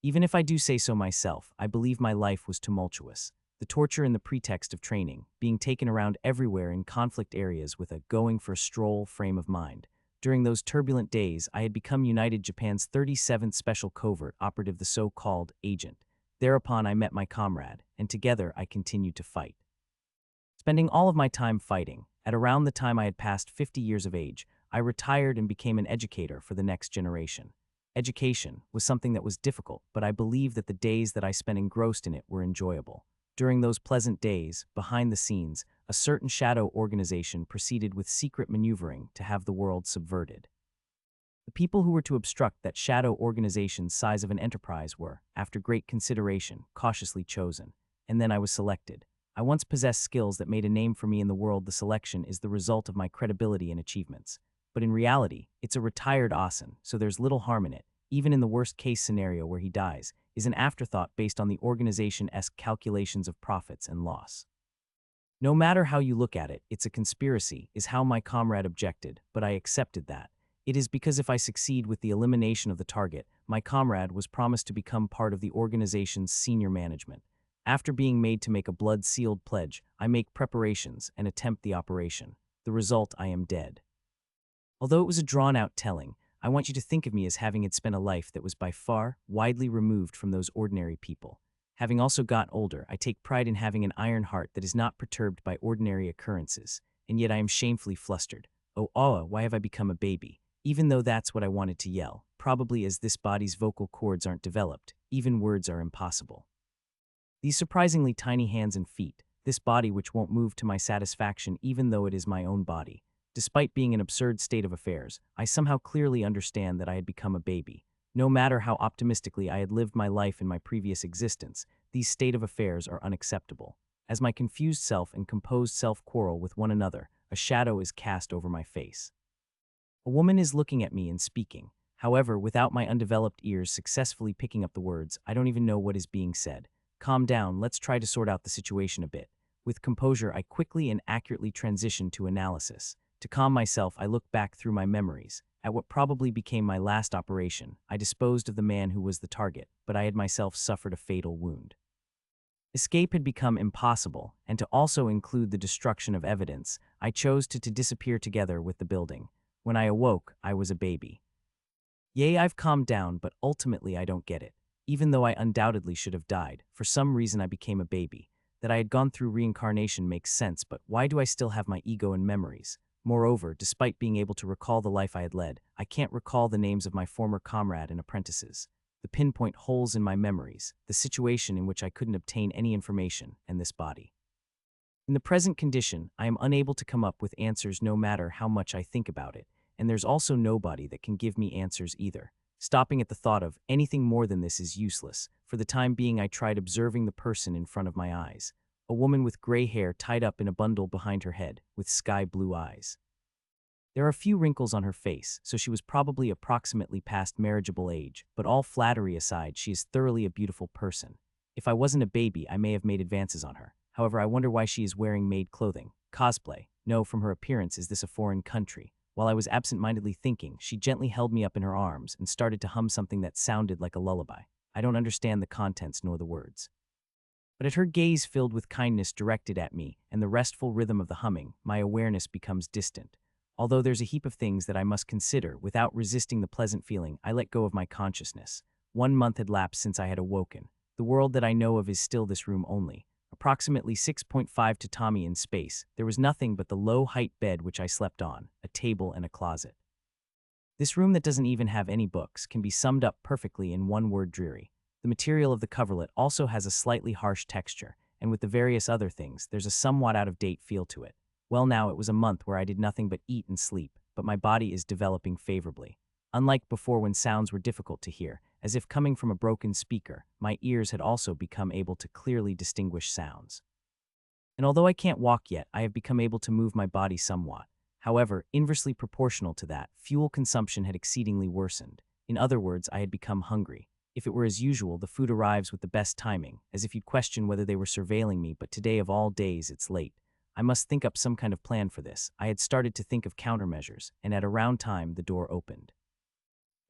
Even if I do say so myself, I believe my life was tumultuous. The torture and the pretext of training, being taken around everywhere in conflict areas with a going for a stroll frame of mind. During those turbulent days, I had become United Japan's 37th Special Covert Operative, the so-called agent. Thereupon I met my comrade, and together I continued to fight. Spending all of my time fighting, at around the time I had passed 50 years of age, I retired and became an educator for the next generation. Education was something that was difficult, but I believe that the days that I spent engrossed in it were enjoyable. During those pleasant days, behind the scenes, a certain shadow organization proceeded with secret maneuvering to have the world subverted. The people who were to obstruct that shadow organization's size of an enterprise were, after great consideration, cautiously chosen. And then I was selected. I once possessed skills that made a name for me in the world. The selection is the result of my credibility and achievements. But in reality, it's a retired Asen, so there's little harm in it. Even in the worst-case scenario where he dies, is an afterthought based on the organization-esque calculations of profits and loss. No matter how you look at it, it's a conspiracy, is how my comrade objected, but I accepted that. It is because if I succeed with the elimination of the target, my comrade was promised to become part of the organization's senior management. After being made to make a blood-sealed pledge, I make preparations and attempt the operation. The result, I am dead. Although it was a drawn-out telling, I want you to think of me as having had spent a life that was by far widely removed from those ordinary people. Having also got older, I take pride in having an iron heart that is not perturbed by ordinary occurrences, and yet I am shamefully flustered. Oh, why have I become a baby? Even though that's what I wanted to yell, probably as this body's vocal cords aren't developed, even words are impossible. These surprisingly tiny hands and feet, this body which won't move to my satisfaction even though it is my own body. Despite being an absurd state of affairs, I somehow clearly understand that I had become a baby. No matter how optimistically I had lived my life in my previous existence, these state of affairs are unacceptable. As my confused self and composed self quarrel with one another, a shadow is cast over my face. A woman is looking at me and speaking. However, without my undeveloped ears successfully picking up the words, I don't even know what is being said. Calm down, let's try to sort out the situation a bit. With composure, I quickly and accurately transition to analysis. To calm myself, I look back through my memories. At what probably became my last operation, I disposed of the man who was the target, but I had myself suffered a fatal wound. Escape had become impossible, and to also include the destruction of evidence, I chose to disappear together with the building. When I awoke, I was a baby. Yea, I've calmed down, but ultimately I don't get it. Even though I undoubtedly should have died, for some reason I became a baby. That I had gone through reincarnation makes sense, but why do I still have my ego and memories? Moreover, despite being able to recall the life I had led, I can't recall the names of my former comrade and apprentices. The pinpoint holes in my memories, the situation in which I couldn't obtain any information, and this body. In the present condition, I am unable to come up with answers no matter how much I think about it, and there's also nobody that can give me answers either. Stopping at the thought of anything more than this is useless. For the time being, I tried observing the person in front of my eyes. A woman with gray hair tied up in a bundle behind her head, with sky-blue eyes. There are a few wrinkles on her face, so she was probably approximately past marriageable age, but all flattery aside, she is thoroughly a beautiful person. If I wasn't a baby, I may have made advances on her. However, I wonder why she is wearing maid clothing. Cosplay. No, from her appearance, is this a foreign country? While I was absent-mindedly thinking, she gently held me up in her arms and started to hum something that sounded like a lullaby. I don't understand the contents nor the words. But at her gaze filled with kindness directed at me and the restful rhythm of the humming, my awareness becomes distant. Although there's a heap of things that I must consider, without resisting the pleasant feeling, I let go of my consciousness. 1 month had lapsed since I had awoken. The world that I know of is still this room only. Approximately 6.5 tatami in space, there was nothing but the low-height bed which I slept on, a table and a closet. This room that doesn't even have any books can be summed up perfectly in one word: dreary. The material of the coverlet also has a slightly harsh texture, and with the various other things, there's a somewhat out-of-date feel to it. Well, now it was a month where I did nothing but eat and sleep, but my body is developing favorably. Unlike before when sounds were difficult to hear, as if coming from a broken speaker, my ears had also become able to clearly distinguish sounds. And although I can't walk yet, I have become able to move my body somewhat. However, inversely proportional to that, fuel consumption had exceedingly worsened. In other words, I had become hungry. If it were as usual, the food arrives with the best timing, as if you'd question whether they were surveilling me, but today of all days it's late. I must think up some kind of plan for this. I had started to think of countermeasures, and at around time the door opened.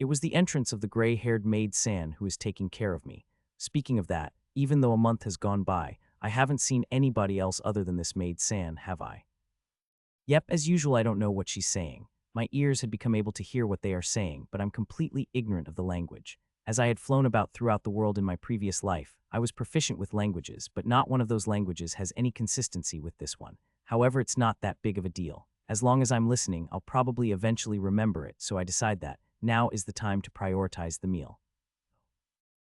It was the entrance of the gray-haired maid San who is taking care of me. Speaking of that, even though a month has gone by, I haven't seen anybody else other than this maid San, have I? Yep, as usual I don't know what she's saying. My ears had become able to hear what they are saying, but I'm completely ignorant of the language. As I had flown about throughout the world in my previous life, I was proficient with languages, but not one of those languages has any consistency with this one. However, it's not that big of a deal. As long as I'm listening, I'll probably eventually remember it, so I decide that now is the time to prioritize the meal.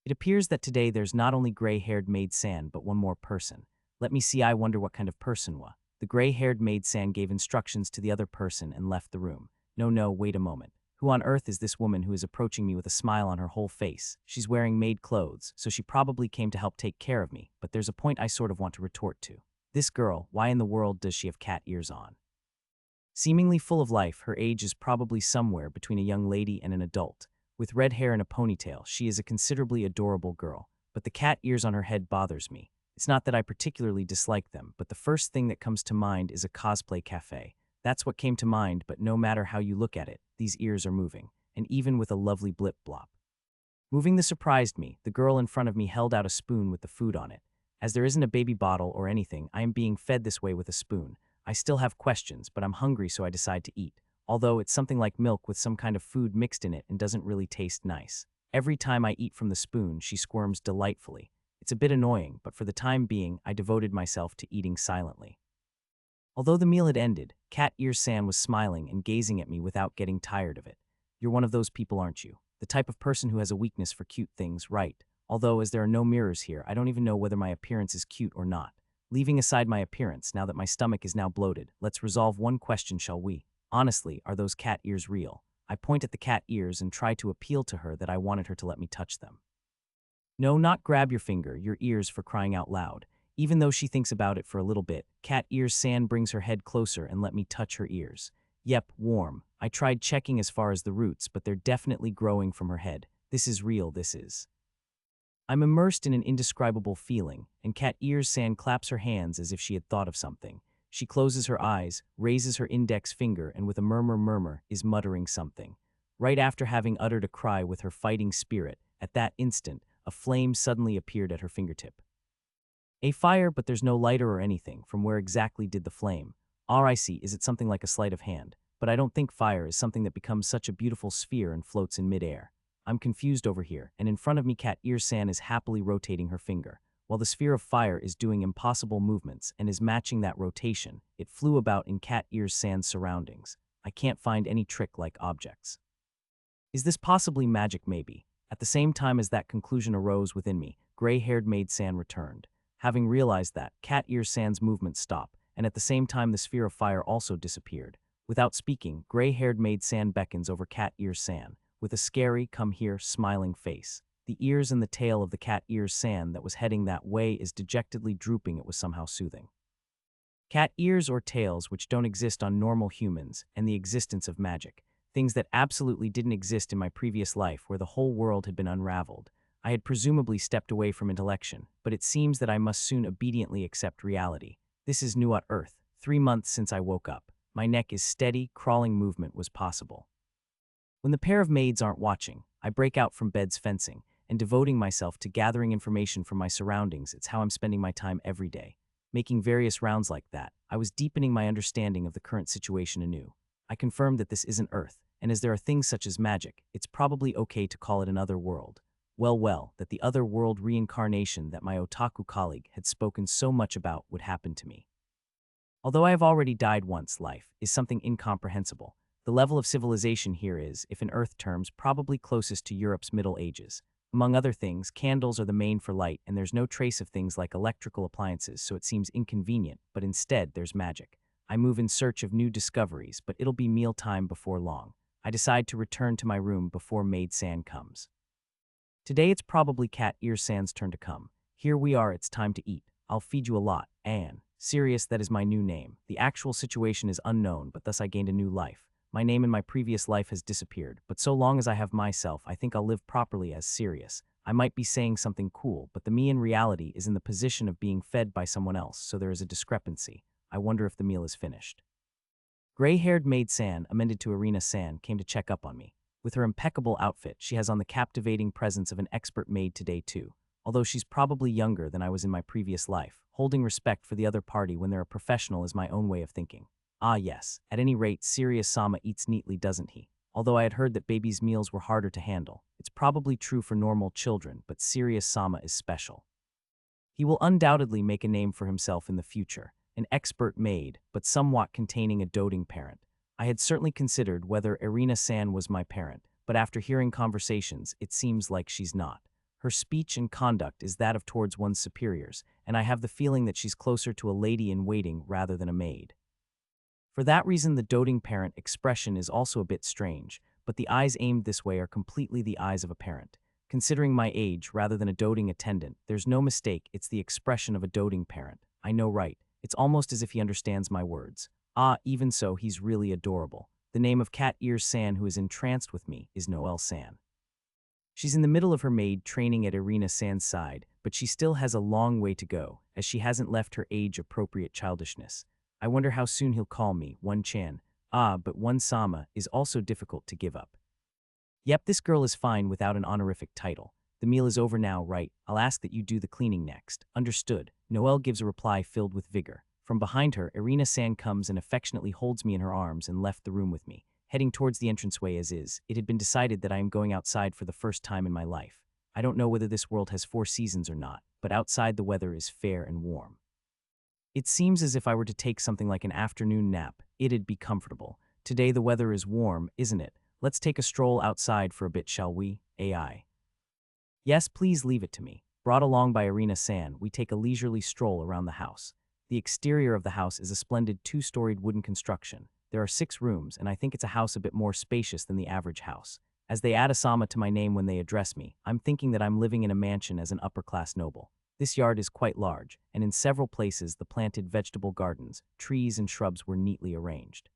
It appears that today there's not only gray-haired maid San, but one more person. Let me see, I wonder what kind of person wa. The gray-haired maid San gave instructions to the other person and left the room. No, wait a moment. Who on earth is this woman who is approaching me with a smile on her whole face? She's wearing maid clothes, so she probably came to help take care of me, but there's a point I sort of want to retort to. This girl, why in the world does she have cat ears on? Seemingly full of life, her age is probably somewhere between a young lady and an adult. With red hair and a ponytail, she is a considerably adorable girl, but the cat ears on her head bothers me. It's not that I particularly dislike them, but the first thing that comes to mind is a cosplay cafe. That's what came to mind, but no matter how you look at it, these ears are moving, and even with a lovely blip blop. Moving this surprised me. The girl in front of me held out a spoon with the food on it. As there isn't a baby bottle or anything, I am being fed this way with a spoon. I still have questions, but I'm hungry, so I decide to eat. Although it's something like milk with some kind of food mixed in it and doesn't really taste nice. Every time I eat from the spoon, she squirms delightfully. It's a bit annoying, but for the time being, I devoted myself to eating silently. Although the meal had ended, Cat Ears San was smiling and gazing at me without getting tired of it. You're one of those people, aren't you? The type of person who has a weakness for cute things, right? Although, as there are no mirrors here, I don't even know whether my appearance is cute or not. Leaving aside my appearance, now that my stomach is now bloated, let's resolve one question, shall we? Honestly, are those cat ears real? I point at the cat ears and try to appeal to her that I wanted her to let me touch them. No, not grab your finger, your ears, for crying out loud. Even though she thinks about it for a little bit, Cat Ears San brings her head closer and let me touch her ears. Yep, warm. I tried checking as far as the roots, but they're definitely growing from her head. This is real, this is. I'm immersed in an indescribable feeling, and Cat Ears San claps her hands as if she had thought of something. She closes her eyes, raises her index finger, and with a murmur, is muttering something. Right after having uttered a cry with her fighting spirit, at that instant, a flame suddenly appeared at her fingertip. A fire, but there's no lighter or anything. From where exactly did the flame? All I see is it something like a sleight of hand, but I don't think fire is something that becomes such a beautiful sphere and floats in midair. I'm confused over here, and in front of me Cat Ears San is happily rotating her finger. While the sphere of fire is doing impossible movements and is matching that rotation, it flew about in Cat Ears San's surroundings. I can't find any trick-like objects. Is this possibly magic? Maybe. At the same time as that conclusion arose within me, gray-haired maid San returned. Having realized that, Cat Ears San's movement stopped, and at the same time the sphere of fire also disappeared. Without speaking, gray-haired maid San beckons over Cat Ears San, with a scary, come here, smiling face. The ears and the tail of the Cat Ears San that was heading that way is dejectedly drooping. It was somehow soothing. Cat ears or tails which don't exist on normal humans, and the existence of magic. Things that absolutely didn't exist in my previous life where the whole world had been unraveled. I had presumably stepped away from intellection, but it seems that I must soon obediently accept reality. This is new on Earth. 3 months since I woke up. My neck is steady, crawling movement was possible. When the pair of maids aren't watching, I break out from bed's fencing, and devoting myself to gathering information from my surroundings. It's how I'm spending my time every day. Making various rounds like that, I was deepening my understanding of the current situation anew. I confirmed that this isn't Earth, and as there are things such as magic, it's probably okay to call it another world. Well, that the other world reincarnation that my otaku colleague had spoken so much about would happen to me. Although I have already died once, life is something incomprehensible. The level of civilization here is, if in Earth terms, probably closest to Europe's Middle Ages. Among other things, candles are the main for light, and there's no trace of things like electrical appliances, so it seems inconvenient, but instead there's magic. I move in search of new discoveries, but it'll be mealtime before long. I decide to return to my room before Maid San comes. Today it's probably Cat Ears San's turn to come. Here we are, it's time to eat. I'll feed you a lot, Anne. Sirius, that is my new name. The actual situation is unknown, but thus I gained a new life. My name in my previous life has disappeared, but so long as I have myself, I think I'll live properly as Sirius. I might be saying something cool, but the me in reality is in the position of being fed by someone else, so there is a discrepancy. I wonder if the meal is finished. Gray-haired Maid San, amended to Arena San, came to check up on me. With her impeccable outfit, she has on the captivating presence of an expert maid today too. Although she's probably younger than I was in my previous life, holding respect for the other party when they're a professional is my own way of thinking. Ah yes, at any rate, Sirius Sama eats neatly, doesn't he? Although I had heard that baby's meals were harder to handle. It's probably true for normal children, but Sirius Sama is special. He will undoubtedly make a name for himself in the future, an expert maid, but somewhat containing a doting parent. I had certainly considered whether Irina-san was my parent, but after hearing conversations, it seems like she's not. Her speech and conduct is that of towards one's superiors, and I have the feeling that she's closer to a lady-in-waiting rather than a maid. For that reason, the doting parent expression is also a bit strange, but the eyes aimed this way are completely the eyes of a parent. Considering my age rather than a doting attendant, there's no mistake, it's the expression of a doting parent. I know, right? It's almost as if he understands my words. Ah, even so, he's really adorable. The name of Cat Ears San, who is entranced with me, is Noelle San. She's in the middle of her maid training at Irina San's side, but she still has a long way to go, as she hasn't left her age-appropriate childishness. I wonder how soon he'll call me, One-chan. Ah, but One-sama is also difficult to give up. Yep, this girl is fine without an honorific title. The meal is over now, right? I'll ask that you do the cleaning next. Understood. Noelle gives a reply filled with vigor. From behind her, Irina-san comes and affectionately holds me in her arms and left the room with me. Heading towards the entranceway as is, it had been decided that I am going outside for the first time in my life. I don't know whether this world has 4 seasons or not, but outside the weather is fair and warm. It seems as if I were to take something like an afternoon nap, it'd be comfortable. Today the weather is warm, isn't it? Let's take a stroll outside for a bit, shall we? AI. Yes, please leave it to me. Brought along by Irina-san, we take a leisurely stroll around the house. The exterior of the house is a splendid 2-storied wooden construction. There are 6 rooms, and I think it's a house a bit more spacious than the average house. As they add a sama to my name when they address me, I'm thinking that I'm living in a mansion as an upper-class noble. This yard is quite large, and in several places the planted vegetable gardens, trees and shrubs were neatly arranged.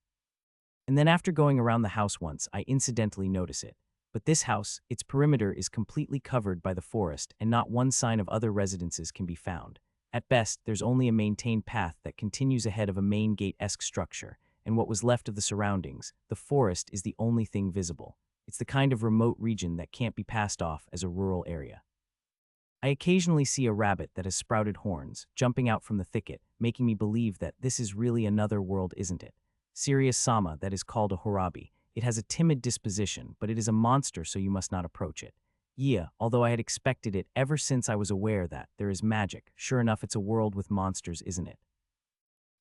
And then after going around the house once, I incidentally notice it. But this house, its perimeter is completely covered by the forest, and not one sign of other residences can be found. At best, there's only a maintained path that continues ahead of a main gate-esque structure, and what was left of the surroundings, the forest is the only thing visible. It's the kind of remote region that can't be passed off as a rural area. I occasionally see a rabbit that has sprouted horns, jumping out from the thicket, making me believe that this is really another world, isn't it? Sirius Sama, that is called a horabi. It has a timid disposition, but it is a monster, so you must not approach it. Yeah, although I had expected it ever since I was aware that there is magic. Sure enough, it's a world with monsters, isn't it?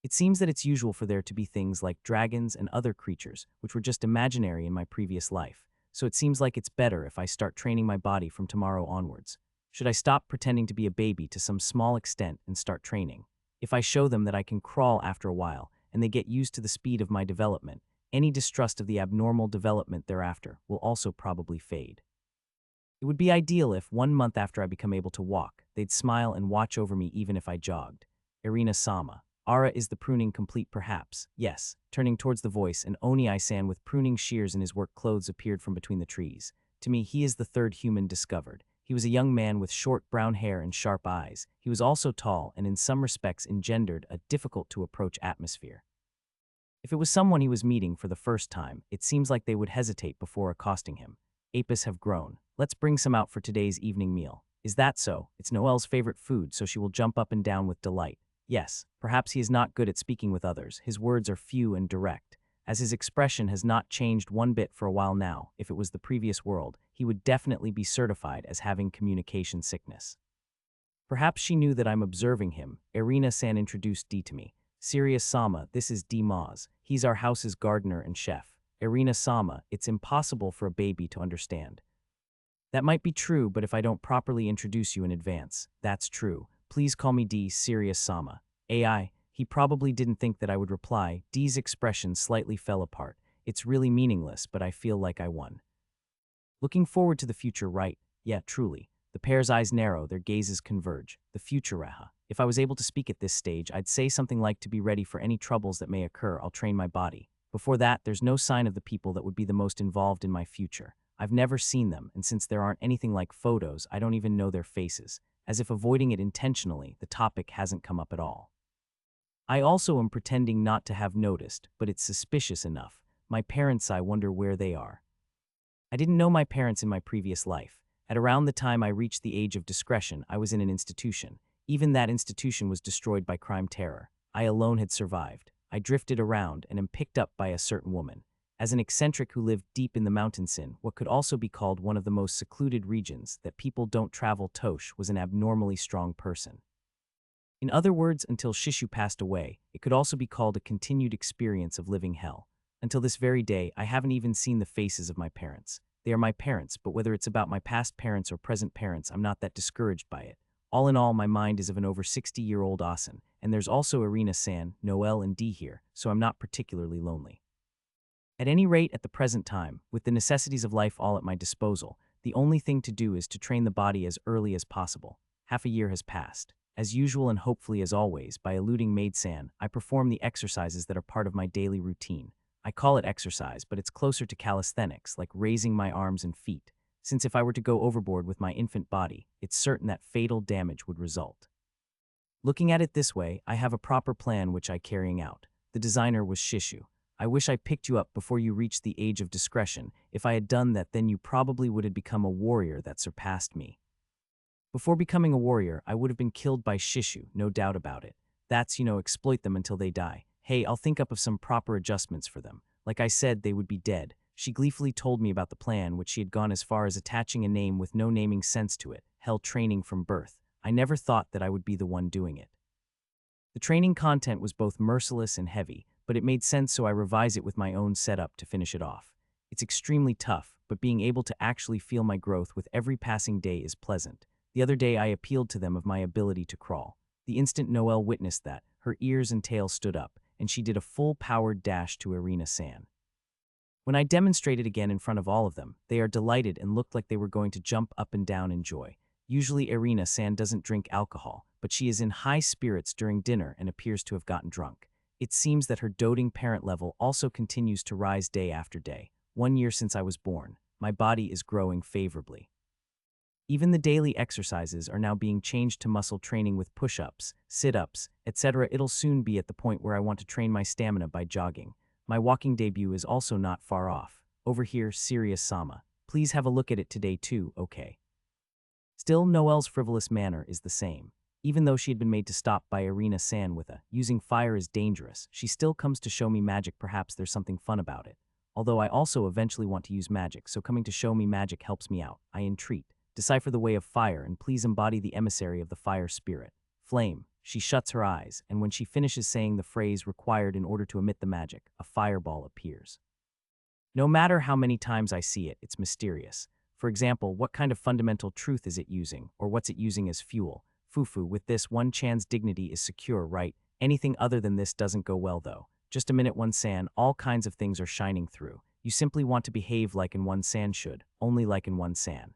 It seems that it's usual for there to be things like dragons and other creatures, which were just imaginary in my previous life. So it seems like it's better if I start training my body from tomorrow onwards. Should I stop pretending to be a baby to some small extent and start training? If I show them that I can crawl after a while, and they get used to the speed of my development, any distrust of the abnormal development thereafter will also probably fade. It would be ideal if, 1 month after I become able to walk, they'd smile and watch over me even if I jogged. Irina-sama. Ara, is the pruning complete perhaps? Yes. Turning towards the voice, an Oni-san with pruning shears in his work clothes appeared from between the trees. To me, he is the 3rd human discovered. He was a young man with short brown hair and sharp eyes. He was also tall and in some respects engendered a difficult-to-approach atmosphere. If it was someone he was meeting for the first time, it seems like they would hesitate before accosting him. Apis have grown. Let's bring some out for today's evening meal. Is that so? It's Noelle's favorite food, so she will jump up and down with delight. Yes, perhaps he is not good at speaking with others. His words are few and direct. As his expression has not changed one bit for a while now, if it was the previous world, he would definitely be certified as having communication sickness. Perhaps she knew that I'm observing him. Irina-san introduced D to me. Sirius Sama, this is D Maz. He's our house's gardener and chef. Irina Sama, it's impossible for a baby to understand. That might be true, but if I don't properly introduce you in advance, that's true. Please call me D. Sirius Sama. AI, he probably didn't think that I would reply. D's expression slightly fell apart. It's really meaningless, but I feel like I won. Looking forward to the future, right? Yeah, truly. The pair's eyes narrow, their gazes converge. The future, Raha. If I was able to speak at this stage, I'd say something like, to be ready for any troubles that may occur, I'll train my body. Before that, there's no sign of the people that would be the most involved in my future. I've never seen them, and since there aren't anything like photos, I don't even know their faces. As if avoiding it intentionally, the topic hasn't come up at all. I also am pretending not to have noticed, but it's suspicious enough. My parents, I wonder where they are. I didn't know my parents in my previous life. At around the time I reached the age of discretion, I was in an institution. Even that institution was destroyed by crime terror. I alone had survived. I drifted around and am picked up by a certain woman. As an eccentric who lived deep in the mountains in what could also be called one of the most secluded regions that people don't travel, Tosh was an abnormally strong person. In other words, until Shishu passed away, it could also be called a continued experience of living hell. Until this very day, I haven't even seen the faces of my parents. They are my parents, but whether it's about my past parents or present parents, I'm not that discouraged by it. All in all, my mind is of an over 60-year-old Asen, and there's also Irina-san, Noel, and Dee here, so I'm not particularly lonely. At any rate, at the present time, with the necessities of life all at my disposal, the only thing to do is to train the body as early as possible. Half a year has passed. As usual and hopefully as always, by eluding Maid-san, I perform the exercises that are part of my daily routine. I call it exercise, but it's closer to calisthenics, like raising my arms and feet, since if I were to go overboard with my infant body, it's certain that fatal damage would result. Looking at it this way, I have a proper plan which I carrying out. The designer was Shishu. I wish I picked you up before you reached the age of discretion. If I had done that, then you probably would have become a warrior that surpassed me. Before becoming a warrior, I would have been killed by Shishu, no doubt about it. That's, exploit them until they die. Hey, I'll think up of some proper adjustments for them. Like I said, they would be dead. She gleefully told me about the plan, which she had gone as far as attaching a name with no naming sense to it, hell training from birth. I never thought that I would be the one doing it. The training content was both merciless and heavy, but it made sense, so I revise it with my own setup to finish it off. It's extremely tough, but being able to actually feel my growth with every passing day is pleasant. The other day I appealed to them of my ability to crawl. The instant Noelle witnessed that, her ears and tail stood up, and she did a full-powered dash to Irina-san. When I demonstrated again in front of all of them, they are delighted and looked like they were going to jump up and down in joy. Usually Irina-san doesn't drink alcohol, but she is in high spirits during dinner and appears to have gotten drunk. It seems that her doting parent level also continues to rise day after day. 1 year since I was born, my body is growing favorably. Even the daily exercises are now being changed to muscle training with push-ups, sit-ups, etc. It'll soon be at the point where I want to train my stamina by jogging. My walking debut is also not far off. Over here, Sirius Sama. Please have a look at it today too, okay? Still, Noelle's frivolous manner is the same. Even though she had been made to stop by Irina-san with a "using fire is dangerous," she still comes to show me magic. Perhaps there's something fun about it. Although I also eventually want to use magic, so coming to show me magic helps me out. I entreat. Decipher the way of fire and please embody the emissary of the fire spirit. Flame. She shuts her eyes, and when she finishes saying the phrase required in order to emit the magic, a fireball appears. No matter how many times I see it, it's mysterious. For example, what kind of fundamental truth is it using, or what's it using as fuel? Fufu, with this, one Chan's dignity is secure, right? Anything other than this doesn't go well, though. Just a minute, one San, all kinds of things are shining through. You simply want to behave like in one San should, only like in one San.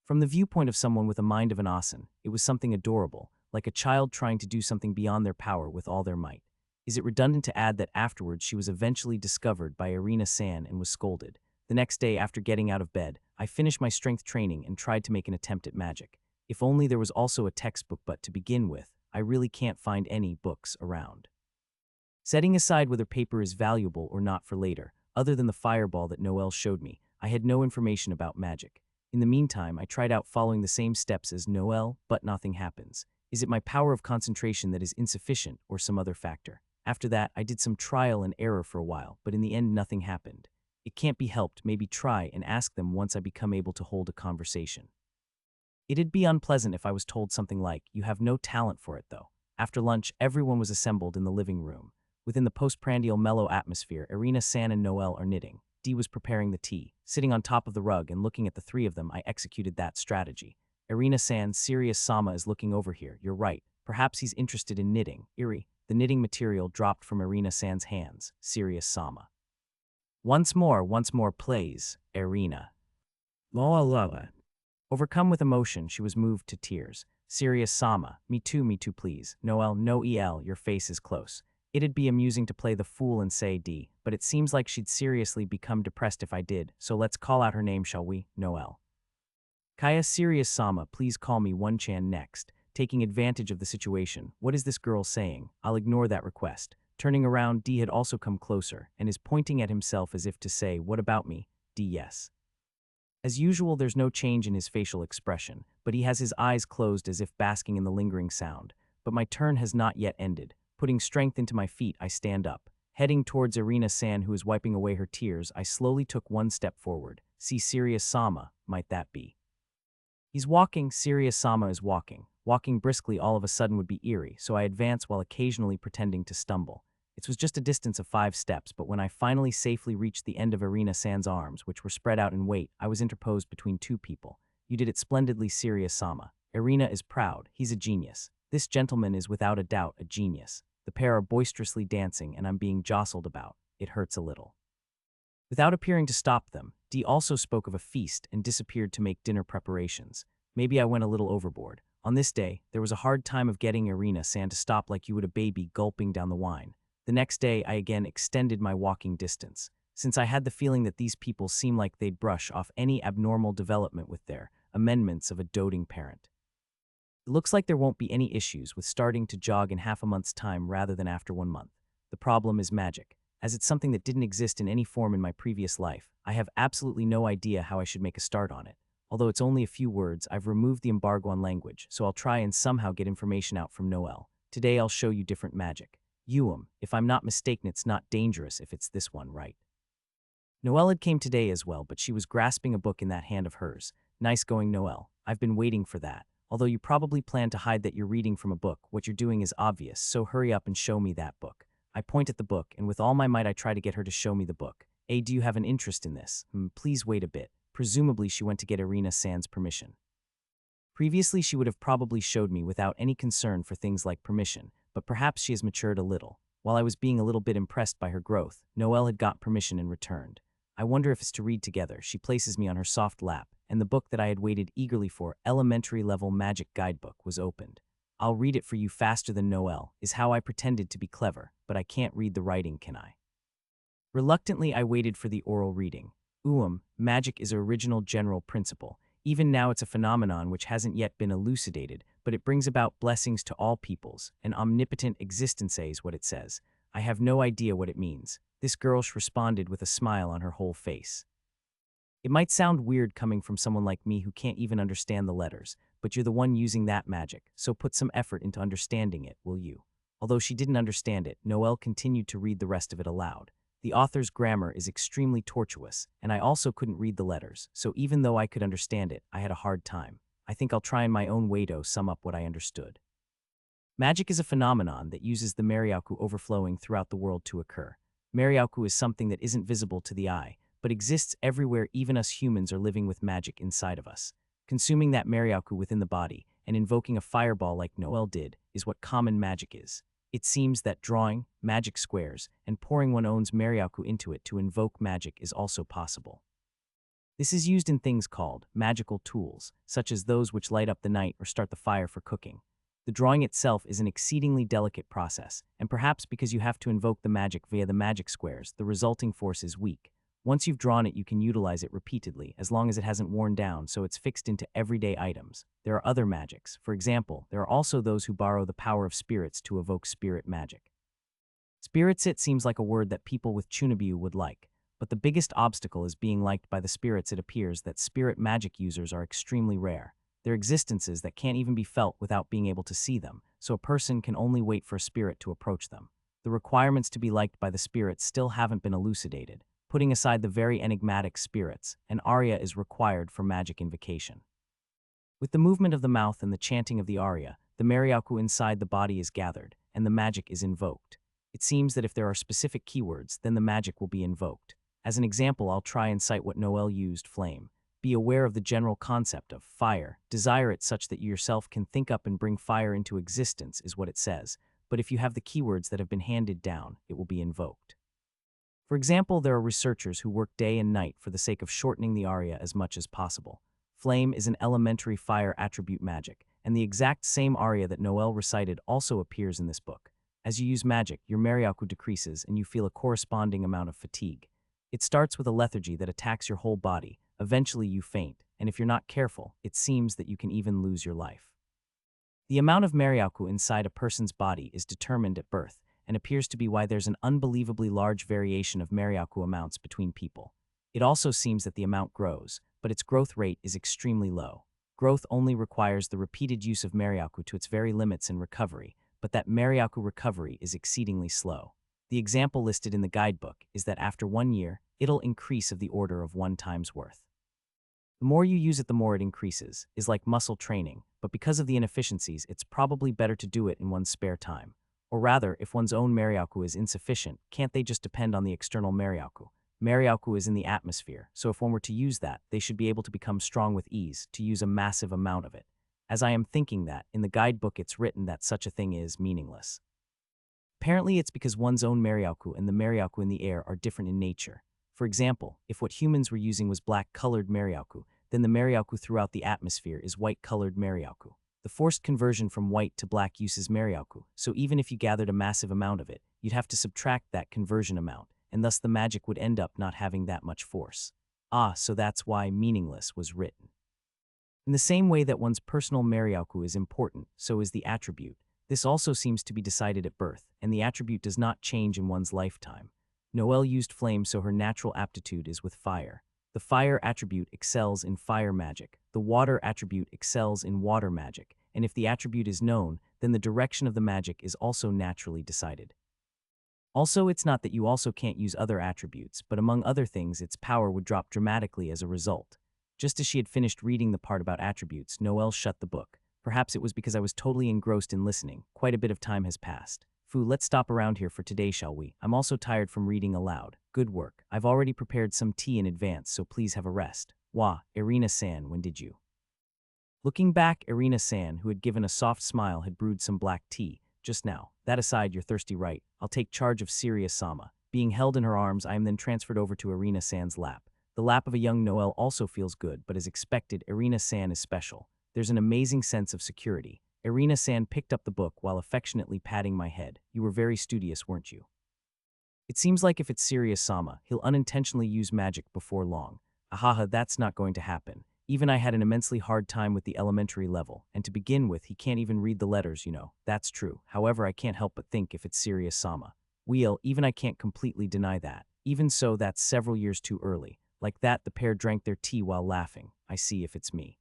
From the viewpoint of someone with a mind of an Asen, it was something adorable, like a child trying to do something beyond their power with all their might. Is it redundant to add that afterwards she was eventually discovered by Irina-san and was scolded? The next day, after getting out of bed, I finished my strength training and tried to make an attempt at magic. If only there was also a textbook, but to begin with, I really can't find any books around. Setting aside whether paper is valuable or not for later, other than the fireball that Noelle showed me, I had no information about magic. In the meantime, I tried out following the same steps as Noelle, but nothing happens. Is it my power of concentration that is insufficient or some other factor? After that, I did some trial and error for a while, but in the end nothing happened. It can't be helped. Maybe try and ask them once I become able to hold a conversation. It'd be unpleasant if I was told something like, "You have no talent for it, though." After lunch, everyone was assembled in the living room. Within the postprandial mellow atmosphere, Irina-san and Noelle are knitting. Dee was preparing the tea. Sitting on top of the rug and looking at the three of them, I executed that strategy. Irina-san, Sirius Sama is looking over here. You're right. Perhaps he's interested in knitting. Iri. The knitting material dropped from Irina-san's hands. Sirius Sama. Once more, plays, Irina. Loa. Overcome with emotion, she was moved to tears. Sirius Sama. Me too, please. Noelle, no El, your face is close. It'd be amusing to play the fool and say D, but it seems like she'd seriously become depressed if I did, so let's call out her name, shall we? Noelle. Kaya, Sirius Sama, please call me One-chan next. Taking advantage of the situation, what is this girl saying? I'll ignore that request. Turning around, D had also come closer, and is pointing at himself as if to say, what about me? D, yes. As usual, there's no change in his facial expression, but he has his eyes closed as if basking in the lingering sound. But my turn has not yet ended. Putting strength into my feet, I stand up. Heading towards Irina-san, who is wiping away her tears, I slowly took one step forward. See, Sirius-sama, might that be? He's walking, Sirius-sama is walking. Walking briskly all of a sudden would be eerie, so I advance while occasionally pretending to stumble. It was just a distance of 5 steps, but when I finally safely reached the end of Irina-san's arms, which were spread out in weight, I was interposed between two people. You did it splendidly, Sirius-sama. Irina is proud. He's a genius. This gentleman is without a doubt a genius. The pair are boisterously dancing, and I'm being jostled about. It hurts a little. Without appearing to stop them, Dee also spoke of a feast and disappeared to make dinner preparations. Maybe I went a little overboard. On this day, there was a hard time of getting Irina-san to stop like you would a baby gulping down the wine. The next day, I again extended my walking distance, since I had the feeling that these people seem like they'd brush off any abnormal development with their amendments of a doting parent. It looks like there won't be any issues with starting to jog in half a month's time rather than after 1 month. The problem is magic. As it's something that didn't exist in any form in my previous life, I have absolutely no idea how I should make a start on it. Although it's only a few words, I've removed the embargo on language, so I'll try and somehow get information out from Noel. Today I'll show you different magic. If I'm not mistaken, it's not dangerous if it's this one, right? Noelle had came today as well, but she was grasping a book in that hand of hers. Nice going, Noelle. I've been waiting for that. Although you probably plan to hide that you're reading from a book, what you're doing is obvious, so hurry up and show me that book. I point at the book, and with all my might I try to get her to show me the book. Do you have an interest in this? Please wait a bit. Presumably she went to get Irina-san's permission. Previously she would have probably showed me without any concern for things like permission, but perhaps she has matured a little. While I was being a little bit impressed by her growth, Noelle had got permission and returned. I wonder if it's to read together. She places me on her soft lap, and the book that I had waited eagerly for, Elementary Level Magic Guidebook, was opened. I'll read it for you faster than Noelle, is how I pretended to be clever, but I can't read the writing, can I? Reluctantly, I waited for the oral reading. Magic is an original general principle. Even now it's a phenomenon which hasn't yet been elucidated, but it brings about blessings to all peoples. An omnipotent existence is what it says. I have no idea what it means. This girl responded with a smile on her whole face. It might sound weird coming from someone like me who can't even understand the letters, but you're the one using that magic, so put some effort into understanding it, will you? Although she didn't understand it, Noelle continued to read the rest of it aloud. The author's grammar is extremely tortuous, and I also couldn't read the letters, so even though I could understand it, I had a hard time. I think I'll try in my own way to sum up what I understood. Magic is a phenomenon that uses the manhwaeku overflowing throughout the world to occur. Manhwaeku is something that isn't visible to the eye, but exists everywhere. Even us humans are living with magic inside of us. Consuming that manhwaeku within the body and invoking a fireball like Noelle did is what common magic is. It seems that drawing magic squares and pouring one's own manhwaeku into it to invoke magic is also possible. This is used in things called magical tools, such as those which light up the night or start the fire for cooking. The drawing itself is an exceedingly delicate process, and perhaps because you have to invoke the magic via the magic squares, the resulting force is weak. Once you've drawn it, you can utilize it repeatedly, as long as it hasn't worn down, so it's fixed into everyday items. There are other magics. For example, there are also those who borrow the power of spirits to evoke spirit magic. Spiritsit seems like a word that people with Chunabiu would like, but the biggest obstacle is being liked by the spirits. It appears that spirit magic users are extremely rare. They're existences that can't even be felt without being able to see them, so a person can only wait for a spirit to approach them. The requirements to be liked by the spirits still haven't been elucidated. Putting aside the very enigmatic spirits, an aria is required for magic invocation. With the movement of the mouth and the chanting of the aria, the manhwaeku inside the body is gathered, and the magic is invoked. It seems that if there are specific keywords, then the magic will be invoked. As an example, I'll try and cite what Noelle used: flame. Be aware of the general concept of fire. Desire it such that you yourself can think up and bring fire into existence, is what it says. But if you have the keywords that have been handed down, it will be invoked. For example, there are researchers who work day and night for the sake of shortening the aria as much as possible. Flame is an elementary fire attribute magic, and the exact same aria that Noelle recited also appears in this book. As you use magic, your manhwaeku decreases and you feel a corresponding amount of fatigue. It starts with a lethargy that attacks your whole body. Eventually you faint, and if you're not careful, it seems that you can even lose your life. The amount of manhwaeku inside a person's body is determined at birth, and appears to be why there's an unbelievably large variation of manhwaeku amounts between people. It also seems that the amount grows, but its growth rate is extremely low. Growth only requires the repeated use of Maryaku to its very limits in recovery, but that Maryaku recovery is exceedingly slow. The example listed in the guidebook is that after 1 year, it'll increase of the order of 1 time's worth. The more you use it, the more it increases, is like muscle training, but because of the inefficiencies, it's probably better to do it in one's spare time. Or rather, if one's own Maryaku is insufficient, can't they just depend on the external Maryaku? Maryaku is in the atmosphere, so if one were to use that, they should be able to become strong with ease, to use a massive amount of it. As I am thinking that, in the guidebook it's written that such a thing is meaningless. Apparently it's because one's own Maryaku and the Maryaku in the air are different in nature. For example, if what humans were using was black-colored Maryaku, then the Maryaku throughout the atmosphere is white-colored Maryaku. The forced conversion from white to black uses Maryaku, so even if you gathered a massive amount of it, you'd have to subtract that conversion amount, and thus the magic would end up not having that much force. So that's why meaningless was written. In the same way that one's personal Maryaku is important, so is the attribute. This also seems to be decided at birth, and the attribute does not change in one's lifetime. Noelle used flame, so her natural aptitude is with fire. The fire attribute excels in fire magic. The water attribute excels in water magic, and if the attribute is known, then the direction of the magic is also naturally decided. Also, it's not that you also can't use other attributes, but among other things, its power would drop dramatically as a result. Just as she had finished reading the part about attributes, Noelle shut the book. Perhaps it was because I was totally engrossed in listening. Quite a bit of time has passed. Let's stop around here for today, shall we? I'm also tired from reading aloud. Good work. I've already prepared some tea in advance, so please have a rest. Wah, Irina-san, when did you? Looking back, Irina-san, who had given a soft smile, had brewed some black tea. Just now. That aside, you're thirsty, right? I'll take charge of Sirius-sama. Being held in her arms, I am then transferred over to Irina-san's lap. The lap of a young Noelle also feels good, but as expected, Irina-san is special. There's an amazing sense of security. Irina-san picked up the book while affectionately patting my head. You were very studious, weren't you? It seems like if it's Sirius-sama, he'll unintentionally use magic before long. Ahaha, that's not going to happen. Even I had an immensely hard time with the elementary level, and to begin with, he can't even read the letters, you know. That's true. However, I can't help but think if it's Sirius-sama. Even I can't completely deny that. Even so, that's several years too early. Like that, the pair drank their tea while laughing. I see if it's me.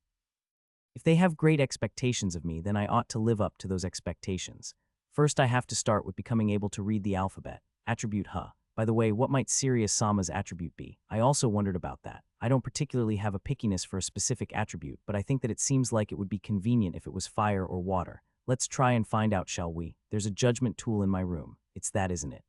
If they have great expectations of me, then I ought to live up to those expectations. First, I have to start with becoming able to read the alphabet. Attribute By the way, what might Sirius-sama's attribute be? I also wondered about that. I don't particularly have a pickiness for a specific attribute, but I think that it seems like it would be convenient if it was fire or water. Let's try and find out, shall we? There's a judgment tool in my room. It's that, isn't it?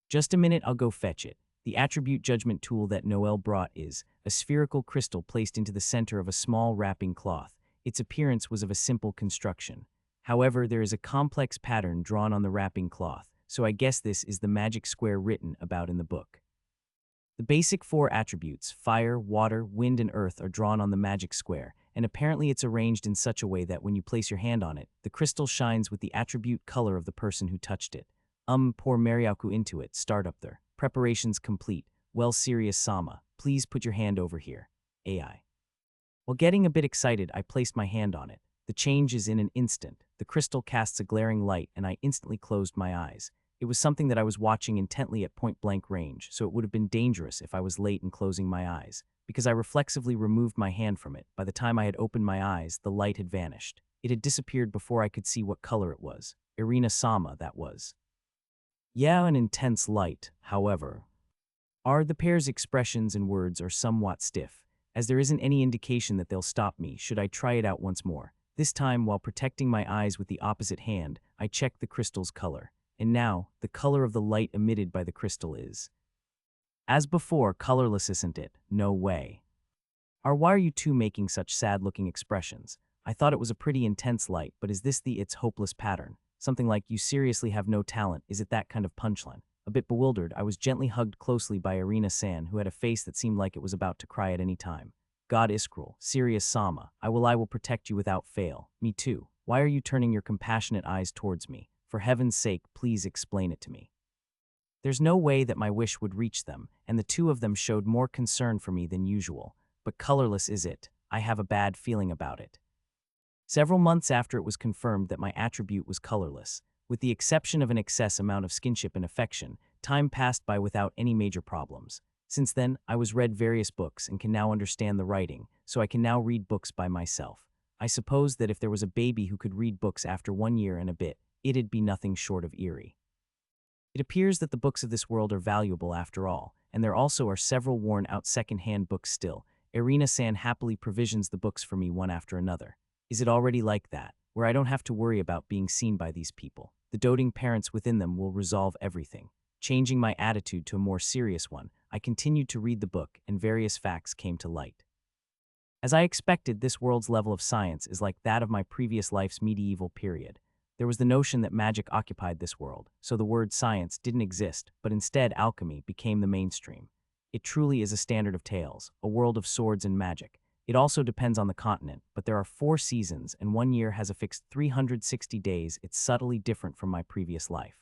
Just a minute, I'll go fetch it. The attribute judgment tool that Noelle brought is a spherical crystal placed into the center of a small wrapping cloth. Its appearance was of a simple construction. However, there is a complex pattern drawn on the wrapping cloth, so I guess this is the magic square written about in the book. The basic 4 attributes, fire, water, wind, and earth, are drawn on the magic square, and apparently it's arranged in such a way that when you place your hand on it, the crystal shines with the attribute color of the person who touched it. Pour Maryaku into it, start up there. Preparations complete. Well, Sirius-sama, please put your hand over here. AI. While getting a bit excited, I placed my hand on it. The change is in an instant. The crystal casts a glaring light, and I instantly closed my eyes. It was something that I was watching intently at point-blank range, so it would have been dangerous if I was late in closing my eyes. Because I reflexively removed my hand from it, by the time I had opened my eyes, the light had vanished. It had disappeared before I could see what color it was. Irina-sama, that was. Yeah, an intense light, however. The pair's expressions and words are somewhat stiff, as there isn't any indication that they'll stop me should I try it out once more. This time, while protecting my eyes with the opposite hand, I checked the crystal's color. And now, the color of the light emitted by the crystal is, as before, colorless, isn't it? No way. Why are you two making such sad-looking expressions? I thought it was a pretty intense light, but is this its hopeless pattern? Something like, you seriously have no talent, is it that kind of punchline? A bit bewildered, I was gently hugged closely by Irina-san, who had a face that seemed like it was about to cry at any time. God Iskral, Sirius-sama, I will protect you without fail. Me too. Why are you turning your compassionate eyes towards me? For heaven's sake, please explain it to me. There's no way that my wish would reach them, and the two of them showed more concern for me than usual. But colorless is it? I have a bad feeling about it. Several months after it was confirmed that my attribute was colorless, with the exception of an excess amount of skinship and affection, time passed by without any major problems. Since then, I was read various books and can now understand the writing, so I can now read books by myself. I suppose that if there was a baby who could read books after 1 year and a bit, it'd be nothing short of eerie. It appears that the books of this world are valuable after all, and there also are several worn-out second-hand books still. Irina-san happily provisions the books for me one after another. Is it already like that, where I don't have to worry about being seen by these people? The doting parents within them will resolve everything. Changing my attitude to a more serious one, I continued to read the book, and various facts came to light. As I expected, this world's level of science is like that of my previous life's medieval period. There was the notion that magic occupied this world, so the word science didn't exist, but instead alchemy became the mainstream. It truly is a standard of tales, a world of swords and magic. It also depends on the continent, but there are 4 seasons and 1 year has a fixed 360 days. It's subtly different from my previous life.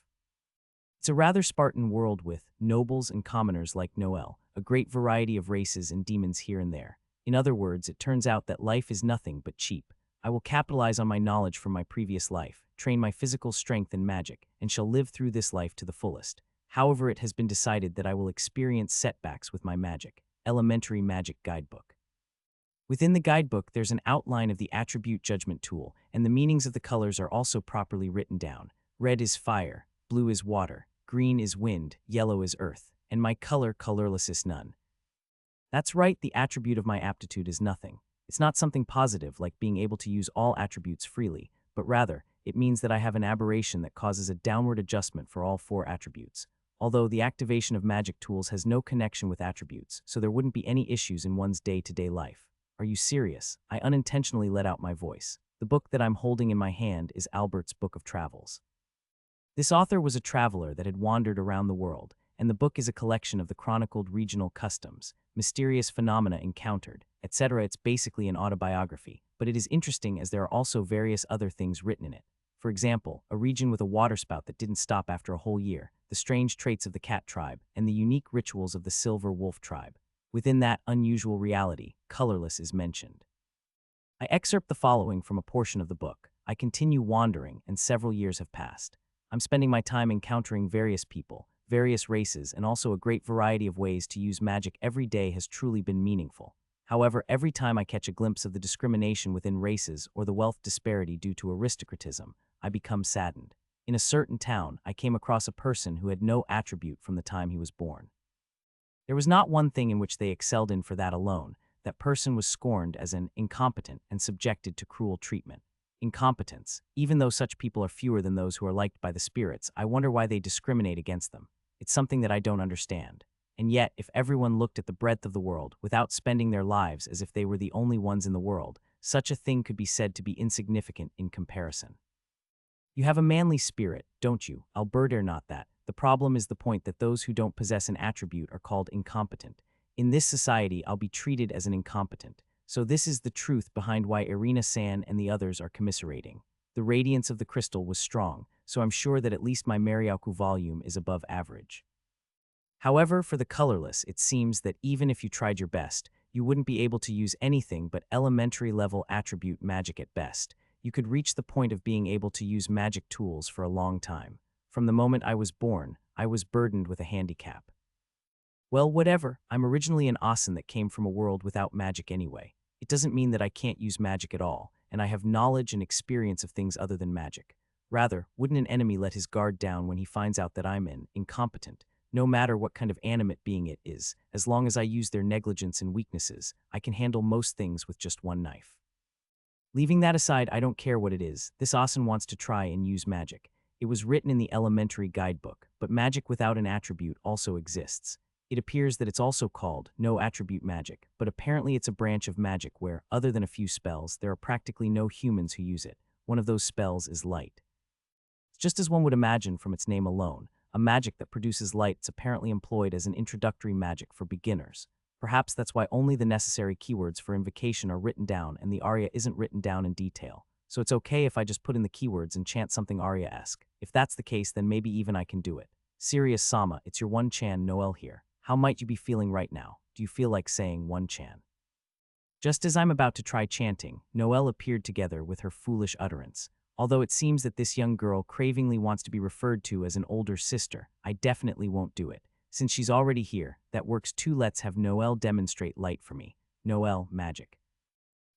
It's a rather Spartan world with nobles and commoners like Noel, a great variety of races and demons here and there. In other words, it turns out that life is nothing but cheap. I will capitalize on my knowledge from my previous life, train my physical strength in magic, and shall live through this life to the fullest. However, it has been decided that I will experience setbacks with my magic, elementary magic guidebook. Within the guidebook, there's an outline of the attribute judgment tool, and the meanings of the colors are also properly written down. Red is fire, blue is water, green is wind, yellow is earth, and my color, colorless, is none. That's right, the attribute of my aptitude is nothing. It's not something positive like being able to use all attributes freely, but rather, it means that I have an aberration that causes a downward adjustment for all 4 attributes. Although the activation of magic tools has no connection with attributes, so there wouldn't be any issues in one's day-to-day life. Are you serious? I unintentionally let out my voice. The book that I'm holding in my hand is Albert's Book of Travels. This author was a traveler that had wandered around the world, and the book is a collection of the chronicled regional customs, mysterious phenomena encountered, etc. It's basically an autobiography, but it is interesting as there are also various other things written in it. For example, a region with a waterspout that didn't stop after a whole year, the strange traits of the cat tribe, and the unique rituals of the silver wolf tribe. Within that unusual reality, colorless is mentioned. I excerpt the following from a portion of the book. I continue wandering, and several years have passed. I'm spending my time encountering various people, various races, and also a great variety of ways to use magic every day has truly been meaningful. However, every time I catch a glimpse of the discrimination within races or the wealth disparity due to aristocratism, I become saddened. In a certain town, I came across a person who had no attribute from the time he was born. There was not one thing in which they excelled in for that alone. That person was scorned as an incompetent and subjected to cruel treatment. Incompetence. Even though such people are fewer than those who are liked by the spirits, I wonder why they discriminate against them. It's something that I don't understand. And yet, if everyone looked at the breadth of the world without spending their lives as if they were the only ones in the world, such a thing could be said to be insignificant in comparison. You have a manly spirit, don't you? Alberta, not that. The problem is the point that those who don't possess an attribute are called incompetent. In this society, I'll be treated as an incompetent. So this is the truth behind why Irina-san and the others are commiserating. The radiance of the crystal was strong, so I'm sure that at least my Marioku volume is above average. However, for the colorless, it seems that even if you tried your best, you wouldn't be able to use anything but elementary-level attribute magic at best. You could reach the point of being able to use magic tools for a long time. From the moment I was born, I was burdened with a handicap. Well, whatever, I'm originally an Asen that came from a world without magic anyway. It doesn't mean that I can't use magic at all, and I have knowledge and experience of things other than magic. Rather, wouldn't an enemy let his guard down when he finds out that I'm incompetent? No matter what kind of animate being it is, as long as I use their negligence and weaknesses, I can handle most things with just one knife. Leaving that aside, I don't care what it is. This Asen wants to try and use magic. It was written in the elementary guidebook, but magic without an attribute also exists. It appears that it's also called no attribute magic, but apparently it's a branch of magic where, other than a few spells, there are practically no humans who use it. One of those spells is light. Just as one would imagine from its name alone, a magic that produces light is apparently employed as an introductory magic for beginners. Perhaps that's why only the necessary keywords for invocation are written down and the aria isn't written down in detail. So it's okay if I just put in the keywords and chant something aria-esque. If that's the case, then maybe even I can do it. Serious Sama, it's your one-chan Noel here. How might you be feeling right now? Do you feel like saying one-chan? Just as I'm about to try chanting, Noelle appeared together with her foolish utterance. Although it seems that this young girl cravingly wants to be referred to as an older sister, I definitely won't do it. Since she's already here, that works too. Let's have Noelle demonstrate light for me. Noelle, magic.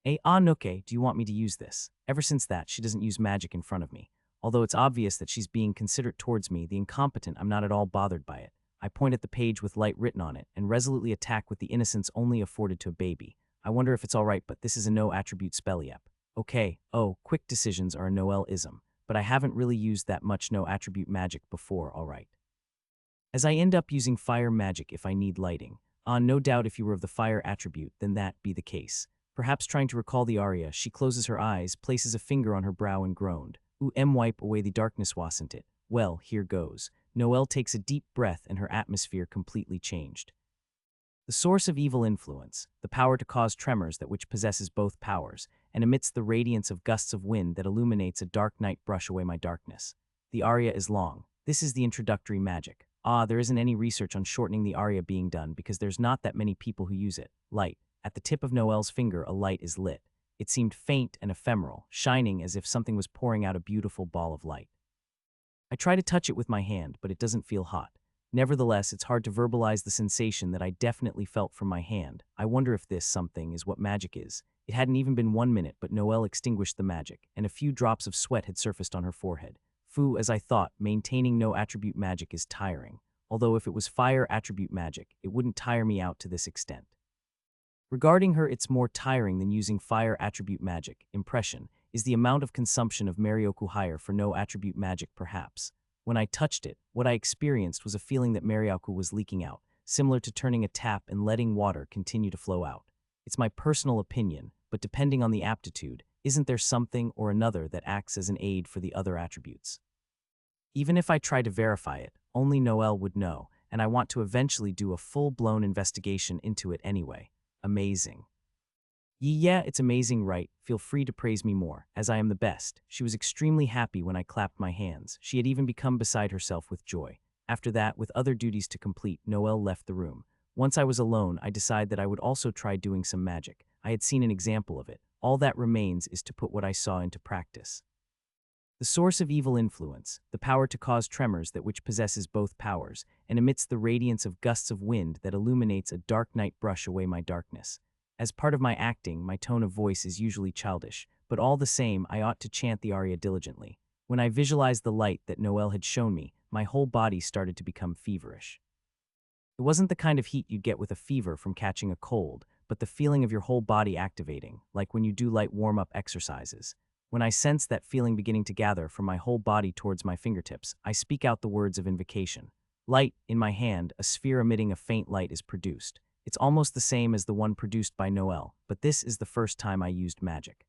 Nuke, do you want me to use this? Ever since that, she doesn't use magic in front of me. Although it's obvious that she's being considerate towards me, the incompetent, I'm not at all bothered by it. I point at the page with light written on it and resolutely attack with the innocence only afforded to a baby. I wonder if it's alright, but this is a no-attribute spell yep. Okay, quick decisions are a Noelle-ism, but I haven't really used that much no-attribute magic before, alright. As I end up using fire magic if I need lighting. No doubt if you were of the fire attribute, then that be the case. Perhaps trying to recall the aria, she closes her eyes, places a finger on her brow and groaned. Wipe away the darkness, wasn't it? Well, here goes. Noelle takes a deep breath and her atmosphere completely changed. The source of evil influence, the power to cause tremors that which possesses both powers, and amidst the radiance of gusts of wind that illuminates a dark night brush away my darkness. The aria is long. This is the introductory magic. There isn't any research on shortening the aria being done because there's not that many people who use it. Light. At the tip of Noelle's finger, a light is lit. It seemed faint and ephemeral, shining as if something was pouring out a beautiful ball of light. I try to touch it with my hand, but it doesn't feel hot. Nevertheless, it's hard to verbalize the sensation that I definitely felt from my hand. I wonder if this something is what magic is. It hadn't even been 1 minute, but Noelle extinguished the magic, and a few drops of sweat had surfaced on her forehead. As I thought, maintaining no attribute magic is tiring. Although if it was fire attribute magic, it wouldn't tire me out to this extent. Regarding her, it's more tiring than using fire attribute magic. Impression is the amount of consumption of Marioku higher for no attribute magic perhaps. When I touched it, what I experienced was a feeling that Marioku was leaking out, similar to turning a tap and letting water continue to flow out. It's my personal opinion, but depending on the aptitude, isn't there something or another that acts as an aid for the other attributes? Even if I try to verify it, only Noelle would know, and I want to eventually do a full-blown investigation into it anyway. Amazing. Yeah, it's amazing, right? Feel free to praise me more, as I am the best. She was extremely happy when I clapped my hands. She had even become beside herself with joy. After that, with other duties to complete, Noelle left the room. Once I was alone, I decided that I would also try doing some magic. I had seen an example of it. All that remains is to put what I saw into practice. The source of evil influence, the power to cause tremors that which possesses both powers, and amidst the radiance of gusts of wind that illuminates a dark night brush away my darkness. As part of my acting, my tone of voice is usually childish, but all the same, I ought to chant the aria diligently. When I visualized the light that Noelle had shown me, my whole body started to become feverish. It wasn't the kind of heat you'd get with a fever from catching a cold, but the feeling of your whole body activating, like when you do light warm-up exercises. When I sense that feeling beginning to gather from my whole body towards my fingertips, I speak out the words of invocation. Light, in my hand, a sphere emitting a faint light is produced. It's almost the same as the one produced by Noelle, but this is the first time I used magic.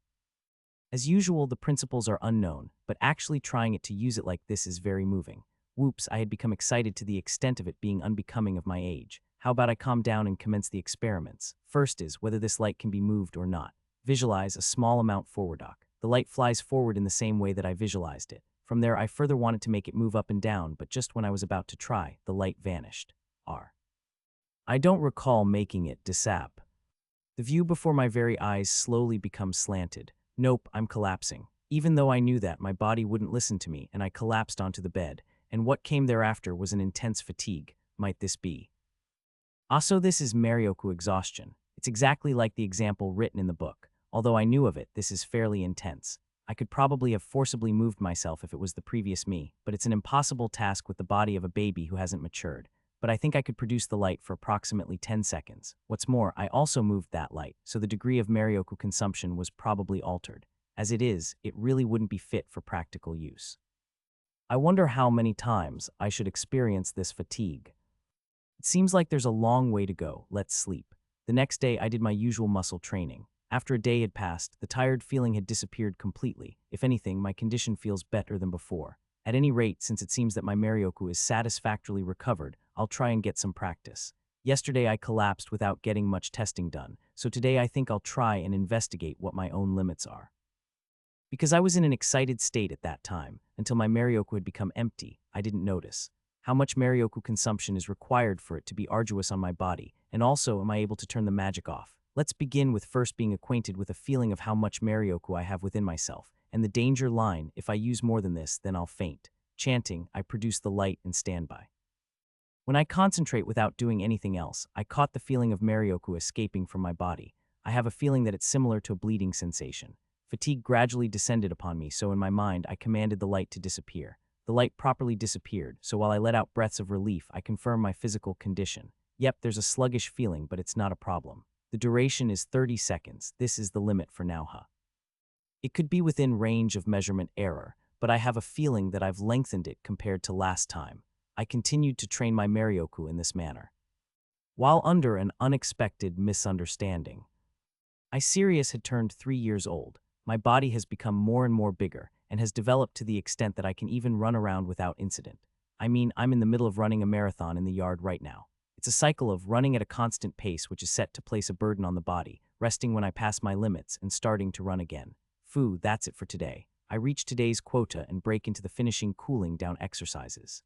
As usual, the principles are unknown, but actually trying it to use it like this is very moving. Whoops, I had become excited to the extent of it being unbecoming of my age. How about I calm down and commence the experiments? First is whether this light can be moved or not. Visualize a small amount forward. The light flies forward in the same way that I visualized it. From there, I further wanted to make it move up and down, but just when I was about to try, the light vanished. I don't recall making it disap. The view before my very eyes slowly becomes slanted. Nope, I'm collapsing. Even though I knew that, my body wouldn't listen to me, and I collapsed onto the bed. And what came thereafter was an intense fatigue. Might this be? Also, this is Marioku exhaustion. It's exactly like the example written in the book. Although I knew of it, this is fairly intense. I could probably have forcibly moved myself if it was the previous me, but it's an impossible task with the body of a baby who hasn't matured. But I think I could produce the light for approximately 10 seconds. What's more, I also moved that light, so the degree of Marioku consumption was probably altered. As it is, it really wouldn't be fit for practical use. I wonder how many times I should experience this fatigue. It seems like there's a long way to go. Let's sleep. The next day, I did my usual muscle training. After a day had passed, the tired feeling had disappeared completely. If anything, my condition feels better than before. At any rate, since it seems that my Marioku is satisfactorily recovered, I'll try and get some practice. Yesterday I collapsed without getting much testing done, so today I think I'll try and investigate what my own limits are. Because I was in an excited state at that time, until my Marioku had become empty, I didn't notice how much Marioku consumption is required for it to be arduous on my body, and also am I able to turn the magic off. Let's begin with first being acquainted with a feeling of how much Marioku I have within myself, and the danger line: if I use more than this, then I'll faint. Chanting, I produce the light and stand by. When I concentrate without doing anything else, I caught the feeling of Marioku escaping from my body. I have a feeling that it's similar to a bleeding sensation. Fatigue gradually descended upon me, so in my mind I commanded the light to disappear. The light properly disappeared, so while I let out breaths of relief, I confirmed my physical condition. Yep, there's a sluggish feeling, but it's not a problem. The duration is 30 seconds. This is the limit for now. It could be within range of measurement error, but I have a feeling that I've lengthened it compared to last time. I continued to train my Marioku in this manner. While under an unexpected misunderstanding, Sirius had turned 3 years old. My body has become more and more bigger and has developed to the extent that I can even run around without incident. I mean, I'm in the middle of running a marathon in the yard right now. It's a cycle of running at a constant pace which is set to place a burden on the body, resting when I pass my limits, and starting to run again. Phew, that's it for today. I reach today's quota and break into the finishing cooling down exercises.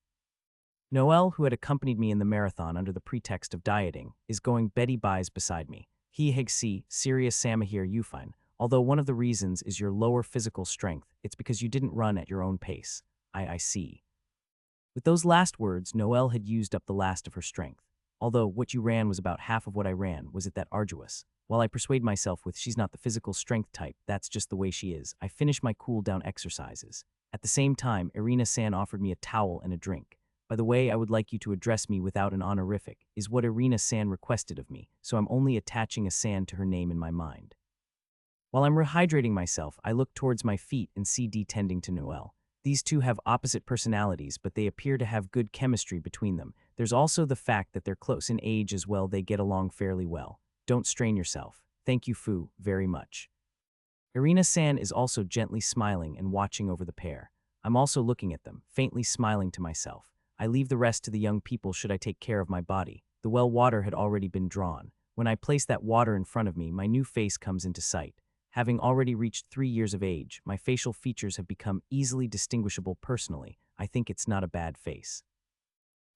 Noel, who had accompanied me in the marathon under the pretext of dieting, is going Betty Buys beside me. He higsi, Sirius Samahir Ufine. Although one of the reasons is your lower physical strength, it's because you didn't run at your own pace. I see. With those last words, Noelle had used up the last of her strength. Although what you ran was about half of what I ran, was it that arduous? While I persuade myself with she's not the physical strength type, that's just the way she is, I finish my cool-down exercises. At the same time, Irina-san offered me a towel and a drink. By the way, I would like you to address me without an honorific, is what Irina-san requested of me, so I'm only attaching a san to her name in my mind. While I'm rehydrating myself, I look towards my feet and see D tending to Noelle. These two have opposite personalities, but they appear to have good chemistry between them. There's also the fact that they're close in age as well. They get along fairly well. Don't strain yourself. Thank you, Fu, very much. Irina-san is also gently smiling and watching over the pair. I'm also looking at them, faintly smiling to myself. I leave the rest to the young people should I take care of my body. The well water had already been drawn. When I place that water in front of me, my new face comes into sight. Having already reached 3 years of age, my facial features have become easily distinguishable personally. I think it's not a bad face.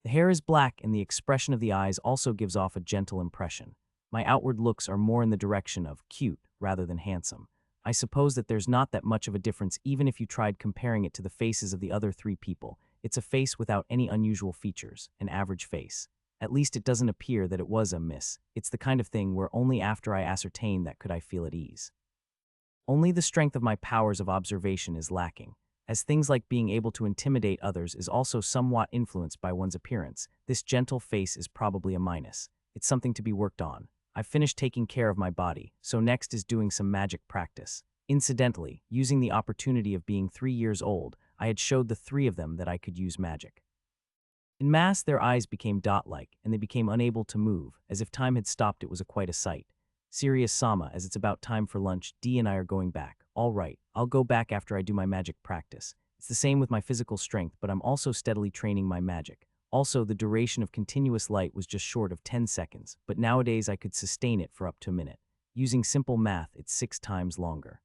The hair is black and the expression of the eyes also gives off a gentle impression. My outward looks are more in the direction of cute rather than handsome. I suppose that there's not that much of a difference even if you tried comparing it to the faces of the other 3 people. It's a face without any unusual features, an average face. At least it doesn't appear that it was a miss. It's the kind of thing where only after I ascertain that could I feel at ease. Only the strength of my powers of observation is lacking, as things like being able to intimidate others is also somewhat influenced by one's appearance. This gentle face is probably a minus. It's something to be worked on. I've finished taking care of my body, so next is doing some magic practice. Incidentally, using the opportunity of being 3 years old, I had showed the 3 of them that I could use magic. In mass, their eyes became dot-like, and they became unable to move, as if time had stopped. It was quite a sight. Sirius Sama, as it's about time for lunch, D and I are going back. All right, I'll go back after I do my magic practice. It's the same with my physical strength, but I'm also steadily training my magic. Also, the duration of continuous light was just short of 10 seconds, but nowadays I could sustain it for up to a minute. Using simple math, it's 6 times longer.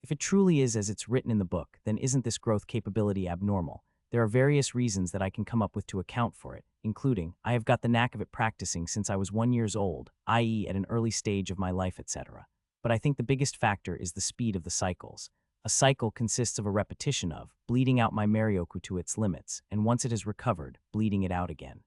If it truly is as it's written in the book, then isn't this growth capability abnormal? There are various reasons that I can come up with to account for it, including, I have got the knack of it practicing since I was 1 year old, i.e. at an early stage of my life, etc. But I think the biggest factor is the speed of the cycles. A cycle consists of a repetition of bleeding out my Marioku to its limits, and once it has recovered, bleeding it out again.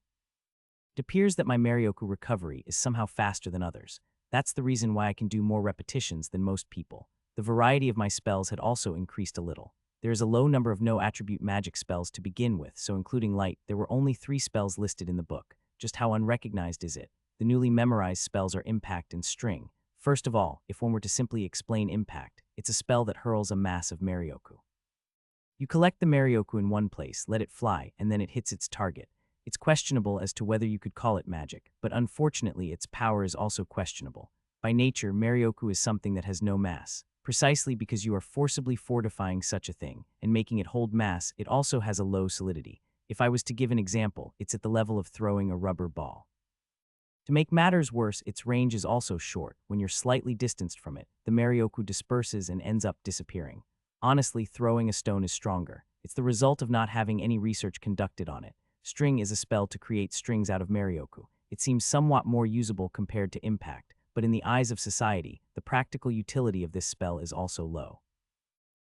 It appears that my Marioku recovery is somehow faster than others. That's the reason why I can do more repetitions than most people. The variety of my spells had also increased a little. There is a low number of no-attribute magic spells to begin with, so including light, there were only 3 spells listed in the book. Just how unrecognized is it? The newly memorized spells are Impact and String. First of all, if one were to simply explain Impact, it's a spell that hurls a mass of Marioku. You collect the Marioku in one place, let it fly, and then it hits its target. It's questionable as to whether you could call it magic, but unfortunately its power is also questionable. By nature, Marioku is something that has no mass. Precisely because you are forcibly fortifying such a thing and making it hold mass, it also has a low solidity. If I was to give an example, it's at the level of throwing a rubber ball. To make matters worse, its range is also short. When you're slightly distanced from it, the Marioku disperses and ends up disappearing. Honestly, throwing a stone is stronger. It's the result of not having any research conducted on it. String is a spell to create strings out of Marioku. It seems somewhat more usable compared to Impact, but in the eyes of society, the practical utility of this spell is also low.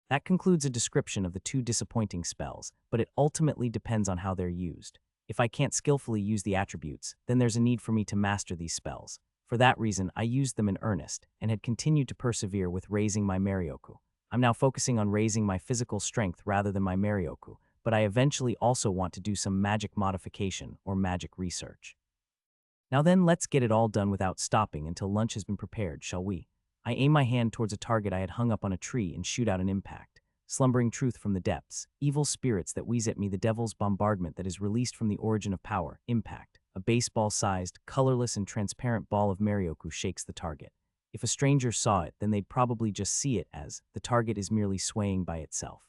That concludes a description of the 2 disappointing spells, but it ultimately depends on how they're used. If I can't skillfully use the attributes, then there's a need for me to master these spells. For that reason, I used them in earnest, and had continued to persevere with raising my Marioku. I'm now focusing on raising my physical strength rather than my Marioku, but I eventually also want to do some magic modification or magic research. Now then, let's get it all done without stopping until lunch has been prepared, shall we? I aim my hand towards a target I had hung up on a tree and shoot out an impact. Slumbering truth from the depths, evil spirits that wheeze at me, the devil's bombardment that is released from the origin of power, impact. A baseball-sized, colorless and transparent ball of Marioku shakes the target. If a stranger saw it, then they'd probably just see it as the target is merely swaying by itself.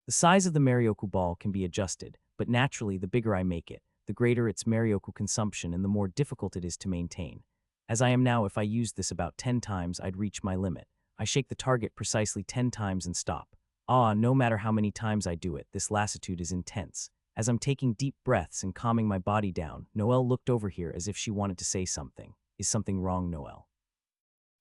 The size of the Marioku ball can be adjusted, but naturally the bigger I make it, the greater its Marioku consumption and the more difficult it is to maintain. As I am now, if I used this about 10 times, I'd reach my limit. I shake the target precisely 10 times and stop. No matter how many times I do it, this lassitude is intense. As I'm taking deep breaths and calming my body down, Noelle looked over here as if she wanted to say something. Is something wrong, Noelle?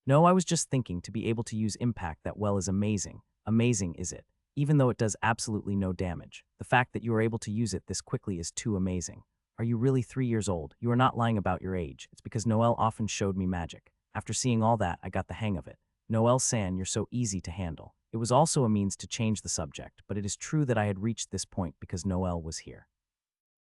No, I was just thinking to be able to use impact that well is amazing. Amazing, is it? Even though it does absolutely no damage. The fact that you are able to use it this quickly is too amazing. Are you really 3 years old? You are not lying about your age. It's because Noelle often showed me magic. After seeing all that, I got the hang of it. Noelle-san, you're so easy to handle. It was also a means to change the subject, but it is true that I had reached this point because Noelle was here.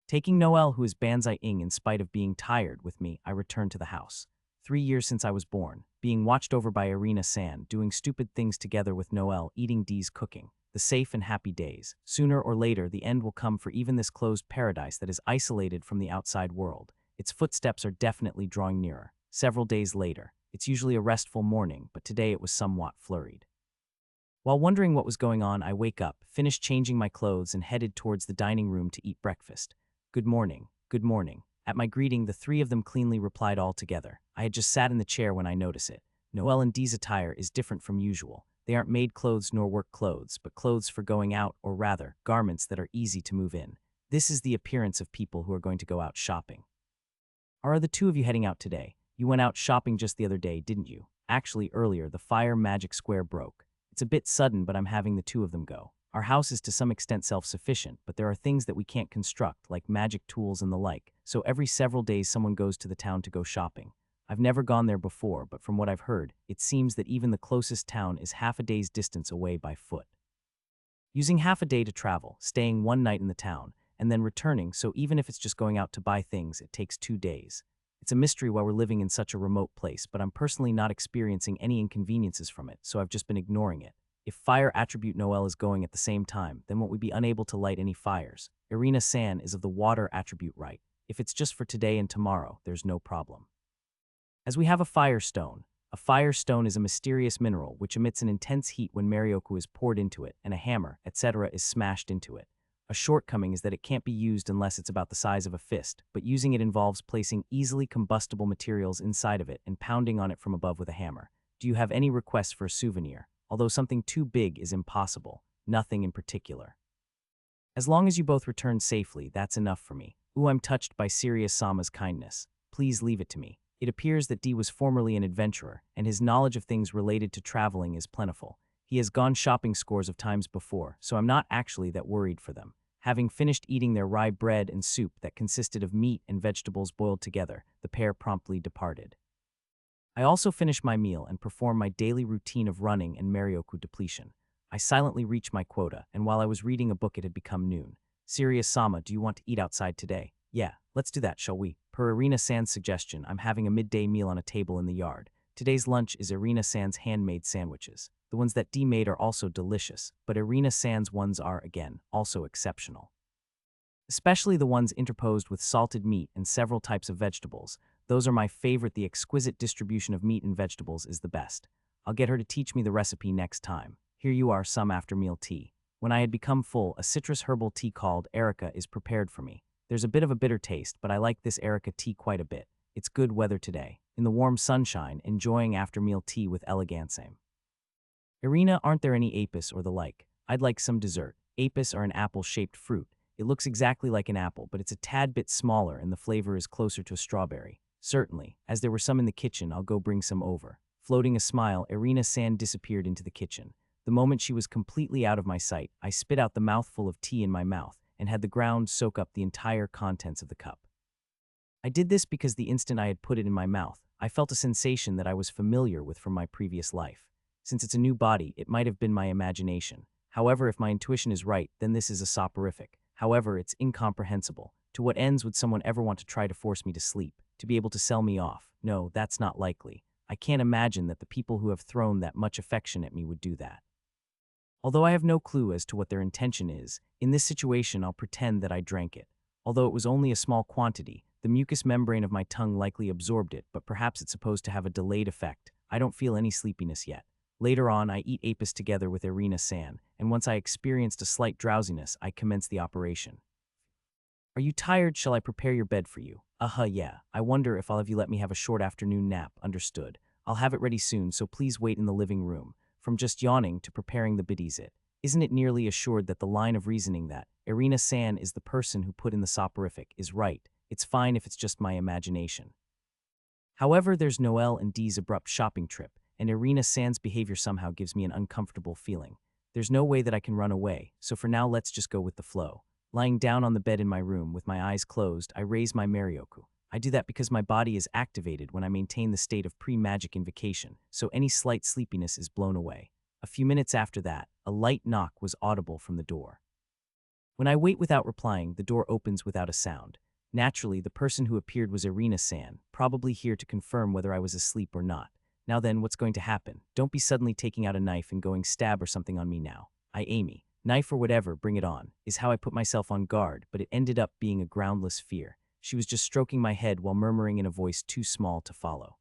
Taking Noelle, who is Banzai-ing in spite of being tired, with me, I returned to the house. 3 years since I was born, being watched over by Irina-san, doing stupid things together with Noelle, eating Dee's cooking. The safe and happy days. Sooner or later, the end will come for even this closed paradise that is isolated from the outside world. Its footsteps are definitely drawing nearer. Several days later. It's usually a restful morning, but today it was somewhat flurried. While wondering what was going on, I wake up, finished changing my clothes, and headed towards the dining room to eat breakfast. Good morning, good morning. At my greeting, the three of them cleanly replied all together. I had just sat in the chair when I noticed it. Noelle and Dee's attire is different from usual. They aren't maid clothes nor work clothes, but clothes for going out, or rather, garments that are easy to move in. This is the appearance of people who are going to go out shopping. Are the two of you heading out today? You went out shopping just the other day, didn't you? Actually, earlier, the fire magic square broke. It's a bit sudden, but I'm having the two of them go. Our house is to some extent self-sufficient, but there are things that we can't construct, like magic tools and the like, so every several days someone goes to the town to go shopping. I've never gone there before, but from what I've heard, it seems that even the closest town is half a day's distance away by foot. Using half a day to travel, staying one night in the town, and then returning, so even if it's just going out to buy things, it takes 2 days. It's a mystery why we're living in such a remote place, but I'm personally not experiencing any inconveniences from it, so I've just been ignoring it. If fire attribute Noelle is going at the same time, then won't we be unable to light any fires? Irina-san is of the water attribute right. If it's just for today and tomorrow, there's no problem. As we have a firestone is a mysterious mineral which emits an intense heat when Marioku is poured into it, and a hammer, etc. is smashed into it. A shortcoming is that it can't be used unless it's about the size of a fist, but using it involves placing easily combustible materials inside of it and pounding on it from above with a hammer. Do you have any requests for a souvenir? Although something too big is impossible. Nothing in particular. As long as you both return safely, that's enough for me. Ooh, I'm touched by Sirius-sama's kindness. Please leave it to me. It appears that Dee was formerly an adventurer, and his knowledge of things related to traveling is plentiful. He has gone shopping scores of times before, so I'm not actually that worried for them. Having finished eating their rye bread and soup that consisted of meat and vegetables boiled together, the pair promptly departed. I also finish my meal and perform my daily routine of running and Marioku depletion. I silently reach my quota, and while I was reading a book it had become noon. Sirius-sama, do you want to eat outside today? Yeah, let's do that, shall we? Per Irina-san's suggestion, I'm having a midday meal on a table in the yard. Today's lunch is Irina-san's handmade sandwiches. The ones that Dee made are also delicious, but Irina-san's ones are, again, also exceptional. Especially the ones interposed with salted meat and several types of vegetables. Those are my favorite. The exquisite distribution of meat and vegetables is the best. I'll get her to teach me the recipe next time. Here you are, some after-meal tea. When I had become full, a citrus herbal tea called Erica is prepared for me. There's a bit of a bitter taste, but I like this Erica tea quite a bit. It's good weather today. In the warm sunshine, enjoying after-meal tea with elegance. Irina, aren't there any apis or the like? I'd like some dessert. Apis are an apple-shaped fruit. It looks exactly like an apple, but it's a tad bit smaller and the flavor is closer to a strawberry. Certainly. As there were some in the kitchen, I'll go bring some over. Floating a smile, Irina-san disappeared into the kitchen. The moment she was completely out of my sight, I spit out the mouthful of tea in my mouth, and had the ground soak up the entire contents of the cup. I did this because the instant I had put it in my mouth, I felt a sensation that I was familiar with from my previous life. Since it's a new body, it might have been my imagination. However, if my intuition is right, then this is a soporific. However, it's incomprehensible. To what ends would someone ever want to try to force me to sleep, to be able to sell me off? No, that's not likely. I can't imagine that the people who have thrown that much affection at me would do that. Although I have no clue as to what their intention is, in this situation I'll pretend that I drank it. Although it was only a small quantity, the mucous membrane of my tongue likely absorbed it, but perhaps it's supposed to have a delayed effect. I don't feel any sleepiness yet. Later on, I eat apis together with Irina-san, and once I experienced a slight drowsiness, I commenced the operation. Are you tired? Shall I prepare your bed for you? Yeah. I wonder if I'll have you let me have a short afternoon nap. Understood. I'll have it ready soon, so please wait in the living room. From just yawning to preparing the biddies isn't it nearly assured that the line of reasoning that Irina-san is the person who put in the soporific is right? It's fine if it's just my imagination. However, there's Noelle and Dee's abrupt shopping trip, and Irina-san's behavior somehow gives me an uncomfortable feeling. There's no way that I can run away, so for now let's just go with the flow. Lying down on the bed in my room with my eyes closed, I raise my Marioku. I do that because my body is activated when I maintain the state of pre-magic invocation, so any slight sleepiness is blown away. A few minutes after that, a light knock was audible from the door. When I wait without replying, the door opens without a sound. Naturally, the person who appeared was Irina-san, probably here to confirm whether I was asleep or not. Now then, what's going to happen? Don't be suddenly taking out a knife and going stab or something on me now. Amy. Knife or whatever, bring it on, is how I put myself on guard, but it ended up being a groundless fear. She was just stroking my head while murmuring in a voice too small to follow.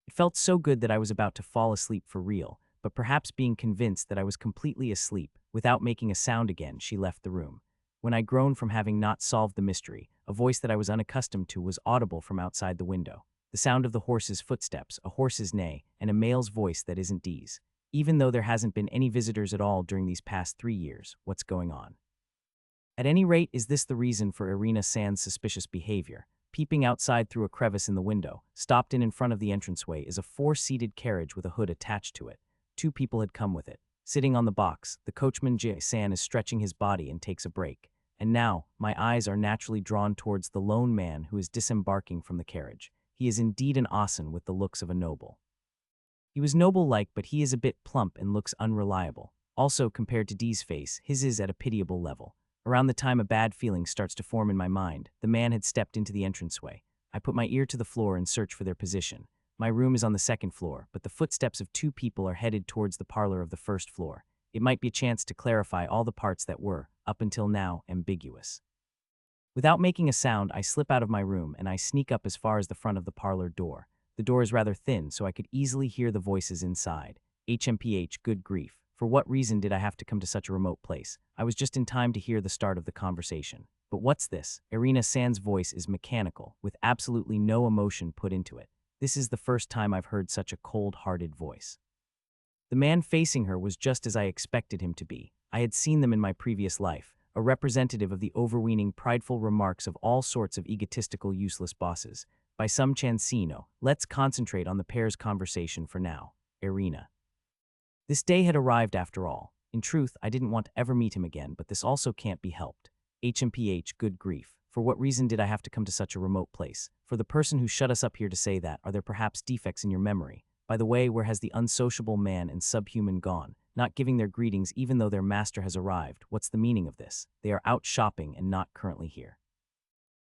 It felt so good that I was about to fall asleep for real, but perhaps being convinced that I was completely asleep, without making a sound again, she left the room. When I groaned from having not solved the mystery, a voice that I was unaccustomed to was audible from outside the window. The sound of the horse's footsteps, a horse's neigh, and a male's voice that isn't Dee's. Even though there hasn't been any visitors at all during these past 3 years, what's going on? At any rate, is this the reason for Irina-san's suspicious behavior? Peeping outside through a crevice in the window, stopped in front of the entranceway is a 4-seated carriage with a hood attached to it. 2 people had come with it. Sitting on the box, the coachman J-san is stretching his body and takes a break. And now, my eyes are naturally drawn towards the lone man who is disembarking from the carriage. He is indeed an Asen with the looks of a noble. He was noble-like, but he is a bit plump and looks unreliable. Also, compared to Dee's face, his is at a pitiable level. Around the time a bad feeling starts to form in my mind, the man had stepped into the entranceway. I put my ear to the floor and search for their position. My room is on the 2nd floor, but the footsteps of 2 people are headed towards the parlor of the 1st floor. It might be a chance to clarify all the parts that were, up until now, ambiguous. Without making a sound, I slip out of my room and I sneak up as far as the front of the parlor door. The door is rather thin, so I could easily hear the voices inside. HMPH, good grief. For what reason did I have to come to such a remote place? I was just in time to hear the start of the conversation. But what's this? Irina-san's voice is mechanical, with absolutely no emotion put into it. This is the first time I've heard such a cold-hearted voice. The man facing her was just as I expected him to be. I had seen them in my previous life, a representative of the overweening, prideful remarks of all sorts of egotistical, useless bosses. By some chancino, let's concentrate on the pair's conversation for now. Irina. This day had arrived after all. In truth, I didn't want to ever meet him again, but this also can't be helped. HMPH, good grief. For what reason did I have to come to such a remote place? For the person who shut us up here to say that, are there perhaps defects in your memory? By the way, where has the unsociable man and subhuman gone? Not giving their greetings even though their master has arrived. What's the meaning of this? They are out shopping and not currently here.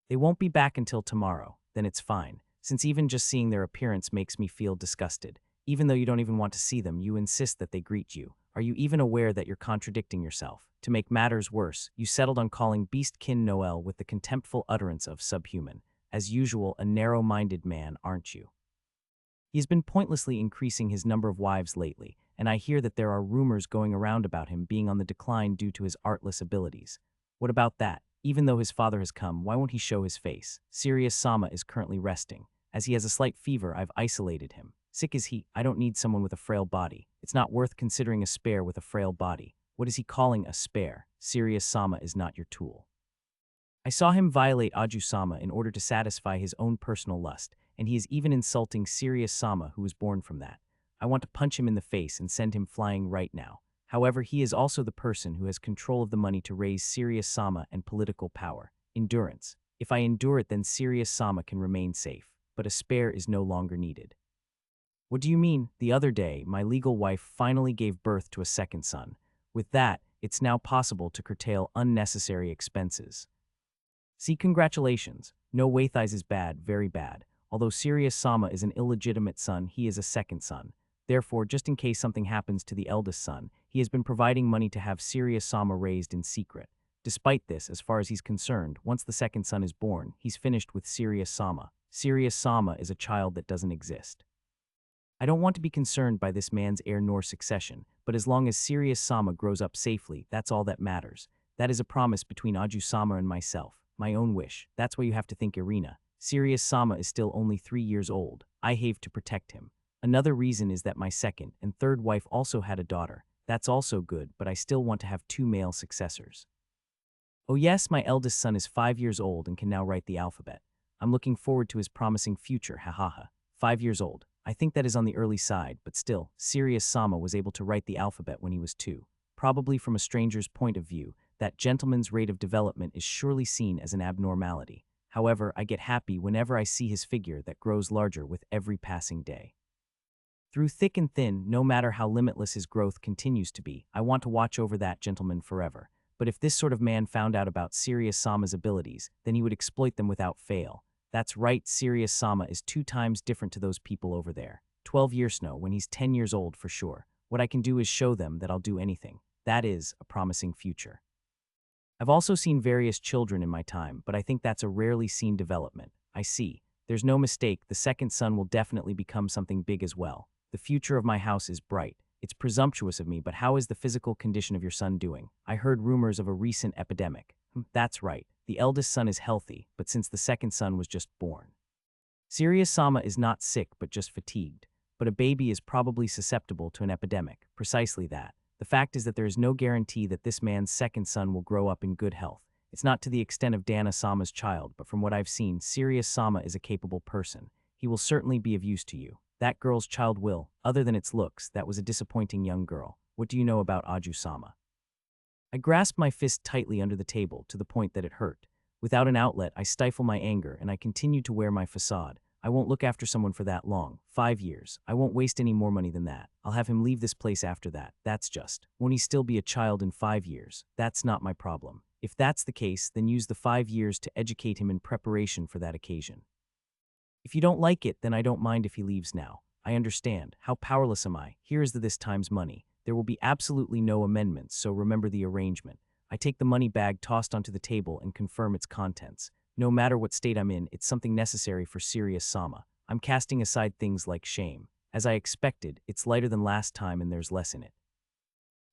They won't be back until tomorrow. Then it's fine, since even just seeing their appearance makes me feel disgusted. Even though you don't even want to see them, you insist that they greet you. Are you even aware that you're contradicting yourself? To make matters worse, you settled on calling Beastkin Noel with the contemptful utterance of subhuman. As usual, a narrow-minded man, aren't you? He has been pointlessly increasing his number of wives lately, and I hear that there are rumors going around about him being on the decline due to his artless abilities. What about that? Even though his father has come, why won't he show his face? Sirius Sama is currently resting. As he has a slight fever, I've isolated him. Sick is he. I don't need someone with a frail body. It's not worth considering a spare with a frail body. What is he calling a spare? Sirius Sama is not your tool. I saw him violate Aju Sama in order to satisfy his own personal lust, and he is even insulting Sirius Sama, who was born from that. I want to punch him in the face and send him flying right now. However, he is also the person who has control of the money to raise Sirius Sama and political power. Endurance. If I endure it, then Sirius Sama can remain safe, but a spare is no longer needed. What do you mean? The other day, my legal wife finally gave birth to a second son. With that, it's now possible to curtail unnecessary expenses. See, congratulations. No Waithies is bad, very bad. Although Sirius Sama is an illegitimate son, he is a second son. Therefore, just in case something happens to the eldest son, he has been providing money to have Sirius Sama raised in secret. Despite this, as far as he's concerned, once the second son is born, he's finished with Sirius Sama. Sirius Sama is a child that doesn't exist. I don't want to be concerned by this man's heir nor succession, but as long as Sirius Sama grows up safely, that's all that matters. That is a promise between Aju Sama and myself. My own wish. That's why you have to think, Irina. Sirius Sama is still only 3 years old. I have to protect him. Another reason is that my second and third wife also had a daughter. That's also good, but I still want to have 2 male successors. Oh yes, my eldest son is 5 years old and can now write the alphabet. I'm looking forward to his promising future, hahaha. 5 years old. I think that is on the early side, but still, Sirius Sama was able to write the alphabet when he was 2. Probably from a stranger's point of view, that gentleman's rate of development is surely seen as an abnormality. However, I get happy whenever I see his figure that grows larger with every passing day. Through thick and thin, no matter how limitless his growth continues to be, I want to watch over that gentleman forever. But if this sort of man found out about Sirius Sama's abilities, then he would exploit them without fail. That's right, Sirius Sama is 2 times different to those people over there. 12 years snow when he's 10 years old for sure. What I can do is show them that I'll do anything. That is a promising future. I've also seen various children in my time, but I think that's a rarely seen development. I see. There's no mistake, the second son will definitely become something big as well. The future of my house is bright. It's presumptuous of me, but how is the physical condition of your son doing? I heard rumors of a recent epidemic. That's right. The eldest son is healthy, but since the second son was just born. Sirius Sama is not sick, but just fatigued. But a baby is probably susceptible to an epidemic. Precisely that. The fact is that there is no guarantee that this man's second son will grow up in good health. It's not to the extent of Dana Sama's child, but from what I've seen, Sirius Sama is a capable person. He will certainly be of use to you. That girl's child will. Other than its looks, that was a disappointing young girl. What do you know about Aju Sama? I grasped my fist tightly under the table to the point that it hurt. Without an outlet, I stifle my anger and I continue to wear my facade. I won't look after someone for that long. 5 years. I won't waste any more money than that. I'll have him leave this place after that. That's just. Won't he still be a child in 5 years? That's not my problem. If that's the case, then use the 5 years to educate him in preparation for that occasion. If you don't like it, then I don't mind if he leaves now. I understand. How powerless am I? Here is the this time's money. There will be absolutely no amendments, so remember the arrangement. I take the money bag tossed onto the table and confirm its contents. No matter what state I'm in, it's something necessary for Sirius Sama. I'm casting aside things like shame. As I expected, it's lighter than last time and there's less in it.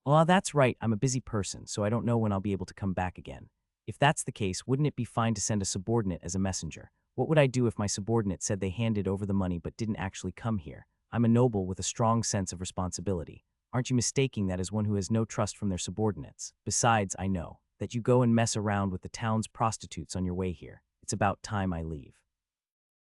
Oh, that's right, I'm a busy person, so I don't know when I'll be able to come back again. If that's the case, wouldn't it be fine to send a subordinate as a messenger? What would I do if my subordinate said they handed over the money but didn't actually come here? I'm a noble with a strong sense of responsibility. Aren't you mistaking that as one who has no trust from their subordinates? Besides, I know that you go and mess around with the town's prostitutes on your way here. It's about time I leave.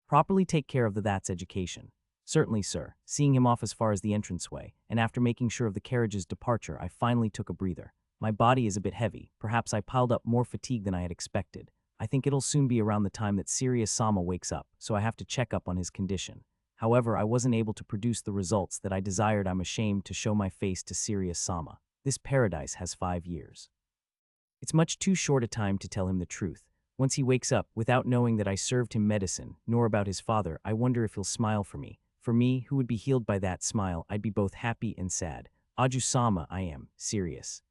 Properly take care of that's education. Certainly, sir. Seeing him off as far as the entranceway, and after making sure of the carriage's departure, I finally took a breather. My body is a bit heavy. Perhaps I piled up more fatigue than I had expected. I think it'll soon be around the time that Sirius Sama wakes up, so I have to check up on his condition. However, I wasn't able to produce the results that I desired. I'm ashamed to show my face to Sirius Sama. This paradise has 5 years. It's much too short a time to tell him the truth. Once he wakes up, without knowing that I served him medicine, nor about his father, I wonder if he'll smile for me. For me, who would be healed by that smile, I'd be both happy and sad. Aju Sama, I am serious.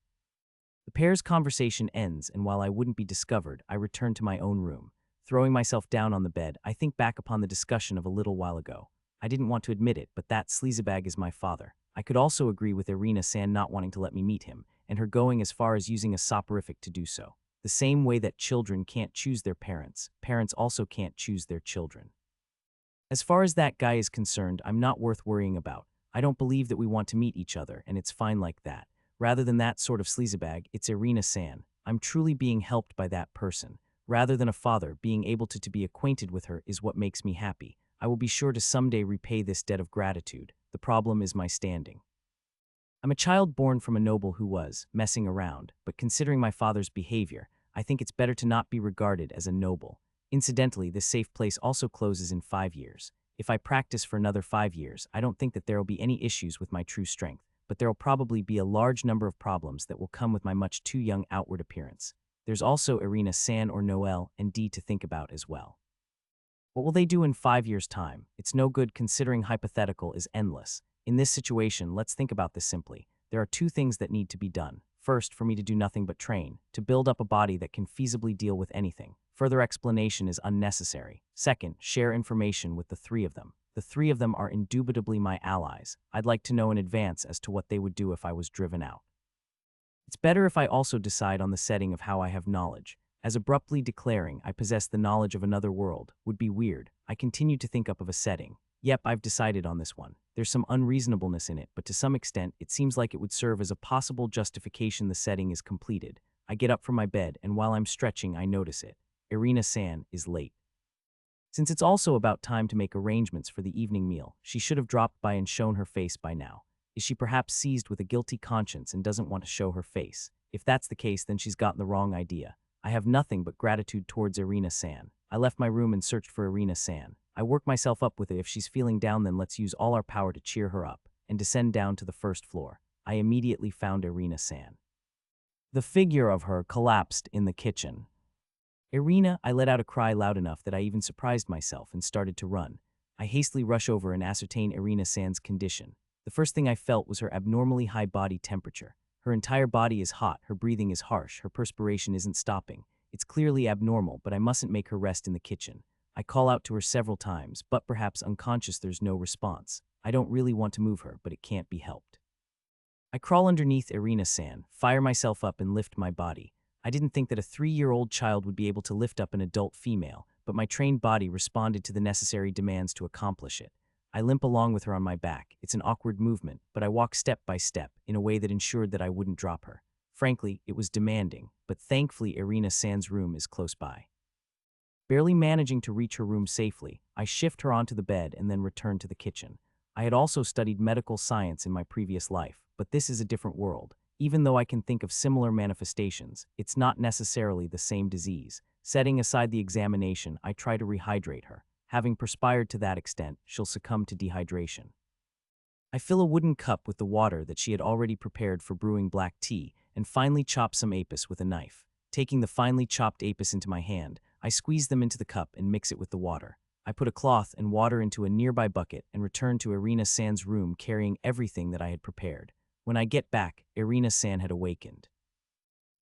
The pair's conversation ends, and while I wouldn't be discovered, I return to my own room. Throwing myself down on the bed, I think back upon the discussion of a little while ago. I didn't want to admit it, but that sleazebag is my father. I could also agree with Irina-san not wanting to let me meet him, and her going as far as using a soporific to do so. The same way that children can't choose their parents, parents also can't choose their children. As far as that guy is concerned, I'm not worth worrying about. I don't believe that we want to meet each other, and it's fine like that. Rather than that sort of sleazebag, it's Irina-san. I'm truly being helped by that person. Rather than a father, being able to be acquainted with her is what makes me happy. I will be sure to someday repay this debt of gratitude. The problem is my standing. I'm a child born from a noble who was messing around, but considering my father's behavior, I think it's better to not be regarded as a noble. Incidentally, this safe place also closes in 5 years. If I practice for another 5 years, I don't think that there will be any issues with my true strength, but there will probably be a large number of problems that will come with my much too young outward appearance. There's also Irina San or Noel and D to think about as well. What will they do in 5 years' time? It's no good considering hypothetical is endless. In this situation, let's think about this simply. There are two things that need to be done. First, for me to do nothing but train, to build up a body that can feasibly deal with anything. Further explanation is unnecessary. Second, share information with the three of them. The three of them are indubitably my allies. I'd like to know in advance as to what they would do if I was driven out. It's better if I also decide on the setting of how I have knowledge. As abruptly declaring I possess the knowledge of another world would be weird, I continued to think up of a setting. Yep, I've decided on this one. There's some unreasonableness in it, but to some extent, it seems like it would serve as a possible justification the setting is completed. I get up from my bed, and while I'm stretching, I notice it. Irina San is late. Since it's also about time to make arrangements for the evening meal, she should have dropped by and shown her face by now. Is she perhaps seized with a guilty conscience and doesn't want to show her face? If that's the case, then she's gotten the wrong idea. I have nothing but gratitude towards Irina San. I left my room and searched for Irina San. I work myself up with it. If she's feeling down, then let's use all our power to cheer her up, and descend down to the first floor. I immediately found Irina San. The figure of her collapsed in the kitchen. Irina, I let out a cry loud enough that I even surprised myself and started to run. I hastily rush over and ascertain Irina San's condition. The first thing I felt was her abnormally high body temperature. Her entire body is hot, her breathing is harsh, her perspiration isn't stopping. It's clearly abnormal, but I mustn't make her rest in the kitchen. I call out to her several times, but perhaps unconscious there's no response. I don't really want to move her, but it can't be helped. I crawl underneath Irina San, fire myself up and lift my body. I didn't think that a 3-year-old child would be able to lift up an adult female, but my trained body responded to the necessary demands to accomplish it. I limp along with her on my back. It's an awkward movement, but I walk step by step in a way that ensured that I wouldn't drop her. Frankly, it was demanding, but thankfully Irina San's room is close by. Barely managing to reach her room safely, I shift her onto the bed and then return to the kitchen. I had also studied medical science in my previous life, but this is a different world. Even though I can think of similar manifestations, it's not necessarily the same disease. Setting aside the examination, I try to rehydrate her. Having perspired to that extent, she'll succumb to dehydration. I fill a wooden cup with the water that she had already prepared for brewing black tea and finely chop some apis with a knife. Taking the finely chopped apis into my hand, I squeeze them into the cup and mix it with the water. I put a cloth and water into a nearby bucket and return to Irina San's room carrying everything that I had prepared. When I get back, Irina San had awakened.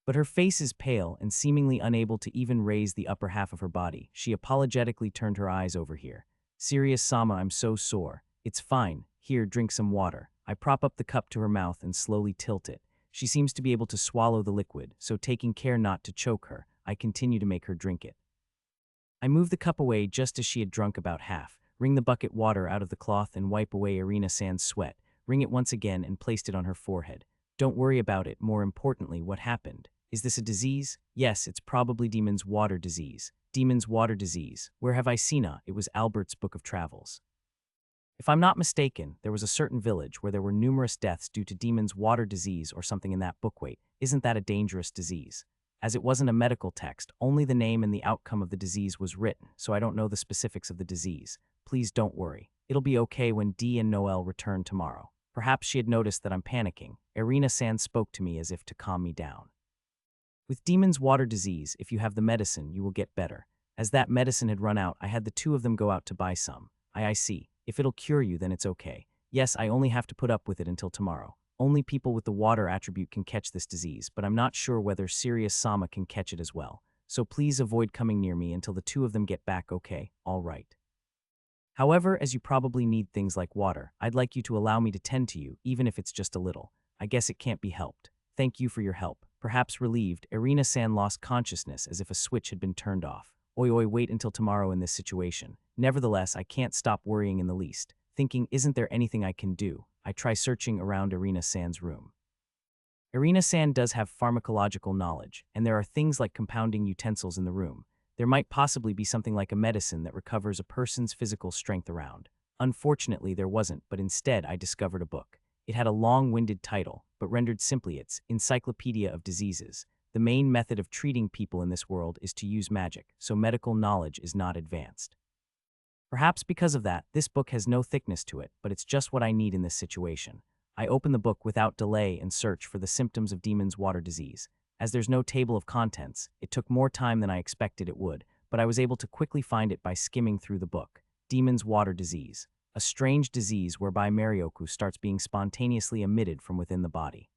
But her face is pale and seemingly unable to even raise the upper half of her body. She apologetically turned her eyes over here. Serious Sama, I'm so sore. It's fine. Here, drink some water. I prop up the cup to her mouth and slowly tilt it. She seems to be able to swallow the liquid, so taking care not to choke her, I continue to make her drink it. I move the cup away just as she had drunk about half, wring the bucket water out of the cloth and wipe away Irina San's sweat, wring it once again and placed it on her forehead. Don't worry about it. More importantly, what happened? Is this a disease? Yes, it's probably Demon's water disease. Demon's water disease. Where have I seen it? It was Albert's book of travels. If I'm not mistaken, there was a certain village where there were numerous deaths due to Demon's water disease or something in that book. Wait, isn't that a dangerous disease? As it wasn't a medical text, only the name and the outcome of the disease was written, so I don't know the specifics of the disease. Please don't worry. It'll be okay when Dee and Noel return tomorrow. Perhaps she had noticed that I'm panicking. Irina San spoke to me as if to calm me down. With Demon's water disease, if you have the medicine, you will get better. As that medicine had run out, I had the two of them go out to buy some. I see. If it'll cure you, then it's okay. Yes, I only have to put up with it until tomorrow. Only people with the water attribute can catch this disease, but I'm not sure whether Sirius Sama can catch it as well. So please avoid coming near me until the two of them get back, okay? All right. However, as you probably need things like water, I'd like you to allow me to tend to you, even if it's just a little. I guess it can't be helped. Thank you for your help. Perhaps relieved, Irina San lost consciousness as if a switch had been turned off. Oi, wait until tomorrow in this situation. Nevertheless, I can't stop worrying in the least. Thinking, isn't there anything I can do? I try searching around Irina San's room. Irina San does have pharmacological knowledge, and there are things like compounding utensils in the room. There might possibly be something like a medicine that recovers a person's physical strength around. Unfortunately, there wasn't, but instead I discovered a book. It had a long-winded title, but rendered simply its Encyclopedia of Diseases. The main method of treating people in this world is to use magic, so medical knowledge is not advanced. Perhaps because of that, this book has no thickness to it, but it's just what I need in this situation. I open the book without delay and search for the symptoms of Demon's water disease. As there's no table of contents, it took more time than I expected it would, but I was able to quickly find it by skimming through the book. Demon's water disease, a strange disease whereby Marioku starts being spontaneously emitted from within the body.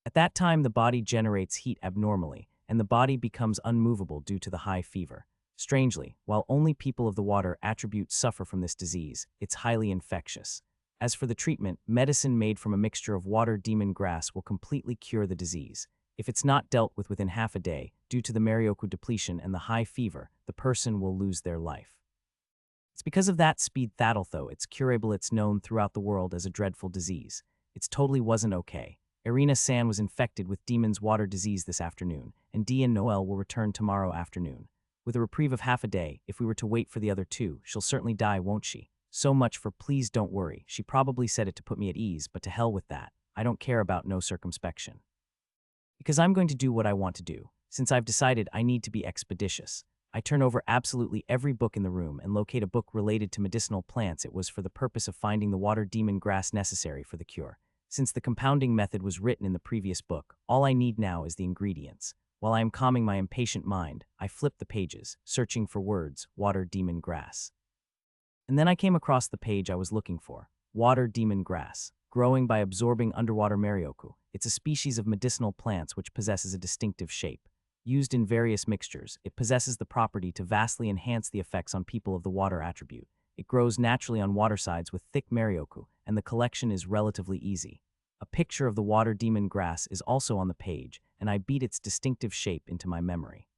At that time, the body generates heat abnormally, and the body becomes unmovable due to the high fever. Strangely, while only people of the water attribute suffer from this disease, it's highly infectious. As for the treatment, medicine made from a mixture of water demon grass will completely cure the disease. If it's not dealt with within half a day, due to the Marioku depletion and the high fever, the person will lose their life. It's because of that speed that'll though it's curable. It's known throughout the world as a dreadful disease. It totally wasn't okay. Irina-san was infected with Demon's water disease this afternoon, and Dee and Noel will return tomorrow afternoon. With a reprieve of half a day, if we were to wait for the other two, she'll certainly die, won't she? So much for please don't worry. She probably said it to put me at ease, but to hell with that. I don't care about no circumspection. Because I'm going to do what I want to do. Since I've decided I need to be expeditious, I turn over absolutely every book in the room and locate a book related to medicinal plants. It was for the purpose of finding the water demon grass necessary for the cure. Since the compounding method was written in the previous book, all I need now is the ingredients. While I am calming my impatient mind, I flip the pages, searching for words, water demon grass. And then I came across the page I was looking for, water demon grass, growing by absorbing underwater Marioku. It's a species of medicinal plants which possesses a distinctive shape. Used in various mixtures, it possesses the property to vastly enhance the effects on people of the water attribute. It grows naturally on watersides with thick Marioku, and the collection is relatively easy. A picture of the water demon grass is also on the page, and I beat its distinctive shape into my memory.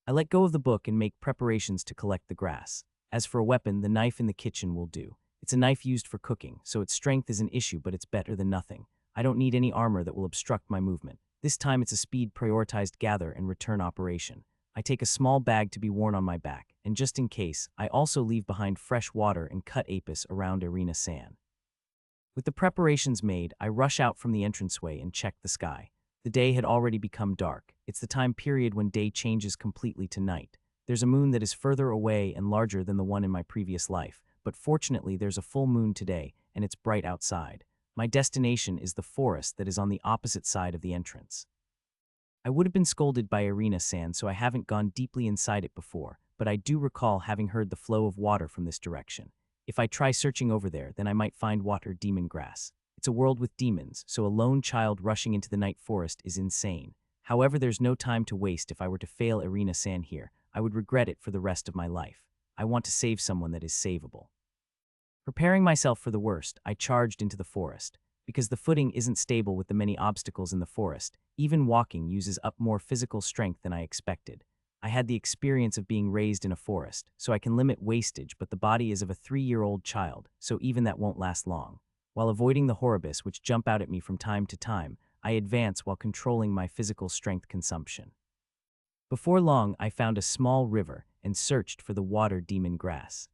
I let go of the book and make preparations to collect the grass. As for a weapon, the knife in the kitchen will do. It's a knife used for cooking, so its strength is an issue, but it's better than nothing. I don't need any armor that will obstruct my movement. This time it's a speed prioritized gather and return operation. I take a small bag to be worn on my back, and just in case, I also leave behind fresh water and cut apis around Irina-san. With the preparations made, I rush out from the entranceway and check the sky. The day had already become dark. It's the time period when day changes completely to night. There's a moon that is further away and larger than the one in my previous life, but fortunately there's a full moon today, and it's bright outside. My destination is the forest that is on the opposite side of the entrance. I would have been scolded by Irina-san, so I haven't gone deeply inside it before, but I do recall having heard the flow of water from this direction. If I try searching over there, then I might find water demon grass. It's a world with demons, so a lone child rushing into the night forest is insane. However, there's no time to waste. If I were to fail Irina-san here, I would regret it for the rest of my life. I want to save someone that is savable. Preparing myself for the worst, I charged into the forest. Because the footing isn't stable with the many obstacles in the forest, even walking uses up more physical strength than I expected. I had the experience of being raised in a forest, so I can limit wastage, but the body is of a 3-year-old child, so even that won't last long. While avoiding the horribus which jump out at me from time to time, I advance while controlling my physical strength consumption. Before long, I found a small river and searched for the water demon grass.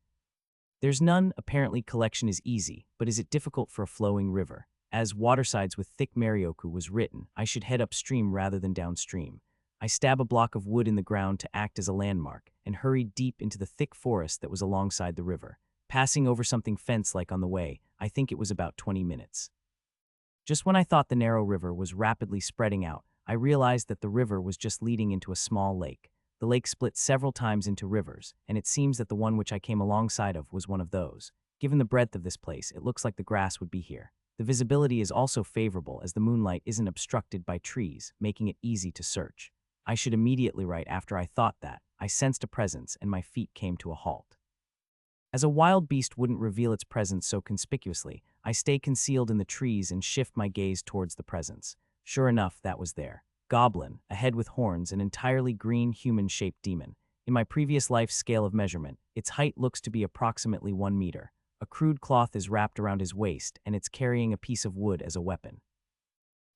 There's none. Apparently collection is easy, but is it difficult for a flowing river? As watersides with thick Marioku was written, I should head upstream rather than downstream. I stab a block of wood in the ground to act as a landmark, and hurried deep into the thick forest that was alongside the river. Passing over something fence-like on the way, I think it was about 20 minutes. Just when I thought the narrow river was rapidly spreading out, I realized that the river was just leading into a small lake. The lake split several times into rivers, and it seems that the one which I came alongside of was one of those. Given the breadth of this place, it looks like the grass would be here. The visibility is also favorable as the moonlight isn't obstructed by trees, making it easy to search. I should immediately right after I thought that, I sensed a presence and my feet came to a halt. As a wild beast wouldn't reveal its presence so conspicuously, I stay concealed in the trees and shift my gaze towards the presence. Sure enough, that was there. Goblin, a head with horns, an entirely green human-shaped demon. In my previous life's scale of measurement, its height looks to be approximately 1 meter. A crude cloth is wrapped around his waist, and it's carrying a piece of wood as a weapon.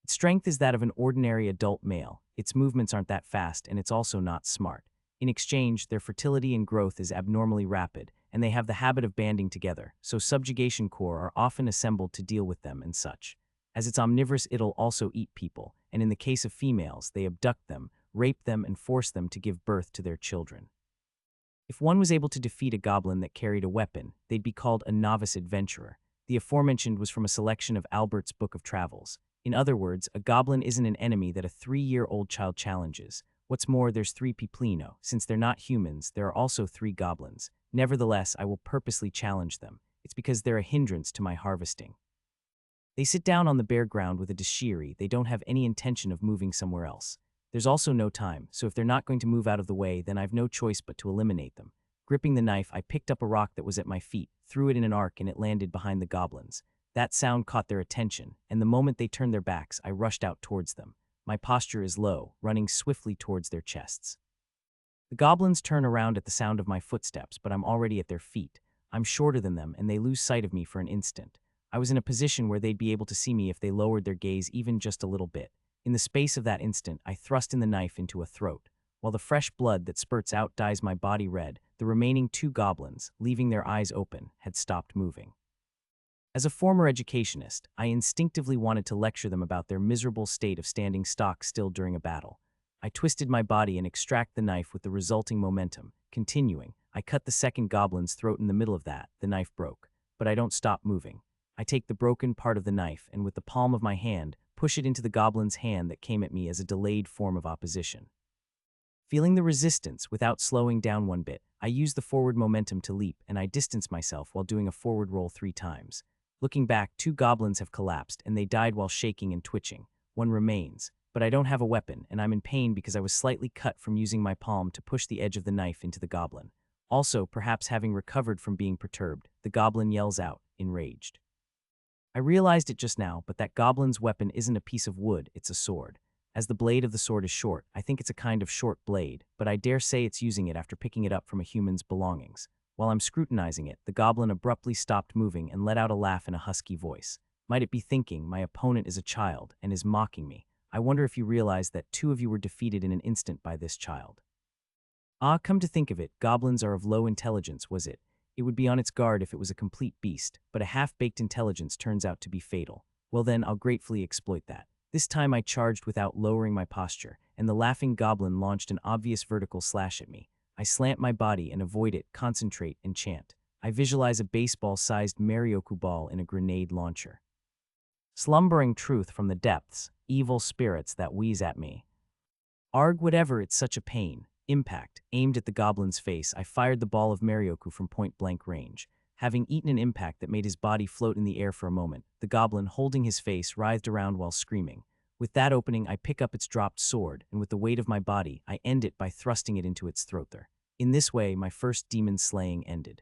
Its strength is that of an ordinary adult male. Its movements aren't that fast, and it's also not smart. In exchange, their fertility and growth is abnormally rapid, and they have the habit of banding together, so subjugation corps are often assembled to deal with them and such. As it's omnivorous, it'll also eat people, and in the case of females, they abduct them, rape them, and force them to give birth to their children. If one was able to defeat a goblin that carried a weapon, they'd be called a novice adventurer. The aforementioned was from a selection of Albert's Book of Travels. In other words, a goblin isn't an enemy that a 3-year-old child challenges. What's more, there's 3 piplino. Since they're not humans, there are also 3 goblins. Nevertheless, I will purposely challenge them. It's because they're a hindrance to my harvesting. They sit down on the bare ground with a dashiri. They don't have any intention of moving somewhere else. There's also no time, so if they're not going to move out of the way, then I've no choice but to eliminate them. Gripping the knife, I picked up a rock that was at my feet, threw it in an arc, and it landed behind the goblins. That sound caught their attention, and the moment they turned their backs, I rushed out towards them. My posture is low, running swiftly towards their chests. The goblins turn around at the sound of my footsteps, but I'm already at their feet. I'm shorter than them, and they lose sight of me for an instant. I was in a position where they'd be able to see me if they lowered their gaze even just a little bit. In the space of that instant, I thrust in the knife into a throat. While the fresh blood that spurts out dyes my body red, the remaining 2 goblins, leaving their eyes open, had stopped moving. As a former educationist, I instinctively wanted to lecture them about their miserable state of standing stock still during a battle. I twisted my body and extract the knife with the resulting momentum. Continuing, I cut the second goblin's throat in the middle of that. The knife broke, but I don't stop moving. I take the broken part of the knife and with the palm of my hand, push it into the goblin's hand that came at me as a delayed form of opposition. Feeling the resistance without slowing down one bit, I use the forward momentum to leap, and I distance myself while doing a forward roll 3 times. Looking back, 2 goblins have collapsed, and they died while shaking and twitching. One remains, but I don't have a weapon, and I'm in pain because I was slightly cut from using my palm to push the edge of the knife into the goblin. Also, perhaps having recovered from being perturbed, the goblin yells out, enraged. I realized it just now, but that goblin's weapon isn't a piece of wood, it's a sword. As the blade of the sword is short, I think it's a kind of short blade, but I dare say it's using it after picking it up from a human's belongings. While I'm scrutinizing it, the goblin abruptly stopped moving and let out a laugh in a husky voice. Might it be thinking, my opponent is a child and is mocking me? I wonder if you realize that 2 of you were defeated in an instant by this child. Ah, come to think of it, goblins are of low intelligence, was it? It would be on its guard if it was a complete beast, but a half-baked intelligence turns out to be fatal. Well then, I'll gratefully exploit that. This time I charged without lowering my posture, and the laughing goblin launched an obvious vertical slash at me. I slant my body and avoid it, concentrate, and chant. I visualize a baseball-sized Marioku ball in a grenade launcher. Slumbering truth from the depths, evil spirits that wheeze at me. Arg, whatever, it's such a pain. Impact. Aimed at the goblin's face, I fired the ball of Marioku from point-blank range. Having eaten an impact that made his body float in the air for a moment, the goblin, holding his face, writhed around while screaming. With that opening, I pick up its dropped sword, and with the weight of my body, I end it by thrusting it into its throat there. In this way, my first demon slaying ended.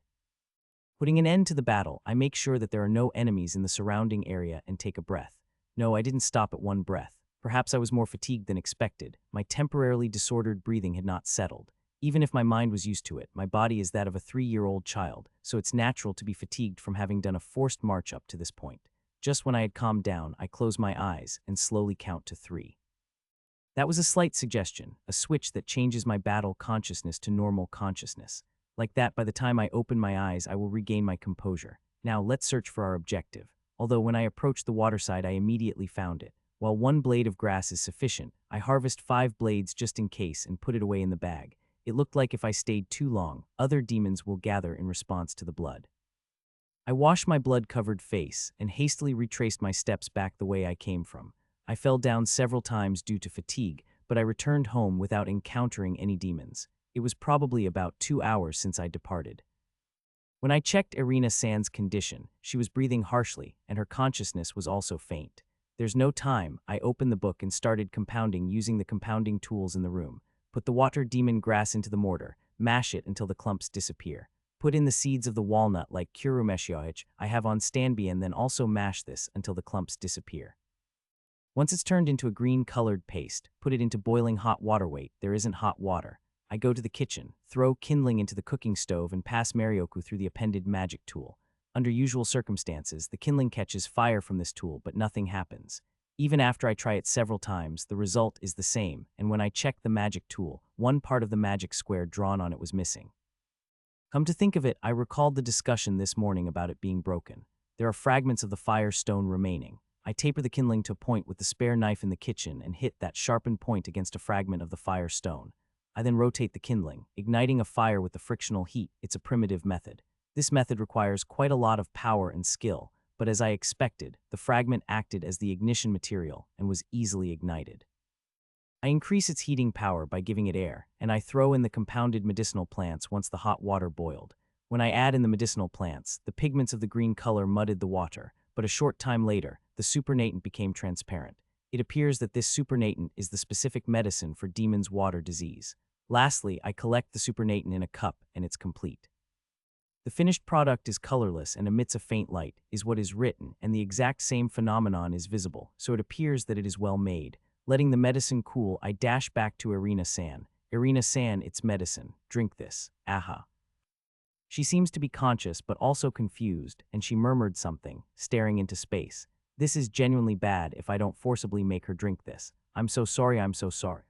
Putting an end to the battle, I make sure that there are no enemies in the surrounding area and take a breath. No, I didn't stop at one breath. Perhaps I was more fatigued than expected. My temporarily disordered breathing had not settled. Even if my mind was used to it, my body is that of a 3-year-old child, so it's natural to be fatigued from having done a forced march up to this point. Just when I had calmed down, I close my eyes and slowly count to 3. That was a slight suggestion, a switch that changes my battle consciousness to normal consciousness. Like that, by the time I open my eyes, I will regain my composure. Now, let's search for our objective. Although when I approached the waterside, I immediately found it. While 1 blade of grass is sufficient, I harvest 5 blades just in case and put it away in the bag. It looked like if I stayed too long, other demons will gather in response to the blood. I washed my blood-covered face and hastily retraced my steps back the way I came from. I fell down several times due to fatigue, but I returned home without encountering any demons. It was probably about 2 hours since I departed. When I checked Irina San's condition, she was breathing harshly, and her consciousness was also faint. There's no time. I opened the book and started compounding using the compounding tools in the room. Put the water demon grass into the mortar, mash it until the clumps disappear. Put in the seeds of the walnut like kurumeshioich I have on standby and then also mash this until the clumps disappear. Once it's turned into a green-colored paste, put it into boiling hot water. Wait, there isn't hot water. I go to the kitchen, throw kindling into the cooking stove and pass Marioku through the appended magic tool. Under usual circumstances, the kindling catches fire from this tool, but nothing happens. Even after I try it several times, the result is the same, and when I checked the magic tool, 1 part of the magic square drawn on it was missing. Come to think of it, I recalled the discussion this morning about it being broken. There are fragments of the fire stone remaining. I taper the kindling to a point with the spare knife in the kitchen and hit that sharpened point against a fragment of the fire stone. I then rotate the kindling, igniting a fire with the frictional heat. It's a primitive method. This method requires quite a lot of power and skill, but as I expected, the fragment acted as the ignition material and was easily ignited. I increase its heating power by giving it air, and I throw in the compounded medicinal plants once the hot water boiled. When I add in the medicinal plants, the pigments of the green color mudded the water, but a short time later, the supernatant became transparent. It appears that this supernatant is the specific medicine for demon's water disease. Lastly, I collect the supernatant in a cup, and it's complete. The finished product is colorless and emits a faint light, is what is written, and the exact same phenomenon is visible, so it appears that it is well made. Letting the medicine cool, I dash back to Irina-san. Irina-san, it's medicine. Drink this. Aha. She seems to be conscious but also confused, and she murmured something, staring into space. This is genuinely bad if I don't forcibly make her drink this. I'm so sorry, I'm so sorry.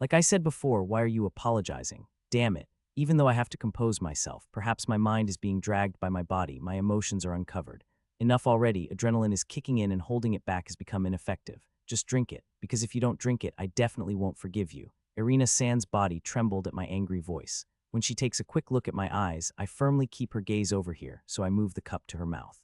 Like I said before, why are you apologizing? Damn it. Even though I have to compose myself, perhaps my mind is being dragged by my body, my emotions are uncovered. Enough already, adrenaline is kicking in and holding it back has become ineffective. Just drink it, because if you don't drink it, I definitely won't forgive you. Irina-san's body trembled at my angry voice. When she takes a quick look at my eyes, I firmly keep her gaze over here, so I move the cup to her mouth.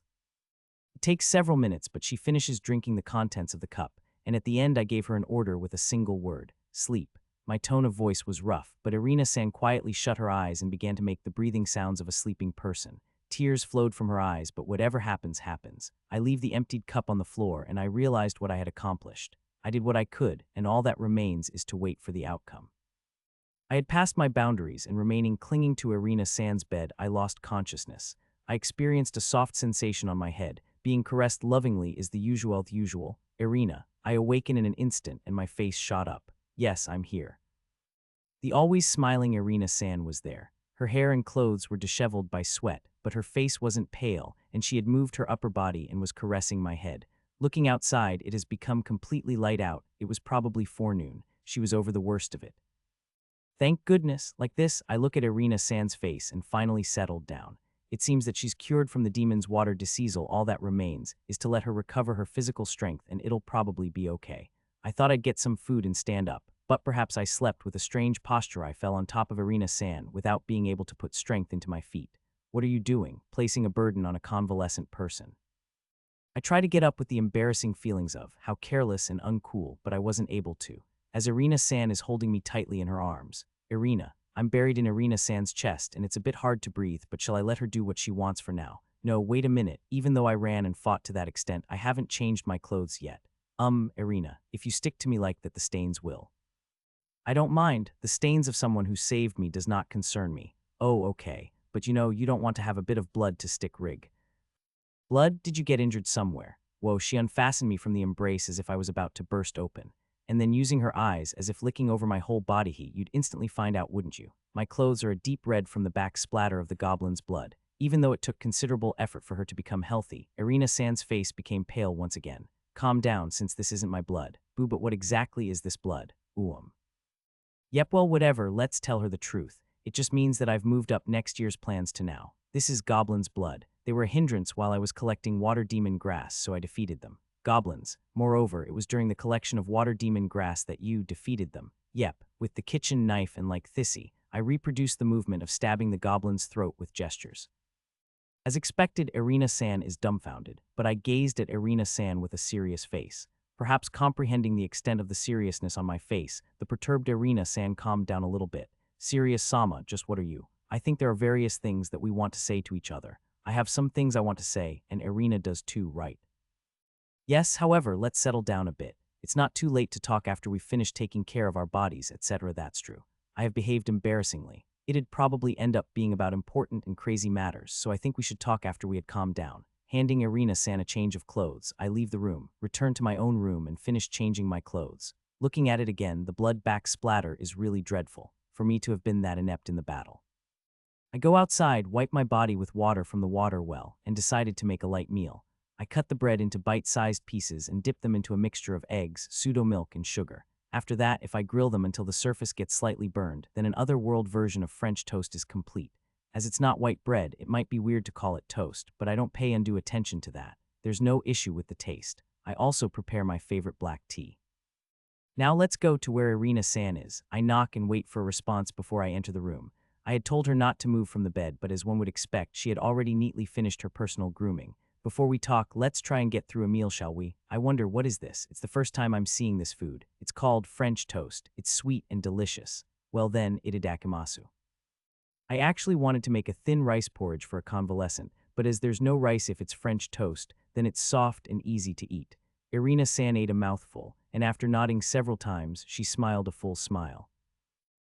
It takes several minutes, but she finishes drinking the contents of the cup, and at the end I gave her an order with a single word: sleep. My tone of voice was rough, but Irina-san quietly shut her eyes and began to make the breathing sounds of a sleeping person. Tears flowed from her eyes, but whatever happens, happens. I leave the emptied cup on the floor, and I realized what I had accomplished. I did what I could, and all that remains is to wait for the outcome. I had passed my boundaries, and remaining clinging to Irina-san's bed, I lost consciousness. I experienced a soft sensation on my head. Being caressed lovingly is the usual. Irina. I awaken in an instant, and my face shot up. Yes, I'm here. The always smiling Irina-san was there. Her hair and clothes were disheveled by sweat, but her face wasn't pale, and she had moved her upper body and was caressing my head. Looking outside, it has become completely light out. It was probably forenoon. She was over the worst of it. Thank goodness. Like this, I look at Irina-san's face and finally settled down. It seems that she's cured from the demon's water disease. All that remains is to let her recover her physical strength, and it'll probably be okay. I thought I'd get some food and stand up, but perhaps I slept with a strange posture. I fell on top of Irina-san without being able to put strength into my feet. What are you doing, placing a burden on a convalescent person? I try to get up with the embarrassing feelings of how careless and uncool, but I wasn't able to, as Irina-san is holding me tightly in her arms. Irina. I'm buried in Irina-san's chest, and it's a bit hard to breathe, but shall I let her do what she wants for now? No, wait a minute. Even though I ran and fought to that extent, I haven't changed my clothes yet. Irina, if you stick to me like that, the stains will. I don't mind. The stains of someone who saved me does not concern me. Oh, okay. But you don't want to have a bit of blood to stick rig. Blood? Did you get injured somewhere? Whoa, she unfastened me from the embrace as if I was about to burst open. And then using her eyes, as if licking over my whole body heat, you'd instantly find out, wouldn't you? My clothes are a deep red from the back splatter of the goblin's blood. Even though it took considerable effort for her to become healthy, Irina-san's face became pale once again. Calm down, since this isn't my blood. Boo, but what exactly is this blood? Yep, well, whatever, let's tell her the truth. It just means that I've moved up next year's plans to now. This is goblin's blood. They were a hindrance while I was collecting water demon grass, so I defeated them. Goblins. Moreover, it was during the collection of water demon grass that you defeated them. Yep, with the kitchen knife, and like Thissy, I reproduced the movement of stabbing the goblin's throat with gestures. As expected, Irina-san is dumbfounded, but I gazed at Irina-san with a serious face. Perhaps comprehending the extent of the seriousness on my face, the perturbed Irina-san calmed down a little bit. Serious Sama, just what are you? I think there are various things that we want to say to each other. I have some things I want to say, and Irina does too, right? Yes, however, let's settle down a bit. It's not too late to talk after we've finished taking care of our bodies, etc. That's true. I have behaved embarrassingly. It'd probably end up being about important and crazy matters, so I think we should talk after we had calmed down. Handing Irina-san a change of clothes, I leave the room, return to my own room, and finish changing my clothes. Looking at it again, the blood-back splatter is really dreadful, for me to have been that inept in the battle. I go outside, wipe my body with water from the water well, and decided to make a light meal. I cut the bread into bite-sized pieces and dip them into a mixture of eggs, pseudo-milk, and sugar. After that, if I grill them until the surface gets slightly burned, then an otherworld version of French toast is complete. As it's not white bread, it might be weird to call it toast, but I don't pay undue attention to that. There's no issue with the taste. I also prepare my favorite black tea. Now let's go to where Irina-san is. I knock and wait for a response before I enter the room. I had told her not to move from the bed, but as one would expect, she had already neatly finished her personal grooming. Before we talk, let's try and get through a meal, shall we? I wonder, what is this? It's the first time I'm seeing this food. It's called French toast. It's sweet and delicious. Well then, itadakimasu. I actually wanted to make a thin rice porridge for a convalescent, but as there's no rice if it's French toast, then it's soft and easy to eat. Irina-san ate a mouthful, and after nodding several times, she smiled a full smile.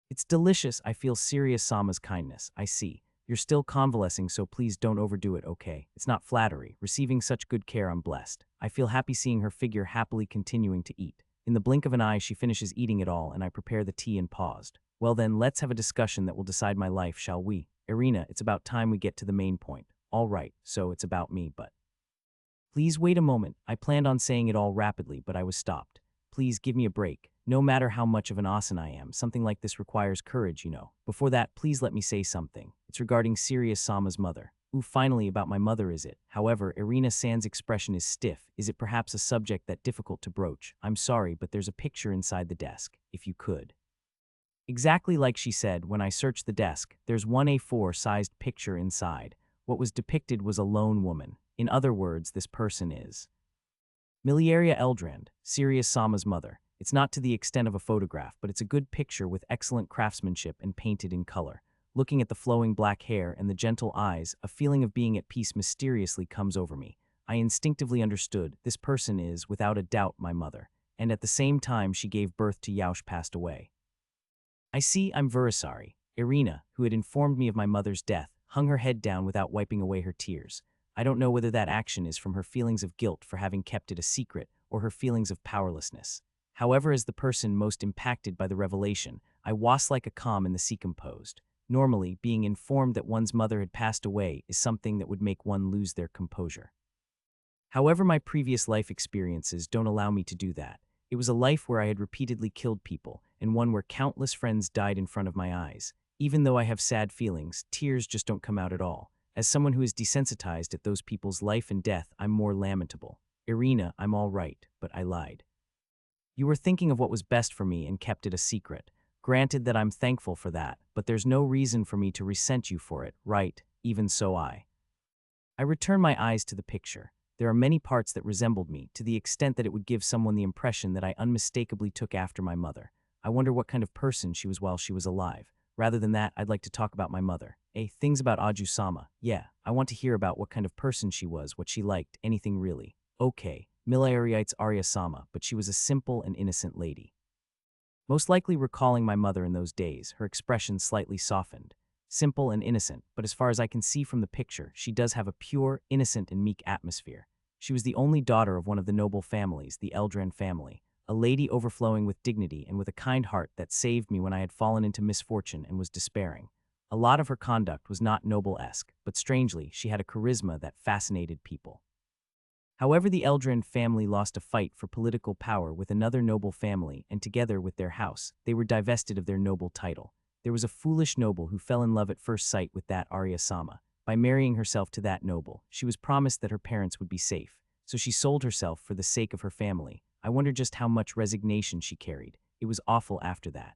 It's delicious. I feel serious Sama's kindness. I see. You're still convalescing, so please don't overdo it, okay? It's not flattery. Receiving such good care, I'm blessed. I feel happy seeing her figure happily continuing to eat. In the blink of an eye, she finishes eating it all, and I prepare the tea and paused. Well then, let's have a discussion that will decide my life, shall we? Irina, it's about time we get to the main point. All right, so it's about me, but... Please wait a moment. I planned on saying it all rapidly, but I was stopped. Please give me a break. No matter how much of an asin I am, something like this requires courage, you know. Before that, please let me say something. It's regarding Serious Sama's mother. Ooh, finally, about my mother, is it? However, Irina-san's expression is stiff. Is it perhaps a subject that difficult to broach? I'm sorry, but there's a picture inside the desk, if you could. Exactly like she said, when I searched the desk, there's one A4-sized picture inside. What was depicted was a lone woman. In other words, this person is Miliaria Eldrand, Serious Sama's mother. It's not to the extent of a photograph, but it's a good picture with excellent craftsmanship and painted in color. Looking at the flowing black hair and the gentle eyes, a feeling of being at peace mysteriously comes over me. I instinctively understood this person is, without a doubt, my mother, and at the same time she gave birth to Yaush passed away. I see, I'm very sorry. Irina, who had informed me of my mother's death, hung her head down without wiping away her tears. I don't know whether that action is from her feelings of guilt for having kept it a secret or her feelings of powerlessness. However, as the person most impacted by the revelation, I was like a calm in the sea composed. Normally, being informed that one's mother had passed away is something that would make one lose their composure. However, my previous life experiences don't allow me to do that. It was a life where I had repeatedly killed people, and one where countless friends died in front of my eyes. Even though I have sad feelings, tears just don't come out at all. As someone who is desensitized at those people's life and death, I'm more lamentable. Irina, I'm all right, but I lied. You were thinking of what was best for me and kept it a secret. Granted that I'm thankful for that, but there's no reason for me to resent you for it, right? Even so I return my eyes to the picture. There are many parts that resembled me, to the extent that it would give someone the impression that I unmistakably took after my mother. I wonder what kind of person she was while she was alive. Rather than that, I'd like to talk about my mother. Things about Aju-sama. Yeah, I want to hear about what kind of person she was, what she liked, anything really. Okay, Miliariite's Arya-sama, but she was a simple and innocent lady. Most likely recalling my mother in those days, her expression slightly softened. Simple and innocent, but as far as I can see from the picture, she does have a pure, innocent, and meek atmosphere. She was the only daughter of one of the noble families, the Eldrand family, a lady overflowing with dignity and with a kind heart that saved me when I had fallen into misfortune and was despairing. A lot of her conduct was not noble-esque, but strangely, she had a charisma that fascinated people. However, the Eldrand family lost a fight for political power with another noble family, and together with their house, they were divested of their noble title. There was a foolish noble who fell in love at first sight with that Arya-sama. By marrying herself to that noble, she was promised that her parents would be safe, so she sold herself for the sake of her family. I wonder just how much resignation she carried. It was awful after that.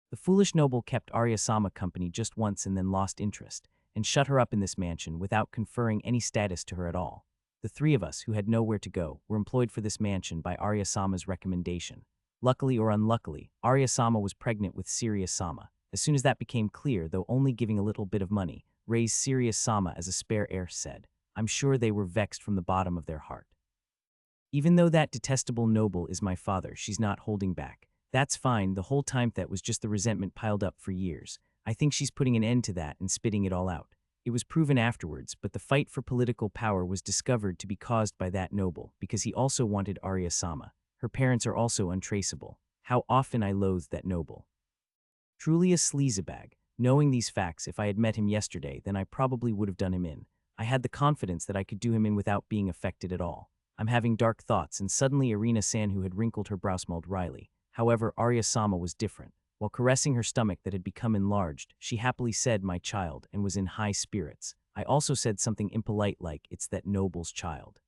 The foolish noble kept Arya-sama company just once and then lost interest, and shut her up in this mansion without conferring any status to her at all. The three of us, who had nowhere to go, were employed for this mansion by Arya-sama's recommendation. Luckily or unluckily, Arya-sama was pregnant with Serious-sama. As soon as that became clear, though only giving a little bit of money, raised Serious-sama as a spare heir said. I'm sure they were vexed from the bottom of their heart. Even though that detestable noble is my father, she's not holding back. That's fine, the whole time that was just the resentment piled up for years. I think she's putting an end to that and spitting it all out. It was proven afterwards, but the fight for political power was discovered to be caused by that noble, because he also wanted Arya-sama. Her parents are also untraceable. How often I loathed that noble. Truly a sleazebag. Knowing these facts, if I had met him yesterday, then I probably would have done him in. I had the confidence that I could do him in without being affected at all. I'm having dark thoughts, and suddenly Irina-san, who had wrinkled her brow, smiled wryly. However, Arya-sama was different. While caressing her stomach that had become enlarged, she happily said, "My child," and was in high spirits. I also said something impolite like, "It's that noble's child."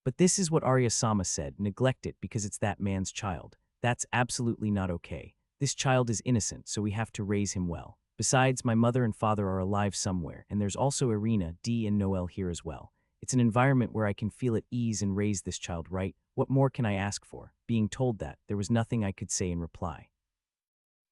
But this is what Arya-sama said, "Neglect it because it's that man's child. That's absolutely not okay. This child is innocent, so we have to raise him well. Besides, my mother and father are alive somewhere, and there's also Irina, Dee, and Noel here as well. It's an environment where I can feel at ease and raise this child, right? What more can I ask for?" Being told that, there was nothing I could say in reply.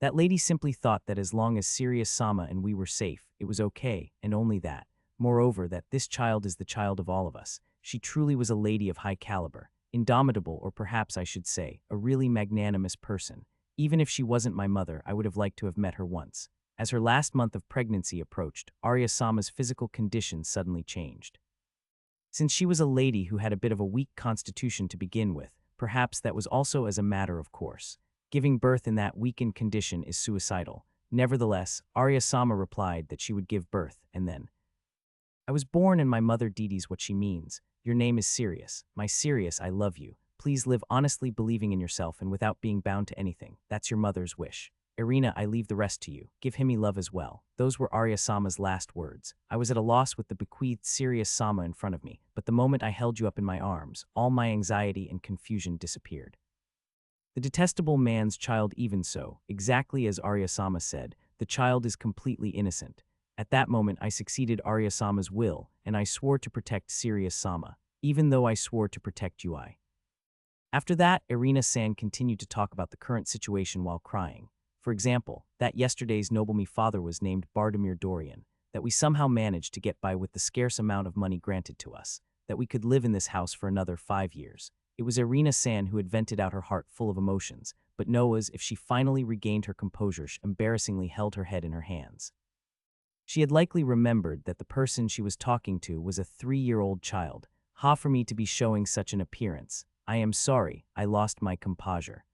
That lady simply thought that as long as Sirius Sama and we were safe, it was okay, and only that. Moreover, that this child is the child of all of us. She truly was a lady of high caliber, indomitable, or perhaps I should say, a really magnanimous person. Even if she wasn't my mother, I would have liked to have met her once. As her last month of pregnancy approached, Arya-sama's physical condition suddenly changed. Since she was a lady who had a bit of a weak constitution to begin with, perhaps that was also as a matter of course. Giving birth in that weakened condition is suicidal. Nevertheless, Arya-sama replied that she would give birth, and then, "I was born and my mother Didi's what she means. Your name is Sirius. My Sirius, I love you. Please live honestly, believing in yourself and without being bound to anything. That's your mother's wish. Irina, I leave the rest to you. Give him love as well." Those were Arya-sama's last words. I was at a loss with the bequeathed Sirius Sama in front of me, but the moment I held you up in my arms, all my anxiety and confusion disappeared. The detestable man's child, even so, exactly as Arya-sama said, the child is completely innocent. At that moment I succeeded Arya-sama's will, and I swore to protect Sirius Sama, even though I swore to protect Ui. After that, Irina-san continued to talk about the current situation while crying. For example, that yesterday's Noblemee father was named Bardemir Dorian, that we somehow managed to get by with the scarce amount of money granted to us, that we could live in this house for another 5 years. It was Irina-san who had vented out her heart full of emotions, but Noah's, if she finally regained her composure, she embarrassingly held her head in her hands. She had likely remembered that the person she was talking to was a 3-year-old child. "Ha, for me to be showing such an appearance. I am sorry, I lost my composure.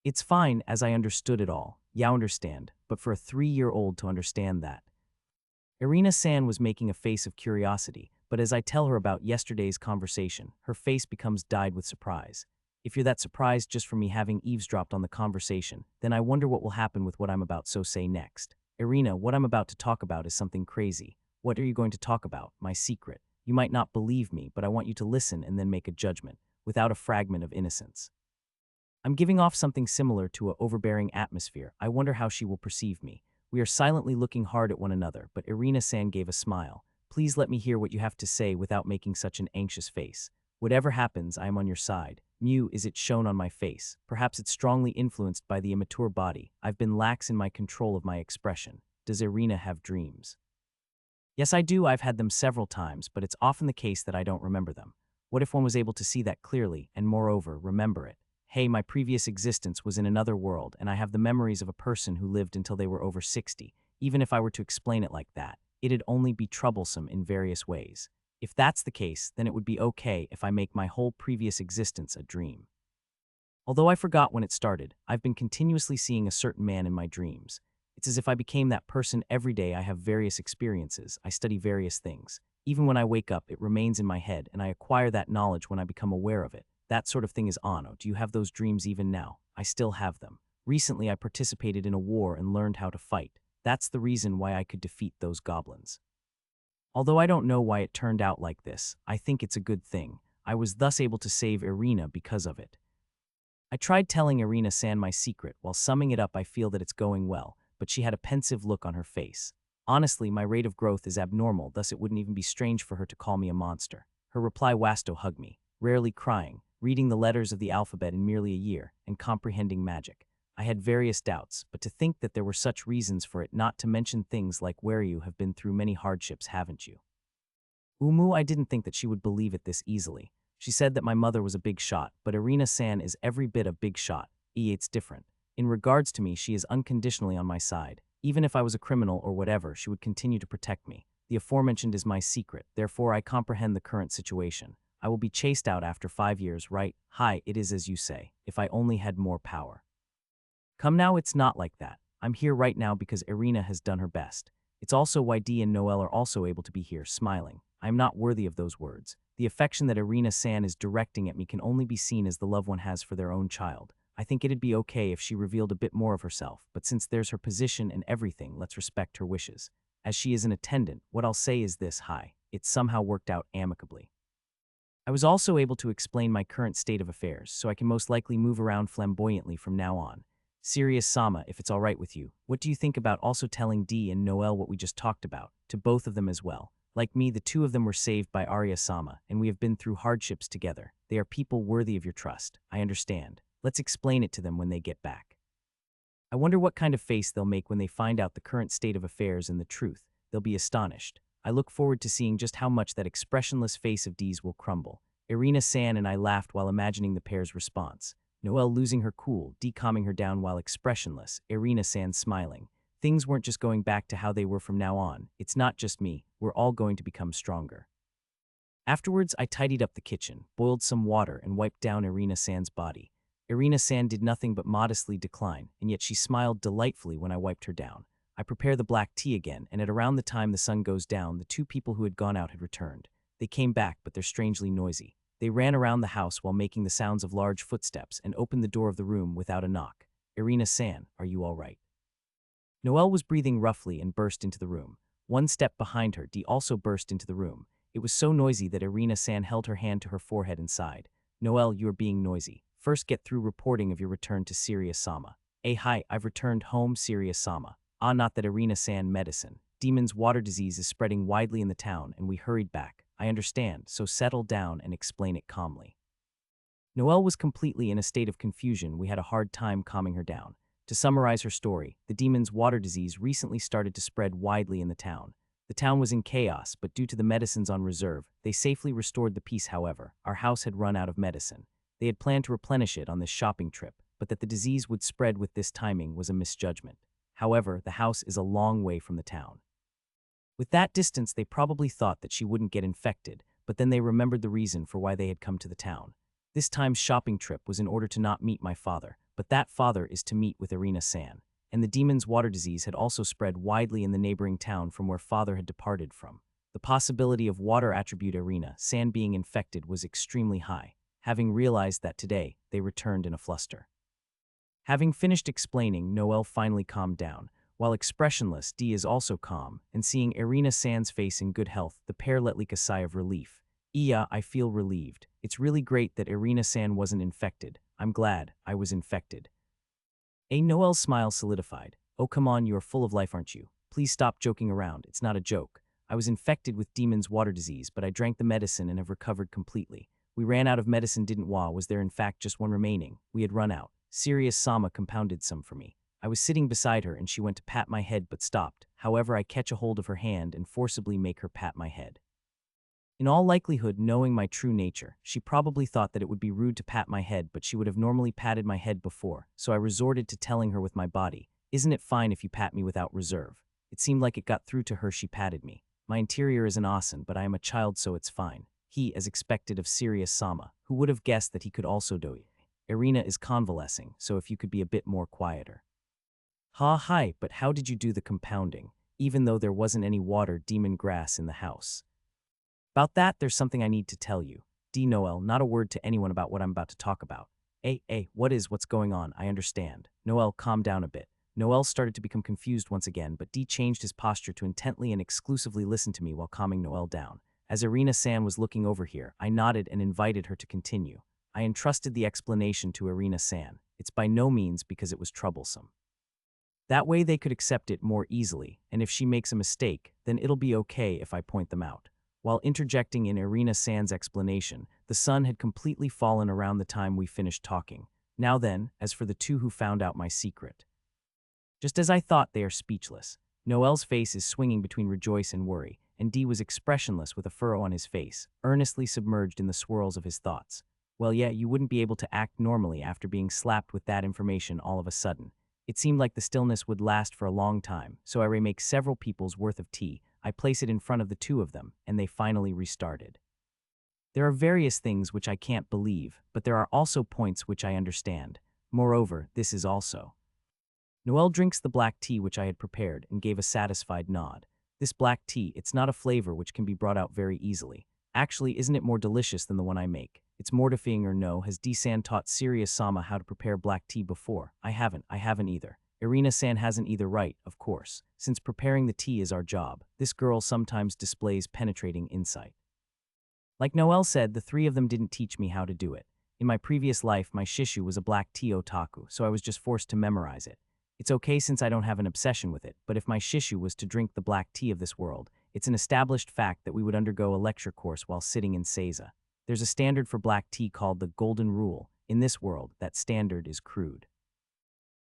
It's fine, as I understood it all. Yeah, understand, but for a 3-year-old to understand that." Irina-san was making a face of curiosity, but as I tell her about yesterday's conversation, her face becomes dyed with surprise. If you're that surprised just from me having eavesdropped on the conversation, then I wonder what will happen with what I'm about to say next. "Irina, what I'm about to talk about is something crazy." "What are you going to talk about?" "My secret. You might not believe me, but I want you to listen and then make a judgment, without a fragment of innocence. I'm giving off something similar to an overbearing atmosphere. I wonder how she will perceive me." We are silently looking hard at one another, but Irina-san gave a smile. "Please let me hear what you have to say without making such an anxious face. Whatever happens, I am on your side." Is it shown on my face? Perhaps it's strongly influenced by the immature body. I've been lax in my control of my expression. Does Irina have dreams? Yes, I do. I've had them several times, but it's often the case that I don't remember them. What if one was able to see that clearly, and moreover, remember it? Hey, my previous existence was in another world, and I have the memories of a person who lived until they were over 60. Even if I were to explain it like that, it'd only be troublesome in various ways. If that's the case, then it would be okay if I make my whole previous existence a dream. Although I forgot when it started, I've been continuously seeing a certain man in my dreams. It's as if I became that person every day. I have various experiences, I study various things. Even when I wake up, it remains in my head, and I acquire that knowledge when I become aware of it. That sort of thing is Ano. Do you have those dreams even now? I still have them. Recently, I participated in a war and learned how to fight. That's the reason why I could defeat those goblins. Although I don't know why it turned out like this, I think it's a good thing. I was thus able to save Irina because of it. I tried telling Irina-san my secret. While summing it up, I feel that it's going well, but she had a pensive look on her face. Honestly, my rate of growth is abnormal, thus it wouldn't even be strange for her to call me a monster. Her reply was to hug me, rarely crying, reading the letters of the alphabet in merely a year, and comprehending magic. I had various doubts, but to think that there were such reasons for it, not to mention things like where you have been through many hardships, haven't you? I didn't think that she would believe it this easily. She said that my mother was a big shot, but Irina-san is every bit a big shot. It's different. In regards to me, she is unconditionally on my side. Even if I was a criminal or whatever, she would continue to protect me. The aforementioned is my secret, therefore I comprehend the current situation. I will be chased out after 5 years, right? Hi, it is as you say. If I only had more power. Come now, it's not like that. I'm here right now because Irina has done her best. It's also why Dee and Noel are also able to be here, smiling. I am not worthy of those words. The affection that Irina-san is directing at me can only be seen as the love one has for their own child. I think it'd be okay if she revealed a bit more of herself, but since there's her position and everything, let's respect her wishes. As she is an attendant, what I'll say is this: hi, it somehow worked out amicably. I was also able to explain my current state of affairs, so I can most likely move around flamboyantly from now on. Serious Sama, if it's all right with you, what do you think about also telling Dee and Noel what we just talked about, to both of them as well? Like me, the two of them were saved by Arya Sama, and we have been through hardships together. They are people worthy of your trust. I understand. Let's explain it to them when they get back. I wonder what kind of face they'll make when they find out the current state of affairs and the truth. They'll be astonished. I look forward to seeing just how much that expressionless face of Dee's will crumble. Irina-san and I laughed while imagining the pair's response. Noelle losing her cool, Dee calming her down while expressionless, Irina-san smiling. Things weren't just going back to how they were from now on. It's not just me. We're all going to become stronger. Afterwards, I tidied up the kitchen, boiled some water, and wiped down Irina-san's body. Irina-san did nothing but modestly decline, and yet she smiled delightfully when I wiped her down. I prepare the black tea again, and at around the time the sun goes down, the two people who had gone out had returned. They came back, but they're strangely noisy. They ran around the house while making the sounds of large footsteps and opened the door of the room without a knock. Irina-san, are you all right? Noelle was breathing roughly and burst into the room. One step behind her, Dee also burst into the room. It was so noisy that Irina-san held her hand to her forehead and sighed. Noelle, you are being noisy. First get through reporting of your return to Serious Sama. Hi, I've returned home, Serious Sama. Not that Irina-san medicine. Demon's water disease is spreading widely in the town, and we hurried back. I understand, so settle down and explain it calmly. Noelle was completely in a state of confusion. We had a hard time calming her down. To summarize her story, the demon's water disease recently started to spread widely in the town. The town was in chaos, but due to the medicines on reserve, they safely restored the peace. However, our house had run out of medicine. They had planned to replenish it on this shopping trip, but that the disease would spread with this timing was a misjudgment. However, the house is a long way from the town. With that distance, they probably thought that she wouldn't get infected, but then they remembered the reason for why they had come to the town. This time's shopping trip was in order to not meet my father, but that father is to meet with Irina-san. And the demon's water disease had also spread widely in the neighboring town from where father had departed from. The possibility of water attribute Irina-san being infected was extremely high. Having realized that today, they returned in a fluster. Having finished explaining, Noelle finally calmed down. While expressionless, Dee is also calm, and seeing Irina-san's face in good health, the pair let leak a sigh of relief. I feel relieved. It's really great that Irina-san wasn't infected. I'm glad I was infected. Noelle's smile solidified. Oh, come on, you're full of life, aren't you? Please stop joking around. It's not a joke. I was infected with demon's water disease, but I drank the medicine and have recovered completely. We ran out of medicine, didn't we? Was there in fact just one remaining? We had run out. Serious Sama compounded some for me. I was sitting beside her and she went to pat my head but stopped. However, I catch a hold of her hand and forcibly make her pat my head. In all likelihood, knowing my true nature, she probably thought that it would be rude to pat my head, but she would have normally patted my head before, so I resorted to telling her with my body, "Isn't it fine if you pat me without reserve?" It seemed like it got through to her. She patted me. My interior is an asen, but I am a child, so it's fine. He, as expected of Serious Sama, who would have guessed that he could also do it. Irina is convalescing, so if you could be a bit more quieter. Hi, but how did you do the compounding, even though there wasn't any water demon grass in the house? About that, there's something I need to tell you. D. Noelle, not a word to anyone about what I'm about to talk about. What's going on? I understand. Noelle, calm down a bit. Noelle started to become confused once again, but D changed his posture to intently and exclusively listen to me while calming Noelle down. As Irina-san was looking over here, I nodded and invited her to continue. I entrusted the explanation to Irina-san. It's by no means because it was troublesome. That way they could accept it more easily, and if she makes a mistake, then it'll be okay if I point them out. While interjecting in Irina-san's explanation, the sun had completely fallen around the time we finished talking. Now then, as for the two who found out my secret. Just as I thought, they are speechless. Noelle's face is swinging between rejoice and worry, and D was expressionless with a furrow on his face, earnestly submerged in the swirls of his thoughts. Well, yeah, you wouldn't be able to act normally after being slapped with that information all of a sudden. It seemed like the stillness would last for a long time, so I remake several people's worth of tea. I place it in front of the two of them, and they finally restarted. There are various things which I can't believe, but there are also points which I understand. Moreover, this is also. Noelle drinks the black tea which I had prepared and gave a satisfied nod. This black tea, it's not a flavor which can be brought out very easily. Actually, isn't it more delicious than the one I make? It's mortifying or no, has D-san taught Sirius-sama how to prepare black tea before? I haven't either. Irina-san hasn't either, right, of course. Since preparing the tea is our job, this girl sometimes displays penetrating insight. Like Noelle said, the three of them didn't teach me how to do it. In my previous life, my shishu was a black tea otaku, so I was just forced to memorize it. It's okay since I don't have an obsession with it, but if my shishu was to drink the black tea of this world, it's an established fact that we would undergo a lecture course while sitting in seiza. There's a standard for black tea called the Golden Rule. In this world, that standard is crude.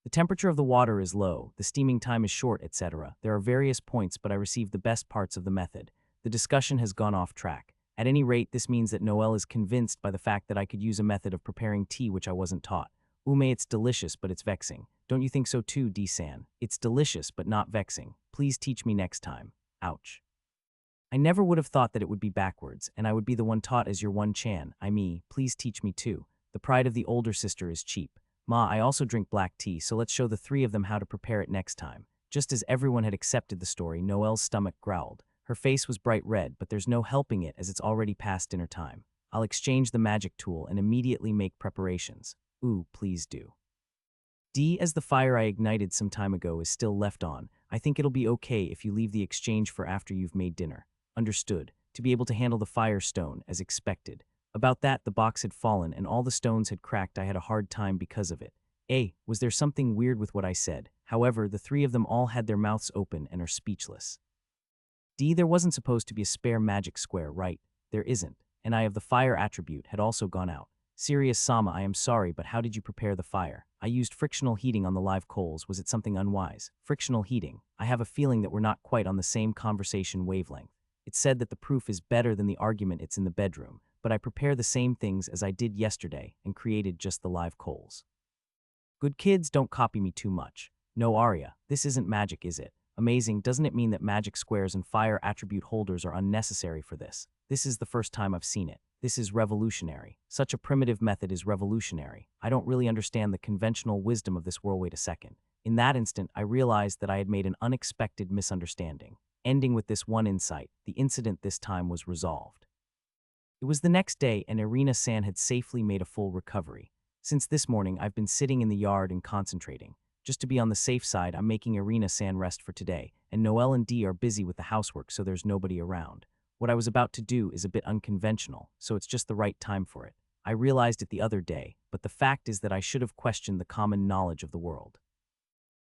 The temperature of the water is low, the steaming time is short, etc. There are various points, but I received the best parts of the method. The discussion has gone off track. At any rate, this means that Noelle is convinced by the fact that I could use a method of preparing tea which I wasn't taught. It's delicious, but it's vexing. Don't you think so too, D-san? It's delicious, but not vexing. Please teach me next time. Ouch. I never would have thought that it would be backwards, and I would be the one taught as your one-chan. Please teach me too. The pride of the older sister is cheap. Ma, I also drink black tea, so let's show the three of them how to prepare it next time. Just as everyone had accepted the story, Noelle's stomach growled. Her face was bright red, but there's no helping it as it's already past dinner time. I'll exchange the magic tool and immediately make preparations. Ooh, please do. D, as the fire I ignited some time ago is still left on, I think it'll be okay if you leave the exchange for after you've made dinner. Understood. To be able to handle the fire stone, as expected. About that, the box had fallen and all the stones had cracked. I had a hard time because of it. Was there something weird with what I said? However, the three of them all had their mouths open and are speechless. D, there wasn't supposed to be a spare magic square, right? There isn't. And I of the fire attribute had also gone out. Sirius-sama, I am sorry, but how did you prepare the fire? I used frictional heating on the live coals. Was it something unwise? Frictional heating. I have a feeling that we're not quite on the same conversation wavelength. It's said that the proof is better than the argument. It's in the bedroom, but I prepare the same things as I did yesterday and created just the live coals. Good kids, don't copy me too much. No, Arya, this isn't magic, is it? Amazing, doesn't it mean that magic squares and fire attribute holders are unnecessary for this? This is the first time I've seen it. This is revolutionary. Such a primitive method is revolutionary. I don't really understand the conventional wisdom of this world. Wait a second. In that instant, I realized that I had made an unexpected misunderstanding. Ending with this one insight, the incident this time was resolved. It was the next day and Irina-san had safely made a full recovery. Since this morning, I've been sitting in the yard and concentrating. Just to be on the safe side, I'm making Irina-san rest for today, and Noelle and Dee are busy with the housework, so there's nobody around. What I was about to do is a bit unconventional, so it's just the right time for it. I realized it the other day, but the fact is that I should have questioned the common knowledge of the world.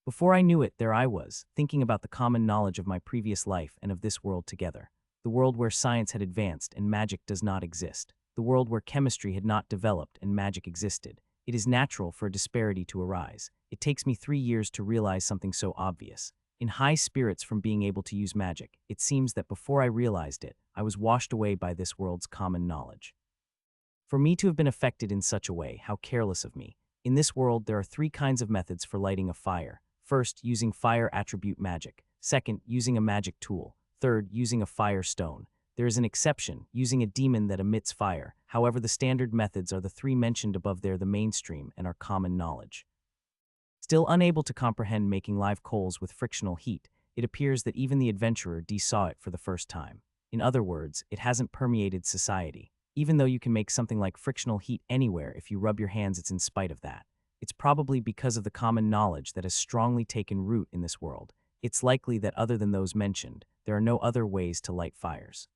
Before I knew it, there I was, thinking about the common knowledge of my previous life and of this world together. The world where science had advanced and magic does not exist. The world where chemistry had not developed and magic existed. It is natural for a disparity to arise. It takes me 3 years to realize something so obvious. In high spirits from being able to use magic, it seems that before I realized it, I was washed away by this world's common knowledge. For me to have been affected in such a way, how careless of me. In this world, there are 3 kinds of methods for lighting a fire. First, using fire attribute magic. Second, using a magic tool. Third, using a fire stone. There is an exception, using a demon that emits fire. However, the standard methods are the 3 mentioned above. They're the mainstream and are common knowledge. Still unable to comprehend making live coals with frictional heat, it appears that even the adventurer D saw it for the first time. In other words, it hasn't permeated society. Even though you can make something like frictional heat anywhere if you rub your hands, it's in spite of that. It's probably because of the common knowledge that has strongly taken root in this world. It's likely that other than those mentioned, there are no other ways to light fires.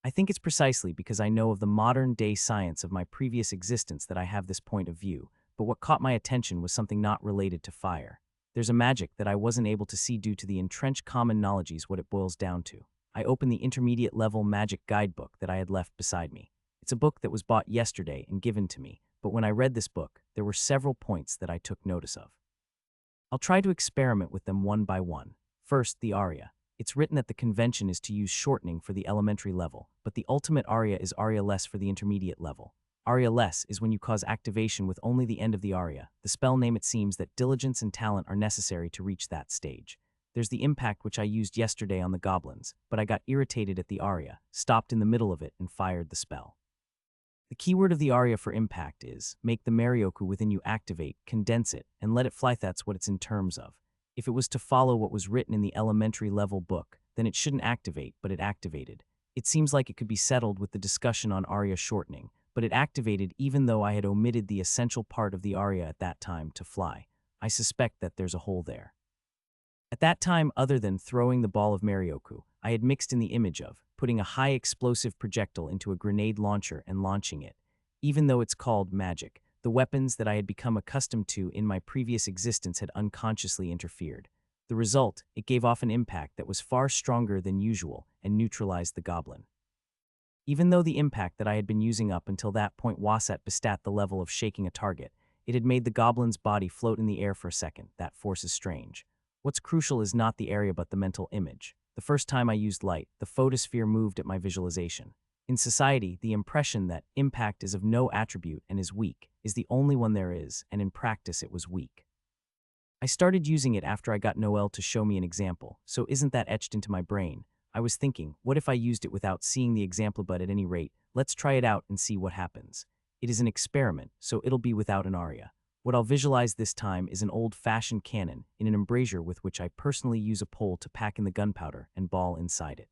I think it's precisely because I know of the modern-day science of my previous existence that I have this point of view, but what caught my attention was something not related to fire. There's a magic that I wasn't able to see due to the entrenched common knowledge is what it boils down to. I opened the intermediate-level magic guidebook that I had left beside me. It's a book that was bought yesterday and given to me, but when I read this book, there were several points that I took notice of. I'll try to experiment with them one by one. First, the aria. It's written that the convention is to use shortening for the elementary level, but the ultimate aria is aria-less for the intermediate level. Aria-less is when you cause activation with only the end of the aria. The spell name, it seems that diligence and talent are necessary to reach that stage. There's the impact which I used yesterday on the goblins, but I got irritated at the aria, stopped in the middle of it, and fired the spell. The keyword of the aria for impact is, make the Marioku within you activate, condense it, and let it fly. That's what it's in terms of. If it was to follow what was written in the elementary level book, then it shouldn't activate, but it activated. It seems like it could be settled with the discussion on aria shortening, but it activated even though I had omitted the essential part of the aria at that time to fly. I suspect that there's a hole there. At that time, other than throwing the ball of Marioku, I had mixed in the image of putting a high explosive projectile into a grenade launcher and launching it. Even though it's called magic, the weapons that I had become accustomed to in my previous existence had unconsciously interfered. The result, it gave off an impact that was far stronger than usual and neutralized the goblin. Even though the impact that I had been using up until that point was at bestat the level of shaking a target, it had made the goblin's body float in the air for a second. That force is strange. What's crucial is not the area but the mental image. The first time I used light, the photosphere moved at my visualization. In society, the impression that impact is of no attribute and is weak is the only one there is, and in practice it was weak. I started using it after I got Noel to show me an example, so isn't that etched into my brain? I was thinking, what if I used it without seeing the example, but at any rate, let's try it out and see what happens. It is an experiment, so it'll be without an aria. What I'll visualize this time is an old-fashioned cannon in an embrasure with which I personally use a pole to pack in the gunpowder and ball inside it.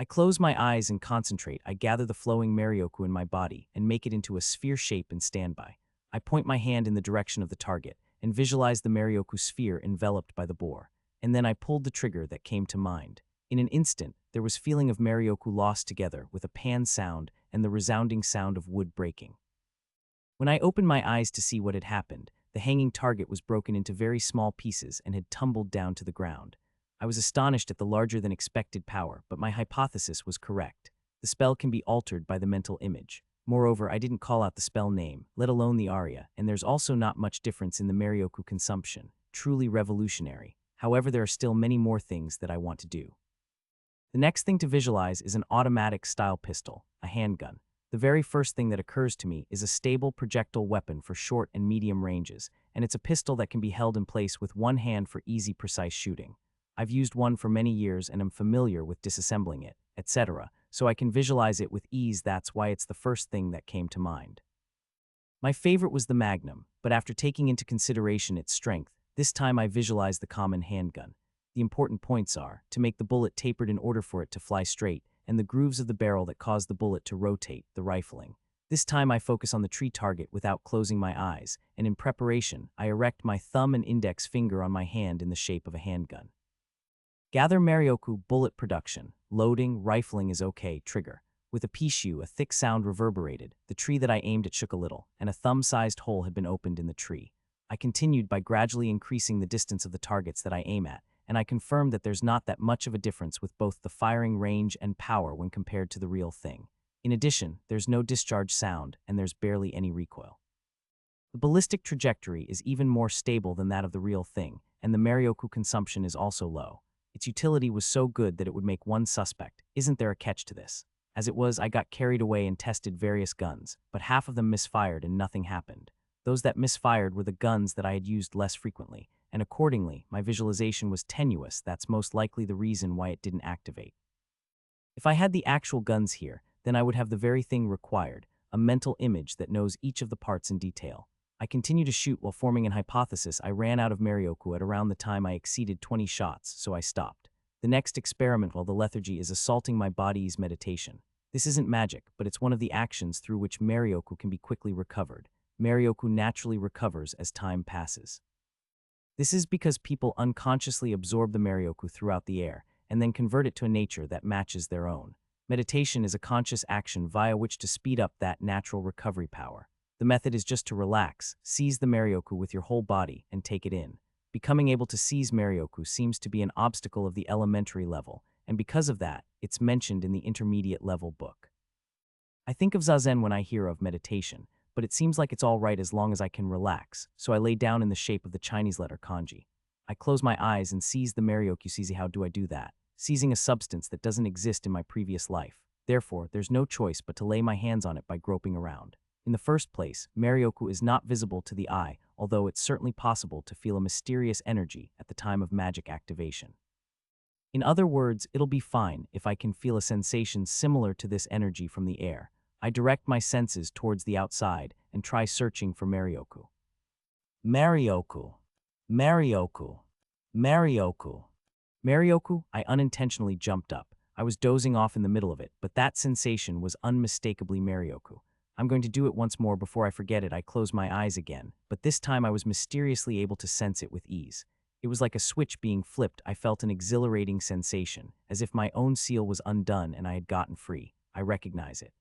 I close my eyes and concentrate. I gather the flowing Marioku in my body and make it into a sphere shape and standby. I point my hand in the direction of the target and visualize the Marioku sphere enveloped by the bore. And then I pulled the trigger that came to mind. In an instant, there was feeling of Marioku lost together with a pan sound and the resounding sound of wood breaking. When I opened my eyes to see what had happened, the hanging target was broken into very small pieces and had tumbled down to the ground. I was astonished at the larger-than-expected power, but my hypothesis was correct. The spell can be altered by the mental image. Moreover, I didn't call out the spell name, let alone the aria, and there's also not much difference in the Marioku consumption. Truly revolutionary. However, there are still many more things that I want to do. The next thing to visualize is an automatic-style pistol, a handgun. The very first thing that occurs to me is a stable projectile weapon for short and medium ranges, and it's a pistol that can be held in place with one hand for easy, precise shooting. I've used one for many years and am familiar with disassembling it, etc., so I can visualize it with ease. That's why it's the first thing that came to mind. My favorite was the Magnum, but after taking into consideration its strength, this time I visualized the common handgun. The important points are to make the bullet tapered in order for it to fly straight, and the grooves of the barrel that cause the bullet to rotate, the rifling. This time I focus on the tree target without closing my eyes, and in preparation, I erect my thumb and index finger on my hand in the shape of a handgun. Gather Marioku bullet production. Loading, rifling is okay, trigger. With a pishu, a thick sound reverberated. The tree that I aimed at shook a little, and a thumb-sized hole had been opened in the tree. I continued by gradually increasing the distance of the targets that I aim at, and I confirmed that there's not that much of a difference with both the firing range and power when compared to the real thing. In addition, there's no discharge sound, and there's barely any recoil. The ballistic trajectory is even more stable than that of the real thing, and the Marioku consumption is also low. Its utility was so good that it would make one suspect. Isn't there a catch to this? As it was, I got carried away and tested various guns, but half of them misfired and nothing happened. Those that misfired were the guns that I had used less frequently, and accordingly, my visualization was tenuous. That's most likely the reason why it didn't activate. If I had the actual guns here, then I would have the very thing required, a mental image that knows each of the parts in detail. I continued to shoot while forming an hypothesis. I ran out of Marioku at around the time I exceeded 20 shots, so I stopped. The next experiment while the lethargy is assaulting my body's meditation. This isn't magic, but it's one of the actions through which Marioku can be quickly recovered. Marioku naturally recovers as time passes. This is because people unconsciously absorb the Marioku throughout the air and then convert it to a nature that matches their own. Meditation is a conscious action via which to speed up that natural recovery power. The method is just to relax, seize the Marioku with your whole body, and take it in. Becoming able to seize Marioku seems to be an obstacle of the elementary level, and because of that, it's mentioned in the intermediate level book. I think of Zazen when I hear of meditation, but it seems like it's all right as long as I can relax, so I lay down in the shape of the Chinese letter kanji. I close my eyes and seize the Marioku. See, how do I do that? Seizing a substance that doesn't exist in my previous life. Therefore, there's no choice but to lay my hands on it by groping around. In the first place, Marioku is not visible to the eye, although it's certainly possible to feel a mysterious energy at the time of magic activation. In other words, it'll be fine if I can feel a sensation similar to this energy from the air. I direct my senses towards the outside and try searching for Marioku. Marioku. Marioku. Marioku. Marioku, I unintentionally jumped up. I was dozing off in the middle of it, but that sensation was unmistakably Marioku. I'm going to do it once more before I forget it. I close my eyes again, but this time I was mysteriously able to sense it with ease. It was like a switch being flipped. I felt an exhilarating sensation, as if my own seal was undone and I had gotten free. I recognize it.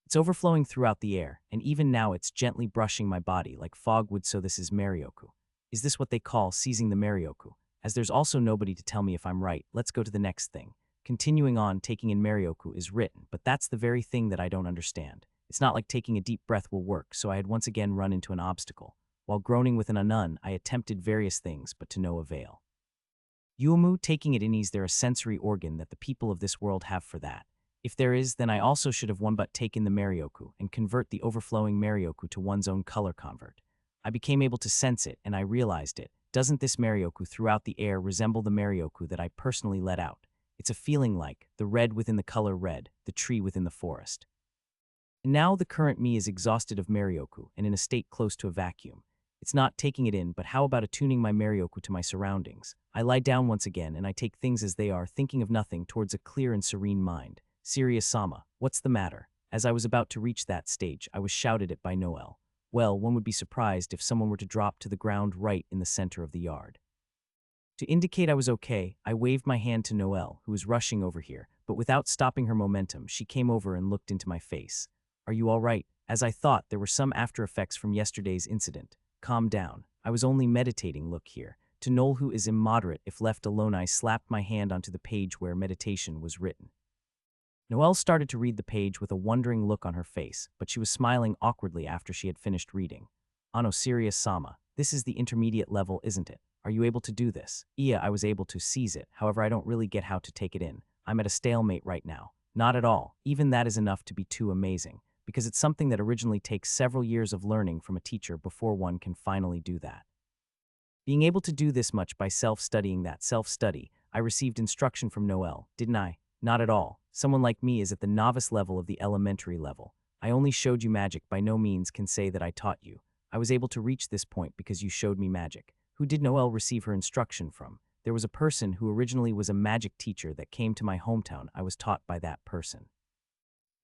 It's overflowing throughout the air, and even now it's gently brushing my body like fog would. So this is Marioku. Is this what they call seizing the Marioku? As there's also nobody to tell me if I'm right, let's go to the next thing. Continuing on, taking in Marioku is written, but that's the very thing that I don't understand. It's not like taking a deep breath will work, so I had once again run into an obstacle. While groaning with an unknown, I attempted various things, but to no avail. Yuumu, taking it in, is there a sensory organ that the people of this world have for that? If there is, then I also should have one but taken the Marioku and convert the overflowing Marioku to one's own color convert. I became able to sense it, and I realized it. Doesn't this Marioku throughout the air resemble the Marioku that I personally let out? It's a feeling like the red within the color red, the tree within the forest. And now the current me is exhausted of Marioku and in a state close to a vacuum. It's not taking it in, but how about attuning my Marioku to my surroundings? I lie down once again and I take things as they are, thinking of nothing, towards a clear and serene mind. Serious-sama, what's the matter? As I was about to reach that stage, I was shouted at by Noel. Well, one would be surprised if someone were to drop to the ground right in the center of the yard. To indicate I was okay, I waved my hand to Noel, who was rushing over here, but without stopping her momentum, she came over and looked into my face. Are you all right? As I thought, there were some after effects from yesterday's incident. Calm down. I was only meditating. Look here. To Noel, who is immoderate if left alone, I slapped my hand onto the page where meditation was written. Noelle started to read the page with a wondering look on her face, but she was smiling awkwardly after she had finished reading. Ano, Serious-sama, this is the intermediate level, isn't it? Are you able to do this? Yeah, I was able to seize it, however I don't really get how to take it in. I'm at a stalemate right now. Not at all. Even that is enough to be too amazing, because it's something that originally takes several years of learning from a teacher before one can finally do that. Being able to do this much by self-studying that self-study, I received instruction from Noelle, didn't I? Not at all. Someone like me is at the novice level of the elementary level. I only showed you magic, by no means can say that I taught you. I was able to reach this point because you showed me magic. Who did Noelle receive her instruction from? There was a person who originally was a magic teacher that came to my hometown. I was taught by that person.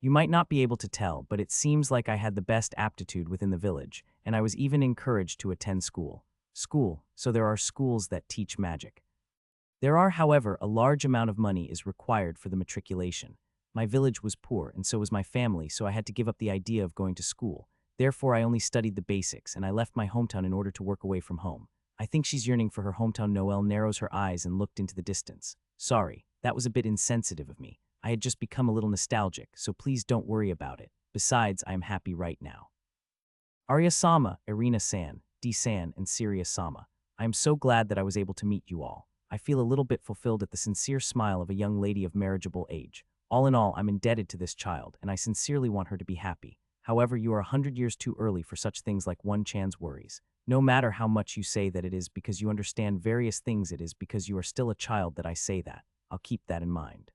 You might not be able to tell, but it seems like I had the best aptitude within the village, and I was even encouraged to attend school. School, so there are schools that teach magic. There are, however, a large amount of money is required for the matriculation. My village was poor, and so was my family, so I had to give up the idea of going to school. Therefore, I only studied the basics, and I left my hometown in order to work away from home. I think she's yearning for her hometown. Noelle narrows her eyes and looked into the distance. Sorry, that was a bit insensitive of me. I had just become a little nostalgic, so please don't worry about it. Besides, I am happy right now. Arya-sama, Irina-san, D-san, and Sirius-sama. I am so glad that I was able to meet you all. I feel a little bit fulfilled at the sincere smile of a young lady of marriageable age. All in all, I'm indebted to this child, and I sincerely want her to be happy. However, you are 100 years too early for such things like one-chan's worries. No matter how much you say that it is because you understand various things, it is because you are still a child that I say that. I'll keep that in mind.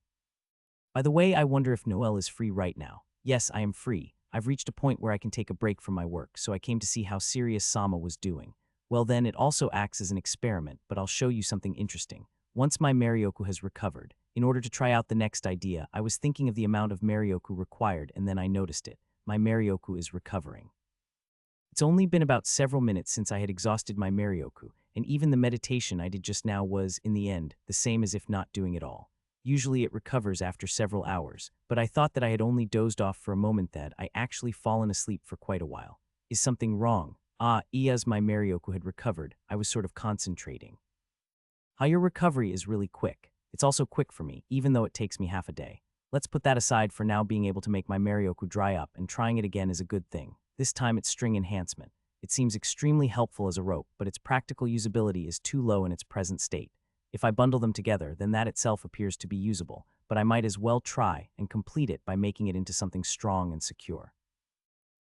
By the way, I wonder if Noelle is free right now. Yes, I am free. I've reached a point where I can take a break from my work, so I came to see how Serious-sama was doing. Well then, it also acts as an experiment, but I'll show you something interesting. Once my Marioku has recovered, in order to try out the next idea, I was thinking of the amount of Marioku required, and then I noticed it. My Marioku is recovering. It's only been about several minutes since I had exhausted my Marioku, and even the meditation I did just now was, in the end, the same as if not doing it all. Usually it recovers after several hours, but I thought that I had only dozed off for a moment, that I actually fallen asleep for quite a while. Is something wrong? As my Marioku had recovered, I was sort of concentrating. How your recovery is really quick. It's also quick for me, even though it takes me half a day. Let's put that aside for now. Being able to make my Marioku dry up and trying it again is a good thing. This time it's string enhancement. It seems extremely helpful as a rope, but its practical usability is too low in its present state. If I bundle them together, then that itself appears to be usable, but I might as well try and complete it by making it into something strong and secure.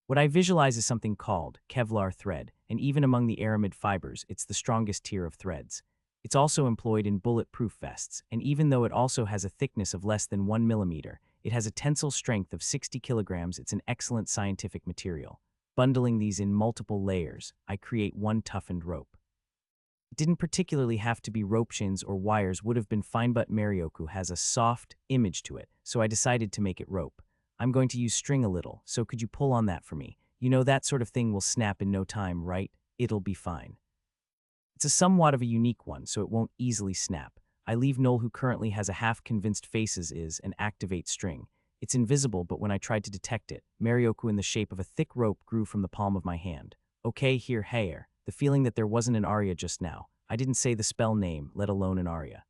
What I visualize is something called Kevlar thread, and even among the aramid fibers, it's the strongest tier of threads. It's also employed in bulletproof vests, and even though it also has a thickness of less than 1 millimeter, it has a tensile strength of 60 kilograms. It's an excellent scientific material. Bundling these in multiple layers, I create one toughened rope. It didn't particularly have to be rope. Shins or wires would have been fine, but Marioku has a soft image to it, so I decided to make it rope. I'm going to use string a little, so could you pull on that for me? You know, that sort of thing will snap in no time, right? It'll be fine. It's a somewhat of a unique one, so it won't easily snap. I leave Noel, who currently has a half-convinced faces is, and activate string. It's invisible, but when I tried to detect it, Marioku in the shape of a thick rope grew from the palm of my hand. Okay, here, hair. The feeling that there wasn't an aria just now. I didn't say the spell name, let alone an aria.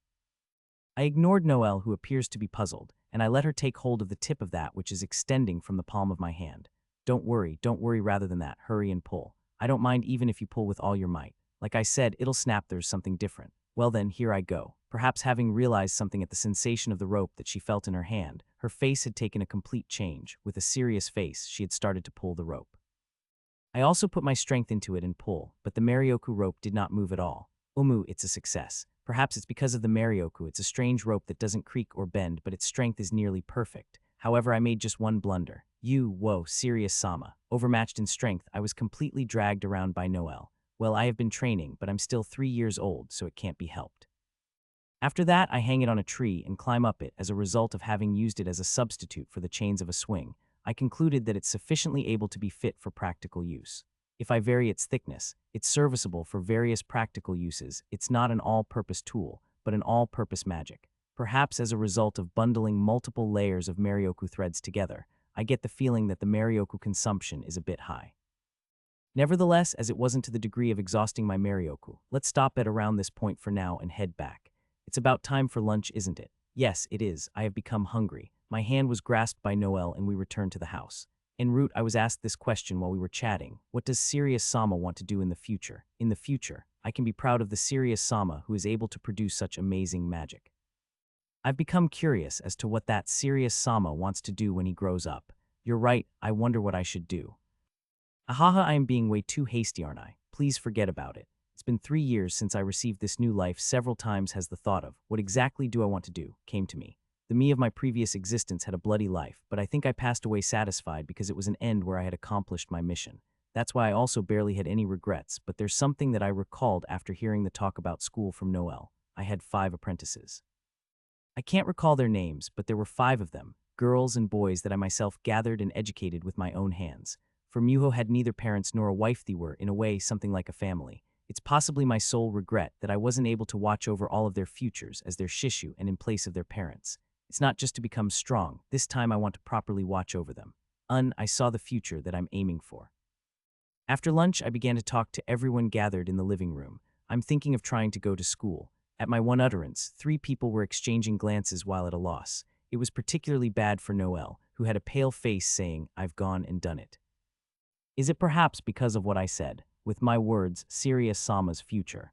I ignored Noelle, who appears to be puzzled, and I let her take hold of the tip of that which is extending from the palm of my hand. Don't worry rather than that, hurry and pull. I don't mind even if you pull with all your might. Like I said, it'll snap, there's something different. Well then, here I go. Perhaps having realized something at the sensation of the rope that she felt in her hand, her face had taken a complete change. With a serious face, she had started to pull the rope. I also put my strength into it and pull, but the Marioku rope did not move at all. It's a success. Perhaps it's because of the Marioku. It's a strange rope that doesn't creak or bend, but its strength is nearly perfect. However, I made just one blunder. Serious Sama. Overmatched in strength, I was completely dragged around by Noelle. Well, I have been training, but I'm still 3 years old, so it can't be helped. After that, I hang it on a tree and climb up it. As a result of having used it as a substitute for the chains of a swing, I concluded that it's sufficiently able to be fit for practical use. If I vary its thickness, it's serviceable for various practical uses. It's not an all-purpose tool, but an all-purpose magic. Perhaps as a result of bundling multiple layers of Marioku threads together, I get the feeling that the Marioku consumption is a bit high. Nevertheless, as it wasn't to the degree of exhausting my Marioku, let's stop at around this point for now and head back. It's about time for lunch, isn't it? Yes, it is. I have become hungry. My hand was grasped by Noelle and we returned to the house. En route, I was asked this question while we were chatting. What does Serious Sama want to do in the future? In the future, I can be proud of the Serious Sama who is able to produce such amazing magic. I've become curious as to what that Serious Sama wants to do when he grows up. You're right, I wonder what I should do. Ahaha, I am being way too hasty, aren't I? Please forget about it. It's been 3 years since I received this new life. Several times has the thought of, what exactly do I want to do, came to me. The me of my previous existence had a bloody life, but I think I passed away satisfied because it was an end where I had accomplished my mission. That's why I also barely had any regrets, but there's something that I recalled after hearing the talk about school from Noelle. I had 5 apprentices. I can't recall their names, but there were 5 of them, girls and boys that I myself gathered and educated with my own hands. For Muho had neither parents nor a wife. They were, in a way, something like a family. It's possibly my sole regret that I wasn't able to watch over all of their futures as their shishu and in place of their parents. It's not just to become strong. This time I want to properly watch over them. I saw the future that I'm aiming for. After lunch, I began to talk to everyone gathered in the living room. I'm thinking of trying to go to school. At my one utterance, 3 people were exchanging glances while at a loss. It was particularly bad for Noelle, who had a pale face saying, I've gone and done it. Is it perhaps because of what I said, with my words, Serious Sama's future?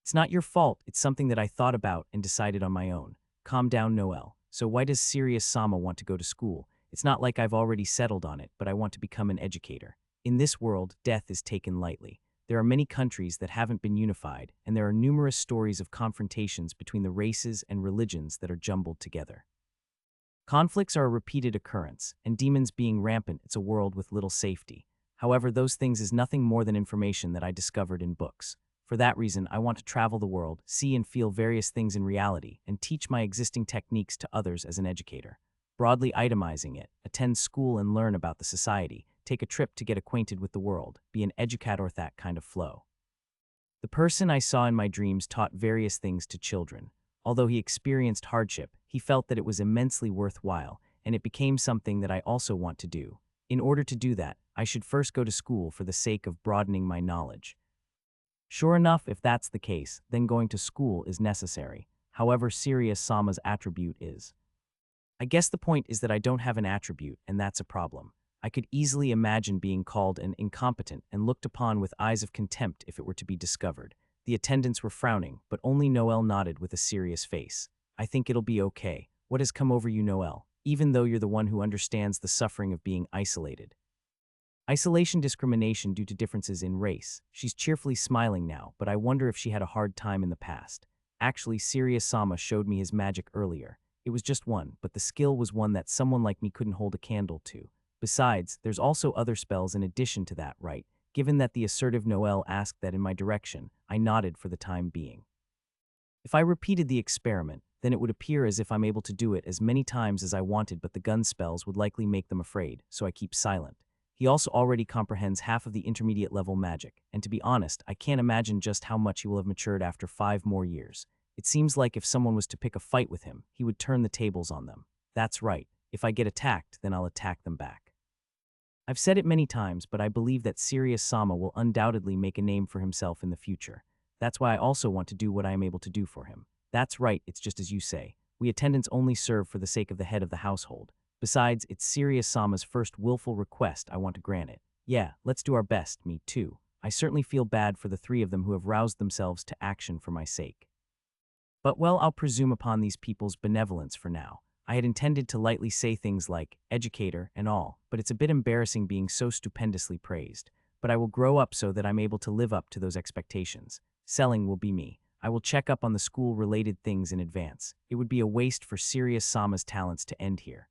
It's not your fault, it's something that I thought about and decided on my own. Calm down, Noelle. So why does Serious Sama want to go to school? It's not like I've already settled on it, but I want to become an educator. In this world, death is taken lightly. There are many countries that haven't been unified, and there are numerous stories of confrontations between the races and religions that are jumbled together. Conflicts are a repeated occurrence, and demons being rampant, it's a world with little safety. However, those things is nothing more than information that I discovered in books. For that reason, I want to travel the world, see and feel various things in reality, and teach my existing techniques to others as an educator. Broadly itemizing it, attend school and learn about the society, take a trip to get acquainted with the world, be an educator, that kind of flow. The person I saw in my dreams taught various things to children. Although he experienced hardship, he felt that it was immensely worthwhile, and it became something that I also want to do. In order to do that, I should first go to school for the sake of broadening my knowledge. Sure enough, if that's the case, then going to school is necessary. However, Serious Sama's attribute is. I guess the point is that I don't have an attribute, and that's a problem. I could easily imagine being called an incompetent and looked upon with eyes of contempt if it were to be discovered. The attendants were frowning, but only Noelle nodded with a serious face. I think it'll be okay. What has come over you, Noelle? Even though you're the one who understands the suffering of being isolated. Isolation discrimination due to differences in race. She's cheerfully smiling now, but I wonder if she had a hard time in the past. Actually, Serious Sama showed me his magic earlier. It was just one, but the skill was one that someone like me couldn't hold a candle to. Besides, there's also other spells in addition to that, right? Given that the assertive Noelle asked that in my direction, I nodded for the time being. If I repeated the experiment, then it would appear as if I'm able to do it as many times as I wanted, but the gun spells would likely make them afraid, so I keep silent. He also already comprehends half of the intermediate level magic, and to be honest, I can't imagine just how much he will have matured after 5 more years. It seems like if someone was to pick a fight with him, he would turn the tables on them. That's right. If I get attacked, then I'll attack them back. I've said it many times, but I believe that Sirius Sama will undoubtedly make a name for himself in the future. That's why I also want to do what I am able to do for him. That's right, it's just as you say. We attendants only serve for the sake of the head of the household. Besides, it's Sirius Sama's first willful request, I want to grant it. Yeah, let's do our best, me too. I certainly feel bad for the 3 of them who have roused themselves to action for my sake. But well, I'll presume upon these people's benevolence for now. I had intended to lightly say things like educator and all, but it's a bit embarrassing being so stupendously praised. But I will grow up so that I'm able to live up to those expectations. Selling will be me. I will check up on the school-related things in advance. It would be a waste for Sirius Sama's talents to end here.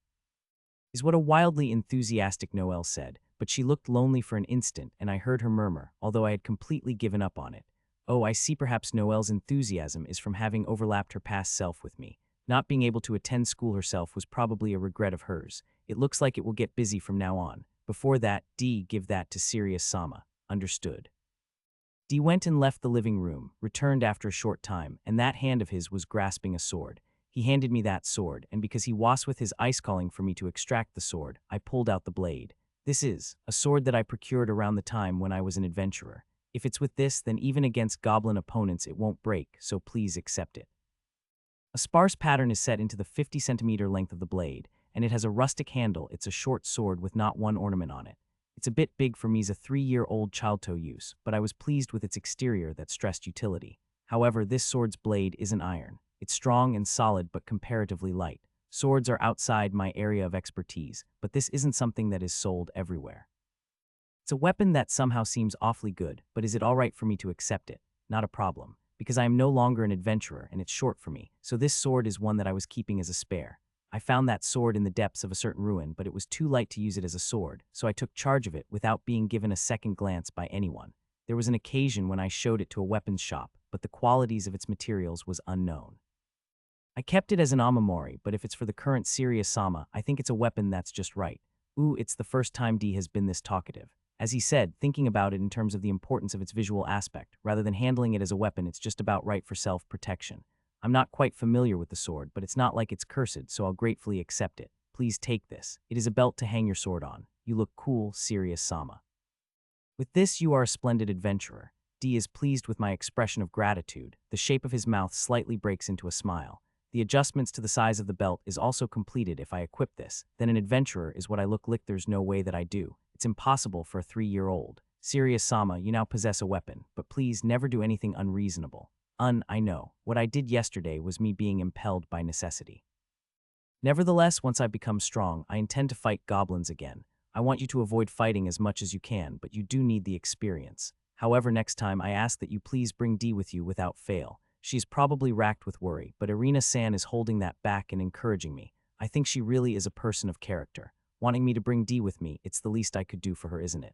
Is what a wildly enthusiastic Noelle said, but she looked lonely for an instant, and I heard her murmur, although I had completely given up on it. Oh, I see, perhaps Noelle's enthusiasm is from having overlapped her past self with me. Not being able to attend school herself was probably a regret of hers. It looks like it will get busy from now on. Before that, Dee, give that to Sirius Sama. Understood. Dee went and left the living room, returned after a short time, and that hand of his was grasping a sword. He handed me that sword, and because he was with his ice calling for me to extract the sword, I pulled out the blade. This is a sword that I procured around the time when I was an adventurer. If it's with this, then even against goblin opponents it won't break, so please accept it. A sparse pattern is set into the 50-centimeter length of the blade, and it has a rustic handle. It's a short sword with not one ornament on it. It's a bit big for me as a 3-year-old child to use, but I was pleased with its exterior that stressed utility. However, this sword's blade isn't iron. It's strong and solid but comparatively light. Swords are outside my area of expertise, but this isn't something that is sold everywhere. It's a weapon that somehow seems awfully good, but is it all right for me to accept it? Not a problem, because I am no longer an adventurer and it's short for me, so this sword is one that I was keeping as a spare. I found that sword in the depths of a certain ruin, but it was too light to use it as a sword, so I took charge of it without being given a second glance by anyone. There was an occasion when I showed it to a weapons shop, but the qualities of its materials was unknown. I kept it as an amamori, but if it's for the current Sirius Sama, I think it's a weapon that's just right. Ooh, it's the first time Dee has been this talkative. As he said, thinking about it in terms of the importance of its visual aspect, rather than handling it as a weapon, it's just about right for self-protection. I'm not quite familiar with the sword, but it's not like it's cursed, so I'll gratefully accept it. Please take this. It is a belt to hang your sword on. You look cool, Sirius Sama. With this, you are a splendid adventurer. Dee is pleased with my expression of gratitude. The shape of his mouth slightly breaks into a smile. The adjustments to the size of the belt is also completed if I equip this. Then an adventurer is what I look like. There's no way that I do. It's impossible for a 3-year-old. Sirius Sama, you now possess a weapon, but please never do anything unreasonable. I know. What I did yesterday was me being impelled by necessity. Nevertheless, once I've become strong, I intend to fight goblins again. I want you to avoid fighting as much as you can, but you do need the experience. However, next time I ask that you please bring Dee with you without fail. She's probably racked with worry, but Irina-san is holding that back and encouraging me. I think she really is a person of character. Wanting me to bring Dee with me, it's the least I could do for her, isn't it?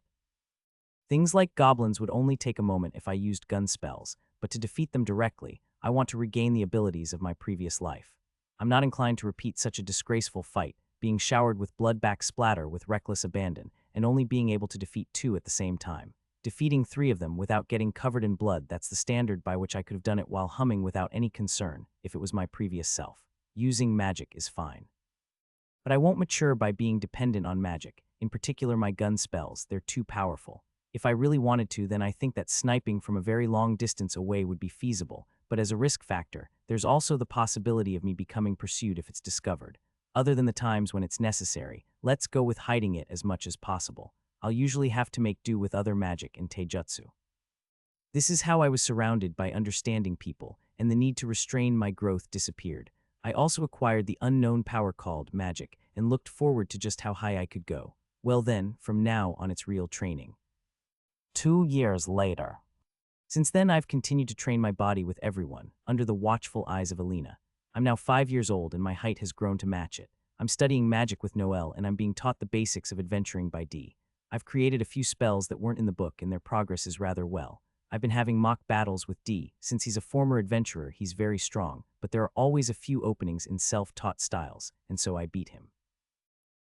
Things like goblins would only take a moment if I used gun spells, but to defeat them directly, I want to regain the abilities of my previous life. I'm not inclined to repeat such a disgraceful fight, being showered with blood-back splatter with reckless abandon, and only being able to defeat 2 at the same time. Defeating 3 of them without getting covered in blood, that's the standard by which I could have done it while humming without any concern, if it was my previous self. Using magic is fine. But I won't mature by being dependent on magic, in particular my gun spells. They're too powerful. If I really wanted to, then I think that sniping from a very long distance away would be feasible, but as a risk factor, there's also the possibility of me becoming pursued if it's discovered. Other than the times when it's necessary, let's go with hiding it as much as possible. I'll usually have to make do with other magic and taijutsu. This is how I was surrounded by understanding people, and the need to restrain my growth disappeared. I also acquired the unknown power called magic, and looked forward to just how high I could go. Well then, from now on it's real training. 2 years later. Since then I've continued to train my body with everyone, under the watchful eyes of Alina. I'm now 5 years old and my height has grown to match it. I'm studying magic with Noelle and I'm being taught the basics of adventuring by Dee. I've created a few spells that weren't in the book and their progress is rather well. I've been having mock battles with D. Since he's a former adventurer, he's very strong, but there are always a few openings in self-taught styles, and so I beat him.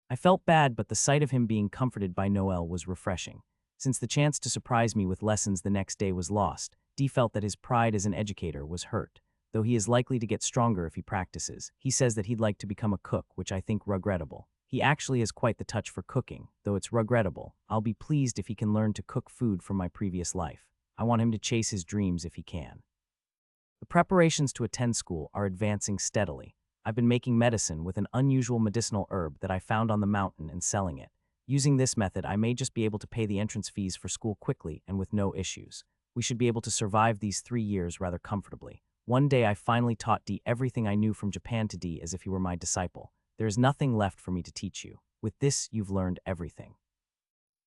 I felt bad, but the sight of him being comforted by Noel was refreshing. Since the chance to surprise me with lessons the next day was lost, D felt that his pride as an educator was hurt. Though he is likely to get stronger if he practices, he says that he'd like to become a cook, which I think regrettable. He actually has quite the touch for cooking, though it's regrettable. I'll be pleased if he can learn to cook food from my previous life. I want him to chase his dreams if he can. The preparations to attend school are advancing steadily. I've been making medicine with an unusual medicinal herb that I found on the mountain and selling it. Using this method, I may just be able to pay the entrance fees for school quickly and with no issues. We should be able to survive these 3 years rather comfortably. One day I finally taught D everything I knew from Japan to D as if he were my disciple. There is nothing left for me to teach you. With this, you've learned everything.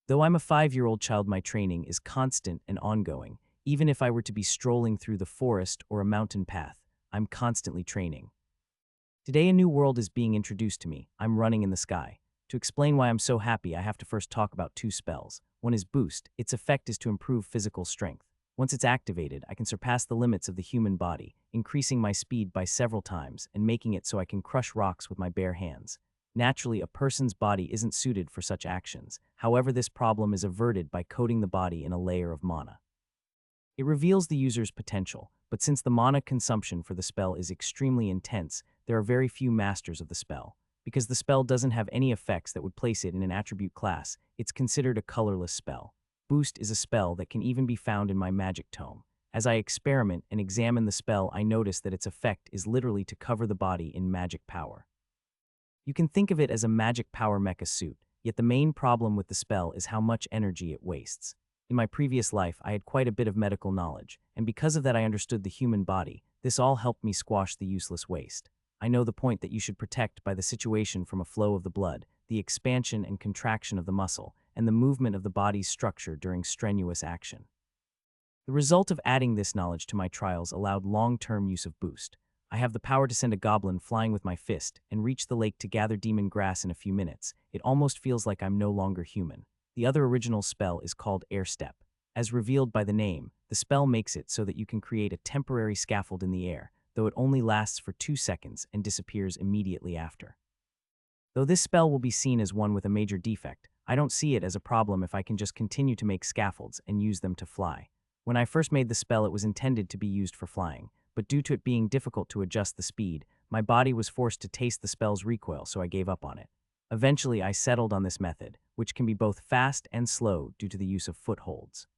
Though I'm a 5-year-old child, my training is constant and ongoing. Even if I were to be strolling through the forest or a mountain path, I'm constantly training. Today a new world is being introduced to me. I'm running in the sky. To explain why I'm so happy, I have to first talk about 2 spells. One is Boost. Its effect is to improve physical strength. Once it's activated, I can surpass the limits of the human body, increasing my speed by several times and making it so I can crush rocks with my bare hands. Naturally, a person's body isn't suited for such actions. However, this problem is averted by coating the body in a layer of mana. It reveals the user's potential, but since the mana consumption for the spell is extremely intense, there are very few masters of the spell. Because the spell doesn't have any effects that would place it in an attribute class, it's considered a colorless spell. Boost is a spell that can even be found in my magic tome. As I experiment and examine the spell, I notice that its effect is literally to cover the body in magic power. You can think of it as a magic power mecha suit, yet the main problem with the spell is how much energy it wastes. In my previous life, I had quite a bit of medical knowledge, and because of that I understood the human body. This all helped me squash the useless waste. I know the point that you should protect by the situation from a flow of the blood, the expansion and contraction of the muscle, and the movement of the body's structure during strenuous action. The result of adding this knowledge to my trials allowed long-term use of Boost. I have the power to send a goblin flying with my fist and reach the lake to gather demon grass in a few minutes. It almost feels like I'm no longer human. The other original spell is called Air Step. As revealed by the name, the spell makes it so that you can create a temporary scaffold in the air, though it only lasts for 2 seconds and disappears immediately after. Though this spell will be seen as one with a major defect, I don't see it as a problem if I can just continue to make scaffolds and use them to fly. When I first made the spell, it was intended to be used for flying, but due to it being difficult to adjust the speed, my body was forced to taste the spell's recoil, so I gave up on it. Eventually, I settled on this method, which can be both fast and slow due to the use of footholds.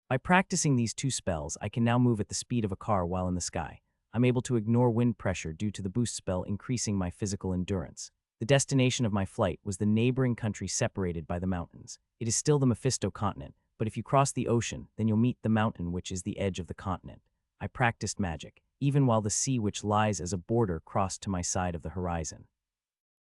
By practicing these 2 spells, I can now move at the speed of a car while in the sky. I'm able to ignore wind pressure due to the Boost spell increasing my physical endurance. The destination of my flight was the neighboring country separated by the mountains. It is still the Mephisto continent, but if you cross the ocean, then you'll meet the mountain which is the edge of the continent. I practiced magic, even while the sea which lies as a border crossed to my side of the horizon.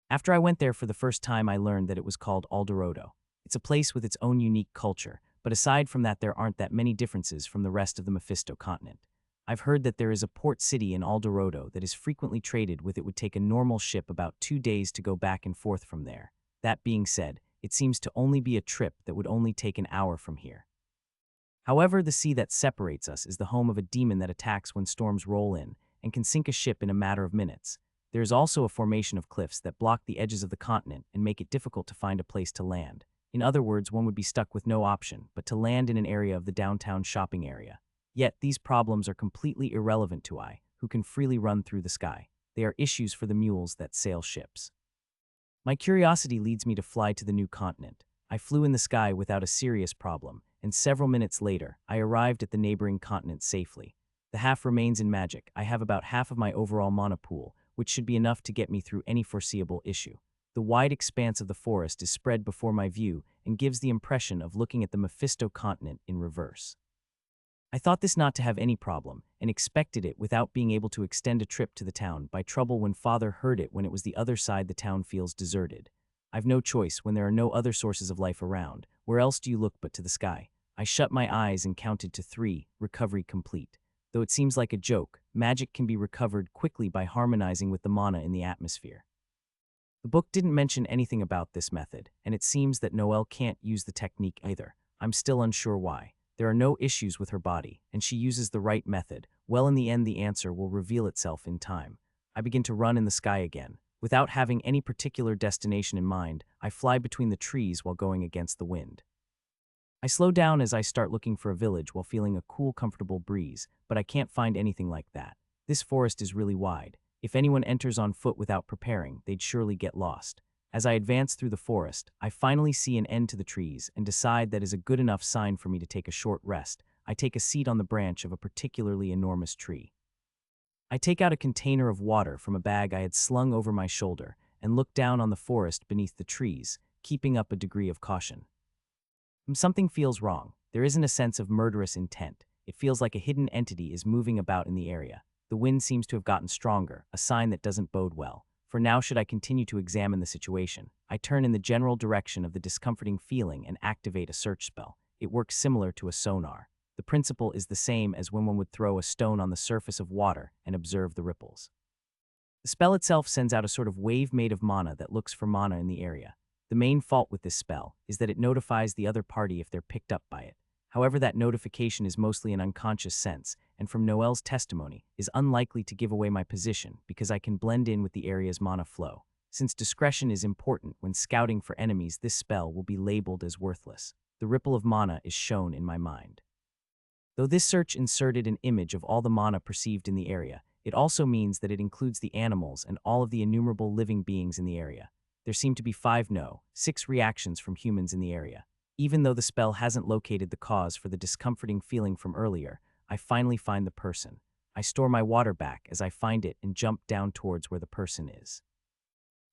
After I went there for the first time, I learned that it was called Eldorado. It's a place with its own unique culture, but aside from that there aren't that many differences from the rest of the Mephisto continent. I've heard that there is a port city in Eldorado that is frequently traded with. It would take a normal ship about 2 days to go back and forth from there. That being said, it seems to only be a trip that would only take an hour from here. However, the sea that separates us is the home of a demon that attacks when storms roll in and can sink a ship in a matter of minutes. There is also a formation of cliffs that block the edges of the continent and make it difficult to find a place to land. In other words, one would be stuck with no option but to land in an area of the downtown shopping area. Yet, these problems are completely irrelevant to I, who can freely run through the sky. They are issues for the mules that sail ships. My curiosity leads me to fly to the new continent. I flew in the sky without a serious problem, and several minutes later, I arrived at the neighboring continent safely. The half remains in magic. I have about half of my overall mana pool, which should be enough to get me through any foreseeable issue. The wide expanse of the forest is spread before my view and gives the impression of looking at the Mephisto continent in reverse. I thought this not to have any problem, and expected it without being able to extend a trip to the town by trouble when father heard it when it was the other side the town feels deserted. I've no choice when there are no other sources of life around. Where else do you look but to the sky? I shut my eyes and counted to 3, recovery complete. Though it seems like a joke, magic can be recovered quickly by harmonizing with the mana in the atmosphere. The book didn't mention anything about this method, and it seems that Noel can't use the technique either. I'm still unsure why. There are no issues with her body, and she uses the right method. Well, in the end, the answer will reveal itself in time. I begin to run in the sky again. Without having any particular destination in mind, I fly between the trees while going against the wind. I slow down as I start looking for a village while feeling a cool, comfortable breeze, but I can't find anything like that. This forest is really wide. If anyone enters on foot without preparing, they'd surely get lost. As I advance through the forest, I finally see an end to the trees and decide that is a good enough sign for me to take a short rest. I take a seat on the branch of a particularly enormous tree. I take out a container of water from a bag I had slung over my shoulder and look down on the forest beneath the trees, keeping up a degree of caution. Something feels wrong. There isn't a sense of murderous intent. It feels like a hidden entity is moving about in the area. The wind seems to have gotten stronger, a sign that doesn't bode well. For now, should I continue to examine the situation, I turn in the general direction of the discomforting feeling and activate a search spell. It works similar to a sonar. The principle is the same as when one would throw a stone on the surface of water and observe the ripples. The spell itself sends out a sort of wave made of mana that looks for mana in the area. The main fault with this spell is that it notifies the other party if they're picked up by it. However, that notification is mostly an unconscious sense, and from Noelle's testimony, is unlikely to give away my position because I can blend in with the area's mana flow. Since discretion is important when scouting for enemies, this spell will be labeled as worthless. The ripple of mana is shown in my mind. Though this search inserted an image of all the mana perceived in the area, it also means that it includes the animals and all of the innumerable living beings in the area. There seem to be 6 reactions from humans in the area. Even though the spell hasn't located the cause for the discomforting feeling from earlier, I finally find the person. I store my water back as I find it and jump down towards where the person is.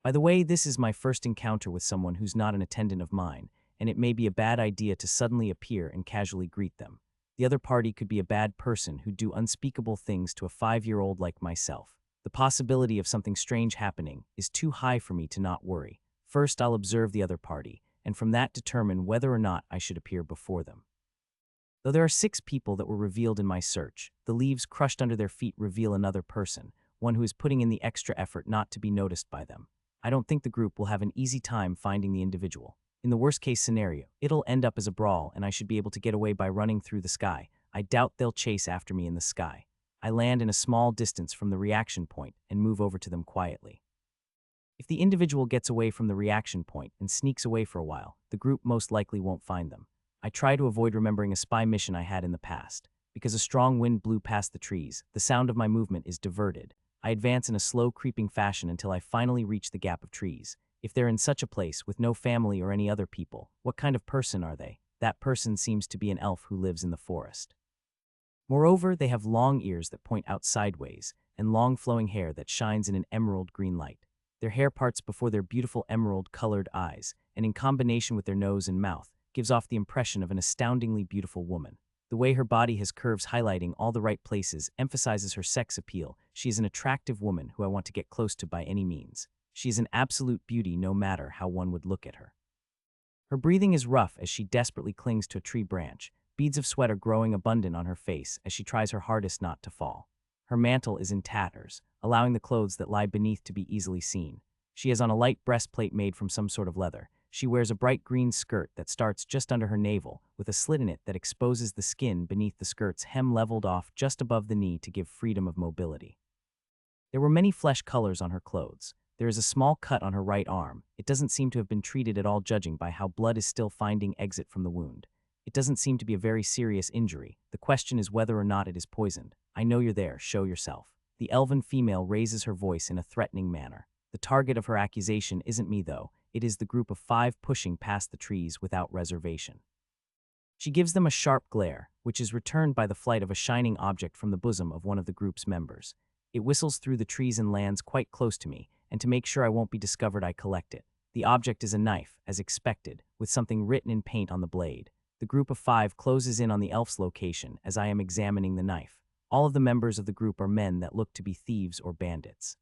By the way, this is my first encounter with someone who's not an attendant of mine, and it may be a bad idea to suddenly appear and casually greet them. The other party could be a bad person who'd do unspeakable things to a 5-year-old like myself. The possibility of something strange happening is too high for me to not worry. First, I'll observe the other party, and from that determine whether or not I should appear before them. Though there are 6 people that were revealed in my search, the leaves crushed under their feet reveal another person, one who is putting in the extra effort not to be noticed by them. I don't think the group will have an easy time finding the individual. In the worst-case scenario, it'll end up as a brawl and I should be able to get away by running through the sky. I doubt they'll chase after me in the sky. I land in a small distance from the reaction point and move over to them quietly. If the individual gets away from the reaction point and sneaks away for a while, the group most likely won't find them. I try to avoid remembering a spy mission I had in the past. Because a strong wind blew past the trees, the sound of my movement is diverted. I advance in a slow, creeping fashion until I finally reach the gap of trees. If they're in such a place with no family or any other people, what kind of person are they? That person seems to be an elf who lives in the forest. Moreover, they have long ears that point out sideways and long flowing hair that shines in an emerald green light. Their hair parts before their beautiful emerald-colored eyes, and in combination with their nose and mouth, gives off the impression of an astoundingly beautiful woman. The way her body has curves highlighting all the right places emphasizes her sex appeal. She is an attractive woman who I want to get close to by any means. She is an absolute beauty no matter how one would look at her. Her breathing is rough as she desperately clings to a tree branch. Beads of sweat are growing abundant on her face as she tries her hardest not to fall. Her mantle is in tatters, allowing the clothes that lie beneath to be easily seen. She has on a light breastplate made from some sort of leather. She wears a bright green skirt that starts just under her navel, with a slit in it that exposes the skin beneath the skirt's hem leveled off just above the knee to give freedom of mobility. There were many flesh colors on her clothes. There is a small cut on her right arm. It doesn't seem to have been treated at all, judging by how blood is still finding exit from the wound. It doesn't seem to be a very serious injury. The question is whether or not it is poisoned. I know you're there, show yourself. The elven female raises her voice in a threatening manner. The target of her accusation isn't me though. It is the group of 5 pushing past the trees without reservation. She gives them a sharp glare, which is returned by the flight of a shining object from the bosom of one of the group's members. It whistles through the trees and lands quite close to me, and to make sure I won't be discovered, I collect it. The object is a knife, as expected, with something written in paint on the blade. The group of 5 closes in on the elf's location as I am examining the knife. All of the members of the group are men that look to be thieves or bandits.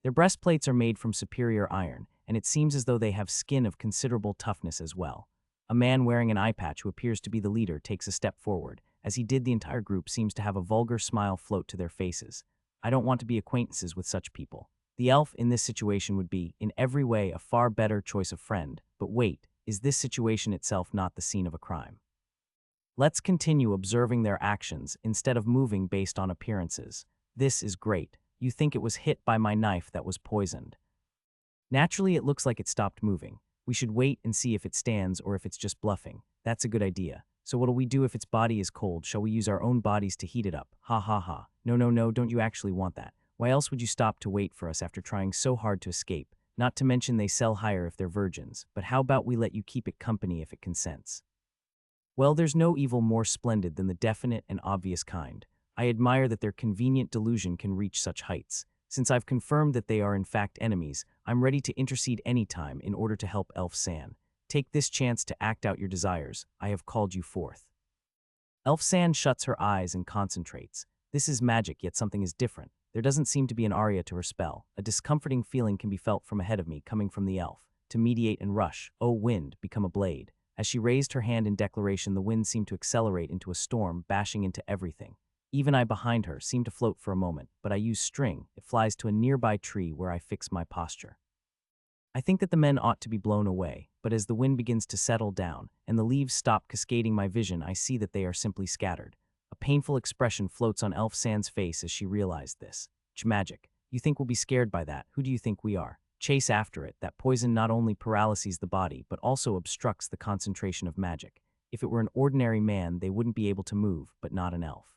Their breastplates are made from superior iron, and it seems as though they have skin of considerable toughness as well. A man wearing an eye patch who appears to be the leader takes a step forward. As he did, the entire group seems to have a vulgar smile float to their faces. I don't want to be acquaintances with such people. The elf in this situation would be, in every way, a far better choice of friend. But wait, is this situation itself not the scene of a crime? Let's continue observing their actions instead of moving based on appearances. This is great. You think it was hit by my knife that was poisoned. Naturally, it looks like it stopped moving. We should wait and see if it stands or if it's just bluffing. That's a good idea. So what'll we do if its body is cold? Shall we use our own bodies to heat it up? Ha ha ha. No, no, no, don't you actually want that? Why else would you stop to wait for us after trying so hard to escape? Not to mention they sell higher if they're virgins, but how about we let you keep it company if it consents? Well, there's no evil more splendid than the definite and obvious kind. I admire that their convenient delusion can reach such heights. Since I've confirmed that they are in fact enemies, I'm ready to intercede anytime in order to help Elf San. Take this chance to act out your desires. I have called you forth. Elf San shuts her eyes and concentrates. This is magic, yet something is different. There doesn't seem to be an aria to her spell. A discomforting feeling can be felt from ahead of me, coming from the elf. To mediate and rush, O wind, become a blade. As she raised her hand in declaration, the wind seemed to accelerate into a storm, bashing into everything. Even I behind her seemed to float for a moment, but I use string. It flies to a nearby tree where I fix my posture. I think that the men ought to be blown away, but as the wind begins to settle down and the leaves stop cascading my vision, I see that they are simply scattered. A painful expression floats on Elf San's face as she realized this. Magic. You think we'll be scared by that? Who do you think we are? Chase after it. That poison not only paralyses the body, but also obstructs the concentration of magic. If it were an ordinary man, they wouldn't be able to move, but not an elf.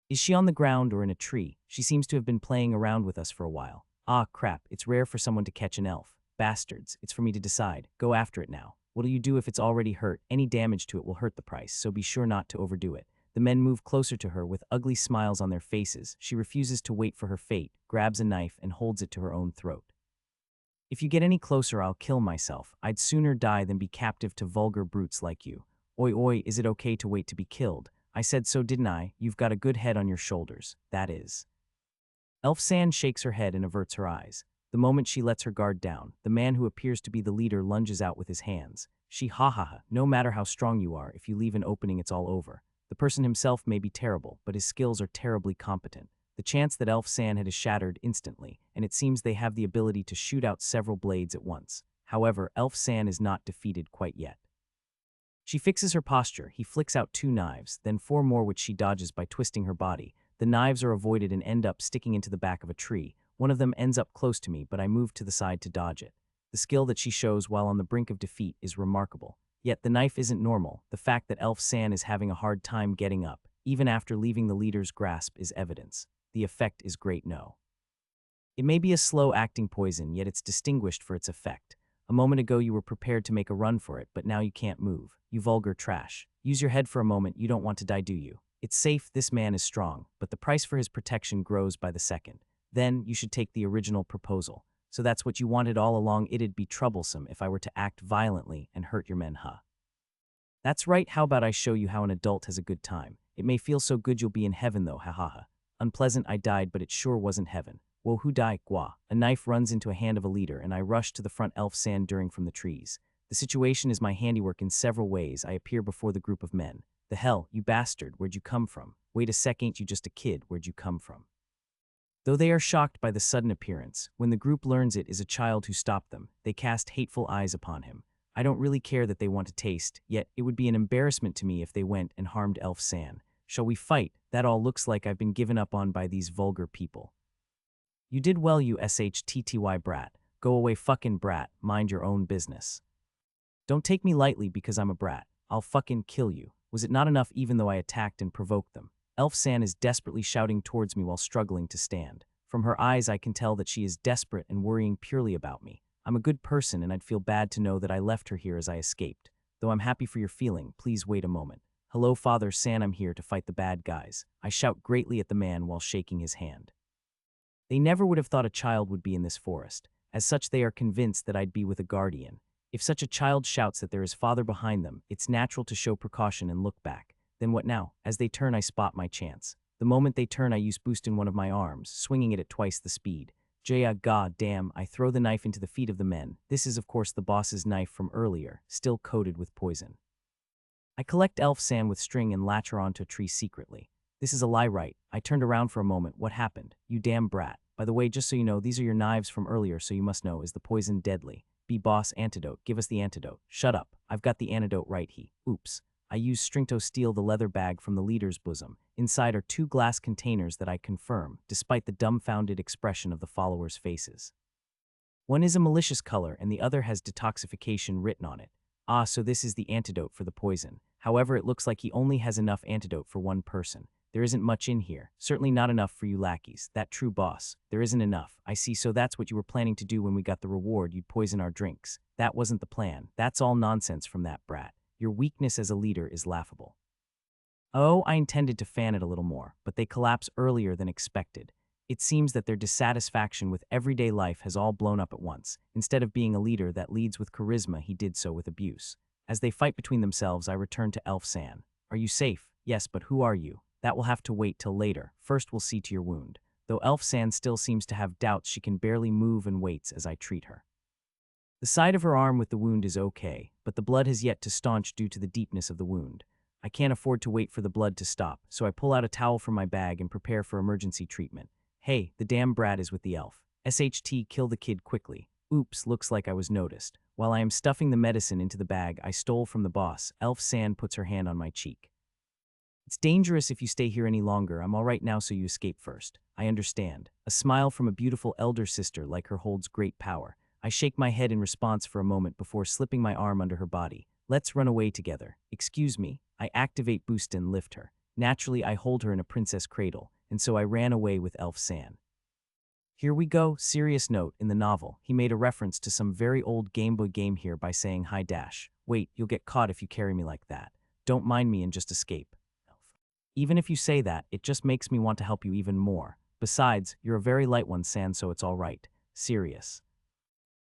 Is she on the ground or in a tree? She seems to have been playing around with us for a while. Ah, crap, it's rare for someone to catch an elf. Bastards, it's for me to decide. Go after it now. What'll you do if it's already hurt? Any damage to it will hurt the price, so be sure not to overdo it. The men move closer to her with ugly smiles on their faces. She refuses to wait for her fate, grabs a knife, and holds it to her own throat. If you get any closer, I'll kill myself. I'd sooner die than be captive to vulgar brutes like you. Oi oi, is it okay to wait to be killed? I said so, didn't I? You've got a good head on your shoulders, that is. Elf San shakes her head and averts her eyes. The moment she lets her guard down, the man who appears to be the leader lunges out with his hands. She ha ha ha, no matter how strong you are, if you leave an opening it's all over. The person himself may be terrible, but his skills are terribly competent. The chance that Elf San had is shattered instantly, and it seems they have the ability to shoot out several blades at once. However, Elf San is not defeated quite yet. She fixes her posture. He flicks out 2 knives, then 4 more which she dodges by twisting her body. The knives are avoided and end up sticking into the back of a tree. One of them ends up close to me, but I move to the side to dodge it. The skill that she shows while on the brink of defeat is remarkable. Yet the knife isn't normal. The fact that Elf San is having a hard time getting up, even after leaving the leader's grasp, is evidence. The effect is great no. It may be a slow-acting poison, yet it's distinguished for its effect. A moment ago you were prepared to make a run for it, but now you can't move. You vulgar trash. Use your head for a moment, you don't want to die, do you? It's safe, this man is strong, but the price for his protection grows by the second. Then you should take the original proposal. So that's what you wanted all along. It'd be troublesome if I were to act violently and hurt your men, huh? That's right, how about I show you how an adult has a good time? It may feel so good you'll be in heaven though, ha ha ha. Unpleasant, I died, but it sure wasn't heaven. Whoa, who died? Gwa. A knife runs into a hand of a leader, and I rush to the front. Elf San during from the trees. The situation is my handiwork in several ways. I appear before the group of men. The hell, you bastard, where'd you come from? Wait a sec, ain't you just a kid? Where'd you come from? Though they are shocked by the sudden appearance, when the group learns it is a child who stopped them, they cast hateful eyes upon him. I don't really care that they want to taste, yet it would be an embarrassment to me if they went and harmed Elf San. Shall we fight? That all looks like I've been given up on by these vulgar people. You did well, you SHTTY brat. Go away, fucking brat. Mind your own business. Don't take me lightly because I'm a brat. I'll fucking kill you. Was it not enough even though I attacked and provoked them? Elf San is desperately shouting towards me while struggling to stand. From her eyes I can tell that she is desperate and worrying purely about me. I'm a good person and I'd feel bad to know that I left her here as I escaped. Though I'm happy for your feeling, please wait a moment. Hello, Father San, I'm here to fight the bad guys. I shout greatly at the man while shaking his hand. They never would have thought a child would be in this forest. As such, they are convinced that I'd be with a guardian. If such a child shouts that there is father behind them, it's natural to show precaution and look back. Then what now? As they turn, I spot my chance. The moment they turn, I use boost in one of my arms, swinging it at twice the speed. Jaya, god damn, I throw the knife into the feet of the men. This is of course the boss's knife from earlier, still coated with poison. I collect Elf San with string and latch her onto a tree secretly. This is a lie, right? I turned around for a moment. What happened? You damn brat. By the way, just so you know, these are your knives from earlier, so you must know, is the poison deadly? Be boss, antidote. Give us the antidote. Shut up. I've got the antidote right. Oops. I use string to steal the leather bag from the leader's bosom. Inside are 2 glass containers that I confirm, despite the dumbfounded expression of the followers' faces. One is a malicious color and the other has detoxification written on it. Ah, so this is the antidote for the poison. However, it looks like he only has enough antidote for one person. There isn't much in here, certainly not enough for you lackeys. That true boss. There isn't enough. I see, so that's what you were planning to do when we got the reward, you'd poison our drinks. That wasn't the plan. That's all nonsense from that brat. Your weakness as a leader is laughable. Oh, I intended to fan it a little more, but they collapse earlier than expected. It seems that their dissatisfaction with everyday life has all blown up at once. Instead of being a leader that leads with charisma, he did so with abuse. As they fight between themselves, I return to Elf San. Are you safe? Yes, but who are you? That will have to wait till later. First we'll see to your wound. Though Elf San still seems to have doubts, she can barely move and waits as I treat her. The side of her arm with the wound is okay, but the blood has yet to staunch due to the deepness of the wound. I can't afford to wait for the blood to stop, so I pull out a towel from my bag and prepare for emergency treatment. Hey, the damn brat is with the elf. SHT, kill the kid quickly. Oops, looks like I was noticed. While I am stuffing the medicine into the bag I stole from the boss, Elf San puts her hand on my cheek. It's dangerous if you stay here any longer. I'm all right now, so you escape first. I understand. A smile from a beautiful elder sister like her holds great power. I shake my head in response for a moment before slipping my arm under her body. Let's run away together. Excuse me. I activate boost and lift her. Naturally, I hold her in a princess cradle, and so I ran away with Elf San. Here we go. Serious note, in the novel, he made a reference to some very old Game Boy game here by saying hi dash. Wait, you'll get caught if you carry me like that. Don't mind me and just escape. Even if you say that, it just makes me want to help you even more. Besides, you're a very light one, San, so it's all right. Serious.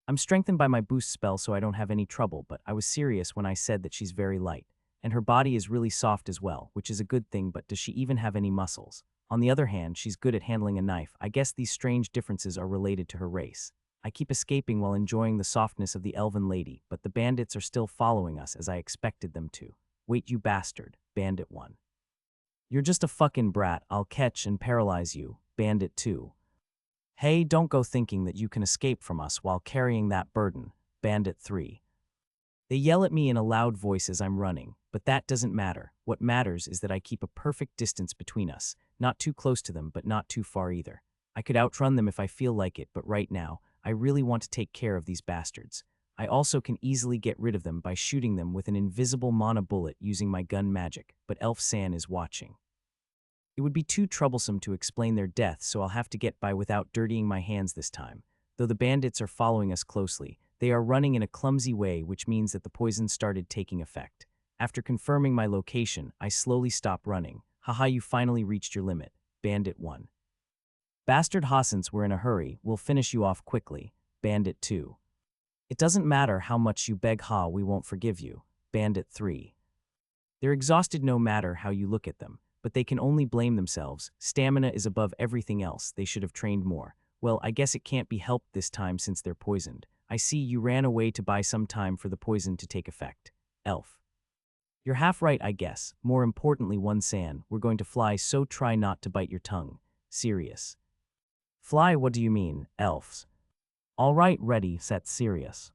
I'm strengthened by my boost spell so I don't have any trouble, but I was serious when I said that she's very light. And her body is really soft as well, which is a good thing, but does she even have any muscles? On the other hand, she's good at handling a knife. I guess these strange differences are related to her race. I keep escaping while enjoying the softness of the elven lady, but the bandits are still following us as I expected them to. Wait, you bastard, Bandit 1. You're just a fucking brat. I'll catch and paralyze you, Bandit 2. Hey, don't go thinking that you can escape from us while carrying that burden, Bandit 3. They yell at me in a loud voice as I'm running, but that doesn't matter. What matters is that I keep a perfect distance between us, not too close to them, but not too far either. I could outrun them if I feel like it, but right now, I really want to take care of these bastards. I also can easily get rid of them by shooting them with an invisible mana bullet using my gun magic, but Elf San is watching. It would be too troublesome to explain their death, so I'll have to get by without dirtying my hands this time. Though the bandits are following us closely, they are running in a clumsy way, which means that the poison started taking effect. After confirming my location, I slowly stop running. Haha, you finally reached your limit, Bandit 1. Bastard Hassans, we're in a hurry, we'll finish you off quickly, Bandit 2. It doesn't matter how much you beg, we won't forgive you, Bandit 3. They're exhausted no matter how you look at them, but they can only blame themselves. Stamina is above everything else, they should have trained more. Well, I guess it can't be helped this time since they're poisoned. I see you ran away to buy some time for the poison to take effect. Elf. You're half right, I guess. More importantly, one San, we're going to fly, so try not to bite your tongue. Serious. Fly, what do you mean, elves? All right, ready, set, serious.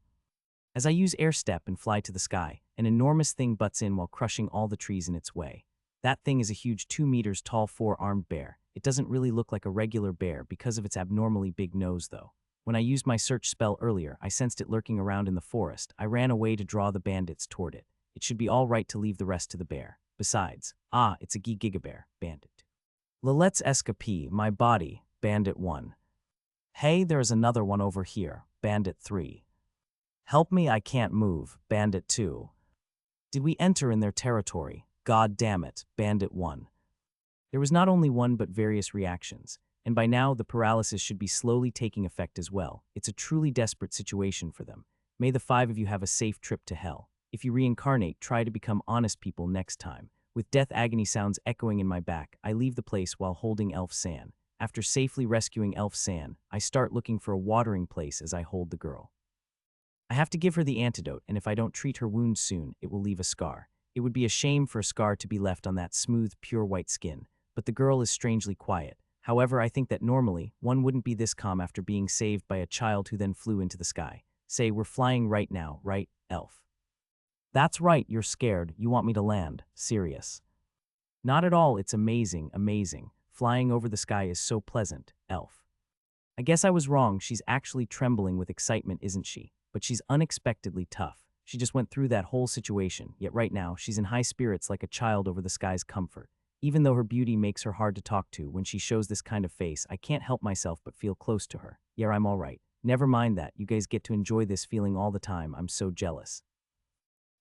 As I use air step and fly to the sky, an enormous thing butts in while crushing all the trees in its way. That thing is a huge 2 meters tall 4-armed bear. It doesn't really look like a regular bear because of its abnormally big nose though. When I used my search spell earlier, I sensed it lurking around in the forest. I ran away to draw the bandits toward it. It should be all right to leave the rest to the bear. Besides, it's a gigabear, Bandit. Let's escape, my body, Bandit 1. Hey, there's another one over here, Bandit 3. Help me, I can't move, Bandit 2. Did we enter in their territory? God damn it, Bandit 1. There was not only one but various reactions, and by now the paralysis should be slowly taking effect as well. It's a truly desperate situation for them. May the 5 of you have a safe trip to hell. If you reincarnate, try to become honest people next time. With death agony sounds echoing in my back, I leave the place while holding Elf San. After safely rescuing Elf San, I start looking for a watering place as I hold the girl. I have to give her the antidote, and if I don't treat her wound soon, it will leave a scar. It would be a shame for a scar to be left on that smooth, pure white skin, but the girl is strangely quiet. However, I think that normally, one wouldn't be this calm after being saved by a child who then flew into the sky. Say, we're flying right now, right, Elf? That's right, you're scared. You want me to land. Serious. Not at all, it's amazing, amazing. Flying over the sky is so pleasant, elf. I guess I was wrong, she's actually trembling with excitement, isn't she? But she's unexpectedly tough. She just went through that whole situation, yet right now, she's in high spirits like a child over the sky's comfort. Even though her beauty makes her hard to talk to, when she shows this kind of face, I can't help myself but feel close to her. Yeah, I'm alright. Never mind that, you guys get to enjoy this feeling all the time, I'm so jealous.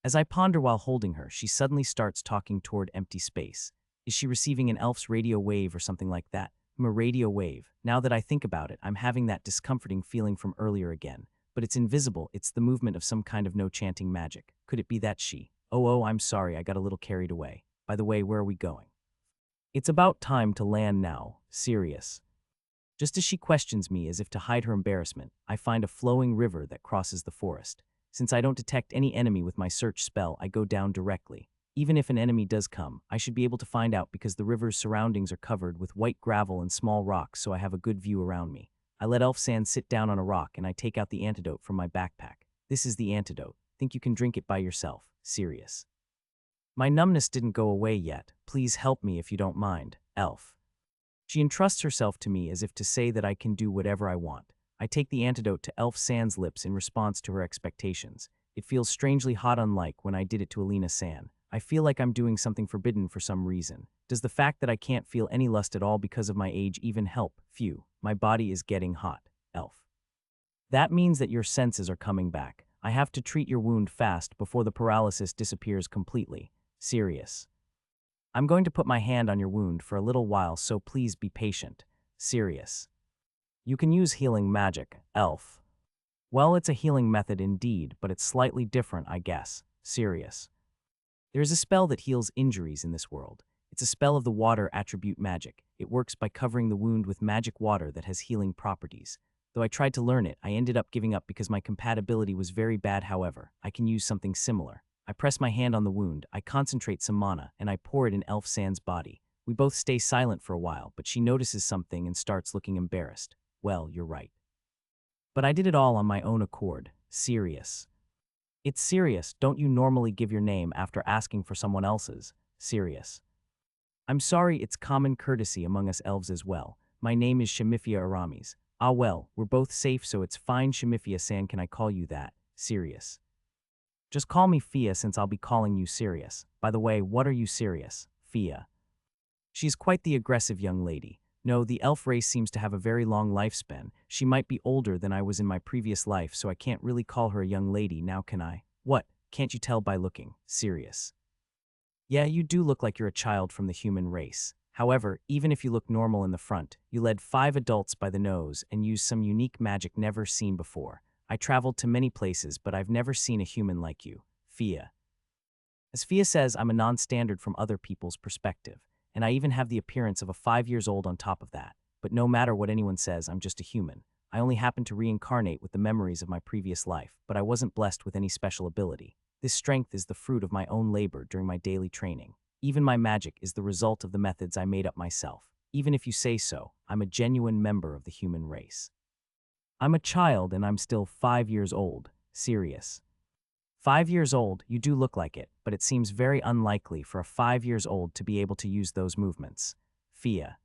As I ponder while holding her, she suddenly starts talking toward empty space. Is she receiving an elf's radio wave or something like that? A radio wave. Now that I think about it, I'm having that discomforting feeling from earlier again. But it's invisible, it's the movement of some kind of no-chanting magic. Could it be that she? Oh, I'm sorry, I got a little carried away. By the way, where are we going? It's about time to land now. Serious. Just as she questions me as if to hide her embarrassment, I find a flowing river that crosses the forest. Since I don't detect any enemy with my search spell, I go down directly. Even if an enemy does come, I should be able to find out because the river's surroundings are covered with white gravel and small rocks, so I have a good view around me. I let Elf Sand sit down on a rock and I take out the antidote from my backpack. This is the antidote. Think you can drink it by yourself. Serious. My numbness didn't go away yet. Please help me if you don't mind, Elf. She entrusts herself to me as if to say that I can do whatever I want. I take the antidote to Elf Sand's lips in response to her expectations. It feels strangely hot, unlike when I did it to Alina San. I feel like I'm doing something forbidden for some reason. Does the fact that I can't feel any lust at all because of my age even help? Phew, my body is getting hot, Elf. That means that your senses are coming back. I have to treat your wound fast before the paralysis disappears completely. Serious. I'm going to put my hand on your wound for a little while, so please be patient. Serious. You can use healing magic, Elf. Well, it's a healing method indeed, but it's slightly different, I guess. Serious. There is a spell that heals injuries in this world. It's a spell of the water attribute magic. It works by covering the wound with magic water that has healing properties. Though I tried to learn it, I ended up giving up because my compatibility was very bad. However, I can use something similar. I press my hand on the wound, I concentrate some mana, and I pour it in Elf Sand's body. We both stay silent for a while, but she notices something and starts looking embarrassed. Well, you're right. But I did it all on my own accord. Serious. It's serious. Don't you normally give your name after asking for someone else's? Serious. I'm sorry, it's common courtesy among us elves as well. My name is Shemifia Aramis. Ah well, we're both safe, so it's fine. Shemifia-san, can I call you that? Serious. Just call me Fia since I'll be calling you Serious. By the way, what are you Serious, Fia? She's quite the aggressive young lady. No, the elf race seems to have a very long lifespan. She might be older than I was in my previous life, so I can't really call her a young lady now, can I? What? Can't you tell by looking serious? Yeah, you do look like you're a child from the human race. However, even if you look normal in the front, you led 5 adults by the nose and used some unique magic never seen before. I traveled to many places, but I've never seen a human like you, Fia. As Fia says, I'm a non-standard from other people's perspective, and I even have the appearance of a 5 years old on top of that. But no matter what anyone says, I'm just a human. I only happen to reincarnate with the memories of my previous life, but I wasn't blessed with any special ability. This strength is the fruit of my own labor during my daily training. Even my magic is the result of the methods I made up myself. Even if you say so, I'm a genuine member of the human race. I'm a child and I'm still 5 years old. Serious. 5 years old, you do look like it, but it seems very unlikely for a 5 years old to be able to use those movements. Fia.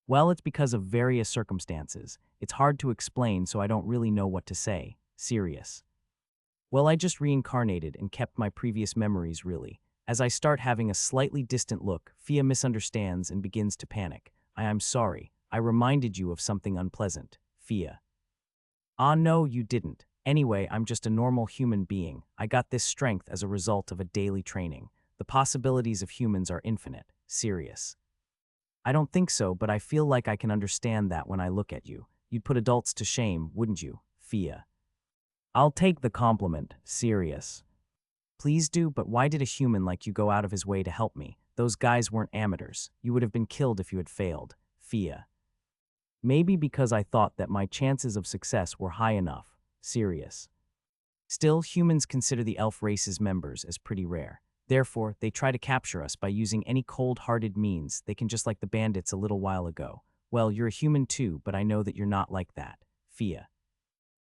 Well, it's because of various circumstances. It's hard to explain, so I don't really know what to say. Serious. Well, I just reincarnated and kept my previous memories, really. As I start having a slightly distant look, Fia misunderstands and begins to panic. I'm sorry. I reminded you of something unpleasant. Fia. Ah, no, you didn't. Anyway, I'm just a normal human being. I got this strength as a result of a daily training. The possibilities of humans are infinite. Serious. I don't think so, but I feel like I can understand that when I look at you. You'd put adults to shame, wouldn't you, Fia? I'll take the compliment. Serious. Please do, but why did a human like you go out of his way to help me? Those guys weren't amateurs. You would have been killed if you had failed. Fia. Maybe because I thought that my chances of success were high enough. Serious. Still, humans consider the elf race's members as pretty rare. Therefore, they try to capture us by using any cold-hearted means they can, just like the bandits a little while ago. Well, you're a human too, but I know that you're not like that. Fia.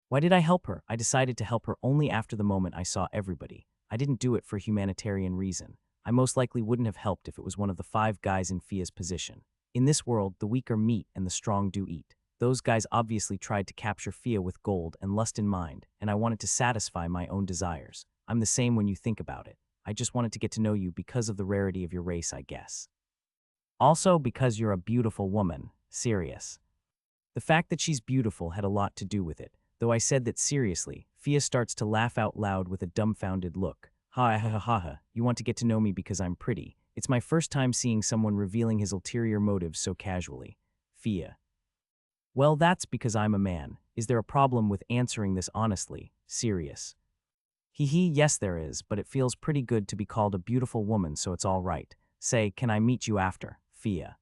Why did I help her? I decided to help her only after the moment I saw everybody. I didn't do it for humanitarian reason. I most likely wouldn't have helped if it was one of the 5 guys in Fia's position. In this world, the weak are meat and the strong do eat. Those guys obviously tried to capture Fia with gold and lust in mind, and I wanted to satisfy my own desires. I'm the same when you think about it. I just wanted to get to know you because of the rarity of your race, I guess. Also because you're a beautiful woman, serious. The fact that she's beautiful had a lot to do with it. Though I said that seriously, Fia starts to laugh out loud with a dumbfounded look. Ha ha ha ha ha, you want to get to know me because I'm pretty. It's my first time seeing someone revealing his ulterior motives so casually. Fia. Well, that's because I'm a man. Is there a problem with answering this honestly? Serious. Hee hee, yes there is, but it feels pretty good to be called a beautiful woman, so it's all right. Say, can I meet you after? Fia.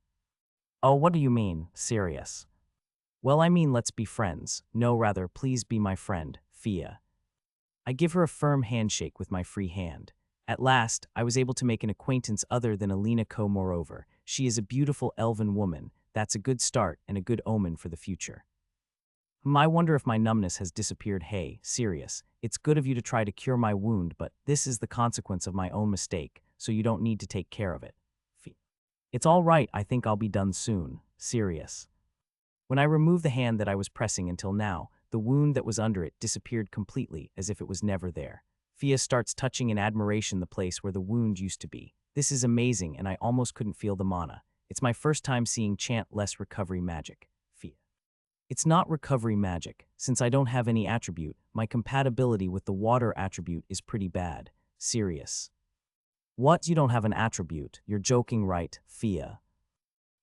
Oh, what do you mean? Serious. Well, I mean let's be friends. No, rather, please be my friend, Fia. I give her a firm handshake with my free hand. At last, I was able to make an acquaintance other than Alina Ko. Moreover, she is a beautiful elven woman. That's a good start and a good omen for the future. I wonder if my numbness has disappeared. Hey, serious. It's good of you to try to cure my wound, but this is the consequence of my own mistake, so you don't need to take care of it. It's all right, I think I'll be done soon. Serious. When I removed the hand that I was pressing until now, the wound that was under it disappeared completely, as if it was never there. Fia starts touching in admiration the place where the wound used to be. This is amazing, and I almost couldn't feel the mana. It's my first time seeing chant-less recovery magic. Fia. It's not recovery magic. Since I don't have any attribute, my compatibility with the water attribute is pretty bad. Serious. What? You don't have an attribute? You're joking, right, Fia?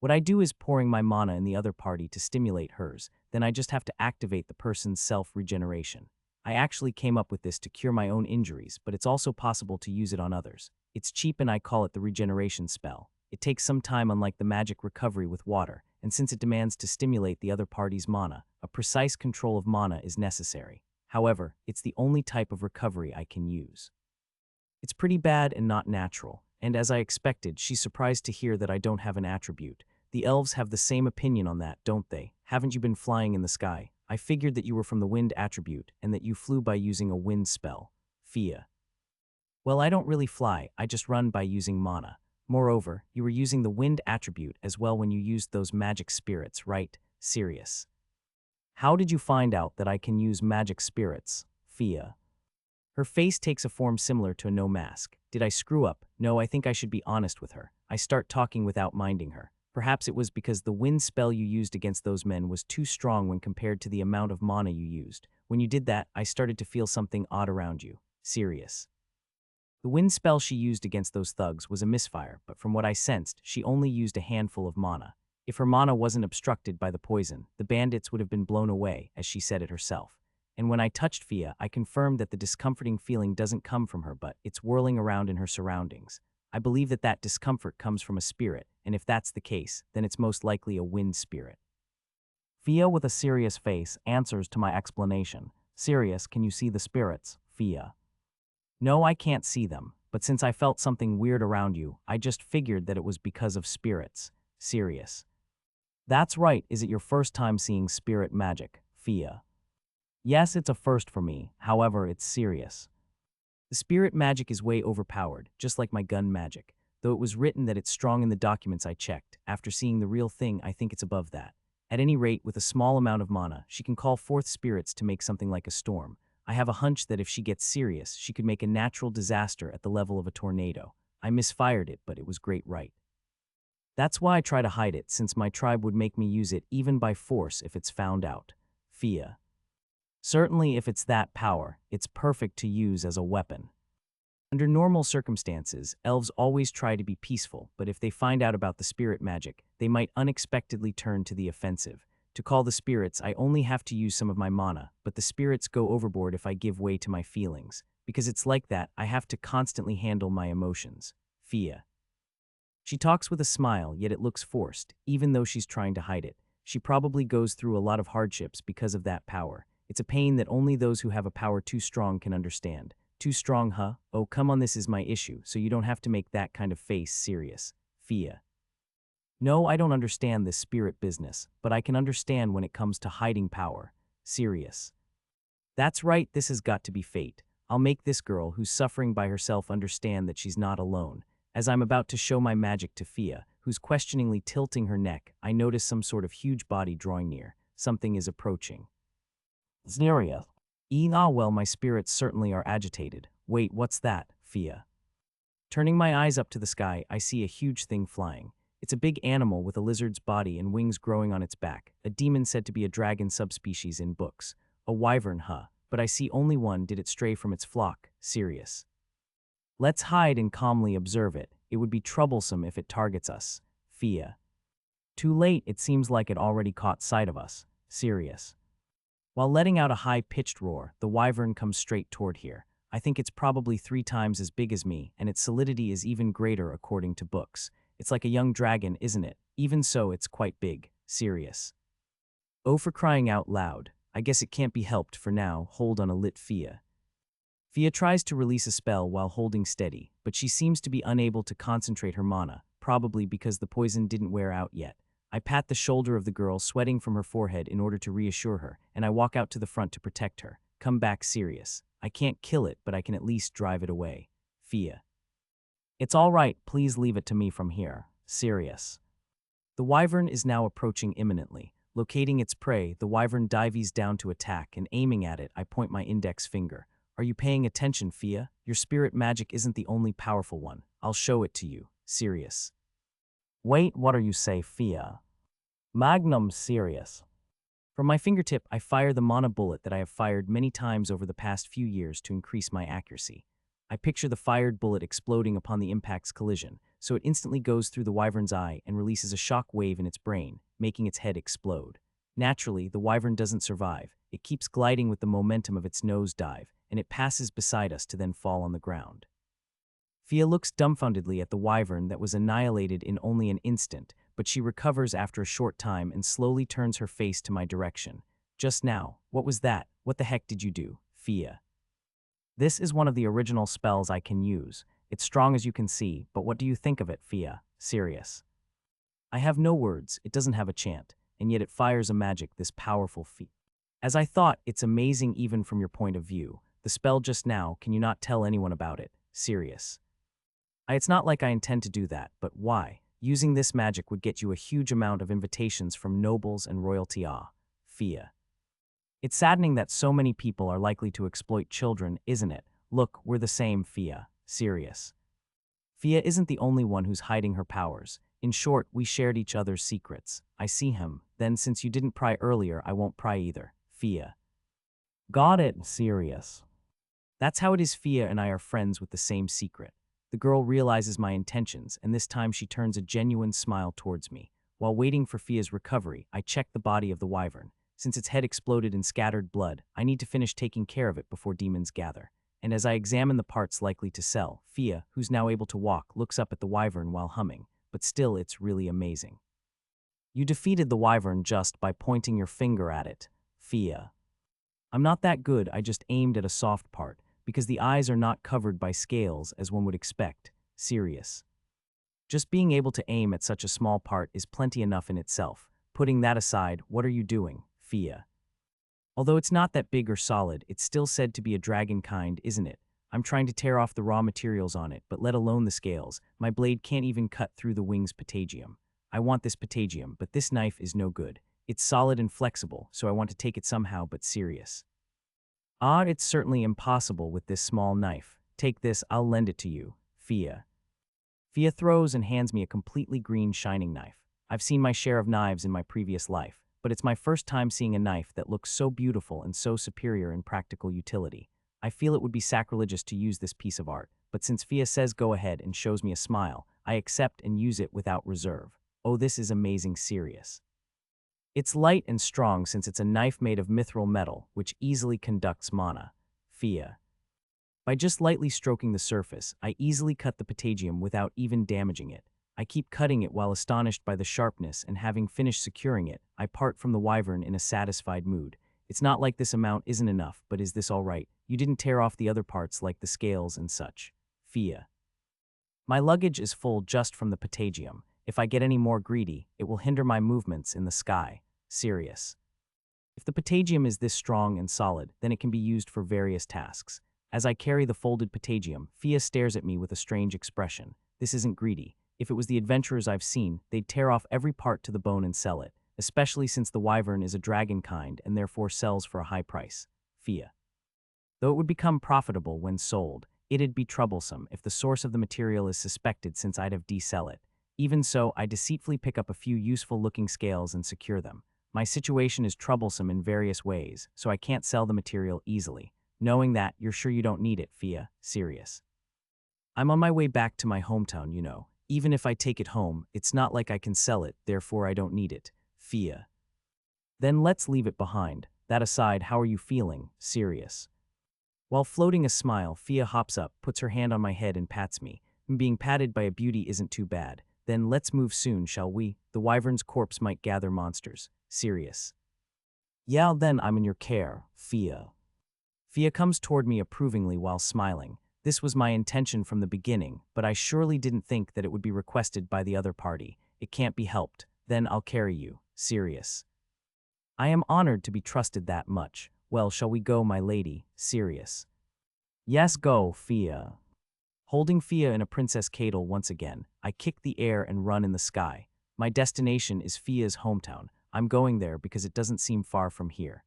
What I do is pouring my mana in the other party to stimulate hers, then I just have to activate the person's self-regeneration. I actually came up with this to cure my own injuries, but it's also possible to use it on others. It's cheap and I call it the regeneration spell. It takes some time, unlike the magic recovery with water, and since it demands to stimulate the other party's mana, a precise control of mana is necessary. However, it's the only type of recovery I can use. It's pretty bad and not natural, and as I expected, she's surprised to hear that I don't have an attribute. The elves have the same opinion on that, don't they? Haven't you been flying in the sky? I figured that you were from the wind attribute and that you flew by using a wind spell. Fia. Well, I don't really fly, I just run by using mana. Moreover, you were using the wind attribute as well when you used those magic spirits, right? Serious. How did you find out that I can use magic spirits? Fia. Her face takes a form similar to a no mask. Did I screw up? No, I think I should be honest with her. I start talking without minding her. Perhaps it was because the wind spell you used against those men was too strong when compared to the amount of mana you used. When you did that, I started to feel something odd around you. Serious. The wind spell she used against those thugs was a misfire, but from what I sensed, she only used a handful of mana. If her mana wasn't obstructed by the poison, the bandits would have been blown away, as she said it herself. And when I touched Fia, I confirmed that the discomforting feeling doesn't come from her, but it's whirling around in her surroundings. I believe that that discomfort comes from a spirit, and if that's the case, then it's most likely a wind spirit. Fia, with a serious face, answers to my explanation. Serious, can you see the spirits, Fia? No, I can't see them, but since I felt something weird around you, I just figured that it was because of spirits. Serious. That's right, is it your first time seeing spirit magic, Fia? Yes, it's a first for me, however, it's serious. The spirit magic is way overpowered, just like my gun magic. Though it was written that it's strong in the documents I checked, after seeing the real thing, I think it's above that. At any rate, with a small amount of mana, she can call forth spirits to make something like a storm. I have a hunch that if she gets serious, she could make a natural disaster at the level of a tornado. I misfired it, but it was great right. That's why I try to hide it, since my tribe would make me use it even by force if it's found out. Fia. Certainly if it's that power, it's perfect to use as a weapon. Under normal circumstances, elves always try to be peaceful, but if they find out about the spirit magic, they might unexpectedly turn to the offensive. To call the spirits, I only have to use some of my mana, but the spirits go overboard if I give way to my feelings. Because it's like that, I have to constantly handle my emotions. Fia. She talks with a smile, yet it looks forced, even though she's trying to hide it. She probably goes through a lot of hardships because of that power. It's a pain that only those who have a power too strong can understand. Too strong, huh? Oh, come on, this is my issue, so you don't have to make that kind of face. Serious. Fia. No, I don't understand this spirit business, but I can understand when it comes to hiding power. Serious. That's right, this has got to be fate. I'll make this girl who's suffering by herself understand that she's not alone. As I'm about to show my magic to Fia, who's questioningly tilting her neck, I notice some sort of huge body drawing near. Something is approaching. Zneria. Well, my spirits certainly are agitated. Wait, what's that, Fia? Turning my eyes up to the sky, I see a huge thing flying. It's a big animal with a lizard's body and wings growing on its back, a demon said to be a dragon subspecies in books. A wyvern, huh? But I see only one. Did it stray from its flock? Serious. Let's hide and calmly observe it. It would be troublesome if it targets us. Fia. Too late, it seems like it already caught sight of us. Serious. While letting out a high-pitched roar, the wyvern comes straight toward here. I think it's probably 3 times as big as me, and its solidity is even greater according to books. It's like a young dragon, isn't it? Even so, it's quite big. Serious. Oh, for crying out loud. I guess it can't be helped for now. Hold on a lit, Fia. Fia tries to release a spell while holding steady, but she seems to be unable to concentrate her mana, probably because the poison didn't wear out yet. I pat the shoulder of the girl, sweating from her forehead in order to reassure her, and I walk out to the front to protect her. Come back, Serious. I can't kill it, but I can at least drive it away. Fia. It's all right, please leave it to me from here. Serious. The wyvern is now approaching imminently. Locating its prey, the wyvern dives down to attack, and aiming at it, I point my index finger. Are you paying attention, Fia? Your spirit magic isn't the only powerful one. I'll show it to you. Serious. Wait, what are you say, Fia? Magnum. Serious. From my fingertip, I fire the mana bullet that I have fired many times over the past few years to increase my accuracy. I picture the fired bullet exploding upon the impact's collision, so it instantly goes through the wyvern's eye and releases a shock wave in its brain, making its head explode. Naturally, the wyvern doesn't survive. It keeps gliding with the momentum of its nosedive, and it passes beside us to then fall on the ground. Fia looks dumbfoundedly at the wyvern that was annihilated in only an instant, but she recovers after a short time and slowly turns her face to my direction. Just now, what was that? What the heck did you do, Fia? This is one of the original spells I can use. It's strong as you can see, but what do you think of it, Fia? Serious. I have no words. It doesn't have a chant, and yet it fires a magic this powerful feat. As I thought, it's amazing even from your point of view. The spell just now, can you not tell anyone about it? Serious. It's not like I intend to do that, but why? Using this magic would get you a huge amount of invitations from nobles and royalty. Fia. It's saddening that so many people are likely to exploit children, isn't it? Look, we're the same, Fia. Serious. Fia isn't the only one who's hiding her powers. In short, we shared each other's secrets. I see him. Then since you didn't pry earlier, I won't pry either. Fia. Got it. Serious. That's how it is. Fia and I are friends with the same secret. The girl realizes my intentions, and this time she turns a genuine smile towards me. While waiting for Fia's recovery, I check the body of the wyvern. Since its head exploded in scattered blood, I need to finish taking care of it before demons gather. And as I examine the parts likely to sell, Fia, who's now able to walk, looks up at the wyvern while humming. But still, it's really amazing. You defeated the wyvern just by pointing your finger at it, Fia. I'm not that good, I just aimed at a soft part, because the eyes are not covered by scales as one would expect. Serious. Just being able to aim at such a small part is plenty enough in itself. Putting that aside, what are you doing, Fia? Although it's not that big or solid, it's still said to be a dragon kind, isn't it? I'm trying to tear off the raw materials on it, but let alone the scales. My blade can't even cut through the wing's patagium. I want this patagium, but this knife is no good. It's solid and flexible, so I want to take it somehow, but serious. It's certainly impossible with this small knife. Take this, I'll lend it to you, Fia. Fia throws and hands me a completely green shining knife. I've seen my share of knives in my previous life, but it's my first time seeing a knife that looks so beautiful and so superior in practical utility. I feel it would be sacrilegious to use this piece of art, but since Fia says go ahead and shows me a smile, I accept and use it without reserve. Oh, this is amazing. Serious. It's light and strong since it's a knife made of mithril metal, which easily conducts mana. Fia. By just lightly stroking the surface, I easily cut the patagium without even damaging it. I keep cutting it while astonished by the sharpness, and having finished securing it, I part from the wyvern in a satisfied mood. It's not like this amount isn't enough, but is this all right? You didn't tear off the other parts like the scales and such. Fia. My luggage is full just from the patagium. If I get any more greedy, it will hinder my movements in the sky. Serious. If the patagium is this strong and solid, then it can be used for various tasks. As I carry the folded patagium, Fia stares at me with a strange expression. This isn't greedy. If it was the adventurers I've seen, they'd tear off every part to the bone and sell it, especially since the wyvern is a dragon kind and therefore sells for a high price. Fia. Though it would become profitable when sold, it'd be troublesome if the source of the material is suspected since I'd have de-sell it. Even so, I deceitfully pick up a few useful-looking scales and secure them. My situation is troublesome in various ways, so I can't sell the material easily. Knowing that, you're sure you don't need it, Fia. Serious. I'm on my way back to my hometown, you know. Even if I take it home, it's not like I can sell it, therefore I don't need it. Fia. Then let's leave it behind. That aside, how are you feeling? Serious. While floating a smile, Fia hops up, puts her hand on my head and pats me. Being patted by a beauty isn't too bad. Then let's move soon, shall we? The wyvern's corpse might gather monsters. Serious. Yeah, then I'm in your care, Fia. Fia comes toward me approvingly while smiling. This was my intention from the beginning, but I surely didn't think that it would be requested by the other party. It can't be helped. Then I'll carry you. Serious. I am honored to be trusted that much. Well, shall we go, my lady? Serious. Yes, go, Fia. Holding Fia in a princess cadle once again, I kick the air and run in the sky. My destination is Fia's hometown. I'm going there because it doesn't seem far from here.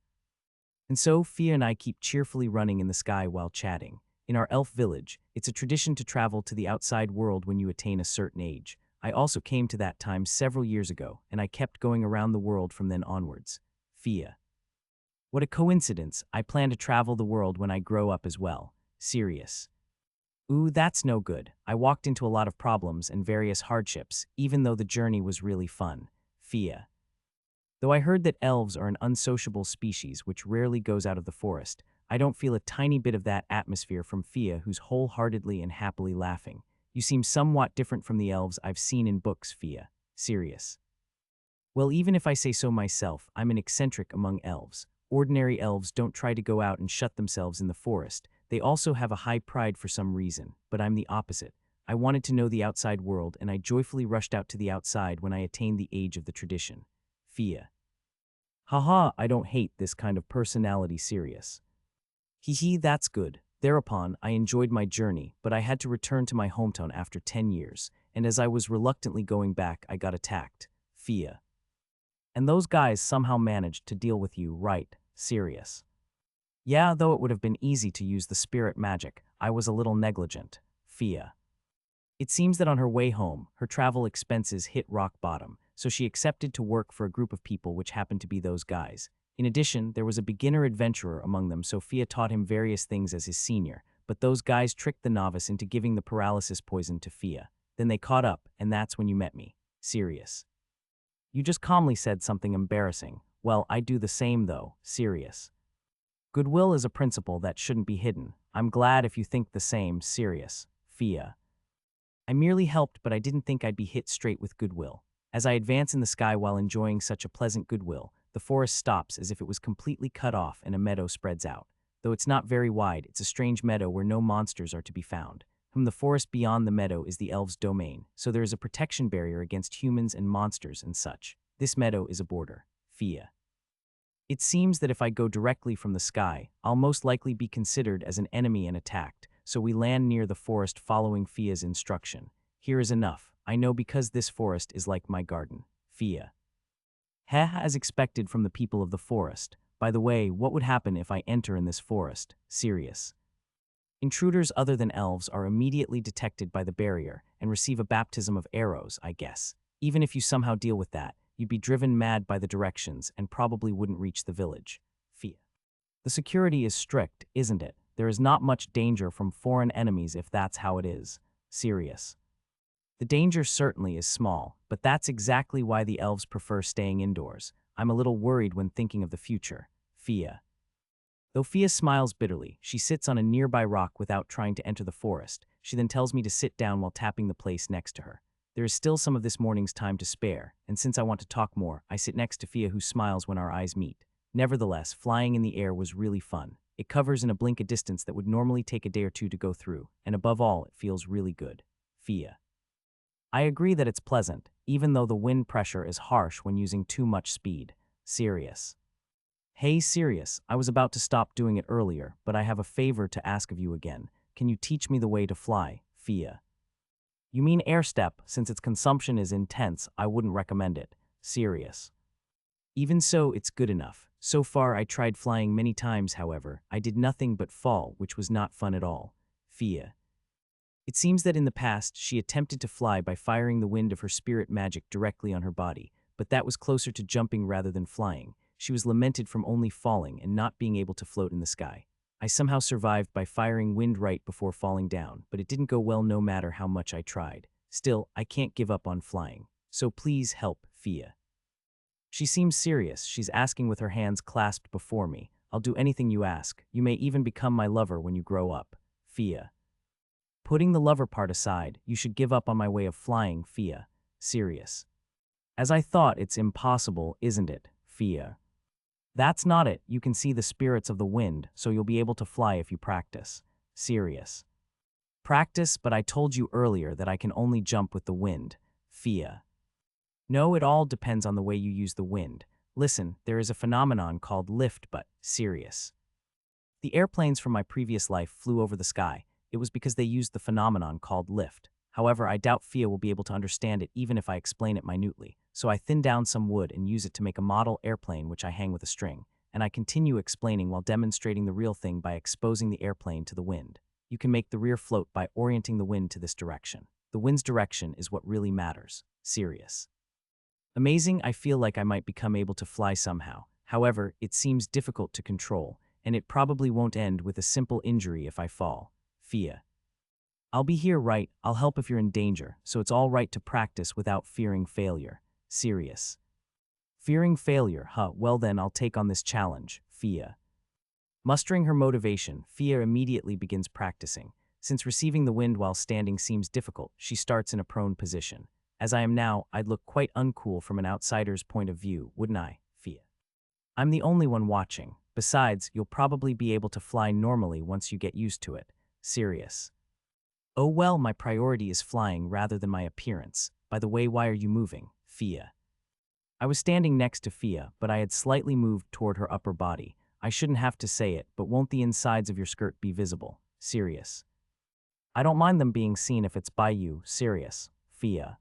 And so Fia and I keep cheerfully running in the sky while chatting. In our elf village, it's a tradition to travel to the outside world when you attain a certain age. I also came to that time several years ago, and I kept going around the world from then onwards. Fia. What a coincidence. I plan to travel the world when I grow up as well. Serious. Ooh, that's no good. I walked into a lot of problems and various hardships, even though the journey was really fun. Fia. Though I heard that elves are an unsociable species which rarely goes out of the forest, I don't feel a tiny bit of that atmosphere from Fia, who's wholeheartedly and happily laughing. You seem somewhat different from the elves I've seen in books, Fia. Serious. Well, even if I say so myself, I'm an eccentric among elves. Ordinary elves don't try to go out and shut themselves in the forest. They also have a high pride for some reason, but I'm the opposite. I wanted to know the outside world, and I joyfully rushed out to the outside when I attained the age of the tradition. Fia. Haha, I don't hate this kind of personality. Serious. Hee, that's good. Thereupon, I enjoyed my journey, but I had to return to my hometown after 10 years, and as I was reluctantly going back, I got attacked. Fia. And those guys somehow managed to deal with you, right? Serious. Yeah, though it would have been easy to use the spirit magic, I was a little negligent. Fia. It seems that on her way home, her travel expenses hit rock bottom, so she accepted to work for a group of people which happened to be those guys. In addition, there was a beginner adventurer among them, so Fia taught him various things as his senior, but those guys tricked the novice into giving the paralysis poison to Fia. Then they caught up, and that's when you met me. Serious. You just calmly said something embarrassing. Well, I do the same though. Serious. Goodwill is a principle that shouldn't be hidden. I'm glad if you think the same. Serious. Fia. I merely helped, but I didn't think I'd be hit straight with goodwill. As I advance in the sky while enjoying such a pleasant goodwill, the forest stops as if it was completely cut off and a meadow spreads out. Though it's not very wide, it's a strange meadow where no monsters are to be found. The forest beyond the meadow is the elves' domain, so there is a protection barrier against humans and monsters and such. This meadow is a border. Fia. It seems that if I go directly from the sky, I'll most likely be considered as an enemy and attacked, so we land near the forest following Fia's instruction. Here is enough. I know because this forest is like my garden. Fia. As expected from the people of the forest. By the way, what would happen if I enter in this forest? Serious. Intruders other than elves are immediately detected by the barrier and receive a baptism of arrows, I guess. Even if you somehow deal with that, you'd be driven mad by the directions and probably wouldn't reach the village. Fia. The security is strict, isn't it? There is not much danger from foreign enemies if that's how it is. Serious. The danger certainly is small, but that's exactly why the elves prefer staying indoors. I'm a little worried when thinking of the future. Fia. Though Fia smiles bitterly, she sits on a nearby rock without trying to enter the forest. She then tells me to sit down while tapping the place next to her. There is still some of this morning's time to spare, and since I want to talk more, I sit next to Fia, who smiles when our eyes meet. Nevertheless, flying in the air was really fun. It covers in a blink a distance that would normally take a day or two to go through, and above all, it feels really good. Fia. I agree that it's pleasant, even though the wind pressure is harsh when using too much speed. Serious. Hey, Sirius, I was about to stop doing it earlier, but I have a favor to ask of you again. Can you teach me the way to fly, Fia? You mean airstep, since its consumption is intense, I wouldn't recommend it. Sirius. Even so, it's good enough. So far, I tried flying many times, however. I did nothing but fall, which was not fun at all. Fia. It seems that in the past, she attempted to fly by firing the wind of her spirit magic directly on her body, but that was closer to jumping rather than flying. She was lamented from only falling and not being able to float in the sky. I somehow survived by firing wind right before falling down, but it didn't go well no matter how much I tried. Still, I can't give up on flying. So please help, Fia. She seems serious. She's asking with her hands clasped before me. I'll do anything you ask. You may even become my lover when you grow up. Fia. Putting the lover part aside, you should give up on my way of flying, Fia. Serious. As I thought, it's impossible, isn't it, Fia? That's not it. You can see the spirits of the wind, so you'll be able to fly if you practice. Serious. Practice, but I told you earlier that I can only jump with the wind. Fia. No, it all depends on the way you use the wind. Listen, there is a phenomenon called lift, but serious. The airplanes from my previous life flew over the sky. It was because they used the phenomenon called lift. However, I doubt Fia will be able to understand it even if I explain it minutely. So I thin down some wood and use it to make a model airplane which I hang with a string. And I continue explaining while demonstrating the real thing by exposing the airplane to the wind. You can make the rear float by orienting the wind to this direction. The wind's direction is what really matters. Serious. Amazing, I feel like I might become able to fly somehow. However, it seems difficult to control, and it probably won't end with a simple injury if I fall. Fia. I'll be here, right? I'll help if you're in danger, so it's all right to practice without fearing failure. Serious. Fearing failure, huh? Well then, I'll take on this challenge. Fia. Mustering her motivation, Fia immediately begins practicing. Since receiving the wind while standing seems difficult, she starts in a prone position. As I am now, I'd look quite uncool from an outsider's point of view, wouldn't I, Fia? I'm the only one watching. Besides, you'll probably be able to fly normally once you get used to it. Serious. Oh well, my priority is flying rather than my appearance. By the way, why are you moving, Fia? I was standing next to Fia, but I had slightly moved toward her upper body. I shouldn't have to say it, but won't the insides of your skirt be visible? Serious. I don't mind them being seen if it's by you. Serious. Fia.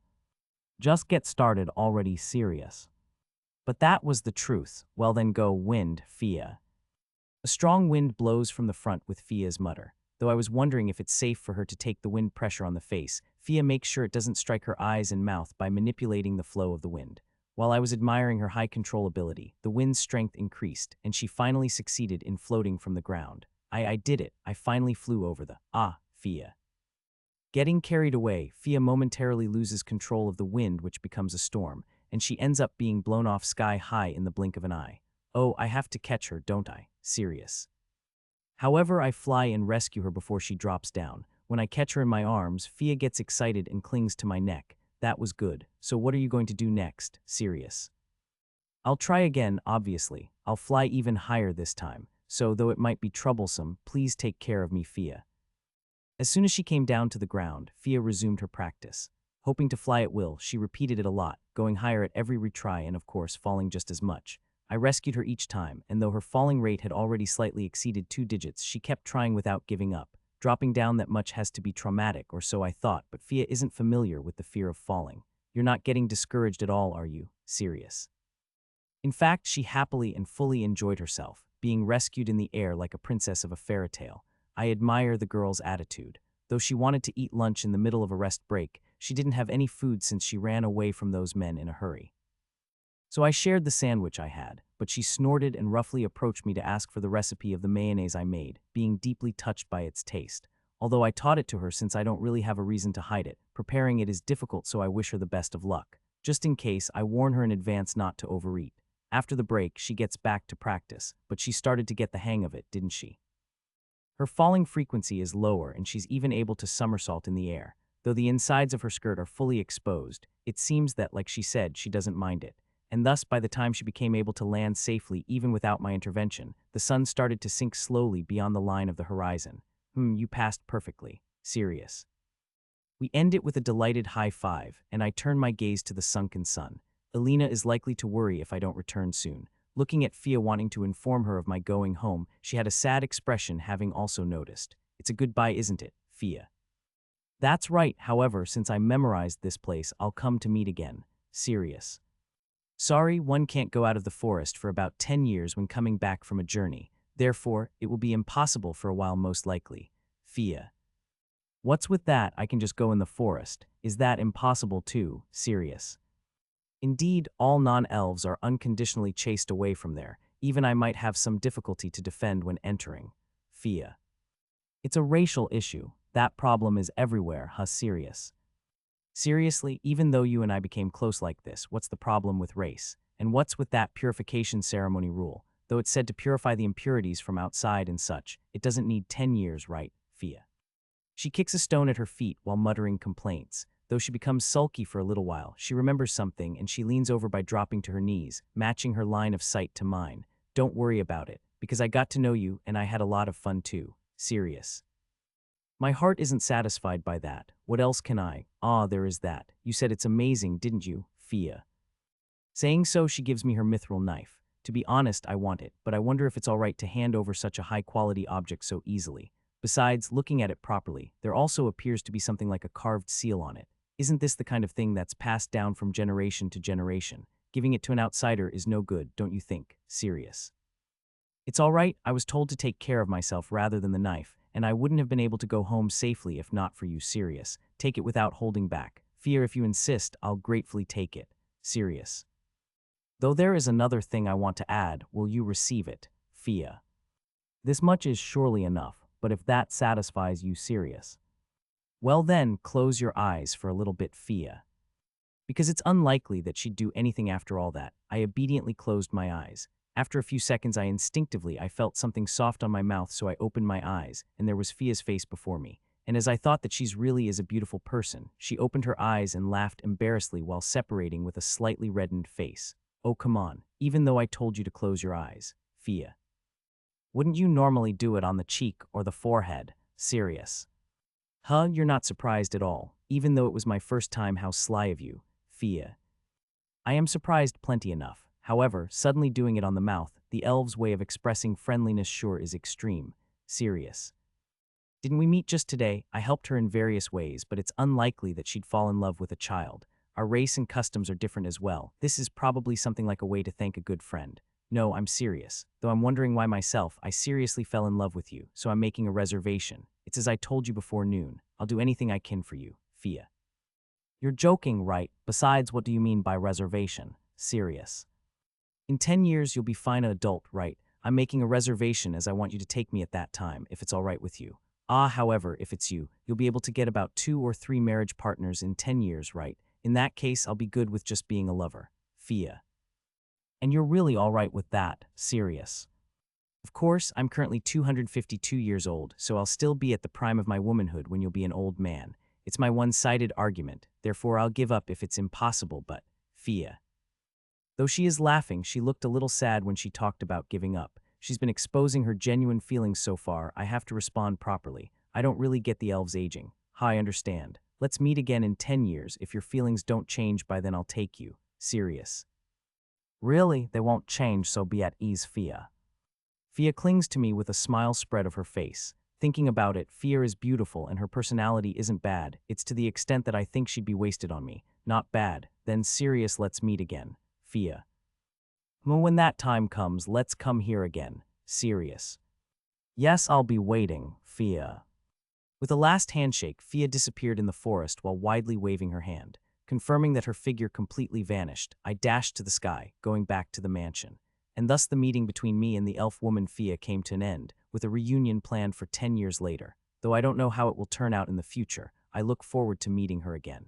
Just get started already. Serious. But that was the truth. Well then go, wind, Fia. A strong wind blows from the front with Fia's mutter. Though I was wondering if it's safe for her to take the wind pressure on the face, Fia makes sure it doesn't strike her eyes and mouth by manipulating the flow of the wind. While I was admiring her high control ability, the wind's strength increased, and she finally succeeded in floating from the ground. I did it. I finally flew over the Fia. Getting carried away, Fia momentarily loses control of the wind, which becomes a storm, and she ends up being blown off sky high in the blink of an eye. Oh, I have to catch her, don't I? Serious. However, I fly and rescue her before she drops down. When I catch her in my arms, Fia gets excited and clings to my neck. That was good. So what are you going to do next? Serious. I'll try again, obviously. I'll fly even higher this time. So, though it might be troublesome, please take care of me, Fia. As soon as she came down to the ground, Fia resumed her practice. Hoping to fly at will, she repeated it a lot, going higher at every retry and, of course, falling just as much. I rescued her each time, and though her falling rate had already slightly exceeded 2 digits, she kept trying without giving up. Dropping down that much has to be traumatic, or so I thought, but Fia isn't familiar with the fear of falling. You're not getting discouraged at all, are you? Serious. In fact, she happily and fully enjoyed herself, being rescued in the air like a princess of a fairy tale. I admire the girl's attitude. Though she wanted to eat lunch in the middle of a rest break, she didn't have any food since she ran away from those men in a hurry. So I shared the sandwich I had, but she snorted and roughly approached me to ask for the recipe of the mayonnaise I made, being deeply touched by its taste. Although I taught it to her since I don't really have a reason to hide it, preparing it is difficult, so I wish her the best of luck. Just in case, I warn her in advance not to overeat. After the break, she gets back to practice, but she started to get the hang of it, didn't she? Her falling frequency is lower and she's even able to somersault in the air. Though the insides of her skirt are fully exposed, it seems that, like she said, she doesn't mind it. And thus, by the time she became able to land safely even without my intervention, the sun started to sink slowly beyond the line of the horizon. You passed perfectly. Serious. We end it with a delighted high five, and I turn my gaze to the sunken sun. Elena is likely to worry if I don't return soon. Looking at Fia wanting to inform her of my going home, she had a sad expression having also noticed. It's a goodbye, isn't it, Fia? That's right, however, since I memorized this place, I'll come to meet again. Serious. Sorry, one can't go out of the forest for about 10 years when coming back from a journey. Therefore, it will be impossible for a while most likely. Fia. What's with that? I can just go in the forest. Is that impossible too? Serious. Indeed, all non-elves are unconditionally chased away from there. Even I might have some difficulty to defend when entering. Fia. It's a racial issue. That problem is everywhere, huh? Serious. Seriously, even though you and I became close like this, what's the problem with race? And what's with that purification ceremony rule? Though it's said to purify the impurities from outside and such, it doesn't need 10 years, right, Fia? She kicks a stone at her feet while muttering complaints. Though she becomes sulky for a little while, she remembers something and she leans over by dropping to her knees, matching her line of sight to mine. Don't worry about it, because I got to know you and I had a lot of fun too. Serious. My heart isn't satisfied by that. What else can I? Ah, there is that. You said it's amazing, didn't you, Fia? Saying so, she gives me her mithril knife. To be honest, I want it, but I wonder if it's all right to hand over such a high-quality object so easily. Besides, looking at it properly, there also appears to be something like a carved seal on it. Isn't this the kind of thing that's passed down from generation to generation? Giving it to an outsider is no good, don't you think? Serious. It's all right, I was told to take care of myself rather than the knife, and I wouldn't have been able to go home safely if not for you. Serious. Take it without holding back. Fear, if you insist, I'll gratefully take it. Serious. Though there is another thing I want to add, will you receive it, Fia? This much is surely enough, but if that satisfies you, Serious. Well then, close your eyes for a little bit, Fia. Because it's unlikely that she'd do anything after all that, I obediently closed my eyes. After a few seconds, I felt something soft on my mouth, so I opened my eyes, and there was Fia's face before me. And as I thought that she's really is a beautiful person, she opened her eyes and laughed embarrassedly while separating with a slightly reddened face. Oh, come on, even though I told you to close your eyes, Fia. Wouldn't you normally do it on the cheek or the forehead? Serious. Huh, you're not surprised at all, even though it was my first time. How sly of you, Fia. I am surprised plenty enough. However, suddenly doing it on the mouth, the elves' way of expressing friendliness sure is extreme. Serious. Didn't we meet just today? I helped her in various ways, but it's unlikely that she'd fall in love with a child. Our race and customs are different as well. This is probably something like a way to thank a good friend. No, I'm serious. Though I'm wondering why myself, I seriously fell in love with you, so I'm making a reservation. It's as I told you before noon. I'll do anything I can for you, Fia. You're joking, right? Besides, what do you mean by reservation? Serious. In 10 years, you'll be fine adult, right? I'm making a reservation as I want you to take me at that time, if it's all right with you. Ah, however, if it's you, you'll be able to get about 2 or 3 marriage partners in 10 years, right? In that case, I'll be good with just being a lover, Fia. And you're really all right with that, Serious. Of course, I'm currently 252 years old, so I'll still be at the prime of my womanhood when you'll be an old man. It's my one-sided argument, therefore I'll give up if it's impossible, but, Fia. Though she is laughing, she looked a little sad when she talked about giving up. She's been exposing her genuine feelings so far. I have to respond properly. I don't really get the elves aging. I understand. Let's meet again in 10 years. If your feelings don't change by then, I'll take you. Serious. Really, they won't change, so be at ease, Fia. Fia clings to me with a smile spread of her face. Thinking about it, Fia is beautiful and her personality isn't bad. It's to the extent that I think she'd be wasted on me. Not bad. Then Serious, let's meet again, Fia. Well, when that time comes, let's come here again, Serious. Yes, I'll be waiting, Fia. With a last handshake, Fia disappeared in the forest while widely waving her hand. Confirming that her figure completely vanished, I dashed to the sky, going back to the mansion. And thus the meeting between me and the elf woman Fia came to an end, with a reunion planned for 10 years later. Though I don't know how it will turn out in the future, I look forward to meeting her again.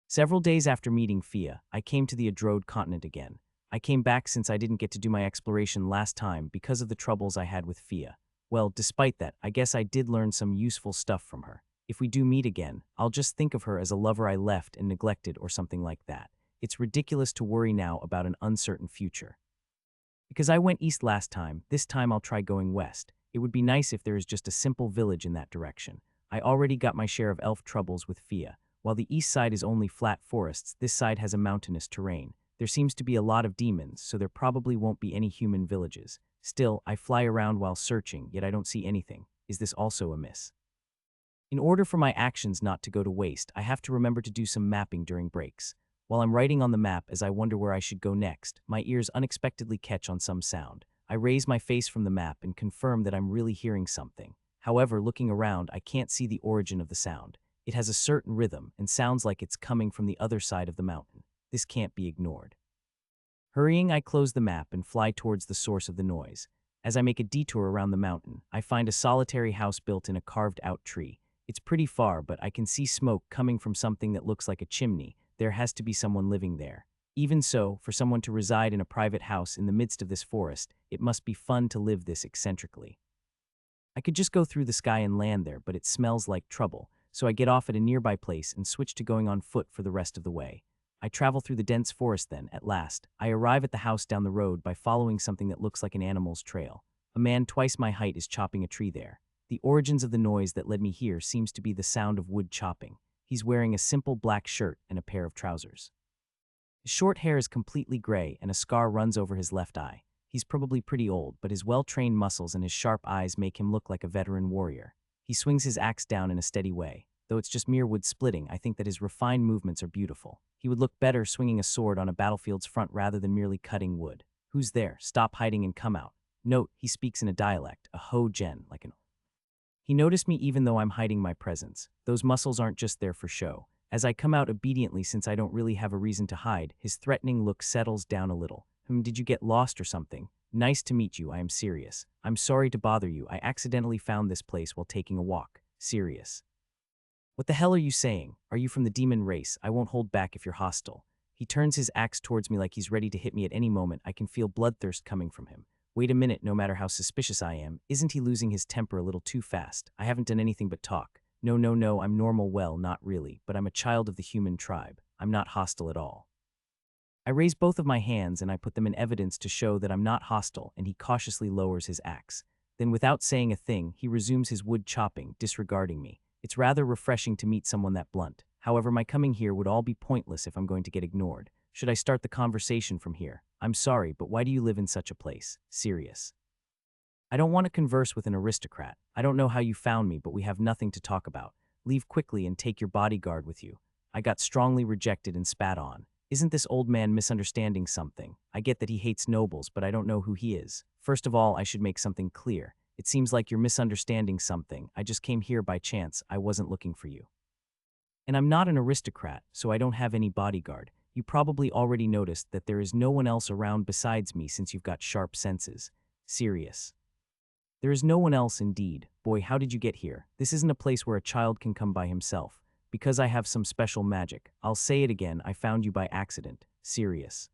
Several days after meeting Fia, I came to the Adrode continent again. I came back since I didn't get to do my exploration last time because of the troubles I had with Fia. Well, despite that, I guess I did learn some useful stuff from her. If we do meet again, I'll just think of her as a lover I left and neglected or something like that. It's ridiculous to worry now about an uncertain future. Because I went east last time, this time I'll try going west. It would be nice if there is just a simple village in that direction. I already got my share of elf troubles with Fia. While the east side is only flat forests, this side has a mountainous terrain. There seems to be a lot of demons, so there probably won't be any human villages. Still, I fly around while searching, yet I don't see anything. Is this also a miss? In order for my actions not to go to waste, I have to remember to do some mapping during breaks. While I'm writing on the map as I wonder where I should go next, my ears unexpectedly catch on some sound. I raise my face from the map and confirm that I'm really hearing something. However, looking around, I can't see the origin of the sound. It has a certain rhythm and sounds like it's coming from the other side of the mountain. This can't be ignored. Hurrying, I close the map and fly towards the source of the noise. As I make a detour around the mountain, I find a solitary house built in a carved-out tree. It's pretty far, but I can see smoke coming from something that looks like a chimney. There has to be someone living there. Even so, for someone to reside in a private house in the midst of this forest, it must be fun to live this eccentrically. I could just go through the sky and land there, but it smells like trouble, so I get off at a nearby place and switch to going on foot for the rest of the way. I travel through the dense forest then, at last. I arrive at the house down the road by following something that looks like an animal's trail. A man twice my height is chopping a tree there. The origins of the noise that led me here seems to be the sound of wood chopping. He's wearing a simple black shirt and a pair of trousers. His short hair is completely gray and a scar runs over his left eye. He's probably pretty old, but his well-trained muscles and his sharp eyes make him look like a veteran warrior. He swings his axe down in a steady way. Though it's just mere wood splitting, I think that his refined movements are beautiful. He would look better swinging a sword on a battlefield's front rather than merely cutting wood. Who's there? Stop hiding and come out. Note, he speaks in a dialect, a ho-gen, like an... He noticed me even though I'm hiding my presence. Those muscles aren't just there for show. As I come out obediently since I don't really have a reason to hide, his threatening look settles down a little. Did you get lost or something? Nice to meet you, I am serious. I'm sorry to bother you, I accidentally found this place while taking a walk. Serious. What the hell are you saying? Are you from the demon race? I won't hold back if you're hostile. He turns his axe towards me like he's ready to hit me at any moment. I can feel bloodthirst coming from him. Wait a minute, no matter how suspicious I am, isn't he losing his temper a little too fast? I haven't done anything but talk. No, I'm normal, well, not really, but I'm a child of the human tribe. I'm not hostile at all. I raise both of my hands and I put them in evidence to show that I'm not hostile, and he cautiously lowers his axe. Then without saying a thing, he resumes his wood chopping, disregarding me. It's rather refreshing to meet someone that blunt. However, my coming here would all be pointless if I'm going to get ignored. Should I start the conversation from here? I'm sorry, but why do you live in such a place? Serious. I don't want to converse with an aristocrat. I don't know how you found me, but we have nothing to talk about. Leave quickly and take your bodyguard with you. I got strongly rejected and spat on. Isn't this old man misunderstanding something? I get that he hates nobles, but I don't know who he is. First of all, I should make something clear. It seems like you're misunderstanding something. I just came here by chance. I wasn't looking for you. And I'm not an aristocrat, so I don't have any bodyguard. You probably already noticed that there is no one else around besides me since you've got sharp senses. Serious. There is no one else indeed. Boy, how did you get here? This isn't a place where a child can come by himself. Because I have some special magic. I'll say it again, I found you by accident. Serious.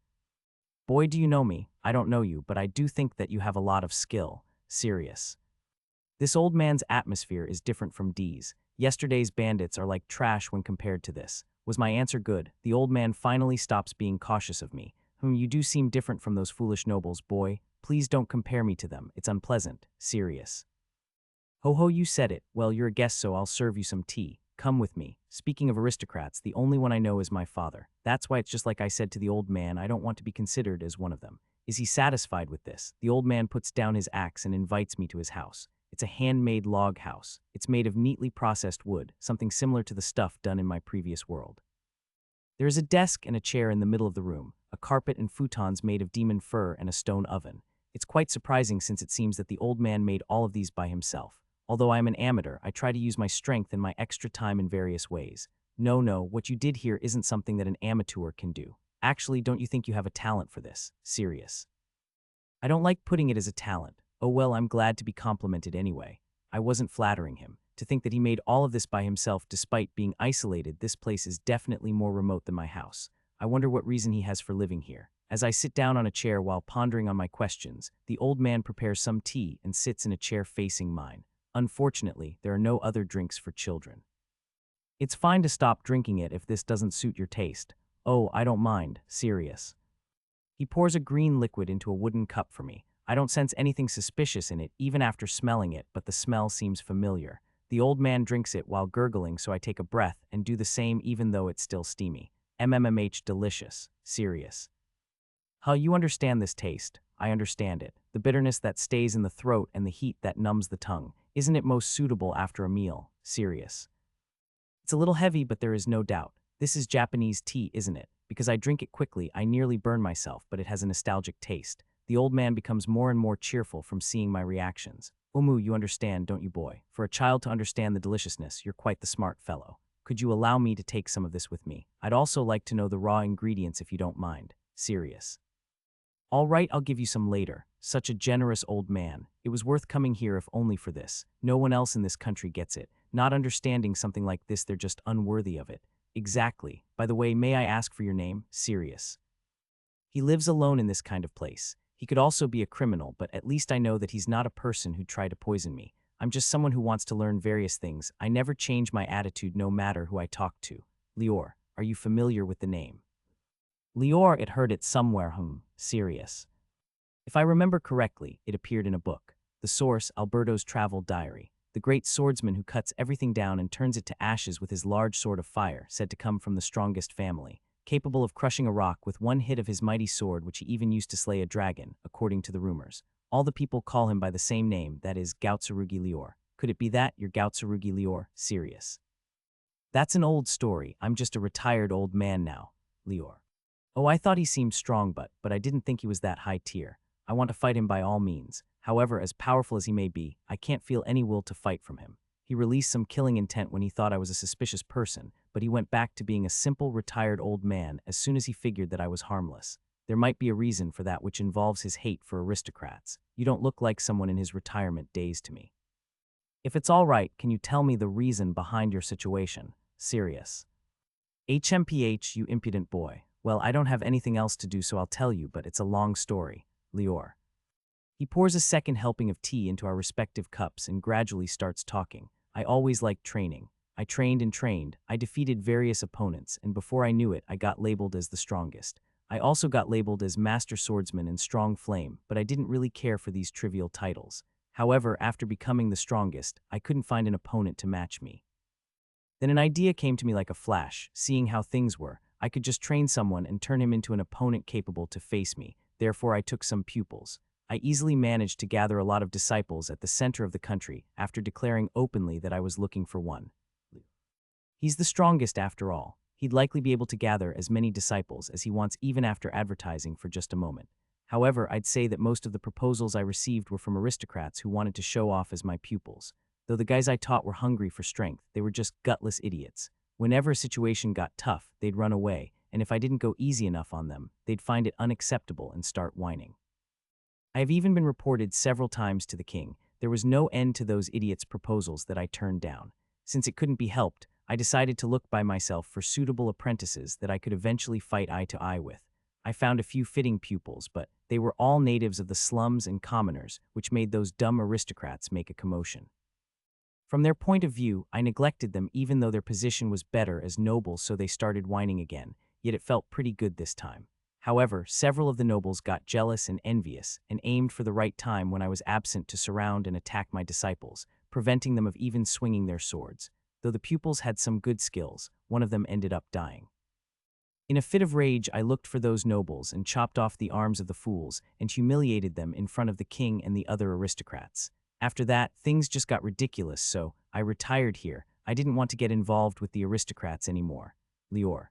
Boy, do you know me? I don't know you, but I do think that you have a lot of skill. Serious. This old man's atmosphere is different from Dee's. Yesterday's bandits are like trash when compared to this. Was my answer good? The old man finally stops being cautious of me. You do seem different from those foolish nobles, boy. Please don't compare me to them. It's unpleasant. Serious. Ho, you said it. Well, you're a guest, so I'll serve you some tea. Come with me. Speaking of aristocrats, the only one I know is my father. That's why it's just like I said to the old man, I don't want to be considered as one of them. Is he satisfied with this? The old man puts down his axe and invites me to his house. It's a handmade log house. It's made of neatly processed wood, something similar to the stuff done in my previous world. There is a desk and a chair in the middle of the room, a carpet and futons made of demon fur, and a stone oven. It's quite surprising since it seems that the old man made all of these by himself. Although I am an amateur, I try to use my strength and my extra time in various ways. No, what you did here isn't something that an amateur can do. Actually, don't you think you have a talent for this? Serious. I don't like putting it as a talent. Oh well, I'm glad to be complimented anyway. I wasn't flattering him. To think that he made all of this by himself despite being isolated, this place is definitely more remote than my house. I wonder what reason he has for living here. As I sit down on a chair while pondering on my questions, the old man prepares some tea and sits in a chair facing mine. Unfortunately, there are no other drinks for children. It's fine to stop drinking it if this doesn't suit your taste. Oh, I don't mind. Serious. He pours a green liquid into a wooden cup for me. I don't sense anything suspicious in it, even after smelling it, but the smell seems familiar. The old man drinks it while gurgling, so I take a breath and do the same even though it's still steamy. Delicious. Serious. How you understand this taste. I understand it. The bitterness that stays in the throat and the heat that numbs the tongue. Isn't it most suitable after a meal? Serious. It's a little heavy, but there is no doubt. This is Japanese tea, isn't it? Because I drink it quickly, I nearly burn myself, but it has a nostalgic taste. The old man becomes more and more cheerful from seeing my reactions. Omu, you understand, don't you, boy? For a child to understand the deliciousness, you're quite the smart fellow. Could you allow me to take some of this with me? I'd also like to know the raw ingredients if you don't mind. Serious. All right, I'll give you some later. Such a generous old man. It was worth coming here if only for this. No one else in this country gets it. Not understanding something like this, they're just unworthy of it. Exactly. By the way, may I ask for your name? Serious. He lives alone in this kind of place. He could also be a criminal, but at least I know that he's not a person who'd try to poison me. I'm just someone who wants to learn various things. I never change my attitude no matter who I talk to. Lior, are you familiar with the name? Lior, it heard it somewhere, serious. If I remember correctly, it appeared in a book. The source, Alberto's travel diary. The great swordsman who cuts everything down and turns it to ashes with his large sword of fire, said to come from the strongest family, capable of crushing a rock with one hit of his mighty sword, which he even used to slay a dragon, according to the rumors. All the people call him by the same name, that is, Gautsurugi Lior. Could it be that, your Gautsurugi Lior? Serious. That's an old story. I'm just a retired old man now. Lior. Oh, I thought he seemed strong, but I didn't think he was that high tier. I want to fight him by all means. However, as powerful as he may be, I can't feel any will to fight from him. He released some killing intent when he thought I was a suspicious person, but he went back to being a simple, retired old man as soon as he figured that I was harmless. There might be a reason for that, which involves his hate for aristocrats. You don't look like someone in his retirement days to me. If it's all right, can you tell me the reason behind your situation? Serious. HMPH, you impudent boy. Well, I don't have anything else to do, so I'll tell you, but it's a long story. Lior. He pours a second helping of tea into our respective cups and gradually starts talking. I always liked training. I trained and trained. I defeated various opponents, and before I knew it, I got labeled as the strongest. I also got labeled as Master Swordsman and Strong Flame, but I didn't really care for these trivial titles. However, after becoming the strongest, I couldn't find an opponent to match me. Then an idea came to me like a flash. Seeing how things were, I could just train someone and turn him into an opponent capable to face me. Therefore, I took some pupils. I easily managed to gather a lot of disciples at the center of the country after declaring openly that I was looking for one. He's the strongest after all. He'd likely be able to gather as many disciples as he wants even after advertising for just a moment. However, I'd say that most of the proposals I received were from aristocrats who wanted to show off as my pupils. Though the guys I taught were hungry for strength, they were just gutless idiots. Whenever a situation got tough, they'd run away, and if I didn't go easy enough on them, they'd find it unacceptable and start whining. I have even been reported several times to the king. There was no end to those idiots' proposals that I turned down. Since it couldn't be helped, I decided to look by myself for suitable apprentices that I could eventually fight eye to eye with. I found a few fitting pupils, but they were all natives of the slums and commoners, which made those dumb aristocrats make a commotion. From their point of view, I neglected them even though their position was better as nobles, so they started whining again, yet it felt pretty good this time. However, several of the nobles got jealous and envious and aimed for the right time when I was absent to surround and attack my disciples, preventing them of even swinging their swords. Though the pupils had some good skills, one of them ended up dying. In a fit of rage, I looked for those nobles and chopped off the arms of the fools and humiliated them in front of the king and the other aristocrats. After that, things just got ridiculous, so I retired here. I didn't want to get involved with the aristocrats anymore. Lior.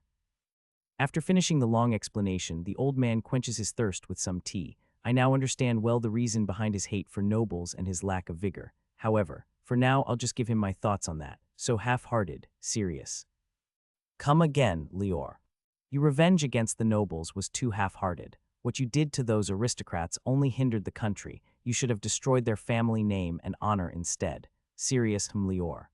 After finishing the long explanation, the old man quenches his thirst with some tea. I now understand well the reason behind his hate for nobles and his lack of vigor. However, for now, I'll just give him my thoughts on that. So half-hearted, serious. Come again, Lior. Your revenge against the nobles was too half-hearted. What you did to those aristocrats only hindered the country. You should have destroyed their family name and honor instead. Serious, Lior.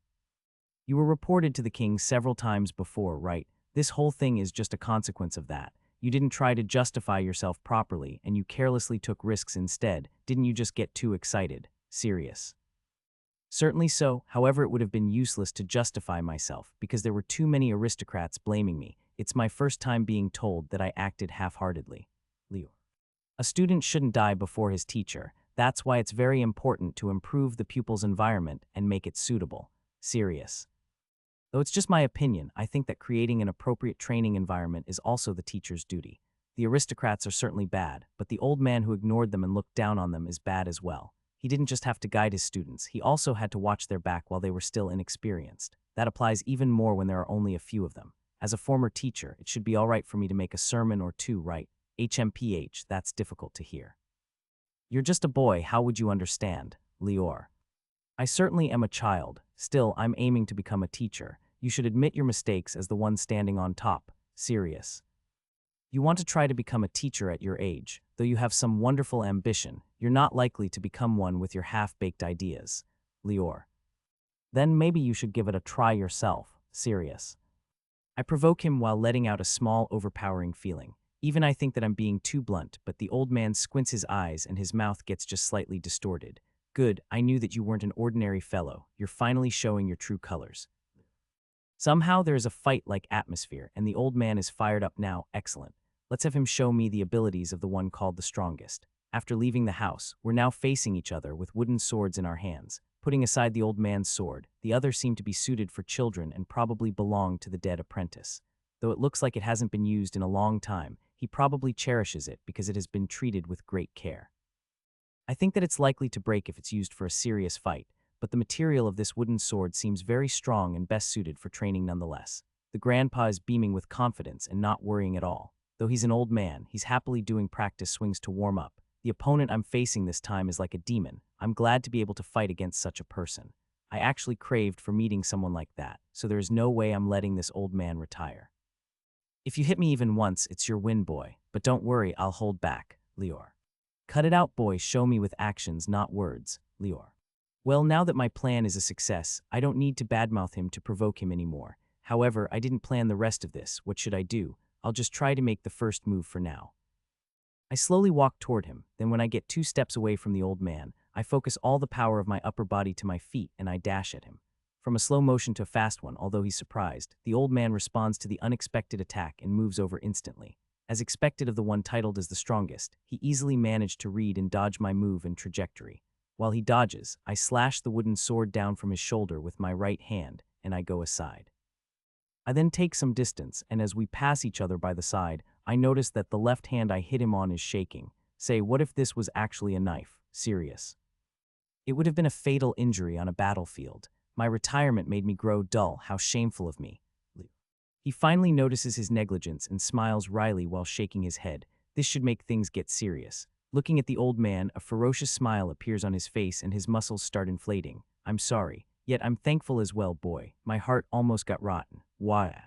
You were reported to the king several times before, right? This whole thing is just a consequence of that. You didn't try to justify yourself properly, and you carelessly took risks instead. Didn't you just get too excited? Serious. Certainly so, however it would have been useless to justify myself, because there were too many aristocrats blaming me. It's my first time being told that I acted half-heartedly. Lior. A student shouldn't die before his teacher. That's why it's very important to improve the pupil's environment and make it suitable. Serious. Though it's just my opinion, I think that creating an appropriate training environment is also the teacher's duty. The aristocrats are certainly bad, but the old man who ignored them and looked down on them is bad as well. He didn't just have to guide his students, he also had to watch their back while they were still inexperienced. That applies even more when there are only a few of them. As a former teacher, it should be all right for me to make a sermon or two right. HMPH, that's difficult to hear. You're just a boy, how would you understand, Lior? I certainly am a child. Still, I'm aiming to become a teacher. You should admit your mistakes as the one standing on top. Serious. You want to try to become a teacher at your age. Though you have some wonderful ambition, you're not likely to become one with your half-baked ideas. Lior. Then maybe you should give it a try yourself. Serious. I provoke him while letting out a small, overpowering feeling. Even I think that I'm being too blunt, but the old man squints his eyes and his mouth gets just slightly distorted. Good, I knew that you weren't an ordinary fellow. You're finally showing your true colors. Somehow there is a fight-like atmosphere, and the old man is fired up now. Excellent. Let's have him show me the abilities of the one called the strongest. After leaving the house, we're now facing each other with wooden swords in our hands. Putting aside the old man's sword, the other seemed to be suited for children and probably belonged to the dead apprentice. Though it looks like it hasn't been used in a long time, he probably cherishes it because it has been treated with great care. I think that it's likely to break if it's used for a serious fight, but the material of this wooden sword seems very strong and best suited for training nonetheless. The grandpa is beaming with confidence and not worrying at all. Though he's an old man, he's happily doing practice swings to warm up. The opponent I'm facing this time is like a demon. I'm glad to be able to fight against such a person. I actually craved for meeting someone like that, so there is no way I'm letting this old man retire. If you hit me even once, it's your win, boy. But don't worry, I'll hold back, Lior. Cut it out, boy. Show me with actions, not words, Lior. Well, now that my plan is a success, I don't need to badmouth him to provoke him anymore. However, I didn't plan the rest of this. What should I do? I'll just try to make the first move for now. I slowly walk toward him, then when I get 2 steps away from the old man, I focus all the power of my upper body to my feet and I dash at him. From a slow motion to a fast one, although he's surprised, the old man responds to the unexpected attack and moves over instantly. As expected of the one titled as the strongest, he easily managed to read and dodge my move and trajectory. While he dodges, I slash the wooden sword down from his shoulder with my right hand, and I go aside. I then take some distance, and as we pass each other by the side, I notice that the left hand I hit him on is shaking. Say, what if this was actually a knife? Serious. It would have been a fatal injury on a battlefield. My retirement made me grow dull. How shameful of me. He finally notices his negligence and smiles wryly while shaking his head. This should make things get serious. Looking at the old man, a ferocious smile appears on his face and his muscles start inflating. I'm sorry. Yet I'm thankful as well, boy. My heart almost got rotten. Why?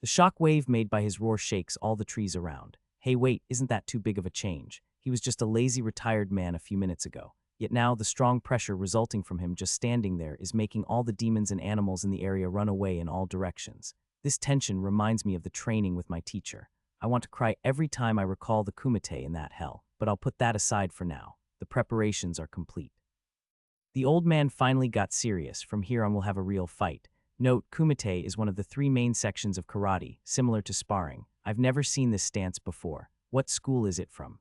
The shock wave made by his roar shakes all the trees around. Hey wait, isn't that too big of a change? He was just a lazy retired man a few minutes ago. Yet now the strong pressure resulting from him just standing there is making all the demons and animals in the area run away in all directions. This tension reminds me of the training with my teacher. I want to cry every time I recall the kumite in that hell, but I'll put that aside for now. The preparations are complete. The old man finally got serious. From here on we'll have a real fight. Note, kumite is one of the 3 main sections of karate, similar to sparring. I've never seen this stance before. What school is it from?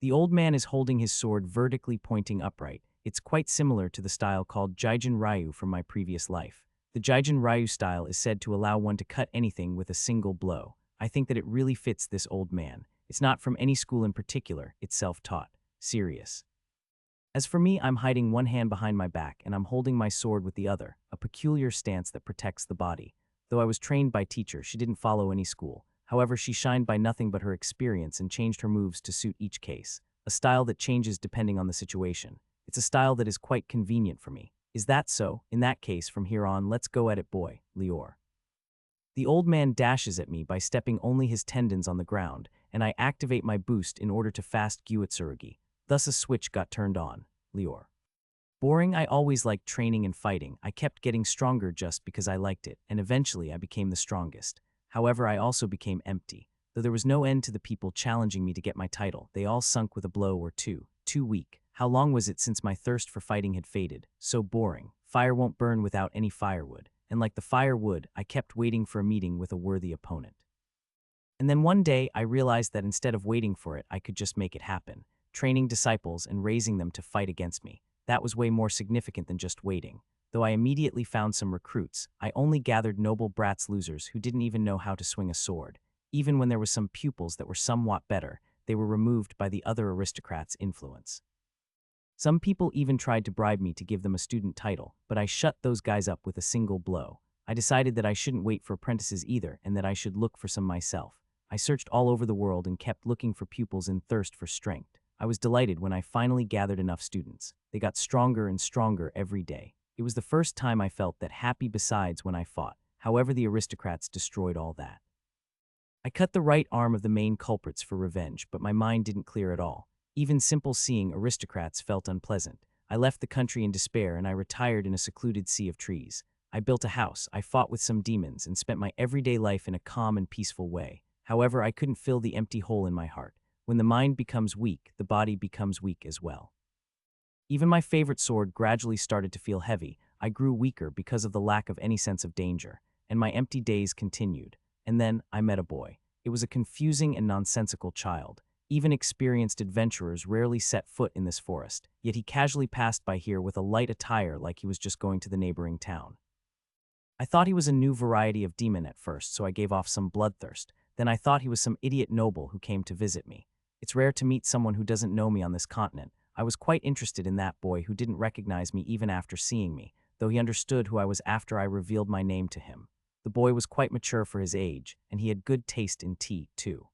The old man is holding his sword vertically pointing upright. It's quite similar to the style called Jijin Ryu from my previous life. The Jijin Ryu style is said to allow one to cut anything with a single blow. I think that it really fits this old man. It's not from any school in particular, it's self-taught. Serious. As for me, I'm hiding one hand behind my back and I'm holding my sword with the other, a peculiar stance that protects the body. Though I was trained by teacher, she didn't follow any school. However, she shined by nothing but her experience and changed her moves to suit each case. A style that changes depending on the situation. It's a style that is quite convenient for me. Is that so? In that case, from here on, let's go at it, boy, Lior. The old man dashes at me by stepping only his tendons on the ground, and I activate my boost in order to fast Gyutsurugi. Thus a switch got turned on, Lior. Boring, I always liked training and fighting. I kept getting stronger just because I liked it, and eventually I became the strongest. However, I also became empty. Though there was no end to the people challenging me to get my title, they all sunk with a blow or two. Too weak. How long was it since my thirst for fighting had faded? So boring. Fire won't burn without any firewood. And like the firewood, I kept waiting for a meeting with a worthy opponent. And then one day, I realized that instead of waiting for it, I could just make it happen. Training disciples and raising them to fight against me. That was way more significant than just waiting. Though I immediately found some recruits, I only gathered noble brats losers who didn't even know how to swing a sword. Even when there were some pupils that were somewhat better, they were removed by the other aristocrats' influence. Some people even tried to bribe me to give them a student title, but I shut those guys up with a single blow. I decided that I shouldn't wait for apprentices either, and that I should look for some myself. I searched all over the world and kept looking for pupils in thirst for strength. I was delighted when I finally gathered enough students. They got stronger and stronger every day. It was the first time I felt that happy besides when I fought. However, the aristocrats destroyed all that. I cut the right arm of the main culprits for revenge, but my mind didn't clear at all. Even simple seeing aristocrats felt unpleasant. I left the country in despair and I retired in a secluded sea of trees. I built a house, I fought with some demons, and spent my everyday life in a calm and peaceful way. However, I couldn't fill the empty hole in my heart. When the mind becomes weak, the body becomes weak as well. Even my favorite sword gradually started to feel heavy. I grew weaker because of the lack of any sense of danger, and my empty days continued. And then I met a boy. It was a confusing and nonsensical child. Even experienced adventurers rarely set foot in this forest, yet he casually passed by here with a light attire like he was just going to the neighboring town. I thought he was a new variety of demon at first, so I gave off some bloodthirst. Then I thought he was some idiot noble who came to visit me. It's rare to meet someone who doesn't know me on this continent. I was quite interested in that boy who didn't recognize me even after seeing me, though he understood who I was after I revealed my name to him. The boy was quite mature for his age, and he had good taste in tea, too.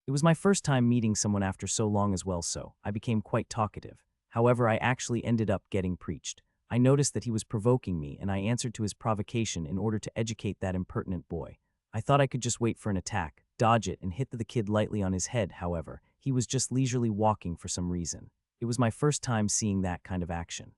It was my first time meeting someone after so long as well, so I became quite talkative. However, I actually ended up getting preached. I noticed that he was provoking me, and I answered to his provocation in order to educate that impertinent boy. I thought I could just wait for an attack, dodge it, and hit the kid lightly on his head. However, he was just leisurely walking for some reason. It was my first time seeing that kind of action.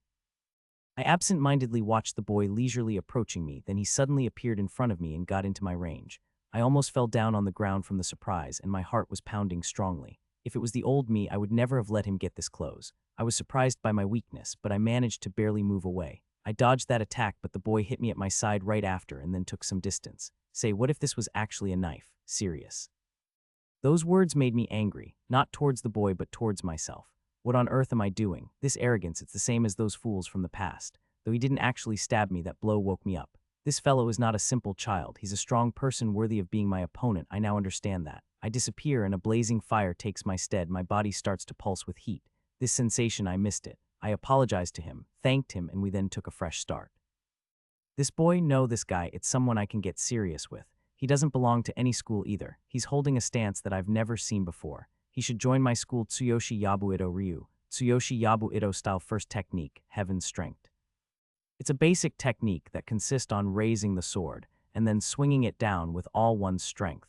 I absent-mindedly watched the boy leisurely approaching me, then he suddenly appeared in front of me and got into my range. I almost fell down on the ground from the surprise, and my heart was pounding strongly. If it was the old me, I would never have let him get this close. I was surprised by my weakness, but I managed to barely move away. I dodged that attack, but the boy hit me at my side right after and then took some distance. Say, what if this was actually a knife? Serious. Those words made me angry, not towards the boy but towards myself. What on earth am I doing? This arrogance, it's the same as those fools from the past. Though he didn't actually stab me, that blow woke me up. This fellow is not a simple child. He's a strong person worthy of being my opponent. I now understand that. I disappear and a blazing fire takes my stead. My body starts to pulse with heat. This sensation, I missed it. I apologized to him, thanked him, and we then took a fresh start. This boy, no, this guy, it's someone I can get serious with. He doesn't belong to any school either. He's holding a stance that I've never seen before. He should join my school Tsuyoshi Yabuido Ryu. Tsuyoshi Yabuido style first technique, Heaven's Strength. It's a basic technique that consists on raising the sword and then swinging it down with all one's strength.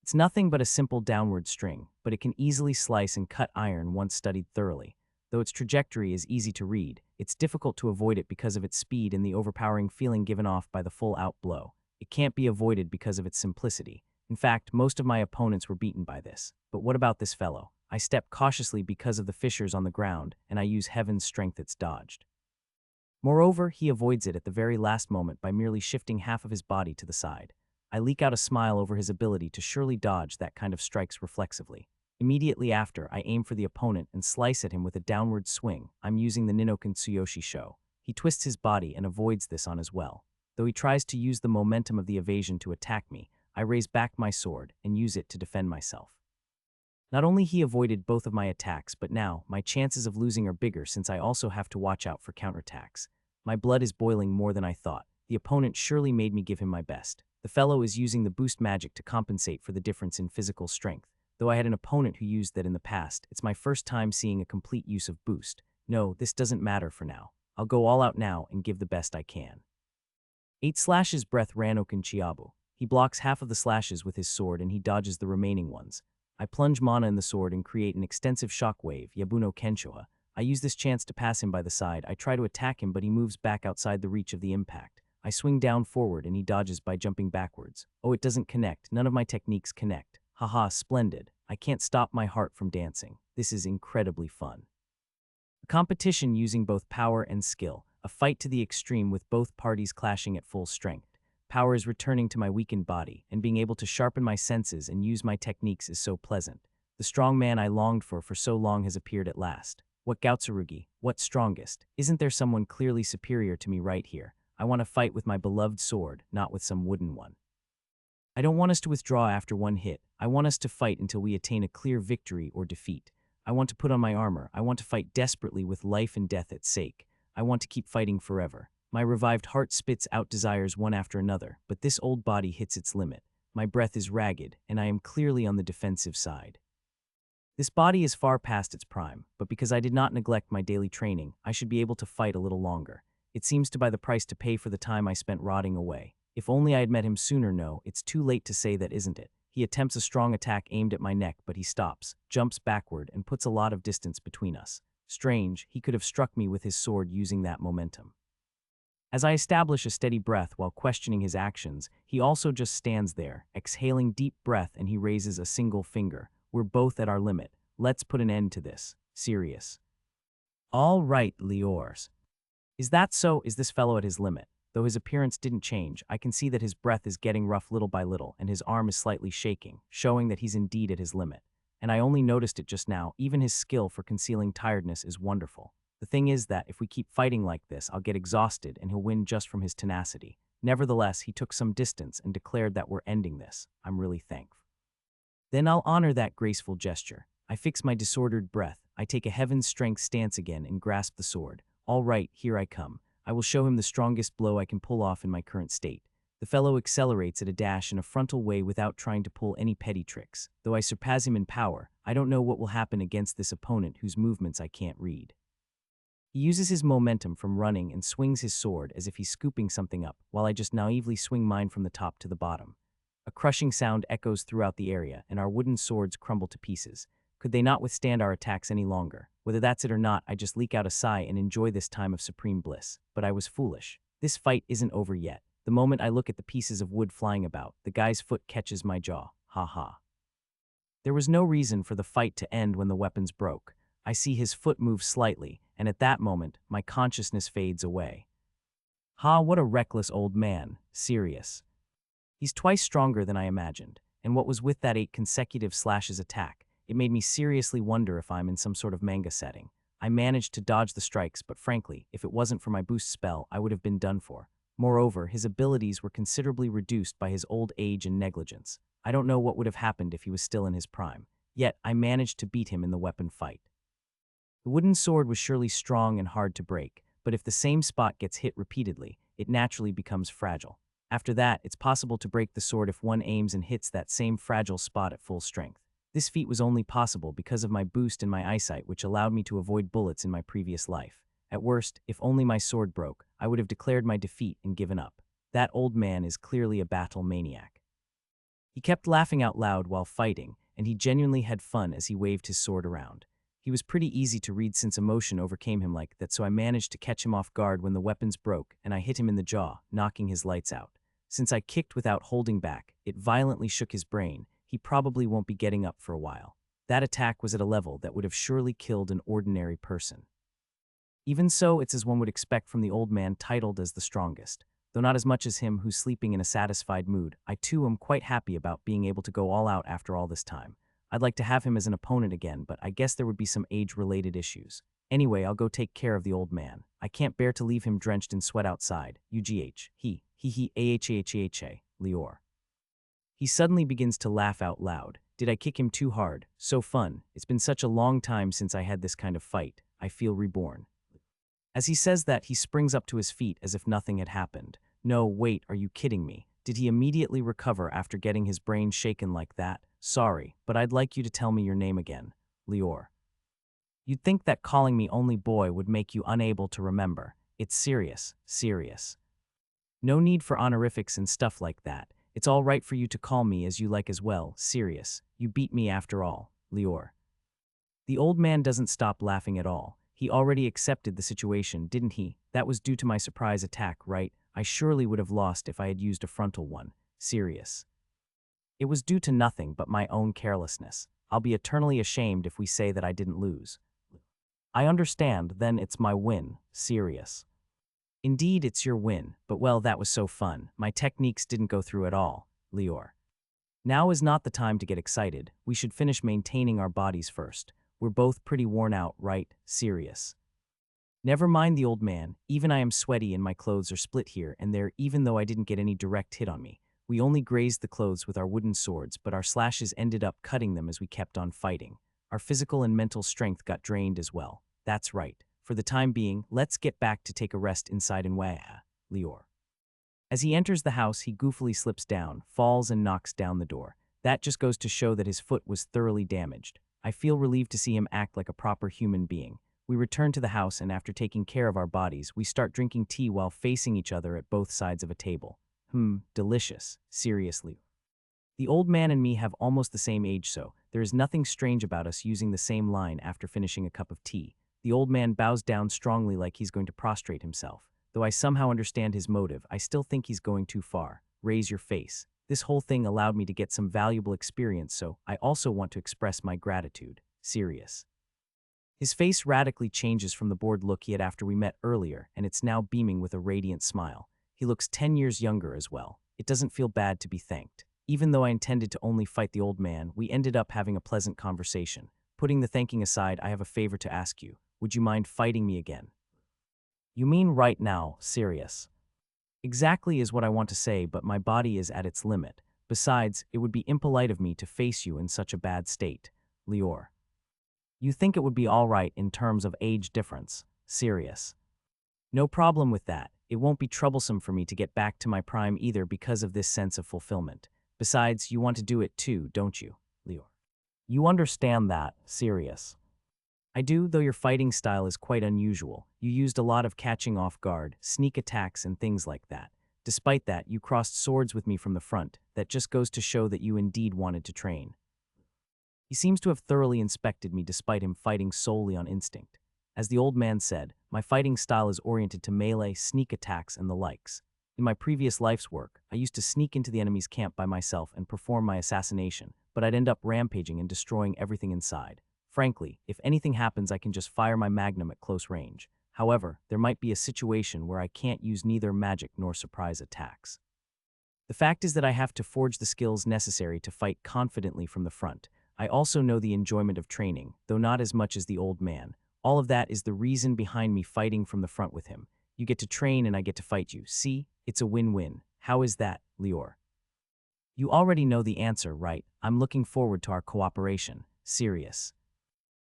It's nothing but a simple downward string, but it can easily slice and cut iron once studied thoroughly. Though its trajectory is easy to read, it's difficult to avoid it because of its speed and the overpowering feeling given off by the full-out blow. It can't be avoided because of its simplicity. In fact, most of my opponents were beaten by this. But what about this fellow? I step cautiously because of the fissures on the ground, and I use Heaven's Strength. It's dodged. Moreover, he avoids it at the very last moment by merely shifting half of his body to the side. I leak out a smile over his ability to surely dodge that kind of strikes reflexively. Immediately after, I aim for the opponent and slice at him with a downward swing. I'm using the Ninoken Tsuyoshi Sho. He twists his body and avoids this on as well. Though he tries to use the momentum of the evasion to attack me, I raise back my sword and use it to defend myself. Not only he avoided both of my attacks, but now my chances of losing are bigger since I also have to watch out for counterattacks. My blood is boiling more than I thought. The opponent surely made me give him my best. The fellow is using the boost magic to compensate for the difference in physical strength. Though I had an opponent who used that in the past, it's my first time seeing a complete use of boost. No, this doesn't matter for now. I'll go all out now and give the best I can. 8 slashes breath Ranoken Chiabu. He blocks half of the slashes with his sword and he dodges the remaining ones. I plunge mana in the sword and create an extensive shockwave, Yabuno Kenshoha. I use this chance to pass him by the side. I try to attack him, but he moves back outside the reach of the impact. I swing down forward and he dodges by jumping backwards. Oh, it doesn't connect. None of my techniques connect. Haha, splendid. I can't stop my heart from dancing. This is incredibly fun. A competition using both power and skill. A fight to the extreme with both parties clashing at full strength. Power is returning to my weakened body, and being able to sharpen my senses and use my techniques is so pleasant. The strong man I longed for so long has appeared at last. What Gautsurugi? What strongest? Isn't there someone clearly superior to me right here? I want to fight with my beloved sword, not with some wooden one. I don't want us to withdraw after one hit. I want us to fight until we attain a clear victory or defeat. I want to put on my armor. I want to fight desperately with life and death at stake. I want to keep fighting forever. My revived heart spits out desires one after another, but this old body hits its limit. My breath is ragged, and I am clearly on the defensive side. This body is far past its prime, but because I did not neglect my daily training, I should be able to fight a little longer. It seems to be the price to pay for the time I spent rotting away. If only I had met him sooner. No, it's too late to say that, isn't it? He attempts a strong attack aimed at my neck, but he stops, jumps backward, and puts a lot of distance between us. Strange, he could have struck me with his sword using that momentum. As I establish a steady breath while questioning his actions, he also just stands there, exhaling deep breath, and he raises a single finger. We're both at our limit. Let's put an end to this. Serious. All right, Liors. Is that so? Is this fellow at his limit? Though his appearance didn't change, I can see that his breath is getting rough little by little, and his arm is slightly shaking, showing that he's indeed at his limit. And I only noticed it just now. Even his skill for concealing tiredness is wonderful. The thing is that if we keep fighting like this, I'll get exhausted and he'll win just from his tenacity. Nevertheless, he took some distance and declared that we're ending this. I'm really thankful. Then I'll honor that graceful gesture. I fix my disordered breath. I take a heaven's strength stance again and grasp the sword. All right, here I come. I will show him the strongest blow I can pull off in my current state. The fellow accelerates at a dash in a frontal way without trying to pull any petty tricks. Though I surpass him in power, I don't know what will happen against this opponent whose movements I can't read. He uses his momentum from running and swings his sword as if he's scooping something up, while I just naively swing mine from the top to the bottom. A crushing sound echoes throughout the area, and our wooden swords crumble to pieces. Could they not withstand our attacks any longer? Whether that's it or not, I just leak out a sigh and enjoy this time of supreme bliss. But I was foolish. This fight isn't over yet. The moment I look at the pieces of wood flying about, the guy's foot catches my jaw. Ha ha. There was no reason for the fight to end when the weapons broke. I see his foot move slightly, and at that moment, my consciousness fades away. Ha, what a reckless old man. Serious. He's twice stronger than I imagined, and what was with that 8 consecutive slashes attack, it made me seriously wonder if I'm in some sort of manga setting. I managed to dodge the strikes, but frankly, if it wasn't for my boost spell, I would have been done for. Moreover, his abilities were considerably reduced by his old age and negligence. I don't know what would have happened if he was still in his prime. Yet, I managed to beat him in the weapon fight. The wooden sword was surely strong and hard to break, but if the same spot gets hit repeatedly, it naturally becomes fragile. After that, it's possible to break the sword if one aims and hits that same fragile spot at full strength. This feat was only possible because of my boost in my eyesight, which allowed me to avoid bullets in my previous life. At worst, if only my sword broke, I would have declared my defeat and given up. That old man is clearly a battle maniac. He kept laughing out loud while fighting, and he genuinely had fun as he waved his sword around. He was pretty easy to read since emotion overcame him like that, so I managed to catch him off guard when the weapons broke, and I hit him in the jaw, knocking his lights out. Since I kicked without holding back, it violently shook his brain. He probably won't be getting up for a while. That attack was at a level that would have surely killed an ordinary person. Even so, it's as one would expect from the old man titled as the strongest. Though not as much as him who's sleeping in a satisfied mood, I too am quite happy about being able to go all out after all this time. I'd like to have him as an opponent again, but I guess there would be some age-related issues. Anyway, I'll go take care of the old man. I can't bear to leave him drenched in sweat outside. UGH. Ahha, Lior. He suddenly begins to laugh out loud. Did I kick him too hard? So fun. It's been such a long time since I had this kind of fight. I feel reborn. As he says that, he springs up to his feet as if nothing had happened. No, wait, are you kidding me? Did he immediately recover after getting his brain shaken like that? Sorry, but I'd like you to tell me your name again. Lior. You'd think that calling me only boy would make you unable to remember. It's serious, serious. No need for honorifics and stuff like that. It's all right for you to call me as you like as well. Serious. You beat me after all, Lior. The old man doesn't stop laughing at all. He already accepted the situation, didn't he? That was due to my surprise attack, right? I surely would have lost if I had used a frontal one. Serious. It was due to nothing but my own carelessness. I'll be eternally ashamed if we say that I didn't lose. I understand, then it's my win. Serious. Indeed, it's your win, but well, that was so fun. My techniques didn't go through at all, Lior. Now is not the time to get excited. We should finish maintaining our bodies first. We're both pretty worn out, right? Serious. Never mind the old man. Even I am sweaty and my clothes are split here and there even though I didn't get any direct hit on me. We only grazed the clothes with our wooden swords, but our slashes ended up cutting them as we kept on fighting. Our physical and mental strength got drained as well. That's right. For the time being, let's get back to take a rest inside Lior. As he enters the house, he goofily slips down, falls and knocks down the door. That just goes to show that his foot was thoroughly damaged. I feel relieved to see him act like a proper human being. We return to the house, and after taking care of our bodies, we start drinking tea while facing each other at both sides of a table. Delicious. Seriously. The old man and me have almost the same age, so there is nothing strange about us using the same line after finishing a cup of tea. The old man bows down strongly like he's going to prostrate himself. Though I somehow understand his motive, I still think he's going too far. Raise your face. This whole thing allowed me to get some valuable experience, so I also want to express my gratitude. Serious. His face radically changes from the bored look he had after we met earlier, and it's now beaming with a radiant smile. He looks 10 years younger as well. It doesn't feel bad to be thanked. Even though I intended to only fight the old man, we ended up having a pleasant conversation. Putting the thanking aside, I have a favor to ask you. Would you mind fighting me again? You mean right now, serious? Exactly is what I want to say, but my body is at its limit. Besides, it would be impolite of me to face you in such a bad state. Lior. You think it would be all right in terms of age difference? Serious. No problem with that. It won't be troublesome for me to get back to my prime either because of this sense of fulfillment. Besides, you want to do it too, don't you, Lior? You understand that, serious. I do, though your fighting style is quite unusual. You used a lot of catching off guard, sneak attacks, and things like that. Despite that, you crossed swords with me from the front. That just goes to show that you indeed wanted to train. He seems to have thoroughly inspected me despite him fighting solely on instinct. As the old man said, my fighting style is oriented to melee, sneak attacks, and the likes. In my previous life's work, I used to sneak into the enemy's camp by myself and perform my assassination, but I'd end up rampaging and destroying everything inside. Frankly, if anything happens, I can just fire my magnum at close range. However, there might be a situation where I can't use neither magic nor surprise attacks. The fact is that I have to forge the skills necessary to fight confidently from the front. I also know the enjoyment of training, though not as much as the old man. All of that is the reason behind me fighting from the front with him. You get to train and I get to fight you. See? It's a win-win. How is that, Lior? You already know the answer, right? I'm looking forward to our cooperation. Serious.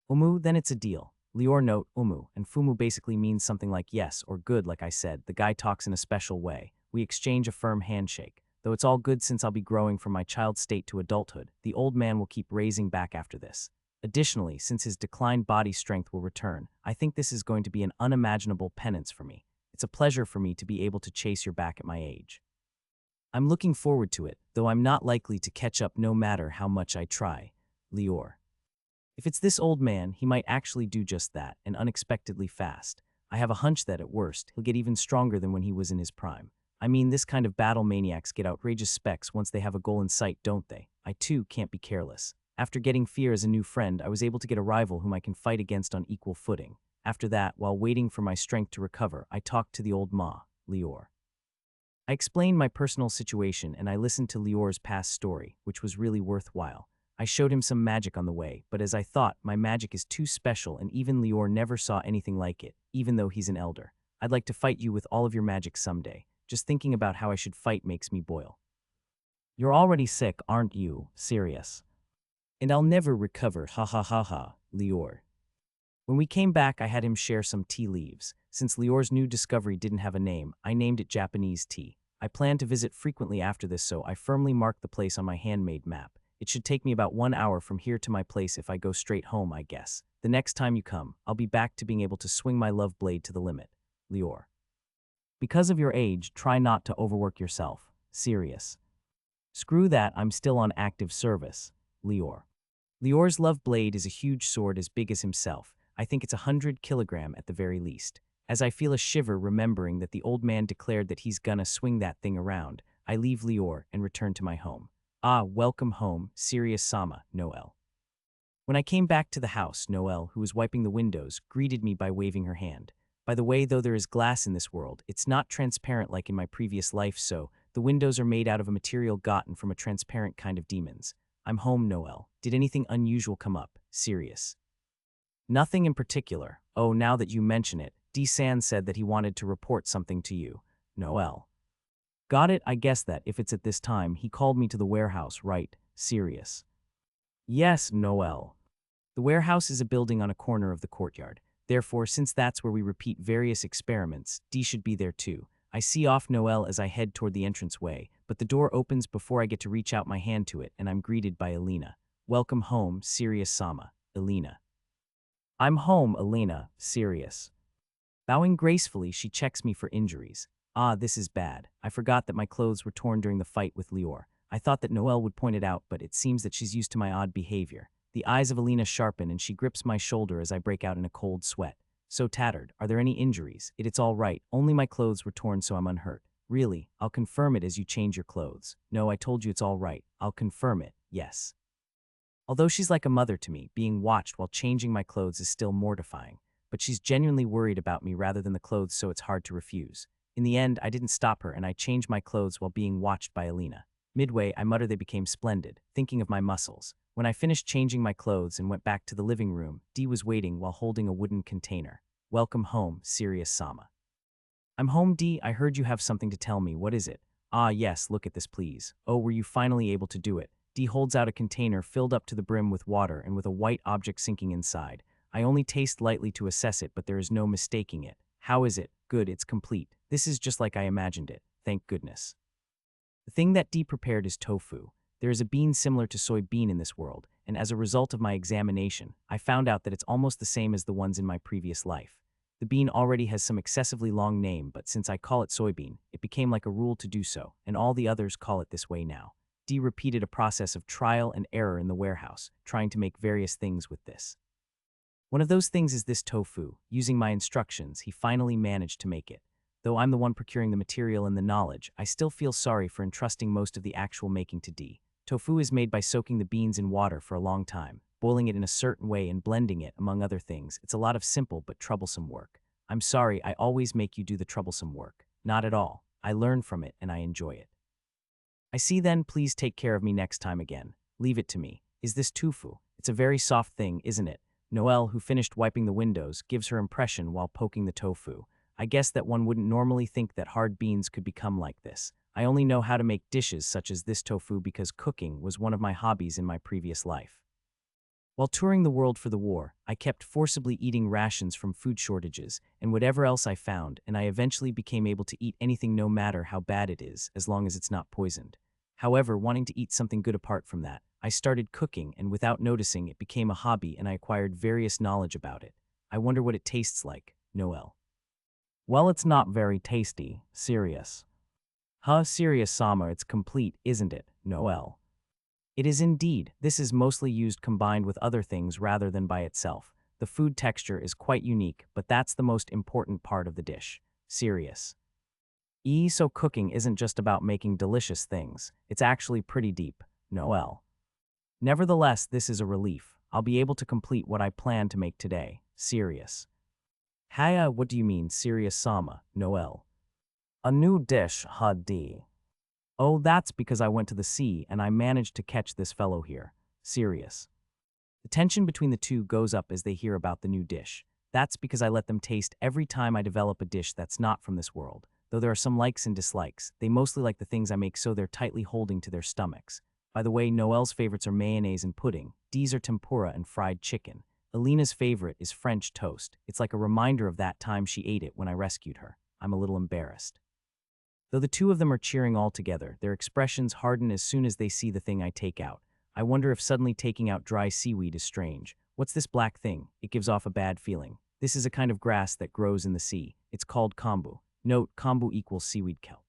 Then it's a deal. Lior note, and Fumu basically means something like yes or good like I said. The guy talks in a special way. We exchange a firm handshake. Though it's all good since I'll be growing from my child state to adulthood, the old man will keep raising back after this. Additionally, since his declined body strength will return, I think this is going to be an unimaginable penance for me. It's a pleasure for me to be able to chase your back at my age. I'm looking forward to it, though I'm not likely to catch up no matter how much I try. Lior. If it's this old man, he might actually do just that, and unexpectedly fast. I have a hunch that, at worst, he'll get even stronger than when he was in his prime. I mean, this kind of battle maniacs get outrageous specs once they have a goal in sight, don't they? I too can't be careless. After getting Fear as a new friend, I was able to get a rival whom I can fight against on equal footing. After that, while waiting for my strength to recover, I talked to the old Ma, Lior. I explained my personal situation and I listened to Lior's past story, which was really worthwhile. I showed him some magic on the way, but as I thought, my magic is too special and even Lior never saw anything like it, even though he's an elder. I'd like to fight you with all of your magic someday. Just thinking about how I should fight makes me boil. You're already sick, aren't you? Serious. And I'll never recover, ha ha ha ha, Lior. When we came back, I had him share some tea leaves. Since Lior's new discovery didn't have a name, I named it Japanese tea. I plan to visit frequently after this, so I firmly marked the place on my handmade map. It should take me about 1 hour from here to my place if I go straight home, I guess. The next time you come, I'll be back to being able to swing my love blade to the limit. Lior. Because of your age, try not to overwork yourself. Serious. Screw that, I'm still on active service. Lior. Lior's love blade is a huge sword as big as himself. I think it's 100 kilogram at the very least. As I feel a shiver remembering that the old man declared that he's gonna swing that thing around, I leave Lior and return to my home. Ah, welcome home, Sirius-sama, Noel. When I came back to the house, Noel, who was wiping the windows, greeted me by waving her hand. By the way, though there is glass in this world, it's not transparent like in my previous life, so the windows are made out of a material gotten from a transparent kind of demons. I'm home, Noel. Did anything unusual come up? Serious. Nothing in particular. Oh, now that you mention it, D-san said that he wanted to report something to you. Noel. Got it, I guess that if it's at this time, he called me to the warehouse, right? Serious. Yes, Noel. The warehouse is a building on a corner of the courtyard. Therefore, since that's where we repeat various experiments, D should be there too. I see off Noel as I head toward the entranceway, but the door opens before I get to reach out my hand to it, and I'm greeted by Elena. Welcome home, Sirius Sama, Elena. I'm home, Elena, Sirius. Bowing gracefully, she checks me for injuries. Ah, this is bad. I forgot that my clothes were torn during the fight with Lior. I thought that Noelle would point it out, but it seems that she's used to my odd behavior. The eyes of Alina sharpen and she grips my shoulder as I break out in a cold sweat. So tattered. Are there any injuries? It's all right. Only my clothes were torn so I'm unhurt. Really? I'll confirm it as you change your clothes. No, I told you it's all right. I'll confirm it. Yes. Although she's like a mother to me, being watched while changing my clothes is still mortifying. But she's genuinely worried about me rather than the clothes, so it's hard to refuse. In the end, I didn't stop her and I changed my clothes while being watched by Alina. Midway, I mutter they became splendid, thinking of my muscles. When I finished changing my clothes and went back to the living room, Dee was waiting while holding a wooden container. Welcome home, Sirius Sama. I'm home, Dee. I heard you have something to tell me. What is it? Ah, yes, look at this, please. Oh, were you finally able to do it? Dee holds out a container filled up to the brim with water and with a white object sinking inside. I only taste lightly to assess it, but there is no mistaking it. How is it? Good, it's complete. This is just like I imagined it. Thank goodness. The thing that Dee prepared is tofu. There is a bean similar to soybean in this world, and as a result of my examination, I found out that it's almost the same as the ones in my previous life. The bean already has some excessively long name, but since I call it soybean, it became like a rule to do so, and all the others call it this way now. Dee repeated a process of trial and error in the warehouse, trying to make various things with this. One of those things is this tofu. Using my instructions, he finally managed to make it. Though I'm the one procuring the material and the knowledge, I still feel sorry for entrusting most of the actual making to Dee. Tofu is made by soaking the beans in water for a long time, boiling it in a certain way and blending it, among other things. It's a lot of simple but troublesome work. I'm sorry, I always make you do the troublesome work. Not at all. I learn from it and I enjoy it. I see then, please take care of me next time again. Leave it to me. Is this tofu? It's a very soft thing, isn't it? Noelle, who finished wiping the windows, gives her impression while poking the tofu. I guess that one wouldn't normally think that hard beans could become like this. I only know how to make dishes such as this tofu because cooking was one of my hobbies in my previous life. While touring the world for the war, I kept forcibly eating rations from food shortages and whatever else I found, and I eventually became able to eat anything no matter how bad it is, as long as it's not poisoned. However, wanting to eat something good apart from that, I started cooking, and without noticing, it became a hobby and I acquired various knowledge about it. I wonder what it tastes like, Noelle. Well, it's not very tasty, Sirius. Huh, Sirius Sama, it's complete, isn't it, Noelle? It is indeed. This is mostly used combined with other things rather than by itself. The food texture is quite unique, but that's the most important part of the dish. Sirius. So cooking isn't just about making delicious things. It's actually pretty deep, Noelle. Nevertheless, this is a relief. I'll be able to complete what I plan to make today. Sirius. Haya, what do you mean, Sirius Sama, Noelle? A new dish, Hadi. Oh, that's because I went to the sea and I managed to catch this fellow here. Sirius. The tension between the two goes up as they hear about the new dish. That's because I let them taste every time I develop a dish that's not from this world. Though there are some likes and dislikes, they mostly like the things I make so they're tightly holding to their stomachs. By the way, Noelle's favorites are mayonnaise and pudding. Dee's are tempura and fried chicken. Alina's favorite is French toast. It's like a reminder of that time she ate it when I rescued her. I'm a little embarrassed. Though the two of them are cheering all together, their expressions harden as soon as they see the thing I take out. I wonder if suddenly taking out dry seaweed is strange. What's this black thing? It gives off a bad feeling. This is a kind of grass that grows in the sea. It's called kombu. Note, kombu equals seaweed kelp.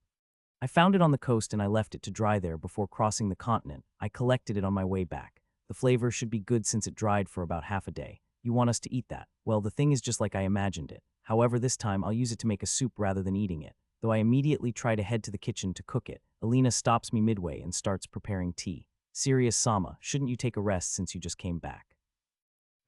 I found it on the coast and I left it to dry there before crossing the continent. I collected it on my way back. The flavor should be good since it dried for about half a day. You want us to eat that? Well, the thing is just like I imagined it. However, this time I'll use it to make a soup rather than eating it. Though I immediately try to head to the kitchen to cook it, Alina stops me midway and starts preparing tea. Sirius Sama, shouldn't you take a rest since you just came back?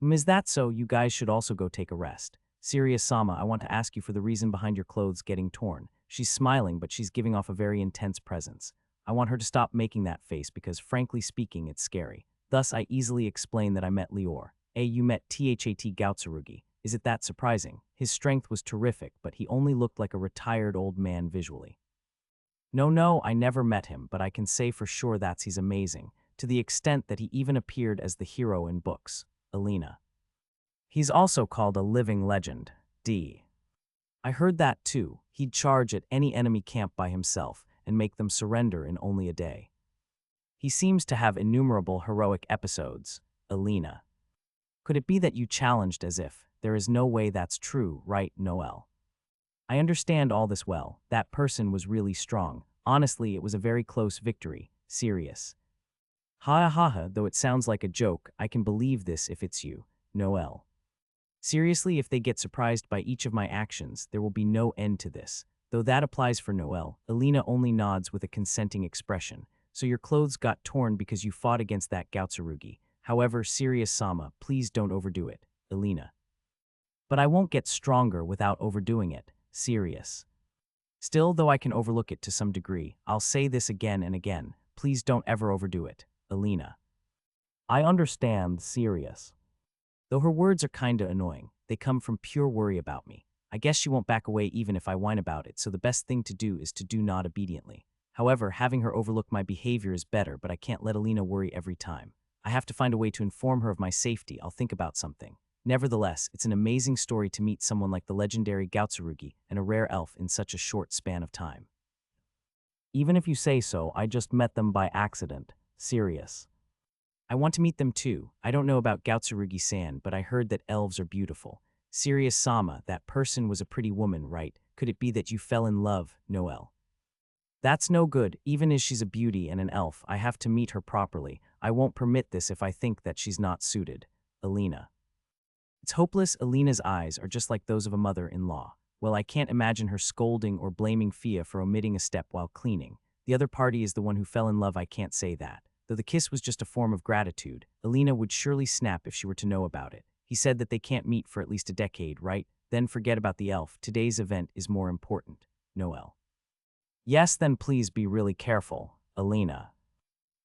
Is that so? You guys should also go take a rest. Sirius Sama, I want to ask you for the reason behind your clothes getting torn. She's smiling, but she's giving off a very intense presence. I want her to stop making that face because, frankly speaking, it's scary. Thus, I easily explain that I met Lior. You met That Gautsarugi. Is it that surprising? His strength was terrific, but he only looked like a retired old man visually. No, I never met him, but I can say for sure that he's amazing, to the extent that he even appeared as the hero in books, Alina. He's also called a living legend, D. I heard that too. He'd charge at any enemy camp by himself and make them surrender in only a day. He seems to have innumerable heroic episodes, Alina. Could it be that you challenged as if? There is no way that's true, right, Noel? I understand all this well. That person was really strong. Honestly, it was a very close victory. Serious. Ha ha ha, though it sounds like a joke, I can believe this if it's you, Noel. Seriously, if they get surprised by each of my actions, there will be no end to this. Though that applies for Noel, Alina only nods with a consenting expression. So your clothes got torn because you fought against that Gautsurugi. However, serious Sama, please don't overdo it, Alina. But I won't get stronger without overdoing it, serious. Still, though I can overlook it to some degree, I'll say this again and again, please don't ever overdo it, Alina. I understand, serious. Though her words are kinda annoying, they come from pure worry about me. I guess she won't back away even if I whine about it, so the best thing to do is to do not obediently. However, having her overlook my behavior is better, but I can't let Alina worry every time. I have to find a way to inform her of my safety. I'll think about something. Nevertheless, it's an amazing story to meet someone like the legendary Gautsurugi and a rare elf in such a short span of time. Even if you say so, I just met them by accident. Serious. I want to meet them too. I don't know about Gautsurugi-san, but I heard that elves are beautiful. Serious Sama, that person was a pretty woman, right? Could it be that you fell in love, Noel? That's no good. Even as she's a beauty and an elf, I have to meet her properly. I won't permit this if I think that she's not suited. Alina. It's hopeless. Alina's eyes are just like those of a mother-in-law. Well, I can't imagine her scolding or blaming Fia for omitting a step while cleaning. The other party is the one who fell in love. I can't say that. Though the kiss was just a form of gratitude, Alina would surely snap if she were to know about it. He said that they can't meet for at least a decade, right? Then forget about the elf. Today's event is more important, Noel. Yes, then please be really careful, Alina.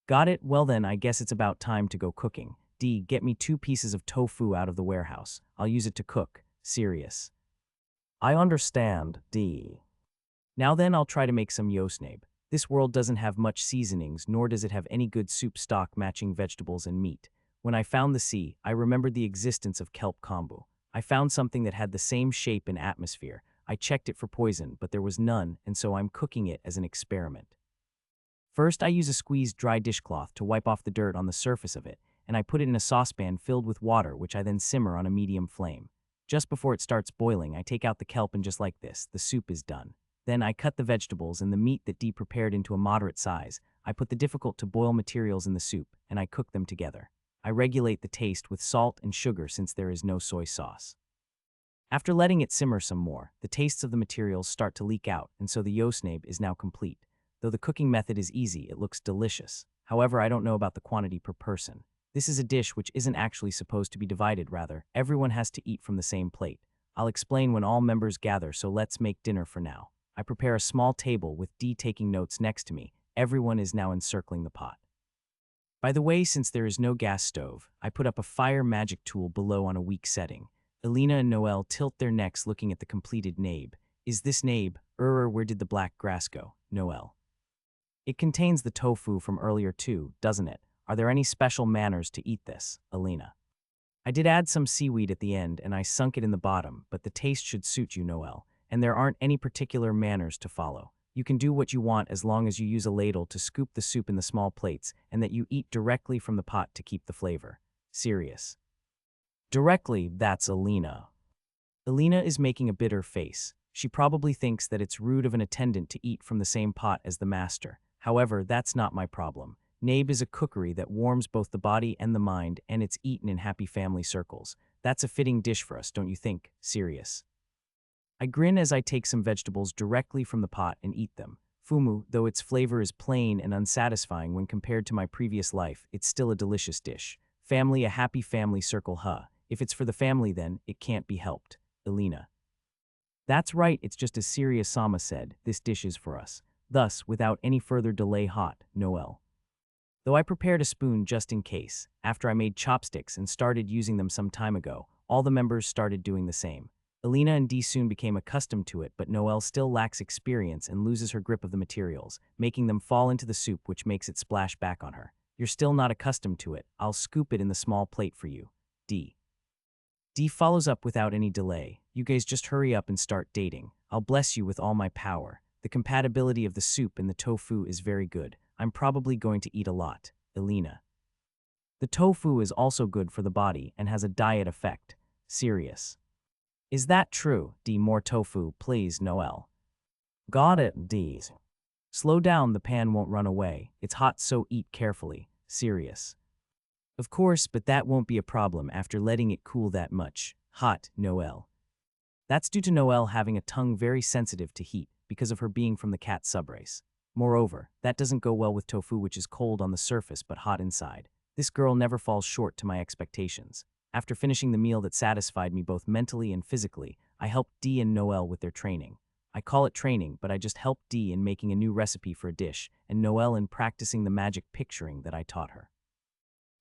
Got it? Well then, I guess it's about time to go cooking. D, get me 2 pieces of tofu out of the warehouse. I'll use it to cook. Serious. I understand, D. Now then, I'll try to make some yosnabe. This world doesn't have much seasonings, nor does it have any good soup stock matching vegetables and meat. When I found the sea, I remembered the existence of kelp kombu. I found something that had the same shape and atmosphere. I checked it for poison, but there was none, and so I'm cooking it as an experiment. First, I use a squeezed dry dishcloth to wipe off the dirt on the surface of it, and I put it in a saucepan filled with water, which I then simmer on a medium flame. Just before it starts boiling, I take out the kelp and just like this, the soup is done. Then I cut the vegetables and the meat that Dee prepared into a moderate size. I put the difficult-to-boil materials in the soup, and I cook them together. I regulate the taste with salt and sugar since there is no soy sauce. After letting it simmer some more, the tastes of the materials start to leak out, and so the yosnabe is now complete. Though the cooking method is easy, it looks delicious. However, I don't know about the quantity per person. This is a dish which isn't actually supposed to be divided, rather, everyone has to eat from the same plate. I'll explain when all members gather, so let's make dinner for now. I prepare a small table with Dee taking notes next to me. Everyone is now encircling the pot. By the way, since there is no gas stove, I put up a fire magic tool below on a weak setting. Alina and Noel tilt their necks looking at the completed nabe. Is this nabe? Where did the black grass go, Noel? It contains the tofu from earlier too, doesn't it? Are there any special manners to eat this, Alina? I did add some seaweed at the end and I sunk it in the bottom, but the taste should suit you, Noel. And there aren't any particular manners to follow. You can do what you want as long as you use a ladle to scoop the soup in the small plates and that you eat directly from the pot to keep the flavor. Serious. Directly, that's Alina. Alina is making a bitter face. She probably thinks that it's rude of an attendant to eat from the same pot as the master. However, that's not my problem. Nabe is a cookery that warms both the body and the mind, and it's eaten in happy family circles. That's a fitting dish for us, don't you think? Serious. I grin as I take some vegetables directly from the pot and eat them. Fumu, though its flavor is plain and unsatisfying when compared to my previous life, it's still a delicious dish. Family, a happy family circle, huh? If it's for the family then, it can't be helped. Alina. That's right, it's just as Serious Sama said, this dish is for us. Thus, without any further delay, hot, Noel. Though I prepared a spoon just in case, after I made chopsticks and started using them some time ago, all the members started doing the same. Alina and Dee soon became accustomed to it, but Noelle still lacks experience and loses her grip of the materials, making them fall into the soup, which makes it splash back on her. You're still not accustomed to it. I'll scoop it in the small plate for you. Dee. Dee follows up without any delay. You guys just hurry up and start dating. I'll bless you with all my power. The compatibility of the soup and the tofu is very good. I'm probably going to eat a lot. Alina. The tofu is also good for the body and has a diet effect. Serious. Is that true? Dee, more tofu, please, Noelle. Got it, Dee. Slow down, the pan won't run away. It's hot, so eat carefully. Serious. Of course, but that won't be a problem after letting it cool that much. Hot, Noelle. That's due to Noelle having a tongue very sensitive to heat because of her being from the cat subrace. Moreover, that doesn't go well with tofu, which is cold on the surface but hot inside. This girl never falls short to my expectations. After finishing the meal that satisfied me both mentally and physically, I helped Dee and Noelle with their training. I call it training, but I just helped Dee in making a new recipe for a dish, and Noelle in practicing the magic picturing that I taught her.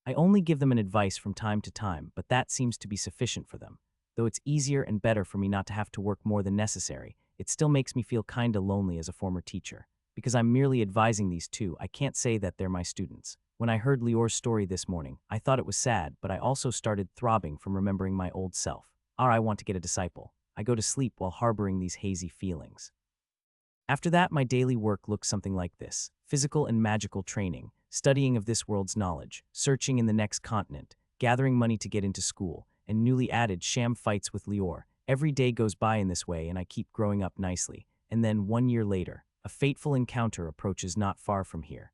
I only give them an advice from time to time, but that seems to be sufficient for them. Though it's easier and better for me not to have to work more than necessary, it still makes me feel kinda lonely as a former teacher. Because I'm merely advising these two, I can't say that they're my students. When I heard Lior's story this morning, I thought it was sad, but I also started throbbing from remembering my old self. I want to get a disciple. I go to sleep while harboring these hazy feelings. After that, my daily work looks something like this: physical and magical training, studying of this world's knowledge, searching in the next continent, gathering money to get into school, and newly added sham fights with Lior. Every day goes by in this way and I keep growing up nicely. And then 1 year later, a fateful encounter approaches not far from here.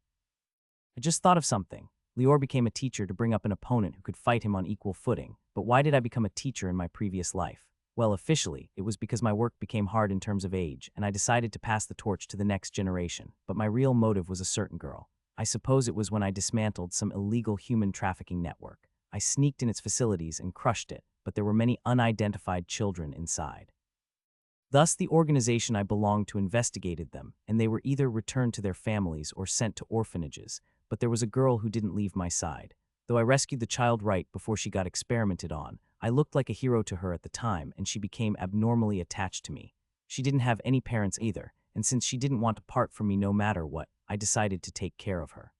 I just thought of something. Lior became a teacher to bring up an opponent who could fight him on equal footing. But why did I become a teacher in my previous life? Well, officially, it was because my work became hard in terms of age, and I decided to pass the torch to the next generation. But my real motive was a certain girl. I suppose it was when I dismantled some illegal human trafficking network. I sneaked in its facilities and crushed it, but there were many unidentified children inside. Thus, the organization I belonged to investigated them, and they were either returned to their families or sent to orphanages. But there was a girl who didn't leave my side. Though I rescued the child right before she got experimented on, I looked like a hero to her at the time, and she became abnormally attached to me. She didn't have any parents either, and since she didn't want to part from me no matter what, I decided to take care of her.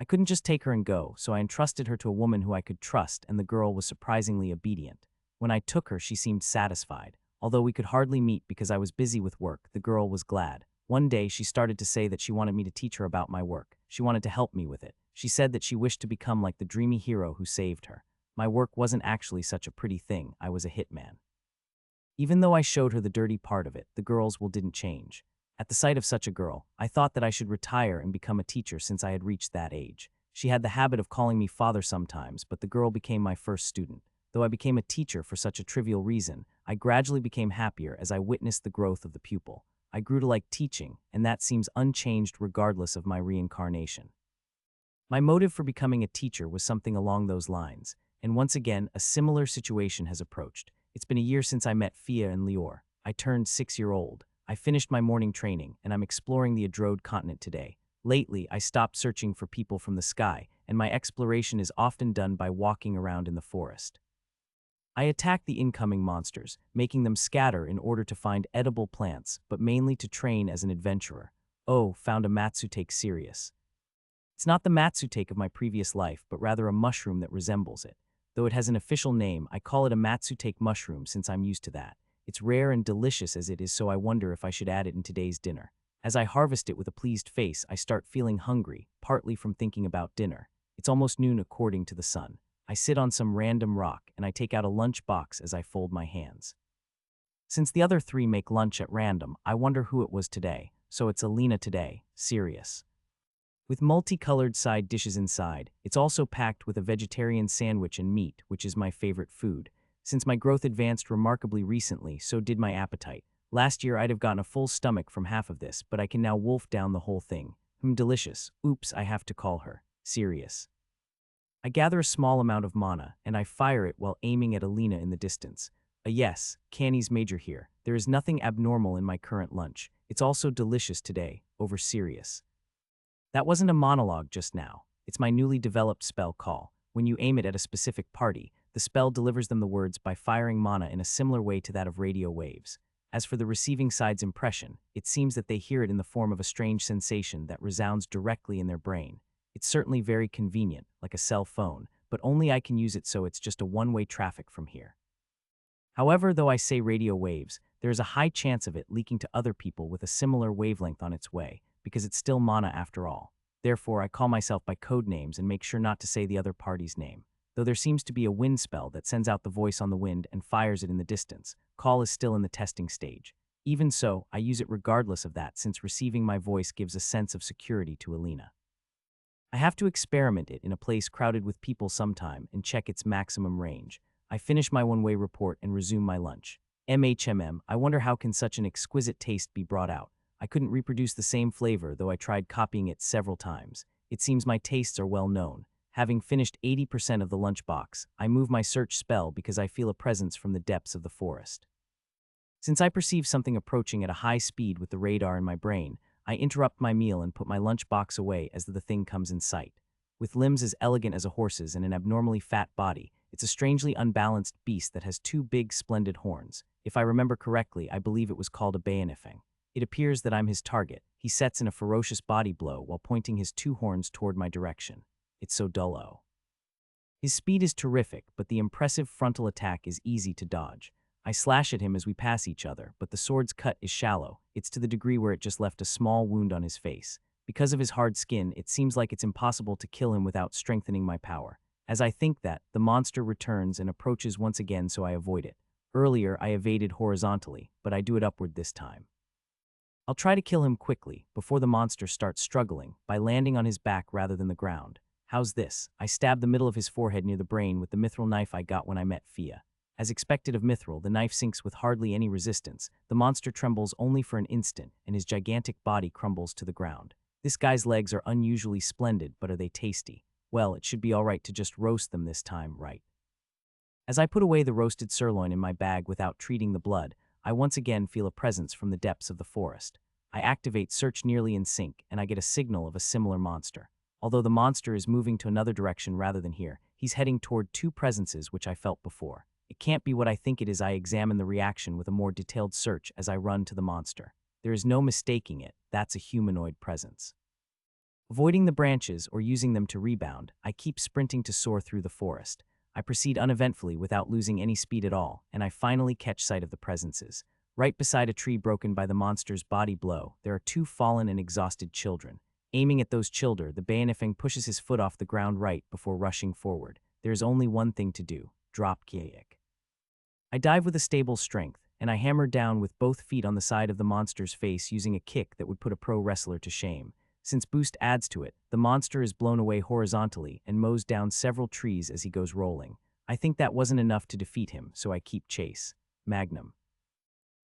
I couldn't just take her and go, so I entrusted her to a woman who I could trust, and the girl was surprisingly obedient. When I took her, she seemed satisfied. Although we could hardly meet because I was busy with work, the girl was glad. One day, she started to say that she wanted me to teach her about my work. She wanted to help me with it. She said that she wished to become like the dreamy hero who saved her. My work wasn't actually such a pretty thing. I was a hitman. Even though I showed her the dirty part of it, the girl's will didn't change. At the sight of such a girl, I thought that I should retire and become a teacher since I had reached that age. She had the habit of calling me father sometimes, but the girl became my first student. Though I became a teacher for such a trivial reason, I gradually became happier as I witnessed the growth of the pupil. I grew to like teaching, and that seems unchanged regardless of my reincarnation. My motive for becoming a teacher was something along those lines, and once again, a similar situation has approached. It's been a year since I met Fia and Lior. I turned 6-year-old. I finished my morning training, and I'm exploring the Adrode continent today. Lately, I stopped searching for people from the sky, and my exploration is often done by walking around in the forest. I attack the incoming monsters, making them scatter in order to find edible plants, but mainly to train as an adventurer. Oh, found a matsutake serious. It's not the matsutake of my previous life, but rather a mushroom that resembles it. Though it has an official name, I call it a matsutake mushroom since I'm used to that. It's rare and delicious as it is, so I wonder if I should add it in today's dinner. As I harvest it with a pleased face, I start feeling hungry, partly from thinking about dinner. It's almost noon according to the sun. I sit on some random rock, and I take out a lunch box as I fold my hands. Since the other three make lunch at random, I wonder who it was today. So it's Alina today, serious. With multicolored side dishes inside, it's also packed with a vegetarian sandwich and meat, which is my favorite food. Since my growth advanced remarkably recently, so did my appetite. Last year I'd have gotten a full stomach from half of this, but I can now wolf down the whole thing. Delicious. Oops, I have to call her. Serious. I gather a small amount of mana, and I fire it while aiming at Alina in the distance. Yes, Canny's major here. There is nothing abnormal in my current lunch. It's also delicious today, over serious. That wasn't a monologue just now. It's my newly developed spell call. When you aim it at a specific party, the spell delivers them the words by firing mana in a similar way to that of radio waves. As for the receiving side's impression, it seems that they hear it in the form of a strange sensation that resounds directly in their brain. It's certainly very convenient, like a cell phone, but only I can use it, so it's just a one-way traffic from here. However, though I say radio waves, there is a high chance of it leaking to other people with a similar wavelength on its way, because it's still mana after all. Therefore, I call myself by code names and make sure not to say the other party's name. Though there seems to be a wind spell that sends out the voice on the wind and fires it in the distance, call is still in the testing stage. Even so, I use it regardless of that, since receiving my voice gives a sense of security to Alina. I have to experiment it in a place crowded with people sometime and check its maximum range. I finish my one-way report and resume my lunch. I wonder how can such an exquisite taste be brought out. I couldn't reproduce the same flavor, though I tried copying it several times. It seems my tastes are well known. Having finished 80% of the lunchbox, I move my search spell because I feel a presence from the depths of the forest. Since I perceive something approaching at a high speed with the radar in my brain, I interrupt my meal and put my lunchbox away as the thing comes in sight. With limbs as elegant as a horse's and an abnormally fat body, it's a strangely unbalanced beast that has two big, splendid horns. If I remember correctly, I believe it was called a bayanifeng. It appears that I'm his target. He sets in a ferocious body blow while pointing his two horns toward my direction. It's so dullo. His speed is terrific, but the impressive frontal attack is easy to dodge. I slash at him as we pass each other, but the sword's cut is shallow. It's to the degree where it just left a small wound on his face. Because of his hard skin, it seems like it's impossible to kill him without strengthening my power. As I think that, the monster returns and approaches once again, so I avoid it. Earlier, I evaded horizontally, but I do it upward this time. I'll try to kill him quickly, before the monster starts struggling, by landing on his back rather than the ground. How's this? I stab the middle of his forehead near the brain with the mithril knife I got when I met Fia. As expected of mithril, the knife sinks with hardly any resistance. The monster trembles only for an instant, and his gigantic body crumbles to the ground. This guy's legs are unusually splendid, but are they tasty? Well, it should be all right to just roast them this time, right? As I put away the roasted sirloin in my bag without treating the blood, I once again feel a presence from the depths of the forest. I activate Search Nearly in Sync, and I get a signal of a similar monster. Although the monster is moving to another direction rather than here, he's heading toward two presences which I felt before. It can't be what I think it is. I examine the reaction with a more detailed search as I run to the monster. There is no mistaking it, that's a humanoid presence. Avoiding the branches or using them to rebound, I keep sprinting to soar through the forest. I proceed uneventfully without losing any speed at all, and I finally catch sight of the presences. Right beside a tree broken by the monster's body blow, there are two fallen and exhausted children. Aiming at those children, the bayanifeng pushes his foot off the ground right before rushing forward. There is only one thing to do: drop kick. I dive with a stable strength, and I hammer down with both feet on the side of the monster's face using a kick that would put a pro wrestler to shame. Since boost adds to it, the monster is blown away horizontally and mows down several trees as he goes rolling. I think that wasn't enough to defeat him, so I keep chase. Magnum.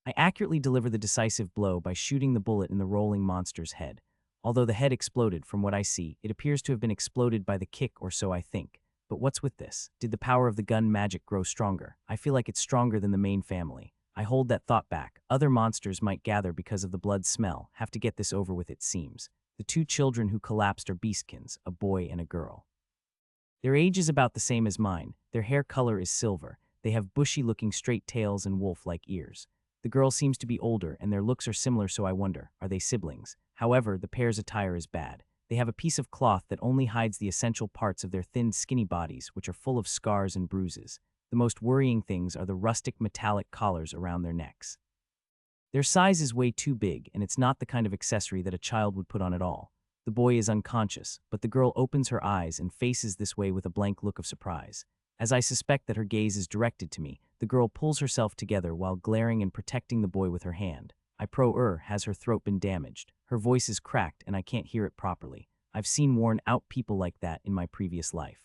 I accurately deliver the decisive blow by shooting the bullet in the rolling monster's head. Although the head exploded, from what I see, it appears to have been exploded by the kick, or so I think. But what's with this? Did the power of the gun magic grow stronger? I feel like it's stronger than the main family. I hold that thought back. Other monsters might gather because of the blood smell. Have to get this over with, it seems. The two children who collapsed are beastkins, a boy and a girl. Their age is about the same as mine. Their hair color is silver. They have bushy-looking straight tails and wolf-like ears. The girl seems to be older, and their looks are similar, so I wonder, are they siblings? However, the pair's attire is bad. They have a piece of cloth that only hides the essential parts of their thin, skinny bodies, which are full of scars and bruises. The most worrying things are the rustic metallic collars around their necks. Their size is way too big, and it's not the kind of accessory that a child would put on at all. The boy is unconscious, but the girl opens her eyes and faces this way with a blank look of surprise. As I suspect that her gaze is directed to me, the girl pulls herself together while glaring and protecting the boy with her hand. Has her throat been damaged? Her voice is cracked and I can't hear it properly. I've seen worn-out people like that in my previous life.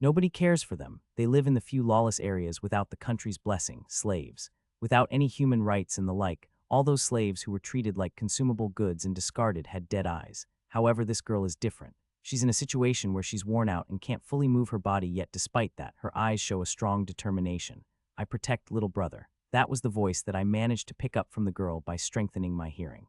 Nobody cares for them. They live in the few lawless areas without the country's blessing, slaves. Without any human rights and the like, all those slaves who were treated like consumable goods and discarded had dead eyes. However, this girl is different. She's in a situation where she's worn out and can't fully move her body, yet despite that, her eyes show a strong determination. I protect little brother. That was the voice that I managed to pick up from the girl by strengthening my hearing.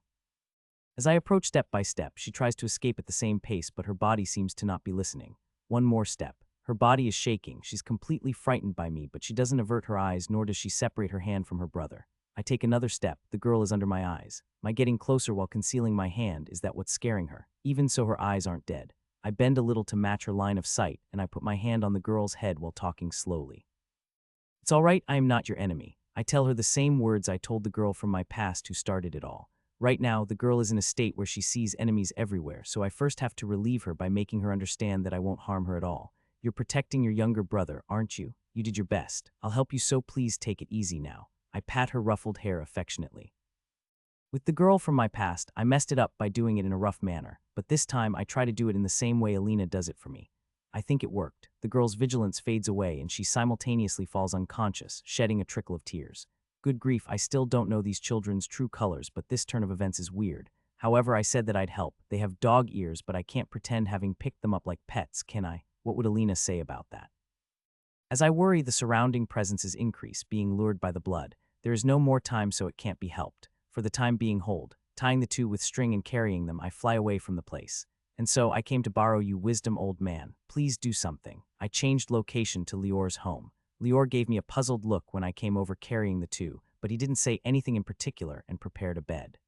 As I approach step by step, she tries to escape at the same pace, but her body seems to not be listening. One more step. Her body is shaking. She's completely frightened by me, but she doesn't avert her eyes, nor does she separate her hand from her brother. I take another step. The girl is under my eyes. My getting closer while concealing my hand is that what's scaring her. Even so, her eyes aren't dead. I bend a little to match her line of sight, and I put my hand on the girl's head while talking slowly. It's all right, I am not your enemy. I tell her the same words I told the girl from my past who started it all. Right now, the girl is in a state where she sees enemies everywhere, so I first have to relieve her by making her understand that I won't harm her at all. You're protecting your younger brother, aren't you? You did your best. I'll help you, so please take it easy now. I pat her ruffled hair affectionately. With the girl from my past, I messed it up by doing it in a rough manner, but this time I try to do it in the same way Alina does it for me. I think it worked. The girl's vigilance fades away and she simultaneously falls unconscious, shedding a trickle of tears. Good grief, I still don't know these children's true colors, but this turn of events is weird. However, I said that I'd help. They have dog ears, but I can't pretend having picked them up like pets, can I? What would Alina say about that? As I worry, the surrounding presences increase, being lured by the blood. There is no more time, so it can't be helped. For the time being, hold. Tying the two with string and carrying them, I fly away from the place. And so I came to borrow you wisdom, old man. Please do something. I changed location to Lior's home. Lior gave me a puzzled look when I came over carrying the two, but he didn't say anything in particular and prepared a bed.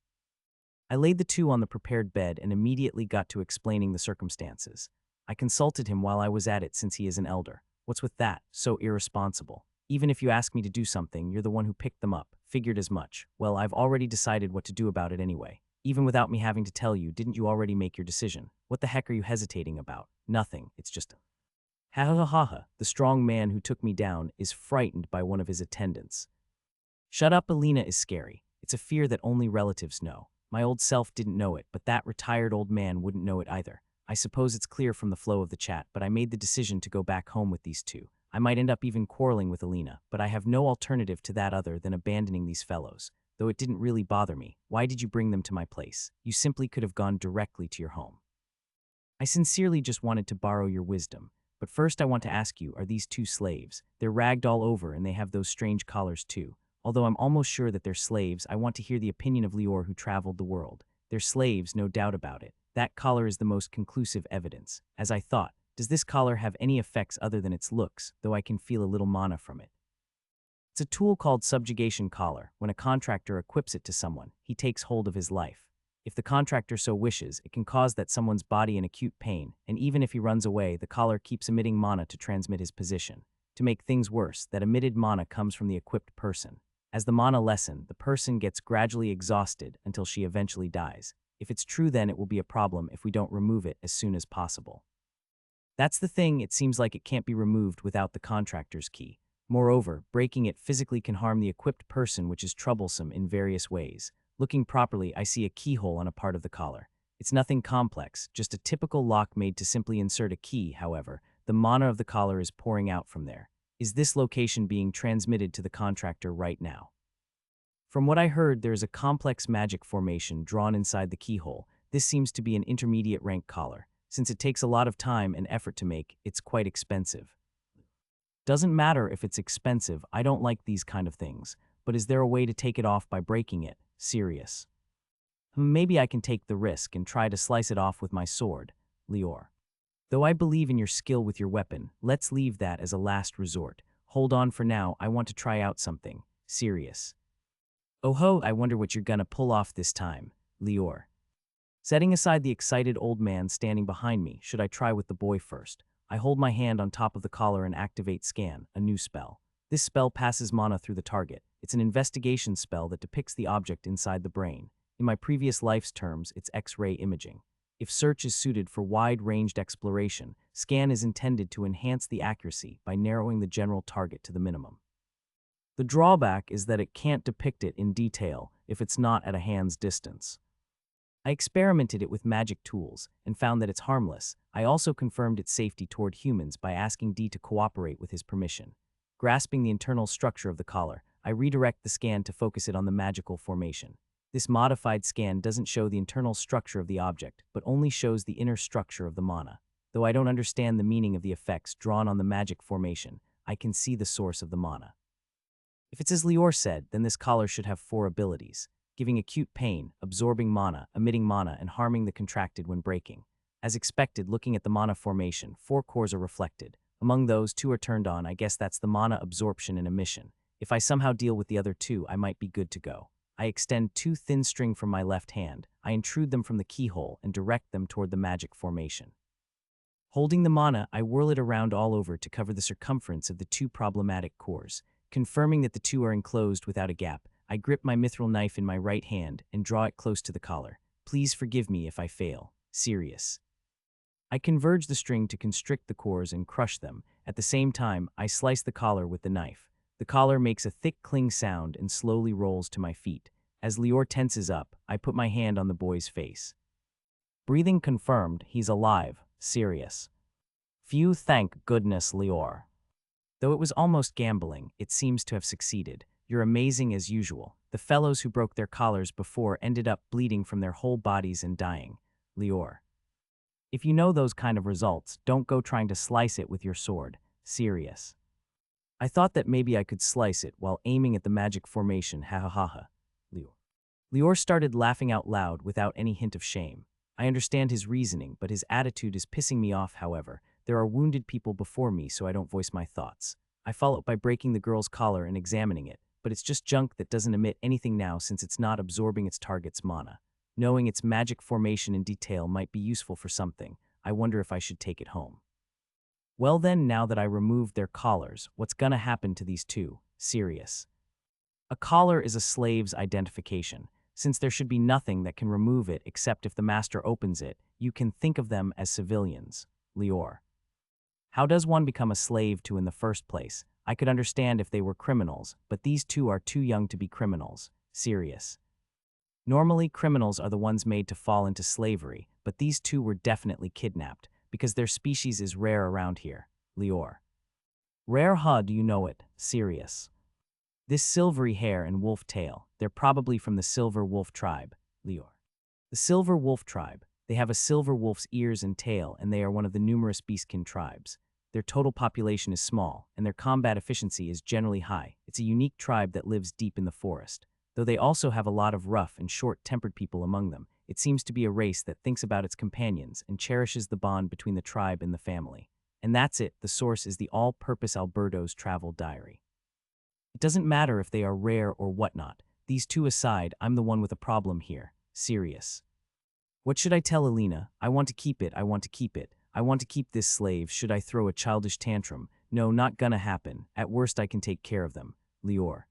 I laid the two on the prepared bed and immediately got to explaining the circumstances. I consulted him while I was at it since he is an elder. What's with that? So irresponsible. Even if you ask me to do something, you're the one who picked them up. Figured as much. Well, I've already decided what to do about it anyway. Even without me having to tell you, didn't you already make your decision? What the heck are you hesitating about? Nothing, it's just ha ha ha ha. The strong man who took me down is frightened by one of his attendants. Shut up, Alina is scary. It's a fear that only relatives know. My old self didn't know it, but that retired old man wouldn't know it either. I suppose it's clear from the flow of the chat, but I made the decision to go back home with these two. I might end up even quarreling with Alina, but I have no alternative to that other than abandoning these fellows. Though it didn't really bother me. Why did you bring them to my place? You simply could have gone directly to your home. I sincerely just wanted to borrow your wisdom. But first I want to ask you, are these two slaves? They're ragged all over and they have those strange collars too. Although I'm almost sure that they're slaves, I want to hear the opinion of Lior, who traveled the world. They're slaves, no doubt about it. That collar is the most conclusive evidence. As I thought, does this collar have any effects other than its looks, though I can feel a little mana from it? It's a tool called subjugation collar. When a contractor equips it to someone, he takes hold of his life. If the contractor so wishes, it can cause that someone's body in acute pain, and even if he runs away, the collar keeps emitting mana to transmit his position. To make things worse, that emitted mana comes from the equipped person. As the mana lessen, the person gets gradually exhausted until she eventually dies. If it's true, then it will be a problem if we don't remove it as soon as possible. That's the thing, it seems like it can't be removed without the contractor's key. Moreover, breaking it physically can harm the equipped person, which is troublesome in various ways. Looking properly, I see a keyhole on a part of the collar. It's nothing complex, just a typical lock made to simply insert a key. However, the mana of the collar is pouring out from there. Is this location being transmitted to the contractor right now? From what I heard, there is a complex magic formation drawn inside the keyhole. This seems to be an intermediate rank collar. Since it takes a lot of time and effort to make, it's quite expensive. Doesn't matter if it's expensive, I don't like these kind of things. But is there a way to take it off by breaking it? Serious. Maybe I can take the risk and try to slice it off with my sword, Lior. Though I believe in your skill with your weapon, let's leave that as a last resort. Hold on for now, I want to try out something. Serious. Oh ho, I wonder what you're gonna pull off this time, Lior. Setting aside the excited old man standing behind me, should I try with the boy first? I hold my hand on top of the collar and activate Scan, a new spell. This spell passes mana through the target. It's an investigation spell that depicts the object inside the brain. In my previous life's terms, it's X-ray imaging. If search is suited for wide-ranged exploration, Scan is intended to enhance the accuracy by narrowing the general target to the minimum. The drawback is that it can't depict it in detail if it's not at a hand's distance. I experimented it with magic tools and found that it's harmless. I also confirmed its safety toward humans by asking D to cooperate with his permission. Grasping the internal structure of the collar, I redirect the scan to focus it on the magical formation. This modified scan doesn't show the internal structure of the object, but only shows the inner structure of the mana. Though I don't understand the meaning of the effects drawn on the magic formation, I can see the source of the mana. If it's as Lior said, then this collar should have 4 abilities: giving acute pain, absorbing mana, emitting mana, and harming the contracted when breaking. As expected, looking at the mana formation, 4 cores are reflected. Among those, 2 are turned on. I guess that's the mana absorption and emission. If I somehow deal with the other 2, I might be good to go. I extend 2 thin string from my left hand. I intrude them from the keyhole and direct them toward the magic formation. Holding the mana, I whirl it around all over to cover the circumference of the 2 problematic cores. Confirming that the 2 are enclosed without a gap, I grip my mithril knife in my right hand and draw it close to the collar. Please forgive me if I fail. Serious. I converge the string to constrict the cores and crush them. At the same time, I slice the collar with the knife. The collar makes a thick cling sound and slowly rolls to my feet. As Lior tenses up, I put my hand on the boy's face. Breathing confirmed, he's alive. Serious. Phew, thank goodness, Lior. Though it was almost gambling, it seems to have succeeded. You're amazing as usual. The fellows who broke their collars before ended up bleeding from their whole bodies and dying. Lior. If you know those kind of results, don't go trying to slice it with your sword. Serious. I thought that maybe I could slice it while aiming at the magic formation, ha ha ha ha. Lior started laughing out loud without any hint of shame. I understand his reasoning, but his attitude is pissing me off, however. There are wounded people before me, so I don't voice my thoughts. I follow up by breaking the girl's collar and examining it, but it's just junk that doesn't emit anything now since it's not absorbing its target's mana. Knowing its magic formation in detail might be useful for something. I wonder if I should take it home. Well then, now that I removed their collars, what's gonna happen to these 2? Serious. A collar is a slave's identification. Since there should be nothing that can remove it except if the master opens it, you can think of them as civilians. Lior. How does one become a slave to in the first place? I could understand if they were criminals, but these 2 are too young to be criminals. Serious. Normally, criminals are the ones made to fall into slavery, but these 2 were definitely kidnapped, because their species is rare around here. Lior. Rare, huh? Do you know it? Serious. This silvery hair and wolf tail, they're probably from the silver wolf tribe. Lior. The silver wolf tribe. They have a silver wolf's ears and tail, and they are one of the numerous beastkin tribes. Their total population is small, and their combat efficiency is generally high. It's a unique tribe that lives deep in the forest. Though they also have a lot of rough and short-tempered people among them, it seems to be a race that thinks about its companions and cherishes the bond between the tribe and the family. And that's it. The source is the all-purpose Alberto's travel diary. It doesn't matter if they are rare or whatnot. These 2 aside, I'm the one with a problem here. Serious. What should I tell Alina? I want to keep it, I want to keep it. I want to keep this slave. Should I throw a childish tantrum? No, not gonna happen. At worst, I can take care of them. Lior.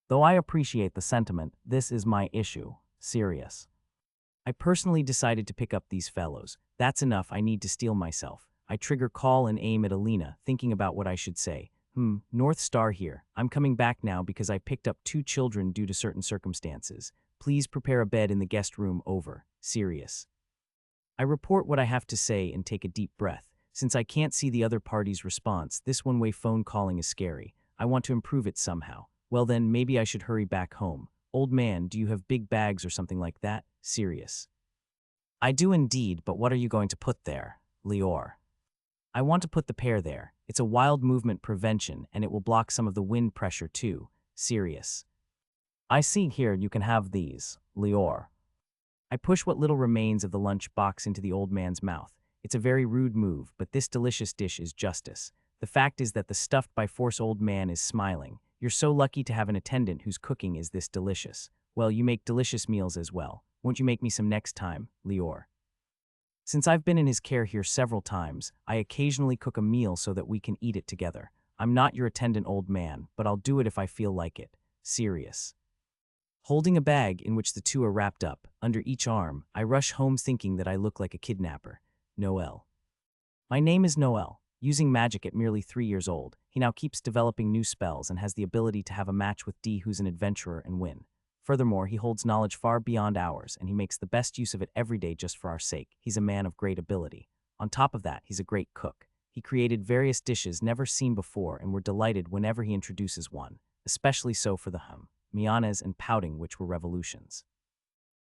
Though I appreciate the sentiment, this is my issue. Serious. I personally decided to pick up these fellows. That's enough, I need to steel myself. I trigger call and aim at Alina, thinking about what I should say. North Star here. I'm coming back now because I picked up 2 children due to certain circumstances. Please prepare a bed in the guest room. Over. Serious. I report what I have to say and take a deep breath. Since I can't see the other party's response, this one-way phone calling is scary. I want to improve it somehow. Well then, maybe I should hurry back home. Old man, do you have big bags or something like that? Serious. I do indeed, but what are you going to put there? Lior. I want to put the pair there. It's a wild movement prevention, and it will block some of the wind pressure too. Serious. I see here, you can have these. Lior. I push what little remains of the lunch box into the old man's mouth. It's a very rude move, but this delicious dish is justice. The fact is that the stuffed by force old man is smiling. You're so lucky to have an attendant whose cooking is this delicious. Well, you make delicious meals as well. Won't you make me some next time, Lior? Since I've been in his care here several times, I occasionally cook a meal so that we can eat it together. I'm not your attendant, old man, but I'll do it if I feel like it. Serious. Holding a bag in which the 2 are wrapped up, under each arm, I rush home thinking that I look like a kidnapper. Noel. My name is Noel. Using magic at merely 3 years old, he now keeps developing new spells and has the ability to have a match with D, who's an adventurer, and win. Furthermore, he holds knowledge far beyond ours, and he makes the best use of it every day just for our sake. He's a man of great ability. On top of that, he's a great cook. He created various dishes never seen before, and we're delighted whenever he introduces one, especially so for the mianas and pouting, which were revolutions.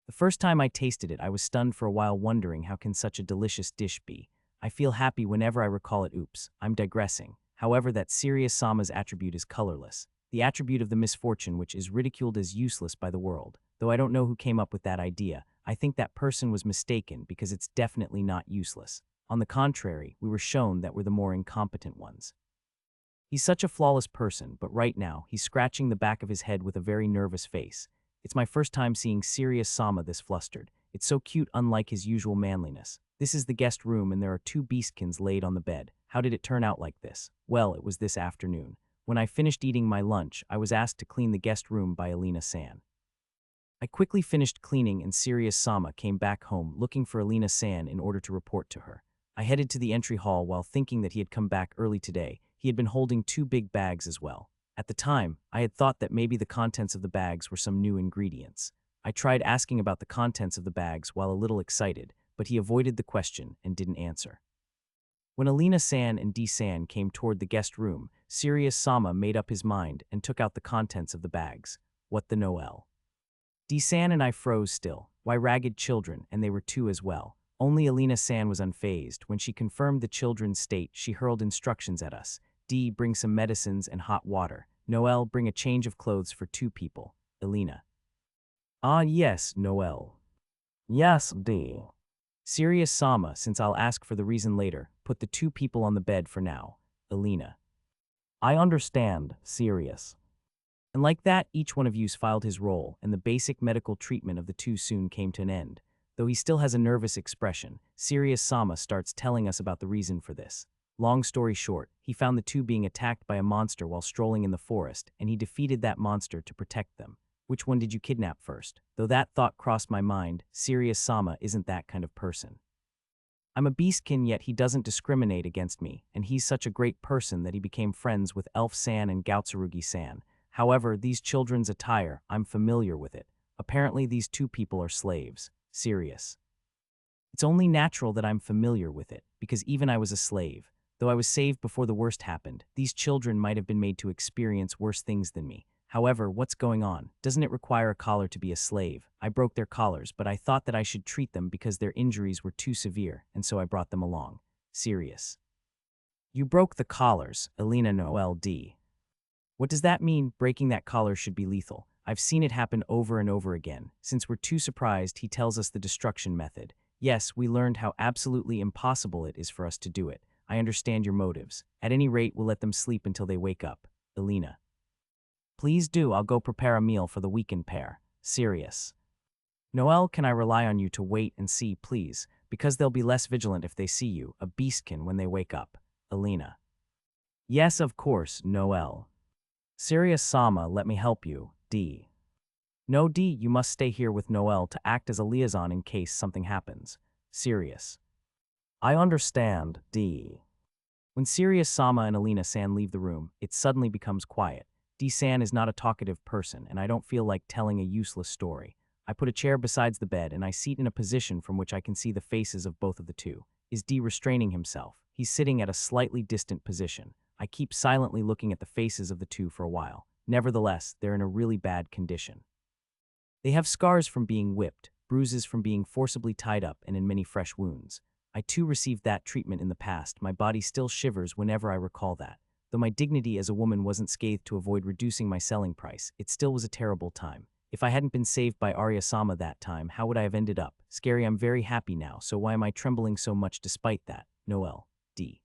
The first time I tasted it, I was stunned for a while, wondering how can such a delicious dish be. I feel happy whenever I recall it. Oops, I'm digressing. However, that serious Sama's attribute is colorless, the attribute of the misfortune which is ridiculed as useless by the world. Though I don't know who came up with that idea, I think that person was mistaken because it's definitely not useless. On the contrary, we were shown that we're the more incompetent ones. He's such a flawless person, but right now, he's scratching the back of his head with a very nervous face. It's my first time seeing Sirius Sama this flustered. It's so cute, unlike his usual manliness. This is the guest room and there are two beastkins laid on the bed. How did it turn out like this? Well, it was this afternoon. When I finished eating my lunch, I was asked to clean the guest room by Alina-san. I quickly finished cleaning and Sirius Sama came back home looking for Alina-san in order to report to her. I headed to the entry hall while thinking that he had come back early today. He had been holding two big bags as well. At the time, I had thought that maybe the contents of the bags were some new ingredients. I tried asking about the contents of the bags while a little excited, but he avoided the question and didn't answer. When Alina-san and D-san came toward the guest room, Sirius Sama made up his mind and took out the contents of the bags. What the Noel? D-san and I froze still. Why ragged children, and they were two as well. Only Alina-san was unfazed. When she confirmed the children's state, she hurled instructions at us. D, bring some medicines and hot water. Noel, bring a change of clothes for two people. Alina. Ah yes, Noel. Yes, D. Sirius Sama, since I'll ask for the reason later, put the two people on the bed for now. Alina. I understand, Sirius. And like that, each one of you filed his role, and the basic medical treatment of the two soon came to an end. Though he still has a nervous expression, Sirius Sama starts telling us about the reason for this. Long story short, he found the two being attacked by a monster while strolling in the forest, and he defeated that monster to protect them. Which one did you kidnap first? Though that thought crossed my mind, Sirius Sama isn't that kind of person. I'm a beastkin, yet he doesn't discriminate against me, and he's such a great person that he became friends with Elf-san and Gautsurugi-san. However, these children's attire, I'm familiar with it. Apparently these two people are slaves. Sirius. It's only natural that I'm familiar with it, because even I was a slave. Though I was saved before the worst happened, these children might have been made to experience worse things than me. However, what's going on? Doesn't it require a collar to be a slave? I broke their collars, but I thought that I should treat them because their injuries were too severe, and so I brought them along. Sirius. You broke the collars, Alina Noel D. What does that mean? Breaking that collar should be lethal. I've seen it happen over and over again. Since we're too surprised, he tells us the destruction method. Yes, we learned how absolutely impossible it is for us to do it. I understand your motives. At any rate, we'll let them sleep until they wake up. Alina. Please do, I'll go prepare a meal for the weakened pair. Sirius. Noel, can I rely on you to wait and see, please? Because they'll be less vigilant if they see you, a beastkin, when they wake up. Alina. Yes, of course, Noel. Sirius Sama, let me help you. D. No, D, you must stay here with Noel to act as a liaison in case something happens. Sirius. I understand, D. When Sirius Sama and Alina-san leave the room, it suddenly becomes quiet. D-san is not a talkative person, and I don't feel like telling a useless story. I put a chair beside the bed, and I seat in a position from which I can see the faces of both of the two. Is D restraining himself? He's sitting at a slightly distant position. I keep silently looking at the faces of the two for a while. Nevertheless, they're in a really bad condition. They have scars from being whipped, bruises from being forcibly tied up, and in many fresh wounds. I too received that treatment in the past. My body still shivers whenever I recall that. Though my dignity as a woman wasn't scathed to avoid reducing my selling price, it still was a terrible time. If I hadn't been saved by Arya-sama that time, how would I have ended up? Scary, I'm very happy now, so why am I trembling so much despite that? Noel. D.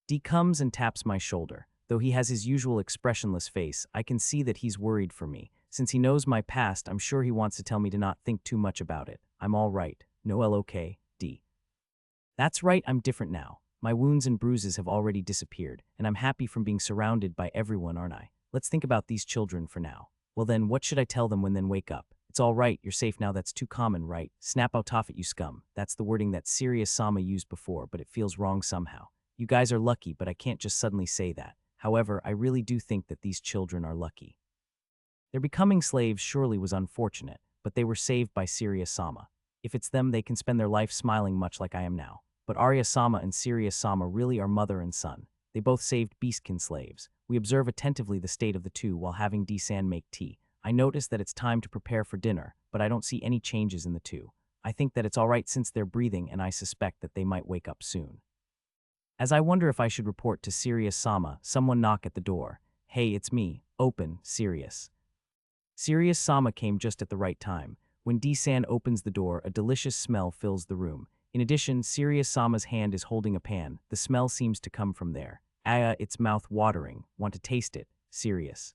D comes and taps my shoulder. Though he has his usual expressionless face, I can see that he's worried for me. Since he knows my past, I'm sure he wants to tell me to not think too much about it. I'm all right. Noel, okay. D. That's right, I'm different now. My wounds and bruises have already disappeared, and I'm happy from being surrounded by everyone, aren't I? Let's think about these children for now. Well then, what should I tell them when then wake up? It's all right, you're safe now, that's too common, right? Snap out off it, you scum. That's the wording that Sirius Sama used before, but it feels wrong somehow. You guys are lucky, but I can't just suddenly say that. However, I really do think that these children are lucky. Their becoming slaves surely was unfortunate, but they were saved by Sirius Sama. If it's them, they can spend their life smiling much like I am now. But Arya-sama and Sirius Sama really are mother and son. They both saved beastkin slaves. We observe attentively the state of the two while having D-san make tea. I notice that it's time to prepare for dinner, but I don't see any changes in the two. I think that it's all right since they're breathing, and I suspect that they might wake up soon. As I wonder if I should report to Sirius Sama, someone knock at the door. Hey, it's me. Open, Sirius. Sirius Sama came just at the right time. When D-san opens the door, a delicious smell fills the room. In addition, Serious-sama's hand is holding a pan. The smell seems to come from there. It's mouth-watering. Want to taste it? Serious.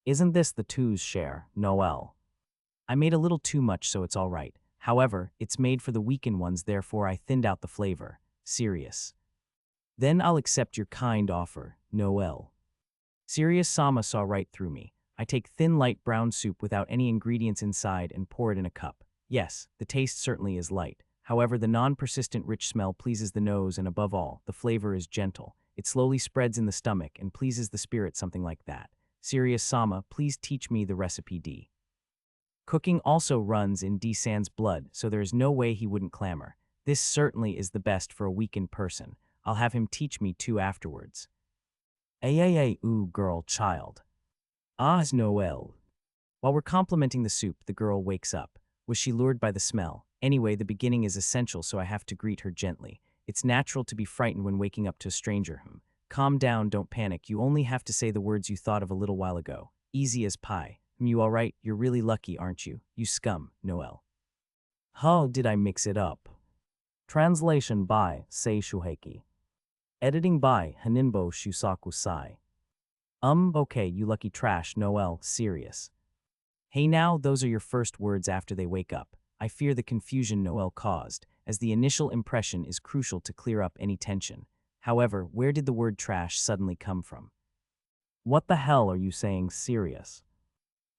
Isn't this the two's share, Noel? I made a little too much, so it's all right. However, it's made for the weakened ones, therefore I thinned out the flavor. Serious. Then I'll accept your kind offer, Noel. Serious-sama saw right through me. I take thin light brown soup without any ingredients inside and pour it in a cup. Yes, the taste certainly is light. However, the non-persistent rich smell pleases the nose, and above all, the flavor is gentle. It slowly spreads in the stomach and pleases the spirit, something like that. Serious-sama, please teach me the recipe D. Cooking also runs in D-san's blood, so there is no way he wouldn't clamor. This certainly is the best for a weakened person. I'll have him teach me too afterwards. Ooh, girl, child. Ah's Noel. While we're complimenting the soup, the girl wakes up. Was she lured by the smell? Anyway, the beginning is essential, so I have to greet her gently. It's natural to be frightened when waking up to a stranger. Calm down, don't panic. You only have to say the words you thought of a little while ago. Easy as pie. You all right? You're really lucky, aren't you? You scum, Noel. How did I mix it up? Translation by Sei Shuheki. Editing by Haninbo Shusaku Sai. Okay, you lucky trash, Noel, serious. Hey now, those are your first words after they wake up. I fear the confusion Noel caused, as the initial impression is crucial to clear up any tension. However, where did the word trash suddenly come from? What the hell are you saying, serious?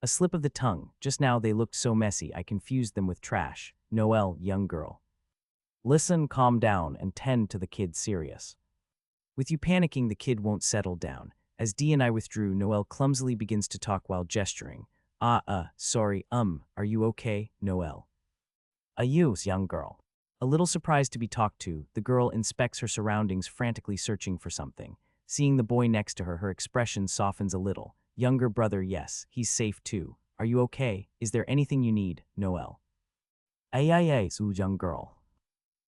A slip of the tongue. Just now they looked so messy, I confused them with trash. Noel, young girl. Listen, calm down, and tend to the kid, serious. With you panicking, the kid won't settle down. As Dee and I withdrew, Noel clumsily begins to talk while gesturing. Sorry, are you okay, Noel? Ayus, young girl. A little surprised to be talked to, the girl inspects her surroundings, frantically searching for something. Seeing the boy next to her, her expression softens a little. Younger brother, yes, he's safe too. Are you okay? Is there anything you need, Noel? Young girl.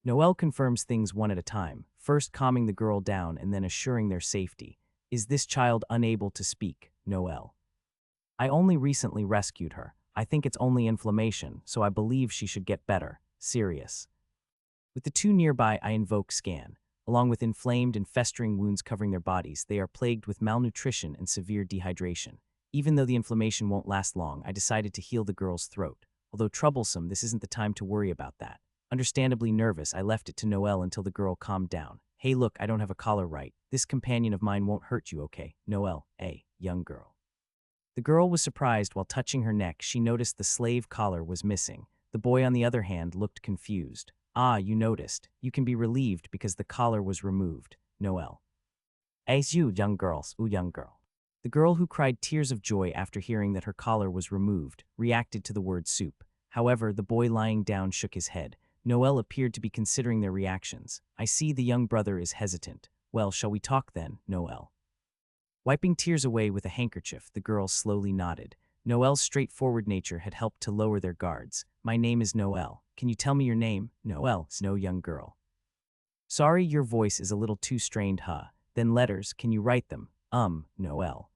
Noel confirms things one at a time, first calming the girl down and then assuring their safety. Is this child unable to speak, Noel? I only recently rescued her. I think it's only inflammation, so I believe she should get better. Serious. With the two nearby, I invoke scan. Along with inflamed and festering wounds covering their bodies, they are plagued with malnutrition and severe dehydration. Even though the inflammation won't last long, I decided to heal the girl's throat. Although troublesome, this isn't the time to worry about that. Understandably nervous, I left it to Noel until the girl calmed down. Hey look, I don't have a collar right. This companion of mine won't hurt you, okay? Noel, young girl. The girl was surprised. While touching her neck, she noticed the slave collar was missing. The boy, on the other hand, looked confused. You noticed. You can be relieved because the collar was removed, Noel. You, young girls, young girl. The girl, who cried tears of joy after hearing that her collar was removed, reacted to the word soup. However, the boy lying down shook his head. Noel appeared to be considering their reactions. I see the young brother is hesitant. Well, shall we talk then, Noel? Wiping tears away with a handkerchief, the girl slowly nodded. Noel's straightforward nature had helped to lower their guards. My name is Noel. Can you tell me your name? Noel, no, young girl. Sorry, your voice is a little too strained, Then letters, can you write them? Noel.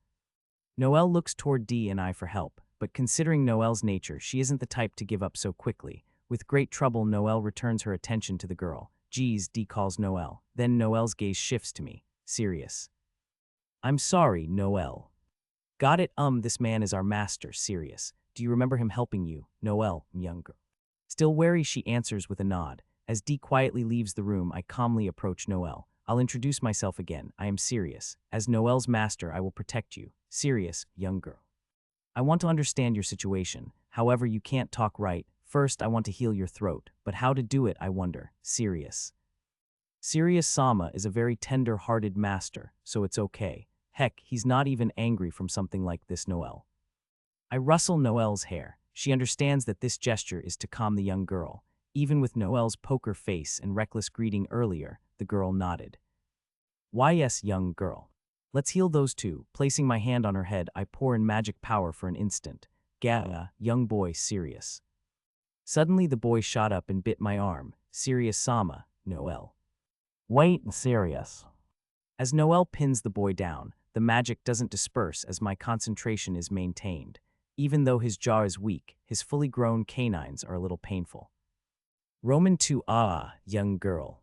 Noel looks toward Dee and I for help, but considering Noel's nature, she isn't the type to give up so quickly. With great trouble, Noel returns her attention to the girl. Geez, Dee calls Noel. Then Noel's gaze shifts to me. Serious. I'm sorry, Noel. Got it, this man is our master, serious. Do you remember him helping you? Noel, young girl. Still wary, she answers with a nod. As Dee quietly leaves the room, I calmly approach Noel. I'll introduce myself again. I am serious. As Noel's master, I will protect you. Serious, young girl. I want to understand your situation. However, you can't talk right. First, I want to heal your throat. But how to do it, I wonder. Serious. Serious-sama is a very tender-hearted master, so it's okay. Heck, he's not even angry from something like this, Noel. I rustle Noel's hair. She understands that this gesture is to calm the young girl. Even with Noel's poker face and reckless greeting earlier, the girl nodded. Why yes, young girl. Let's heal those two. Placing my hand on her head, I pour in magic power for an instant. Young boy, serious. Suddenly the boy shot up and bit my arm. Serious-sama, Noel. Wait, serious. As Noel pins the boy down, the magic doesn't disperse as my concentration is maintained. Even though his jaw is weak, his fully grown canines are a little painful. Roman 2 young girl.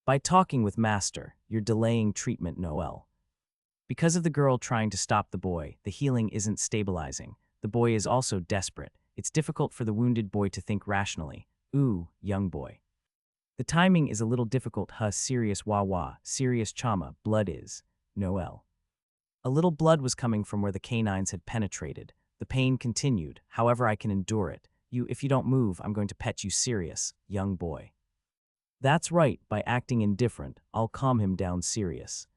By talking with master, you're delaying treatment, Noel. Because of the girl trying to stop the boy, the healing isn't stabilizing. The boy is also desperate. It's difficult for the wounded boy to think rationally. Ooh, young boy. The timing is a little difficult. Serious wah, serious chama, blood is. Noel. A little blood was coming from where the canines had penetrated. The pain continued, however I can endure it. If you don't move, I'm going to pet you, serious, young boy. That's right, by acting indifferent, I'll calm him down, serious.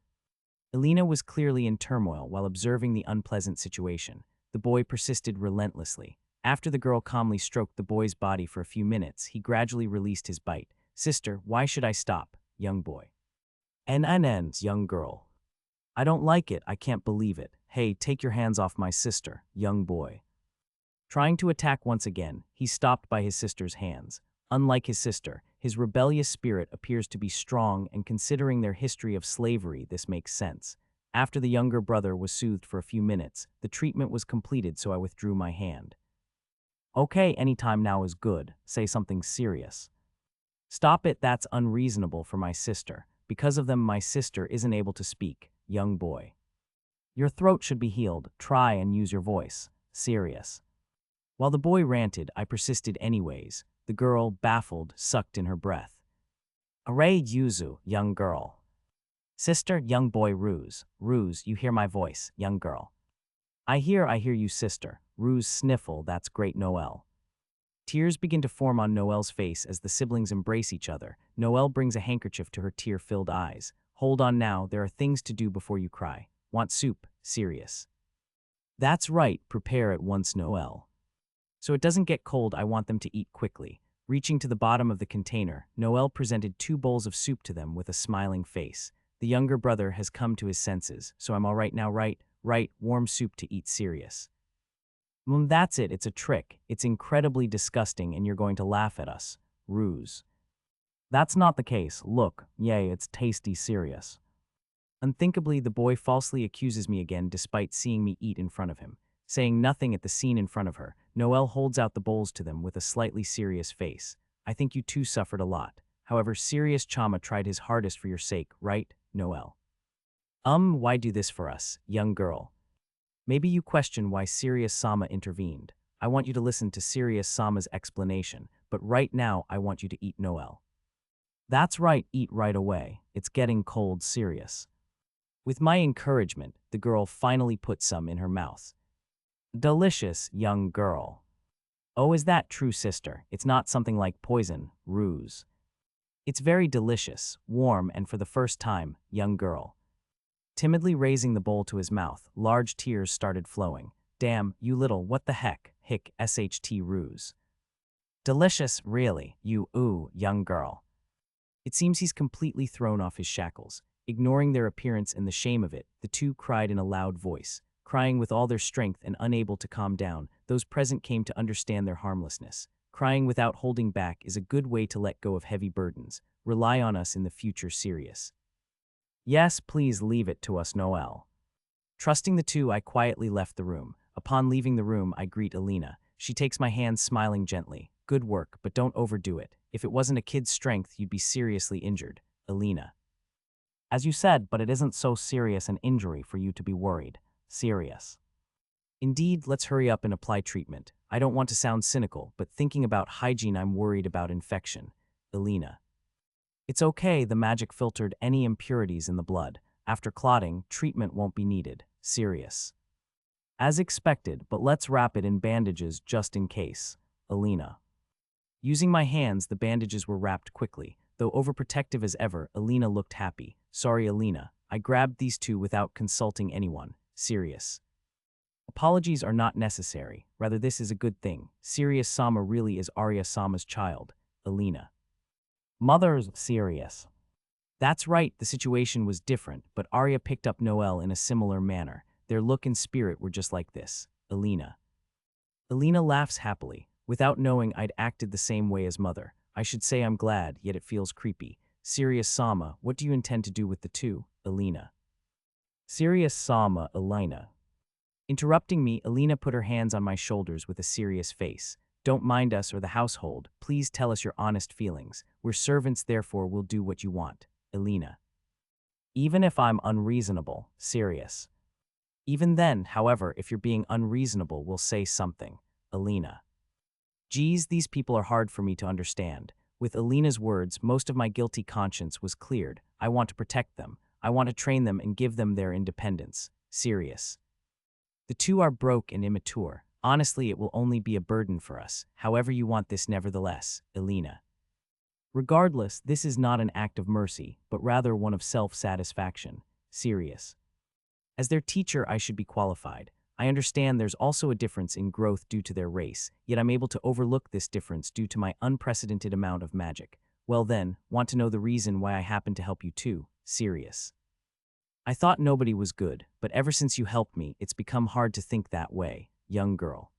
Elena was clearly in turmoil while observing the unpleasant situation. The boy persisted relentlessly. After the girl calmly stroked the boy's body for a few minutes, he gradually released his bite. Sister, why should I stop, young boy? Ends, young girl. I don't like it, I can't believe it. Hey, take your hands off my sister, young boy. Trying to attack once again, he stopped by his sister's hands. Unlike his sister, his rebellious spirit appears to be strong, and considering their history of slavery, this makes sense. After the younger brother was soothed for a few minutes, the treatment was completed, so I withdrew my hand. Okay, anytime now is good. Say something serious. Stop it, that's unreasonable for my sister. Because of them, my sister isn't able to speak, young boy. Your throat should be healed. Try and use your voice. Serious. While the boy ranted, I persisted anyways. The girl, baffled, sucked in her breath. Array Yuzu, young girl. Sister, young boy, Ruse. Ruse, you hear my voice, young girl. I hear you, sister. Ruse sniffle, that's great, Noel. Tears begin to form on Noel's face as the siblings embrace each other. Noel brings a handkerchief to her tear-filled eyes. Hold on now, there are things to do before you cry. Want soup? Serious. That's right, prepare at once, Noel. So it doesn't get cold, I want them to eat quickly. Reaching to the bottom of the container, Noel presented 2 bowls of soup to them with a smiling face. The younger brother has come to his senses, so I'm all right now, right, warm soup to eat, serious. That's it, it's a trick. It's incredibly disgusting and you're going to laugh at us. Ruse. That's not the case, look, yay, it's tasty, serious. Unthinkably, the boy falsely accuses me again despite seeing me eat in front of him. Saying nothing at the scene in front of her, Noel holds out the bowls to them with a slightly serious face. I think you two suffered a lot. However, serious Chama tried his hardest for your sake, right, Noel? Why do this for us, young girl? Maybe you question why Serious Sama intervened. I want you to listen to Serious Sama's explanation, but right now I want you to eat, Noel. That's right, eat right away. It's getting cold, serious. With my encouragement, the girl finally put some in her mouth. Delicious, young girl. Oh, is that true, sister? It's not something like poison, ruse. It's very delicious, warm, and for the first time, young girl. Timidly raising the bowl to his mouth, large tears started flowing. Damn, you little, what the heck, hic, sht ruse. Delicious, really, young girl. It seems he's completely thrown off his shackles. Ignoring their appearance and the shame of it, the two cried in a loud voice. Crying with all their strength and unable to calm down, those present came to understand their harmlessness. Crying without holding back is a good way to let go of heavy burdens. Rely on us in the future, serious. Yes, please leave it to us, Noel. Trusting the two, I quietly left the room. Upon leaving the room, I greet Alina. She takes my hand, smiling gently. Good work, but don't overdo it. If it wasn't a kid's strength, you'd be seriously injured. Alina. As you said, but it isn't so serious an injury for you to be worried. Serious. Indeed, let's hurry up and apply treatment. I don't want to sound cynical, but thinking about hygiene, I'm worried about infection. Alina. It's okay, the magic filtered any impurities in the blood. After clotting, treatment won't be needed. Serious. As expected, but let's wrap it in bandages just in case. Alina. Using my hands, the bandages were wrapped quickly. Though overprotective as ever, Alina looked happy. Sorry, Alina. I grabbed these two without consulting anyone. Serious. Apologies are not necessary. Rather, this is a good thing. Serious Sama really is Arya Sama's child. Alina. Mother's serious. That's right, the situation was different, but Arya picked up Noel in a similar manner. Their look and spirit were just like this. Alina. Alina laughs happily. Without knowing I'd acted the same way as mother. I should say I'm glad, yet it feels creepy. Serious Sama, what do you intend to do with the two? Alina. Serious Sama, Alina. Interrupting me, Alina put her hands on my shoulders with a serious face. Don't mind us or the household. Please tell us your honest feelings. We're servants, therefore we'll do what you want. Elena. Even if I'm unreasonable, Sirius. Even then, however, if you're being unreasonable, we'll say something. Elena. Geez, these people are hard for me to understand. With Elena's words, most of my guilty conscience was cleared. I want to protect them. I want to train them and give them their independence. Sirius. The two are broke and immature. Honestly, it will only be a burden for us. However you want this nevertheless, Elena. Regardless, this is not an act of mercy, but rather one of self-satisfaction. Sirius. As their teacher, I should be qualified. I understand there's also a difference in growth due to their race, yet I'm able to overlook this difference due to my unprecedented amount of magic. Well then, want to know the reason why I happen to help you too? Sirius. I thought nobody was good, but ever since you helped me, it's become hard to think that way, young girl.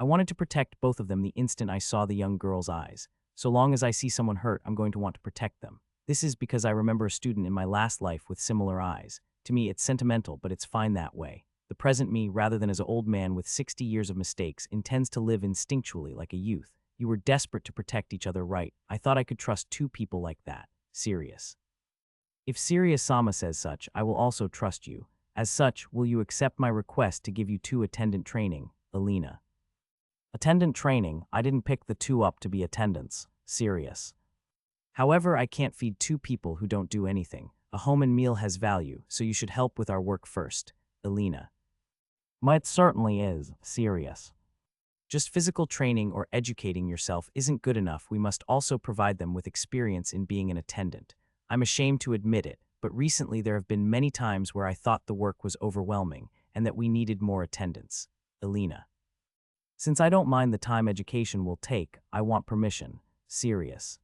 I wanted to protect both of them the instant I saw the young girl's eyes. So long as I see someone hurt, I'm going to want to protect them. This is because I remember a student in my last life with similar eyes. To me, it's sentimental, but it's fine that way. The present me, rather than as an old man with 60 years of mistakes, intends to live instinctually like a youth. You were desperate to protect each other, right? I thought I could trust two people like that. Sirius. If Sirius-sama says such, I will also trust you. As such, will you accept my request to give you two attendant training? Elena. Attendant training? I didn't pick the two up to be attendants. Sirius. However, I can't feed two people who don't do anything. A home and meal has value, so you should help with our work first. Elena. It certainly is. Sirius. Just physical training or educating yourself isn't good enough. We must also provide them with experience in being an attendant. I'm ashamed to admit it, but recently there have been many times where I thought the work was overwhelming and that we needed more attendants. Elena. Since I don't mind the time education will take, I want permission. Sirius.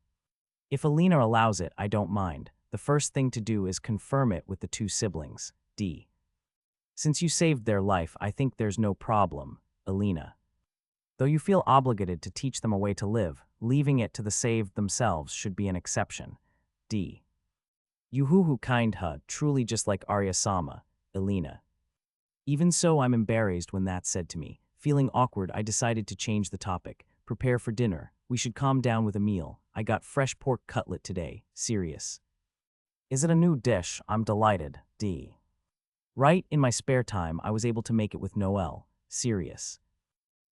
If Elena allows it, I don't mind. The first thing to do is confirm it with the two siblings. D. Since you saved their life, I think there's no problem. Elena. Though you feel obligated to teach them a way to live, leaving it to the saved themselves should be an exception. D. You hoo-hoo kind truly just like Arya-sama. Elena. Even so, I'm embarrassed when that's said to me. Feeling awkward, I decided to change the topic. Prepare for dinner. We should calm down with a meal. I got fresh pork cutlet today. Sirius. Is it a new dish? I'm delighted. D. Right, in my spare time, I was able to make it with Noel. Sirius.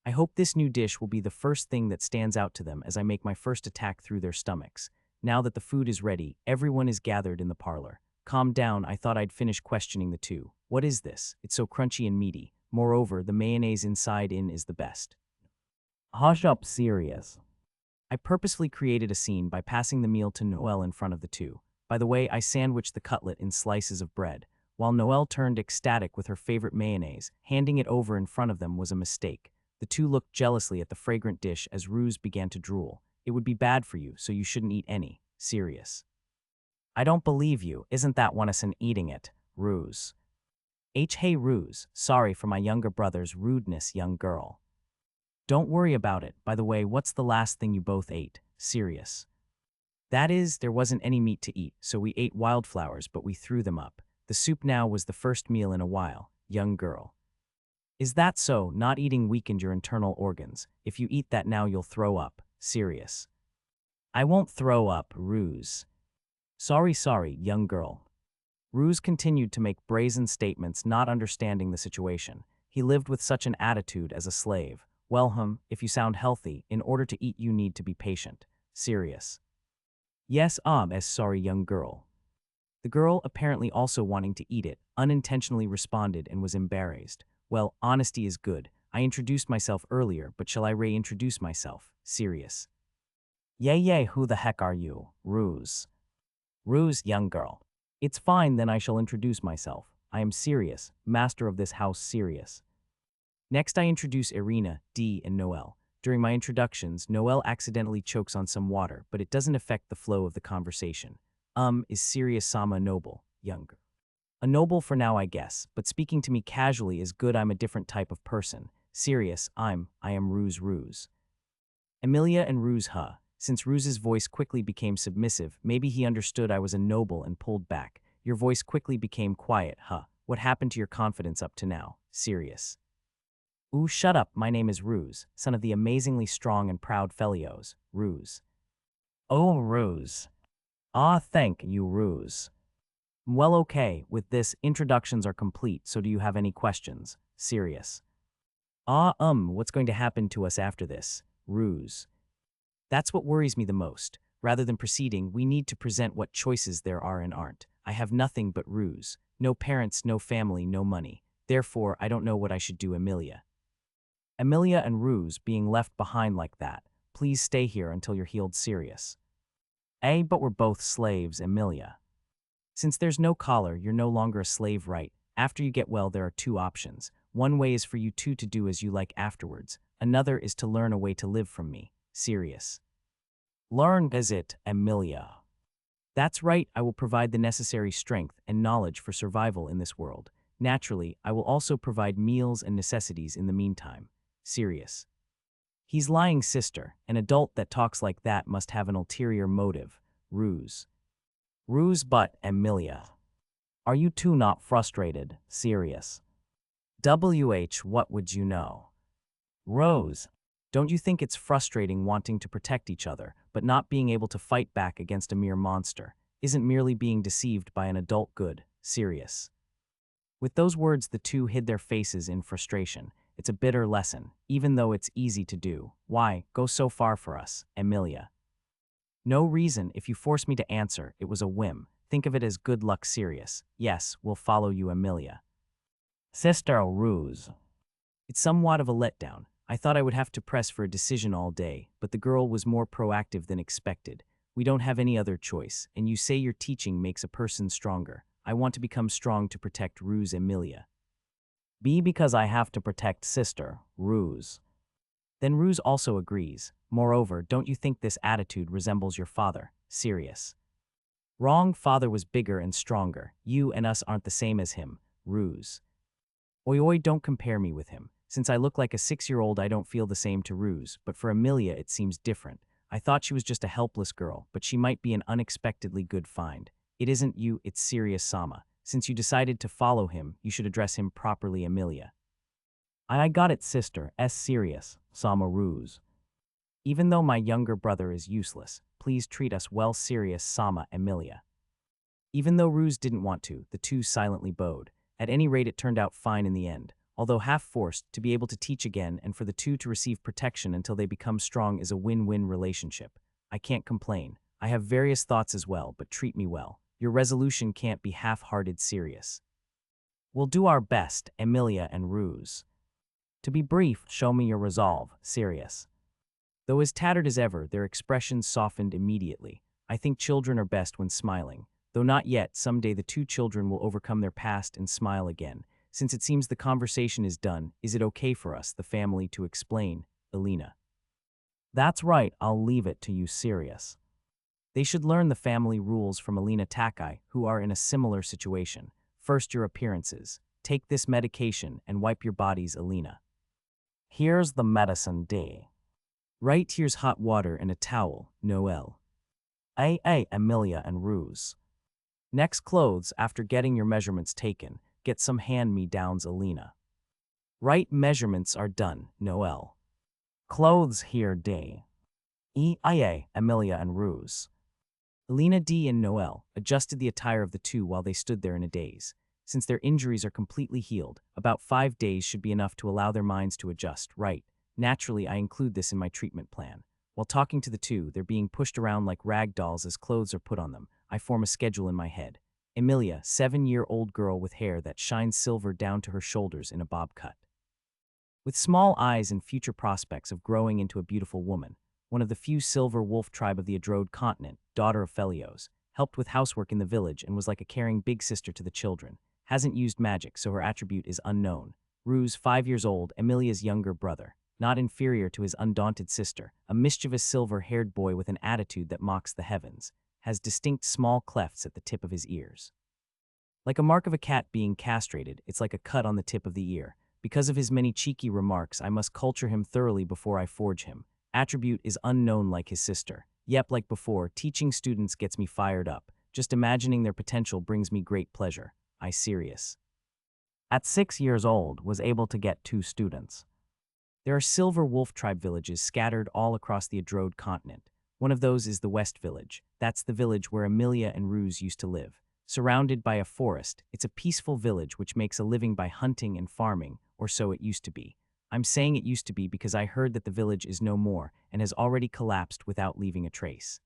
I hope this new dish will be the first thing that stands out to them as I make my first attack through their stomachs. Now that the food is ready, everyone is gathered in the parlor. Calm down, I thought I'd finish questioning the two. What is this? It's so crunchy and meaty. Moreover, the mayonnaise inside is the best. Hush up, Sirius. I purposefully created a scene by passing the meal to Noel in front of the two. By the way, I sandwiched the cutlet in slices of bread. While Noel turned ecstatic with her favorite mayonnaise, handing it over in front of them was a mistake. The two looked jealously at the fragrant dish as Ruse began to drool. It would be bad for you, so you shouldn't eat any. Sirius. I don't believe you. Isn't that one us eating it? Ruse. Hey Ruse, sorry for my younger brother's rudeness, young girl. Don't worry about it. By the way, what's the last thing you both ate? Sirius. That is, there wasn't any meat to eat, so we ate wildflowers, but we threw them up. The soup now was the first meal in a while, young girl. Is that so? Not eating weakened your internal organs. If you eat that now, you'll throw up. Sirius. I won't throw up, Ruse. Sorry, young girl. Ruse continued to make brazen statements, not understanding the situation. He lived with such an attitude as a slave. Well, if you sound healthy, in order to eat you need to be patient. Sirius. Yes, as sorry, young girl. The girl, apparently also wanting to eat it, unintentionally responded and was embarrassed. Well, honesty is good. I introduced myself earlier, but shall I reintroduce myself? Sirius. Yay, who the heck are you? Ruse. Ruse, young girl. It's fine, then I shall introduce myself. I am Sirius, master of this house. Sirius. Next I introduce Irina, D, and Noel. During my introductions, Noel accidentally chokes on some water, but it doesn't affect the flow of the conversation. Is Sirius-sama noble, younger? A noble for now, I guess, but speaking to me casually is good. I'm a different type of person. Sirius, I am Ruse. Emilia and Ruse, Since Ruse's voice quickly became submissive, maybe he understood I was a noble and pulled back. Your voice quickly became quiet, What happened to your confidence up to now? Sirius. Ooh, shut up, my name is Ruse, son of the amazingly strong and proud Felios, Ruse. Oh, Ruse. Ah, thank you, Ruse. Well, okay, with this, introductions are complete, so do you have any questions? Serious. What's going to happen to us after this? Ruse. That's what worries me the most. Rather than proceeding, we need to present what choices there are and aren't. I have nothing but Ruse. No parents, no family, no money. Therefore, I don't know what I should do, Emilia. Emilia and Ruse being left behind like that. Please stay here until you're healed, Serious. But we're both slaves, Emilia. Since there's no collar, you're no longer a slave, right? After you get well, there are two options. One way is for you two to do as you like afterwards. Another is to learn a way to live from me. Serious. Learn is it, Emilia. That's right, I will provide the necessary strength and knowledge for survival in this world. Naturally, I will also provide meals and necessities in the meantime. Serious. He's lying, sister. An adult that talks like that must have an ulterior motive. Ruse. Ruse, but, Emilia. Are you two not frustrated? Serious. What would you know? Rose. Don't you think it's frustrating wanting to protect each other, but not being able to fight back against a mere monster? Isn't merely being deceived by an adult good? Serious. With those words, the two hid their faces in frustration. It's a bitter lesson, even though it's easy to do. Why go so far for us, Emilia? No reason. If you force me to answer, it was a whim. Think of it as good luck, Serious. Yes, we'll follow you, Emilia. Sister Ruse. It's somewhat of a letdown. I thought I would have to press for a decision all day, but the girl was more proactive than expected. We don't have any other choice, and you say your teaching makes a person stronger. I want to become strong to protect Ruse, Emilia. Because I have to protect sister, Ruse. Then Ruse also agrees. Moreover, don't you think this attitude resembles your father? Serious. Wrong, father was bigger and stronger. You and us aren't the same as him. Ruse. Oi, don't compare me with him. Since I look like a 6-year-old, I don't feel the same to Ruse, but for Emilia it seems different. I thought she was just a helpless girl, but she might be an unexpectedly good find. It isn't you, it's Serious Sama. Since you decided to follow him, you should address him properly, Emilia. I got it, sister, Serious, Sama Ruse. Even though my younger brother is useless, please treat us well, Serious Sama, Emilia. Even though Ruse didn't want to, the two silently bowed. At any rate, it turned out fine in the end. Although half-forced, to be able to teach again and for the two to receive protection until they become strong is a win-win relationship. I can't complain. I have various thoughts as well, but treat me well. Your resolution can't be half-hearted, Serious. We'll do our best, Emilia and Ruse. To be brief, show me your resolve, Serious. Though as tattered as ever, their expressions softened immediately. I think children are best when smiling. Though not yet, someday the two children will overcome their past and smile again. Since it seems the conversation is done, is it okay for us, the family, to explain, Elena? That's right, I'll leave it to you, Serious. They should learn the family rules from Elena Takai, who are in a similar situation. First, your appearances. Take this medication and wipe your bodies, Elena. Here's the medicine, D. Right, here's hot water and a towel, Noel. Emilia and Ruse. Next, clothes. After getting your measurements taken, get some hand-me-downs, Elena. Right, measurements are done, Noel. Clothes here, D. Emilia and Ruse. Elena D and Noel adjusted the attire of the two while they stood there in a daze. Since their injuries are completely healed, about 5 days should be enough to allow their minds to adjust, right? Naturally, I include this in my treatment plan. While talking to the two, they're being pushed around like rag dolls as clothes are put on them. I form a schedule in my head. Emilia, 7-year-old girl with hair that shines silver down to her shoulders in a bob cut. With small eyes and future prospects of growing into a beautiful woman, one of the few silver wolf tribe of the Adrode continent, daughter of Felios, helped with housework in the village and was like a caring big sister to the children. Hasn't used magic, so her attribute is unknown. Ruse, 5 years old, Emilia's younger brother. Not inferior to his undaunted sister, a mischievous silver-haired boy with an attitude that mocks the heavens, has distinct small clefts at the tip of his ears. Like a mark of a cat being castrated, it's like a cut on the tip of the ear. Because of his many cheeky remarks, I must culture him thoroughly before I forge him. Attribute is unknown like his sister. Yep, like before, teaching students gets me fired up. Just imagining their potential brings me great pleasure. I Serious. At 6 years old, was able to get 2 students. There are silver wolf tribe villages scattered all across the Adrode continent. One of those is the West Village. That's the village where Amelia and Ruse used to live. Surrounded by a forest, it's a peaceful village which makes a living by hunting and farming, or so it used to be. I'm saying it used to be because I heard that the village is no more and has already collapsed without leaving a trace.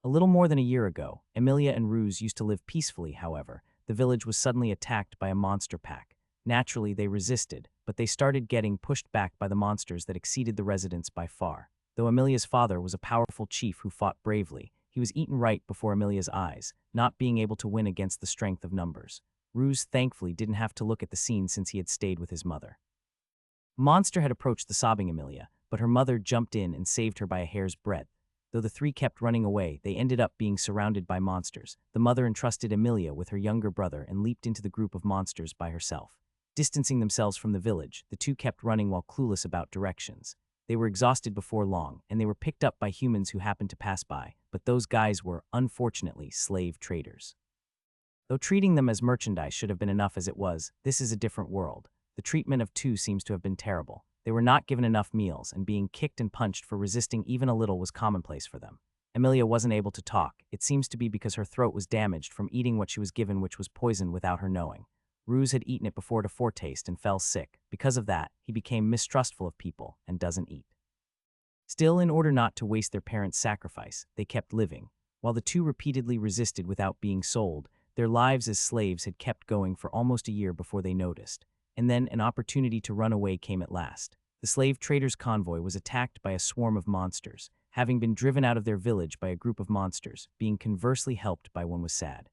A little more than a year ago, Amelia and Ruse used to live peacefully, however. The village was suddenly attacked by a monster pack. Naturally, they resisted, but they started getting pushed back by the monsters that exceeded the residents by far. Though Amelia's father was a powerful chief who fought bravely, he was eaten right before Amelia's eyes, not being able to win against the strength of numbers. Ruse thankfully didn't have to look at the scene since he had stayed with his mother. Monster had approached the sobbing Amelia, but her mother jumped in and saved her by a hair's breadth. Though the three kept running away, they ended up being surrounded by monsters. The mother entrusted Amelia with her younger brother and leaped into the group of monsters by herself. Distancing themselves from the village, the two kept running while clueless about directions. They were exhausted before long, and they were picked up by humans who happened to pass by, but those guys were, unfortunately, slave traders. Though treating them as merchandise should have been enough as it was, this is a different world. The treatment of two seems to have been terrible. They were not given enough meals, and being kicked and punched for resisting even a little was commonplace for them. Amelia wasn't able to talk. It seems to be because her throat was damaged from eating what she was given, which was poison, without her knowing. Ruse had eaten it before to foretaste and fell sick. Because of that, he became mistrustful of people and doesn't eat. Still, in order not to waste their parents' sacrifice, they kept living. While the two repeatedly resisted without being sold, their lives as slaves had kept going for almost a year before they noticed. And then an opportunity to run away came at last. The slave traders' convoy was attacked by a swarm of monsters, having been driven out of their village by a group of monsters, being conversely helped by one was sad.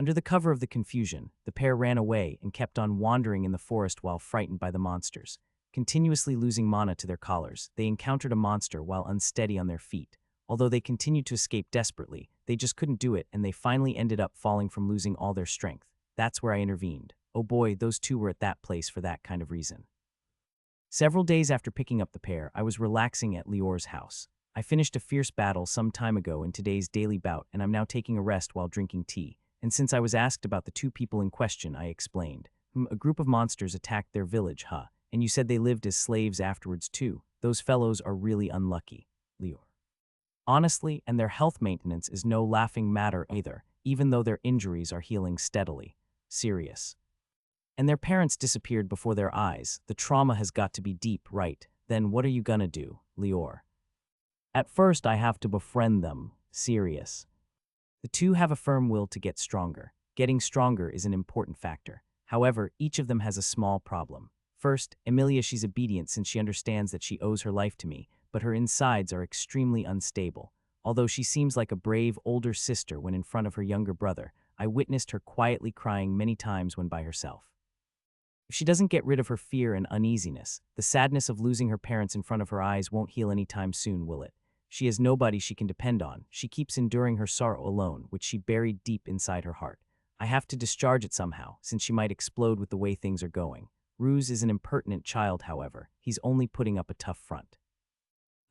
Under the cover of the confusion, the pair ran away and kept on wandering in the forest while frightened by the monsters. Continuously losing mana to their collars, they encountered a monster while unsteady on their feet. Although they continued to escape desperately, they just couldn't do it, and they finally ended up falling from losing all their strength. That's where I intervened. Oh boy, those two were at that place for that kind of reason. Several days after picking up the pair, I was relaxing at Lior's house. I finished a fierce battle some time ago in today's daily bout, and I'm now taking a rest while drinking tea. And since I was asked about the two people in question, I explained. A group of monsters attacked their village, huh? And you said they lived as slaves afterwards too. Those fellows are really unlucky, Lior. Honestly, and their health maintenance is no laughing matter either, even though their injuries are healing steadily. Serious. And their parents disappeared before their eyes. The trauma has got to be deep, right? Then what are you gonna do, Lior? At first, I have to befriend them. Serious. The two have a firm will to get stronger. Getting stronger is an important factor. However, each of them has a small problem. First, Amelia, she's obedient since she understands that she owes her life to me, but her insides are extremely unstable. Although she seems like a brave older sister when in front of her younger brother, I witnessed her quietly crying many times when by herself. If she doesn't get rid of her fear and uneasiness, the sadness of losing her parents in front of her eyes won't heal anytime soon, will it? She has nobody she can depend on. She keeps enduring her sorrow alone, which she buried deep inside her heart. I have to discharge it somehow, since she might explode with the way things are going. Ruse is an impertinent child, however. He's only putting up a tough front.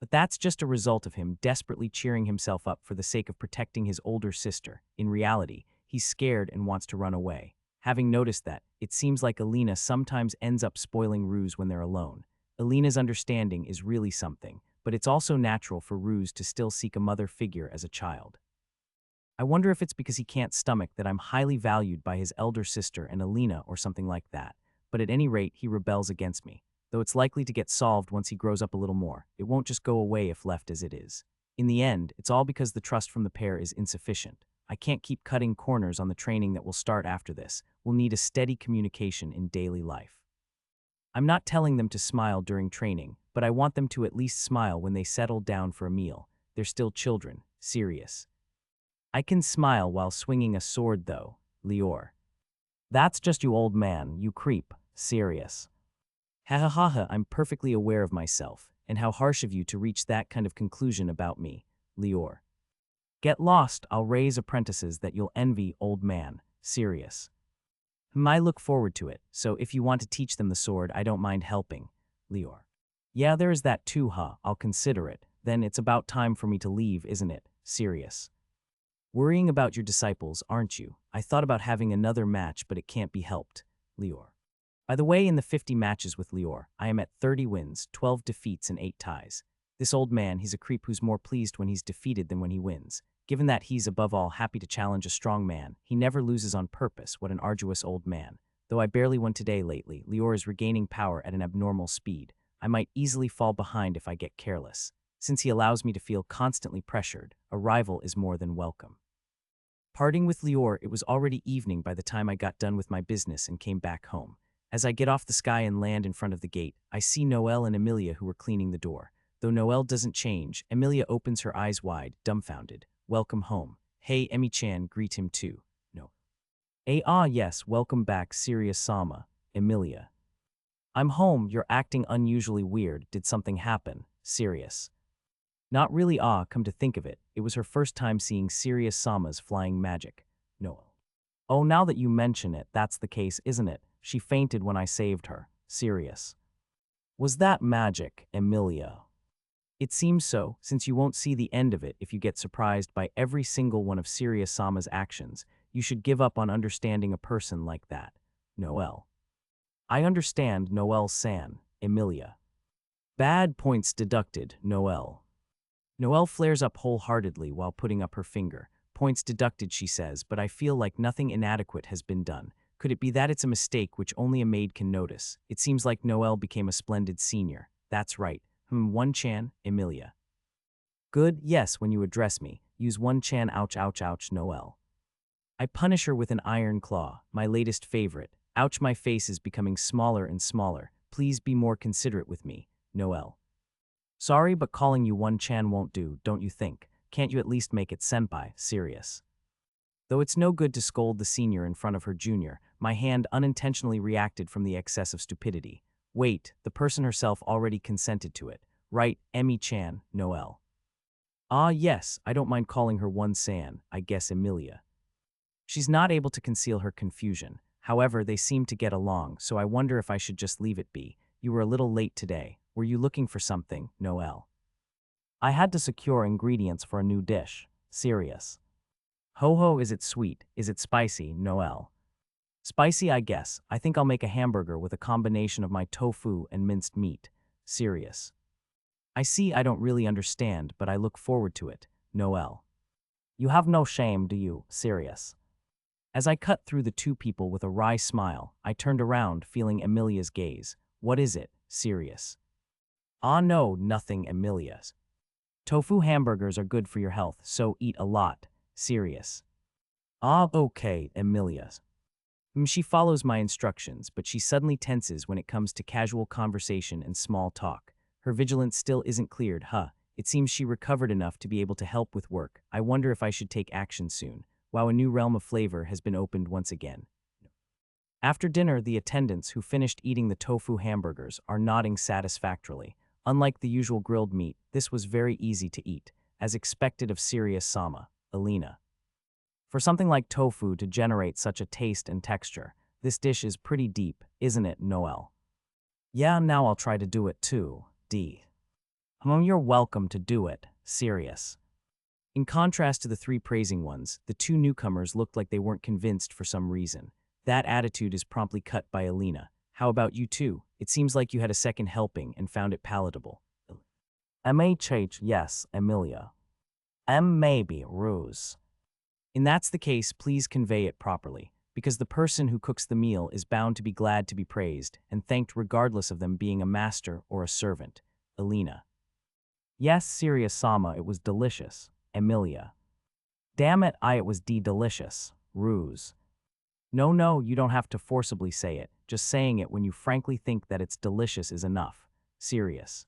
But that's just a result of him desperately cheering himself up for the sake of protecting his older sister. In reality, he's scared and wants to run away. Having noticed that, it seems like Alina sometimes ends up spoiling Ruse when they're alone. Alina's understanding is really something, but it's also natural for Ruse to still seek a mother figure as a child. I wonder if it's because he can't stomach that I'm highly valued by his elder sister and Alina or something like that, but at any rate, he rebels against me. Though it's likely to get solved once he grows up a little more. It won't just go away if left as it is. In the end, it's all because the trust from the pair is insufficient. I can't keep cutting corners on the training that will start after this. We'll need a steady communication in daily life. I'm not telling them to smile during training, but I want them to at least smile when they settle down for a meal. They're still children. Serious. I can smile while swinging a sword though, Lior. That's just you, old man, you creep. Serious. Ha ha ha ha, I'm perfectly aware of myself, and how harsh of you to reach that kind of conclusion about me, Lior. Get lost, I'll raise apprentices that you'll envy, old man. Serious. I look forward to it, so if you want to teach them the sword, I don't mind helping, Lior. Yeah, there is that too, huh? I'll consider it. Then it's about time for me to leave, isn't it? Serious. Worrying about your disciples, aren't you? I thought about having another match, but it can't be helped, Lior. By the way, in the 50 matches with Lior, I am at 30 wins, 12 defeats, and 8 ties. This old man, he's a creep who's more pleased when he's defeated than when he wins. Given that he's above all happy to challenge a strong man, he never loses on purpose. What an arduous old man. Though I barely won today lately, Lior is regaining power at an abnormal speed. I might easily fall behind if I get careless. Since he allows me to feel constantly pressured, a rival is more than welcome. Parting with Lior, it was already evening by the time I got done with my business and came back home. As I get off the sky and land in front of the gate, I see Noelle and Emilia who were cleaning the door. Though Noelle doesn't change, Emilia opens her eyes wide, dumbfounded. Welcome home. Hey, Emi-chan, greet him too. No. Yes, welcome back, Serious-sama, Emilia. I'm home, you're acting unusually weird. Did something happen? Serious. Not really. Come to think of it, it was her first time seeing Serious-sama's flying magic. No. Oh, now that you mention it, that's the case, isn't it? She fainted when I saved her. Serious. Was that magic, Emilia? It seems so, since you won't see the end of it if you get surprised by every single one of Serious-sama's actions. You should give up on understanding a person like that. Noelle. I understand, Noelle-san, Emilia. Bad points deducted, Noelle. Noelle flares up wholeheartedly while putting up her finger. Points deducted, she says, but I feel like nothing inadequate has been done. Could it be that it's a mistake which only a maid can notice? It seems like Noelle became a splendid senior. That's right. One-chan, Emilia. Good, yes, when you address me. Use one-chan, ouch, ouch, ouch, Noelle. I punish her with an iron claw, my latest favorite. Ouch, my face is becoming smaller and smaller. Please be more considerate with me, Noelle. Sorry, but calling you one-chan won't do, don't you think? Can't you at least make it senpai? Serious. Though it's no good to scold the senior in front of her junior, my hand unintentionally reacted from the excess of stupidity. Wait, the person herself already consented to it. Right, Emi-chan, Noelle. Yes, I don't mind calling her one-san, I guess, Emilia. She's not able to conceal her confusion. However, they seem to get along, so I wonder if I should just leave it be. You were a little late today. Were you looking for something, Noelle? I had to secure ingredients for a new dish. Serious. Ho, is it sweet? Is it spicy, Noelle? Spicy, I guess. I think I'll make a hamburger with a combination of my tofu and minced meat. Serious. I see, I don't really understand, but I look forward to it, Noelle. You have no shame, do you? Serious. As I cut through the two people with a wry smile, I turned around, feeling Emilia's gaze. What is it? Serious. No, nothing, Emilia's. Tofu hamburgers are good for your health, so eat a lot. Serious. Okay, Emilia's. She follows my instructions, but she suddenly tenses when it comes to casual conversation and small talk. Her vigilance still isn't cleared, It seems she recovered enough to be able to help with work. I wonder if I should take action soon. Wow, a new realm of flavor has been opened once again. After dinner, the attendants who finished eating the tofu hamburgers are nodding satisfactorily. Unlike the usual grilled meat, this was very easy to eat, as expected of Serious-sama, Alina. For something like tofu to generate such a taste and texture, this dish is pretty deep, isn't it, Noelle? Yeah, now I'll try to do it too, D. You're welcome to do it, Serious. In contrast to the three praising ones, the two newcomers looked like they weren't convinced for some reason. That attitude is promptly cut by Alina. How about you two? It seems like you had a second helping and found it palatable. Yes, Emilia. Maybe, ruse. And that's the case, please convey it properly, because the person who cooks the meal is bound to be glad to be praised and thanked regardless of them being a master or a servant. Alina. Yes, Serious-sama, it was delicious. Emilia. Damn it, it was delicious. Ruse. No, you don't have to forcibly say it. Just saying it when you frankly think that it's delicious is enough. Serious.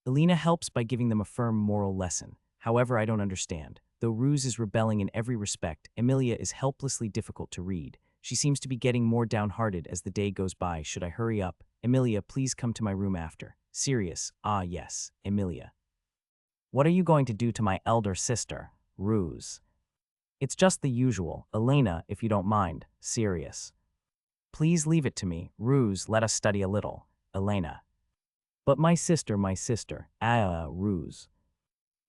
Alina helps by giving them a firm moral lesson. However, I don't understand. Though Ruse is rebelling in every respect, Emilia is helplessly difficult to read. She seems to be getting more downhearted as the day goes by. Should I hurry up? Emilia, please come to my room after. Serious. Yes, Emilia. What are you going to do to my elder sister? Ruse. It's just the usual. Elena, if you don't mind. Serious. Please leave it to me. Ruse, let us study a little. Elena. But my sister. Ruse.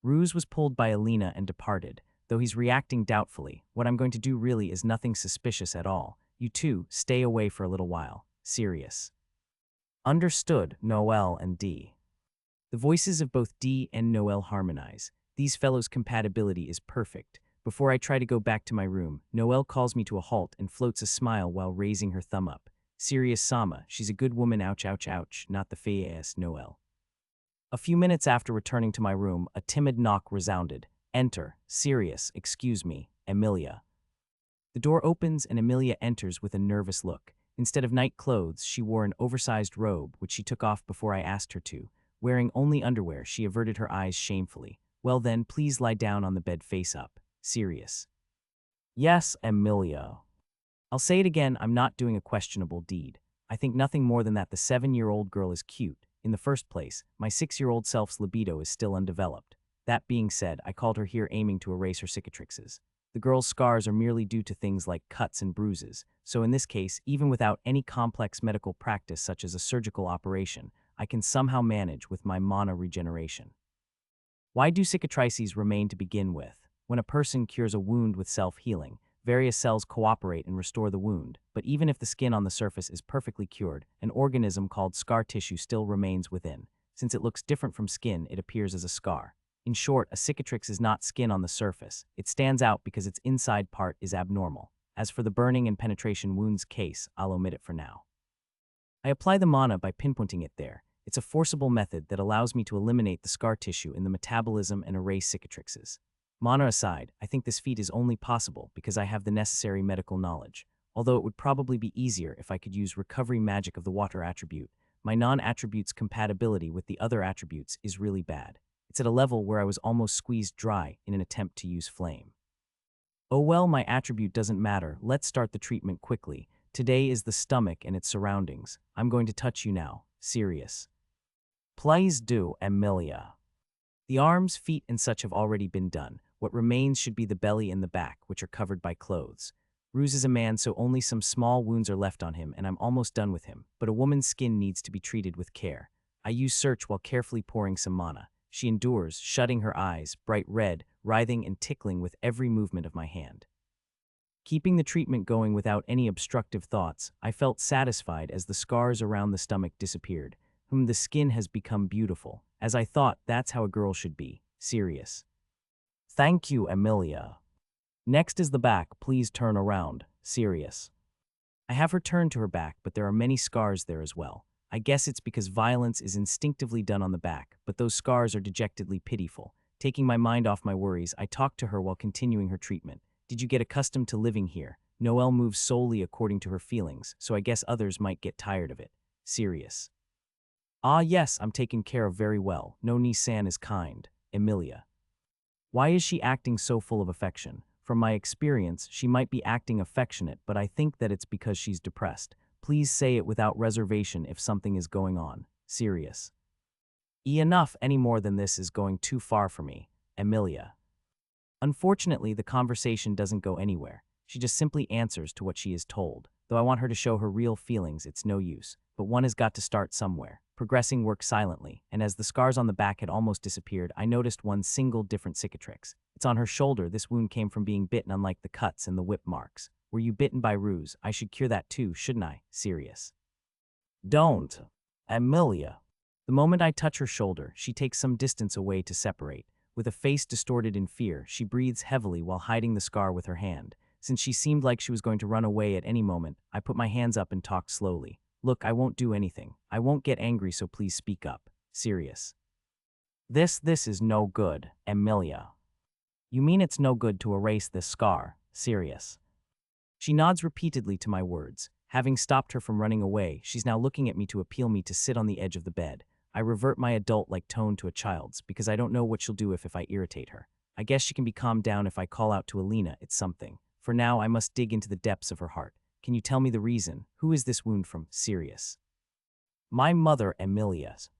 Ruse was pulled by Alina and departed, though he's reacting doubtfully. What I'm going to do really is nothing suspicious at all. You two, stay away for a little while. Serious. Understood, Noel and D. The voices of both D and Noel harmonize. These fellows' compatibility is perfect. Before I try to go back to my room, Noel calls me to a halt and floats a smile while raising her thumb up. Serious Sama, she's a good woman, ouch ouch ouch, not the fayas, Noel. A few minutes after returning to my room, a timid knock resounded. Enter. Serious, excuse me, Emilia. The door opens and Emilia enters with a nervous look. Instead of night clothes, she wore an oversized robe, which she took off before I asked her to. Wearing only underwear, she averted her eyes shamefully. Well then, please lie down on the bed face up. Serious. Yes, Emilia. I'll say it again, I'm not doing a questionable deed. I think nothing more than that the 7-year-old girl is cute. In the first place, my 6-year-old self's libido is still undeveloped. That being said, I called her here aiming to erase her cicatrixes. The girl's scars are merely due to things like cuts and bruises, so in this case, even without any complex medical practice such as a surgical operation, I can somehow manage with my mana regeneration. Why do cicatrices remain to begin with? When a person cures a wound with self-healing, various cells cooperate and restore the wound, but even if the skin on the surface is perfectly cured, an organism called scar tissue still remains within. Since it looks different from skin, it appears as a scar. In short, a cicatrix is not skin on the surface. It stands out because its inside part is abnormal. As for the burning and penetration wounds case, I'll omit it for now. I apply the mana by pinpointing it there. It's a forcible method that allows me to eliminate the scar tissue in the metabolism and erase cicatrixes. Mana aside, I think this feat is only possible because I have the necessary medical knowledge. Although it would probably be easier if I could use recovery magic of the water attribute, my non-attribute's compatibility with the other attributes is really bad. It's at a level where I was almost squeezed dry in an attempt to use flame. Oh well, my attribute doesn't matter. Let's start the treatment quickly. Today is the stomach and its surroundings. I'm going to touch you now. Serious. Please do, Emilia. The arms, feet, and such have already been done. What remains should be the belly and the back, which are covered by clothes. Ruse is a man, so only some small wounds are left on him, and I'm almost done with him. But a woman's skin needs to be treated with care. I use search while carefully pouring some mana. She endures, shutting her eyes, bright red, writhing and tickling with every movement of my hand. Keeping the treatment going without any obstructive thoughts, I felt satisfied as the scars around the stomach disappeared. The skin has become beautiful. As I thought, that's how a girl should be. Serious. Thank you, Emilia. Next is the back. Please turn around. Serious. I have her turn to her back, but there are many scars there as well. I guess it's because violence is instinctively done on the back, but those scars are dejectedly pitiful. Taking my mind off my worries, I talked to her while continuing her treatment. Did you get accustomed to living here? Noelle moves solely according to her feelings, so I guess others might get tired of it. Serious. Ah yes, I'm taken care of very well. No Nissan is kind. Emilia. Why is she acting so full of affection? From my experience, she might be acting affectionate, but I think that it's because she's depressed. Please say it without reservation if something is going on. Serious. Enough, any more than this is going too far for me. Emilia. Unfortunately, the conversation doesn't go anywhere. She just simply answers to what she is told. Though I want her to show her real feelings, it's no use. But one has got to start somewhere. Progressing worked silently, and as the scars on the back had almost disappeared, I noticed one single different cicatrix. It's on her shoulder. This wound came from being bitten, unlike the cuts and the whip marks. Were you bitten by Ruse? I should cure that too, shouldn't I? Serious. Don't. Emilia. The moment I touch her shoulder, she takes some distance away to separate. With a face distorted in fear, she breathes heavily while hiding the scar with her hand. Since she seemed like she was going to run away at any moment, I put my hands up and talked slowly. Look, I won't do anything. I won't get angry, so please speak up. Serious. This is no good, Emilia. You mean it's no good to erase this scar? Serious. She nods repeatedly to my words. Having stopped her from running away, she's now looking at me to appeal me to sit on the edge of the bed. I revert my adult-like tone to a child's, because I don't know what she'll do if I irritate her. I guess she can be calmed down if I call out to Alina, it's something. For now, I must dig into the depths of her heart. Can you tell me the reason? Who is this wound from? Serious. My mother, Emilia's.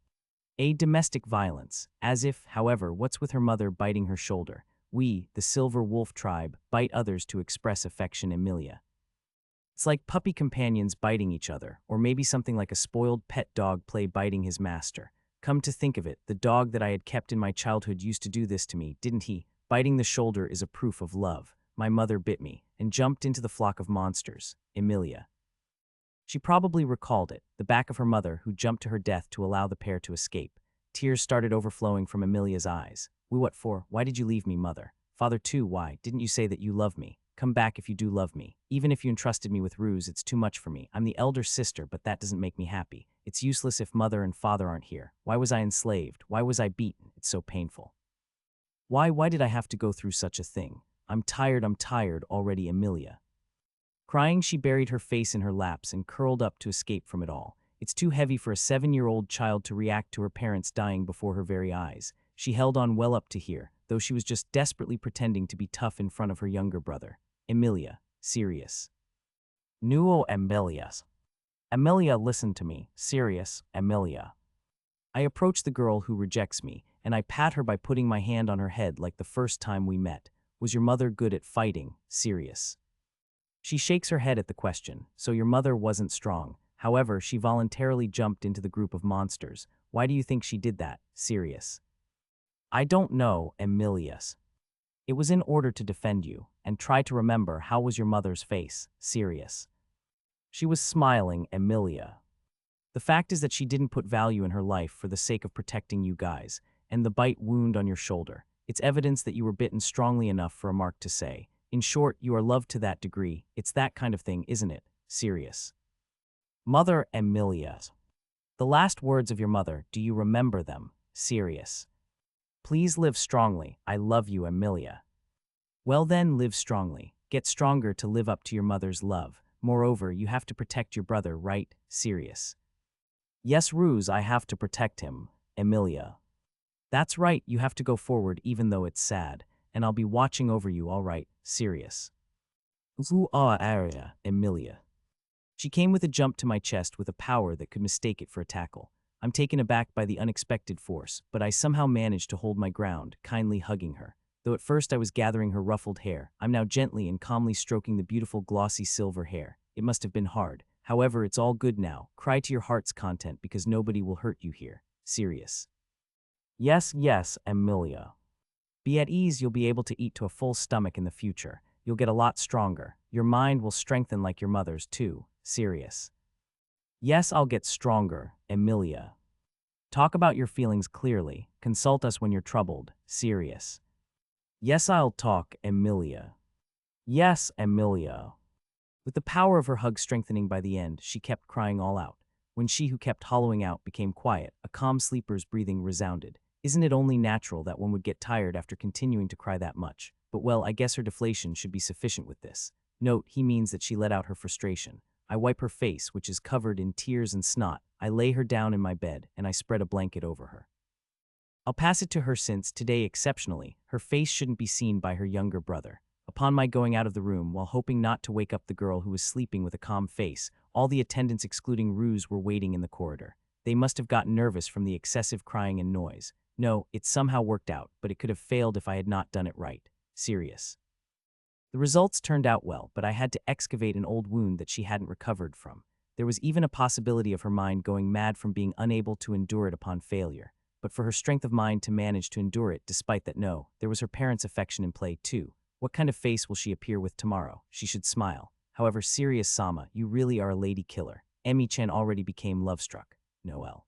A domestic violence. As if, however, what's with her mother biting her shoulder? We, the Silver Wolf tribe, bite others to express affection, Emilia. It's like puppy companions biting each other, or maybe something like a spoiled pet dog play biting his master. Come to think of it, the dog that I had kept in my childhood used to do this to me, didn't he? Biting the shoulder is a proof of love. My mother bit me, and jumped into the flock of monsters. Emilia. She probably recalled it, the back of her mother who jumped to her death to allow the pair to escape. Tears started overflowing from Amelia's eyes. What for? Why did you leave me, mother? Father too, why? Didn't you say that you love me? Come back if you do love me. Even if you entrusted me with Ruse, it's too much for me. I'm the elder sister, but that doesn't make me happy. It's useless if mother and father aren't here. Why was I enslaved? Why was I beaten? It's so painful. Why did I have to go through such a thing? I'm tired already, Amelia. Crying, she buried her face in her laps and curled up to escape from it all. It's too heavy for a 7-year-old child to react to her parents dying before her very eyes. She held on well up to here, though she was just desperately pretending to be tough in front of her younger brother. Emilia, serious. Nuo Amelias. Amelia, listen to me. Serious, Amelia. I approach the girl who rejects me, and I pat her by putting my hand on her head like the first time we met. Was your mother good at fighting? Serious. She shakes her head at the question. So your mother wasn't strong. However, she voluntarily jumped into the group of monsters. Why do you think she did that? Serious. I don't know, Emilius. It was in order to defend you, and try to remember how was your mother's face. Serious. She was smiling, Emilia. The fact is that she didn't put value in her life for the sake of protecting you guys, and the bite wound on your shoulder. It's evidence that you were bitten strongly enough for a mark to say. In short, you are loved to that degree. It's that kind of thing, isn't it? Serious. Mother Emilia. The last words of your mother, do you remember them? Serious. Please live strongly. I love you, Emilia. Well then, live strongly. Get stronger to live up to your mother's love. Moreover, you have to protect your brother, right? Serious. Yes, Ruse, I have to protect him, Emilia. That's right, you have to go forward even though it's sad, and I'll be watching over you, all right? Serious. Who are area, Emilia? She came with a jump to my chest with a power that could mistake it for a tackle. I'm taken aback by the unexpected force, but I somehow managed to hold my ground, kindly hugging her. Though at first I was gathering her ruffled hair, I'm now gently and calmly stroking the beautiful glossy silver hair. It must have been hard. However, it's all good now. Cry to your heart's content because nobody will hurt you here. Serious. Yes, Emilia. Be at ease, you'll be able to eat to a full stomach in the future. You'll get a lot stronger. Your mind will strengthen like your mother's too. Serious. Yes, I'll get stronger, Emilia. Talk about your feelings clearly. Consult us when you're troubled. Serious. Yes, I'll talk, Emilia. Yes, Emilia. With the power of her hug strengthening by the end, she kept crying all out. When she who kept hollowing out became quiet, a calm sleeper's breathing resounded. Isn't it only natural that one would get tired after continuing to cry that much? But well, I guess her deflation should be sufficient with this. Note, he means that she let out her frustration. I wipe her face, which is covered in tears and snot. I lay her down in my bed, and I spread a blanket over her. I'll pass it to her since, today exceptionally, her face shouldn't be seen by her younger brother. Upon my going out of the room, while hoping not to wake up the girl who was sleeping with a calm face, all the attendants excluding Ruse were waiting in the corridor. They must have gotten nervous from the excessive crying and noise. No, it somehow worked out, but it could have failed if I had not done it right. Serious. The results turned out well, but I had to excavate an old wound that she hadn't recovered from. There was even a possibility of her mind going mad from being unable to endure it upon failure. But for her strength of mind to manage to endure it despite that, no, there was her parents' affection in play too. What kind of face will she appear with tomorrow? She should smile. However, serious Sama, you really are a lady killer. Emi-chan already became love-struck. Noel.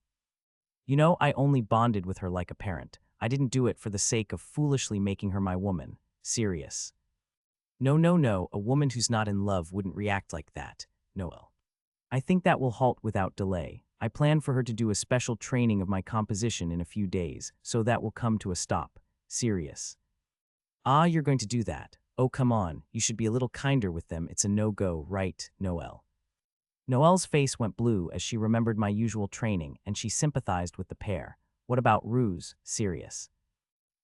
You know, I only bonded with her like a parent. I didn't do it for the sake of foolishly making her my woman. Serious. No, a woman who's not in love wouldn't react like that. Noel. I think that will halt without delay. I plan for her to do a special training of my composition in a few days, so that will come to a stop. Serious. Ah, you're going to do that. Oh, come on, you should be a little kinder with them. It's a no-go, right, Noel? Noelle's face went blue as she remembered my usual training, and she sympathized with the pair. What about Ruse? Serious.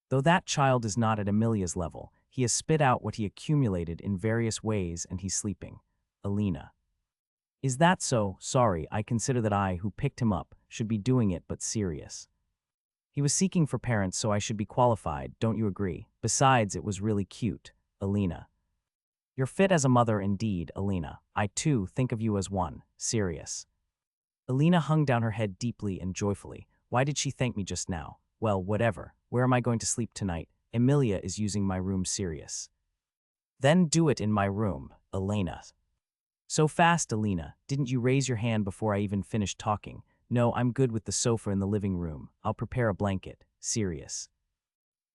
Though that child is not at Emilia's level, he has spit out what he accumulated in various ways and he's sleeping. Alina. Is that so? Sorry, I consider that I, who picked him up, should be doing it, but serious. He was seeking for parents, so I should be qualified, don't you agree? Besides, it was really cute. Alina. You're fit as a mother indeed, Alina. I too think of you as one. Serious. Alina hung down her head deeply and joyfully. Why did she thank me just now? Well, whatever. Where am I going to sleep tonight? Emilia is using my room. Serious. Then do it in my room, Elena. So fast, Alina. Didn't you raise your hand before I even finished talking? No, I'm good with the sofa in the living room. I'll prepare a blanket. Serious.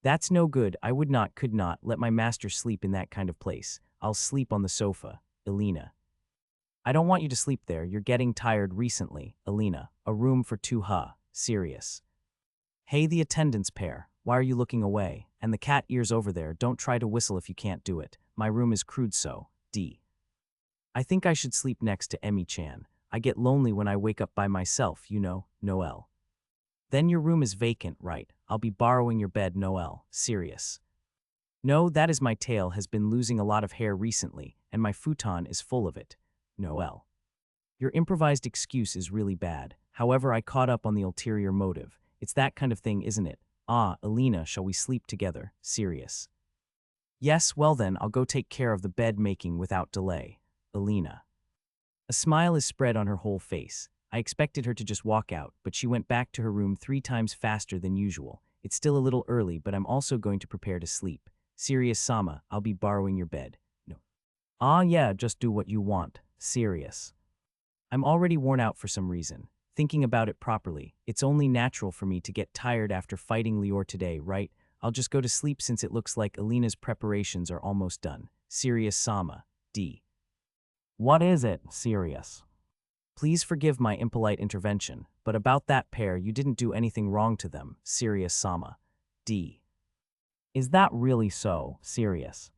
That's no good. I could not let my master sleep in that kind of place. I'll sleep on the sofa, Alina. I don't want you to sleep there. You're getting tired recently, Alina. A room for two, serious. Hey, the attendance pair. Why are you looking away? And the cat ears over there. Don't try to whistle if you can't do it. My room is crude so. D. I think I should sleep next to Emmy-chan. I get lonely when I wake up by myself, you know, Noel. Then your room is vacant, right? I'll be borrowing your bed, Noel. Serious. No, that is my tail has been losing a lot of hair recently, and my futon is full of it. Noel. Your improvised excuse is really bad. However, I caught up on the ulterior motive. It's that kind of thing, isn't it? Ah, Alina, shall we sleep together? Serious. Yes, well then, I'll go take care of the bed making without delay. Alina. A smile is spread on her whole face. I expected her to just walk out, but she went back to her room 3 times faster than usual. It's still a little early, but I'm also going to prepare to sleep. Serious Sama, I'll be borrowing your bed. No. Ah yeah, just do what you want. Serious. I'm already worn out for some reason. Thinking about it properly, it's only natural for me to get tired after fighting Lior today, right? I'll just go to sleep since it looks like Alina's preparations are almost done. Serious Sama. D. What is it, Serious? Please forgive my impolite intervention, but about that pair, you didn't do anything wrong to them. Serious Sama. D. Is that really so, Serious?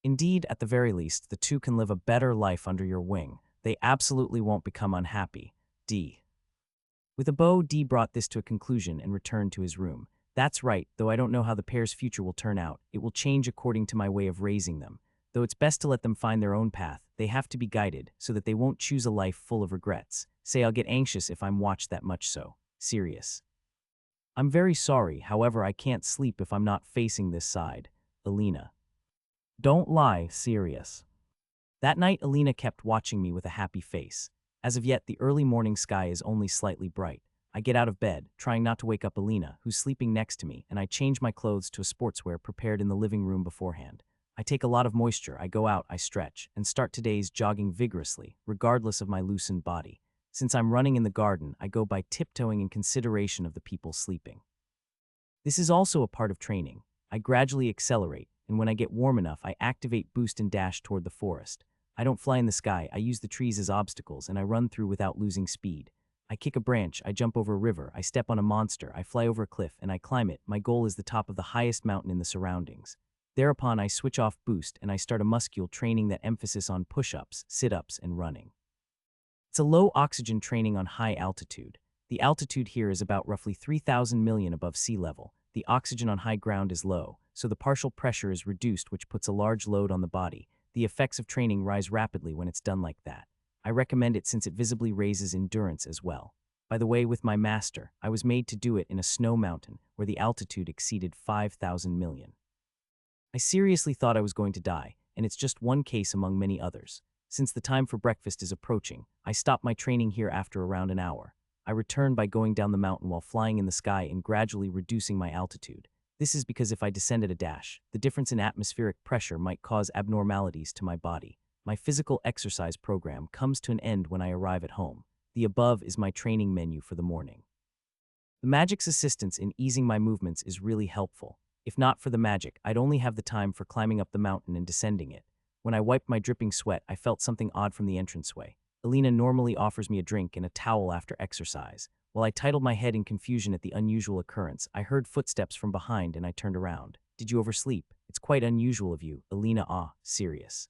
Indeed, at the very least, the two can live a better life under your wing. They absolutely won't become unhappy. D. With a bow, D brought this to a conclusion and returned to his room. That's right, though I don't know how the pair's future will turn out. It will change according to my way of raising them. Though it's best to let them find their own path, they have to be guided so that they won't choose a life full of regrets. Say I'll get anxious if I'm watched that much so. Serious. I'm very sorry, however I can't sleep if I'm not facing this side. Alina. Don't lie, Serious. That night Alina kept watching me with a happy face. As of yet, the early morning sky is only slightly bright. I get out of bed, trying not to wake up Alina, who's sleeping next to me, and I change my clothes to a sportswear prepared in the living room beforehand. I take a lot of moisture, I go out, I stretch, and start today's jogging vigorously, regardless of my loosened body. Since I'm running in the garden, I go by tiptoeing in consideration of the people sleeping. This is also a part of training. I gradually accelerate, and when I get warm enough, I activate boost and dash toward the forest. I don't fly in the sky, I use the trees as obstacles, and I run through without losing speed. I kick a branch, I jump over a river, I step on a monster, I fly over a cliff, and I climb it. My goal is the top of the highest mountain in the surroundings. Thereupon, I switch off boost, and I start a muscular training that emphasis on push-ups, sit-ups, and running. It's a low-oxygen training on high altitude. The altitude here is about roughly 3,000 million above sea level. The oxygen on high ground is low, so the partial pressure is reduced, which puts a large load on the body. The effects of training rise rapidly when it's done like that. I recommend it since it visibly raises endurance as well. By the way, with my master, I was made to do it in a snow mountain where the altitude exceeded 5,000 million. I seriously thought I was going to die, and it's just one case among many others. Since the time for breakfast is approaching, I stop my training here after around an hour. I return by going down the mountain while flying in the sky and gradually reducing my altitude. This is because if I descend at a dash, the difference in atmospheric pressure might cause abnormalities to my body. My physical exercise program comes to an end when I arrive at home. The above is my training menu for the morning. The magic's assistance in easing my movements is really helpful. If not for the magic, I'd only have the time for climbing up the mountain and descending it. When I wiped my dripping sweat, I felt something odd from the entranceway. Alina normally offers me a drink and a towel after exercise. While I titled my head in confusion at the unusual occurrence, I heard footsteps from behind and I turned around. Did you oversleep? It's quite unusual of you, Alina. Ah, Serious.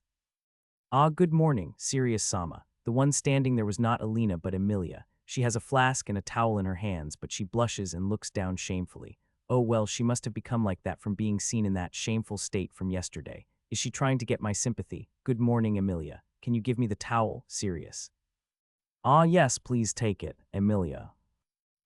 Ah, good morning, Serious Sama. The one standing there was not Alina but Emilia. She has a flask and a towel in her hands, but she blushes and looks down shamefully. Oh well, she must have become like that from being seen in that shameful state from yesterday. Is she trying to get my sympathy? Good morning, Emilia. Can you give me the towel? Serious. Ah yes, please take it, Emilia.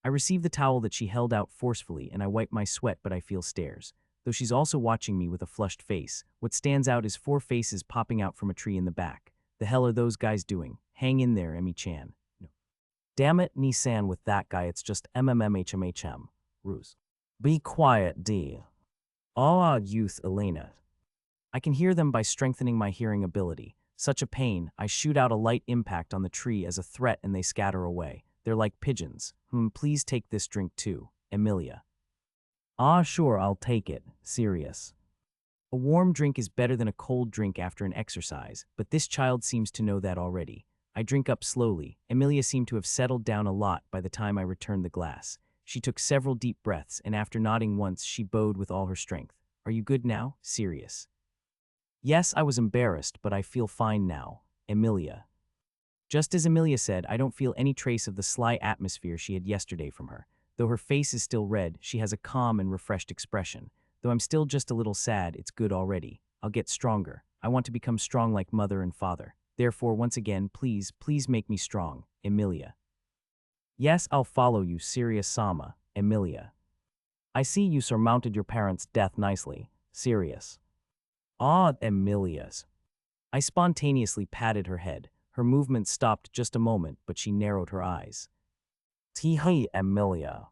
I receive the towel that she held out forcefully and I wipe my sweat, but I feel stares. Though she's also watching me with a flushed face, what stands out is 4 faces popping out from a tree in the back. The hell are those guys doing? Hang in there, Emmy-chan. No. Damn it, Nissan, with that guy, it's just MMMHMHM. Ruse. Be quiet, D. Ah, youth, Elena. I can hear them by strengthening my hearing ability. Such a pain, I shoot out a light impact on the tree as a threat and they scatter away. They're like pigeons. Please take this drink too, Emilia. Ah, sure, I'll take it. Serious. A warm drink is better than a cold drink after an exercise, but this child seems to know that already. I drink up slowly. Emilia seemed to have settled down a lot by the time I returned the glass. She took several deep breaths, and after nodding once, she bowed with all her strength. Are you good now? Serious. Yes, I was embarrassed, but I feel fine now. Emilia. Just as Emilia said, I don't feel any trace of the sly atmosphere she had yesterday from her. Though her face is still red, she has a calm and refreshed expression. Though I'm still just a little sad, it's good already. I'll get stronger. I want to become strong like mother and father. Therefore, once again, please make me strong, Emilia. Yes, I'll follow you, Sirius Sama, Emilia. I see you surmounted your parents' death nicely, Sirius. Ah, Emilia's. I spontaneously patted her head. Her movement stopped just a moment, but she narrowed her eyes. Tee-hey, Emilia.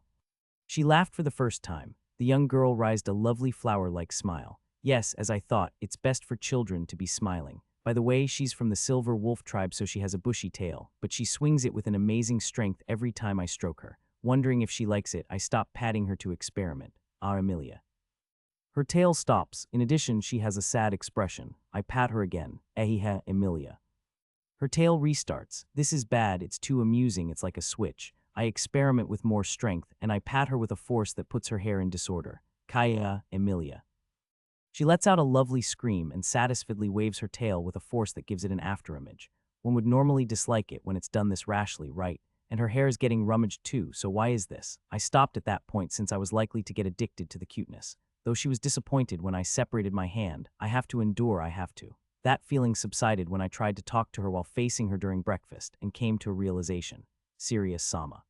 She laughed for the first time. The young girl raised a lovely flower-like smile. Yes, as I thought, it's best for children to be smiling. By the way, she's from the silver wolf tribe, so she has a bushy tail, but she swings it with an amazing strength every time I stroke her. Wondering if she likes it, I stop patting her to experiment. Ah, Emilia. Her tail stops. In addition, she has a sad expression. I pat her again. Ehiha, Emilia. Her tail restarts. This is bad, it's too amusing, it's like a switch. I experiment with more strength, and I pat her with a force that puts her hair in disorder. Kaya, Emilia. She lets out a lovely scream and satisfiedly waves her tail with a force that gives it an afterimage. One would normally dislike it when it's done this rashly, right? And her hair is getting rummaged too, so why is this? I stopped at that point since I was likely to get addicted to the cuteness. Though she was disappointed when I separated my hand, I have to endure, I have to. That feeling subsided when I tried to talk to her while facing her during breakfast and came to a realization. Sirius Sama.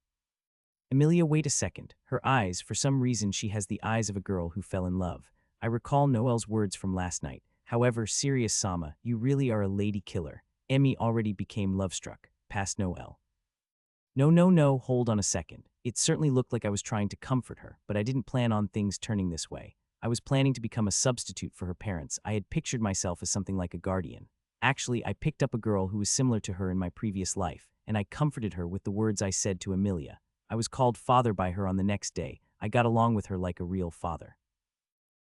Emilia, wait a second. Her eyes, for some reason she has the eyes of a girl who fell in love. I recall Noel's words from last night. However, Sirius Sama, you really are a lady killer. Emmy already became love-struck. Past Noel. No, hold on a second. It certainly looked like I was trying to comfort her, but I didn't plan on things turning this way. I was planning to become a substitute for her parents. I had pictured myself as something like a guardian. Actually, I picked up a girl who was similar to her in my previous life, and I comforted her with the words I said to Emilia. I was called father by her on the next day. I got along with her like a real father.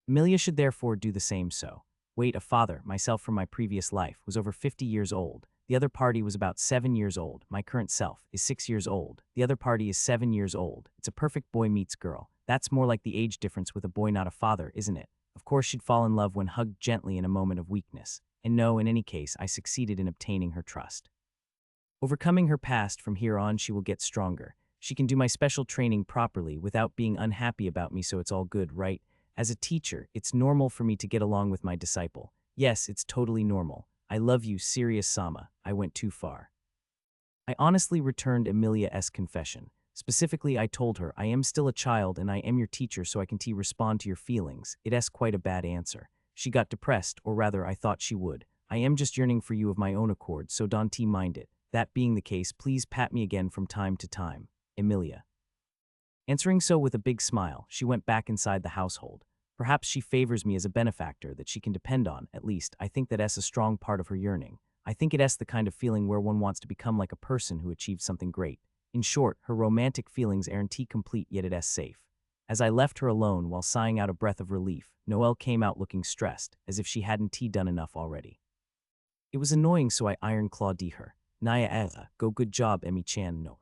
Emilia should therefore do the same so. Wait, a father, myself from my previous life, was over 50 years old. The other party was about 7 years old. My current self is 6 years old. The other party is 7 years old. It's a perfect boy meets girl. That's more like the age difference with a boy, not a father, isn't it? Of course she'd fall in love when hugged gently in a moment of weakness. And no, in any case, I succeeded in obtaining her trust. Overcoming her past, from here on she will get stronger. She can do my special training properly without being unhappy about me, so it's all good, right? As a teacher, it's normal for me to get along with my disciple. Yes, it's totally normal. I love you, Sirius Sama. I went too far. I honestly returned Emilia's confession. Specifically, I told her, I am still a child and I am your teacher, so I can respond to your feelings. It's quite a bad answer. She got depressed, or rather, I thought she would. I am just yearning for you of my own accord, so don't mind it. That being the case, please pat me again from time to time. Emilia. Answering so with a big smile, she went back inside the household. Perhaps she favors me as a benefactor that she can depend on, at least. I think that's a strong part of her yearning. I think it's the kind of feeling where one wants to become like a person who achieved something great. In short, her romantic feelings aren't complete, yet it's safe. As I left her alone while sighing out a breath of relief, Noelle came out looking stressed, as if she hadn't done enough already. It was annoying, so I iron-clawed her. Naya go good job, Emmy-chan, no.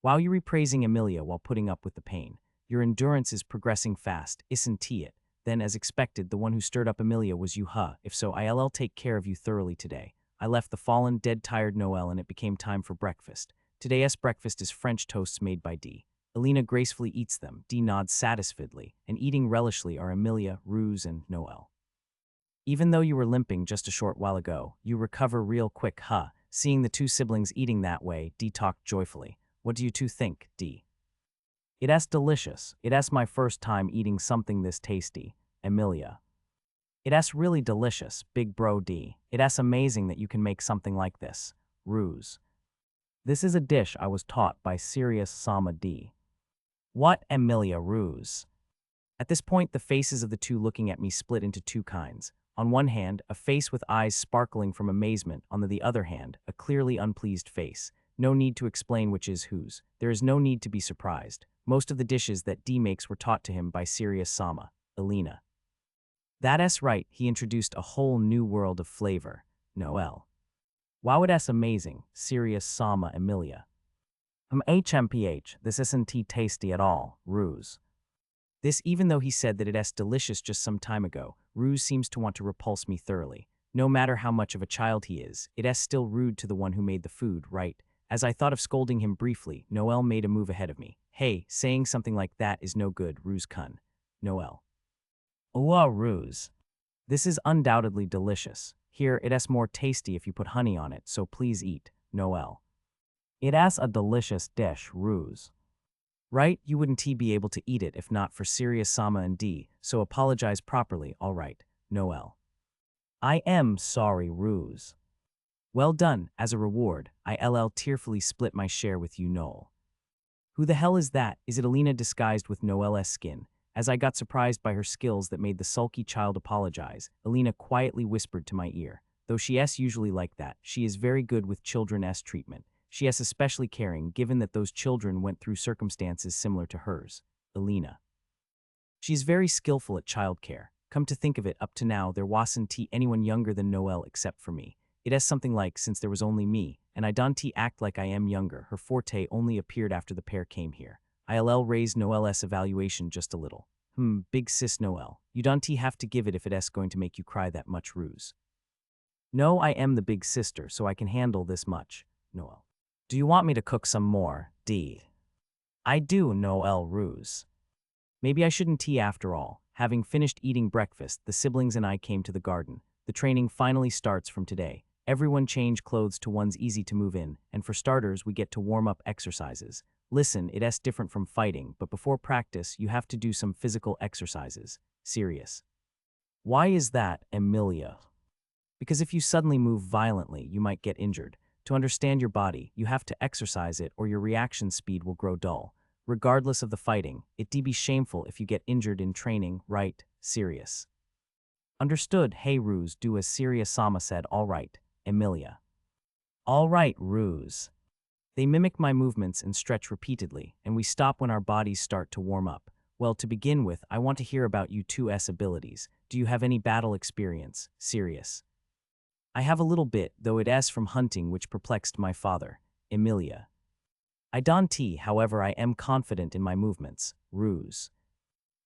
While you're praising Emilia while putting up with the pain, your endurance is progressing fast, isn't it? Then, as expected, the one who stirred up Emilia was you, huh? If so, I'll take care of you thoroughly today. I left the fallen, dead-tired Noelle and it became time for breakfast. Today's breakfast is French toasts made by D. Elena gracefully eats them, D nods satisfiedly, and eating relishly are Emilia, Ruse, and Noelle. Even though you were limping just a short while ago, you recover real quick, huh? Seeing the two siblings eating that way, D talked joyfully. What do you two think, D? It's delicious. It's my first time eating something this tasty, Emilia. It's really delicious, big bro D. It's amazing that you can make something like this, Ruse. This is a dish I was taught by Sirius Sama D. What, Emilia, Ruse? At this point, the faces of the two looking at me split into two kinds. On one hand, a face with eyes sparkling from amazement, on the other hand, a clearly unpleased face. No need to explain which is whose. There is no need to be surprised. Most of the dishes that D makes were taught to him by Sirius Sama, Elena. That's right, he introduced a whole new world of flavor. Noel. Wow, that's amazing, Sirius Sama Emilia. HMPH, this isn't tea tasty at all, Ruse. This even though he said that it's delicious just some time ago, Ruse seems to want to repulse me thoroughly. No matter how much of a child he is, it's still rude to the one who made the food, right? As I thought of scolding him briefly, Noel made a move ahead of me. Hey, saying something like that is no good, Ruse kun. Noel. Oh, Ruse. This is undoubtedly delicious. Here, it's more tasty if you put honey on it, so please eat, Noel. It's a delicious dish, Ruse. Right, you wouldn't be able to eat it if not for Sirius Sama and D, so apologize properly, alright, Noel. I am sorry, Ruse. Well done, as a reward, I'll tearfully split my share with you, Noel. Who the hell is that? Is it Elena disguised with Noel's skin? As I got surprised by her skills that made the sulky child apologize, Elena quietly whispered to my ear. Though she is usually like that, she is very good with children's treatment. She is especially caring given that those children went through circumstances similar to hers. Elena. She is very skillful at childcare. Come to think of it, up to now there wasn't anyone younger than Noel except for me. It is something like, since there was only me, and I don't act like I am younger, her forte only appeared after the pair came here. I'll raise Noel's evaluation just a little. Big sis Noel, you don't have to give it if it's going to make you cry that much, Ruse. No, I am the big sister, so I can handle this much, Noel. Do you want me to cook some more, D? I do, Noel, Ruse. Maybe I shouldn't tea after all. Having finished eating breakfast, the siblings and I came to the garden. The training finally starts from today. Everyone change clothes to one's easy to move in, and for starters, we get to warm up exercises. Listen, it's different from fighting, but before practice, you have to do some physical exercises. Serious. Why is that, Emilia? Because if you suddenly move violently, you might get injured. To understand your body, you have to exercise it or your reaction speed will grow dull. Regardless of the fighting, it'd be shameful if you get injured in training, right? Serious. Understood, hey Ruse, do as Sirius Sama said, alright, Emilia. Alright, Ruse. They mimic my movements and stretch repeatedly, and we stop when our bodies start to warm up. Well, to begin with, I want to hear about you 2's abilities. Do you have any battle experience? Serious. I have a little bit, though it's from hunting which perplexed my father, Emilia. I don't, however I am confident in my movements, Ruse.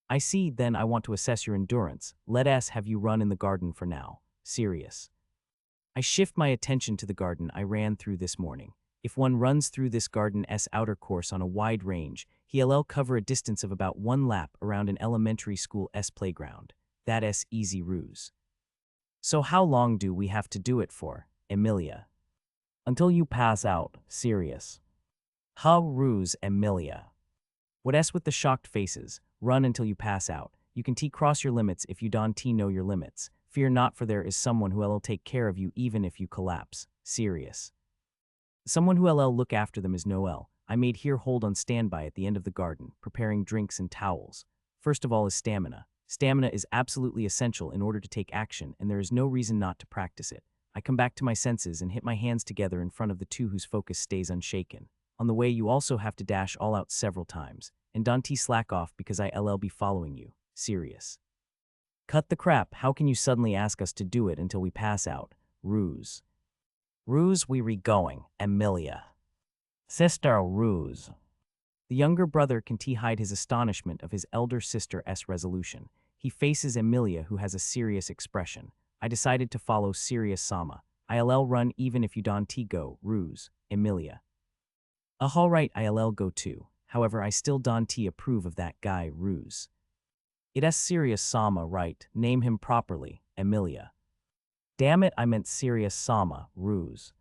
I see, then I want to assess your endurance. Let us have you run in the garden for now. Serious. I shift my attention to the garden I ran through this morning. If one runs through this garden's outer course on a wide range, he'll cover a distance of about 1 lap around an elementary school's playground. That's easy, Ruse. So how long do we have to do it for, Emilia? Until you pass out, Serious. How, Ruse, Emilia. What's with the shocked faces? Run until you pass out. You can cross your limits if you don't know your limits. Fear not, for there is someone who'll take care of you even if you collapse. Serious. Someone who'll look after them is Noel. I made here hold on standby at the end of the garden, preparing drinks and towels. First of all is stamina. Stamina is absolutely essential in order to take action, and there is no reason not to practice it. I come back to my senses and hit my hands together in front of the two whose focus stays unshaken. On the way, you also have to dash all out several times, and don't slack off because I'll be following you. Serious. Cut the crap, how can you suddenly ask us to do it until we pass out? Ruse. Ruse, we re-going, Emilia. Sister, Ruse. The younger brother can hide his astonishment of his elder sister's resolution. He faces Emilia, who has a serious expression. I decided to follow Sirius Sama. I'll run even if you don't go, Ruse, Emilia. Alright, I'll go too. However, I still don't approve of that guy, Ruse. It's Sirius Sama, right? Name him properly, Emilia. Damn it, I meant Sirius Sama, Ruse.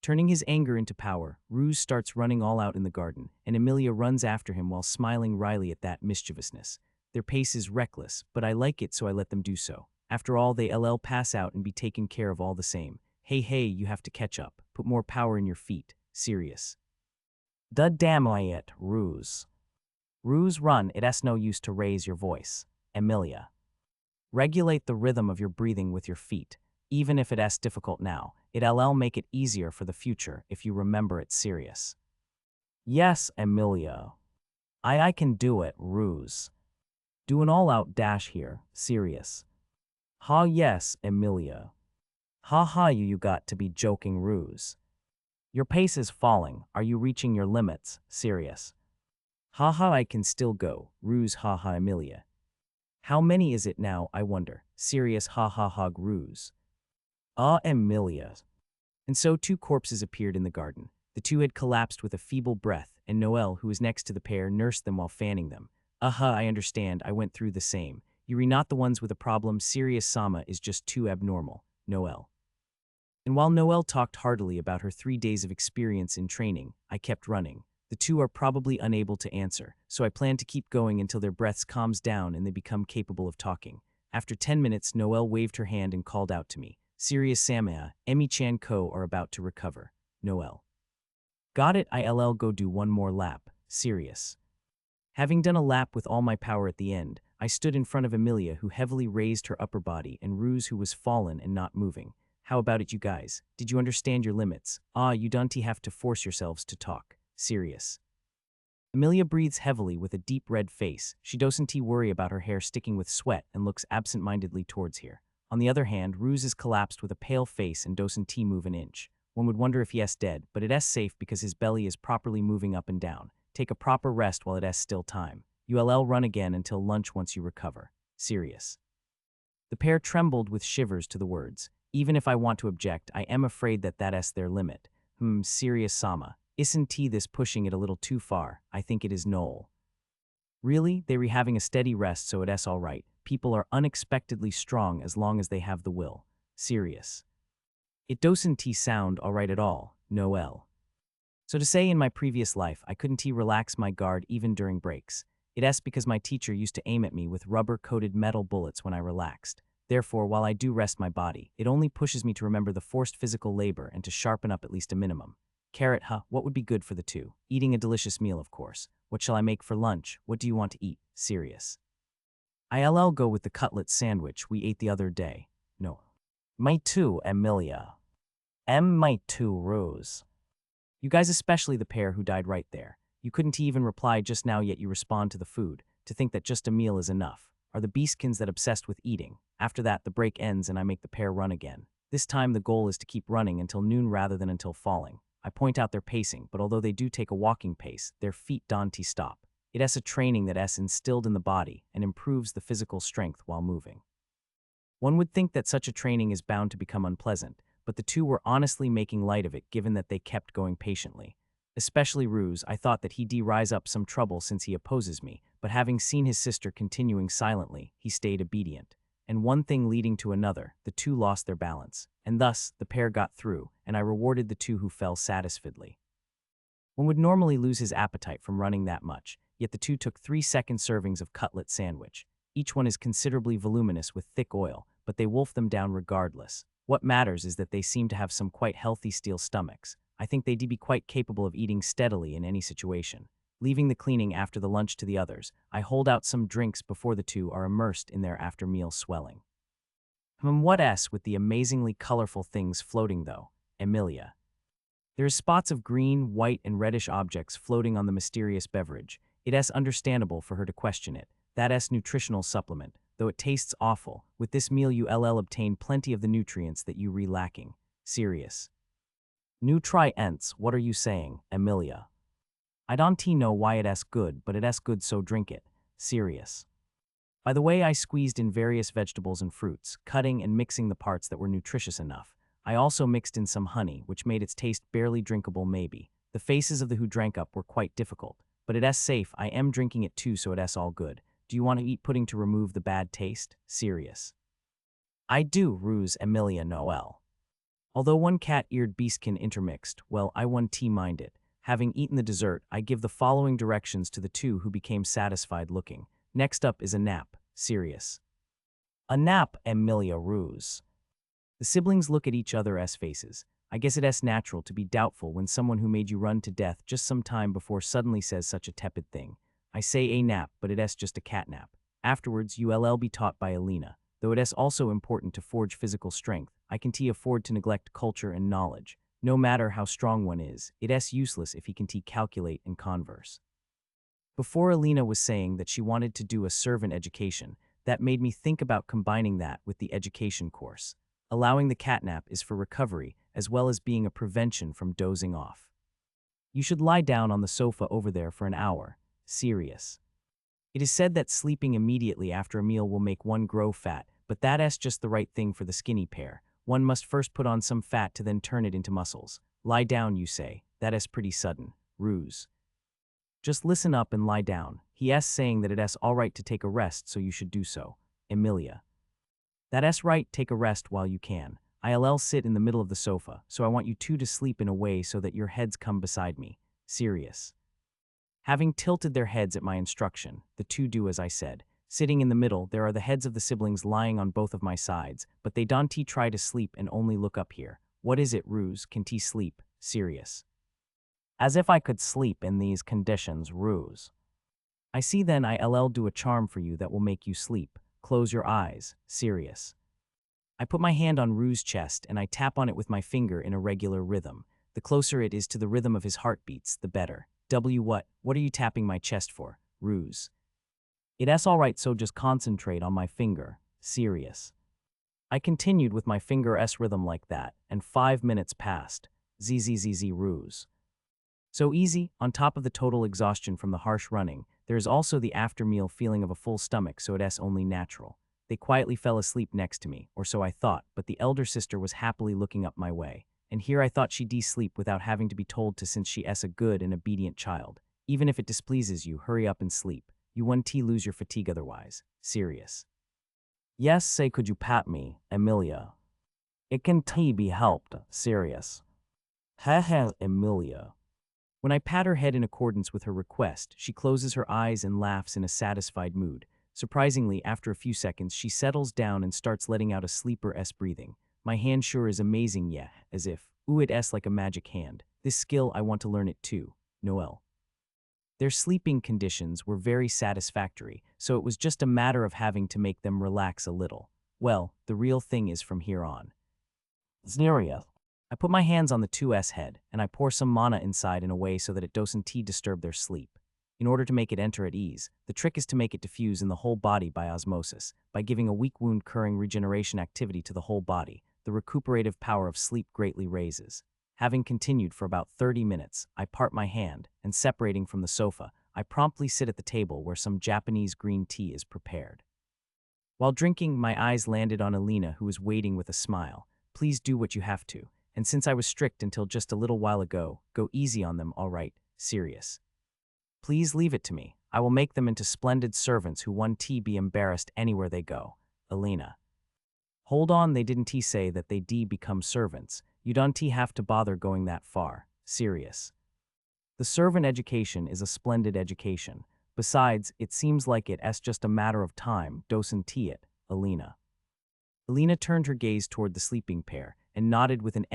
Turning his anger into power, Ruse starts running all out in the garden, and Emilia runs after him while smiling wryly at that mischievousness. Their pace is reckless, but I like it, so I let them do so. After all, they'll pass out and be taken care of all the same. Hey, you have to catch up. Put more power in your feet. Serious. Da damn it, Ruse. Ruse, run, it's no use to raise your voice. Emilia. Regulate the rhythm of your breathing with your feet. Even if it's difficult now, it'll make it easier for the future if you remember it's serious. Yes, Emilia. I can do it, ruse. Do an all-out dash here, serious. Ha yes, Emilia. Ha ha you got to be joking, ruse. Your pace is falling, are you reaching your limits, serious. Ha ha I can still go, ruse ha ha Emilia. How many is it now, I wonder, serious ha ha ha ruse. Ah Emilia. And so 2 corpses appeared in the garden. The 2 had collapsed with a feeble breath, and Noel, who was next to the pair, nursed them while fanning them. Aha, I understand, I went through the same. You're not the ones with a problem, serious Sama is just too abnormal, Noel. And while Noel talked heartily about her 3 days of experience in training, I kept running. The 2 are probably unable to answer, so I plan to keep going until their breaths calms down and they become capable of talking. After 10 minutes, Noel waved her hand and called out to me. Serious Samaya, Emi-chan Ko are about to recover. Noel. Got it, I'll go do one more lap. Serious. Having done a lap with all my power at the end, I stood in front of Emilia, who heavily raised her upper body, and Ruse, who was fallen and not moving. How about it, you guys? Did you understand your limits? You don't have to force yourselves to talk. Serious. Emilia breathes heavily with a deep red face. She doesn't worry about her hair sticking with sweat and looks absent-mindedly towards here. On the other hand, Ruse is collapsed with a pale face and doesn't move an inch. One would wonder if he is dead, but it is safe because his belly is properly moving up and down. Take a proper rest while it is still time. You'll run again until lunch once you recover. Serious. The pair trembled with shivers to the words. Even if I want to object, I am afraid that is their limit. Serious Sama. Isn't this pushing it a little too far? I think it is Noel. Really? They were having a steady rest, so it is all right. People are unexpectedly strong as long as they have the will. Serious. It doesn't sound all right at all, Noel. So to say, in my previous life, I couldn't relax my guard even during breaks. It is because my teacher used to aim at me with rubber-coated metal bullets when I relaxed. Therefore, while I do rest my body, it only pushes me to remember the forced physical labor and to sharpen up at least a minimum. Carrot, what would be good for the 2? Eating a delicious meal, of course. What shall I make for lunch? What do you want to eat? Serious. I'll go with the cutlet sandwich we ate the other day. No. My 2, Emilia. My 2, Rose. You guys, especially the pair who died right there. You couldn't even reply just now, yet you respond to the food. To think that just a meal is enough. Are the beastkins that obsessed with eating. After that, the break ends and I make the pair run again. This time the goal is to keep running until noon rather than until falling. I point out their pacing, but although they do take a walking pace, their feet don't stop. It is a training that is instilled in the body and improves the physical strength while moving. One would think that such a training is bound to become unpleasant, but the 2 were honestly making light of it given that they kept going patiently. Especially Ruse, I thought that he'd rise up some trouble since he opposes me, but having seen his sister continuing silently, he stayed obedient. And one thing leading to another, the 2 lost their balance, and thus the pair got through, and I rewarded the 2 who fell satisfiedly. One would normally lose his appetite from running that much, yet the 2 took 3-second servings of cutlet sandwich. Each one is considerably voluminous with thick oil, but they wolf them down regardless. What matters is that they seem to have some quite healthy steel stomachs. I think they'd be quite capable of eating steadily in any situation. Leaving the cleaning after the lunch to the others, I hold out some drinks before the 2 are immersed in their after-meal swelling. What s with the amazingly colorful things floating though, Emilia? There are spots of green, white, and reddish objects floating on the mysterious beverage. It is understandable for her to question it. That is nutritional supplement, though it tastes awful. With this meal you'll obtain plenty of the nutrients that you lacking. Serious. Nutrients, what are you saying, Emilia? I don't know why it is good, but it is good, so drink it. Serious. By the way, I squeezed in various vegetables and fruits, cutting and mixing the parts that were nutritious enough. I also mixed in some honey, which made its taste barely drinkable maybe. The faces of the who drank up were quite difficult, but it is safe, I am drinking it too, so it is all good. Do you want to eat pudding to remove the bad taste? Serious. I do, ruse Emilia Noel. Although one cat-eared beastkin intermixed, well, I one mind it. Having eaten the dessert, I give the following directions to the 2 who became satisfied looking. Next up is a nap. Serious. A nap, Emilia ruse. The siblings look at each other's faces. I guess it is natural to be doubtful when someone who made you run to death just some time before suddenly says such a tepid thing. I say a nap, but it is just a cat nap. Afterwards, you'll be taught by Alina. though it is also important to forge physical strength. I can afford to neglect culture and knowledge. No matter how strong one is, it is useless if he can calculate and converse. Before Alina was saying that she wanted to do a servant education, that made me think about combining that with the education course. Allowing the catnap is for recovery as well as being a prevention from dozing off. You should lie down on the sofa over there for an hour. Serious. It is said that sleeping immediately after a meal will make one grow fat, but that is just the right thing for the skinny pair. One must first put on some fat to then turn it into muscles. Lie down, you say. That is pretty sudden. Ruse. Just listen up and lie down. He is saying that it is all right to take a rest, so you should do so. Emilia. That is right, take a rest while you can. I'll sit in the middle of the sofa, so I want you two to sleep in a way so that your heads come beside me. Serious. Having tilted their heads at my instruction, the two do as I said. Sitting in the middle, there are the heads of the siblings lying on both of my sides, but they don't try to sleep and only look up here. What is it, Ruse? Can sleep? Serious. As if I could sleep in these conditions, Ruse. I see then I'll do a charm for you that will make you sleep. Close your eyes. Serious. I put my hand on Rue's chest and I tap on it with my finger in a regular rhythm. The closer it is to the rhythm of his heartbeats, the better. What are you tapping my chest for? Ruse. It is all right, so just concentrate on my finger. Serious. I continued with my finger's rhythm like that, and 5 minutes passed. Zzz Ruse. So easy, on top of the total exhaustion from the harsh running, there is also the after-meal feeling of a full stomach, so it is only natural. They quietly fell asleep next to me, or so I thought, but the elder sister was happily looking up my way. And here I thought she'd sleep without having to be told to, since she is a good and obedient child. Even if it displeases you, hurry up and sleep. You won't lose your fatigue otherwise. Serious. Yes, say could you pat me, Emilia? It can be helped. Serious. Haha, Emilia. When I pat her head in accordance with her request, she closes her eyes and laughs in a satisfied mood. Surprisingly, after a few seconds, she settles down and starts letting out a sleeper-s breathing. My hand sure is amazing, yeah, as if, ooh, it is like a magic hand. This skill, I want to learn it too. Noel. Their sleeping conditions were very satisfactory, so it was just a matter of having to make them relax a little. Well, the real thing is from here on. Serious. I put my hands on the 2's head, and I pour some mana inside in a way so that it doesn't disturb their sleep. In order to make it enter at ease, the trick is to make it diffuse in the whole body by osmosis, by giving a weak wound-curing regeneration activity to the whole body. The recuperative power of sleep greatly raises. Having continued for about 30 minutes, I part my hand, and separating from the sofa, I promptly sit at the table where some Japanese green tea is prepared. While drinking, my eyes landed on Alina, who was waiting with a smile. Please do what you have to. And since I was strict until just a little while ago, go easy on them, all right? Serious. Please leave it to me. I will make them into splendid servants who won't be embarrassed anywhere they go. Alina. Hold on, they didn't say that they become servants. You don't have to bother going that far. Serious. The servant education is a splendid education. Besides, it seems like it is just a matter of time, doesn't it, Alina? Alina turned her gaze toward the sleeping pair and nodded with an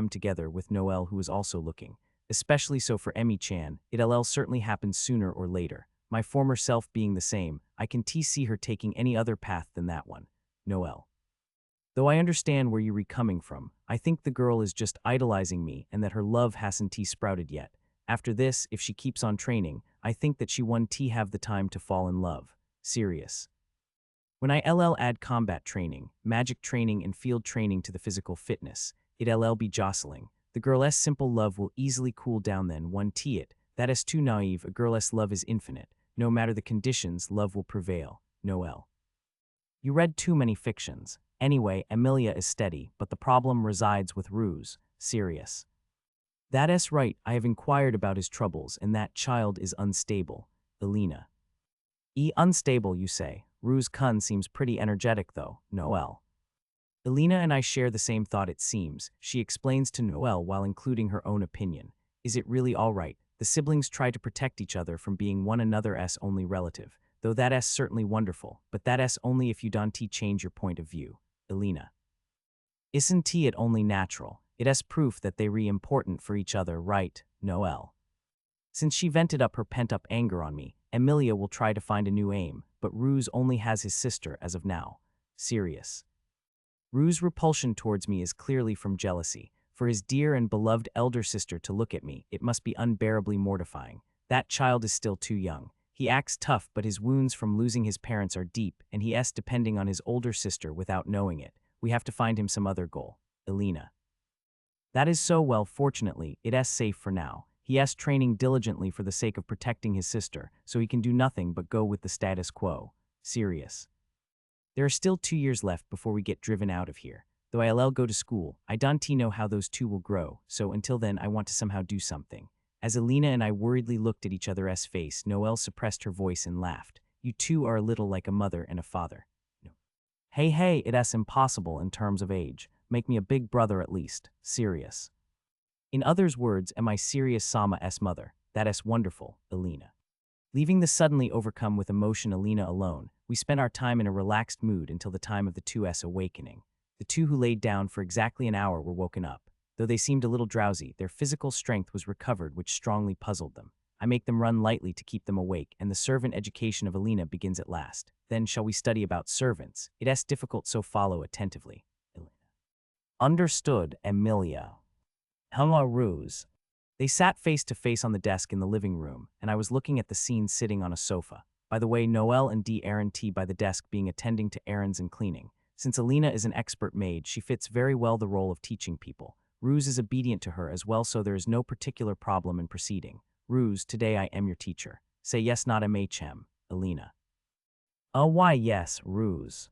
together with Noel, who was also looking. Especially so for Emmy-chan, it'll certainly happen sooner or later. My former self being the same, I can see her taking any other path than that one. Noel. Though I understand where you're coming from, I think the girl is just idolizing me and that her love hasn't sprouted yet. After this, if she keeps on training, I think that she won't have the time to fall in love. Serious. When I'll add combat training, magic training, and field training to the physical fitness, it'll be jostling. The girl's simple love will easily cool down then, won't it? That is too naive. A girl's love is infinite. No matter the conditions, love will prevail. Noel. You read too many fictions. Anyway, Emilia is steady, but the problem resides with Ruse. Serious. That is right, I have inquired about his troubles, and that child is unstable. Alina. Unstable, you say? Ruse Kun seems pretty energetic though, Noel. Alina and I share the same thought, it seems. She explains to Noel while including her own opinion. Is it really all right? The siblings try to protect each other from being one another's only relative, though that is certainly wonderful, but that is only if you don't change your point of view. Alina. Isn't it only natural? It is proof that they important for each other, right, Noel? Since she vented up her pent-up anger on me, Emilia will try to find a new aim, but Ruse only has his sister as of now. Serious. Rue's repulsion towards me is clearly from jealousy. For his dear and beloved elder sister to look at me, it must be unbearably mortifying. That child is still too young. He acts tough, but his wounds from losing his parents are deep, and he is depending on his older sister without knowing it. We have to find him some other goal. Elena. That is so well, fortunately, it is safe for now. He is training diligently for the sake of protecting his sister, so he can do nothing but go with the status quo. Serious. There are still 2 years left before we get driven out of here. Though I'll go to school, I don't know how those two will grow, so until then I want to somehow do something. As Elena and I worriedly looked at each other's face, Noelle suppressed her voice and laughed. You two are a little like a mother and a father. No. Hey, it is impossible in terms of age. Make me a big brother at least. Serious. In others' words, am I serious Sama s mother? That is wonderful, Elena. Leaving the suddenly overcome with emotion Elena alone, we spent our time in a relaxed mood until the time of the 2's awakening. The two who laid down for exactly an hour were woken up. Though they seemed a little drowsy, their physical strength was recovered, which strongly puzzled them. I make them run lightly to keep them awake, and the servant education of Elena begins at last. Then shall we study about servants? It is difficult, so follow attentively. Elena. Understood, Emilia. Hello, Ruse. They sat face to face on the desk in the living room, and I was looking at the scene sitting on a sofa. By the way, Noelle and Aaron T by the desk being attending to errands and cleaning. Since Elena is an expert maid, she fits very well the role of teaching people. Ruse is obedient to her as well, so there is no particular problem in proceeding. Ruse, today I am your teacher. Say yes, not MHM, Elena. Oh, why yes, Ruse.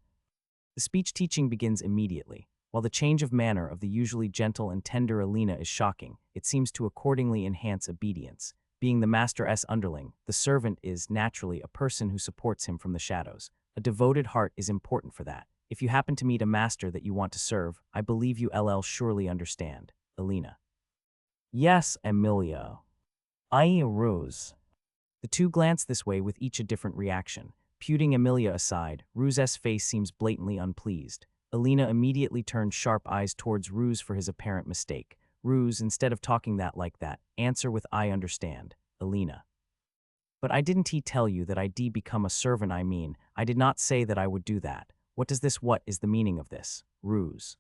The speech teaching begins immediately. While the change of manner of the usually gentle and tender Elena is shocking, it seems to accordingly enhance obedience. Being the master's underling, the servant is, naturally, a person who supports him from the shadows. A devoted heart is important for that. If you happen to meet a master that you want to serve, I believe you surely understand. Elena. Yes, Emilia. I Ruse. The two glance this way with each a different reaction. Putting Emilia aside, Ruse's face seems blatantly unpleased. Elena immediately turned sharp eyes towards Ruse for his apparent mistake. Ruse, instead of talking like that, answer with I understand. Elena. But I didn't tell you that I'd become a servant. I did not say that I would do that. What is the meaning of this? Ruse.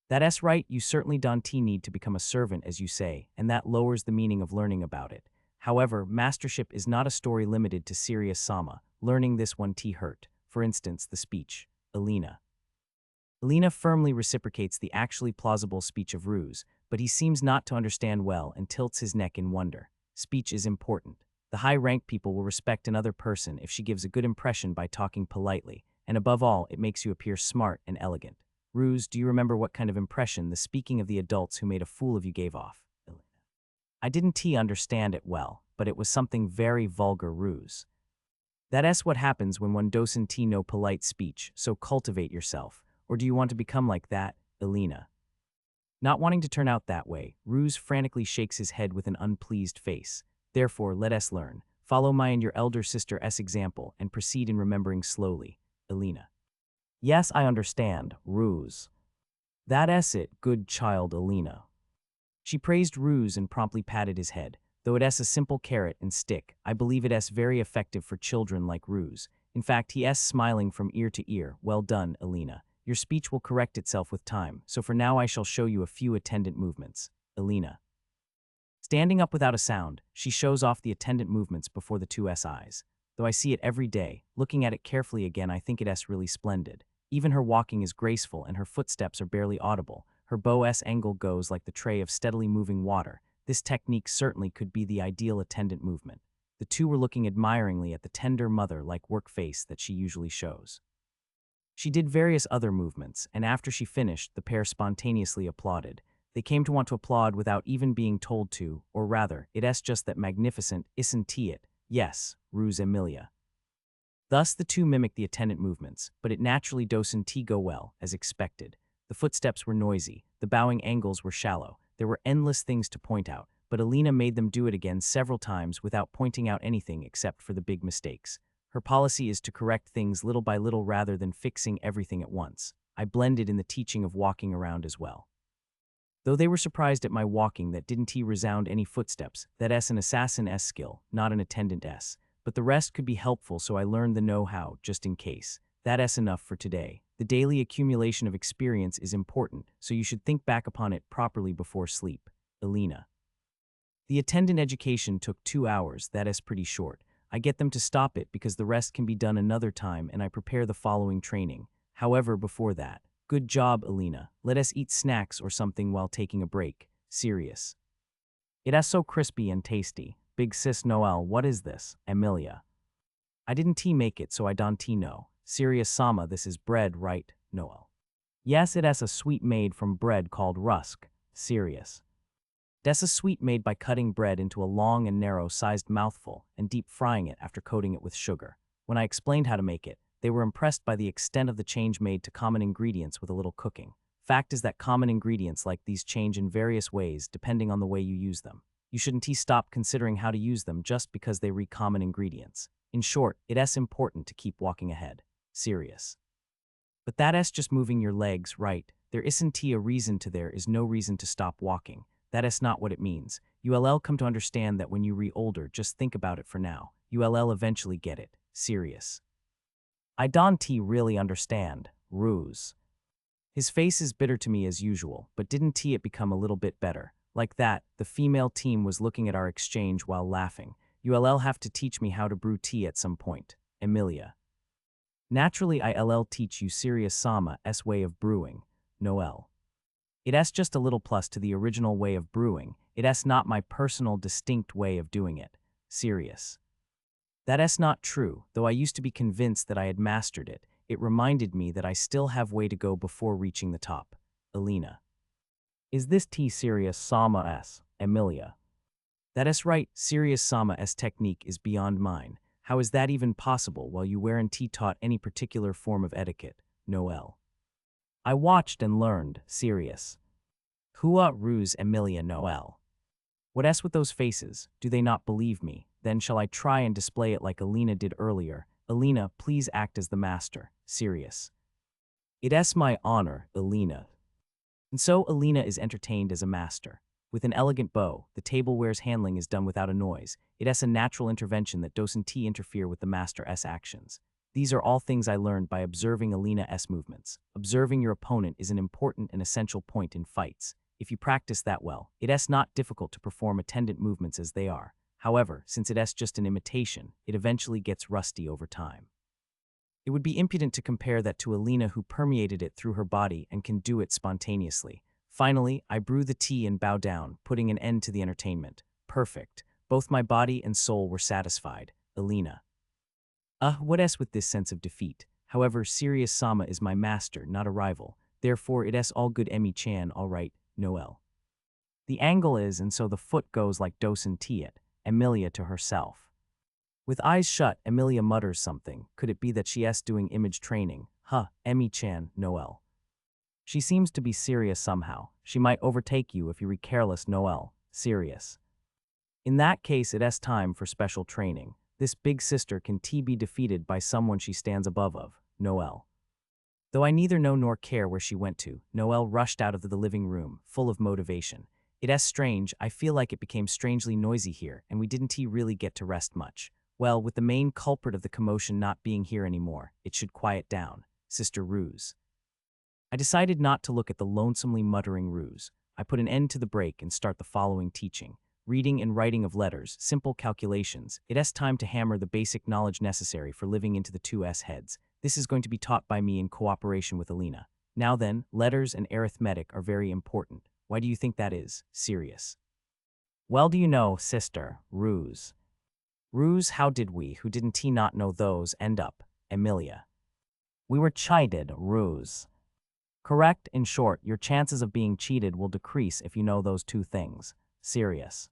That's right, you certainly don't need to become a servant as you say, and that lowers the meaning of learning about it. However, mastership is not a story limited to serious Sama. Learning this one hurt. For instance, the speech. Elena. Elena firmly reciprocates the actually plausible speech of Ruse, but he seems not to understand well and tilts his neck in wonder. Speech is important. The high-ranked people will respect another person if she gives a good impression by talking politely, and above all, it makes you appear smart and elegant. Ruse, do you remember what kind of impression the speaking of the adults who made a fool of you gave off? I didn't understand it well, but it was something very vulgar, Ruse. That's what happens when one doesn't know polite speech, so cultivate yourself. Or do you want to become like that, Elena? Not wanting to turn out that way, Ruse frantically shakes his head with an unpleased face. Therefore, let us learn. Follow my and your elder sister's example and proceed in remembering slowly. Elena. Yes, I understand, Ruse. That's it, good child, Elena. She praised Ruse and promptly patted his head. Though it is a simple carrot and stick, I believe it is very effective for children like Ruse. In fact, he is smiling from ear to ear. Well done, Elena. Your speech will correct itself with time, so for now I shall show you a few attendant movements. Elena. Standing up without a sound, she shows off the attendant movements before the 2's eyes. Though I see it every day, looking at it carefully again I think it is really splendid. Even her walking is graceful and her footsteps are barely audible. Her bow's angle goes like the tray of steadily moving water. This technique certainly could be the ideal attendant movement. The two were looking admiringly at the tender mother-like work face that she usually shows. She did various other movements, and after she finished, the pair spontaneously applauded. They came to want to applaud without even being told to, or rather, it is just that magnificent, isn't it? Yes, Ruse Emilia. Thus the two mimicked the attendant movements, but it naturally doesn't go well, as expected. The footsteps were noisy, the bowing angles were shallow, there were endless things to point out, but Elena made them do it again several times without pointing out anything except for the big mistakes. Her policy is to correct things little by little rather than fixing everything at once. I blended in the teaching of walking around as well. Though they were surprised at my walking that didn't resound any footsteps, that is an assassin's skill, not an attendant's. But the rest could be helpful, so I learned the know-how, just in case. That is enough for today. The daily accumulation of experience is important, so you should think back upon it properly before sleep. Elena. The attendant education took 2 hours, that is pretty short. I get them to stop it because the rest can be done another time and I prepare the following training. However, before that, good job, Elena. Let us eat snacks or something while taking a break. Serious. It is so crispy and tasty. Big sis Noel, what is this? Emilia. I didn't tea make it, so I don't tea know. Serious Sama, this is bread, right, Noel? Yes, it is a sweet made from bread called rusk. Serious. That's a sweet made by cutting bread into a long and narrow-sized mouthful and deep frying it after coating it with sugar. When I explained how to make it, they were impressed by the extent of the change made to common ingredients with a little cooking. Fact is that common ingredients like these change in various ways depending on the way you use them. You shouldn't stop considering how to use them just because they read common ingredients. In short, it is important to keep walking ahead. Serious. But that is just moving your legs, right? There isn't a reason to there is no reason to stop walking. That is not what it means. You'll come to understand that when you older, just think about it for now. You'll eventually get it. Serious. I don't really understand. Ruse. His face is bitter to me as usual, but didn't it become a little bit better? Like that, the female team was looking at our exchange while laughing. You'll have to teach me how to brew tea at some point. Emilia. Naturally I'll teach you Serious Sama's way of brewing. Noel. It is just a little plus to the original way of brewing. It is not my personal distinct way of doing it. Serious. That is not true, though I used to be convinced that I had mastered it. It reminded me that I still have way to go before reaching the top. Elena. Is this tea Serious Sama's, Emilia? That is right, Serious Sama's technique is beyond mine. How is that even possible while you weren't taught any particular form of etiquette? Noel. I watched and learned. Serious. Hua ruse Emilia Noel. What is with those faces? Do they not believe me? Then shall I try and display it like Elena did earlier? Elena, please act as the master. Serious. It is my honor, Elena. And so Elena is entertained as a master. With an elegant bow, the tableware's handling is done without a noise. It is a natural intervention that doesn't interfere with the master's actions. These are all things I learned by observing Elena's movements. Observing your opponent is an important and essential point in fights. If you practice that well, it is not difficult to perform attendant movements as they are. However, since it is just an imitation, it eventually gets rusty over time. It would be impudent to compare that to Elena, who permeated it through her body and can do it spontaneously. Finally, I brew the tea and bow down, putting an end to the entertainment. Perfect. Both my body and soul were satisfied. Elena. What is with this sense of defeat? However, Serious Sama is my master, not a rival. Therefore, it is all good Emi-chan, all right, Noel. The angle is, and so the foot goes like doesn't it, Emilia to herself. With eyes shut, Emilia mutters something. Could it be that she is doing image training? Emi-chan, Noel. She seems to be serious somehow. She might overtake you if you are careless, Noel. Serious. In that case, it is time for special training. This big sister can be defeated by someone she stands above of. Noel. Though I neither know nor care where she went to, Noel rushed out of the living room, full of motivation. It is strange, I feel like it became strangely noisy here, and we didn't really get to rest much. Well, with the main culprit of the commotion not being here anymore, it should quiet down. Sister Ruse. I decided not to look at the lonesomely muttering Ruse. I put an end to the break and start the following teaching. Reading and writing of letters, simple calculations. It is time to hammer the basic knowledge necessary for living into the 2S heads. This is going to be taught by me in cooperation with Elena. Now then, letters and arithmetic are very important. Why do you think that is? Serious. Well, do you know, sister, Ruse. Ruse, how did we, who didn't not know those, end up? Emilia. We were chided, Ruse. Correct. In short, your chances of being cheated will decrease if you know those two things. Serious.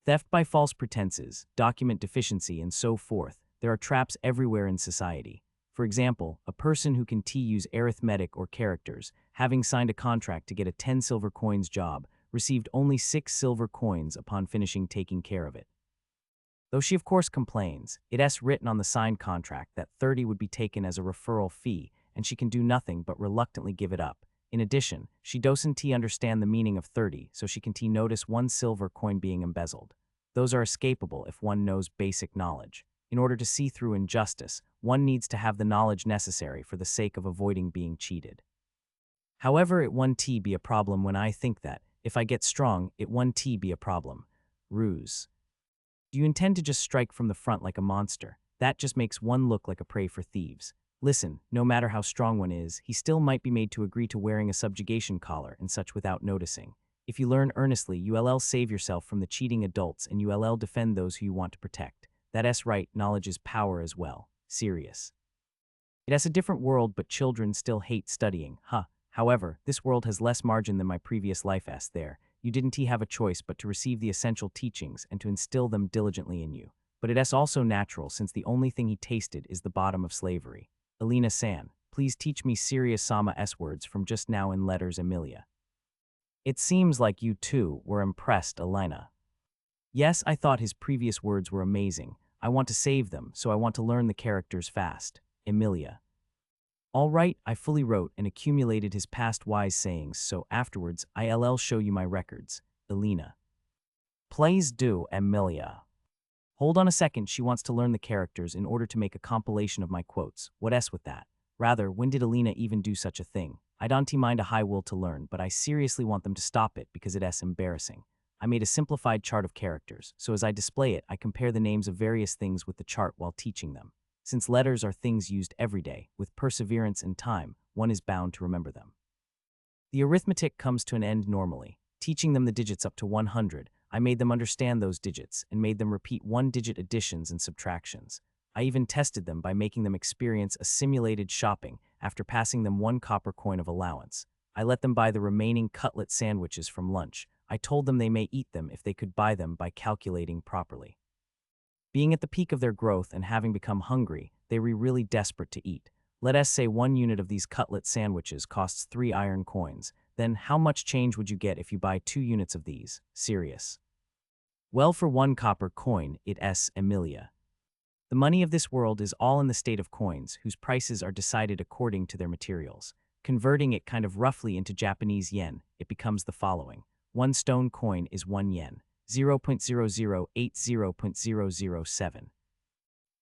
Theft by false pretenses, document deficiency, and so forth. There are traps everywhere in society. For example, a person who can use arithmetic or characters, having signed a contract to get a 10 silver coins job, received only 6 silver coins upon finishing taking care of it. Though she of course complains, it is written on the signed contract that 30 would be taken as a referral fee, and she can do nothing but reluctantly give it up. In addition, she doesn't understand the meaning of 30, so she can notice 1 silver coin being embezzled. Those are escapable if one knows basic knowledge. In order to see through injustice, one needs to have the knowledge necessary for the sake of avoiding being cheated. However, it won't be a problem when I think that, if I get strong, it won't be a problem. Ruse. Do you intend to just strike from the front like a monster? That just makes one look like a prey for thieves. Listen, no matter how strong one is, he still might be made to agree to wearing a subjugation collar and such without noticing. If you learn earnestly, you'll save yourself from the cheating adults and you'll defend those who you want to protect. That's right, knowledge is power as well. Serious. It has a different world, but children still hate studying, huh? However, this world has less margin than my previous life as there. You didn't have a choice but to receive the essential teachings and to instill them diligently in you. But it's also natural since the only thing he tasted is the bottom of slavery. Alina-san, please teach me serious Sama S words from just now in letters Emilia. It seems like you too were impressed, Alina. Yes, I thought his previous words were amazing. I want to save them, so I want to learn the characters fast. Emilia. All right, I fully wrote and accumulated his past wise sayings, so afterwards I'll show you my records. Alina. Please do, Emilia. Hold on a second, she wants to learn the characters in order to make a compilation of my quotes. What else with that? Rather, when did Alina even do such a thing? I don't mind a high will to learn, but I seriously want them to stop it because it's embarrassing. I made a simplified chart of characters, so as I display it, I compare the names of various things with the chart while teaching them. Since letters are things used every day, with perseverance and time, one is bound to remember them. The arithmetic comes to an end normally. Teaching them the digits up to 100, I made them understand those digits and made them repeat one-digit additions and subtractions. I even tested them by making them experience a simulated shopping after passing them 1 copper coin of allowance. I let them buy the remaining cutlet sandwiches from lunch. I told them they may eat them if they could buy them by calculating properly. Being at the peak of their growth and having become hungry, they were really desperate to eat. Let us say 1 unit of these cutlet sandwiches costs 3 iron coins. Then how much change would you get if you buy 2 units of these? Serious. Well, for 1 copper coin, it's Emilia. The money of this world is all in the state of coins, whose prices are decided according to their materials. Converting it kind of roughly into Japanese yen, it becomes the following. 1 stone coin is 1 yen, 0.0080.007.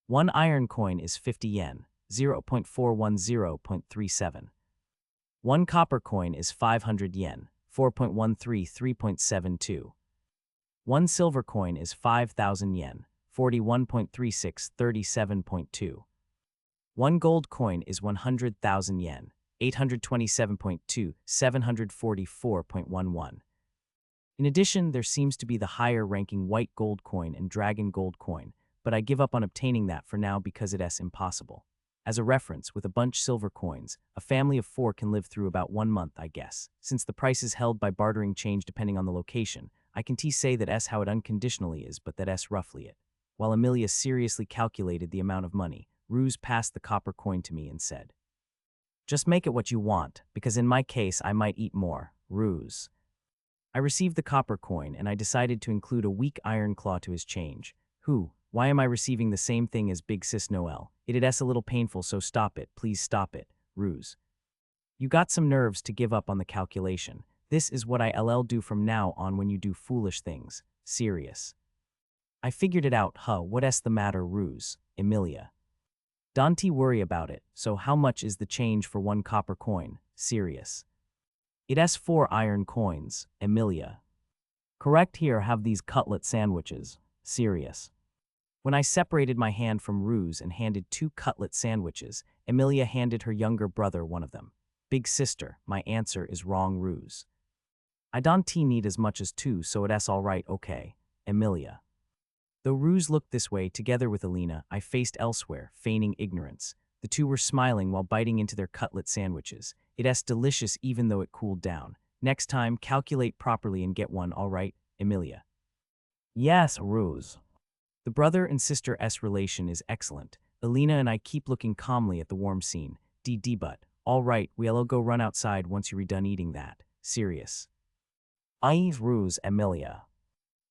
1 iron coin is 50 yen, 0.410.37. 1 copper coin is 500 yen, 4.133.72. 1 silver coin is 5,000 yen, 41.3637.2. 1 gold coin is 100,000 yen, 827.2, 744.11. In addition, there seems to be the higher-ranking white gold coin and dragon gold coin, but I give up on obtaining that for now because it's impossible. As a reference, with a bunch silver coins, a family of 4 can live through about 1 month, I guess. Since the prices held by bartering change depending on the location, I can say that how it unconditionally is, but that roughly it. While Emilia seriously calculated the amount of money, Ruse passed the copper coin to me and said, "Just make it what you want, because in my case I might eat more." Ruse. I received the copper coin and I decided to include a weak iron claw to his change. Why am I receiving the same thing as Big Sis Noelle? It's a little painful, so stop it, please stop it. Ruse. You got some nerves to give up on the calculation. This is what I'll do from now on when you do foolish things. Serious. I figured it out, what's the matter, Ruse? Emilia. Don't worry about it, so how much is the change for 1 copper coin? Serious. It's 4 iron coins, Emilia. Correct, here have these cutlet sandwiches. Serious. When I separated my hand from Ruse and handed 2 cutlet sandwiches, Emilia handed her younger brother one of them. Big sister, my answer is wrong, Ruse. I don't need as much as 2, so it's all right, okay. Emilia. Though Ruse looked this way together with Alina, I faced elsewhere, feigning ignorance. The 2 were smiling while biting into their cutlet sandwiches. It's delicious even though it cooled down. Next time, calculate properly and get one, all right, Emilia. Yes, Ruse. The brother and sister's relation is excellent. Alina and I keep looking calmly at the warm scene. But, all right, we'll go run outside once you're done eating that. Serious. Ruse, Emilia.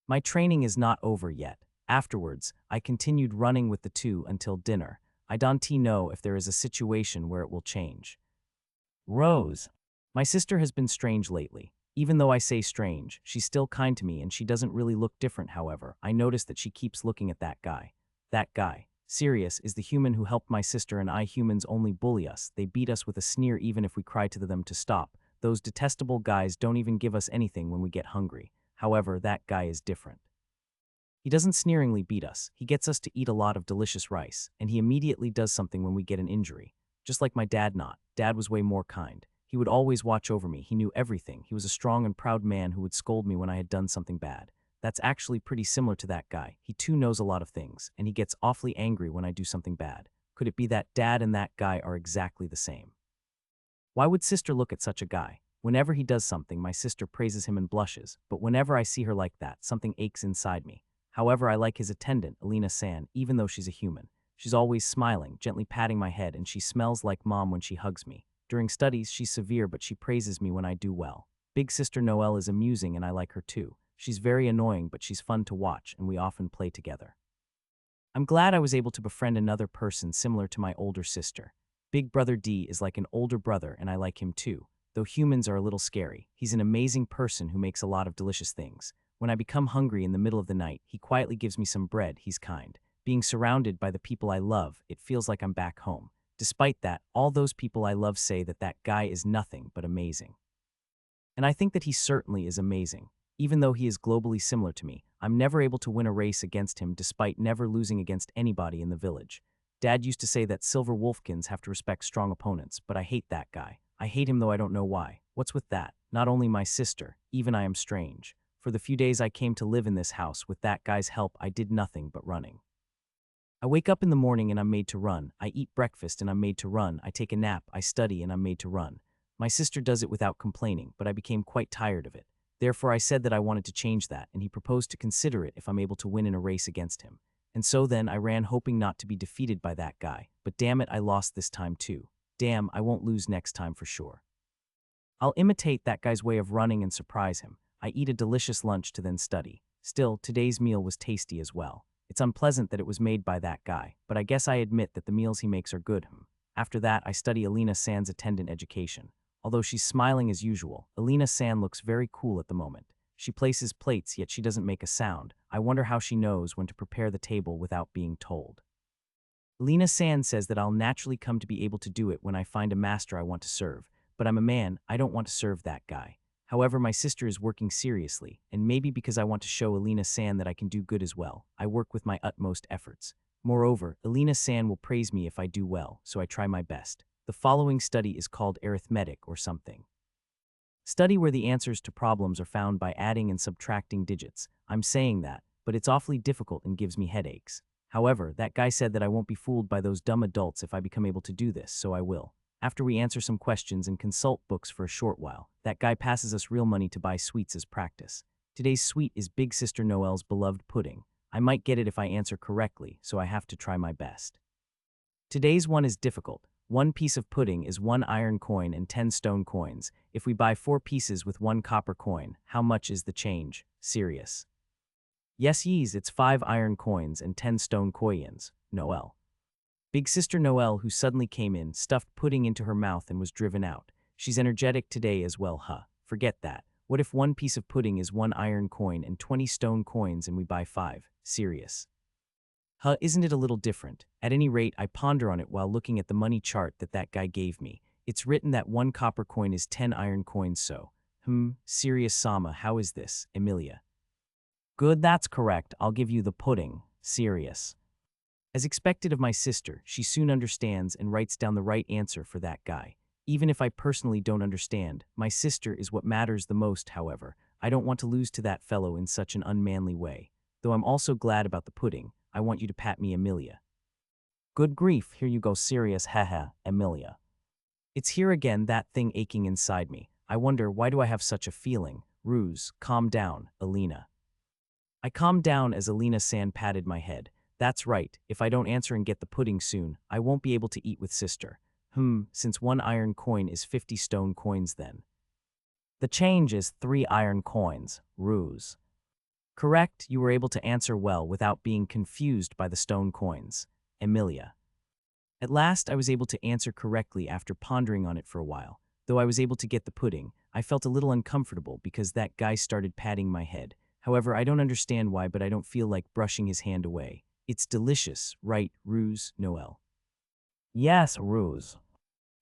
My training is not over yet. Afterwards, I continued running with the 2 until dinner. I don't know if there is a situation where it will change. Rose. My sister has been strange lately. Even though I say strange, she's still kind to me and she doesn't really look different, however. I notice that she keeps looking at that guy. That guy. Sirius is the human who helped my sister and I. Humans only bully us. They beat us with a sneer even if we cry to them to stop. Those detestable guys don't even give us anything when we get hungry. However, that guy is different. He doesn't sneeringly beat us. He gets us to eat a lot of delicious rice, and he immediately does something when we get an injury. Just like my dad not. Dad was way more kind. He would always watch over me. He knew everything. He was a strong and proud man who would scold me when I had done something bad. That's actually pretty similar to that guy. He too knows a lot of things, and he gets awfully angry when I do something bad. Could it be that dad and that guy are exactly the same? Why would sister look at such a guy? Whenever he does something, my sister praises him and blushes, but whenever I see her like that, something aches inside me. However, I like his attendant, Alina-san, even though she's a human. She's always smiling, gently patting my head, and she smells like mom when she hugs me. During studies, she's severe, but she praises me when I do well. Big sister Noelle is amusing, and I like her too. She's very annoying, but she's fun to watch, and we often play together. I'm glad I was able to befriend another person similar to my older sister. Big brother D is like an older brother, and I like him too. Though humans are a little scary, he's an amazing person who makes a lot of delicious things. When I become hungry in the middle of the night, he quietly gives me some bread. He's kind. Being surrounded by the people I love, it feels like I'm back home. Despite that, all those people I love say that that guy is nothing but amazing. And I think that he certainly is amazing. Even though he is globally similar to me, I'm never able to win a race against him despite never losing against anybody in the village. Dad used to say that silver wolfkins have to respect strong opponents, but I hate that guy. I hate him though I don't know why. What's with that? Not only my sister, even I am strange. For the few days I came to live in this house, with that guy's help, I did nothing but running. I wake up in the morning and I'm made to run. I eat breakfast and I'm made to run. I take a nap, I study, and I'm made to run. My sister does it without complaining, but I became quite tired of it. Therefore, I said that I wanted to change that, and he proposed to consider it if I'm able to win in a race against him. And so then I ran, hoping not to be defeated by that guy. But damn it, I lost this time too. Damn, I won't lose next time for sure. I'll imitate that guy's way of running and surprise him. I eat a delicious lunch to then study. Still, today's meal was tasty as well. It's unpleasant that it was made by that guy, but I guess I admit that the meals he makes are good. After that, I study Alina-san's attendant education. Although she's smiling as usual, Alina-san looks very cool at the moment. She places plates, yet she doesn't make a sound. I wonder how she knows when to prepare the table without being told. Alina-san says that I'll naturally come to be able to do it when I find a master I want to serve, but I'm a man, I don't want to serve that guy. However, my sister is working seriously, and maybe because I want to show Alina-san that I can do good as well, I work with my utmost efforts. Moreover, Alina-san will praise me if I do well, so I try my best. The following study is called arithmetic or something. Study where the answers to problems are found by adding and subtracting digits. I'm saying that, but it's awfully difficult and gives me headaches. However, that guy said that I won't be fooled by those dumb adults if I become able to do this, so I will. After we answer some questions and consult books for a short while, that guy passes us real money to buy sweets as practice. Today's sweet is Big Sister Noelle's beloved pudding. I might get it if I answer correctly, so I have to try my best. Today's one is difficult. 1 piece of pudding is 1 iron coin and 10 stone coins. If we buy 4 pieces with 1 copper coin, how much is the change? Serious. Yes, yees, it's 5 iron coins and 10 stone coins. Noelle. Big Sister Noelle, who suddenly came in, stuffed pudding into her mouth and was driven out. She's energetic today as well, huh? Forget that. What if 1 piece of pudding is 1 iron coin and 20 stone coins and we buy 5? Serious. Huh, isn't it a little different? At any rate, I ponder on it while looking at the money chart that guy gave me. It's written that 1 copper coin is 10 iron coins, so. Serious Sama, how is this, Emilia? Good, that's correct. I'll give you the pudding. Serious. As expected of my sister, she soon understands and writes down the right answer for that guy. Even if I personally don't understand, my sister is what matters the most, however. I don't want to lose to that fellow in such an unmanly way. Though I'm also glad about the pudding, I want you to pat me, Emilia. Good grief, here you go, serious, haha, Emilia. It's here again, that thing aching inside me. I wonder, why do I have such a feeling? Ruse, calm down, Alina. I calmed down as Alina-san patted my head. That's right, if I don't answer and get the pudding soon, I won't be able to eat with sister. Since 1 iron coin is 50 stone coins then. The change is 3 iron coins, Ruse. Correct, you were able to answer well without being confused by the stone coins, Emilia. At last I was able to answer correctly after pondering on it for a while. Though I was able to get the pudding, I felt a little uncomfortable because that guy started patting my head. However, I don't understand why, but I don't feel like brushing his hand away. It's delicious, right, Ruse, Noel? Yes, Ruse.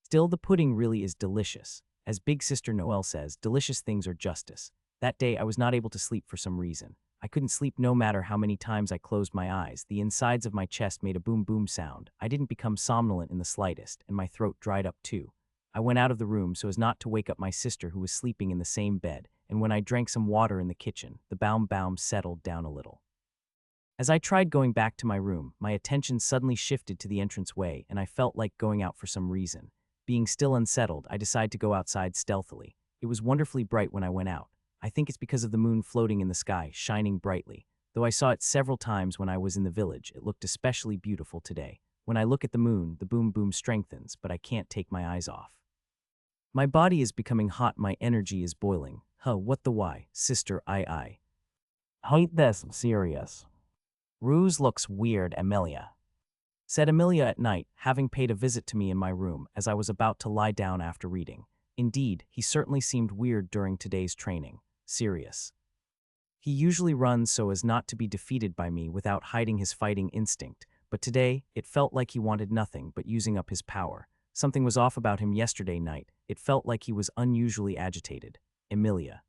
Still, the pudding really is delicious. As Big Sister Noel says, delicious things are justice. That day, I was not able to sleep for some reason. I couldn't sleep no matter how many times I closed my eyes. The insides of my chest made a boom boom sound. I didn't become somnolent in the slightest, and my throat dried up too. I went out of the room so as not to wake up my sister who was sleeping in the same bed, and when I drank some water in the kitchen, the baum settled down a little. As I tried going back to my room, my attention suddenly shifted to the entranceway, and I felt like going out for some reason. Being still unsettled, I decided to go outside stealthily. It was wonderfully bright when I went out. I think it's because of the moon floating in the sky, shining brightly. Though I saw it several times when I was in the village, it looked especially beautiful today. When I look at the moon, the boom boom strengthens, but I can't take my eyes off. My body is becoming hot, my energy is boiling. Huh, what the why, sister, I. Hate this, serious. Ruse looks weird, Amelia, said Amelia at night, having paid a visit to me in my room as I was about to lie down after reading. Indeed, he certainly seemed weird during today's training. Serious. He usually runs so as not to be defeated by me without hiding his fighting instinct, but today, it felt like he wanted nothing but using up his power. Something was off about him yesterday night. It felt like he was unusually agitated. Amelia.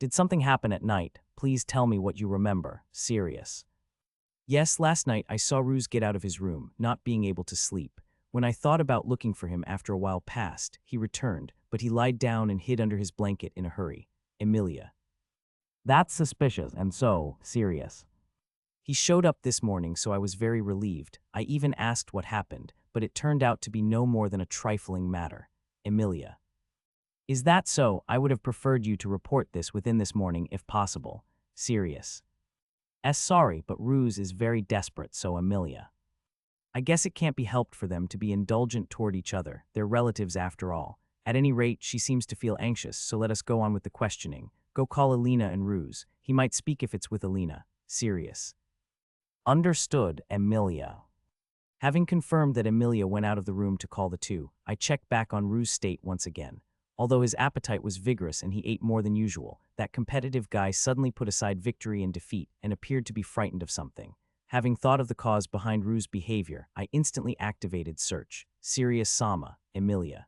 Did something happen at night? Please tell me what you remember. Serious. Yes, last night I saw Ruse get out of his room, not being able to sleep. When I thought about looking for him after a while passed, he returned, but he lied down and hid under his blanket in a hurry. Amelia. That's suspicious and so serious. He showed up this morning, so I was very relieved. I even asked what happened, but it turned out to be no more than a trifling matter. Amelia. Is that so? I would have preferred you to report this within this morning if possible. Serious. Sorry, but Ruse is very desperate, so Amelia. I guess it can't be helped for them to be indulgent toward each other. They're relatives after all. At any rate, she seems to feel anxious, so let us go on with the questioning. Go call Alina and Ruse. He might speak if it's with Alina. Serious. Understood, Amelia. Having confirmed that Amelia went out of the room to call the two, I checked back on Rue's state once again. Although his appetite was vigorous and he ate more than usual, that competitive guy suddenly put aside victory and defeat and appeared to be frightened of something. Having thought of the cause behind Rue's behavior, I instantly activated search. Serious Sama, Amelia.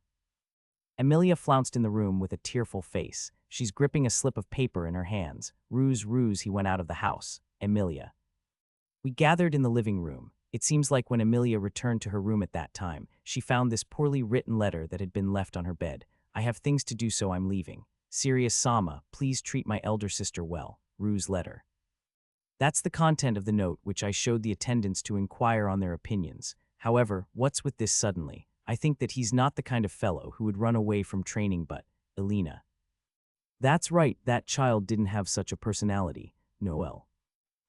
Amelia flounced in the room with a tearful face. She's gripping a slip of paper in her hands. Ruse, he went out of the house. Amelia. We gathered in the living room. It seems like when Amelia returned to her room at that time, she found this poorly written letter that had been left on her bed. I have things to do, so I'm leaving. Serious Sama, please treat my elder sister well. Rue's letter. That's the content of the note, which I showed the attendants to inquire on their opinions. However, what's with this suddenly? I think that he's not the kind of fellow who would run away from training, but Alina. That's right, that child didn't have such a personality, Noel.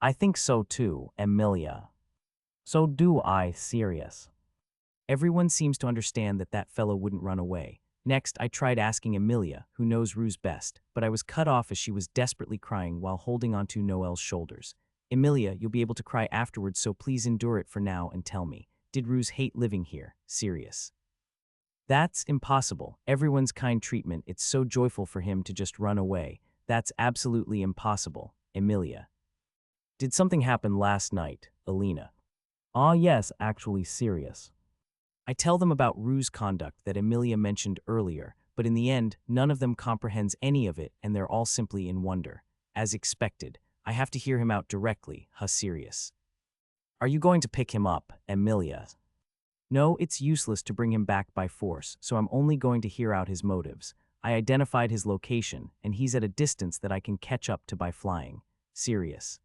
I think so too, Amelia. So do I, serious. Everyone seems to understand that that fellow wouldn't run away. Next, I tried asking Amelia, who knows Ruse best, but I was cut off as she was desperately crying while holding onto Noel's shoulders. Amelia, you'll be able to cry afterwards, so please endure it for now and tell me, did Ruse hate living here? Serious. That's impossible. Everyone's kind treatment, it's so joyful for him to just run away. That's absolutely impossible. Amelia. Did something happen last night, Alina? Ah yes, actually serious. I tell them about Rue's conduct that Amelia mentioned earlier, but in the end, none of them comprehends any of it and they're all simply in wonder. As expected, I have to hear him out directly, serious. Are you going to pick him up, Amelia? No, it's useless to bring him back by force, so I'm only going to hear out his motives. I identified his location, and he's at a distance that I can catch up to by flying. Serious.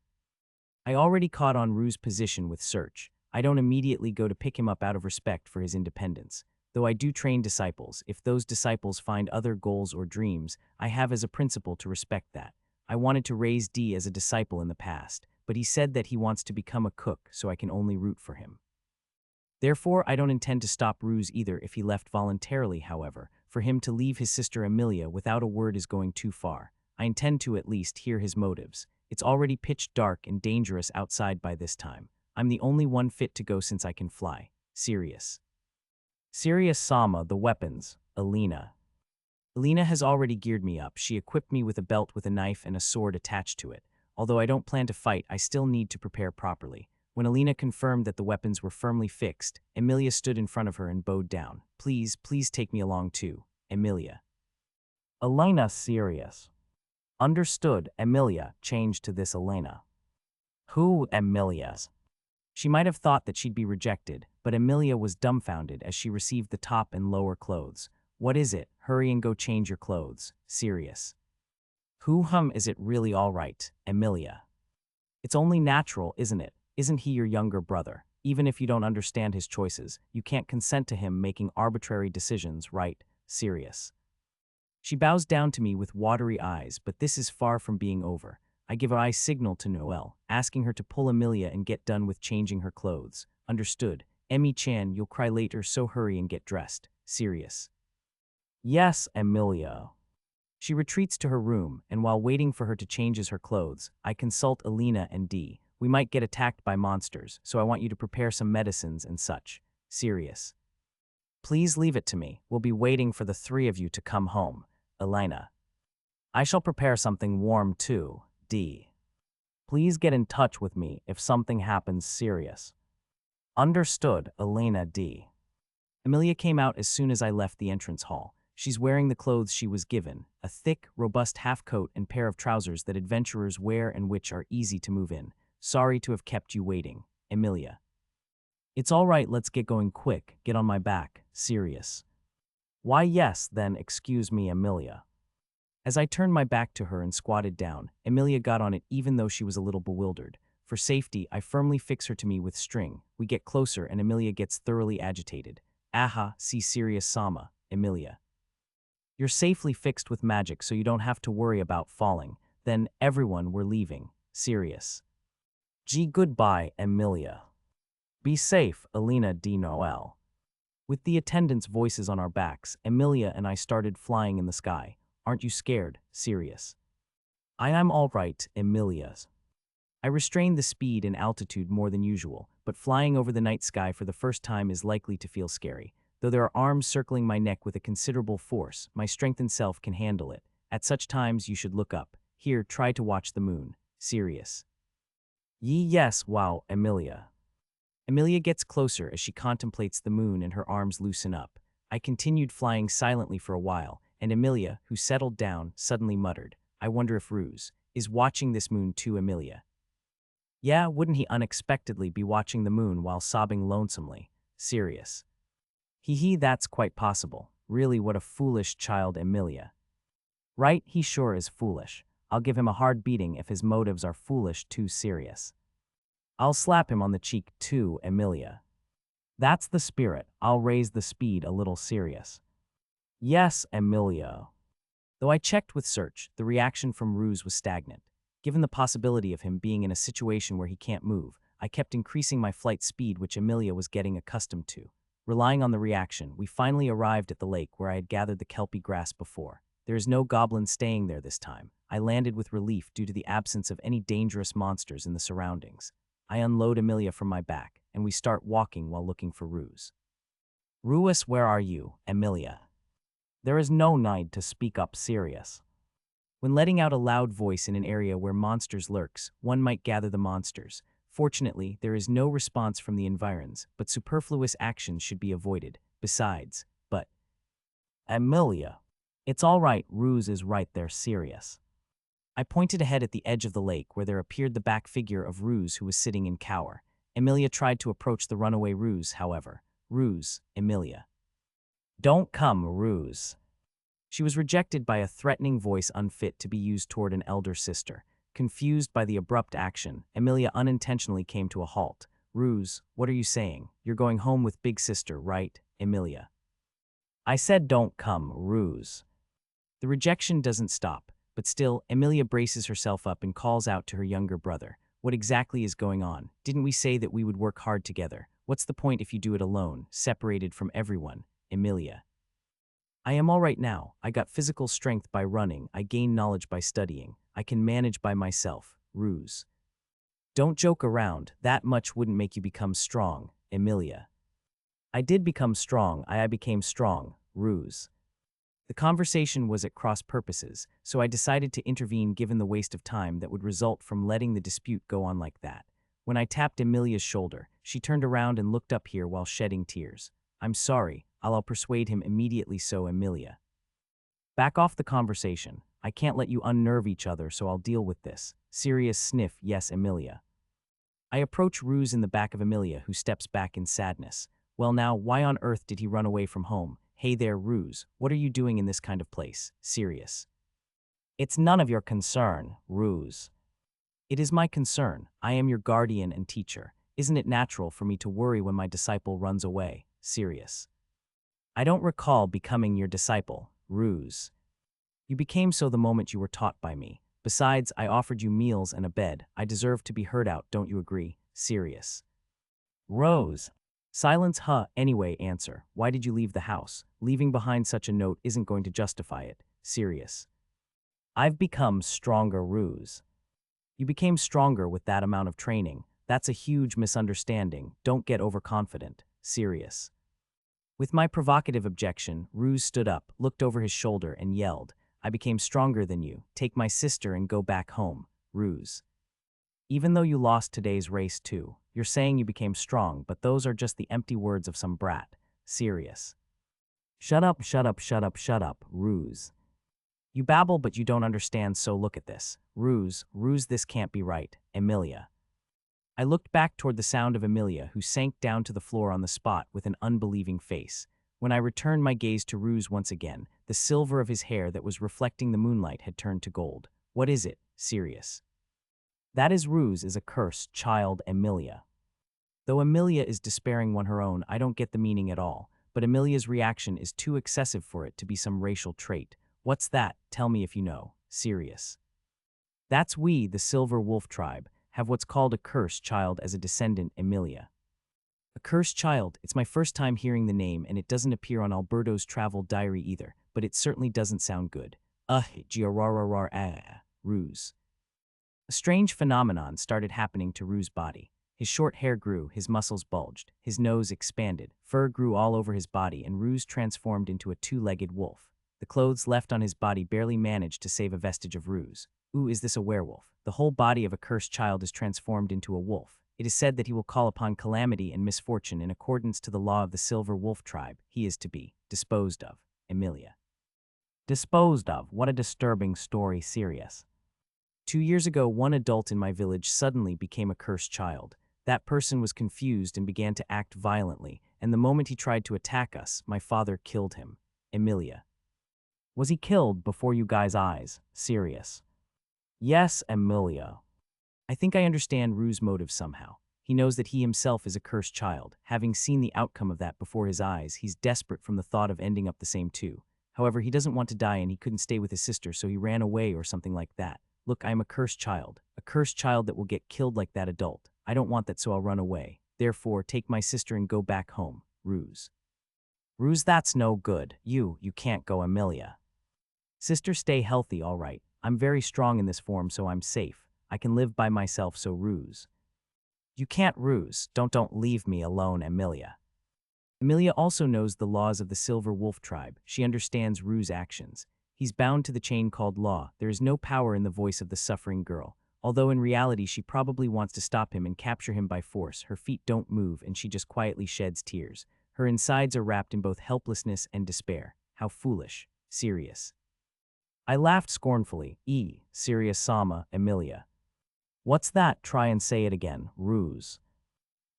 I already caught on Rue's position with search. I don't immediately go to pick him up out of respect for his independence. Though I do train disciples, if those disciples find other goals or dreams, I have as a principle to respect that. I wanted to raise D as a disciple in the past, but he said that he wants to become a cook, so I can only root for him. Therefore, I don't intend to stop Ruse either if he left voluntarily, however. For him to leave his sister Amelia without a word is going too far. I intend to at least hear his motives. It's already pitch dark and dangerous outside by this time. I'm the only one fit to go since I can fly. Serious. Serious Sama, the weapons. Alina. Alina has already geared me up. She equipped me with a belt with a knife and a sword attached to it. Although I don't plan to fight, I still need to prepare properly. When Alina confirmed that the weapons were firmly fixed, Emilia stood in front of her and bowed down. Please, please take me along too, Emilia. Elena serious. Understood, Emilia changed to this Elena. Who Emilia's? She might have thought that she'd be rejected, but Emilia was dumbfounded as she received the top and lower clothes. What is it? Hurry and go change your clothes. Serious. Is it really all right, Emilia? It's only natural, isn't it? Isn't he your younger brother? Even if you don't understand his choices, you can't consent to him making arbitrary decisions, right? Serious. She bows down to me with watery eyes, but this is far from being over. I give an eye signal to Noelle, asking her to pull Emilia and get done with changing her clothes. Understood. Emmy-chan, you'll cry later, so hurry and get dressed. Serious. Yes, Emilia. She retreats to her room, and while waiting for her to change her clothes, I consult Alina and Dee. We might get attacked by monsters, so I want you to prepare some medicines and such. Serious. Please leave it to me. We'll be waiting for the three of you to come home. Elena. I shall prepare something warm too, Dee. Please get in touch with me if something happens serious. Understood, Elena D. Emilia came out as soon as I left the entrance hall. She's wearing the clothes she was given, a thick, robust half-coat and pair of trousers that adventurers wear and which are easy to move in. Sorry to have kept you waiting, Emilia. It's all right, let's get going quick. Get on my back. Serious. Why yes, then excuse me, Emilia. As I turned my back to her and squatted down, Emilia got on it even though she was a little bewildered. For safety, I firmly fix her to me with string. We get closer and Emilia gets thoroughly agitated. Aha, see serious Sama, Emilia. You're safely fixed with magic so you don't have to worry about falling. Then, everyone, we're leaving. Serious. Gee, goodbye, Emilia. Be safe, Elena D. Noel. With the attendants' voices on our backs, Emilia and I started flying in the sky. Aren't you scared? Serious. I'm all right, Emilia. I restrained the speed and altitude more than usual, but flying over the night sky for the first time is likely to feel scary. Though there are arms circling my neck with a considerable force, my strengthened self can handle it. At such times you should look up. Here, try to watch the moon. Serious. Yes, wow, Emilia. Emilia gets closer as she contemplates the moon and her arms loosen up. I continued flying silently for a while, and Emilia, who settled down, suddenly muttered, I wonder if Ruse is watching this moon too, Emilia. Yeah, wouldn't he unexpectedly be watching the moon while sobbing lonesomely? Serious. That's quite possible. Really, what a foolish child, Emilia. Right, he sure is foolish. I'll give him a hard beating if his motives are foolish too. Serious. I'll slap him on the cheek too, Emilia. That's the spirit. I'll raise the speed a little. Serious. Yes, Emilia. Though I checked with Search, the reaction from Ruse was stagnant. Given the possibility of him being in a situation where he can't move, I kept increasing my flight speed, which Emilia was getting accustomed to. Relying on the reaction, we finally arrived at the lake where I had gathered the kelpie grass before. There is no goblin staying there this time. I landed with relief due to the absence of any dangerous monsters in the surroundings. I unload Emilia from my back, and we start walking while looking for Ruse. Ruse, where are you, Emilia? There is no need to speak up. Serious. When letting out a loud voice in an area where monsters lurks, one might gather the monsters. Fortunately, there is no response from the environs, but superfluous actions should be avoided. Besides, Emilia. It's all right, Ruse is right there. Serious. I pointed ahead at the edge of the lake where there appeared the back figure of Ruse, who was sitting in cower. Emilia tried to approach the runaway Ruse, however. Ruse, Emilia. Don't come, Ruse. She was rejected by a threatening voice unfit to be used toward an elder sister. Confused by the abrupt action, Emilia unintentionally came to a halt. Ruse, what are you saying? You're going home with big sister, right, Emilia? I said don't come, Ruse. The rejection doesn't stop, but still, Emilia braces herself up and calls out to her younger brother. What exactly is going on? Didn't we say that we would work hard together? What's the point if you do it alone, separated from everyone, Emilia? I am all right now. I got physical strength by running. I gained knowledge by studying. I can manage by myself. Ruse. Don't joke around. That much wouldn't make you become strong, Emilia. I did become strong. I became strong. Ruse. The conversation was at cross purposes, so I decided to intervene given the waste of time that would result from letting the dispute go on like that. When I tapped Emilia's shoulder, she turned around and looked up here while shedding tears. I'm sorry, I'll persuade him immediately so Emilia. Back off the conversation. I can't let you unnerve each other, so I'll deal with this. Serious sniff, yes, Emilia. I approach Ruse in the back of Emilia, who steps back in sadness. Well now, why on earth did he run away from home? Hey there, Ruse, what are you doing in this kind of place? Serious. It's none of your concern, Ruse. It is my concern. I am your guardian and teacher. Isn't it natural for me to worry when my disciple runs away? Serious. I don't recall becoming your disciple, Ruse. You became so the moment you were taught by me. Besides, I offered you meals and a bed. I deserve to be heard out, don't you agree? Serious. Rose. Silence, anyway, answer. Why did you leave the house? Leaving behind such a note isn't going to justify it. Serious. I've become stronger, Ruse. You became stronger with that amount of training. That's a huge misunderstanding. Don't get overconfident. Serious. With my provocative objection, Ruse stood up, looked over his shoulder, and yelled, I became stronger than you. Take my sister and go back home, Ruse. Even though you lost today's race too, you're saying you became strong, but those are just the empty words of some brat. Serious. Shut up, shut up, shut up, shut up, Ruse. You babble, but you don't understand, so look at this. Ruse, this can't be right. Emilia. I looked back toward the sound of Emilia, who sank down to the floor on the spot with an unbelieving face. When I returned my gaze to Ruse once again, the silver of his hair that was reflecting the moonlight had turned to gold. What is it? Serious. That is Ruse is a cursed child, Emilia. Though Emilia is despairing on her own, I don't get the meaning at all, but Emilia's reaction is too excessive for it to be some racial trait. What's that? Tell me if you know. Serious. That's we, the Silver Wolf tribe, have what's called a cursed child as a descendant, Emilia. A cursed child, it's my first time hearing the name, and it doesn't appear on Alberto's travel diary either, but it certainly doesn't sound good. Ruse. A strange phenomenon started happening to Ruse's body. His short hair grew, his muscles bulged, his nose expanded, fur grew all over his body, and Ruse transformed into a two-legged wolf. The clothes left on his body barely managed to save a vestige of Ruse. Ooh, is this a werewolf? The whole body of a cursed child is transformed into a wolf. It is said that he will call upon calamity and misfortune in accordance to the law of the Silver Wolf tribe. He is to be disposed of. Emilia. Disposed of? What a disturbing story. Serious. 2 years ago, one adult in my village suddenly became a cursed child. That person was confused and began to act violently, and the moment he tried to attack us, my father killed him. Emilia. Was he killed before you guys' eyes? Serious. Yes, Emilia. I think I understand Ruse's motive somehow. He knows that he himself is a cursed child. Having seen the outcome of that before his eyes, he's desperate from the thought of ending up the same too. However, he doesn't want to die and he couldn't stay with his sister, so he ran away or something like that. Look, I'm a cursed child that will get killed like that adult. I don't want that, so I'll run away. Therefore, take my sister and go back home, Ruse. Ruse, that's no good. You can't go, Emilia. Sister, stay healthy, all right. I'm very strong in this form, so I'm safe. I can live by myself, so Ruse. You can't, Ruse. Don't leave me alone, Emilia. Emilia also knows the laws of the Silver Wolf tribe. She understands Ruse's actions. He's bound to the chain called law. There is no power in the voice of the suffering girl. Although in reality she probably wants to stop him and capture him by force, her feet don't move and she just quietly sheds tears. Her insides are wrapped in both helplessness and despair. How foolish. Serious. I laughed scornfully. Serious sama, Emilia. What's that? Try and say it again, Ruse.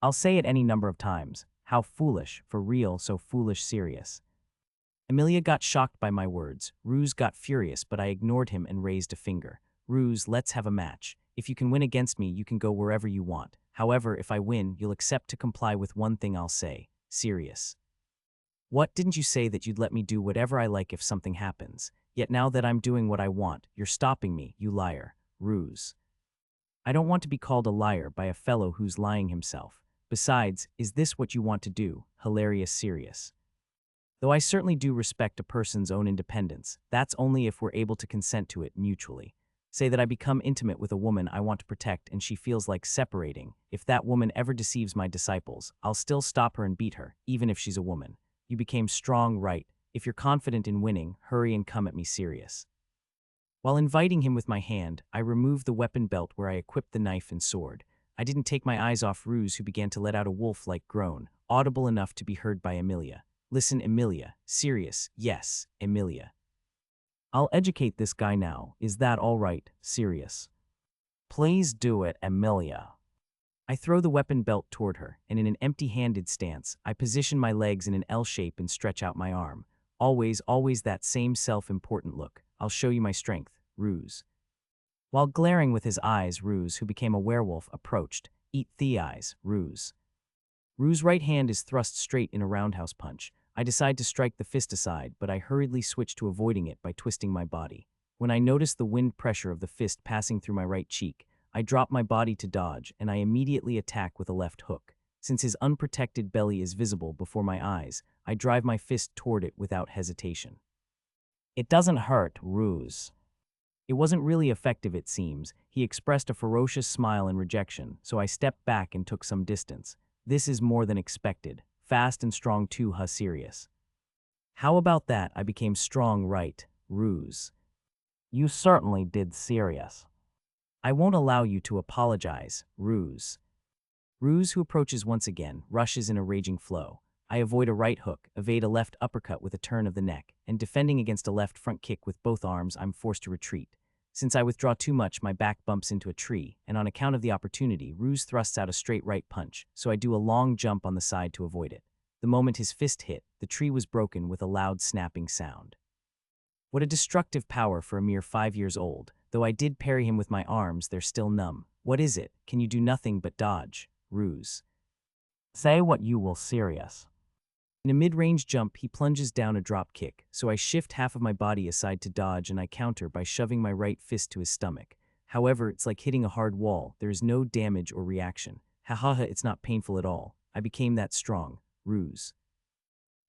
I'll say it any number of times. How foolish, for real, so foolish. Serious. Emilia got shocked by my words. Ruse got furious, but I ignored him and raised a finger. Ruse, let's have a match. If you can win against me, you can go wherever you want. However, if I win, you'll accept to comply with one thing I'll say. Serious. What, didn't you say that you'd let me do whatever I like if something happens? Yet now that I'm doing what I want, you're stopping me, you liar. Ruse. I don't want to be called a liar by a fellow who's lying himself. Besides, is this what you want to do? Hilarious. Serious. Though I certainly do respect a person's own independence, that's only if we're able to consent to it mutually. Say that I become intimate with a woman I want to protect and she feels like separating. If that woman ever deceives my disciples, I'll still stop her and beat her, even if she's a woman. You became strong, right? If you're confident in winning, hurry and come at me. Serious. While inviting him with my hand, I removed the weapon belt where I equipped the knife and sword. I didn't take my eyes off Ruse, who began to let out a wolf-like groan, audible enough to be heard by Emilia. Listen, Emilia. Sirius. Yes, Emilia. I'll educate this guy now. Is that all right, Sirius? Please do it, Emilia. I throw the weapon belt toward her, and in an empty-handed stance, I position my legs in an L shape and stretch out my arm. Always that same self-important look. I'll show you my strength, Ruse. While glaring with his eyes, Ruse, who became a werewolf, approached. Eat the eyes, Ruse. Rue's right hand is thrust straight in a roundhouse punch. I decide to strike the fist aside, but I hurriedly switch to avoiding it by twisting my body. When I notice the wind pressure of the fist passing through my right cheek, I drop my body to dodge, and I immediately attack with a left hook. Since his unprotected belly is visible before my eyes, I drive my fist toward it without hesitation. It doesn't hurt, Ruse. It wasn't really effective, it seems. He expressed a ferocious smile in rejection, so I stepped back and took some distance. This is more than expected. Fast and strong too, huh, Sirius? How about that? I became strong, right, Ruse? You certainly did, Sirius. I won't allow you to apologize, Ruse. Ruse, who approaches once again, rushes in a raging flow. I avoid a right hook, evade a left uppercut with a turn of the neck, and defending against a left front kick with both arms, I'm forced to retreat. Since I withdraw too much, my back bumps into a tree, and on account of the opportunity, Ruse thrusts out a straight right punch, so I do a long jump on the side to avoid it. The moment his fist hit, the tree was broken with a loud snapping sound. What a destructive power for a mere 5 years old. Though I did parry him with my arms, they're still numb. What is it? Can you do nothing but dodge, Ruse? Say what you will, Sirius. In a mid-range jump, he plunges down a drop kick, so I shift half of my body aside to dodge, and I counter by shoving my right fist to his stomach. However, it's like hitting a hard wall. There is no damage or reaction. It's not painful at all. I became that strong, Ruse.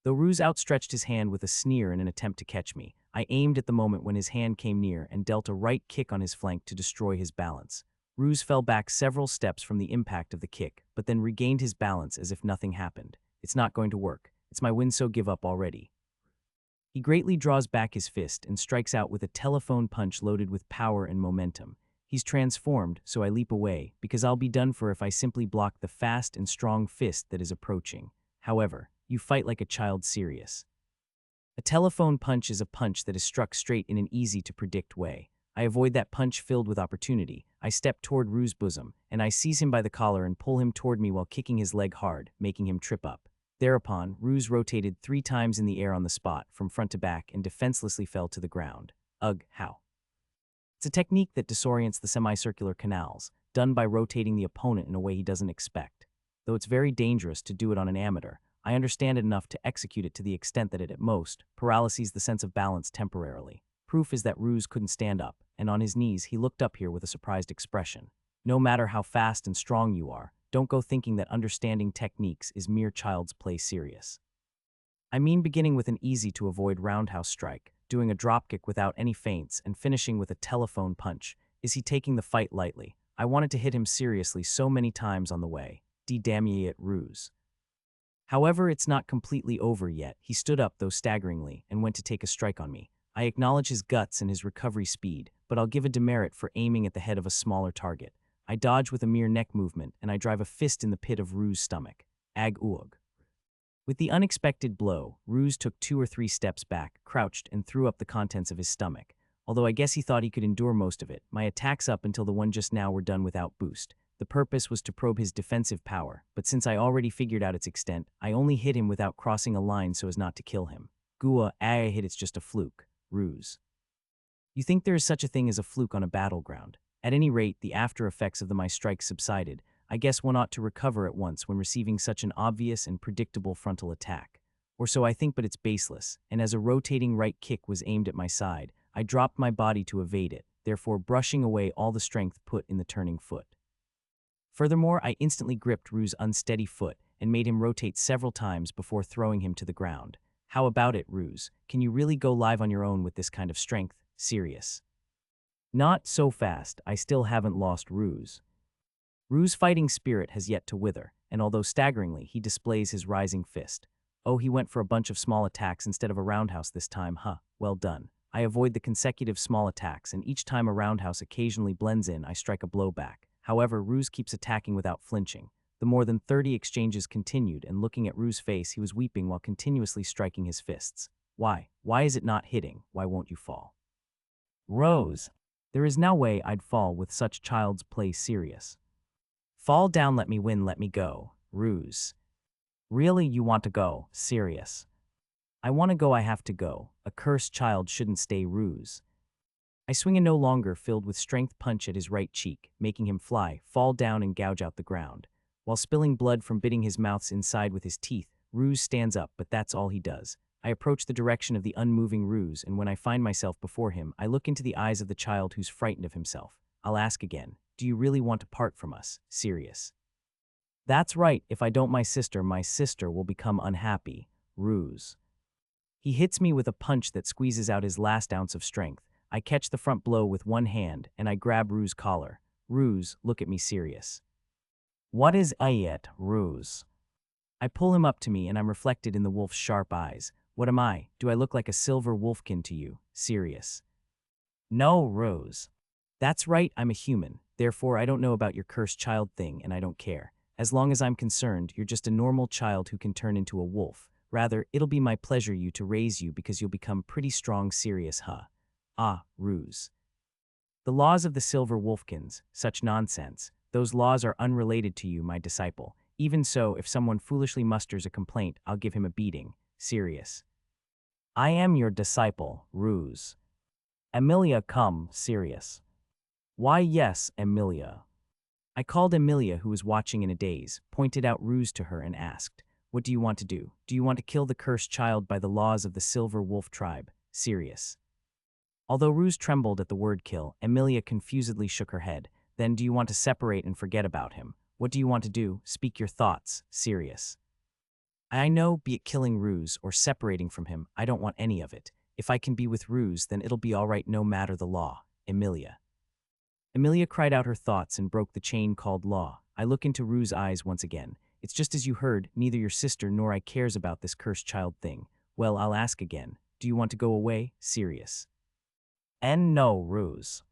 Though Ruse outstretched his hand with a sneer in an attempt to catch me, I aimed at the moment when his hand came near and dealt a right kick on his flank to destroy his balance. Ruse fell back several steps from the impact of the kick, but then regained his balance as if nothing happened. It's not going to work. It's my win, so give up already. He greatly draws back his fist and strikes out with a telephone punch loaded with power and momentum. He's transformed, so I leap away, because I'll be done for if I simply block the fast and strong fist that is approaching. However, you fight like a child, Sirius. A telephone punch is a punch that is struck straight in an easy-to-predict way. I avoid that punch filled with opportunity. I step toward Rue's bosom, and I seize him by the collar and pull him toward me while kicking his leg hard, making him trip up. Thereupon, Ruse rotated 3 times in the air on the spot, from front to back, and defenselessly fell to the ground. Ugh, how? It's a technique that disorients the semicircular canals, done by rotating the opponent in a way he doesn't expect. Though it's very dangerous to do it on an amateur, I understand it enough to execute it to the extent that it, at most, paralyses the sense of balance temporarily. Proof is that Ruse couldn't stand up, and on his knees he looked up here with a surprised expression. No matter how fast and strong you are, don't go thinking that understanding techniques is mere child's play, Sirius. I mean, beginning with an easy-to-avoid roundhouse strike, doing a dropkick without any feints, and finishing with a telephone punch. Is he taking the fight lightly? I wanted to hit him seriously so many times on the way. Damn it, Ruse. However, it's not completely over yet. He stood up, though staggeringly, and went to take a strike on me. I acknowledge his guts and his recovery speed, but I'll give a demerit for aiming at the head of a smaller target. I dodge with a mere neck movement, and I drive a fist in the pit of Rue's stomach. Ag-oog. With the unexpected blow, Ruse took 2 or 3 steps back, crouched, and threw up the contents of his stomach. Although I guess he thought he could endure most of it, my attacks up until the one just now were done without boost. The purpose was to probe his defensive power, but since I already figured out its extent, I only hit him without crossing a line so as not to kill him. I hit, it's just a fluke, Ruse. You think there is such a thing as a fluke on a battleground? At any rate, the after effects of my strike subsided. I guess one ought to recover at once when receiving such an obvious and predictable frontal attack. Or so I think, but it's baseless, and as a rotating right kick was aimed at my side, I dropped my body to evade it, therefore brushing away all the strength put in the turning foot. Furthermore, I instantly gripped Rue's unsteady foot and made him rotate several times before throwing him to the ground. How about it, Ruse? Can you really go live on your own with this kind of strength? Sirius. Not so fast. I still haven't lost Ruse. Rue's fighting spirit has yet to wither, and although staggeringly, he displays his rising fist. Oh, he went for a bunch of small attacks instead of a roundhouse this time, huh? Well done. I avoid the consecutive small attacks, and each time a roundhouse occasionally blends in, I strike a blow back. However, Ruse keeps attacking without flinching. The more than 30 exchanges continued, and looking at Rue's face, he was weeping while continuously striking his fists. Why? Why is it not hitting? Why won't you fall? Rose. There is no way I'd fall with such child's play serious. Fall down, let me win, let me go. Ruse. Really, you want to go? Serious. I want to go, I have to go. A cursed child shouldn't stay. Ruse. I swing a no longer filled with strength punch at his right cheek, making him fly, fall down and gouge out the ground. While spilling blood from biting his mouth's inside with his teeth, Ruse stands up, but that's all he does. I approach the direction of the unmoving Ruse, and when I find myself before him, I look into the eyes of the child who's frightened of himself. I'll ask again, do you really want to part from us? Serious. That's right, if I don't, my sister will become unhappy. Ruse. He hits me with a punch that squeezes out his last ounce of strength. I catch the front blow with one hand, and I grab Rue's collar. Ruse, look at me. Serious. What is it, Ruse? I pull him up to me, and I'm reflected in the wolf's sharp eyes. What am I? Do I look like a silver wolfkin to you? Serious. No, Ruse. That's right, I'm a human. Therefore, I don't know about your cursed child thing, and I don't care. As long as I'm concerned, you're just a normal child who can turn into a wolf. Rather, it'll be my pleasure to raise you because you'll become pretty strong. Serious, huh? Ah, Ruse. The laws of the silver wolfkins, such nonsense. Those laws are unrelated to you, my disciple. Even so, if someone foolishly musters a complaint, I'll give him a beating. Serious. I am your disciple, Ruse. Emilia, come. Serious. Why, yes, Emilia. I called Emilia, who was watching in a daze, pointed out Ruse to her, and asked, what do you want to do? Do you want to kill the cursed child by the laws of the silver wolf tribe? Serious. Although Ruse trembled at the word kill, Emilia confusedly shook her head. Then do you want to separate and forget about him? What do you want to do? Speak your thoughts. Serious. I know, be it killing Ruse or separating from him, I don't want any of it. If I can be with Ruse, then it'll be all right no matter the law. Emilia. Emilia cried out her thoughts and broke the chain called law. I look into Rue's eyes once again. It's just as you heard, neither your sister nor I cares about this cursed child thing. Well, I'll ask again. Do you want to go away? Serious. And no, Ruse.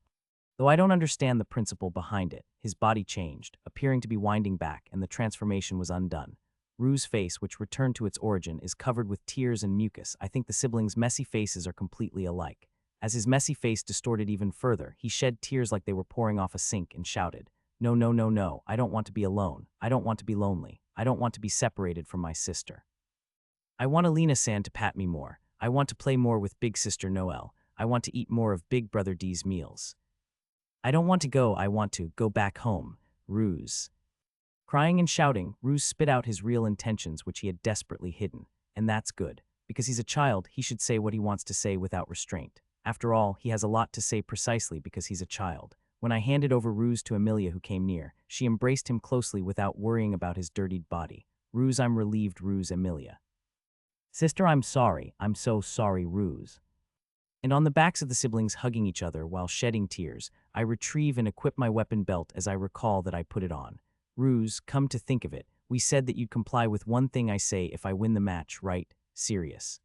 Though I don't understand the principle behind it, his body changed, appearing to be winding back, and the transformation was undone. Rue's face, which returned to its origin, is covered with tears and mucus. I think the siblings' messy faces are completely alike. As his messy face distorted even further, he shed tears like they were pouring off a sink and shouted, no, no, no, no, I don't want to be alone. I don't want to be lonely. I don't want to be separated from my sister. I want Alina-san to pat me more. I want to play more with Big Sister Noelle. I want to eat more of Big Brother D's meals. I don't want to go, I want to go back home. Ruse. Crying and shouting, Ruse spit out his real intentions, which he had desperately hidden. And that's good. Because he's a child, he should say what he wants to say without restraint. After all, he has a lot to say precisely because he's a child. When I handed over Ruse to Emilia, who came near, she embraced him closely without worrying about his dirtied body. Ruse, I'm relieved. Ruse, Emilia. Sister, I'm sorry. I'm so sorry, Ruse. And on the backs of the siblings hugging each other while shedding tears, I retrieve and equip my weapon belt as I recall that I put it on. Ruse, come to think of it, we said that you'd comply with one thing I say if I win the match, right? Serious.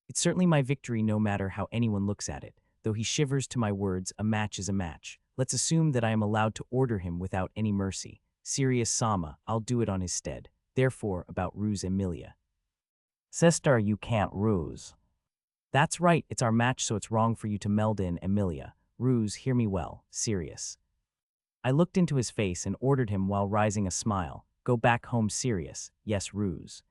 It's certainly my victory no matter how anyone looks at it. Though he shivers to my words, a match is a match. Let's assume that I am allowed to order him without any mercy. Serious Sama, I'll do it on his stead. Therefore, about Ruse, Emilia. Sister, you can't Ruse. That's right, it's our match, so it's wrong for you to meld in, Emilia. Ruse, hear me well. Serious. I looked into his face and ordered him while rising a smile. Go back home. Serious. Yes, Ruse.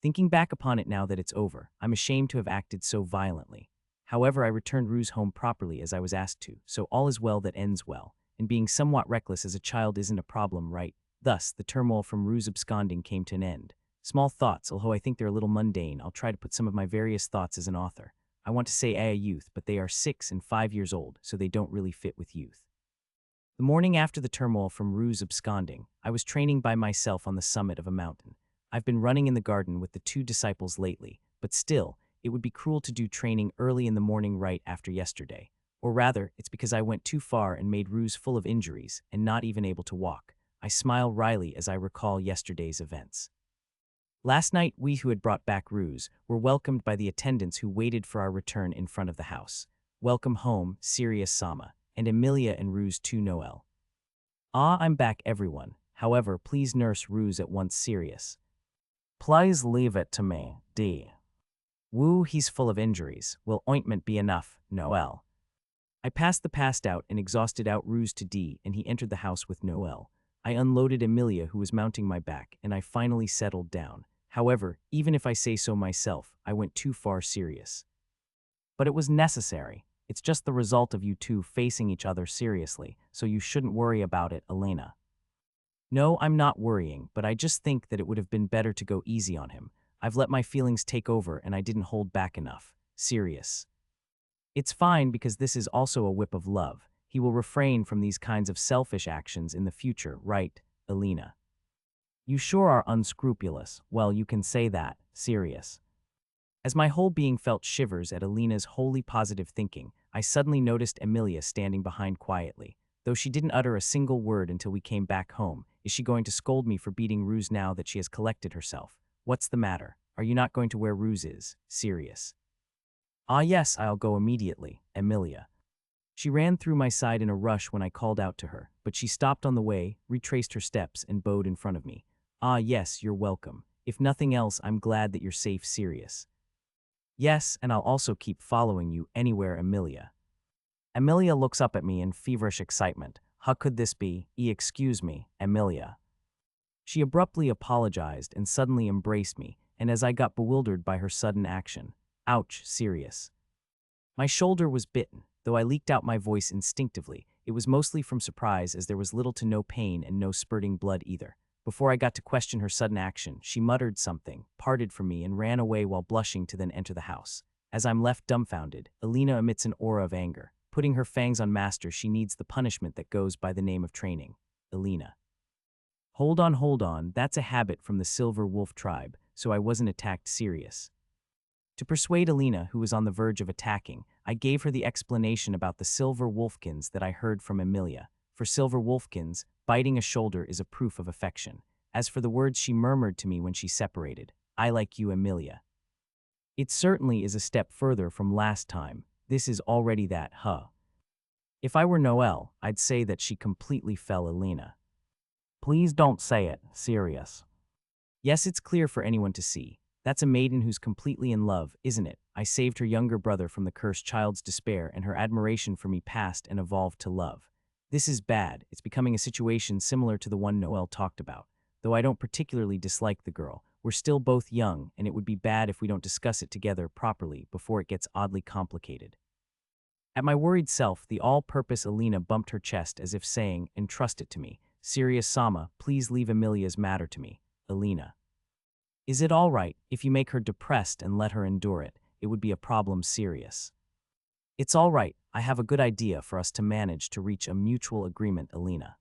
Thinking back upon it now that it's over, I'm ashamed to have acted so violently. However, I returned Ruse home properly as I was asked to, so all is well that ends well, and being somewhat reckless as a child isn't a problem, right? Thus, the turmoil from Ruse absconding came to an end. Small thoughts, although I think they're a little mundane, I'll try to put some of my various thoughts as an author. I want to say a youth, but they are 6 and 5 years old, so they don't really fit with youth. The morning after the turmoil from Ruse absconding, I was training by myself on the summit of a mountain. I've been running in the garden with the 2 disciples lately, but still, it would be cruel to do training early in the morning right after yesterday. Or rather, it's because I went too far and made Ruse full of injuries and not even able to walk. I smile wryly as I recall yesterday's events. Last night, we who had brought back Ruse were welcomed by the attendants who waited for our return in front of the house. Welcome home, Serious Sama, and Emilia and Ruse to Noelle. Ah, I'm back, everyone. However, please nurse Ruse at once serious. Please leave it to me, D. Woo, he's full of injuries. Will ointment be enough, Noel? I passed the passed out and exhausted out Ruse to D, and he entered the house with Noel. I unloaded Emilia, who was mounting my back, and I finally settled down. However, even if I say so myself, I went too far serious. But it was necessary. It's just the result of you two facing each other seriously, so you shouldn't worry about it, Elena. No, I'm not worrying, but I just think that it would have been better to go easy on him. I've let my feelings take over and I didn't hold back enough. Serious. It's fine because this is also a whip of love. He will refrain from these kinds of selfish actions in the future, right, Elena? You sure are unscrupulous. Well, you can say that. Serious. As my whole being felt shivers at Elena's wholly positive thinking, I suddenly noticed Emilia standing behind quietly. Though she didn't utter a single word until we came back home, is she going to scold me for beating Ruse now that she has collected herself? What's the matter? Are you not going to where Ruse is? Serious. Ah yes, I'll go immediately, Emilia. She ran through my side in a rush when I called out to her, but she stopped on the way, retraced her steps, and bowed in front of me. Ah yes, you're welcome. If nothing else, I'm glad that you're safe, serious. Yes, and I'll also keep following you anywhere, Emilia. Emilia looks up at me in feverish excitement. How could this be? Excuse me, Emilia. She abruptly apologized and suddenly embraced me, and as I got bewildered by her sudden action. Ouch, serious. My shoulder was bitten, though I leaked out my voice instinctively. It was mostly from surprise as there was little to no pain and no spurting blood either. Before I got to question her sudden action, she muttered something, parted from me, and ran away while blushing to then enter the house. As I'm left dumbfounded, Elena emits an aura of anger. Putting her fangs on Master, she needs the punishment that goes by the name of training. Elena. Hold on, that's a habit from the Silver Wolf tribe, so I wasn't attacked, serious. To persuade Elena, who was on the verge of attacking, I gave her the explanation about the silver wolfkins that I heard from Emilia. For silver wolfkins, biting a shoulder is a proof of affection. As for the words she murmured to me when she separated, I like you, Emilia. It certainly is a step further from last time. This is already that, huh? If I were Noel, I'd say that she completely fell Elena. Please don't say it, serious. Yes, it's clear for anyone to see. That's a maiden who's completely in love, isn't it? I saved her younger brother from the cursed child's despair, and her admiration for me passed and evolved to love. This is bad. It's becoming a situation similar to the one Noel talked about. Though I don't particularly dislike the girl, we're still both young, and it would be bad if we don't discuss it together properly before it gets oddly complicated. At my worried self, the all-purpose Elena bumped her chest as if saying, entrust it to me. Serious Sama, please leave Emilia's matter to me. Elena. Is it all right if you make her depressed and let her endure it? It would be a problem, serious. It's all right. I have a good idea for us to manage to reach a mutual agreement, Elena.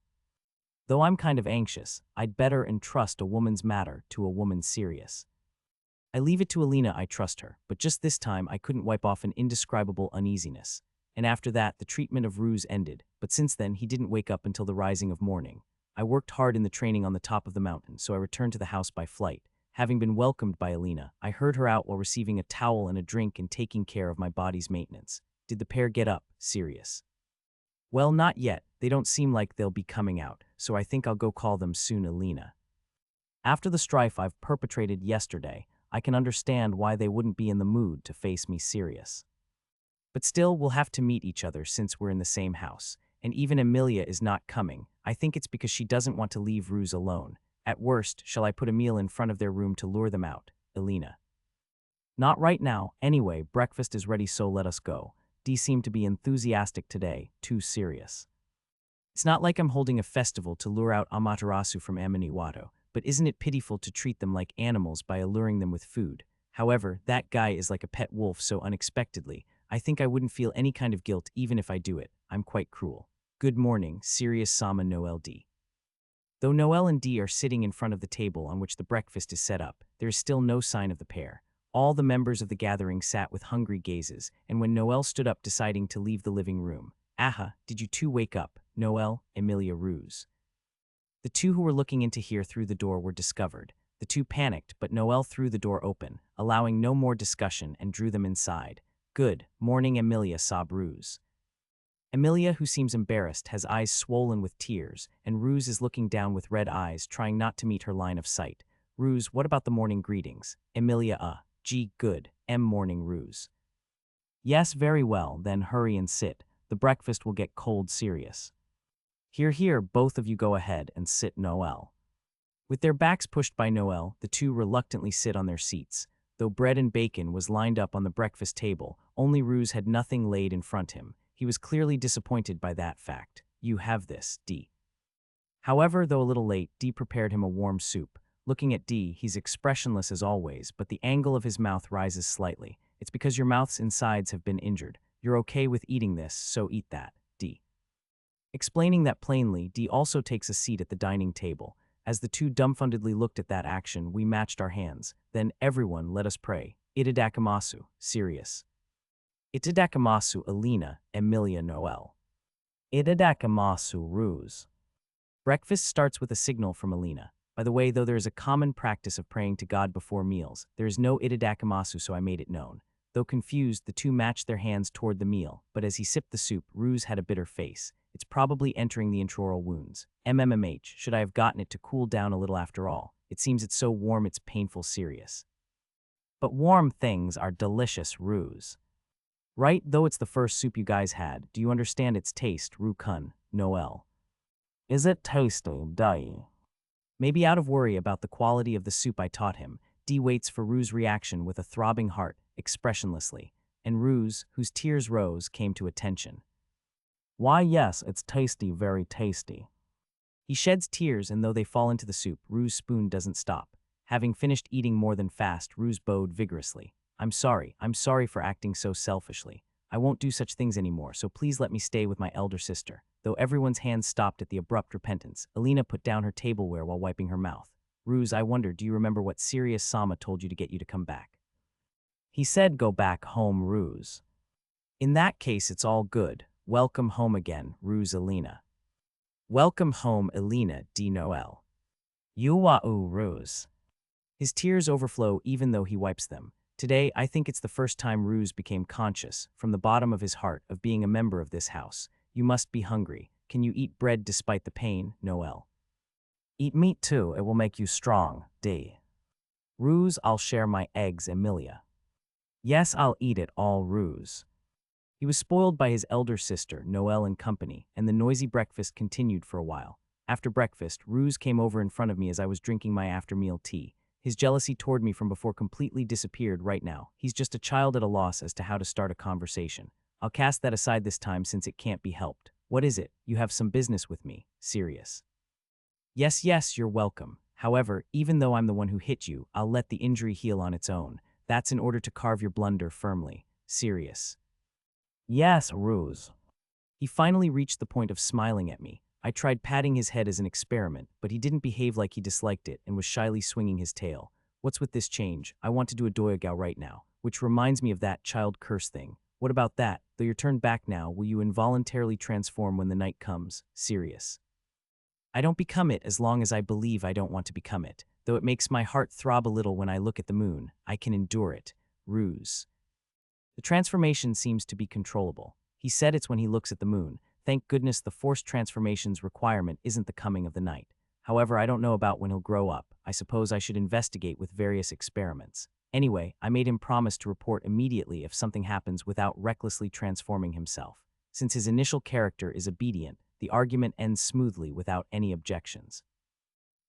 Though I'm kind of anxious, I'd better entrust a woman's matter to a woman, serious. I leave it to Elena, I trust her, but just this time I couldn't wipe off an indescribable uneasiness. And after that, the treatment of Ruse ended, but since then he didn't wake up until the rising of morning. I worked hard in the training on the top of the mountain, so I returned to the house by flight. Having been welcomed by Elena, I heard her out while receiving a towel and a drink and taking care of my body's maintenance. Did the pair get up, serious? Well, not yet. They don't seem like they'll be coming out, so I think I'll go call them soon, Elena. After the strife I've perpetrated yesterday, I can understand why they wouldn't be in the mood to face me, serious. But still, we'll have to meet each other since we're in the same house. And even Emilia is not coming. I think it's because she doesn't want to leave Ruse alone. At worst, shall I put a meal in front of their room to lure them out? Elena. Not right now. Anyway, breakfast is ready, so let us go. Dee seemed to be enthusiastic today, too serious. It's not like I'm holding a festival to lure out Amaterasu from Aminiwado, but isn't it pitiful to treat them like animals by alluring them with food? However, that guy is like a pet wolf so unexpectedly. I think I wouldn't feel any kind of guilt even if I do it. I'm quite cruel. Good morning, serious Sama Noel D. Though Noel and Dee are sitting in front of the table on which the breakfast is set up, there is still no sign of the pair. All the members of the gathering sat with hungry gazes, and when Noel stood up deciding to leave the living room, "Aha, did you two wake up, Noel, Emilia, Ruse?" The two who were looking in to hear through the door were discovered. The two panicked, but Noel threw the door open, allowing no more discussion, and drew them inside. "Good morning, Emilia," sobbed Ruse. Emilia, who seems embarrassed, has eyes swollen with tears, and Ruse is looking down with red eyes, trying not to meet her line of sight. Ruse, what about the morning greetings? Emilia, gee, good. Morning, Ruse. Yes, very well, then hurry and sit. The breakfast will get cold serious. Here, here, both of you go ahead and sit, Noel. With their backs pushed by Noel, the two reluctantly sit on their seats. Though bread and bacon was lined up on the breakfast table, only Ruse had nothing laid in front him. He was clearly disappointed by that fact. You have this, D. However, though a little late, D prepared him a warm soup. Looking at D, he's expressionless as always, but the angle of his mouth rises slightly. It's because your mouth's insides have been injured. You're okay with eating this, so eat that, D. Explaining that plainly, D also takes a seat at the dining table. As the two dumbfoundedly looked at that action, we matched our hands. Then, everyone, let us pray. Itadakamasu, serious. Itadakamasu, Alina, Emilia, Noel. Itadakamasu, Ruse. Breakfast starts with a signal from Alina. By the way, though there is a common practice of praying to God before meals, there is no itadakamasu, so I made it known. Though confused, the two matched their hands toward the meal, but as he sipped the soup, Ruse had a bitter face. It's probably entering the intraoral wounds. Should I have gotten it to cool down a little after all? It seems it's so warm it's painful serious. But warm things are delicious, Ruse. Right, though it's the first soup you guys had, do you understand its taste, Rukun, Noel? Is it tasty, Dai? Maybe out of worry about the quality of the soup I taught him, D waits for Rue's reaction with a throbbing heart, expressionlessly, and Ruse, whose tears rose, came to attention. Why yes, it's tasty, very tasty. He sheds tears, and though they fall into the soup, Rue's spoon doesn't stop. Having finished eating more than fast, Ruse bowed vigorously. I'm sorry for acting so selfishly. I won't do such things anymore, so please let me stay with my elder sister. Though everyone's hands stopped at the abrupt repentance, Alina put down her tableware while wiping her mouth. Ruse, I wonder, do you remember what Sirius Sama told you to get you to come back? He said go back home, Ruse. In that case, it's all good. Welcome home again, Ruse Alina. Welcome home, Alina D. Noel. Yuwa'u, Ruse. His tears overflow even though he wipes them. Today, I think it's the first time Ruse became conscious, from the bottom of his heart, of being a member of this house. You must be hungry. Can you eat bread despite the pain, Noel? Eat meat too, it will make you strong, D. Ruse, I'll share my eggs, Emilia. Yes, I'll eat it all, Ruse. He was spoiled by his elder sister, Noel and company, and the noisy breakfast continued for a while. After breakfast, Ruse came over in front of me as I was drinking my after-meal tea. His jealousy toward me from before completely disappeared right now. He's just a child at a loss as to how to start a conversation. I'll cast that aside this time since it can't be helped. What is it? You have some business with me. Serious. Yes, you're welcome. However, even though I'm the one who hit you, I'll let the injury heal on its own. That's in order to carve your blunder firmly. Serious. Yes, Ruse. He finally reached the point of smiling at me. I tried patting his head as an experiment, but he didn't behave like he disliked it and was shyly swinging his tail. What's with this change? I want to do a doyagao right now, which reminds me of that child curse thing. What about that? Though you're turned back now, will you involuntarily transform when the night comes? Serious. I don't become it as long as I believe I don't want to become it. Though it makes my heart throb a little when I look at the moon, I can endure it. Ruse. The transformation seems to be controllable. He said it's when he looks at the moon. Thank goodness the forced transformations requirement isn't the coming of the night. However, I don't know about when he'll grow up. I suppose I should investigate with various experiments. Anyway, I made him promise to report immediately if something happens without recklessly transforming himself. Since his initial character is obedient, the argument ends smoothly without any objections.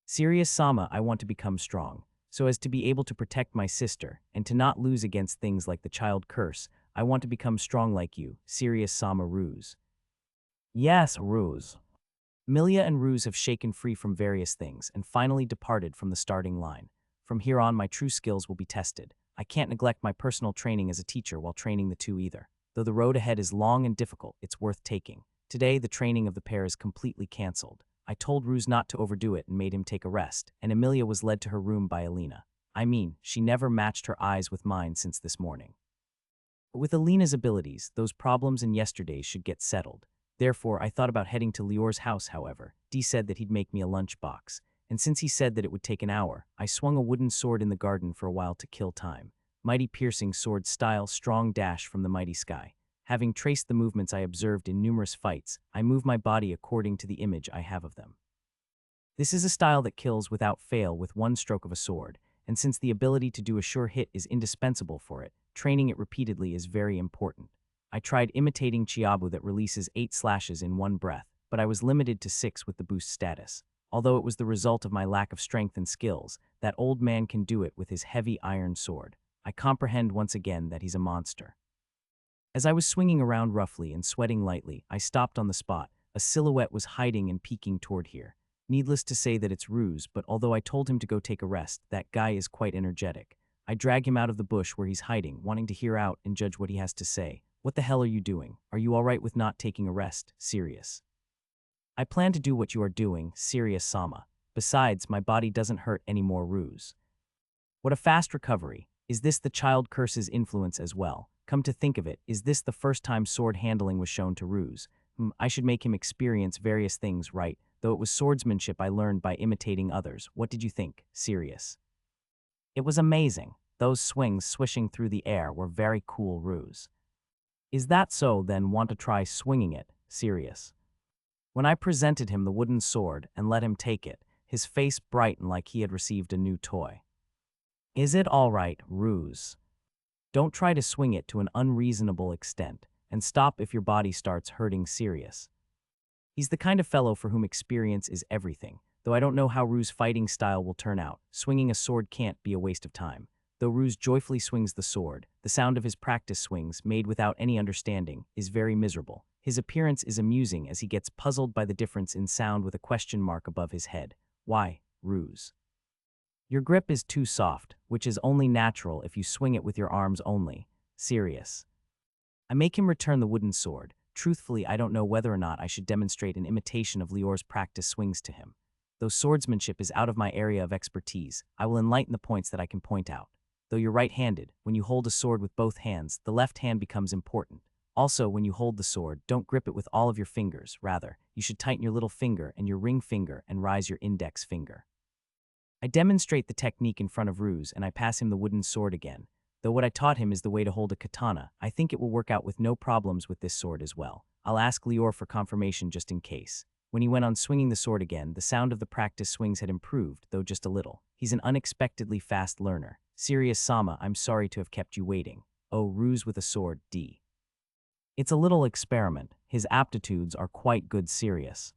Sirius Sama, I want to become strong, so as to be able to protect my sister, and to not lose against things like the child curse. I want to become strong like you, Sirius Sama Ruse. Yes, Ruse. Milia and Ruse have shaken free from various things and finally departed from the starting line. From here on, my true skills will be tested. I can't neglect my personal training as a teacher while training the two either. Though the road ahead is long and difficult, it's worth taking. Today, the training of the pair is completely canceled. I told Ruse not to overdo it and made him take a rest, and Emilia was led to her room by Alina. I mean, she never matched her eyes with mine since this morning. But with Alina's abilities, those problems in yesterday should get settled. Therefore, I thought about heading to Lior's house, however. D said that he'd make me a lunchbox, and since he said that it would take an hour, I swung a wooden sword in the garden for a while to kill time. Mighty piercing sword style, strong dash from the mighty sky. Having traced the movements I observed in numerous fights, I move my body according to the image I have of them. This is a style that kills without fail with one stroke of a sword, and since the ability to do a sure hit is indispensable for it, training it repeatedly is very important. I tried imitating Chiabu that releases 8 slashes in one breath, but I was limited to 6 with the boost status. Although it was the result of my lack of strength and skills, that old man can do it with his heavy iron sword. I comprehend once again that he's a monster. As I was swinging around roughly and sweating lightly, I stopped on the spot. A silhouette was hiding and peeking toward here. Needless to say that it's ruse, but although I told him to go take a rest, that guy is quite energetic. I drag him out of the bush where he's hiding, wanting to hear out and judge what he has to say. What the hell are you doing? Are you alright with not taking a rest? Serious. I plan to do what you are doing, Serious Sama. Besides, my body doesn't hurt anymore, ruse. What a fast recovery. Is this the child curse's influence as well? Come to think of it, is this the first time sword handling was shown to ruse? I should make him experience various things, right? Though it was swordsmanship I learned by imitating others. What did you think, Serious? It was amazing. Those swings swishing through the air were very cool, ruse. Is that so, then want to try swinging it, Serious? When I presented him the wooden sword and let him take it, his face brightened like he had received a new toy. Is it all right, ruse? Don't try to swing it to an unreasonable extent, and stop if your body starts hurting, Serious. He's the kind of fellow for whom experience is everything, though I don't know how Rue's fighting style will turn out. Swinging a sword can't be a waste of time. Though Ruse joyfully swings the sword, the sound of his practice swings, made without any understanding, is very miserable. His appearance is amusing as he gets puzzled by the difference in sound with a question mark above his head. Why, Ruse? Your grip is too soft, which is only natural if you swing it with your arms only. Serious. I make him return the wooden sword. Truthfully, I don't know whether or not I should demonstrate an imitation of Lior's practice swings to him. Though swordsmanship is out of my area of expertise, I will enlighten the points that I can point out. Though you're right-handed, when you hold a sword with both hands, the left hand becomes important. Also, when you hold the sword, don't grip it with all of your fingers. Rather, you should tighten your little finger and your ring finger and rise your index finger. I demonstrate the technique in front of Ruse and I pass him the wooden sword again. Though what I taught him is the way to hold a katana, I think it will work out with no problems with this sword as well. I'll ask Lior for confirmation just in case. When he went on swinging the sword again, the sound of the practice swings had improved, though just a little. He's an unexpectedly fast learner. Serious Sama, I'm sorry to have kept you waiting. Oh, Ruse with a sword, D. It's a little experiment. His aptitudes are quite good, Serious.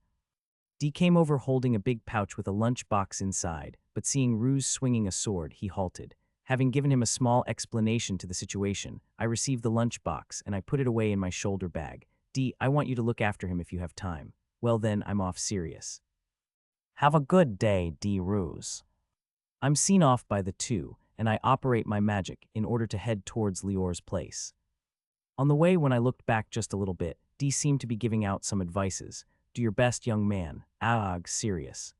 D came over holding a big pouch with a lunch box inside, but seeing Ruse swinging a sword, he halted. Having given him a small explanation to the situation, I received the lunch box and I put it away in my shoulder bag. D, I want you to look after him if you have time. Well then, I'm off, Serious. Have a good day, D. Ruse. I'm seen off by the two, and I operate my magic in order to head towards Lior's place. On the way, when I looked back just a little bit, D seemed to be giving out some advices. Do your best, young man. Serious.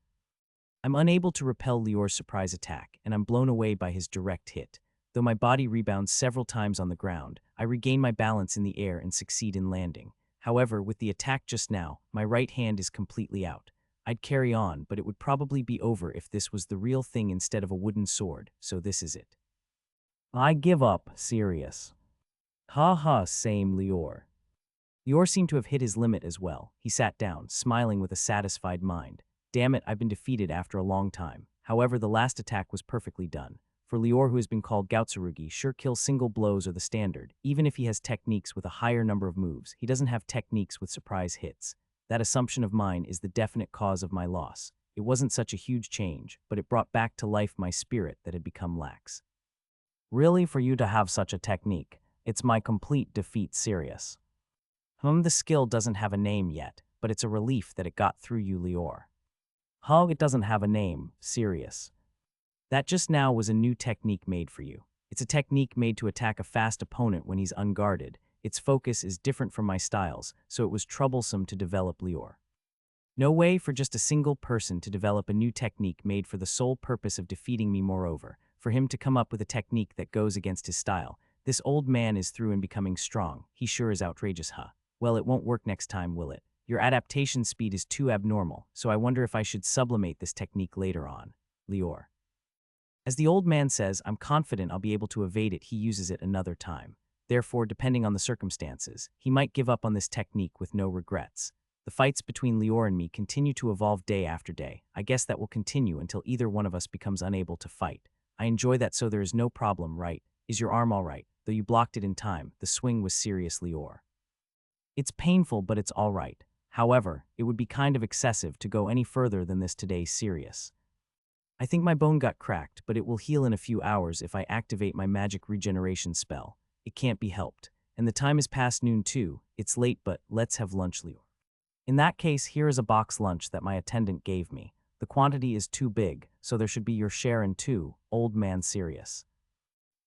I'm unable to repel Lior's surprise attack, and I'm blown away by his direct hit. Though my body rebounds several times on the ground, I regain my balance in the air and succeed in landing. However, with the attack just now, my right hand is completely out. I'd carry on, but it would probably be over if this was the real thing instead of a wooden sword, so this is it. I give up, Serious. Ha ha, same Lior. Lior seemed to have hit his limit as well. He sat down, smiling with a satisfied mind. Damn it, I've been defeated after a long time. However, the last attack was perfectly done. For Lior, who has been called Gautsurugi, sure kill single blows are the standard. Even if he has techniques with a higher number of moves, he doesn't have techniques with surprise hits. That assumption of mine is the definite cause of my loss. It wasn't such a huge change, but it brought back to life my spirit that had become lax. Really, for you to have such a technique, it's my complete defeat, Serious. The skill doesn't have a name yet, but it's a relief that it got through you, Lior. It doesn't have a name, Serious. That just now was a new technique made for you. It's a technique made to attack a fast opponent when he's unguarded. Its focus is different from my styles, so it was troublesome to develop, Lior. No way for just a single person to develop a new technique made for the sole purpose of defeating me. Moreover, for him to come up with a technique that goes against his style. This old man is through in becoming strong. He sure is outrageous, huh? Well, it won't work next time, will it? Your adaptation speed is too abnormal, so I wonder if I should sublimate this technique later on. Lior. As the old man says, I'm confident I'll be able to evade it. He uses it another time. Therefore, depending on the circumstances, he might give up on this technique with no regrets. The fights between Lior and me continue to evolve day after day. I guess that will continue until either one of us becomes unable to fight. I enjoy that, so there is no problem, right? Is your arm all right? Though you blocked it in time, the swing was serious, Lior. It's painful, but it's all right. However, it would be kind of excessive to go any further than this today, serious. I think my bone got cracked, but it will heal in a few hours if I activate my magic regeneration spell. It can't be helped. And the time is past noon too. It's late, but let's have lunch, Lior. In that case, here is a box lunch that my attendant gave me. The quantity is too big, so there should be your share in two, old man serious.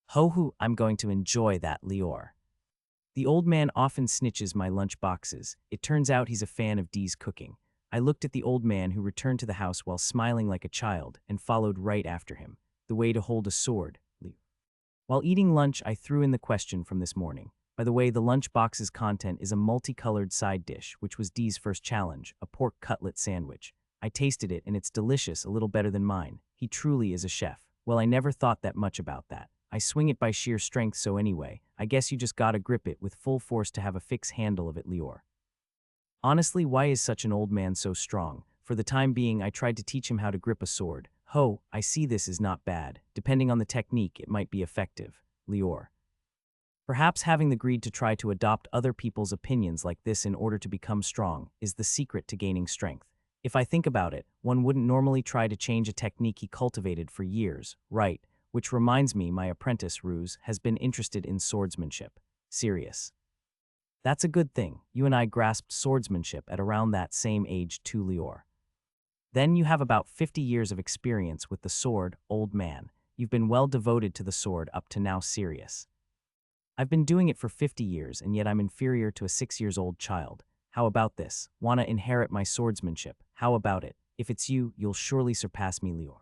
Ho-hoo, I'm going to enjoy that, Lior. The old man often snitches my lunch boxes. It turns out he's a fan of Dee's cooking. I looked at the old man, who returned to the house while smiling like a child, and followed right after him. The way to hold a sword, Lior. While eating lunch, I threw in the question from this morning. By the way, the lunch box's content is a multicolored side dish, which was Dee's first challenge, a pork cutlet sandwich. I tasted it, and it's delicious, a little better than mine. He truly is a chef. Well, I never thought that much about that. I swing it by sheer strength, so anyway, I guess you just gotta grip it with full force to have a fixed handle of it, Lior. Honestly, why is such an old man so strong? For the time being, I tried to teach him how to grip a sword. Ho, I see this is not bad. Depending on the technique, it might be effective, Lior. Perhaps having the greed to try to adopt other people's opinions like this in order to become strong is the secret to gaining strength. If I think about it, one wouldn't normally try to change a technique he cultivated for years, right? Which reminds me, my apprentice, Ruse, has been interested in swordsmanship. Serious. That's a good thing. You and I grasped swordsmanship at around that same age too, Lior. Then you have about 50 years of experience with the sword, old man. You've been well devoted to the sword up to now, serious. I've been doing it for 50 years, and yet I'm inferior to a 6-year-old child. How about this? Wanna inherit my swordsmanship? How about it? If it's you, you'll surely surpass me, Lior.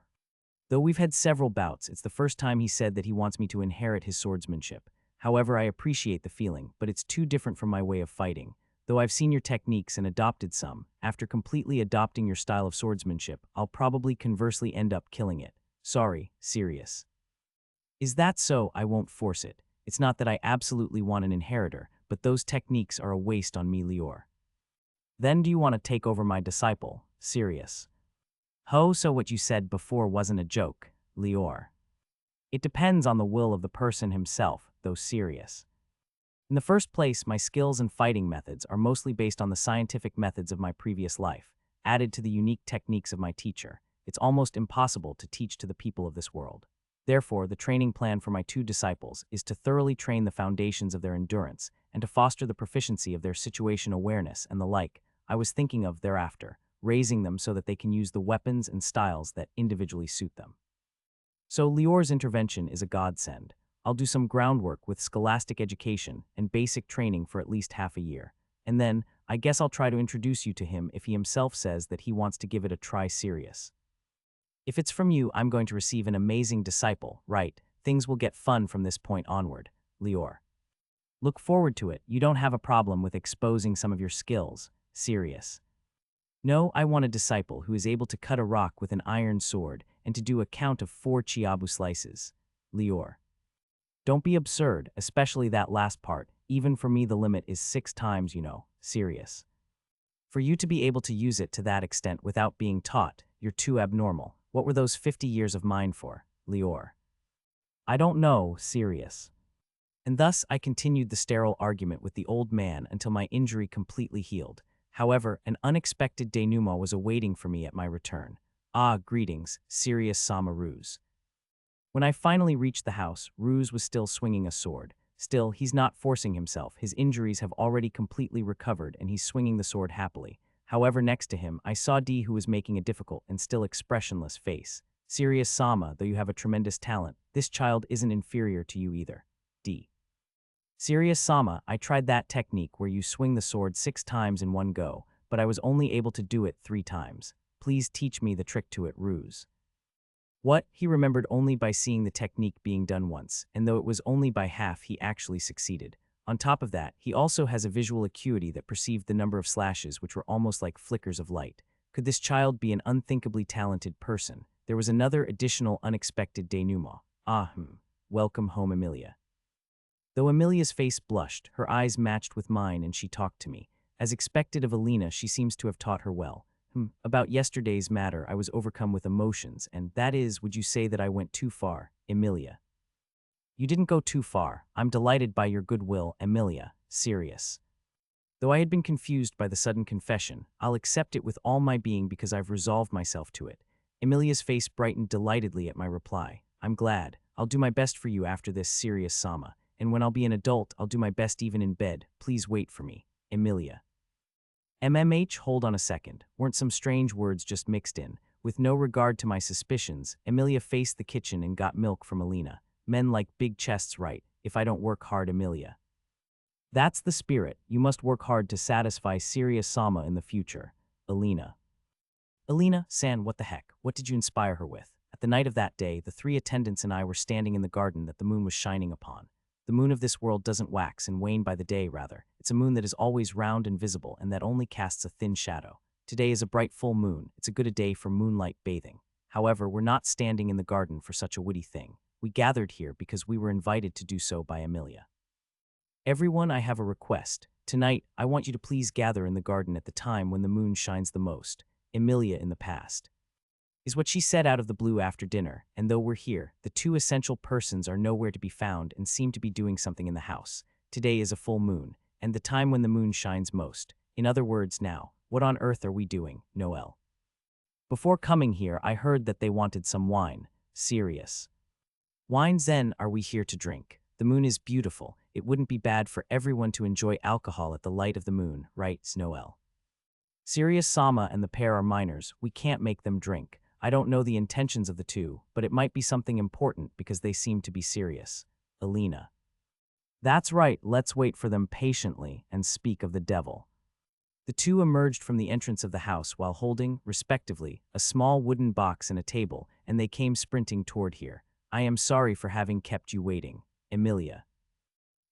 Though we've had several bouts, it's the first time he said that he wants me to inherit his swordsmanship. However, I appreciate the feeling, but it's too different from my way of fighting. Though I've seen your techniques and adopted some, after completely adopting your style of swordsmanship, I'll probably conversely end up killing it. Sorry, serious. Is that so? I won't force it. It's not that I absolutely want an inheritor, but those techniques are a waste on me, Lior. Then do you want to take over my disciple? Serious. Ho, so what you said before wasn't a joke, Lior. It depends on the will of the person himself, though serious. In the first place, my skills and fighting methods are mostly based on the scientific methods of my previous life, added to the unique techniques of my teacher. It's almost impossible to teach to the people of this world. Therefore, the training plan for my two disciples is to thoroughly train the foundations of their endurance and to foster the proficiency of their situation awareness and the like. I was thinking of thereafter, raising them so that they can use the weapons and styles that individually suit them. So Lior's intervention is a godsend. I'll do some groundwork with scholastic education and basic training for at least half a year. And then, I guess I'll try to introduce you to him if he himself says that he wants to give it a try, serious. If it's from you, I'm going to receive an amazing disciple, right? Things will get fun from this point onward, Lior. Look forward to it. You don't have a problem with exposing some of your skills, serious. No, I want a disciple who is able to cut a rock with an iron sword and to do a count of 4 chiabu slices, Lior. Don't be absurd, especially that last part. Even for me, the limit is 6 times, serious. For you to be able to use it to that extent without being taught, you're too abnormal. What were those 50 years of mine for, Lior? I don't know, serious. And thus I continued the sterile argument with the old man until my injury completely healed. However, an unexpected denouement was awaiting for me at my return. Ah, greetings, serious Sama Ruse. When I finally reached the house, Ruse was still swinging a sword. Still, he's not forcing himself. His injuries have already completely recovered and he's swinging the sword happily. However, next to him, I saw Dee, who was making a difficult and still expressionless face. Serious Sama, though you have a tremendous talent, this child isn't inferior to you either. D. Serious Sama, I tried that technique where you swing the sword 6 times in one go, but I was only able to do it 3 times. Please teach me the trick to it, Ruse. What? He remembered only by seeing the technique being done once, and though it was only by half, he actually succeeded. On top of that, he also has a visual acuity that perceived the number of slashes, which were almost like flickers of light. Could this child be an unthinkably talented person? There was another additional unexpected denouement. Welcome home, Emilia. Though Amelia's face blushed, her eyes matched with mine and she talked to me. As expected of Alina, she seems to have taught her well. About yesterday's matter, I was overcome with emotions, and that is, would you say that I went too far, Emilia? You didn't go too far. I'm delighted by your goodwill, Emilia. Serious. Though I had been confused by the sudden confession, I'll accept it with all my being because I've resolved myself to it. Emilia's face brightened delightedly at my reply. I'm glad. I'll do my best for you after this serious Sama, and when I'll be an adult, I'll do my best even in bed. Please wait for me, Emilia. Hold on a second. Weren't some strange words just mixed in? With no regard to my suspicions, Emilia faced the kitchen and got milk from Alina. Men like big chests, right? If I don't work hard, Emilia. That's the spirit. You must work hard to satisfy serious Sama in the future. Alina. Alina-san, what the heck? What did you inspire her with? At the night of that day, the 3 attendants and I were standing in the garden that the moon was shining upon. The moon of this world doesn't wax and wane by the day, rather. It's a moon that is always round and visible and that only casts a thin shadow. Today is a bright full moon. It's a good a day for moonlight bathing. However, we're not standing in the garden for such a witty thing. We gathered here because we were invited to do so by Emilia. Everyone, I have a request. Tonight, I want you to please gather in the garden at the time when the moon shines the most. Emilia in the past. Is what she said out of the blue after dinner, and though we're here, the 2 essential persons are nowhere to be found and seem to be doing something in the house. Today is a full moon, and the time when the moon shines most. In other words now, what on earth are we doing, Noel? Before coming here, I heard that they wanted some wine. Serious. Wine then are we here to drink? The moon is beautiful. It wouldn't be bad for everyone to enjoy alcohol at the light of the moon, right, Noel? Serious Sama and the pair are minors. We can't make them drink. I don't know the intentions of the 2, but it might be something important because they seem to be serious. Alina. That's right, let's wait for them patiently and speak of the devil. The 2 emerged from the entrance of the house while holding, respectively, a small wooden box and a table, and they came sprinting toward here. I am sorry for having kept you waiting, Emilia.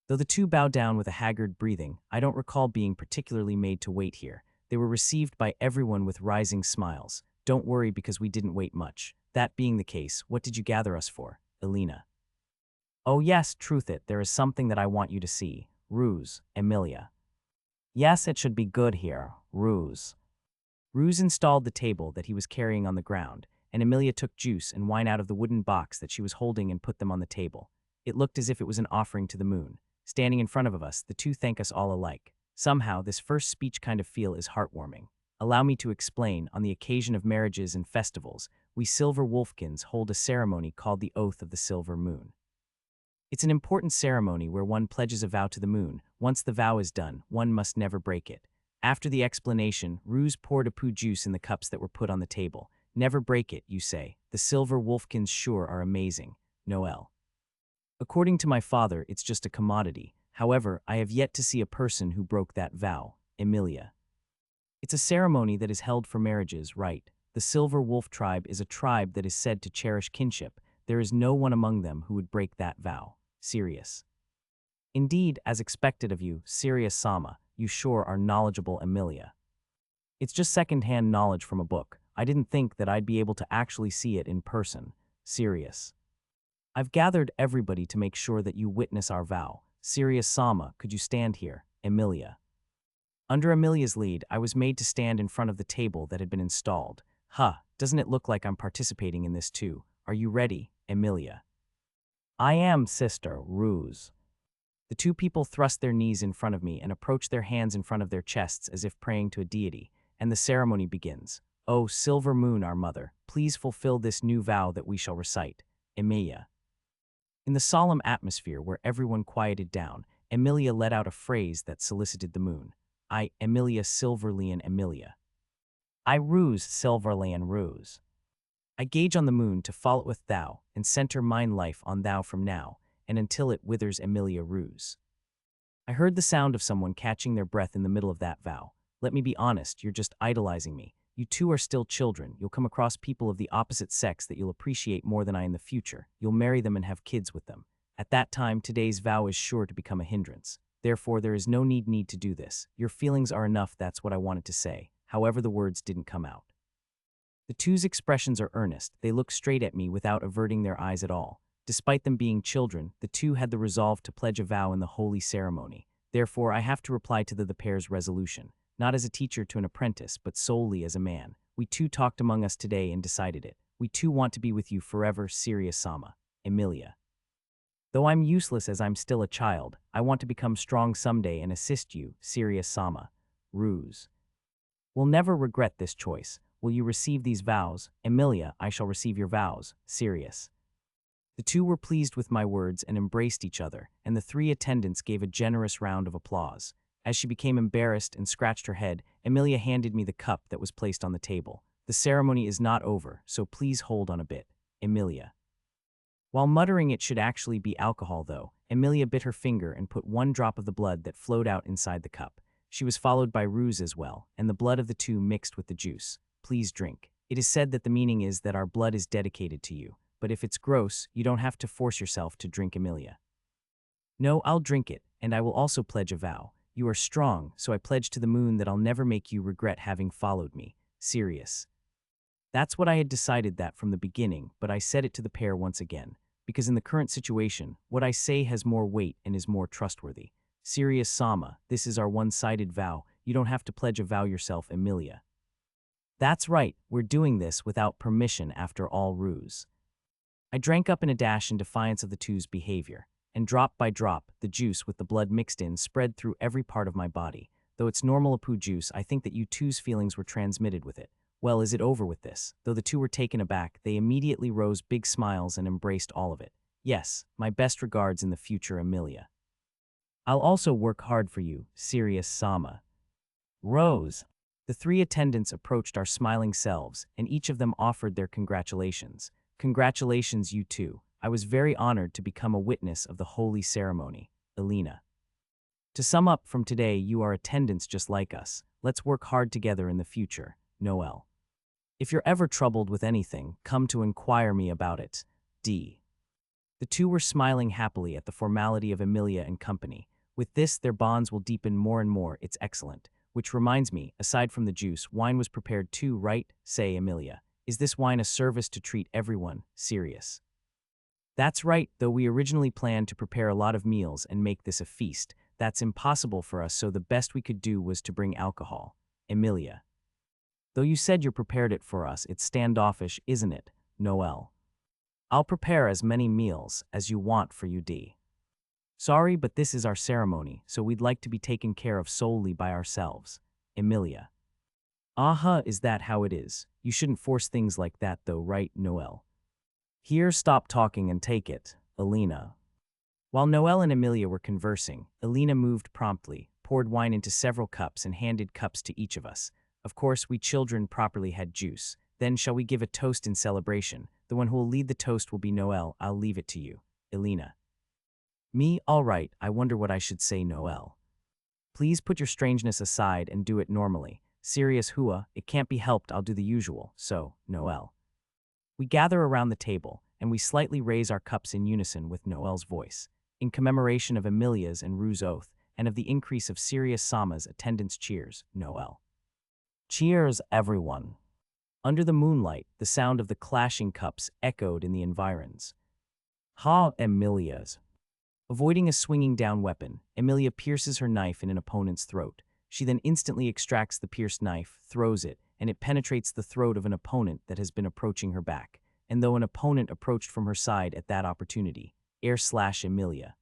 Though the 2 bowed down with a haggard breathing, I don't recall being particularly made to wait here. They were received by everyone with rising smiles. Don't worry because we didn't wait much. That being the case, what did you gather us for, Alina? Oh yes, truth it, there is something that I want you to see. Ruse, Emilia. Yes, it should be good here, Ruse. Ruse installed the table that he was carrying on the ground, and Emilia took juice and wine out of the wooden box that she was holding and put them on the table. It looked as if it was an offering to the moon. Standing in front of us, the 2 thank us all alike. Somehow, this first speech kind of feel is heartwarming. Allow me to explain, on the occasion of marriages and festivals, we Silver Wolfkins hold a ceremony called the Oath of the Silver Moon. It's an important ceremony where one pledges a vow to the moon. Once the vow is done, one must never break it. After the explanation, Ruse poured a poo juice in the cups that were put on the table. Never break it, you say. The Silver Wolfkins sure are amazing. Noel. According to my father, it's just a commodity. However, I have yet to see a person who broke that vow. Emilia. It's a ceremony that is held for marriages, right? The Silver Wolf tribe is a tribe that is said to cherish kinship. There is no one among them who would break that vow. Serious. Indeed, as expected of you, Serious Sama, you sure are knowledgeable, Emilia. It's just second-hand knowledge from a book. I didn't think that I'd be able to actually see it in person. Serious. I've gathered everybody to make sure that you witness our vow. Serious Sama, could you stand here, Emilia? Under Emilia's lead, I was made to stand in front of the table that had been installed. Doesn't it look like I'm participating in this too? Are you ready, Emilia? I am, sister, Ruse. The 2 people thrust their knees in front of me and approached their hands in front of their chests as if praying to a deity, and the ceremony begins. O Silver Moon, our mother, please fulfill this new vow that we shall recite. Emilia. In the solemn atmosphere where everyone quieted down, Emilia let out a phrase that solicited the moon. I, Emilia Silverlian Emilia. I Ruse Silverlian Ruse. I gauge on the moon to follow with thou, and center mine life on thou from now, and until it withers Emilia Ruse. I heard the sound of someone catching their breath in the middle of that vow. Let me be honest, you're just idolizing me. You 2 are still children. You'll come across people of the opposite sex that you'll appreciate more than I in the future. You'll marry them and have kids with them. At that time, today's vow is sure to become a hindrance. Therefore, there is no need to do this. Your feelings are enough, that's what I wanted to say. However, the words didn't come out. The 2's expressions are earnest. They look straight at me without averting their eyes at all. Despite them being children, the two had the resolve to pledge a vow in the holy ceremony. Therefore, I have to reply to the pair's resolution, not as a teacher to an apprentice, but solely as a man. We two talked among us today and decided it. We two want to be with you forever, Sirius-sama. Emilia. Though I'm useless as I'm still a child, I want to become strong someday and assist you, Sirius-sama. Ruse. We'll never regret this choice. Will you receive these vows? Emilia, I shall receive your vows, Sirius. The two were pleased with my words and embraced each other, and the three attendants gave a generous round of applause. As she became embarrassed and scratched her head, Emilia handed me the cup that was placed on the table. The ceremony is not over, so please hold on a bit. Emilia. While muttering it should actually be alcohol, though, Emilia bit her finger and put one drop of the blood that flowed out inside the cup. She was followed by Ruse as well, and the blood of the two mixed with the juice. Please drink. It is said that the meaning is that our blood is dedicated to you, but if it's gross, you don't have to force yourself to drink, Emilia. No, I'll drink it, and I will also pledge a vow. You are strong, so I pledge to the moon that I'll never make you regret having followed me. Sirius. That's what I had decided that from the beginning, but I said it to the pair once again, because in the current situation, what I say has more weight and is more trustworthy. Sirius-sama, this is our one-sided vow. You don't have to pledge a vow yourself, Emilia. That's right, we're doing this without permission after all, Ruse. I drank up in a dash in defiance of the two's behavior, and drop by drop, the juice with the blood mixed in spread through every part of my body. Though it's normal Apu juice, I think that you two's feelings were transmitted with it. Well, is it over with this? Though the two were taken aback, they immediately rose big smiles and embraced all of it. Yes, my best regards in the future, Emilia. I'll also work hard for you, Sirius-sama. Rose. The three attendants approached our smiling selves, and each of them offered their congratulations. Congratulations, you two. I was very honored to become a witness of the holy ceremony. Elena. To sum up, from today you are attendants just like us. Let's work hard together in the future. Noel. If you're ever troubled with anything, come to inquire me about it. D. The two were smiling happily at the formality of Emilia and company. With this, their bonds will deepen more and more. It's excellent. Which reminds me, aside from the juice, wine was prepared too, right? Say, Emilia. Is this wine a service to treat everyone? Sirius. That's right, though we originally planned to prepare a lot of meals and make this a feast. That's impossible for us, so the best we could do was to bring alcohol. Emilia. Though you said you prepared it for us, it's standoffish, isn't it? Noel. I'll prepare as many meals as you want for you, D. Sorry, but this is our ceremony, so we'd like to be taken care of solely by ourselves. Emilia. Aha, is that how it is? You shouldn't force things like that though, right, Noel? Here, stop talking and take it, Elena. While Noel and Emilia were conversing, Elena moved promptly, poured wine into several cups and handed cups to each of us. Of course, we children properly had juice. Then shall we give a toast in celebration? The one who will lead the toast will be Noel. I'll leave it to you. Elena. Me, all right, I wonder what I should say, Noel. Please put your strangeness aside and do it normally. Serious hua, it can't be helped, I'll do the usual. So, Noel. We gather around the table, and we slightly raise our cups in unison with Noel's voice, in commemoration of Emilia's and Rue's oath, and of the increase of Sirius-sama's attendance. Cheers, Noel. Cheers, everyone. Under the moonlight, the sound of the clashing cups echoed in the environs. Ha, Emilia's. Avoiding a swinging down weapon, Emilia pierces her knife in an opponent's throat. She then instantly extracts the pierced knife, throws it, and it penetrates the throat of an opponent that has been approaching her back. And though an opponent approached from her side at that opportunity, Emilia.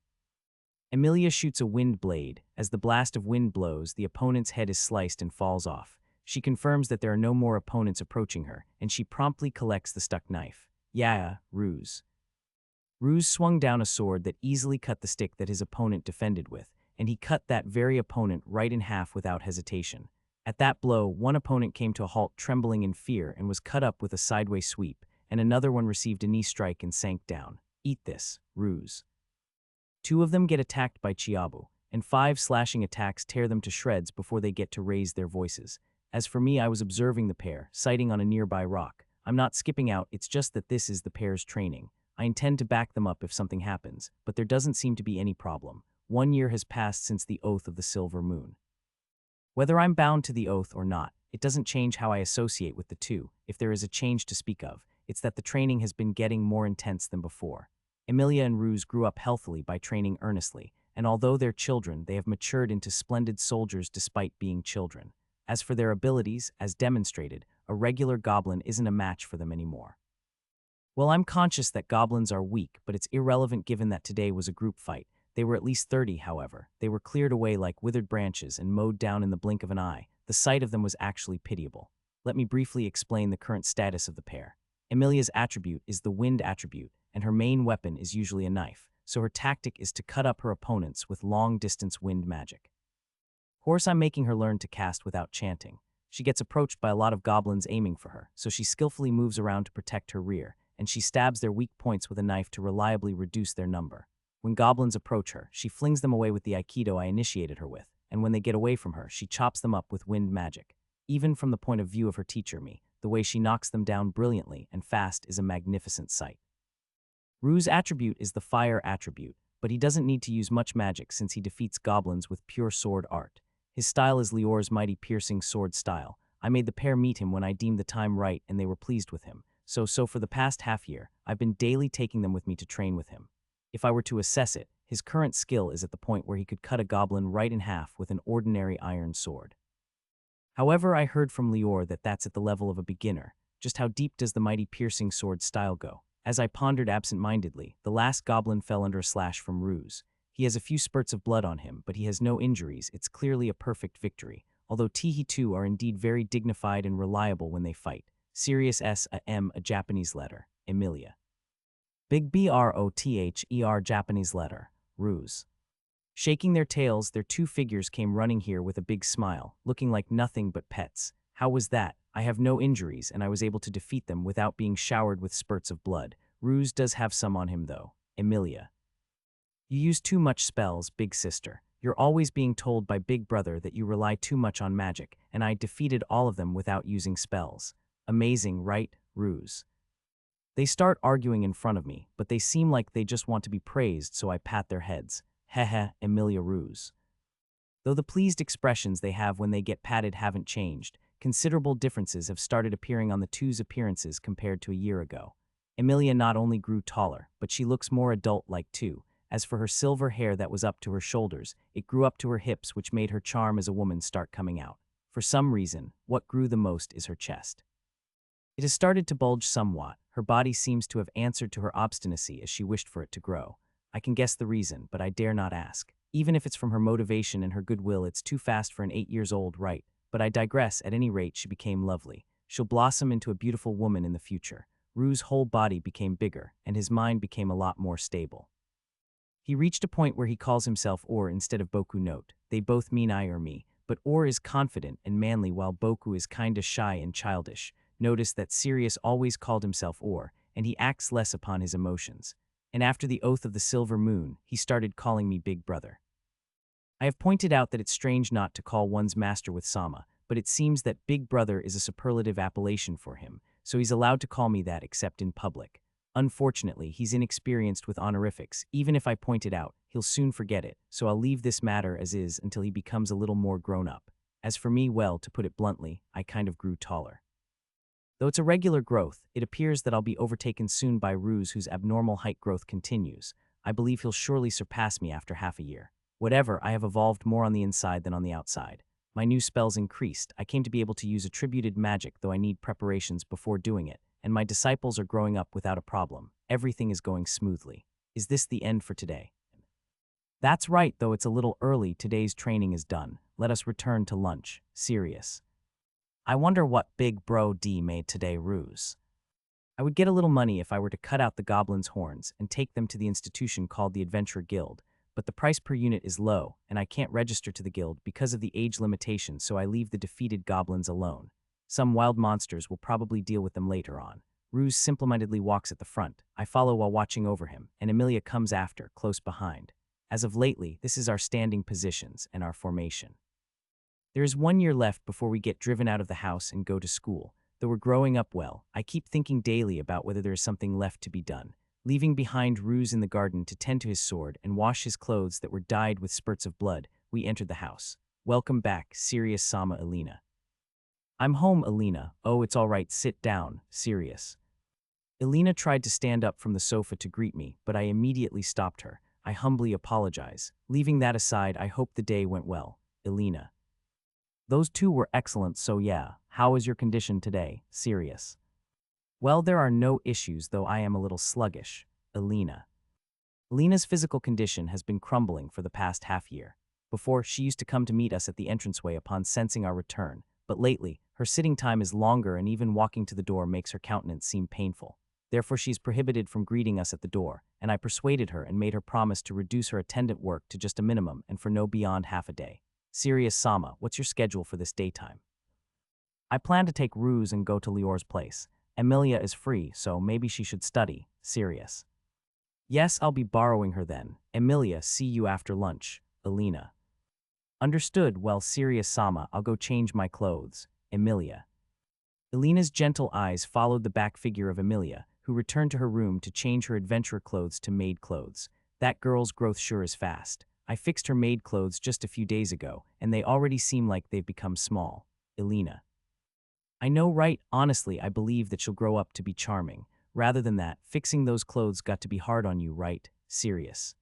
Emilia shoots a wind blade. As the blast of wind blows, the opponent's head is sliced and falls off. She confirms that there are no more opponents approaching her, and she promptly collects the stuck knife. Yeah, Ruse. Ruse swung down a sword that easily cut the stick that his opponent defended with, and he cut that very opponent right in half without hesitation. At that blow, one opponent came to a halt trembling in fear and was cut up with a sideways sweep, and another one received a knee strike and sank down. Eat this, Ruse. Two of them get attacked by Chiabu, and 5 slashing attacks tear them to shreds before they get to raise their voices. As for me, I was observing the pair, sighting on a nearby rock. I'm not skipping out, it's just that this is the pair's training. I intend to back them up if something happens, but there doesn't seem to be any problem. 1 year has passed since the oath of the silver moon. Whether I'm bound to the oath or not, it doesn't change how I associate with the two. If there is a change to speak of, it's that the training has been getting more intense than before. Emilia and Ruse grew up healthily by training earnestly, and although they're children, they have matured into splendid soldiers despite being children. As for their abilities, as demonstrated, a regular goblin isn't a match for them anymore. Well, I'm conscious that goblins are weak, but it's irrelevant given that today was a group fight. They were at least 30, however. They were cleared away like withered branches and mowed down in the blink of an eye. The sight of them was actually pitiable. Let me briefly explain the current status of the pair. Emilia's attribute is the wind attribute, and her main weapon is usually a knife, so her tactic is to cut up her opponents with long-distance wind magic. Of course, I'm making her learn to cast without chanting. She gets approached by a lot of goblins aiming for her, so she skillfully moves around to protect her rear, and she stabs their weak points with a knife to reliably reduce their number. When goblins approach her, she flings them away with the aikido I initiated her with, and when they get away from her, she chops them up with wind magic. Even from the point of view of her teacher me, the way she knocks them down brilliantly and fast is a magnificent sight. Rue's attribute is the fire attribute, but he doesn't need to use much magic since he defeats goblins with pure sword art. His style is Lior's mighty piercing sword style. I made the pair meet him when I deemed the time right and they were pleased with him. So for the past half year, I've been daily taking them with me to train with him. If I were to assess it, his current skill is at the point where he could cut a goblin right in half with an ordinary iron sword. However, I heard from Lior that that's at the level of a beginner. Just how deep does the mighty piercing sword style go? As I pondered absent-mindedly, the last goblin fell under a slash from Ruse. He has a few spurts of blood on him, but he has no injuries. It's clearly a perfect victory. Although Tihi too are indeed very dignified and reliable when they fight. Sirius S a M a Japanese letter, Emilia. Big BROTHER Japanese letter, Ruse. Shaking their tails, their two figures came running here with a big smile, looking like nothing but pets. How was that? I have no injuries, and I was able to defeat them without being showered with spurts of blood. Ruse does have some on him, though. Emilia. You use too much spells, big sister. You're always being told by big brother that you rely too much on magic, and I defeated all of them without using spells. Amazing, right, Ruse? They start arguing in front of me, but they seem like they just want to be praised, so I pat their heads. Heh, Emilia Ruse. Though the pleased expressions they have when they get patted haven't changed, considerable differences have started appearing on the two's appearances compared to a year ago. Emilia not only grew taller, but she looks more adult-like too. As for her silver hair that was up to her shoulders, it grew up to her hips, which made her charm as a woman start coming out. For some reason, what grew the most is her chest. It has started to bulge somewhat. Her body seems to have answered to her obstinacy as she wished for it to grow. I can guess the reason, but I dare not ask. Even if it's from her motivation and her goodwill, it's too fast for an 8-year-old, right? But I digress. At any rate, she became lovely. She'll blossom into a beautiful woman in the future. Rue's whole body became bigger, and his mind became a lot more stable. He reached a point where he calls himself Or instead of Boku. Note, they both mean I or me, but Or is confident and manly while Boku is kinda shy and childish. Notice that Sirius always called himself Or, and he acts less upon his emotions. And after the Oath of the Silver Moon, he started calling me Big Brother. I have pointed out that it's strange not to call one's master with Sama, but it seems that Big Brother is a superlative appellation for him, so he's allowed to call me that except in public. Unfortunately, he's inexperienced with honorifics. Even if I point it out, he'll soon forget it, so I'll leave this matter as is until he becomes a little more grown up. As for me, well, to put it bluntly, I kind of grew taller. Though it's a regular growth, it appears that I'll be overtaken soon by Ruse, whose abnormal height growth continues. I believe he'll surely surpass me after half a year. Whatever, I have evolved more on the inside than on the outside. My new spells increased. I came to be able to use attributed magic, though I need preparations before doing it, and my disciples are growing up without a problem. Everything is going smoothly. Is this the end for today? That's right, though it's a little early. Today's training is done. Let us return to lunch. Serious. I wonder what Big Bro D made today, Ruse. I would get a little money if I were to cut out the goblin's horns and take them to the institution called the Adventure Guild, but the price per unit is low, and I can't register to the guild because of the age limitation, so I leave the defeated goblins alone. Some wild monsters will probably deal with them later on. Ruse simple-mindedly walks at the front. I follow while watching over him, and Emilia comes after, close behind. As of lately, this is our standing positions and our formation. There is 1 year left before we get driven out of the house and go to school. Though we're growing up well, I keep thinking daily about whether there is something left to be done. Leaving behind Ruse in the garden to tend to his sword and wash his clothes that were dyed with spurts of blood, we entered the house. Welcome back, Sirius Sama Alina. I'm home, Alina. Oh, it's all right, sit down, Sirius. Elena tried to stand up from the sofa to greet me, but I immediately stopped her. I humbly apologize. Leaving that aside, I hope the day went well. Elena. Those two were excellent, so yeah. How is your condition today? Serious. Well, there are no issues, though I am a little sluggish. Elena. Lena's physical condition has been crumbling for the past half year. Before, she used to come to meet us at the entranceway upon sensing our return, but lately, her sitting time is longer and even walking to the door makes her countenance seem painful. Therefore, she's prohibited from greeting us at the door, and I persuaded her and made her promise to reduce her attendant work to just a minimum and for no beyond half a day. Serious Sama, what's your schedule for this daytime? I plan to take Ruse and go to Lior's place. Emilia is free, so maybe she should study. Serious. Yes, I'll be borrowing her then. Emilia, see you after lunch. Elena. Understood. Well, Serious Sama, I'll go change my clothes. Emilia. Elena's gentle eyes followed the back figure of Emilia, who returned to her room to change her adventurer clothes to maid clothes. That girl's growth sure is fast. I fixed her maid clothes just a few days ago, and they already seem like they've become small. Elena. I know, right? Honestly, I believe that she'll grow up to be charming. Rather than that, fixing those clothes got to be hard on you, right? Serious.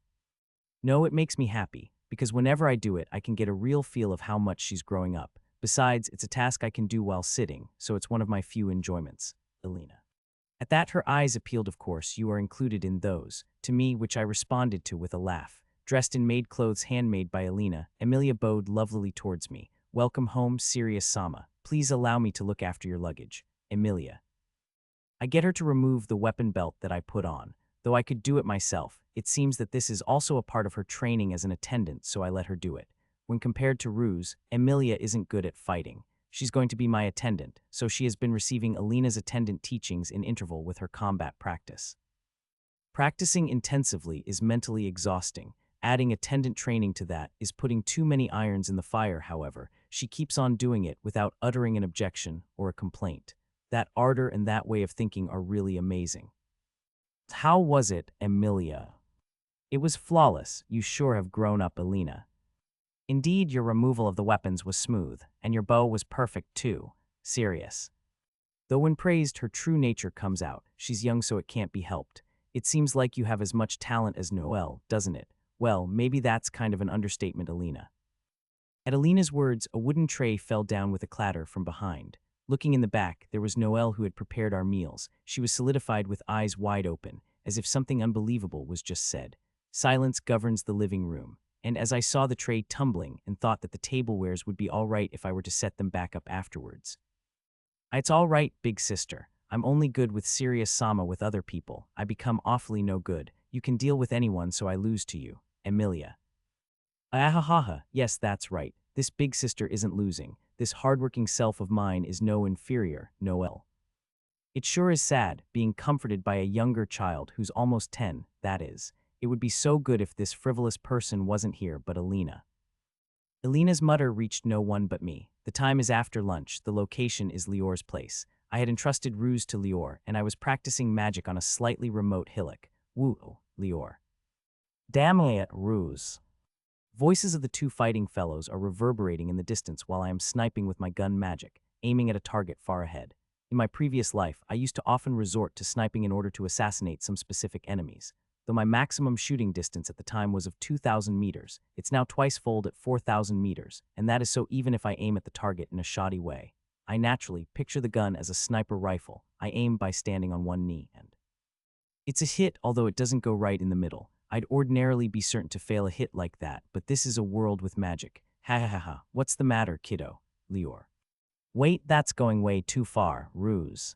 No, it makes me happy, because whenever I do it, I can get a real feel of how much she's growing up. Besides, it's a task I can do while sitting, so it's one of my few enjoyments. Elena. At that, her eyes appealed. Of course, you are included in those, to me, which I responded to with a laugh. Dressed in maid clothes handmade by Elena, Emilia bowed lovelily towards me. Welcome home, Serious Sama. Please allow me to look after your luggage. Emilia. I get her to remove the weapon belt that I put on. Though I could do it myself, it seems that this is also a part of her training as an attendant, so I let her do it. When compared to Ruse, Emilia isn't good at fighting. She's going to be my attendant, so she has been receiving Elena's attendant teachings in interval with her combat practice. Practicing intensively is mentally exhausting. Adding attendant training to that is putting too many irons in the fire. However, she keeps on doing it without uttering an objection or a complaint. That ardor and that way of thinking are really amazing. How was it, Emilia? It was flawless. You sure have grown up, Elena. Indeed, your removal of the weapons was smooth, and your bow was perfect too. Serious. Though when praised, her true nature comes out. She's young, so it can't be helped. It seems like you have as much talent as Noel, doesn't it? Well, maybe that's kind of an understatement, Elena. At Elena's words, a wooden tray fell down with a clatter from behind. Looking in the back, there was Noelle, who had prepared our meals. She was solidified with eyes wide open, as if something unbelievable was just said. Silence governs the living room, and as I saw the tray tumbling and thought that the tablewares would be all right if I were to set them back up afterwards. It's all right, big sister. I'm only good with Serious Sama with other people. I become awfully no good. You can deal with anyone, so I lose to you. Emilia. Ahahaha, yes, that's right. This big sister isn't losing. This hardworking self of mine is no inferior, Noel. It sure is sad, being comforted by a younger child who's almost 10, that is. It would be so good if this frivolous person wasn't here but Elena. Elena's mutter reached no one but me. The time is after lunch. The location is Lior's place. I had entrusted Ruse to Lior, and I was practicing magic on a slightly remote hillock. Woo, Lior. Damn it, Ruse. Voices of the two fighting fellows are reverberating in the distance while I am sniping with my gun magic, aiming at a target far ahead. In my previous life, I used to often resort to sniping in order to assassinate some specific enemies. Though my maximum shooting distance at the time was of 2,000 meters, it's now twice-fold at 4,000 meters, and that is so even if I aim at the target in a shoddy way. I naturally picture the gun as a sniper rifle. I aim by standing on one knee, and it's a hit, although it doesn't go right in the middle. I'd ordinarily be certain to fail a hit like that, but this is a world with magic. Ha ha ha ha, what's the matter, kiddo? Lior. Wait, that's going way too far, Ruse.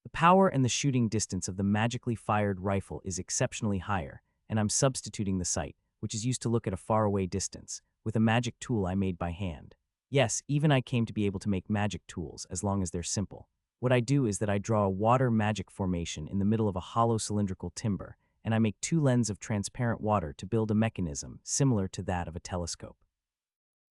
The power and the shooting distance of the magically fired rifle is exceptionally higher, and I'm substituting the sight, which is used to look at a faraway distance, with a magic tool I made by hand. Yes, even I came to be able to make magic tools, as long as they're simple. What I do is that I draw a water magic formation in the middle of a hollow cylindrical timber, and I make two lenses of transparent water to build a mechanism similar to that of a telescope.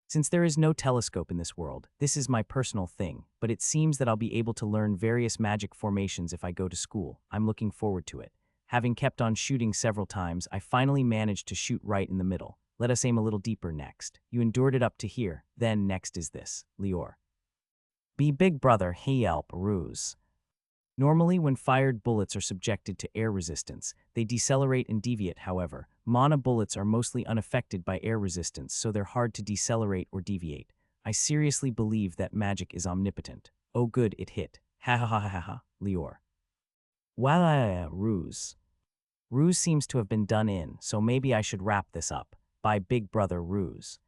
Since there is no telescope in this world, this is my personal thing, but it seems that I'll be able to learn various magic formations if I go to school. I'm looking forward to it. Having kept on shooting several times, I finally managed to shoot right in the middle. Let us aim a little deeper next. You endured it up to here, then next is this, Lior. Be big brother, hey help, Ruse. Normally, when fired bullets are subjected to air resistance, they decelerate and deviate. However, mana bullets are mostly unaffected by air resistance, so they're hard to decelerate or deviate. I seriously believe that magic is omnipotent. Oh good, it hit. Ha ha ha ha ha ha, Lior. Wow, ruse. Ruse seems to have been done in, so maybe I should wrap this up. By Big Brother Ruse.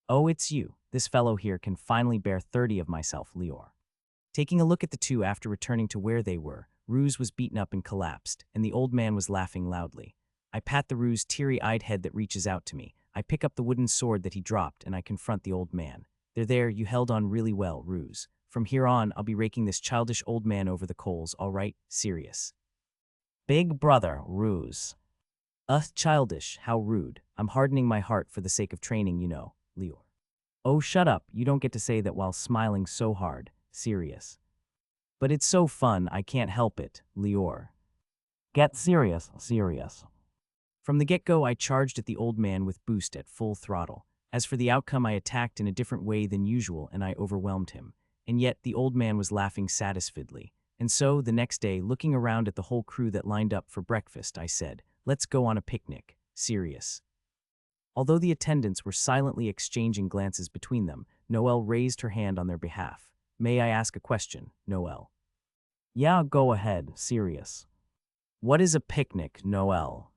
Oh, it's you. This fellow here can finally bear 30 of myself, Lior. Taking a look at the two after returning to where they were, Ruse was beaten up and collapsed, and the old man was laughing loudly. I pat the Ruse's teary-eyed head that reaches out to me. I pick up the wooden sword that he dropped, and I confront the old man. There, you held on really well, Ruse. From here on, I'll be raking this childish old man over the coals, all right? Serious. Big Brother Ruse. Childish, how rude. I'm hardening my heart for the sake of training, you know, Lior. Oh, shut up. You don't get to say that while smiling so hard. Serious. But it's so fun, I can't help it, Lior. Get serious, serious. From the get-go, I charged at the old man with boost at full throttle. As for the outcome, I attacked in a different way than usual, and I overwhelmed him. And yet, the old man was laughing satisfiedly. And so, the next day, looking around at the whole crew that lined up for breakfast, I said, "Let's go on a picnic." Serious. Although the attendants were silently exchanging glances between them, Noelle raised her hand on their behalf. May I ask a question, Noelle? Yeah, go ahead, serious. What is a picnic, Noelle?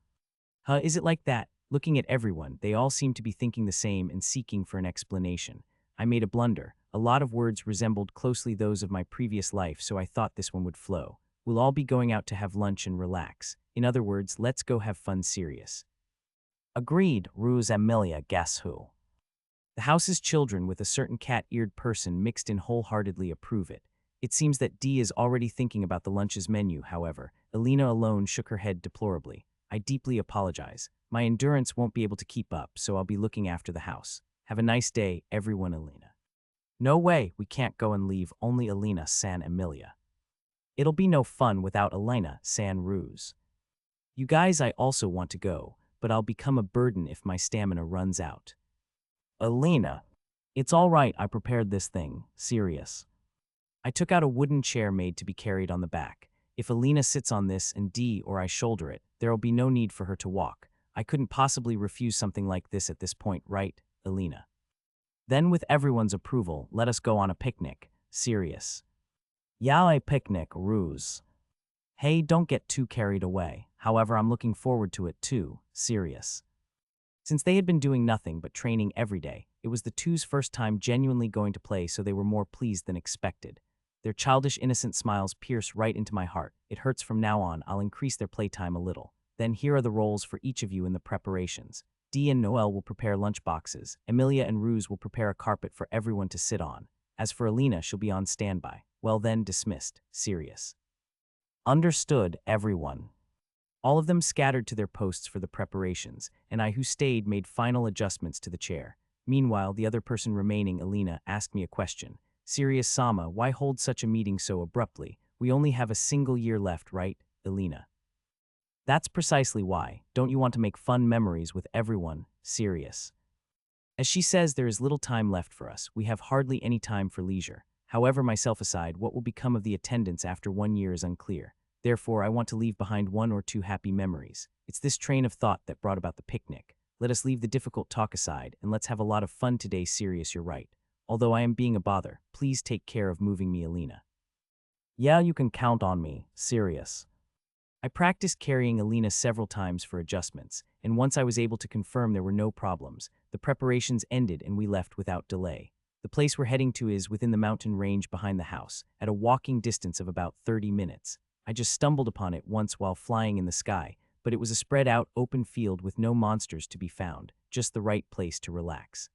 Is it like that? Looking at everyone, they all seem to be thinking the same and seeking for an explanation. I made a blunder. A lot of words resembled closely those of my previous life, so I thought this one would flow. We'll all be going out to have lunch and relax. In other words, let's go have fun serious. Agreed, Ruse Amelia, guess who? The house's children with a certain cat-eared person mixed in wholeheartedly approve it. It seems that Dee is already thinking about the lunch's menu, however. Elena alone shook her head deplorably. I deeply apologize. My endurance won't be able to keep up, so I'll be looking after the house. Have a nice day, everyone, Elena. No way, we can't go and leave only Elena San Emilia. It'll be no fun without Elena San Ruse. You guys, I also want to go, but I'll become a burden if my stamina runs out. Elena. It's all right, I prepared this thing, serious. I took out a wooden chair made to be carried on the back. If Elena sits on this and Dee or I shoulder it, there'll be no need for her to walk. I couldn't possibly refuse something like this at this point, right, Elena? Then with everyone's approval, let us go on a picnic, serious. Yeah, a picnic, Ruse. Hey, don't get too carried away. However, I'm looking forward to it too, serious. Since they had been doing nothing but training every day, it was the two's first time genuinely going to play, so they were more pleased than expected. Their childish, innocent smiles pierce right into my heart. It hurts. From now on, I'll increase their playtime a little. Then here are the roles for each of you in the preparations. Dee and Noelle will prepare lunch boxes. Emilia and Ruse will prepare a carpet for everyone to sit on. As for Elena, she'll be on standby. Well then, dismissed. Serious. Understood, everyone. All of them scattered to their posts for the preparations, and I who stayed made final adjustments to the chair. Meanwhile, the other person remaining, Elena, asked me a question. Serious Sama, why hold such a meeting so abruptly? We only have a single year left, right, Elena? That's precisely why. Don't you want to make fun memories with everyone? Serious. As she says, there is little time left for us. We have hardly any time for leisure. However, myself aside, what will become of the attendance after 1 year is unclear. Therefore, I want to leave behind 1 or 2 happy memories. It's this train of thought that brought about the picnic. Let us leave the difficult talk aside, and let's have a lot of fun today, serious, you're right. Although I am being a bother, please take care of moving me, Elena. Yeah, you can count on me, serious. I practiced carrying Elena several times for adjustments, and once I was able to confirm there were no problems, the preparations ended and we left without delay. The place we're heading to is within the mountain range behind the house, at a walking distance of about 30 minutes. I just stumbled upon it once while flying in the sky, but it was a spread-out open field with no monsters to be found, just the right place to relax.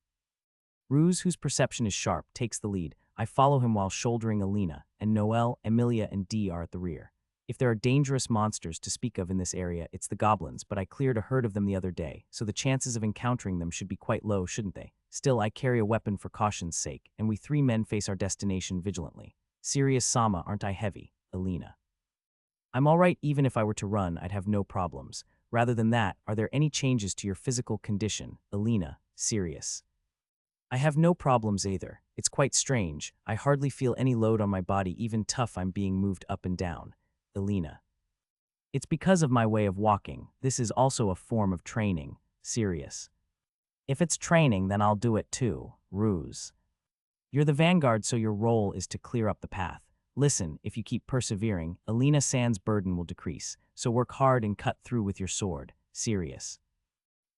Ruse, whose perception is sharp, takes the lead. I follow him while shouldering Elena, and Noelle, Emilia, and Dee are at the rear. If there are dangerous monsters to speak of in this area, it's the goblins, but I cleared a herd of them the other day, so the chances of encountering them should be quite low, shouldn't they? Still, I carry a weapon for caution's sake, and we 3 men face our destination vigilantly. Serious Sama, aren't I heavy, Elena? I'm all right. Even if I were to run, I'd have no problems. Rather than that, are there any changes to your physical condition, Elena? Serious. I have no problems either. It's quite strange. I hardly feel any load on my body, even tough I'm being moved up and down. Elena. It's because of my way of walking. This is also a form of training. Serious. If it's training, then I'll do it too. Ruse. You're the vanguard, so your role is to clear up the path. Listen, if you keep persevering, Elena Sand's burden will decrease, so work hard and cut through with your sword. Serious.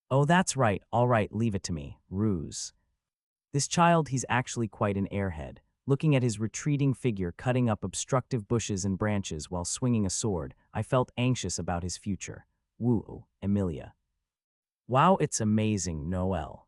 Oh, that's right. All right, leave it to me. Ruse. This child, he's actually quite an airhead. Looking at his retreating figure cutting up obstructive bushes and branches while swinging a sword, I felt anxious about his future. Woo, Emilia. Wow, it's amazing, Noel.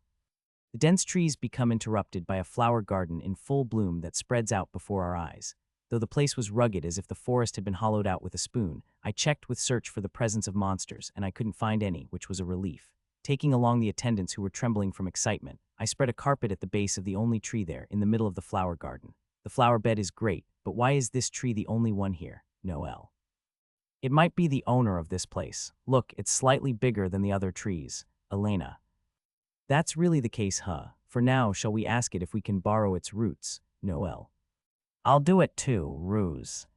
The dense trees become interrupted by a flower garden in full bloom that spreads out before our eyes. Though the place was rugged as if the forest had been hollowed out with a spoon, I checked with search for the presence of monsters, and I couldn't find any, which was a relief. Taking along the attendants who were trembling from excitement, I spread a carpet at the base of the only tree there, in the middle of the flower garden. The flower bed is great, but why is this tree the only one here? Noel. It might be the owner of this place. Look, it's slightly bigger than the other trees. Elena. That's really the case, huh? For now, shall we ask it if we can borrow its roots? Noel. I'll do it too, Ruse.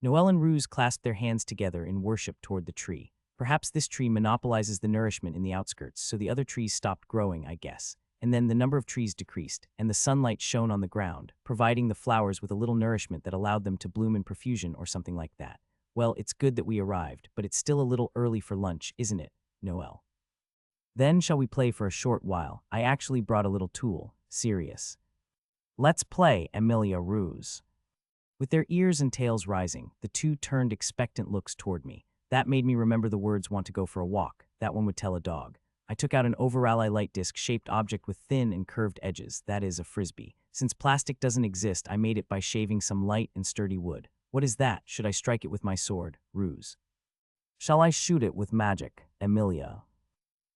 Noel and Ruse clasped their hands together in worship toward the tree. Perhaps this tree monopolizes the nourishment in the outskirts, so the other trees stopped growing, I guess. And then the number of trees decreased, and the sunlight shone on the ground, providing the flowers with a little nourishment that allowed them to bloom in profusion or something like that. Well, it's good that we arrived, but it's still a little early for lunch, isn't it, Noel? Then shall we play for a short while? I actually brought a little tool. Serious. Let's play, Emilia. Ruse. With their ears and tails rising, the two turned expectant looks toward me. That made me remember the words "want to go for a walk." That one would tell a dog. I took out an overally light disc-shaped object with thin and curved edges, that is, a frisbee. Since plastic doesn't exist, I made it by shaving some light and sturdy wood. What is that? Should I strike it with my sword? Ruse. Shall I shoot it with magic? Emilia.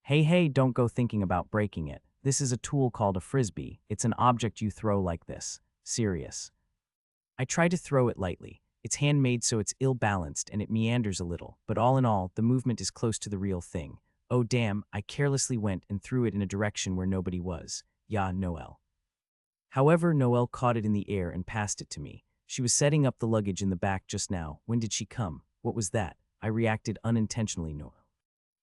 Hey, don't go thinking about breaking it. This is a tool called a frisbee. It's an object you throw like this. Serious. I try to throw it lightly. It's handmade, so it's ill-balanced and it meanders a little, but all in all, the movement is close to the real thing. Oh damn, I carelessly went and threw it in a direction where nobody was. Yeah, Noel. However, Noel caught it in the air and passed it to me. She was setting up the luggage in the back just now. When did she come? What was that? I reacted unintentionally, Noel.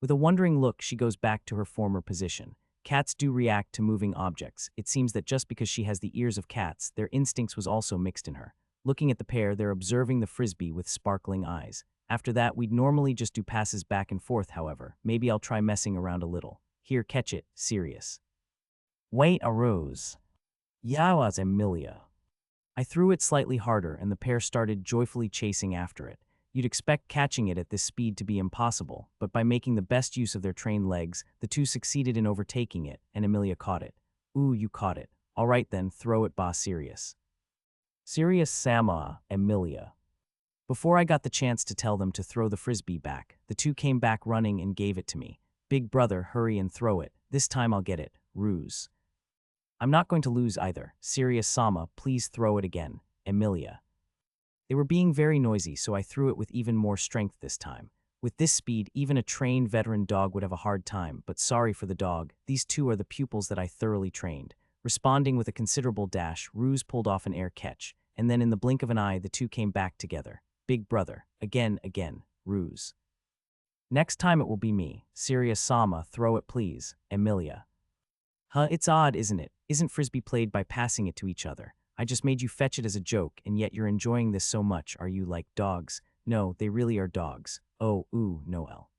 With a wondering look, she goes back to her former position. Cats do react to moving objects. It seems that just because she has the ears of cats, their instincts was also mixed in her. Looking at the pair, they're observing the frisbee with sparkling eyes. After that, we'd normally just do passes back and forth, however. Maybe I'll try messing around a little. Here, catch it. Serious. Wait, a ruse. Yawas, Emilia. I threw it slightly harder, and the pair started joyfully chasing after it. You'd expect catching it at this speed to be impossible, but by making the best use of their trained legs, the two succeeded in overtaking it, and Emilia caught it. Ooh, you caught it. All right then, throw it, boss. Serious. Serious Sama, Emilia. Before I got the chance to tell them to throw the frisbee back, the two came back running and gave it to me. Big brother, hurry and throw it. This time I'll get it. Ruse. I'm not going to lose either. Serious Sama, please throw it again. Emilia. They were being very noisy, so I threw it with even more strength this time. With this speed, even a trained veteran dog would have a hard time, but sorry for the dog. These two are the pupils that I thoroughly trained. Responding with a considerable dash, Ruse pulled off an air catch, and then in the blink of an eye, the two came back together. Big brother. Again, Ruse. Next time it will be me. Serious Sama, throw it please. Emilia. Huh, it's odd, isn't it? Isn't frisbee played by passing it to each other? I just made you fetch it as a joke, and yet you're enjoying this so much. Are you like dogs? No, they really are dogs. Oh, ooh, Noel.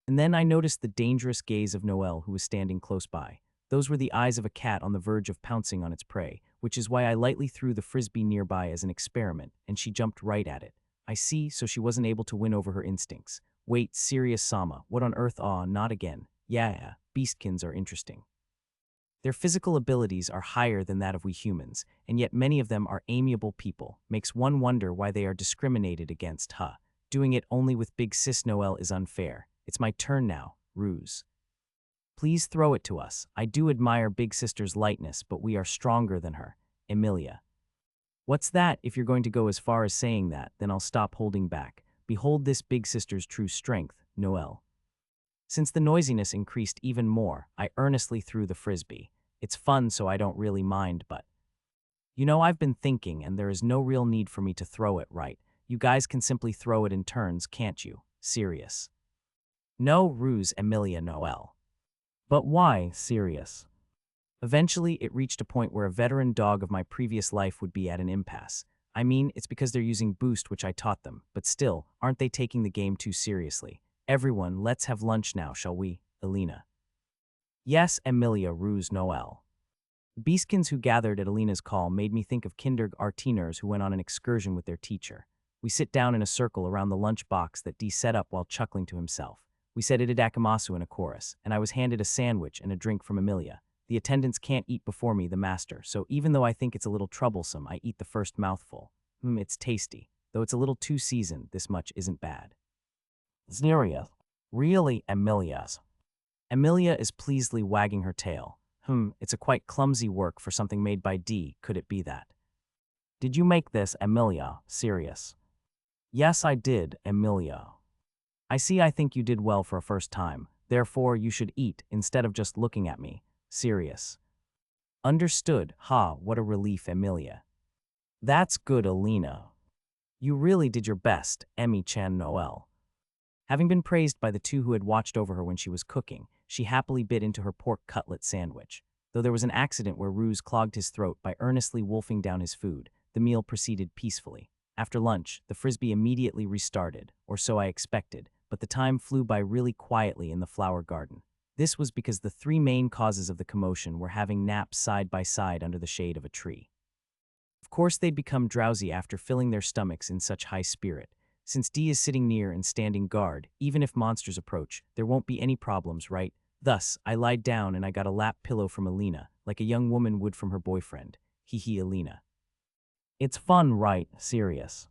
And then I noticed the dangerous gaze of Noel, who was standing close by. Those were the eyes of a cat on the verge of pouncing on its prey, which is why I lightly threw the frisbee nearby as an experiment, and she jumped right at it. I see, so she wasn't able to win over her instincts. Wait, serious Sama, what on earth? Aw, not again. Yeah, beastkins are interesting. Their physical abilities are higher than that of we humans, and yet many of them are amiable people. Makes one wonder why they are discriminated against, huh? Doing it only with big sis Noel is unfair. It's my turn now, Ruse. Please throw it to us. I do admire big sister's lightness, but we are stronger than her. Emilia. What's that? If you're going to go as far as saying that, then I'll stop holding back. Behold this big sister's true strength, Noel. Since the noisiness increased even more, I earnestly threw the frisbee. It's fun, so I don't really mind, but I've been thinking, and there is no real need for me to throw it, right? You guys can simply throw it in turns, can't you? Serious. No, ruse, Emilia Noel. But why serious? Eventually, it reached a point where a veteran dog of my previous life would be at an impasse. I mean, it's because they're using Boost, which I taught them, but still, aren't they taking the game too seriously? Everyone, let's have lunch now, shall we, Elena? Yes, Emilia ruse Noel. The Beastkins who gathered at Alina's call made me think of kindergarteners who went on an excursion with their teacher. We sit down in a circle around the lunch box that Dee set up while chuckling to himself. We said itadakimasu in a chorus, and I was handed a sandwich and a drink from Emilia. The attendants can't eat before me, the master, so even though I think it's a little troublesome, I eat the first mouthful. It's tasty. Though it's a little too seasoned, this much isn't bad. Serious. Really, Emilia's. Emilia is pleasedly wagging her tail. It's a quite clumsy work for something made by D. Could it be that? Did you make this, Emilia? Serious. Yes, I did, Emilia. I see. I think you did well for a first time. Therefore, you should eat instead of just looking at me. Serious. Understood. Ha, what a relief, Emilia. That's good, Alina. You really did your best, Emmy-chan Noel. Having been praised by the two who had watched over her when she was cooking, she happily bit into her pork cutlet sandwich. Though there was an accident where Ruse clogged his throat by earnestly wolfing down his food, the meal proceeded peacefully. After lunch, the frisbee immediately restarted, or so I expected, but the time flew by really quietly in the flower garden. This was because the three main causes of the commotion were having naps side by side under the shade of a tree. Of course, they'd become drowsy after filling their stomachs in such high spirit. Since Dee is sitting near and standing guard, even if monsters approach, there won't be any problems, right? Thus, I lied down and I got a lap pillow from Alina, like a young woman would from her boyfriend. Hee Alina. It's fun, right? Serious.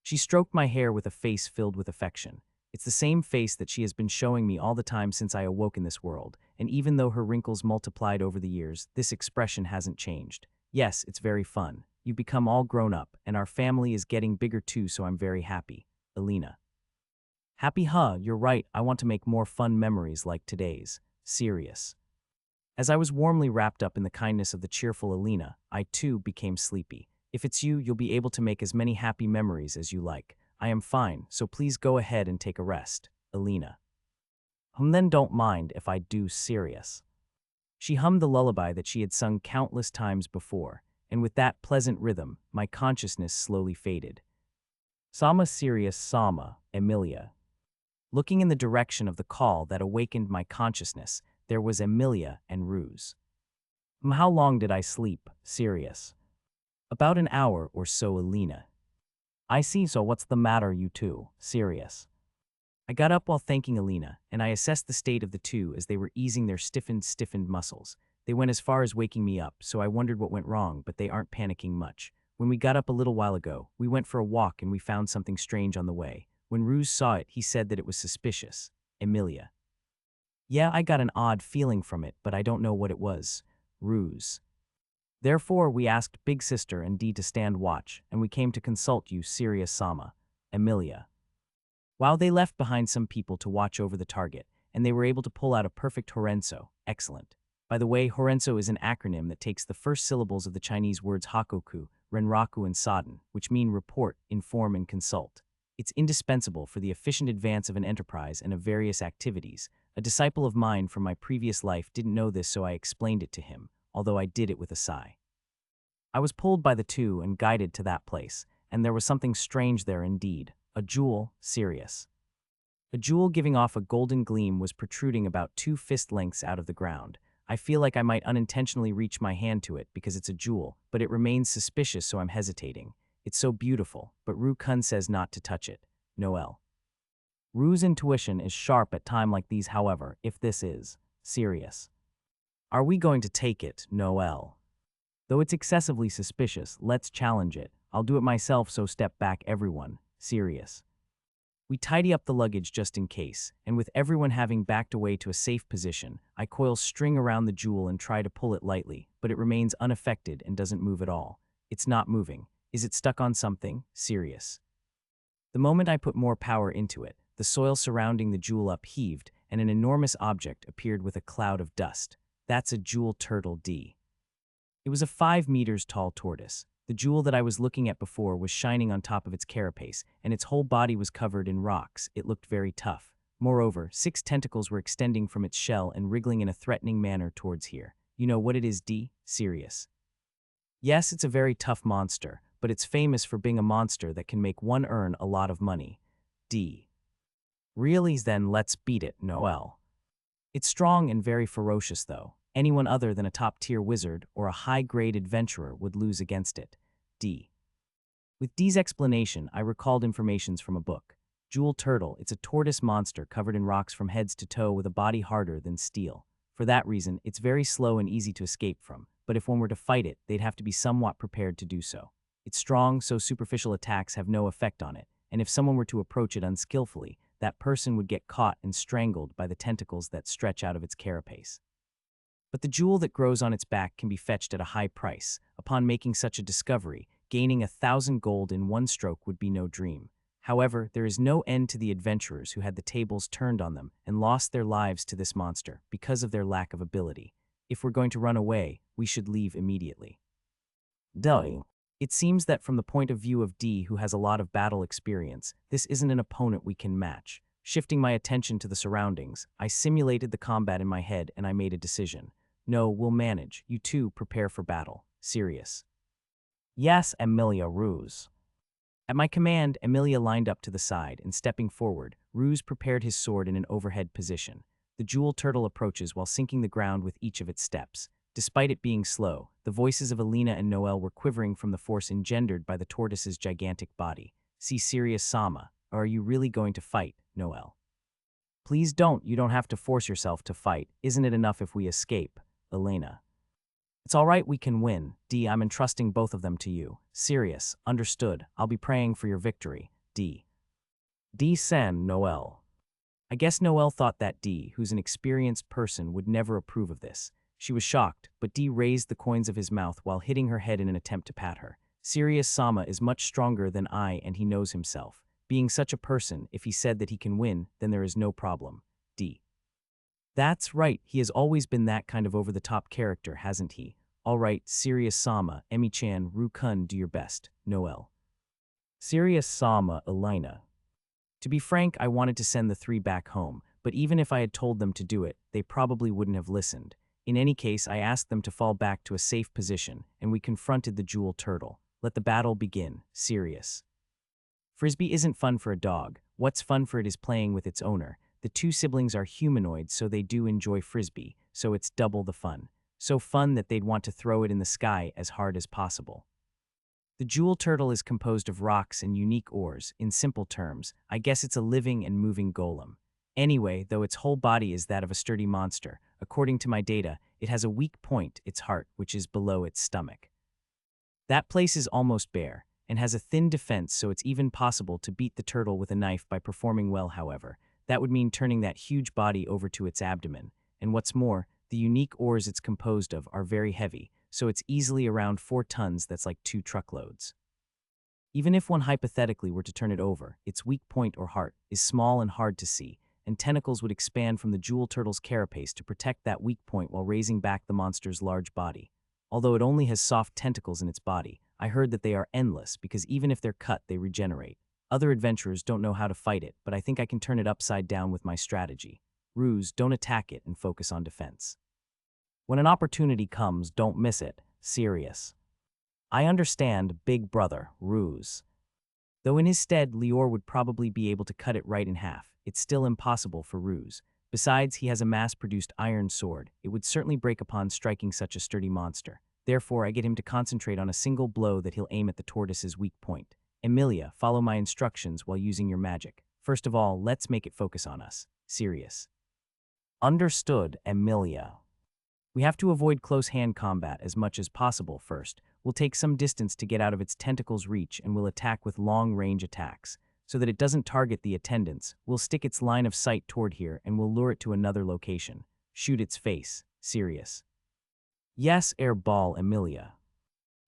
She stroked my hair with a face filled with affection. It's the same face that she has been showing me all the time since I awoke in this world, and even though her wrinkles multiplied over the years, this expression hasn't changed. Yes, it's very fun. You've become all grown up, and our family is getting bigger too, so I'm very happy. Alina. Happy, huh? You're right, I want to make more fun memories like today's. Serious. As I was warmly wrapped up in the kindness of the cheerful Alina, I too became sleepy. If it's you, you'll be able to make as many happy memories as you like. I am fine, so please go ahead and take a rest, Alina. Then don't mind if I do. Serious. She hummed the lullaby that she had sung countless times before, and with that pleasant rhythm, my consciousness slowly faded. Sama serious Sama, Emilia. Looking in the direction of the call that awakened my consciousness, there was Emilia and Ruse. How long did I sleep? Serious. About an hour or so, Alina. I see, so what's the matter, you two? Serious. I got up while thanking Alina, and I assessed the state of the two as they were easing their stiffened muscles. They went as far as waking me up, so I wondered what went wrong, but they aren't panicking much. When we got up a little while ago, we went for a walk and we found something strange on the way. When Ruse saw it, he said that it was suspicious. Emilia. Yeah, I got an odd feeling from it, but I don't know what it was. Ruse. Therefore, we asked Big Sister and Dee to stand watch, and we came to consult you, Serious Sama. Emilia. Wow, they left behind some people to watch over the target, and they were able to pull out a perfect Horenso. Excellent. By the way, Horenso is an acronym that takes the first syllables of the Chinese words Hakoku, Renraku, and Saden, which mean report, inform, and consult. It's indispensable for the efficient advance of an enterprise and of various activities. A disciple of mine from my previous life didn't know this, so I explained it to him, although I did it with a sigh. I was pulled by the two and guided to that place, and there was something strange there indeed. A jewel, Serious. A jewel giving off a golden gleam was protruding about 2 fist lengths out of the ground. I feel like I might unintentionally reach my hand to it because it's a jewel, but it remains suspicious, so I'm hesitating. It's so beautiful, but Ru-kun says not to touch it. Noel. Ru's intuition is sharp at times like these, however, if this is serious. Are we going to take it, Noel? Though it's excessively suspicious, let's challenge it. I'll do it myself, so step back, everyone. Serious. We tidy up the luggage just in case, and with everyone having backed away to a safe position, I coil string around the jewel and try to pull it lightly, but it remains unaffected and doesn't move at all. It's not moving. Is it stuck on something? Serious. The moment I put more power into it, the soil surrounding the jewel upheaved, and an enormous object appeared with a cloud of dust. That's a jewel turtle, D. It was a 5 meters tall tortoise. The jewel that I was looking at before was shining on top of its carapace, and its whole body was covered in rocks. It looked very tough. Moreover, 6 tentacles were extending from its shell and wriggling in a threatening manner towards here. You know what it is, D? Serious. Yes, it's a very tough monster, but it's famous for being a monster that can make one earn a lot of money. D. Really? Then let's beat it, Noel. It's strong and very ferocious, though. Anyone other than a top-tier wizard or a high-grade adventurer would lose against it. D. With D's explanation, I recalled informations from a book. Jewel Turtle, it's a tortoise monster covered in rocks from heads to toe with a body harder than steel. For that reason, it's very slow and easy to escape from, but if one were to fight it, they'd have to be somewhat prepared to do so. It's strong, so superficial attacks have no effect on it, and if someone were to approach it unskillfully, that person would get caught and strangled by the tentacles that stretch out of its carapace. But the jewel that grows on its back can be fetched at a high price. Upon making such a discovery, gaining 1,000 gold in one stroke would be no dream. However, there is no end to the adventurers who had the tables turned on them and lost their lives to this monster because of their lack of ability. If we're going to run away, we should leave immediately. Duh. It seems that from the point of view of D, who has a lot of battle experience, this isn't an opponent we can match. Shifting my attention to the surroundings, I simulated the combat in my head and I made a decision. No, we'll manage. You two prepare for battle. Serious. Yes, Emilia Ruse. At my command, Emilia lined up to the side, and stepping forward, Ruse prepared his sword in an overhead position. The jewel turtle approaches while sinking the ground with each of its steps. Despite it being slow, the voices of Alina and Noel were quivering from the force engendered by the tortoise's gigantic body. See Serious Sama, or are you really going to fight, Noel? Please don't, you don't have to force yourself to fight. Isn't it enough if we escape, Elena? It's all right, we can win. D, I'm entrusting both of them to you. Serious, understood. I'll be praying for your victory. D. D. Sen, Noel. I guess Noel thought that D, who's an experienced person, would never approve of this. She was shocked, but D raised the coins of his mouth while hitting her head in an attempt to pat her. Serious Sama is much stronger than I, and he knows himself. Being such a person, if he said that he can win, then there is no problem. D. That's right, he has always been that kind of over-the-top character, hasn't he? All right, Serious Sama, Emi-chan, Ru-kun, do your best. Noel. Serious Sama, Elena. To be frank, I wanted to send the 3 back home, but even if I had told them to do it, they probably wouldn't have listened. In any case, I asked them to fall back to a safe position, and we confronted the jewel turtle. Let the battle begin. Serious. Frisbee isn't fun for a dog. What's fun for it is playing with its owner. The 2 siblings are humanoids, so they do enjoy Frisbee, so it's double the fun. So fun that they'd want to throw it in the sky as hard as possible. The jewel turtle is composed of rocks and unique ores. In simple terms, I guess it's a living and moving golem. Anyway, though its whole body is that of a sturdy monster, according to my data, it has a weak point, its heart, which is below its stomach. That place is almost bare, and has a thin defense, so it's even possible to beat the turtle with a knife by performing well. However, that would mean turning that huge body over to its abdomen, and what's more, the unique ores it's composed of are very heavy, so it's easily around 4 tons. That's like 2 truckloads. Even if one hypothetically were to turn it over, its weak point or heart is small and hard to see, and tentacles would expand from the jewel turtle's carapace to protect that weak point while raising back the monster's large body. Although it only has soft tentacles in its body, I heard that they are endless because even if they're cut, they regenerate. Other adventurers don't know how to fight it, but I think I can turn it upside down with my strategy. Ruse, don't attack it and focus on defense. When an opportunity comes, don't miss it. Serious. I understand, big brother, Ruse. Though in his stead, Lior would probably be able to cut it right in half. It's still impossible for Ruse. Besides, he has a mass-produced iron sword. It would certainly break upon striking such a sturdy monster. Therefore, I get him to concentrate on a single blow that he'll aim at the tortoise's weak point. Emilia, follow my instructions while using your magic. First of all, let's make it focus on us. Serious. Understood, Emilia. We have to avoid close-hand combat as much as possible first. We'll take some distance to get out of its tentacles' reach and we'll attack with long-range attacks. So that it doesn't target the attendants, we'll stick its line of sight toward here and we'll lure it to another location. Shoot its face. Serious. Yes, air ball, Emilia.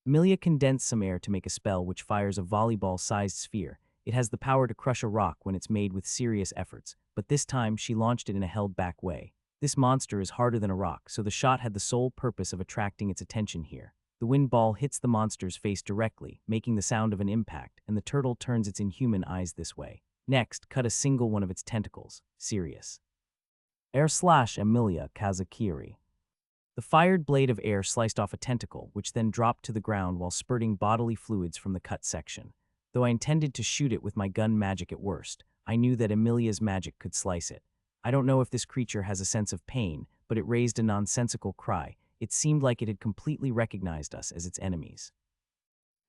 Emilia condensed some air to make a spell which fires a volleyball-sized sphere. It has the power to crush a rock when it's made with serious efforts, but this time she launched it in a held-back way. This monster is harder than a rock, so the shot had the sole purpose of attracting its attention here. The wind ball hits the monster's face directly, making the sound of an impact, and the turtle turns its inhuman eyes this way. Next, cut a single one of its tentacles. Serious. Air/Emilia Kazakiri. The fired blade of air sliced off a tentacle, which then dropped to the ground while spurting bodily fluids from the cut section. Though I intended to shoot it with my gun magic at worst, I knew that Emilia's magic could slice it. I don't know if this creature has a sense of pain, but it raised a nonsensical cry. It seemed like it had completely recognized us as its enemies.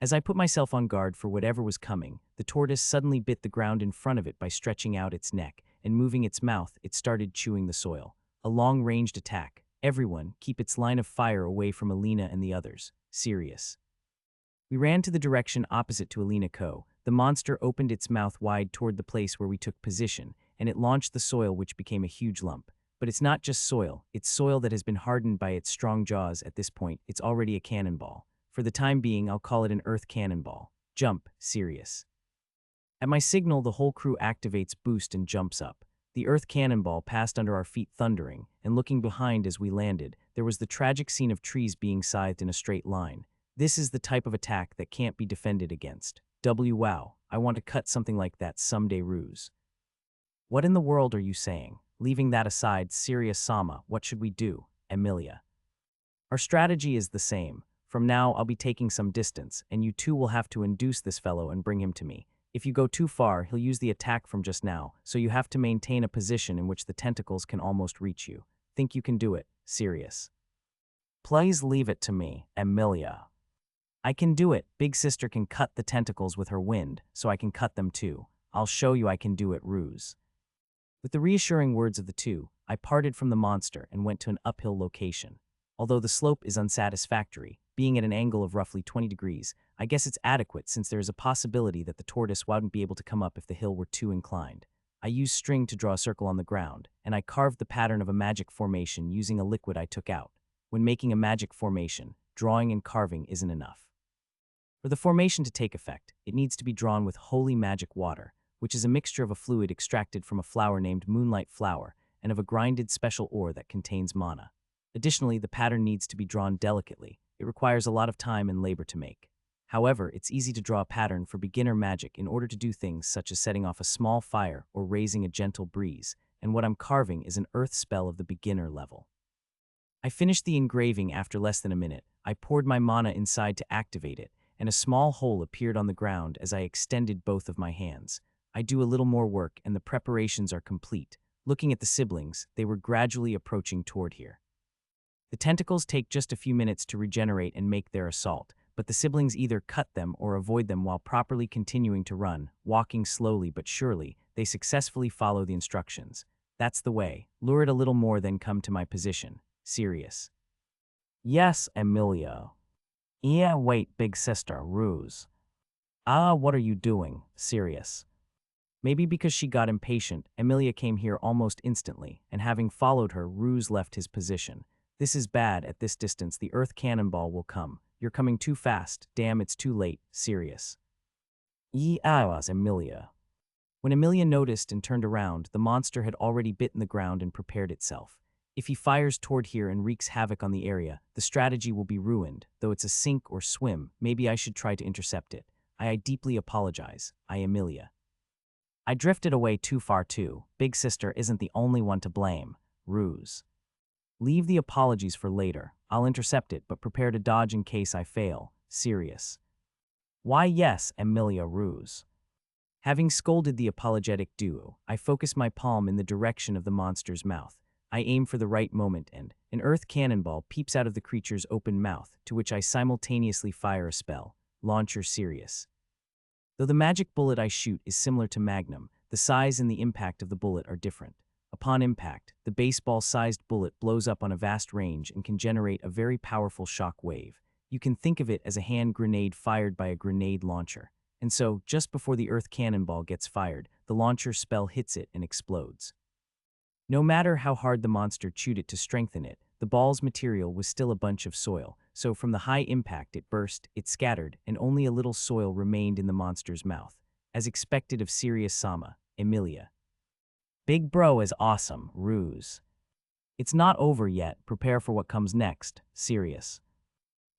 As I put myself on guard for whatever was coming, the tortoise suddenly bit the ground in front of it by stretching out its neck, and moving its mouth, it started chewing the soil. A long-ranged attack. Everyone, keep its line of fire away from Alina and the others. Serious. We ran to the direction opposite to Alina Co. The monster opened its mouth wide toward the place where we took position, and it launched the soil, which became a huge lump. But it's not just soil, it's soil that has been hardened by its strong jaws. At this point, it's already a cannonball. For the time being, I'll call it an earth cannonball. Jump, serious. At my signal, the whole crew activates boost and jumps up. The earth cannonball passed under our feet thundering, and looking behind as we landed, there was the tragic scene of trees being scythed in a straight line. This is the type of attack that can't be defended against. Wow, I want to cut something like that someday, Ruse. What in the world are you saying? Leaving that aside, Serious Sama, what should we do? Emilia. Our strategy is the same. From now, I'll be taking some distance, and you two will have to induce this fellow and bring him to me. If you go too far, he'll use the attack from just now, so you have to maintain a position in which the tentacles can almost reach you. Think you can do it? Serious. Please leave it to me, Emilia. I can do it. Big sister can cut the tentacles with her wind, so I can cut them too. I'll show you I can do it, Ruse. With the reassuring words of the two, I parted from the monster and went to an uphill location. Although the slope is unsatisfactory, being at an angle of roughly 20 degrees, I guess it's adequate since there is a possibility that the tortoise wouldn't be able to come up if the hill were too inclined. I used string to draw a circle on the ground, and I carved the pattern of a magic formation using a liquid I took out. When making a magic formation, drawing and carving isn't enough. For the formation to take effect, it needs to be drawn with holy magic water, which is a mixture of a fluid extracted from a flower named moonlight flower and of a grinded special ore that contains mana. Additionally, the pattern needs to be drawn delicately. It requires a lot of time and labor to make. However, it's easy to draw a pattern for beginner magic in order to do things such as setting off a small fire or raising a gentle breeze, and what I'm carving is an earth spell of the beginner level. I finished the engraving after less than a minute. I poured my mana inside to activate it, and a small hole appeared on the ground as I extended both of my hands. I do a little more work and the preparations are complete. Looking at the siblings, they were gradually approaching toward here. The tentacles take just a few minutes to regenerate and make their assault, but the siblings either cut them or avoid them while properly continuing to run, walking slowly but surely. They successfully follow the instructions. That's the way. Lure it a little more, then come to my position. Serious. Yes, Emilia. Yeah, wait, big sister, Ruse. What are you doing? Serious. Maybe because she got impatient, Emilia came here almost instantly, and having followed her, Ruse left his position. This is bad. At this distance, the earth cannonball will come. You're coming too fast. Damn, it's too late. Serious. Was Emilia. When Emilia noticed and turned around, the monster had already bitten the ground and prepared itself. If he fires toward here and wreaks havoc on the area, the strategy will be ruined. Though it's a sink or swim, maybe I should try to intercept it. I deeply apologize. Emilia. I drifted away too far too. Big sister isn't the only one to blame. Ruse. Leave the apologies for later. I'll intercept it, but prepare to dodge in case I fail. Serious. Why yes, Emilia. Ruse. Having scolded the apologetic duo, I focus my palm in the direction of the monster's mouth. I aim for the right moment and an earth cannonball peeps out of the creature's open mouth, to which I simultaneously fire a spell. Launcher. Serious. Though the magic bullet I shoot is similar to Magnum, the size and the impact of the bullet are different. Upon impact, the baseball-sized bullet blows up on a vast range and can generate a very powerful shock wave. You can think of it as a hand grenade fired by a grenade launcher. And so, just before the earth cannonball gets fired, the launcher spell hits it and explodes. No matter how hard the monster chewed it to strengthen it, the ball's material was still a bunch of soil, so from the high impact it burst, it scattered, and only a little soil remained in the monster's mouth. As expected of Serious Sama, Emilia. Big bro is awesome, Ruse. It's not over yet. Prepare for what comes next. Serious.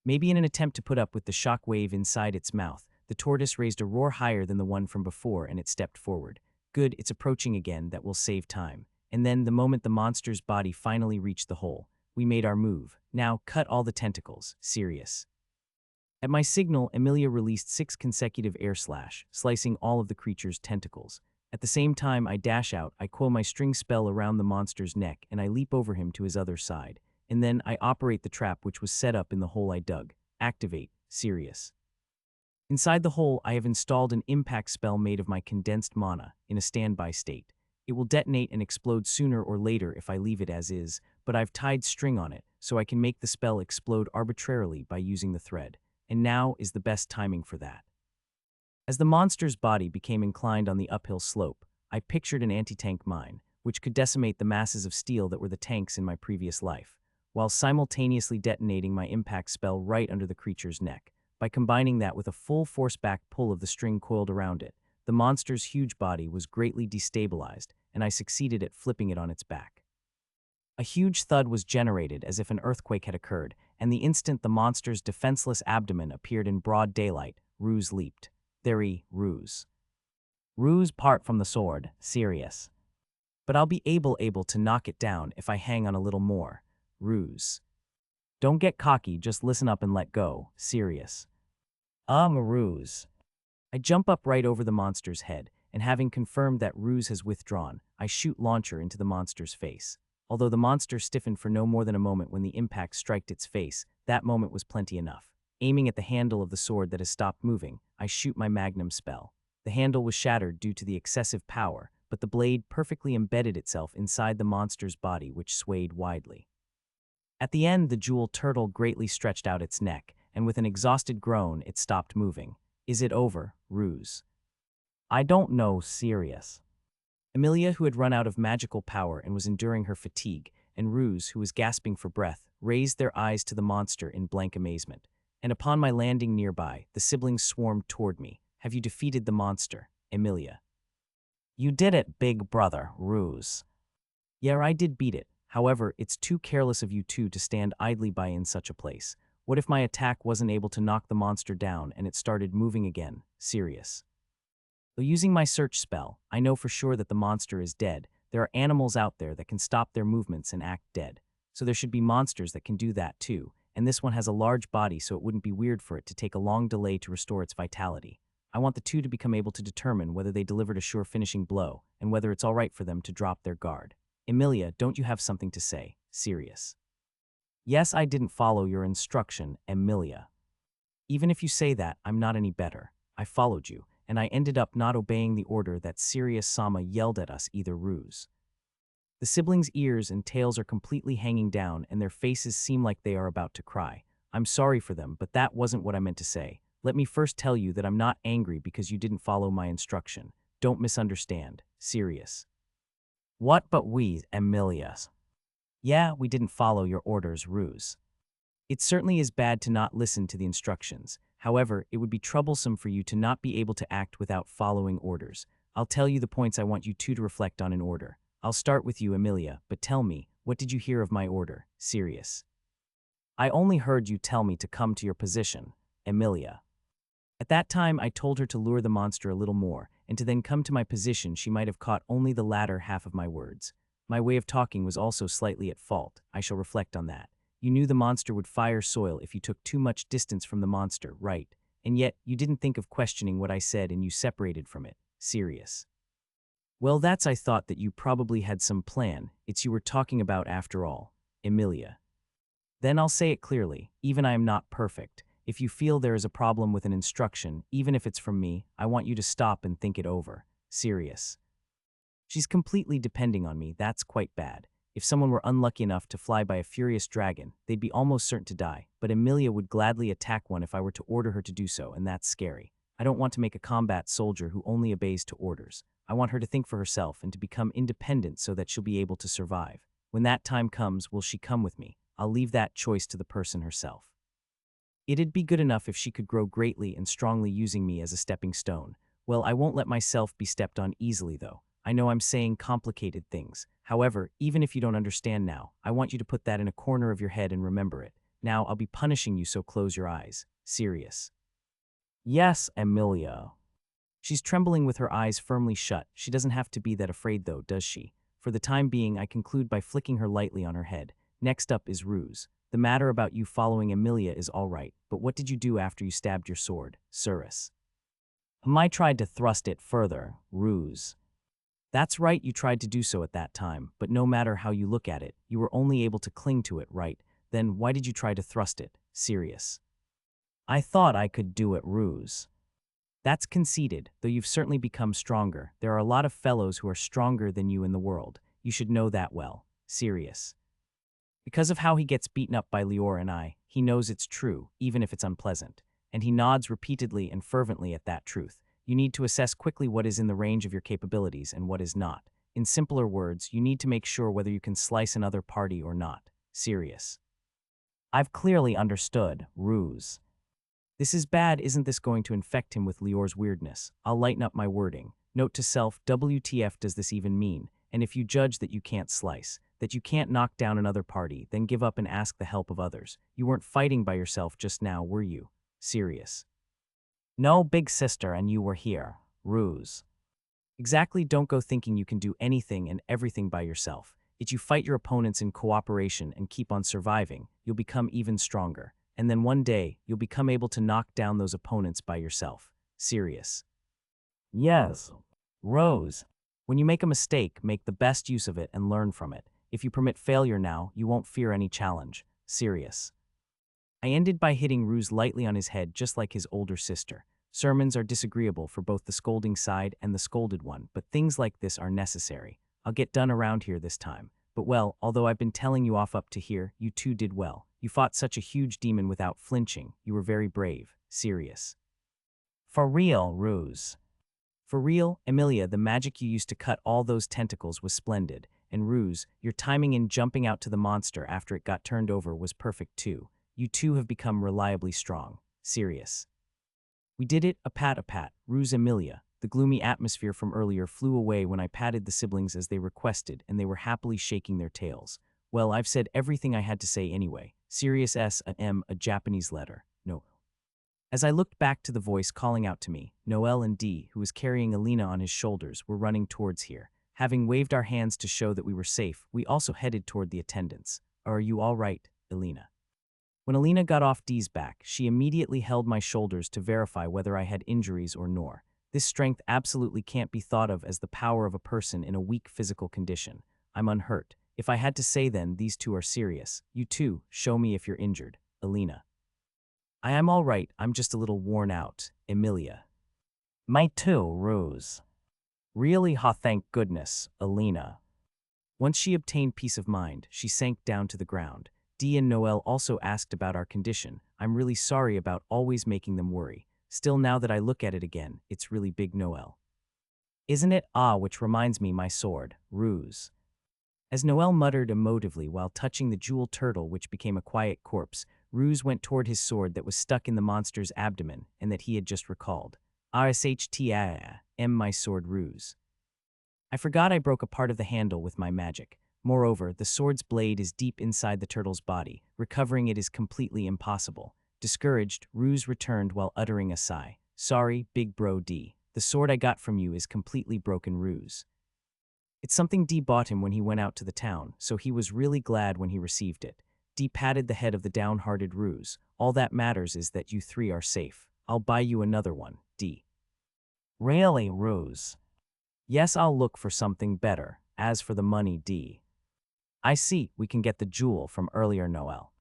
Maybe in an attempt to put up with the shock wave inside its mouth, the tortoise raised a roar higher than the one from before and it stepped forward. Good, it's approaching again. That will save time. And then, the moment the monster's body finally reached the hole, we made our move. Now, cut all the tentacles. Serious. At my signal, Emilia released 6 consecutive air slash, slicing all of the creature's tentacles. At the same time I dash out, I coil my string spell around the monster's neck and I leap over him to his other side. And then I operate the trap which was set up in the hole I dug. Activate. Serious. Inside the hole, I have installed an impact spell made of my condensed mana, in a standby state. It will detonate and explode sooner or later if I leave it as is, but I've tied string on it, so I can make the spell explode arbitrarily by using the thread. And now is the best timing for that. As the monster's body became inclined on the uphill slope, I pictured an anti-tank mine, which could decimate the masses of steel that were the tanks in my previous life, while simultaneously detonating my impact spell right under the creature's neck. By combining that with a full force back pull of the string coiled around it, the monster's huge body was greatly destabilized, and I succeeded at flipping it on its back. A huge thud was generated as if an earthquake had occurred, and the instant the monster's defenseless abdomen appeared in broad daylight, Ruse leaped. Ruse. Ruse part from the sword. Serious. But I'll be able to knock it down if I hang on a little more. Ruse. Don't get cocky, just listen up and let go. Serious. Ruse. I jump up right over the monster's head, and having confirmed that Ruse has withdrawn, I shoot launcher into the monster's face. Although the monster stiffened for no more than a moment when the impact struck its face, that moment was plenty enough. Aiming at the handle of the sword that has stopped moving, I shoot my magnum spell. The handle was shattered due to the excessive power, but the blade perfectly embedded itself inside the monster's body, which swayed widely. At the end, the jewel turtle greatly stretched out its neck, and with an exhausted groan, it stopped moving. Is it over, Ruse? I don't know. Serious. Emilia, who had run out of magical power and was enduring her fatigue, and Ruse, who was gasping for breath, raised their eyes to the monster in blank amazement. And upon my landing nearby, the siblings swarmed toward me. Have you defeated the monster, Emilia? You did it, big brother, Ruse. Yeah, I did beat it. However, it's too careless of you two to stand idly by in such a place. What if my attack wasn't able to knock the monster down and it started moving again? Serious. Though using my search spell, I know for sure that the monster is dead. There are animals out there that can stop their movements and act dead. So there should be monsters that can do that too, and this one has a large body, so it wouldn't be weird for it to take a long delay to restore its vitality. I want the two to become able to determine whether they delivered a sure finishing blow, and whether it's all right for them to drop their guard. Emilia, don't you have something to say? Serious. Yes, I didn't follow your instruction, Emilia. Even if you say that, I'm not any better. I followed you, and I ended up not obeying the order that Sirius Sama yelled at us, either Ruse. The siblings' ears and tails are completely hanging down, and their faces seem like they are about to cry. I'm sorry for them, but that wasn't what I meant to say. Let me first tell you that I'm not angry because you didn't follow my instruction. Don't misunderstand. Serious. What but we, Emilia? Yeah, we didn't follow your orders, Ruse. It certainly is bad to not listen to the instructions. However, it would be troublesome for you to not be able to act without following orders. I'll tell you the points I want you two to reflect on in order. I'll start with you, Emilia, but tell me, what did you hear of my order? Serious. I only heard you tell me to come to your position, Emilia. At that time, I told her to lure the monster a little more, and to then come to my position. She might have caught only the latter half of my words. My way of talking was also slightly at fault. I shall reflect on that. You knew the monster would fire soil if you took too much distance from the monster, right? And yet, you didn't think of questioning what I said and you separated from it. Serious. Well, I thought that you probably had some plan. It's you were talking about after all, Emilia. Then I'll say it clearly, even I am not perfect. If you feel there is a problem with an instruction, even if it's from me, I want you to stop and think it over. Serious. She's completely depending on me. That's quite bad. If someone were unlucky enough to fly by a furious dragon, they'd be almost certain to die, but Emilia would gladly attack one if I were to order her to do so, and that's scary. I don't want to make a combat soldier who only obeys to orders. I want her to think for herself and to become independent so that she'll be able to survive. When that time comes, will she come with me? I'll leave that choice to the person herself. It'd be good enough if she could grow greatly and strongly using me as a stepping stone. Well, I won't let myself be stepped on easily, though. I know I'm saying complicated things. However, even if you don't understand now, I want you to put that in a corner of your head and remember it. Now I'll be punishing you, so close your eyes. Serious. Yes, Emilia. She's trembling with her eyes firmly shut. She doesn't have to be that afraid though, does she? For the time being, I conclude by flicking her lightly on her head. Next up is Ruse. The matter about you following Emilia is all right, but what did you do after you stabbed your sword, Cirrus? I tried to thrust it further, Ruse. That's right, you tried to do so at that time, but no matter how you look at it, you were only able to cling to it, right? Then why did you try to thrust it, Sirius? I thought I could do it, Ruse. That's conceited, though you've certainly become stronger. There are a lot of fellows who are stronger than you in the world. You should know that well, Sirius. Because of how he gets beaten up by Lior and I, he knows it's true, even if it's unpleasant. And he nods repeatedly and fervently at that truth. You need to assess quickly what is in the range of your capabilities and what is not. In simpler words, you need to make sure whether you can slice another party or not. Sirius. I've clearly understood, Ruse. This is bad. Isn't this going to infect him with Lior's weirdness? I'll lighten up my wording. Note to self, WTF does this even mean? And if you judge that you can't slice, that you can't knock down another party, then give up and ask the help of others. You weren't fighting by yourself just now, were you? Sirius. No, big sister, and you were here, Ruse. Exactly, don't go thinking you can do anything and everything by yourself. If you fight your opponents in cooperation and keep on surviving, you'll become even stronger. And then one day, you'll become able to knock down those opponents by yourself. Sirius. Yes, Rose. When you make a mistake, make the best use of it and learn from it. If you permit failure now, you won't fear any challenge. Sirius. I ended by hitting Ruse lightly on his head just like his older sister. Sermons are disagreeable for both the scolding side and the scolded one, but things like this are necessary. I'll get done around here this time. But well, although I've been telling you off up to here, you two did well. You fought such a huge demon without flinching. You were very brave. Sirius. For real, Ruse. For real, Emilia, the magic you used to cut all those tentacles was splendid. And Ruse, your timing in jumping out to the monster after it got turned over was perfect too. You two have become reliably strong. Sirius. We did it, a pat, Ruse. Emilia. The gloomy atmosphere from earlier flew away when I patted the siblings as they requested, and they were happily shaking their tails. Well, I've said everything I had to say anyway. Sirius S. A M. A Japanese letter. No. As I looked back to the voice calling out to me, Noel and D, who was carrying Alina on his shoulders, were running towards here. Having waved our hands to show that we were safe, we also headed toward the attendants. Are you all right, Alina? When Alina got off D's back, she immediately held my shoulders to verify whether I had injuries or nor. This strength absolutely can't be thought of as the power of a person in a weak physical condition. I'm unhurt. If I had to say then, these two are serious. You too, show me if you're injured. Alina. I am all right, I'm just a little worn out. Emilia. My too, Ruse. Really, thank goodness, Alina. Once she obtained peace of mind, she sank down to the ground. Dee and Noel also asked about our condition. I'm really sorry about always making them worry. Still, now that I look at it again, it's really big, Noel. Isn't it? Ah, which reminds me, my sword, Ruse. As Noel muttered emotively while touching the jewel turtle which became a quiet corpse, Ruse went toward his sword that was stuck in the monster's abdomen and that he had just recalled. RSHTIM, my sword, Ruse. I forgot I broke a part of the handle with my magic. Moreover, the sword's blade is deep inside the turtle's body. Recovering it is completely impossible. Discouraged, Ruse returned while uttering a sigh. Sorry, big bro D. The sword I got from you is completely broken, Ruse. It's something D bought him when he went out to the town, so he was really glad when he received it. D patted the head of the downhearted Ruse. All that matters is that you three are safe. I'll buy you another one, D. Really, Ruse? Yes, I'll look for something better. As for the money, D. I see, we can get the jewel from earlier, Noel.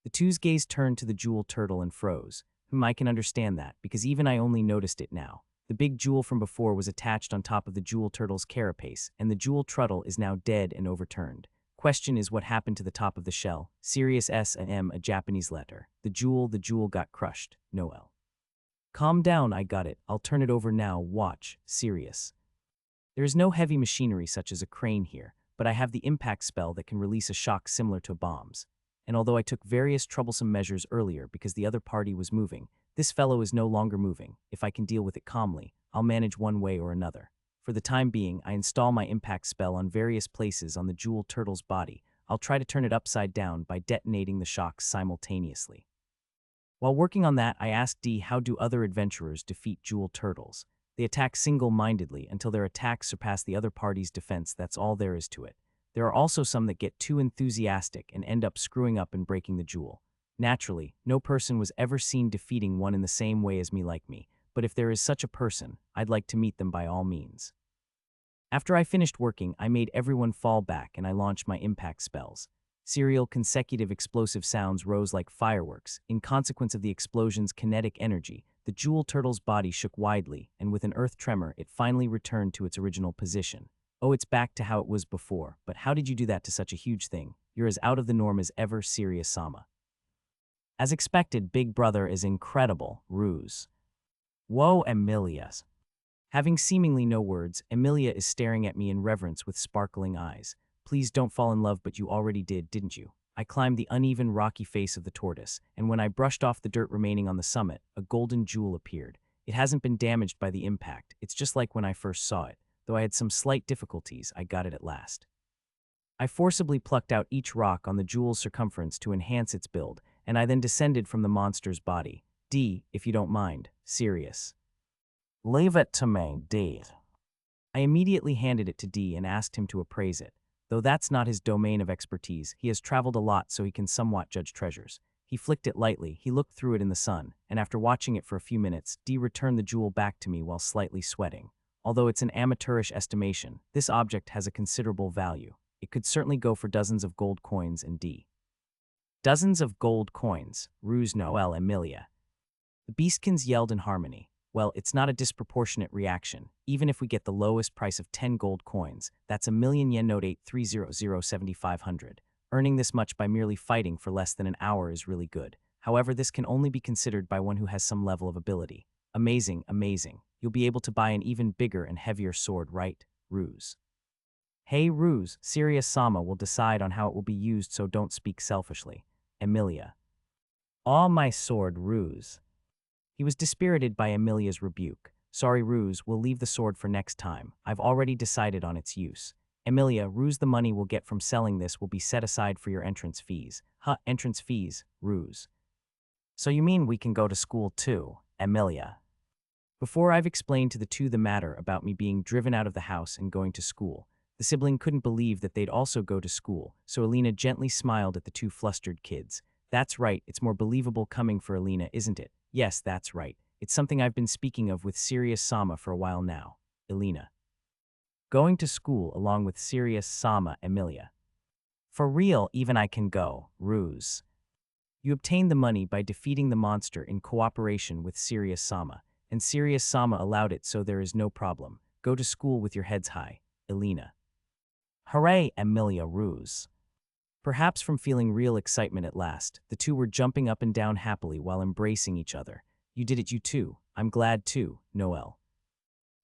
The two's gaze turned to the jewel turtle and froze. I can understand that, because even I only noticed it now. The big jewel from before was attached on top of the jewel turtle's carapace, and the jewel turtle is now dead and overturned. Question is what happened to the top of the shell. Sirius S and M, a Japanese letter. The jewel got crushed. Noel. Calm down, I got it. I'll turn it over now. Watch. Sirius. There is no heavy machinery such as a crane here, but I have the impact spell that can release a shock similar to bombs. And although I took various troublesome measures earlier because the other party was moving, this fellow is no longer moving. If I can deal with it calmly, I'll manage one way or another. For the time being, I install my impact spell on various places on the jewel turtle's body. I'll try to turn it upside down by detonating the shocks simultaneously. While working on that, I asked D how do other adventurers defeat jewel turtles. They attack single-mindedly until their attacks surpass the other party's defense. That's all there is to it. There are also some that get too enthusiastic and end up screwing up and breaking the jewel. Naturally, no person was ever seen defeating one in the same way as me like me, but if there is such a person, I'd like to meet them by all means. After I finished working, I made everyone fall back and I launched my impact spells. Serial consecutive explosive sounds rose like fireworks. In consequence of the explosion's kinetic energy, the jewel turtle's body shook widely, and with an earth tremor, it finally returned to its original position. Oh, it's back to how it was before, but how did you do that to such a huge thing? You're as out of the norm as ever, Serious-sama. As expected, Big Brother is incredible, ruse. Whoa, Emilia's. Having seemingly no words, Emilia is staring at me in reverence with sparkling eyes. Please don't fall in love, but you already did, didn't you? I climbed the uneven, rocky face of the tortoise, and when I brushed off the dirt remaining on the summit, a golden jewel appeared. It hasn't been damaged by the impact. It's just like when I first saw it. Though I had some slight difficulties, I got it at last. I forcibly plucked out each rock on the jewel's circumference to enhance its build, and I then descended from the monster's body. D, if you don't mind, serious. Leave it to me, D. I immediately handed it to D and asked him to appraise it. Though that's not his domain of expertise, he has traveled a lot so he can somewhat judge treasures. He flicked it lightly, he looked through it in the sun, and after watching it for a few minutes, D returned the jewel back to me while slightly sweating. Although it's an amateurish estimation, this object has a considerable value. It could certainly go for dozens of gold coins and D. Dozens of gold coins, ruse Noel Emilia. The beastkins yelled in harmony. Well, it's not a disproportionate reaction. Even if we get the lowest price of 10 gold coins, that's a million yen note 83007,500. Earning this much by merely fighting for less than an hour is really good. However, this can only be considered by one who has some level of ability. Amazing, amazing. You'll be able to buy an even bigger and heavier sword, right? Ruse. Hey, Ruse, Serious-sama will decide on how it will be used, so don't speak selfishly. Emilia. Aw, my sword, Ruse. He was dispirited by Emilia's rebuke. Sorry, Ruse, we'll leave the sword for next time. I've already decided on its use. Emilia, Ruse, the money we'll get from selling this will be set aside for your entrance fees. Huh, entrance fees, Ruse. So you mean we can go to school too, Emilia? Before I've explained to the two the matter about me being driven out of the house and going to school, the sibling couldn't believe that they'd also go to school, so Alina gently smiled at the two flustered kids. That's right, it's more believable coming for Alina, isn't it? Yes, that's right. It's something I've been speaking of with Serious-sama for a while now. Alina. Going to school along with Serious-sama, Emilia. For real, even I can go, ruse. You obtained the money by defeating the monster in cooperation with Serious-sama, and Serious-sama allowed it, so there is no problem. Go to school with your heads high, Alina. Hooray, Emilia, ruse. Perhaps from feeling real excitement at last, the two were jumping up and down happily while embracing each other. You did it, you too. I'm glad too, Noel.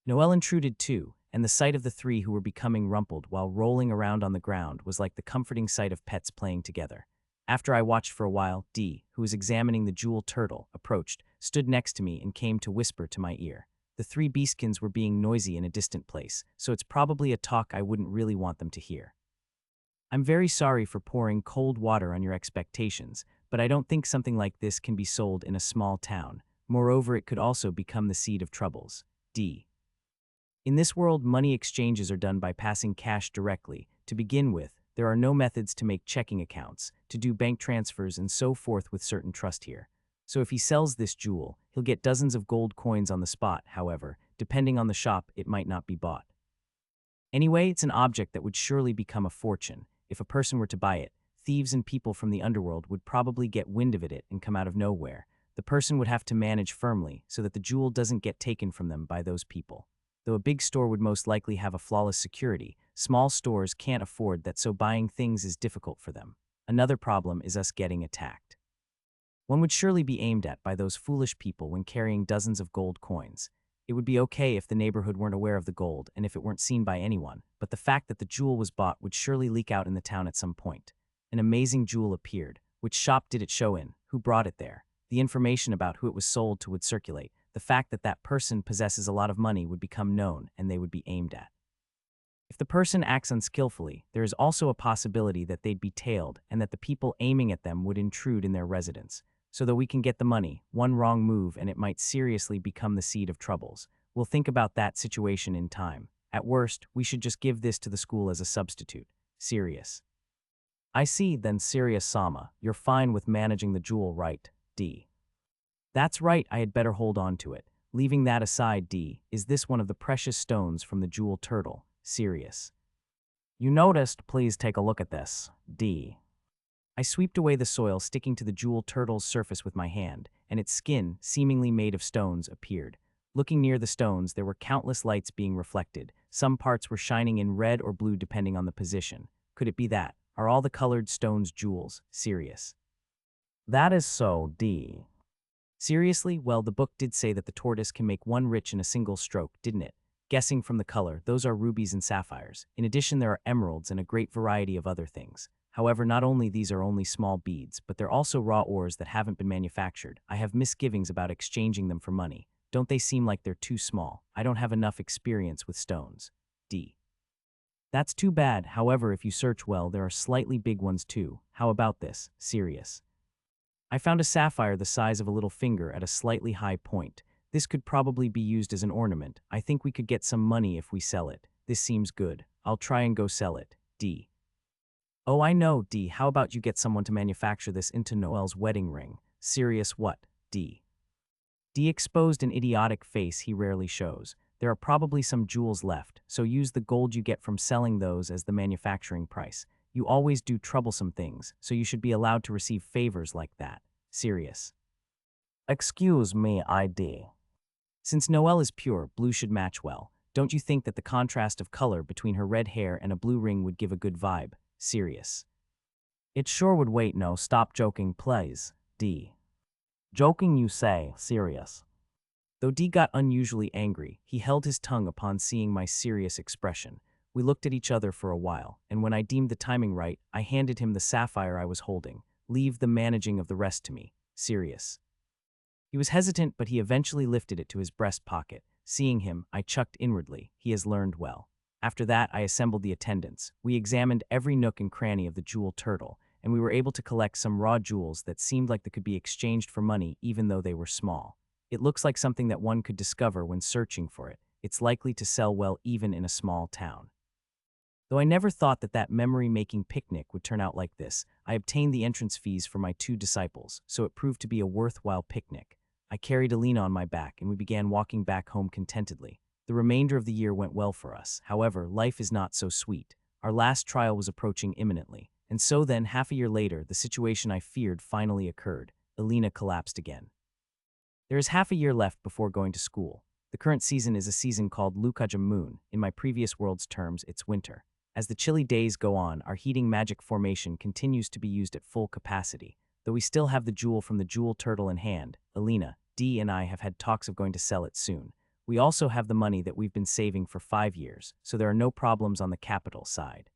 Noel intruded too, and the sight of the three who were becoming rumpled while rolling around on the ground was like the comforting sight of pets playing together. After I watched for a while, D, who was examining the jewel turtle, approached, stood next to me and came to whisper to my ear. The three beastkins were being noisy in a distant place, so it's probably a talk I wouldn't really want them to hear. I'm very sorry for pouring cold water on your expectations, but I don't think something like this can be sold in a small town. Moreover, it could also become the seed of troubles. D. In this world, money exchanges are done by passing cash directly. To begin with, there are no methods to make checking accounts, to do bank transfers and so forth with certain trust here. So if he sells this jewel, he'll get dozens of gold coins on the spot. However, depending on the shop, it might not be bought. Anyway, it's an object that would surely become a fortune. If a person were to buy it, thieves and people from the underworld would probably get wind of it and come out of nowhere. The person would have to manage firmly so that the jewel doesn't get taken from them by those people. Though a big store would most likely have a flawless security, small stores can't afford that, so buying things is difficult for them. Another problem is us getting attacked. One would surely be aimed at by those foolish people when carrying dozens of gold coins. It would be okay if the neighborhood weren't aware of the gold and if it weren't seen by anyone, but the fact that the jewel was bought would surely leak out in the town at some point. An amazing jewel appeared. Which shop did it show in? Who brought it there? The information about who it was sold to would circulate. the fact that that person possesses a lot of money would become known and they would be aimed at. If the person acts unskillfully, there is also a possibility that they'd be tailed and that the people aiming at them would intrude in their residence. So that we can get the money, one wrong move and it might seriously become the seed of troubles. We'll think about that situation in time. At worst, we should just give this to the school as a substitute. Serious. I see, then serious Sama, you're fine with managing the jewel, right, D? That's right, I had better hold on to it. Leaving that aside, D, is this one of the precious stones from the jewel turtle? Serious. You noticed, please take a look at this, D. I swept away the soil sticking to the jewel turtle's surface with my hand, and its skin, seemingly made of stones, appeared. Looking near the stones, there were countless lights being reflected. Some parts were shining in red or blue depending on the position. Could it be that? Are all the colored stones jewels? Serious. That is so, D. Seriously? Well, the book did say that the tortoise can make one rich in a single stroke, didn't it? Guessing from the color, those are rubies and sapphires. In addition, there are emeralds and a great variety of other things. However, not only these are only small beads, but they're also raw ores that haven't been manufactured. I have misgivings about exchanging them for money. Don't they seem like they're too small? I don't have enough experience with stones. D. That's too bad. However, if you search well, there are slightly big ones too. How about this? Serious. I found a sapphire the size of a little finger at a slightly high point. This could probably be used as an ornament. I think we could get some money if we sell it. This seems good. I'll try and go sell it. D. Oh, I know, D. How about you get someone to manufacture this into Noel's wedding ring? Serious what? D. D exposed an idiotic face he rarely shows. There are probably some jewels left, so use the gold you get from selling those as the manufacturing price. You always do troublesome things, so you should be allowed to receive favors like that. Serious. Excuse me, ID. Since Noelle is pure, blue should match well. Don't you think that the contrast of color between her red hair and a blue ring would give a good vibe? Serious. It sure would. Wait, no, stop joking, please. D. Joking you say, serious. Though D got unusually angry, he held his tongue upon seeing my serious expression. We looked at each other for a while, and when I deemed the timing right, I handed him the sapphire I was holding. Leave the managing of the rest to me. Serious. He was hesitant, but he eventually lifted it to his breast pocket. Seeing him, I chucked inwardly. He has learned well. After that, I assembled the attendants. We examined every nook and cranny of the jewel turtle, and we were able to collect some raw jewels that seemed like they could be exchanged for money even though they were small. It looks like something that one could discover when searching for it. It's likely to sell well even in a small town. Though I never thought that that memory-making picnic would turn out like this, I obtained the entrance fees for my 2 disciples, so it proved to be a worthwhile picnic. I carried Alina on my back, and we began walking back home contentedly. The remainder of the year went well for us. However, life is not so sweet. Our last trial was approaching imminently, and so then, half a year later, the situation I feared finally occurred. Alina collapsed again. There is half a year left before going to school. The current season is a season called Lukaja Moon. In my previous world's terms, it's winter. As the chilly days go on, our heating magic formation continues to be used at full capacity. Though we still have the jewel from the jewel turtle in hand, Alina, D and I have had talks of going to sell it soon. We also have the money that we've been saving for 5 years, so there are no problems on the capital side.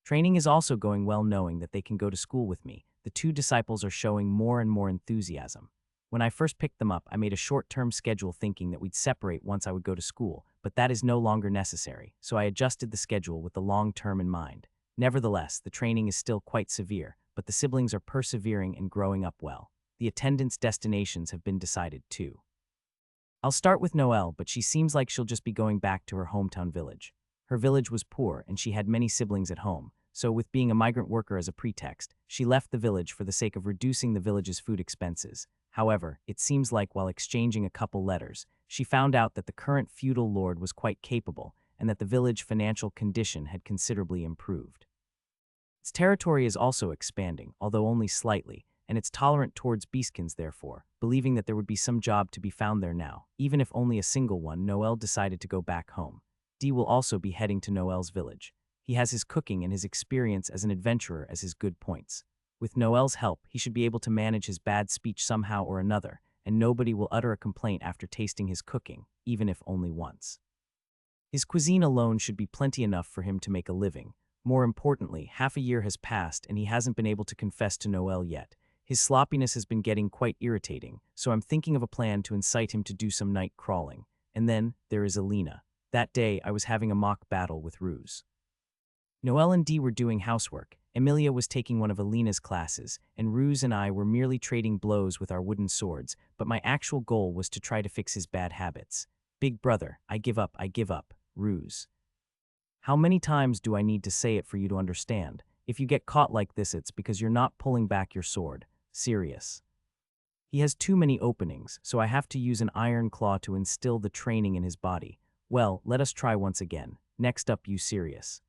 Training is also going well, knowing that they can go to school with me. The 2 disciples are showing more and more enthusiasm. When I first picked them up, I made a short-term schedule thinking that we'd separate once I would go to school, but that is no longer necessary, so I adjusted the schedule with the long term in mind. Nevertheless, the training is still quite severe, but the siblings are persevering and growing up well. The attendants' destinations have been decided too. I'll start with Noelle, but she seems like she'll just be going back to her hometown village. Her village was poor and she had many siblings at home, so with being a migrant worker as a pretext, she left the village for the sake of reducing the village's food expenses. However, it seems like while exchanging a couple letters, she found out that the current feudal lord was quite capable and that the village financial condition had considerably improved. Its territory is also expanding, although only slightly, and it's tolerant towards beastkins therefore, believing that there would be some job to be found there now. Even if only a single one, Noelle decided to go back home. D will also be heading to Noelle's village. He has his cooking and his experience as an adventurer as his good points. With Noelle's help, he should be able to manage his bad speech somehow or another, and nobody will utter a complaint after tasting his cooking, even if only once. His cuisine alone should be plenty enough for him to make a living. More importantly, half a year has passed and he hasn't been able to confess to Noelle yet. His sloppiness has been getting quite irritating, so I'm thinking of a plan to incite him to do some night crawling. And then there is Alina. That day, I was having a mock battle with Ruse. Noelle and Dee were doing housework. Emilia was taking one of Alina's classes, and Ruse and I were merely trading blows with our wooden swords, but my actual goal was to try to fix his bad habits. Big brother, I give up, Ruse. How many times do I need to say it for you to understand? If you get caught like this, it's because you're not pulling back your sword. Serious. He has too many openings, so I have to use an iron claw to instill the training in his body. Well, let us try once again. Next up, you Sirius.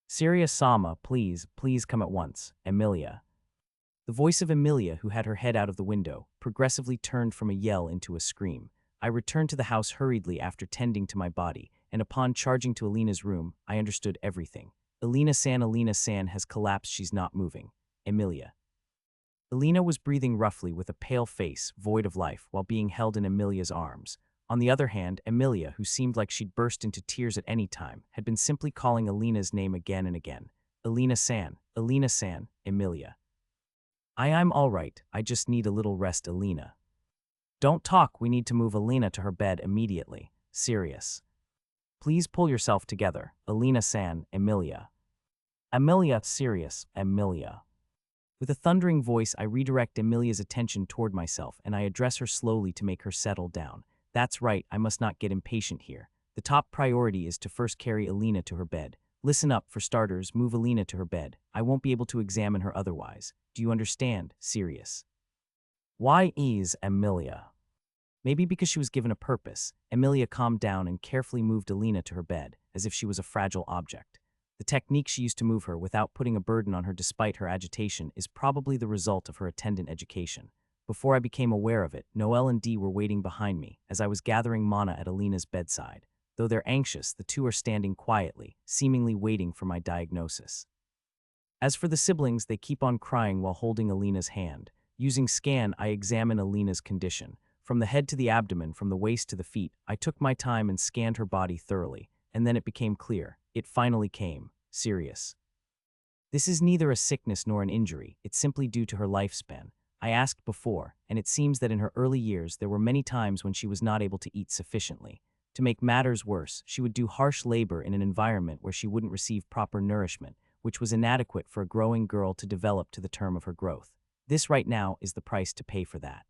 Sirius-sama, please come at once. Emilia. The voice of Emilia, who had her head out of the window, progressively turned from a yell into a scream. I returned to the house hurriedly after tending to my body, and upon charging to Alina's room, I understood everything. Alina-san has collapsed, she's not moving. Emilia. Alina was breathing roughly with a pale face, void of life, while being held in Emilia's arms. On the other hand, Emilia, who seemed like she'd burst into tears at any time, had been simply calling Alina's name again and again. Alina-san, Emilia. I'm all right, I just need a little rest, Alina. Don't talk, we need to move Alina to her bed immediately. Serious. Please pull yourself together. Alina-san, Emilia. Emilia, serious, Emilia. With a thundering voice, I redirect Emilia's attention toward myself, and I address her slowly to make her settle down. That's right, I must not get impatient here. The top priority is to first carry Alina to her bed. Listen up, for starters, move Alina to her bed. I won't be able to examine her otherwise. Do you understand? Serious. Why ease, Emilia? Maybe because she was given a purpose, Emilia calmed down and carefully moved Alina to her bed, as if she was a fragile object. The technique she used to move her without putting a burden on her despite her agitation is probably the result of her attendant education. Before I became aware of it, Noelle and Dee were waiting behind me as I was gathering mana at Alina's bedside. Though they're anxious, the two are standing quietly, seemingly waiting for my diagnosis. As for the siblings, they keep on crying while holding Alina's hand. Using scan, I examine Alina's condition. From the head to the abdomen, from the waist to the feet, I took my time and scanned her body thoroughly, and then it became clear. It finally came. Serious. This is neither a sickness nor an injury, it's simply due to her lifespan. I asked before, and it seems that in her early years there were many times when she was not able to eat sufficiently. To make matters worse, she would do harsh labor in an environment where she wouldn't receive proper nourishment, which was inadequate for a growing girl to develop to the term of her growth. This right now is the price to pay for that.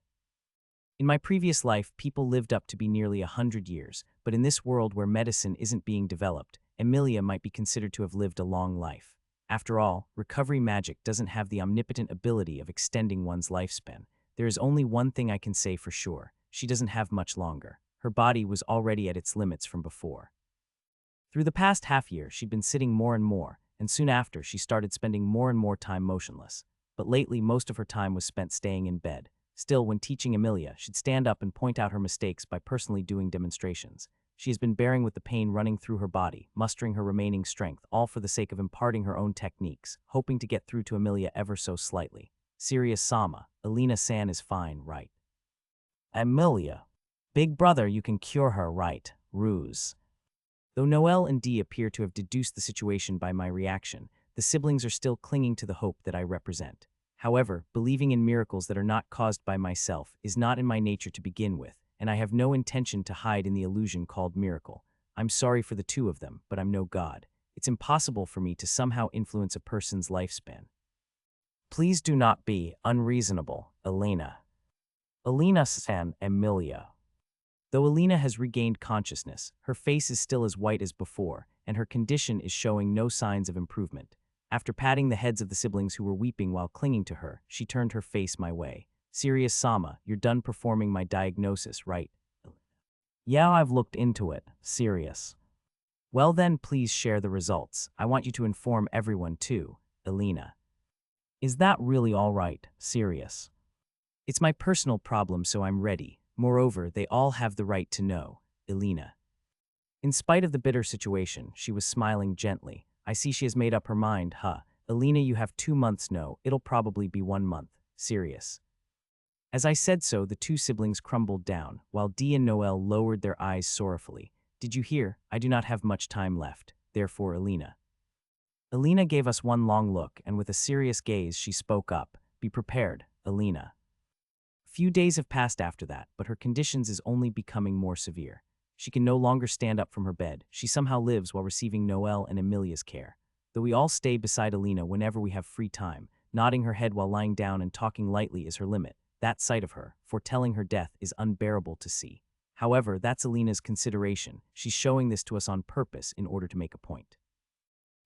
In my previous life, people lived up to be nearly 100 years, but in this world where medicine isn't being developed, Emilia might be considered to have lived a long life. After all, recovery magic doesn't have the omnipotent ability of extending one's lifespan. There is only one thing I can say for sure. She doesn't have much longer. Her body was already at its limits from before. Through the past half year, she'd been sitting more and more, and soon after, she started spending more and more time motionless. But lately, most of her time was spent staying in bed. Still, when teaching Emilia, she'd stand up and point out her mistakes by personally doing demonstrations. She has been bearing with the pain running through her body, mustering her remaining strength, all for the sake of imparting her own techniques, hoping to get through to Emilia ever so slightly. Sirius-sama, Alina-san is fine, right? Emilia. Big brother, you can cure her, right? Ruse. Though Noelle and Dee appear to have deduced the situation by my reaction, the siblings are still clinging to the hope that I represent. However, believing in miracles that are not caused by myself is not in my nature to begin with, and I have no intention to hide in the illusion called miracle. I'm sorry for the two of them, but I'm no god. It's impossible for me to somehow influence a person's lifespan. Please do not be unreasonable, Elena. Alina-san, Emilia. Though Alina has regained consciousness, her face is still as white as before, and her condition is showing no signs of improvement. After patting the heads of the siblings who were weeping while clinging to her, she turned her face my way. Sirius-sama, you're done performing my diagnosis, right? Yeah, I've looked into it. Sirius. Well then, please share the results. I want you to inform everyone too, Elena. Is that really all right, Sirius? It's my personal problem, so I'm ready. Moreover, they all have the right to know, Elena. In spite of the bitter situation, she was smiling gently. I see she has made up her mind, huh? Elena, you have 2 months, no, it'll probably be 1 month. Serious. As I said so, the two siblings crumbled down, while Dee and Noelle lowered their eyes sorrowfully. Did you hear? I do not have much time left. Therefore, Elena. Elena gave us one long look, and with a serious gaze, she spoke up. Be prepared. Alina. Few days have passed after that, but her conditions is only becoming more severe. She can no longer stand up from her bed. She somehow lives while receiving Noel and Emilia's care. Though we all stay beside Alina whenever we have free time, nodding her head while lying down and talking lightly is her limit. That sight of her, foretelling her death, is unbearable to see. However, that's Alina's consideration. She's showing this to us on purpose in order to make a point.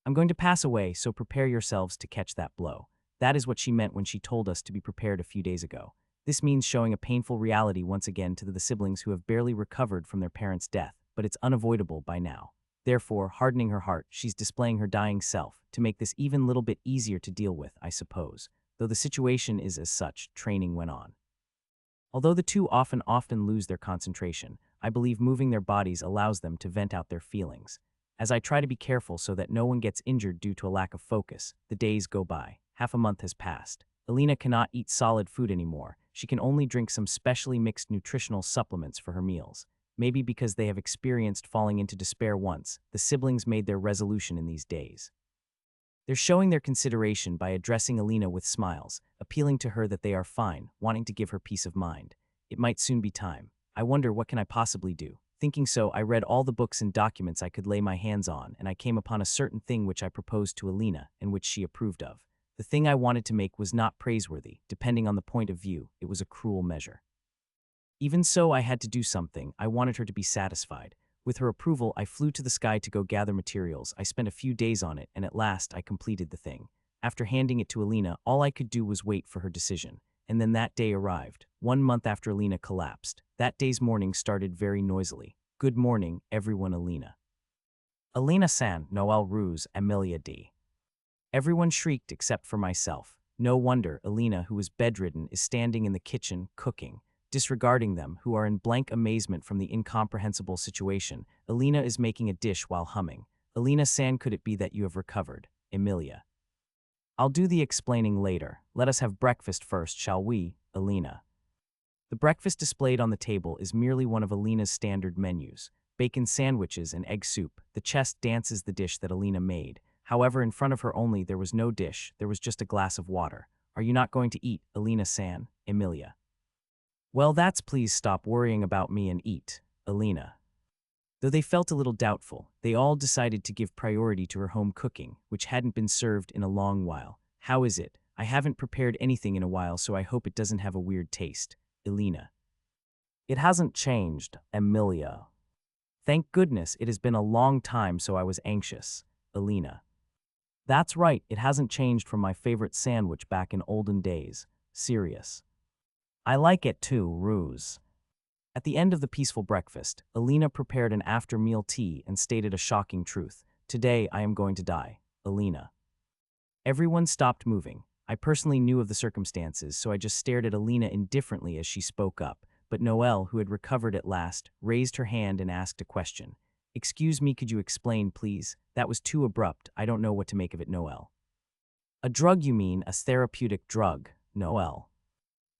I'm going to pass away, so prepare yourselves to catch that blow. That is what she meant when she told us to be prepared a few days ago. This means showing a painful reality once again to the siblings who have barely recovered from their parents' death, but it's unavoidable by now. Therefore, hardening her heart, she's displaying her dying self, to make this even a little bit easier to deal with, I suppose. Though the situation is as such, training went on. Although the two often lose their concentration, I believe moving their bodies allows them to vent out their feelings. As I try to be careful so that no one gets injured due to a lack of focus, the days go by. Half a month has passed. Alina cannot eat solid food anymore. She can only drink some specially mixed nutritional supplements for her meals. Maybe because they have experienced falling into despair once, the siblings made their resolution in these days. They're showing their consideration by addressing Alina with smiles, appealing to her that they are fine, wanting to give her peace of mind. It might soon be time. I wonder, what can I possibly do? Thinking so, I read all the books and documents I could lay my hands on, and I came upon a certain thing which I proposed to Alina, and which she approved of. The thing I wanted to make was not praiseworthy. Depending on the point of view, it was a cruel measure. Even so, I had to do something. I wanted her to be satisfied. With her approval, I flew to the sky to go gather materials. I spent a few days on it, and at last I completed the thing. After handing it to Alina, all I could do was wait for her decision. And then that day arrived, 1 month after Alina collapsed. That day's morning started very noisily. Good morning, everyone, Alina. Alina-san, Noel Ruse, Emilia D. Everyone shrieked except for myself. No wonder Alina, who was bedridden, is standing in the kitchen, cooking. Disregarding them, who are in blank amazement from the incomprehensible situation, Alina is making a dish while humming. Alina-san, could it be that you have recovered? Emilia. I'll do the explaining later. Let us have breakfast first, shall we, Alina? The breakfast displayed on the table is merely one of Alina's standard menus. Bacon sandwiches and egg soup. The chest dances the dish that Alina made. However, in front of her only, there was no dish, there was just a glass of water. Are you not going to eat, Alina-san? Emilia. Well, please stop worrying about me and eat, Alina. Though they felt a little doubtful, they all decided to give priority to her home cooking, which hadn't been served in a long while. How is it? I haven't prepared anything in a while, so I hope it doesn't have a weird taste, Alina. It hasn't changed, Emilia. Thank goodness, it has been a long time, so I was anxious, Alina. That's right, it hasn't changed from my favorite sandwich back in olden days. Serious. I like it too, Ruse. At the end of the peaceful breakfast, Alina prepared an after-meal tea and stated a shocking truth. Today, I am going to die, Alina. Everyone stopped moving. I personally knew of the circumstances, so I just stared at Alina indifferently as she spoke up. But Noelle, who had recovered at last, raised her hand and asked a question. Excuse me, could you explain, please? That was too abrupt. I don't know what to make of it, Noelle. A drug, you mean? A therapeutic drug, Noelle?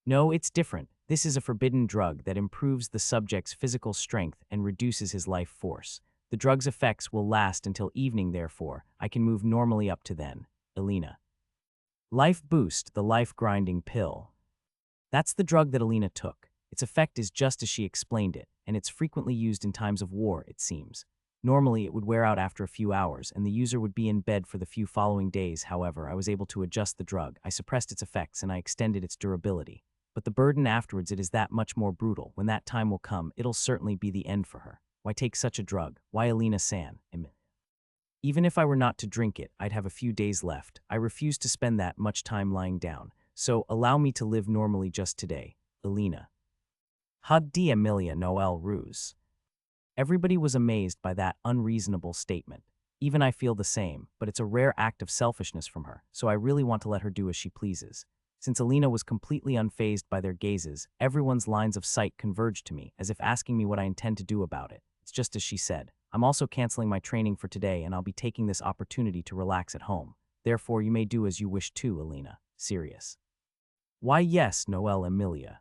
No, it's different. This is a forbidden drug that improves the subject's physical strength and reduces his life force. The drug's effects will last until evening, therefore. I can move normally up to then, Alina. Life Boost, the life-grinding pill. That's the drug that Alina took. Its effect is just as she explained it, and it's frequently used in times of war, it seems. Normally, it would wear out after a few hours, and the user would be in bed for the few following days. However, I was able to adjust the drug. I suppressed its effects, and I extended its durability. But the burden afterwards, it is that much more brutal. When that time will come, it'll certainly be the end for her. Why take such a drug? Why, Alina-san? Even if I were not to drink it, I'd have a few days left. I refuse to spend that much time lying down. So, allow me to live normally just today, Alina. Had Emilia Noel Ruse. Everybody was amazed by that unreasonable statement. Even I feel the same, but it's a rare act of selfishness from her, so I really want to let her do as she pleases. Since Alina was completely unfazed by their gazes, everyone's lines of sight converged to me, as if asking me what I intend to do about it. It's just as she said. I'm also canceling my training for today, and I'll be taking this opportunity to relax at home. Therefore, you may do as you wish too, Alina. Serious. Why, yes, Noelle Emilia.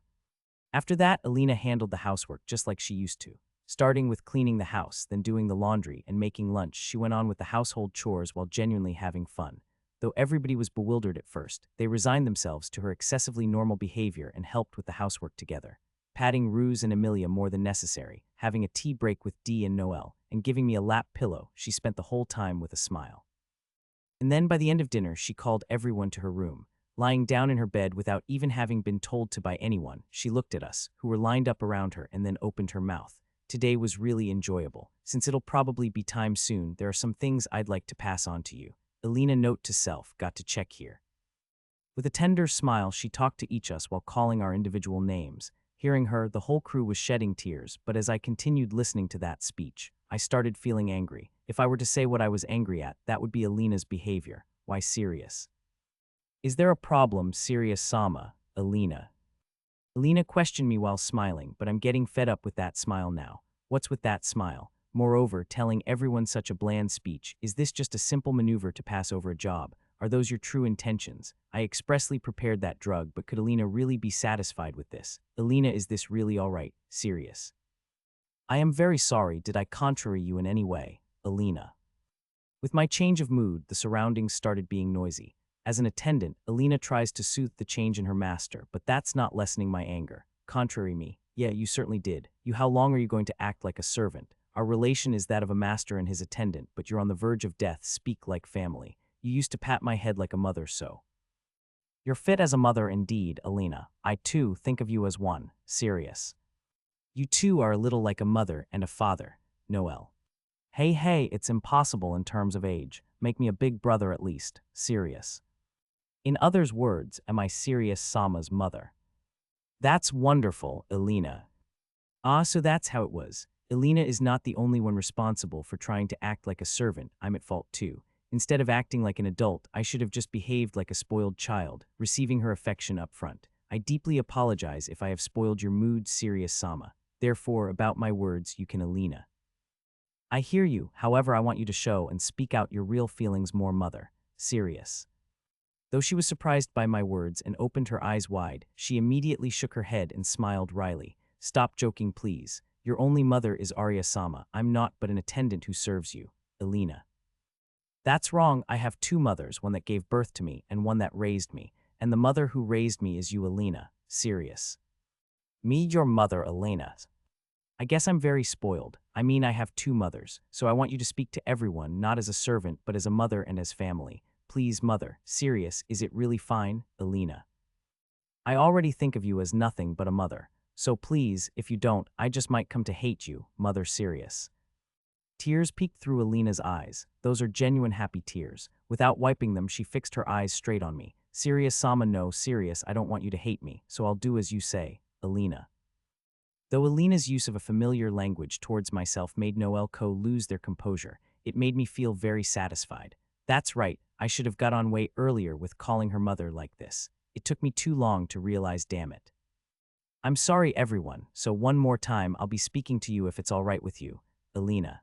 After that, Alina handled the housework just like she used to. Starting with cleaning the house, then doing the laundry and making lunch, she went on with the household chores while genuinely having fun. Though everybody was bewildered at first, they resigned themselves to her excessively normal behavior and helped with the housework together, patting Ruse and Amelia more than necessary, having a tea break with Dee and Noelle, and giving me a lap pillow. She spent the whole time with a smile. And then by the end of dinner, she called everyone to her room. Lying down in her bed without even having been told to by anyone, she looked at us, who were lined up around her, and then opened her mouth. Today was really enjoyable. Since it'll probably be time soon, there are some things I'd like to pass on to you. Elena, note to self, got to check here. With a tender smile, she talked to each us while calling our individual names. Hearing her, the whole crew was shedding tears, but as I continued listening to that speech, I started feeling angry. If I were to say what I was angry at, that would be Elena's behavior. Why serious? Is there a problem, serious Sama, Elena? Elena questioned me while smiling, but I'm getting fed up with that smile now. What's with that smile? Moreover, telling everyone such a bland speech, is this just a simple maneuver to pass over a job? Are those your true intentions? I expressly prepared that drug, but could Elena really be satisfied with this? Elena, is this really all right? Serious? I am very sorry, did I contrary you in any way? Elena. With my change of mood, the surroundings started being noisy. As an attendant, Elena tries to soothe the change in her master, but that's not lessening my anger. Contrary me. Yeah, you certainly did. You, how long are you going to act like a servant? Our relation is that of a master and his attendant, but you're on the verge of death. Speak like family. You used to pat my head like a mother, so. You're fit as a mother indeed, Elena. I too think of you as one. Serious. You too are a little like a mother and a father. Noelle. Hey, it's impossible in terms of age. Make me a big brother at least. Serious. In others' words, am I serious Sama's mother? That's wonderful, Elena. Ah, so that's how it was. Elena is not the only one responsible for trying to act like a servant. I'm at fault too. Instead of acting like an adult, I should have just behaved like a spoiled child, receiving her affection up front. I deeply apologize if I have spoiled your mood, serious Sama. Therefore, about my words, you can Elena. I hear you, however I want you to show and speak out your real feelings more, mother. Serious. Though she was surprised by my words and opened her eyes wide, she immediately shook her head and smiled wryly. Stop joking, please. Your only mother is Arya-sama. I'm not but an attendant who serves you. Elena. That's wrong. I have two mothers, one that gave birth to me and one that raised me. And the mother who raised me is you, Elena. Serious. Me, your mother, Elena. I guess I'm very spoiled. I mean, I have two mothers, so I want you to speak to everyone, not as a servant, but as a mother and as family. Please, mother. Serious, is it really fine, Elena? I already think of you as nothing but a mother. So please, if you don't, I just might come to hate you, mother. Serious. Tears peeked through Elena's eyes. Those are genuine happy tears. Without wiping them, she fixed her eyes straight on me. Serious, Sama, no, serious, I don't want you to hate me, so I'll do as you say, Elena. Though Elena's use of a familiar language towards myself made Noelle Co. lose their composure, it made me feel very satisfied. That's right, I should have got on way earlier with calling her mother like this. It took me too long to realize, damn it. I'm sorry, everyone, so one more time I'll be speaking to you if it's all right with you, Elena.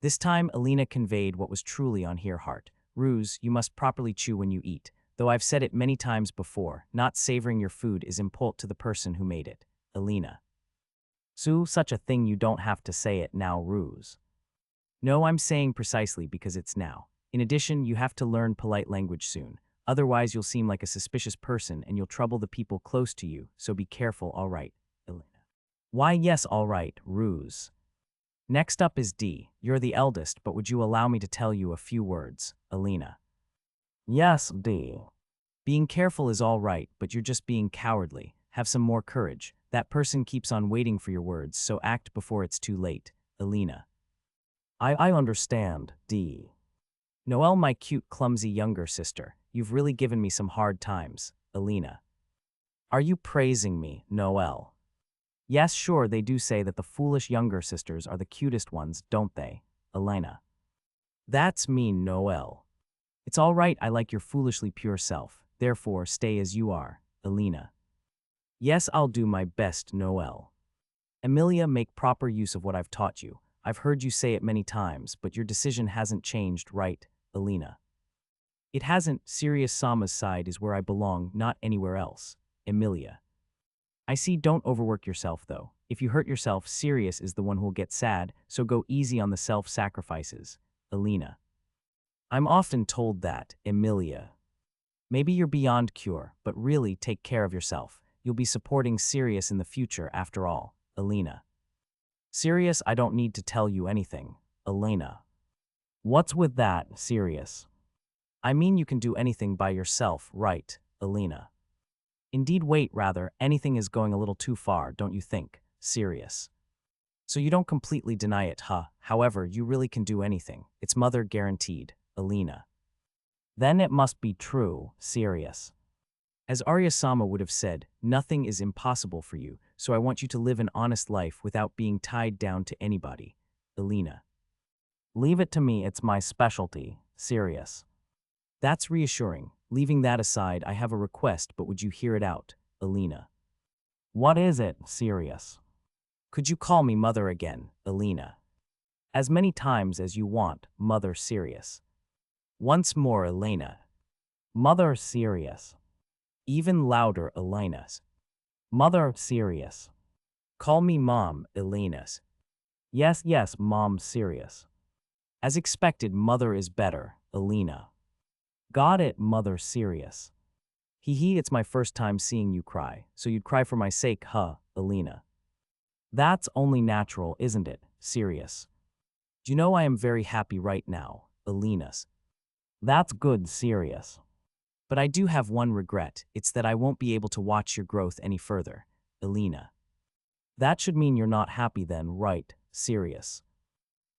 This time, Elena conveyed what was truly on her heart. Ruse, you must properly chew when you eat. Though I've said it many times before, not savoring your food is impulse to the person who made it. Elena. So, such a thing you don't have to say it now, Ruse. No, I'm saying precisely because it's now. In addition, you have to learn polite language soon. Otherwise, you'll seem like a suspicious person and you'll trouble the people close to you, so be careful, all right, Elena. Why, yes, all right, Ruse. Next up is D. You're the eldest, but would you allow me to tell you a few words, Elena? Yes, D. Being careful is all right, but you're just being cowardly. Have some more courage. That person keeps on waiting for your words, so act before it's too late, Elena. I understand, D. Noelle, my cute, clumsy younger sister, you've really given me some hard times, Elena. Are you praising me, Noelle? Yes, sure, they do say that the foolish younger sisters are the cutest ones, don't they, Elena? That's mean, Noelle. It's all right, I like your foolishly pure self, therefore stay as you are, Elena. Yes, I'll do my best, Noelle. Emilia, make proper use of what I've taught you. I've heard you say it many times, but your decision hasn't changed, right, Elena? It hasn't. Serious Sama's side is where I belong, not anywhere else, Emilia. I see, don't overwork yourself though. If you hurt yourself, Sirius is the one who'll get sad, so go easy on the self-sacrifices, Elena. I'm often told that, Emilia. Maybe you're beyond cure, but really take care of yourself. You'll be supporting Sirius in the future after all, Elena. Sirius, I don't need to tell you anything, Elena. What's with that, Sirius? I mean you can do anything by yourself, right, Elena? Indeed, wait, rather, anything is going a little too far, don't you think, Sirius? So you don't completely deny it, huh? However, you really can do anything. It's mother guaranteed, Elena. Then it must be true, Sirius. As Arya-sama would have said, nothing is impossible for you, so I want you to live an honest life without being tied down to anybody, Elena. Leave it to me, it's my specialty, Sirius. That's reassuring. Leaving that aside, I have a request, but would you hear it out, Elena? What is it, Sirius? Could you call me Mother again, Elena? As many times as you want, Mother Sirius. Once more, Elena. Mother Sirius. Even louder, Elena's. Mother Sirius. Call me Mom, Elena's. Yes, yes, Mom Sirius. As expected, Mother is better, Elena. Got it, Mother Sirius. Hee, it's my first time seeing you cry, so you'd cry for my sake, huh, Elena? That's only natural, isn't it, Sirius? You know I am very happy right now, Elena's. That's good, Sirius. But I do have one regret, it's that I won't be able to watch your growth any further, Elena. That should mean you're not happy then, right, Sirius?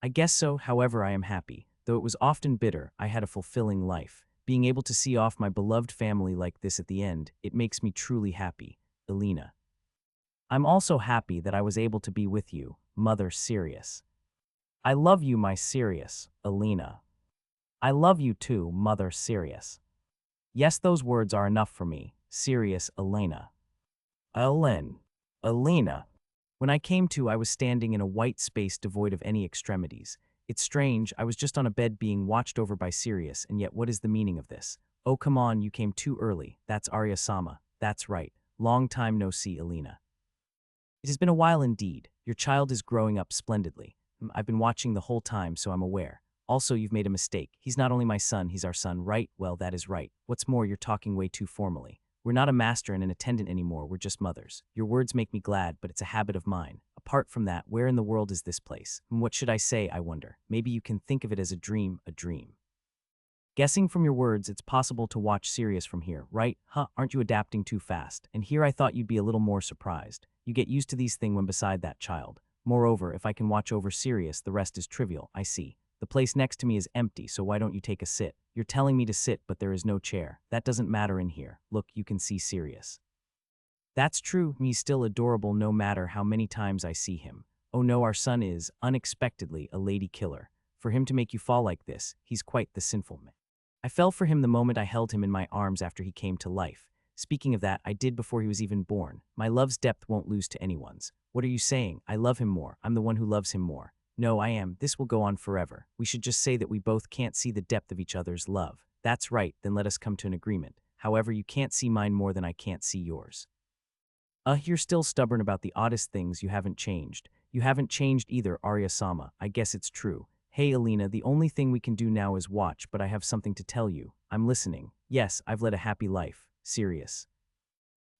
I guess so, however I am happy. Though it was often bitter, I had a fulfilling life. Being able to see off my beloved family like this at the end, it makes me truly happy, Elena. I'm also happy that I was able to be with you, Mother Sirius. I love you, my Sirius, Elena. I love you too, Mother Sirius. Yes, those words are enough for me, Sirius, Elena. Elena. When I came to, I was standing in a white space devoid of any extremities. It's strange, I was just on a bed being watched over by Sirius, and yet what is the meaning of this? Oh, come on, you came too early. That's Arya-sama. That's right. Long time no see, Elena. It has been a while indeed. Your child is growing up splendidly. I've been watching the whole time, so I'm aware. Also, you've made a mistake. He's not only my son, he's our son, right? Well, that is right. What's more, you're talking way too formally. We're not a master and an attendant anymore, we're just mothers. Your words make me glad, but it's a habit of mine. Apart from that, where in the world is this place? And what should I say, I wonder? Maybe you can think of it as a dream, a dream. Guessing from your words, it's possible to watch Sirius from here, right? Huh, aren't you adapting too fast? And here I thought you'd be a little more surprised. You get used to these things when beside that child. Moreover, if I can watch over Sirius, the rest is trivial, I see. The place next to me is empty, so why don't you take a sit? You're telling me to sit, but there is no chair. That doesn't matter in here. Look, you can see Sirius. That's true, he's still adorable no matter how many times I see him. Oh no, our son is, unexpectedly, a lady killer. For him to make you fall like this, he's quite the sinful man. I fell for him the moment I held him in my arms after he came to life. Speaking of that, I did before he was even born. My love's depth won't lose to anyone's. What are you saying? I love him more. I'm the one who loves him more. No, I am. This will go on forever. We should just say that we both can't see the depth of each other's love. That's right, then let us come to an agreement. However, you can't see mine more than I can't see yours. You're still stubborn about the oddest things. You haven't changed. You haven't changed either, Arya-sama. I guess it's true. Hey, Elena, the only thing we can do now is watch, but I have something to tell you. I'm listening. Yes, I've led a happy life. Sirius.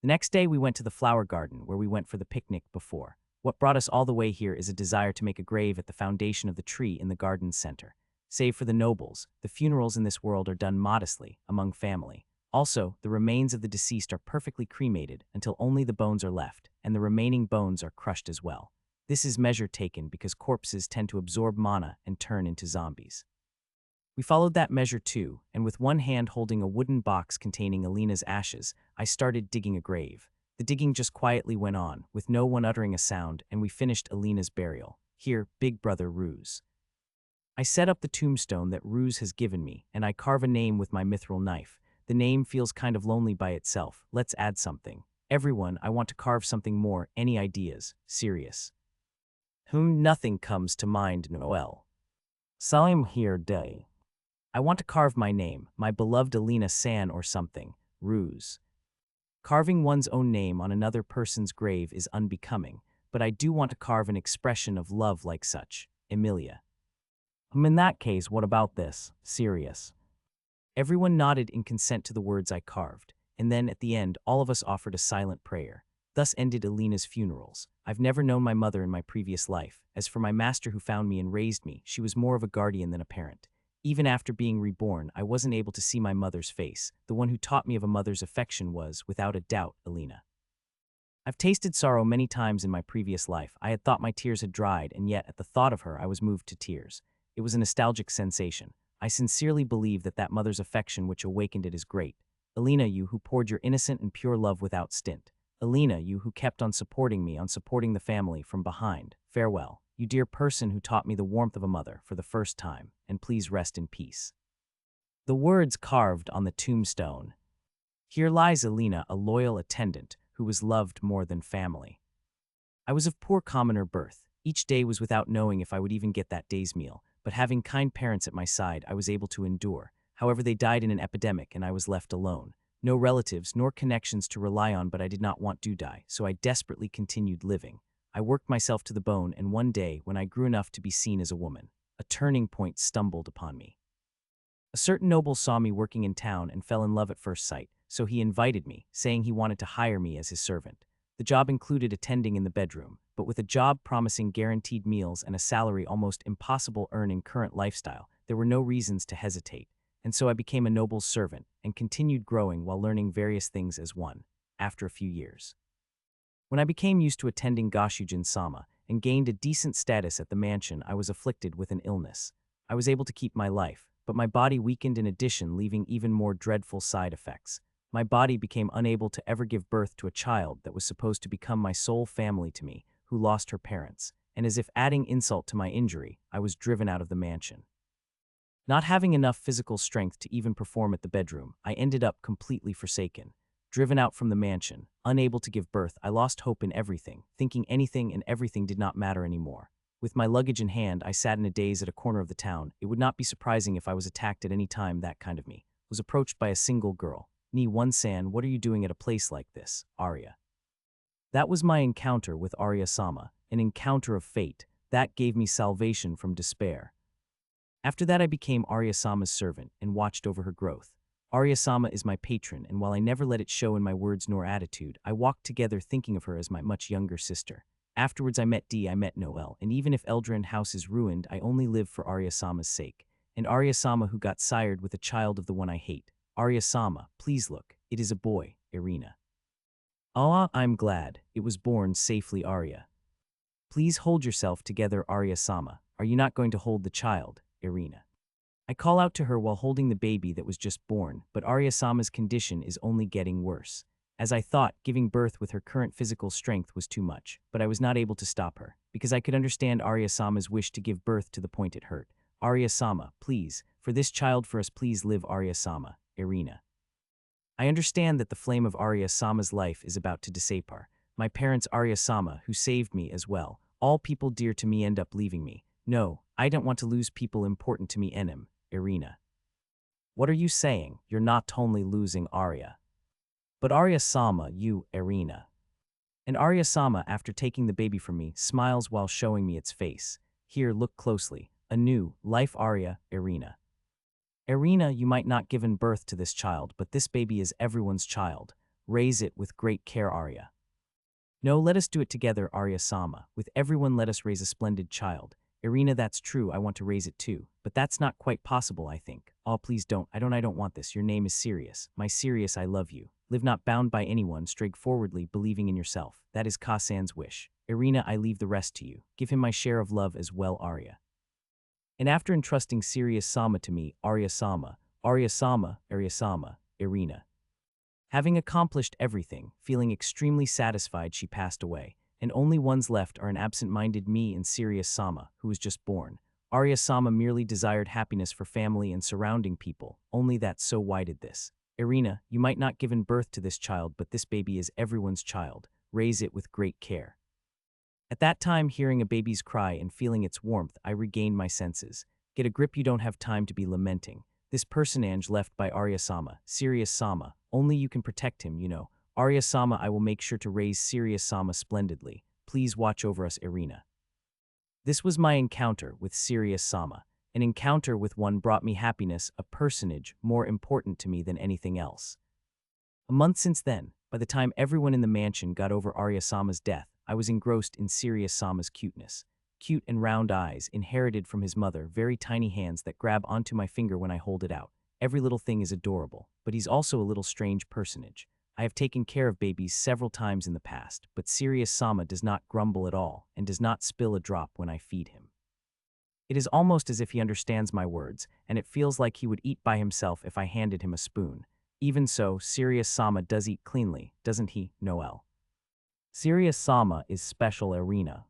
The next day we went to the flower garden where we went for the picnic before. What brought us all the way here is a desire to make a grave at the foundation of the tree in the garden's center. Save for the nobles, the funerals in this world are done modestly, among family. Also, the remains of the deceased are perfectly cremated until only the bones are left, and the remaining bones are crushed as well. This is measure taken because corpses tend to absorb mana and turn into zombies. We followed that measure too, and with one hand holding a wooden box containing Alina's ashes, I started digging a grave. The digging just quietly went on, with no one uttering a sound, and we finished Alina's burial. Here, big brother Ruse. I set up the tombstone that Ruse has given me, and I carve a name with my mithril knife. The name feels kind of lonely by itself. Let's add something. Everyone, I want to carve something more. Any ideas? Sirius. Nothing comes to mind, Noel. Same here, day. I want to carve my name, my beloved Alina-san or something. Ruse. Carving one's own name on another person's grave is unbecoming, but I do want to carve an expression of love like such. Emilia. In that case, what about this? Serious. Everyone nodded in consent to the words I carved, and then, at the end, all of us offered a silent prayer. Thus ended Alina's funerals. I've never known my mother in my previous life. As for my master who found me and raised me, she was more of a guardian than a parent. Even after being reborn, I wasn't able to see my mother's face. The one who taught me of a mother's affection was, without a doubt, Alina. I've tasted sorrow many times in my previous life. I had thought my tears had dried, and yet, at the thought of her, I was moved to tears. It was a nostalgic sensation. I sincerely believe that that mother's affection which awakened it is great. Alina, you who poured your innocent and pure love without stint. Alina, you who kept on supporting me, on supporting the family from behind. Farewell, you dear person who taught me the warmth of a mother for the first time, and please rest in peace. The words carved on the tombstone. Here lies Alina, a loyal attendant, who was loved more than family. I was of poor commoner birth. Each day was without knowing if I would even get that day's meal, but having kind parents at my side, I was able to endure. However, they died in an epidemic, and I was left alone. No relatives, nor connections to rely on, but I did not want to die, so I desperately continued living. I worked myself to the bone, and one day, when I grew enough to be seen as a woman, a turning point stumbled upon me. A certain noble saw me working in town and fell in love at first sight, so he invited me, saying he wanted to hire me as his servant. The job included attending in the bedroom, but with a job promising guaranteed meals and a salary almost impossible to earn in current lifestyle, there were no reasons to hesitate, and so I became a noble's servant and continued growing while learning various things as one, after a few years. When I became used to attending Goshujin-sama and gained a decent status at the mansion, I was afflicted with an illness. I was able to keep my life, but my body weakened in addition, leaving even more dreadful side effects. My body became unable to ever give birth to a child that was supposed to become my sole family to me, who lost her parents, and as if adding insult to my injury, I was driven out of the mansion. Not having enough physical strength to even perform at the bedroom, I ended up completely forsaken. Driven out from the mansion, unable to give birth, I lost hope in everything, thinking anything and everything did not matter anymore. With my luggage in hand, I sat in a daze at a corner of the town. It would not be surprising if I was attacked at any time. That kind of me was approached by a single girl. Ni One-san, what are you doing at a place like this, Arya? That was my encounter with Arya-sama, an encounter of fate. That gave me salvation from despair. After that, I became Arya-sama's servant and watched over her growth. Arya-sama is my patron, and while I never let it show in my words nor attitude, I walked together thinking of her as my much younger sister. Afterwards, I met Noel, and even if Eldrin House is ruined, I only live for Arya-sama's sake. And Arya-sama who got sired with a child of the one I hate. Arya-sama, please look, it is a boy, Irina. Ah, I'm glad, it was born safely, Arya. Please hold yourself together, Arya-sama. Are you not going to hold the child, Irina? I call out to her while holding the baby that was just born, but Arya-sama's condition is only getting worse. As I thought, giving birth with her current physical strength was too much, but I was not able to stop her, because I could understand Arya-sama's wish to give birth to the point it hurt. Arya-sama, please, for this child, for us, please live, Arya-sama, Irina. I understand that the flame of Arya-sama's life is about to dissipate. My parents, Arya-sama, who saved me as well, all people dear to me, end up leaving me. No, I don't want to lose people important to me, Irina. What are you saying? You're not only losing Arya, but Arya-sama, you, Irina. And Arya-sama, after taking the baby from me, smiles while showing me its face. Here, look closely. A new life, Arya, Irina. Irina, you might not given birth to this child, but this baby is everyone's child. Raise it with great care, Arya. No, let us do it together, Arya-sama. With everyone, let us raise a splendid child. Irina, that's true, I want to raise it too. But that's not quite possible, I think. Oh, please don't. I don't want this. Your name is Sirius. My Sirius, I love you. Live not bound by anyone, straightforwardly believing in yourself. That is Kasan's wish. Irina, I leave the rest to you. Give him my share of love as well, Arya. And after entrusting Sirius-sama to me, Arya-sama, Irina. Having accomplished everything, feeling extremely satisfied, she passed away, and only ones left are an absent-minded me and Sirius-sama, who was just born. Arya-sama merely desired happiness for family and surrounding people, only that. So why did this? Irina, you might not given birth to this child, but this baby is everyone's child. Raise it with great care. At that time, hearing a baby's cry and feeling its warmth, I regained my senses. Get a grip, you don't have time to be lamenting. This personage left by Arya-sama, Sirius-sama, only you can protect him, you know. Arya-sama, I will make sure to raise Sirius-sama splendidly. Please watch over us, Irina. This was my encounter with Sirius-sama, An encounter with one brought me happiness, a personage more important to me than anything else. A month since then, by the time everyone in the mansion got over Arya-sama's death, I was engrossed in Sirius-sama's cuteness. Cute and round eyes, inherited from his mother, very tiny hands that grab onto my finger when I hold it out. Every little thing is adorable, but he's also a little strange personage. I have taken care of babies several times in the past, but Sirius-sama does not grumble at all and does not spill a drop when I feed him. It is almost as if he understands my words, and it feels like he would eat by himself if I handed him a spoon. Even so, Sirius-sama does eat cleanly, doesn't he, Noel? Sirius-sama is special arena.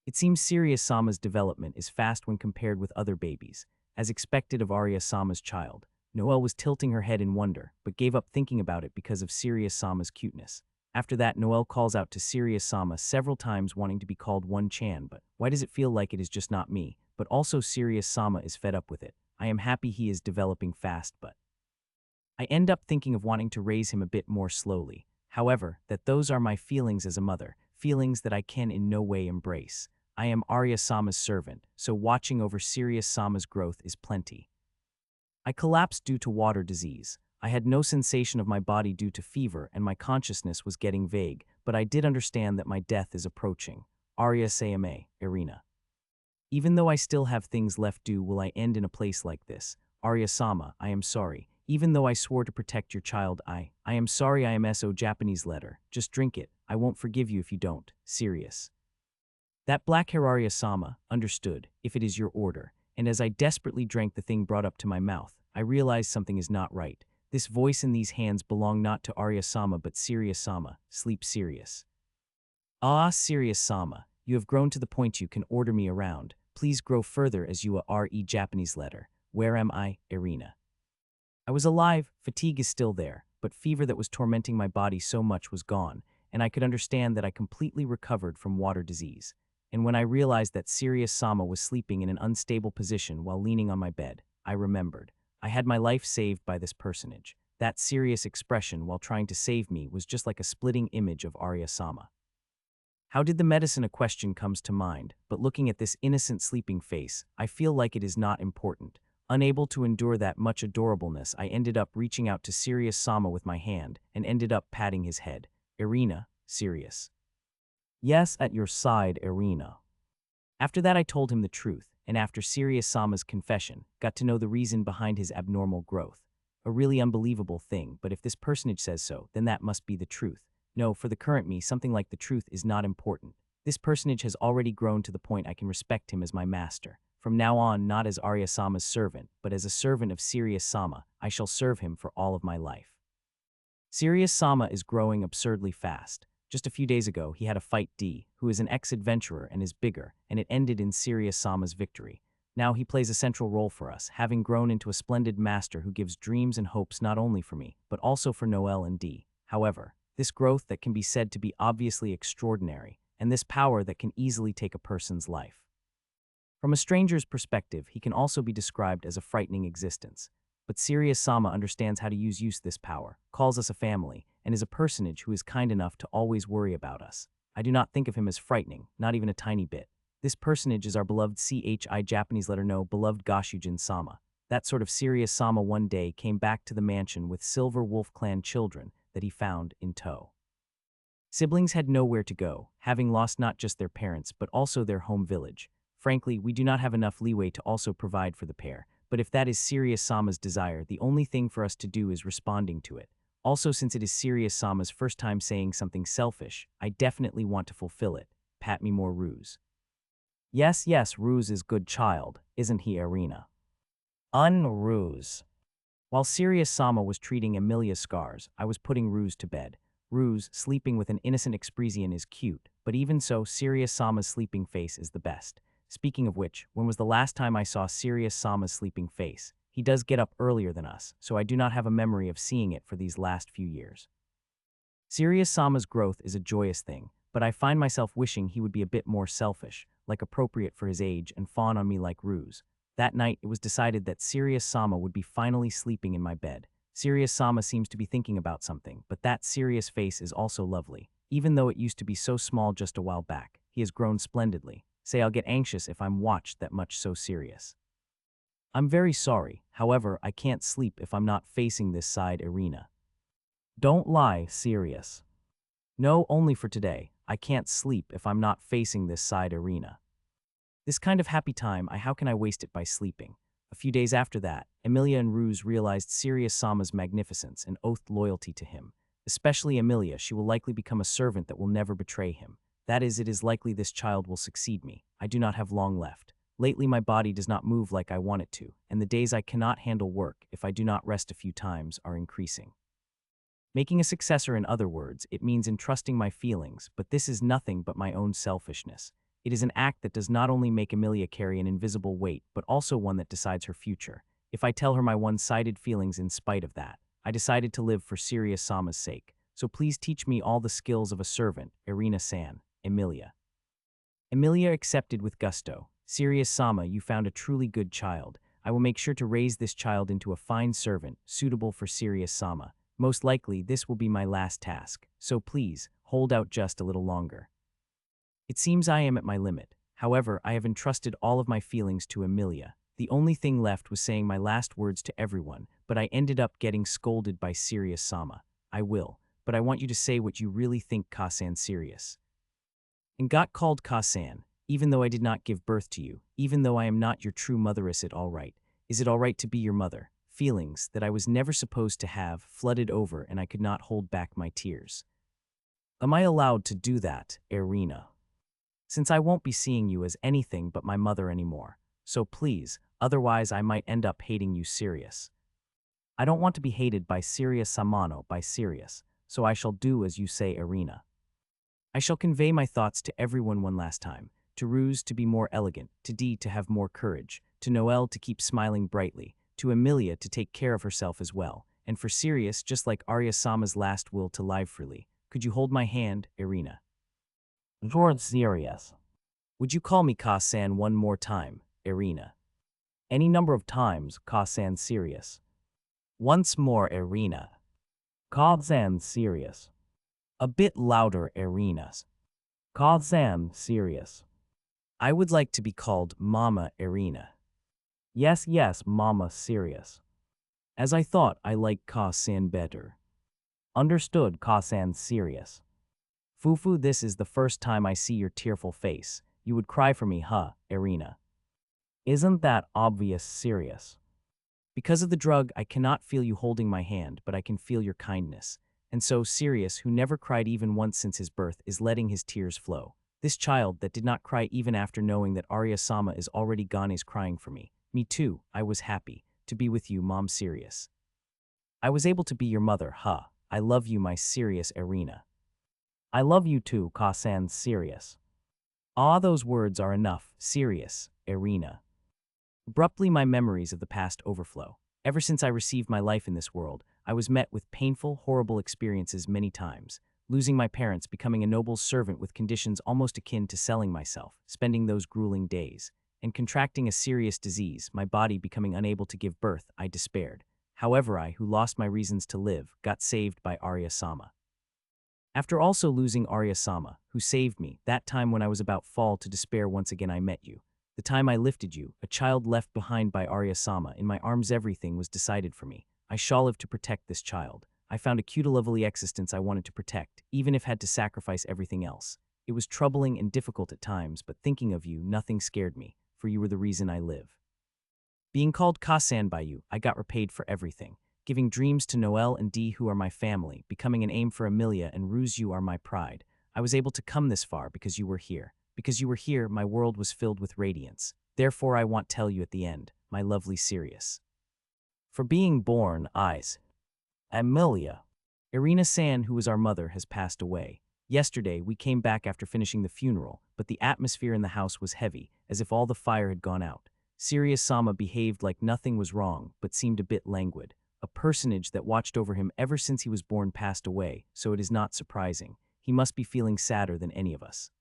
It seems Sirius-sama's development is fast when compared with other babies. As expected of Arya-sama's child, Noelle was tilting her head in wonder, but gave up thinking about it because of Sirius-sama's cuteness. After that, Noelle calls out to Sirius-sama several times wanting to be called One-chan, but why does it feel like it is just not me? But also Sirius-sama is fed up with it. I am happy he is developing fast, but I end up thinking of wanting to raise him a bit more slowly. However, that those are my feelings as a mother, feelings that I can in no way embrace. I am Arya-sama's servant, so watching over Sirius-sama's growth is plenty. I collapsed due to water disease. I had no sensation of my body due to fever, and my consciousness was getting vague, but I did understand that my death is approaching. Arya-sama, Irina. Even though I still have things left due, will I end in a place like this? Arya-sama, I am sorry. Even though I swore to protect your child, I am sorry. I am so Japanese letter. Just drink it. I won't forgive you if you don't. Serious. That black hair Arya-sama, understood, if it is your order. And as I desperately drank the thing brought up to my mouth, I realized something is not right. This voice and these hands belong not to Arya-sama but Sirius-sama. Sleep serious. Ah, Sirius-sama, you have grown to the point you can order me around. Please grow further as you are Japanese letter. Where am I, Irina? I was alive, fatigue is still there, but fever that was tormenting my body so much was gone, and I could understand that I completely recovered from water disease. And when I realized that Sirius-sama was sleeping in an unstable position while leaning on my bed, I remembered. I had my life saved by this personage. That serious expression while trying to save me was just like a splitting image of Arya-sama. How did the medicine? A question comes to mind, but looking at this innocent sleeping face, I feel like it is not important. Unable to endure that much adorableness, I ended up reaching out to Sirius-sama with my hand and ended up patting his head. Irina, Sirius. Yes, at your side, Irina. After that I told him the truth, and after Sirius-sama's confession, got to know the reason behind his abnormal growth. A really unbelievable thing, but if this personage says so, then that must be the truth. No, for the current me, something like the truth is not important. This personage has already grown to the point I can respect him as my master. From now on, not as Arya-sama's servant, but as a servant of Sirius-sama, I shall serve him for all of my life. Sirius-sama is growing absurdly fast. Just a few days ago, he had a fight D, who is an ex-adventurer and is bigger, and it ended in Sirius-sama's victory. Now he plays a central role for us, having grown into a splendid master who gives dreams and hopes not only for me, but also for Noelle and D. However, this growth that can be said to be obviously extraordinary, and this power that can easily take a person's life. From a stranger's perspective, he can also be described as a frightening existence. But Sirius-sama understands how to use this power, calls us a family, and is a personage who is kind enough to always worry about us. I do not think of him as frightening, not even a tiny bit. This personage is our beloved CHI Japanese letter no beloved Goshujin-sama. That sort of Sirius-sama one day came back to the mansion with Silver Wolf Clan children that he found in tow. Siblings had nowhere to go, having lost not just their parents but also their home village. Frankly, we do not have enough leeway to also provide for the pair, but if that is Sirius-sama's desire, the only thing for us to do is responding to it. Also, since it is Sirius-sama's first time saying something selfish, I definitely want to fulfill it. Pat me more ruse. Yes, Ruse is good child, isn't he, Irina? Ruse. While Sirius-sama was treating Emilia's scars, I was putting Ruse to bed. Ruse, sleeping with an innocent expression, is cute, but even so, Sirius-sama's sleeping face is the best. Speaking of which, when was the last time I saw Sirius-sama's sleeping face? He does get up earlier than us, so I do not have a memory of seeing it for these last few years. Sirius-sama's growth is a joyous thing, but I find myself wishing he would be a bit more selfish, like appropriate for his age, and fawn on me like Ruse. That night, it was decided that Sirius-sama would be finally sleeping in my bed. Sirius-sama seems to be thinking about something, but that serious face is also lovely. Even though it used to be so small just a while back, he has grown splendidly. Say I'll get anxious if I'm watched that much so serious. I'm very sorry, however, I can't sleep if I'm not facing this side arena. Don't lie, serious. No, only for today. I can't sleep if I'm not facing this side arena. This kind of happy time, how can I waste it by sleeping? A few days after that, Emilia and Ruse realized Sirius Sama's magnificence and oathed loyalty to him. Especially Emilia, she will likely become a servant that will never betray him. That is, it is likely this child will succeed me. I do not have long left. Lately my body does not move like I want it to, and the days I cannot handle work if I do not rest a few times are increasing. Making a successor, in other words, it means entrusting my feelings, but this is nothing but my own selfishness. It is an act that does not only make Emilia carry an invisible weight, but also one that decides her future. If I tell her my one-sided feelings in spite of that, I decided to live for Sirius Sama's sake. So please teach me all the skills of a servant, Irina-san, Emilia. Emilia accepted with gusto. Sirius Sama, you found a truly good child. I will make sure to raise this child into a fine servant, suitable for Sirius Sama. Most likely, this will be my last task. So please, hold out just a little longer. It seems I am at my limit. However, I have entrusted all of my feelings to Emilia. The only thing left was saying my last words to everyone, but I ended up getting scolded by Sirius Sama. I will, but I want you to say what you really think, Ka-san Sirius. And got called Ka-san, even though I did not give birth to you, even though I am not your true mother. Is it all right? Is it all right to be your mother? Feelings that I was never supposed to have flooded over and I could not hold back my tears. Am I allowed to do that, Irina? Since I won't be seeing you as anything but my mother anymore. So please, otherwise I might end up hating you, Sirius. I don't want to be hated by Sirius Samano by Sirius, so I shall do as you say, Irina. I shall convey my thoughts to everyone one last time. To Ruse to be more elegant, to Dee to have more courage, to Noelle to keep smiling brightly, to Emilia to take care of herself as well, and for Sirius, just like Arya-sama's last will, to live freely. Could you hold my hand, Irina? George Sirius. Would you call me Ka-san one more time, Irina? Any number of times, Ka-san Sirius. Once more, Irina. Ka-san Sirius. A bit louder, Irina. Ka-san Sirius. I would like to be called Mama Irina. Yes, yes, Mama Sirius. As I thought, I like Ka-san better. Understood, Ka-san Sirius. Fufu, this is the first time I see your tearful face. You would cry for me, huh, Irina? Isn't that obvious, Sirius? Because of the drug, I cannot feel you holding my hand, but I can feel your kindness. And so Sirius, who never cried even once since his birth, is letting his tears flow. This child that did not cry even after knowing that Arya-sama is already gone is crying for me. Me too, I was happy to be with you, Mom Sirius. I was able to be your mother, huh? I love you, my Sirius Irina. I love you too, Ka-san Sirius. Ah, those words are enough, Sirius, Irina. Abruptly, my memories of the past overflow. Ever since I received my life in this world, I was met with painful, horrible experiences many times. Losing my parents, becoming a noble's servant with conditions almost akin to selling myself, spending those grueling days, and contracting a serious disease, my body becoming unable to give birth, I despaired. However, I, who lost my reasons to live, got saved by Arya-sama. After also losing Arya-sama, who saved me, that time when I was about fall to despair, once again I met you. The time I lifted you, a child left behind by Arya-sama, in my arms everything was decided for me. I shall live to protect this child. I found a cute lovely existence I wanted to protect, even if had to sacrifice everything else. It was troubling and difficult at times, but thinking of you, nothing scared me, for you were the reason I live. Being called Ka-san by you, I got repaid for everything. Giving dreams to Noelle and Dee, who are my family, becoming an aim for Emilia and Ruse, you are my pride. I was able to come this far because you were here. Because you were here, my world was filled with radiance. Therefore I want to tell you at the end, my lovely Sirius. For being born, eyes. Emilia. Irina-san, who was our mother, has passed away. Yesterday, we came back after finishing the funeral, but the atmosphere in the house was heavy, as if all the fire had gone out. Sirius-sama behaved like nothing was wrong, but seemed a bit languid. A personage that watched over him ever since he was born passed away, so it is not surprising. He must be feeling sadder than any of us.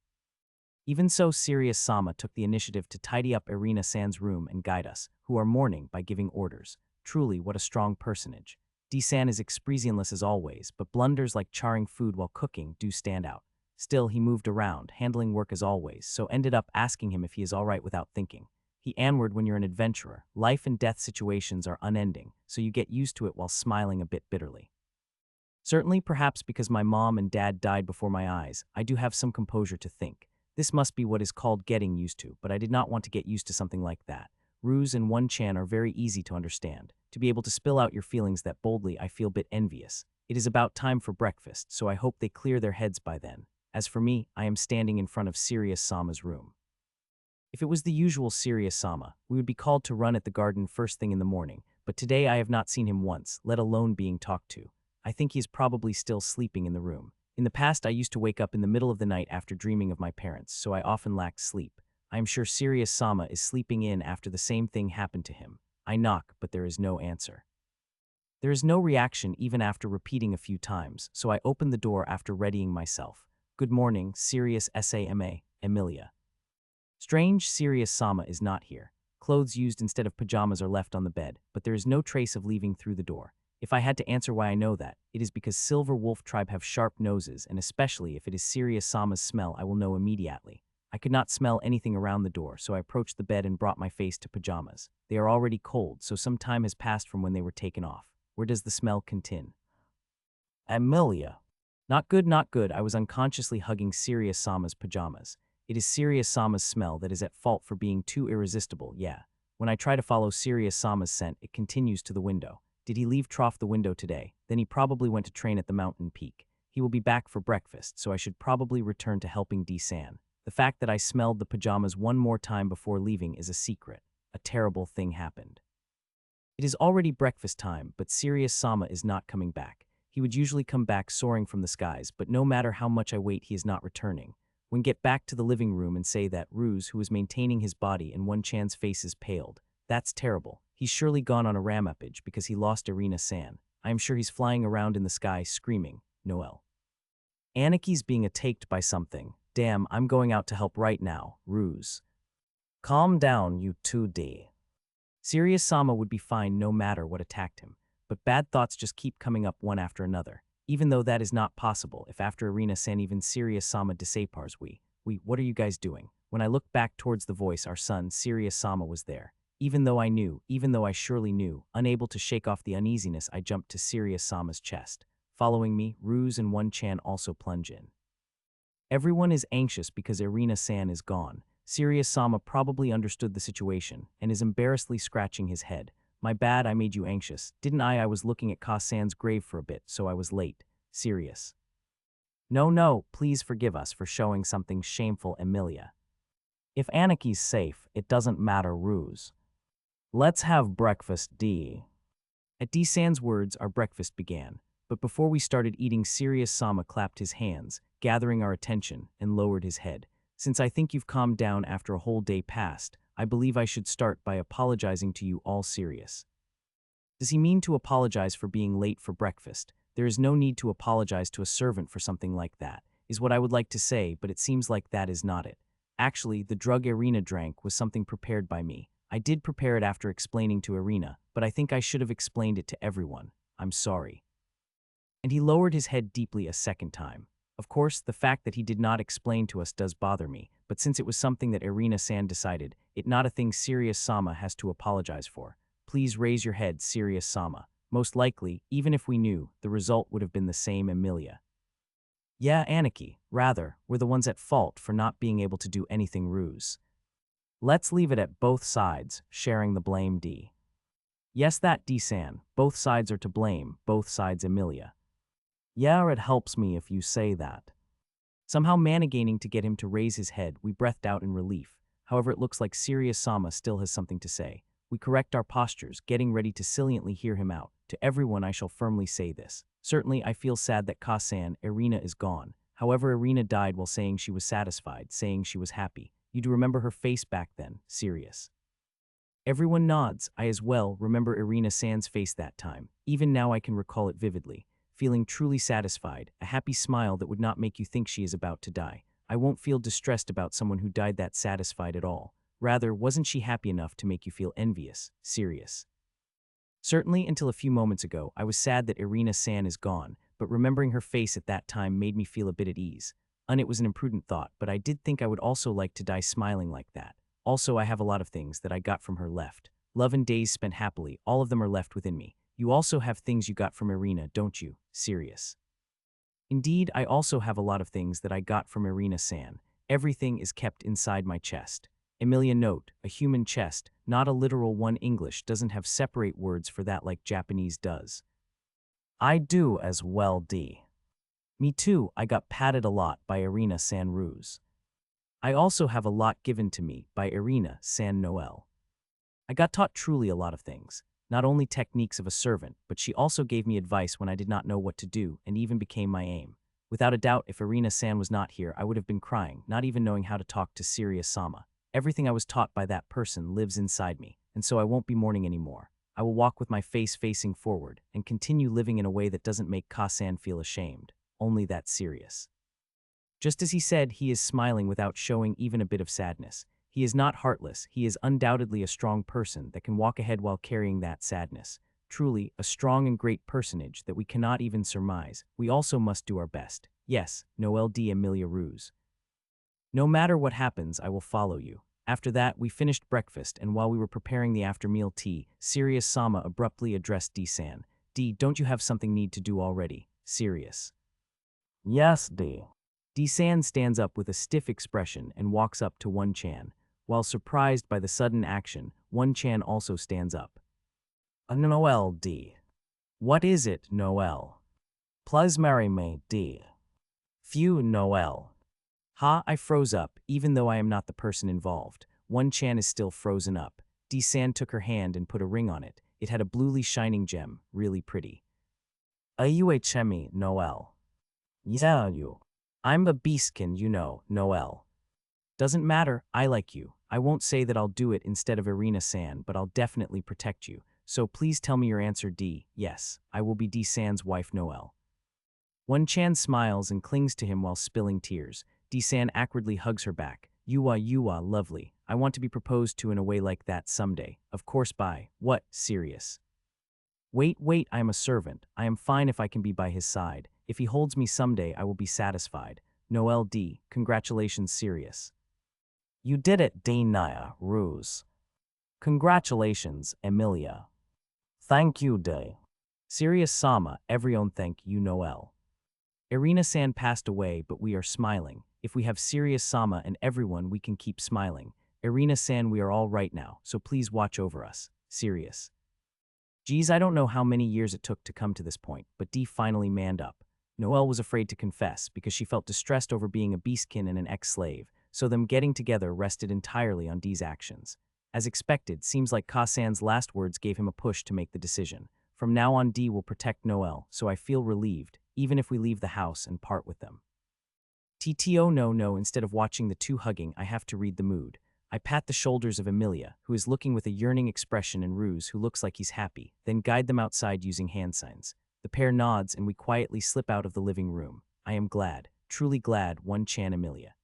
Even so, Sirius-sama took the initiative to tidy up Irina-san's room and guide us, who are mourning, by giving orders. Truly, what a strong personage. D-san is expressionless as always, but blunders like charring food while cooking do stand out. Still, he moved around, handling work as always, so ended up asking him if he is all right without thinking. He answered when you're an adventurer. Life and death situations are unending, so you get used to it while smiling a bit bitterly. Certainly, perhaps because my mom and dad died before my eyes, I do have some composure to think. This must be what is called getting used to, but I did not want to get used to something like that. Ruse and one-chan are very easy to understand. To be able to spill out your feelings that boldly, I feel a bit envious. It is about time for breakfast, so I hope they clear their heads by then. As for me, I am standing in front of Sirius Sama's room. If it was the usual Sirius Sama, we would be called to run at the garden first thing in the morning, but today I have not seen him once, let alone being talked to. I think he is probably still sleeping in the room. In the past, I used to wake up in the middle of the night after dreaming of my parents, so I often lacked sleep. I am sure Sirius Sama is sleeping in after the same thing happened to him. I knock, but there is no answer. There is no reaction even after repeating a few times, so I open the door after readying myself. Good morning, Sirius Sama, Emilia. Strange, Sirius Sama is not here. Clothes used instead of pajamas are left on the bed, but there is no trace of leaving through the door. If I had to answer why I know that, it is because Silver Wolf tribe have sharp noses, and especially if it is Sirius Sama's smell, I will know immediately. I could not smell anything around the door, so I approached the bed and brought my face to pajamas. They are already cold, so some time has passed from when they were taken off. Where does the smell continue? Emilia. Not good, not good. I was unconsciously hugging Sirius Sama's pajamas. It is Sirius Sama's smell that is at fault for being too irresistible, yeah. When I try to follow Sirius Sama's scent, it continues to the window. Did he leave trough the window today? Then he probably went to train at the mountain peak. He will be back for breakfast, so I should probably return to helping D-San. The fact that I smelled the pajamas one more time before leaving is a secret. A terrible thing happened. It is already breakfast time, but Sirius Sama is not coming back. He would usually come back soaring from the skies, but no matter how much I wait, he is not returning. When get back to the living room and say that Ruse, who is maintaining his body and one-chan's face is paled. That's terrible. He's surely gone on a rampage because he lost Irina-san. I am sure he's flying around in the sky screaming, Noel. Aniki's being attacked by something. Damn, I'm going out to help right now, Ruse. Calm down, you 2D. Sirius Sama would be fine no matter what attacked him, but bad thoughts just keep coming up one after another. Even though that is not possible, if after Irina-san even Sirius Sama disapars what are you guys doing? When I looked back towards the voice, our son, Sirius Sama, was there. Even though I surely knew, unable to shake off the uneasiness, I jumped to Sirius Sama's chest. Following me, Ruse and one-chan also plunge in. Everyone is anxious because Irina-san is gone. Sirius Sama probably understood the situation and is embarrassedly scratching his head. My bad, I made you anxious. Didn't I? I was looking at Ka-san's grave for a bit, so I was late. Sirius. No, please forgive us for showing something shameful, Emilia. If Aniki's safe, it doesn't matter, Ruse. Let's have breakfast, D. At D-san's words, our breakfast began. But before we started eating, Sirius Sama clapped his hands, gathering our attention, and lowered his head. Since I think you've calmed down after a whole day passed, I believe I should start by apologizing to you all, Sirius. Does he mean to apologize for being late for breakfast? There is no need to apologize to a servant for something like that, is what I would like to say, but it seems like that is not it. Actually, the drug Irina drank was something prepared by me. I did prepare it after explaining to Irina, but I think I should have explained it to everyone. I'm sorry. And he lowered his head deeply a second time. Of course, the fact that he did not explain to us does bother me, but since it was something that Irina-san decided, it not a thing Sirius Sama has to apologize for. Please raise your head, Sirius Sama. Most likely, even if we knew, the result would have been the same, Emilia. Yeah, Aniki, rather, we're the ones at fault for not being able to do anything, Ruse. Let's leave it at both sides, sharing the blame, D. Yes, that, D-san. Both sides are to blame, both sides, Emilia. Yeah, it helps me if you say that. Somehow managing to get him to raise his head, we breathed out in relief. However, it looks like Sirius Sama still has something to say. We correct our postures, getting ready to saliently hear him out. To everyone I shall firmly say this. Certainly, I feel sad that Ka-san, Irina, is gone. However, Irina died while saying she was satisfied, saying she was happy. You do remember her face back then, Sirius. Everyone nods. I as well remember Irina-san's face that time. Even now I can recall it vividly. Feeling truly satisfied, a happy smile that would not make you think she is about to die. I won't feel distressed about someone who died that satisfied at all. Rather, wasn't she happy enough to make you feel envious, Sirius? Certainly, until a few moments ago, I was sad that Irina-san is gone, but remembering her face at that time made me feel a bit at ease. It was an imprudent thought, but I did think I would also like to die smiling like that. Also, I have a lot of things that I got from her left. Love and days spent happily, all of them are left within me. You also have things you got from Irina, don't you? Serious. Indeed, I also have a lot of things that I got from Irina-san. Everything is kept inside my chest. Emilia, note, a human chest, not a literal one. English doesn't have separate words for that like Japanese does. I do as well, D. Me too, I got patted a lot by Irina-san Ruse. I also have a lot given to me by Irina-san Noel. I got taught truly a lot of things, not only techniques of a servant, but she also gave me advice when I did not know what to do and even became my aim. Without a doubt, if Irina-san was not here, I would have been crying, not even knowing how to talk to Sirius-sama. Everything I was taught by that person lives inside me, and so I won't be mourning anymore. I will walk with my face facing forward and continue living in a way that doesn't make Ka-san feel ashamed, only that serious. Just as he said, he is smiling without showing even a bit of sadness. He is not heartless, he is undoubtedly a strong person that can walk ahead while carrying that sadness. Truly, a strong and great personage that we cannot even surmise. We also must do our best. Yes, Noel D. Emilia Ruse. No matter what happens, I will follow you. After that, we finished breakfast, and while we were preparing the after-meal tea, Sirius Sama abruptly addressed D-san. D, don't you have something need to do already? Sirius. Yes, D. D-san stands up with a stiff expression and walks up to One-chan. While surprised by the sudden action, One-chan also stands up. Noel D. What is it, Noel? Please marry me, D. Phew, Noel. Ha, I froze up, even though I am not the person involved. One-chan is still frozen up. D-san took her hand and put a ring on it. It had a bluely shining gem, really pretty. Ayuhmi, Noel. Yeah, you. I'm a beastkin, you know, Noel. Doesn't matter, I like you. I won't say that I'll do it instead of Irina-san, but I'll definitely protect you. So please tell me your answer, D. Yes, I will be D-san's wife, Noel. One-chan smiles and clings to him while spilling tears. D-san awkwardly hugs her back. You are lovely. I want to be proposed to in a way like that someday. Of course by, what, serious? Wait, I am a servant. I am fine if I can be by his side. If he holds me someday, I will be satisfied. Noel D. Congratulations, serious. You did it, Naya Ruse. Congratulations, Emilia. Thank you, Day. Sirius Sama, everyone thank you, Noel. Irina-san passed away, but we are smiling. If we have Sirius Sama and everyone, we can keep smiling. Irina-san, we are all right now, so please watch over us. Sirius. Geez, I don't know how many years it took to come to this point, but D finally manned up. Noel was afraid to confess because she felt distressed over being a beastkin and an ex-slave, so them getting together rested entirely on D's actions. As expected, seems like Ka-san's last words gave him a push to make the decision. From now on, D will protect Noel, so I feel relieved, even if we leave the house and part with them. TTO no, instead of watching the two hugging, I have to read the mood. I pat the shoulders of Emilia, who is looking with a yearning expression, and Ruse, who looks like he's happy, then guide them outside using hand signs. The pair nods and we quietly slip out of the living room. I am glad, truly glad, One-chan Emilia.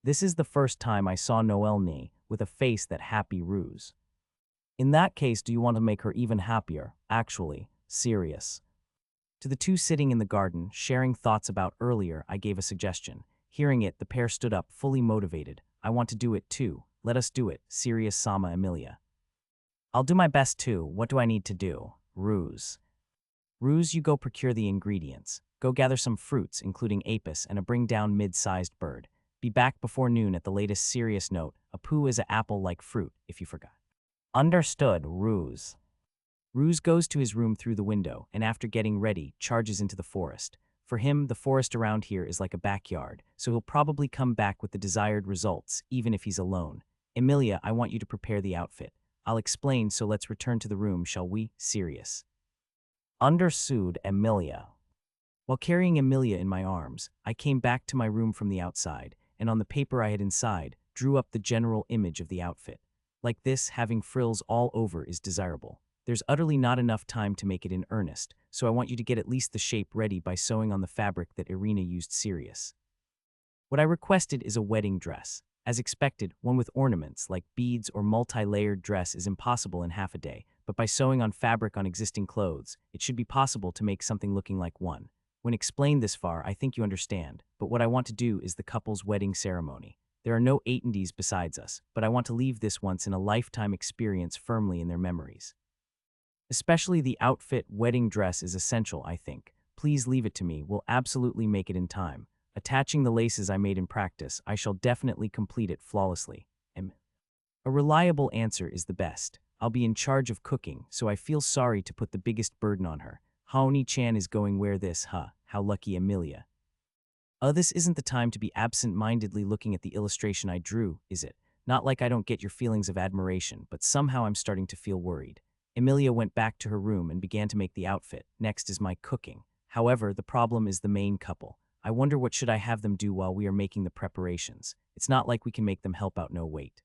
This is the first time I saw Noel Ni with a face that happy Ruse. In that case, do you want to make her even happier? Actually, serious. To the two sitting in the garden, sharing thoughts about earlier, I gave a suggestion. Hearing it, the pair stood up, fully motivated. I want to do it too. Let us do it, Sirius Sama Emilia. I'll do my best too. What do I need to do? Ruse. Ruse, you go procure the ingredients. Go gather some fruits, including apis and a bring down mid-sized bird. Be back before noon at the latest. Serious note, a poo is a apple-like fruit, if you forgot. Understood, Ruse. Ruse goes to his room through the window, and after getting ready, charges into the forest. For him, the forest around here is like a backyard, so he'll probably come back with the desired results, even if he's alone. Emilia, I want you to prepare the outfit. I'll explain, so let's return to the room, shall we? Serious. Understood, Emilia. While carrying Emilia in my arms, I came back to my room from the outside, and on the paper I had inside, drew up the general image of the outfit. Like this, having frills all over is desirable. There's utterly not enough time to make it in earnest, so I want you to get at least the shape ready by sewing on the fabric that Irina used. Serious. What I requested is a wedding dress. As expected, one with ornaments like beads or multi-layered dress is impossible in half a day, but by sewing on fabric on existing clothes, it should be possible to make something looking like one. When explained this far, I think you understand, but what I want to do is the couple's wedding ceremony. There are no 80s besides us, but I want to leave this once-in-a-lifetime experience firmly in their memories. Especially the outfit wedding dress is essential, I think. Please leave it to me, we'll absolutely make it in time. Attaching the laces I made in practice, I shall definitely complete it flawlessly. A reliable answer is the best. I'll be in charge of cooking, so I feel sorry to put the biggest burden on her. Haoni-chan is going where this, how lucky Amelia. This isn't the time to be absent-mindedly looking at the illustration I drew, is it? Not like I don't get your feelings of admiration, but somehow I'm starting to feel worried. Emilia went back to her room and began to make the outfit. Next is my cooking. However, the problem is the main couple. I wonder what should I have them do while we are making the preparations. It's not like we can make them help out, no wait.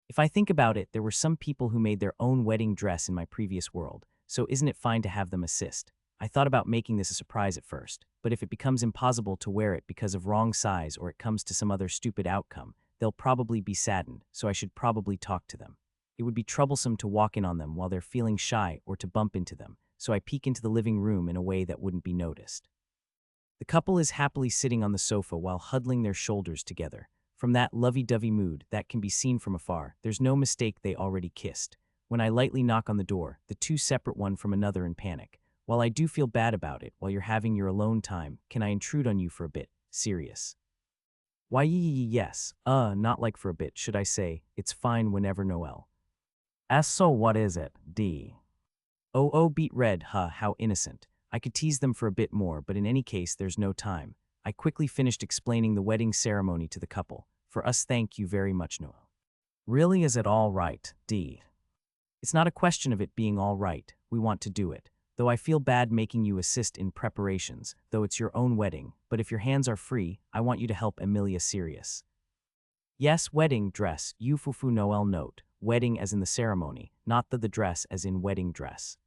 If I think about it, there were some people who made their own wedding dress in my previous world, so isn't it fine to have them assist? I thought about making this a surprise at first, but if it becomes impossible to wear it because of wrong size or it comes to some other stupid outcome, they'll probably be saddened, so I should probably talk to them. It would be troublesome to walk in on them while they're feeling shy or to bump into them, so I peek into the living room in a way that wouldn't be noticed. The couple is happily sitting on the sofa while huddling their shoulders together. From that lovey-dovey mood that can be seen from afar, there's no mistake they already kissed. When I lightly knock on the door, the two separate one from another in panic. While I do feel bad about it, while you're having your alone time, can I intrude on you for a bit? Serious. Why yes. Not like for a bit, should I say. It's fine whenever Noel. So what is it, D? Oh, beat red, how innocent. I could tease them for a bit more, but in any case, there's no time. I quickly finished explaining the wedding ceremony to the couple. For us, thank you very much, Noel. Really, is it all right, D? It's not a question of it being all right. We want to do it. Though I feel bad making you assist in preparations, though it's your own wedding, but if your hands are free, I want you to help Emilia serious. Yes, wedding dress, Yufufu Noel note, wedding as in the ceremony, not the dress as in wedding dress.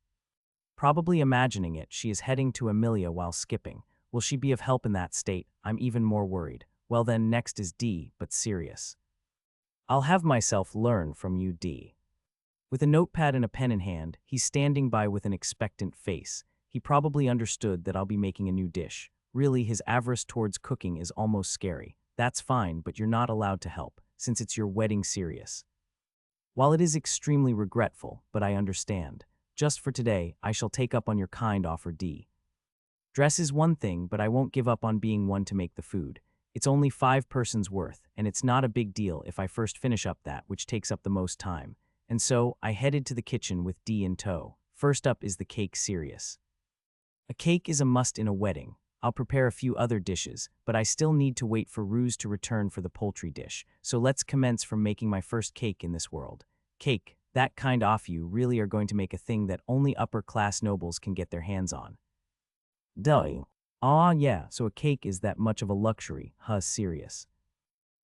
Probably imagining it, she is heading to Emilia while skipping. Will she be of help in that state? I'm even more worried. Well then, next is D, but serious. I'll have myself learn from you, D. With a notepad and a pen in hand, he's standing by with an expectant face. He probably understood that I'll be making a new dish. Really, his avarice towards cooking is almost scary. That's fine, but you're not allowed to help, since it's your wedding serious. While it is extremely regretful, but I understand. Just for today, I shall take up on your kind offer, D. Dress is one thing, but I won't give up on being one to make the food. It's only 5 persons worth, and it's not a big deal if I first finish up that which takes up the most time. And so, I headed to the kitchen with D in tow. First up is the cake serious. A cake is a must in a wedding. I'll prepare a few other dishes, but I still need to wait for Ruse to return for the poultry dish, so let's commence from making my first cake in this world. Cake, that kind off you really are going to make a thing that only upper-class nobles can get their hands on. Duh. Yeah, so a cake is that much of a luxury, serious.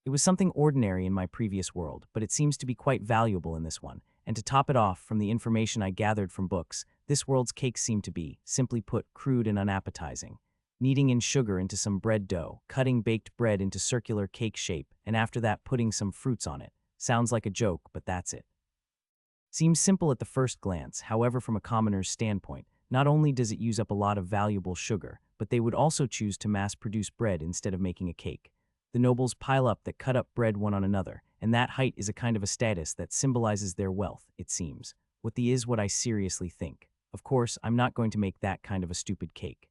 It was something ordinary in my previous world, but it seems to be quite valuable in this one, and to top it off, from the information I gathered from books, this world's cakes seem to be, simply put, crude and unappetizing. Kneading in sugar into some bread dough, cutting baked bread into circular cake shape, and after that putting some fruits on it. Sounds like a joke, but that's it. Seems simple at the first glance, however from a commoner's standpoint, not only does it use up a lot of valuable sugar, but they would also choose to mass-produce bread instead of making a cake. The nobles pile up that cut up bread one on another, and that height is a kind of a status that symbolizes their wealth, it seems. What I seriously think. Of course, I'm not going to make that kind of a stupid cake.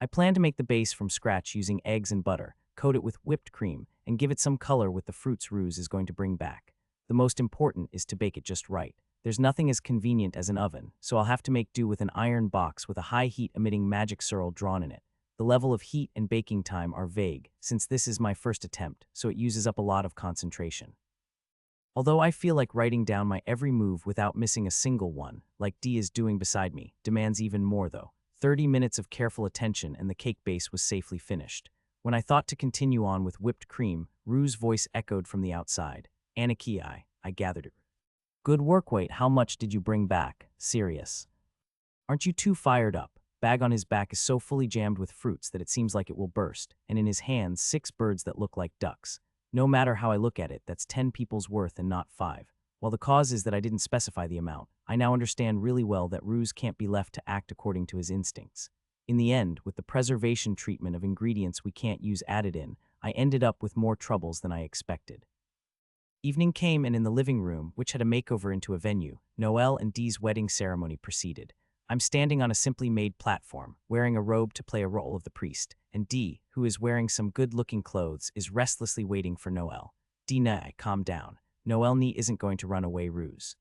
I plan to make the base from scratch using eggs and butter, coat it with whipped cream, and give it some color with the fruits Ruse is going to bring back. The most important is to bake it just right. There's nothing as convenient as an oven, so I'll have to make do with an iron box with a high heat emitting magic swirl drawn in it. The level of heat and baking time are vague, since this is my first attempt, so it uses up a lot of concentration. Although I feel like writing down my every move without missing a single one, like D is doing beside me, demands even more though. 30 minutes of careful attention and the cake base was safely finished. When I thought to continue on with whipped cream, Rue's voice echoed from the outside. Aniki, I gathered it. Good work, wait, how much did you bring back? Serious. Aren't you too fired up? Bag on his back is so fully jammed with fruits that it seems like it will burst, and in his hands 6 birds that look like ducks. No matter how I look at it, that's 10 people's worth and not 5. While the cause is that I didn't specify the amount, I now understand really well that Ruse can't be left to act according to his instincts. In the end, with the preservation treatment of ingredients we can't use added in, I ended up with more troubles than I expected. Evening came, and in the living room, which had a makeover into a venue, Noelle and Dee's wedding ceremony proceeded. I'm standing on a simply made platform, wearing a robe to play a role of the priest, and Dee, who is wearing some good-looking clothes, is restlessly waiting for Noelle. Dee, calm down. Noelle isn't going to run away, ruse.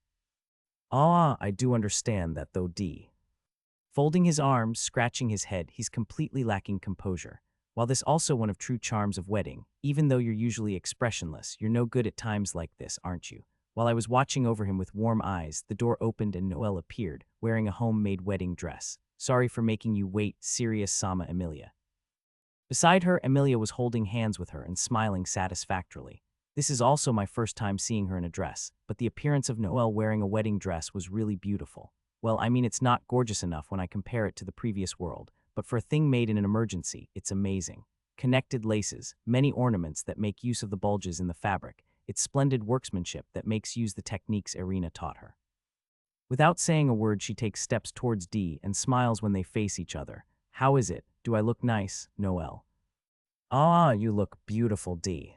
Ah, I do understand that though, Dee. Folding his arms, scratching his head, he's completely lacking composure. While this also one of true charms of wedding, even though you're usually expressionless, you're no good at times like this, aren't you? While I was watching over him with warm eyes, the door opened and Noelle appeared, wearing a homemade wedding dress. Sorry for making you wait, serious Sama Emilia. Beside her, Emilia was holding hands with her and smiling satisfactorily. This is also my first time seeing her in a dress, but the appearance of Noelle wearing a wedding dress was really beautiful. Well, I mean, it's not gorgeous enough when I compare it to the previous world, but for a thing made in an emergency, it's amazing. Connected laces, many ornaments that make use of the bulges in the fabric, it's splendid workmanship that makes use the techniques Irina taught her. Without saying a word, she takes steps towards Dee and smiles when they face each other. How is it? Do I look nice, Noelle? Ah, you look beautiful, Dee.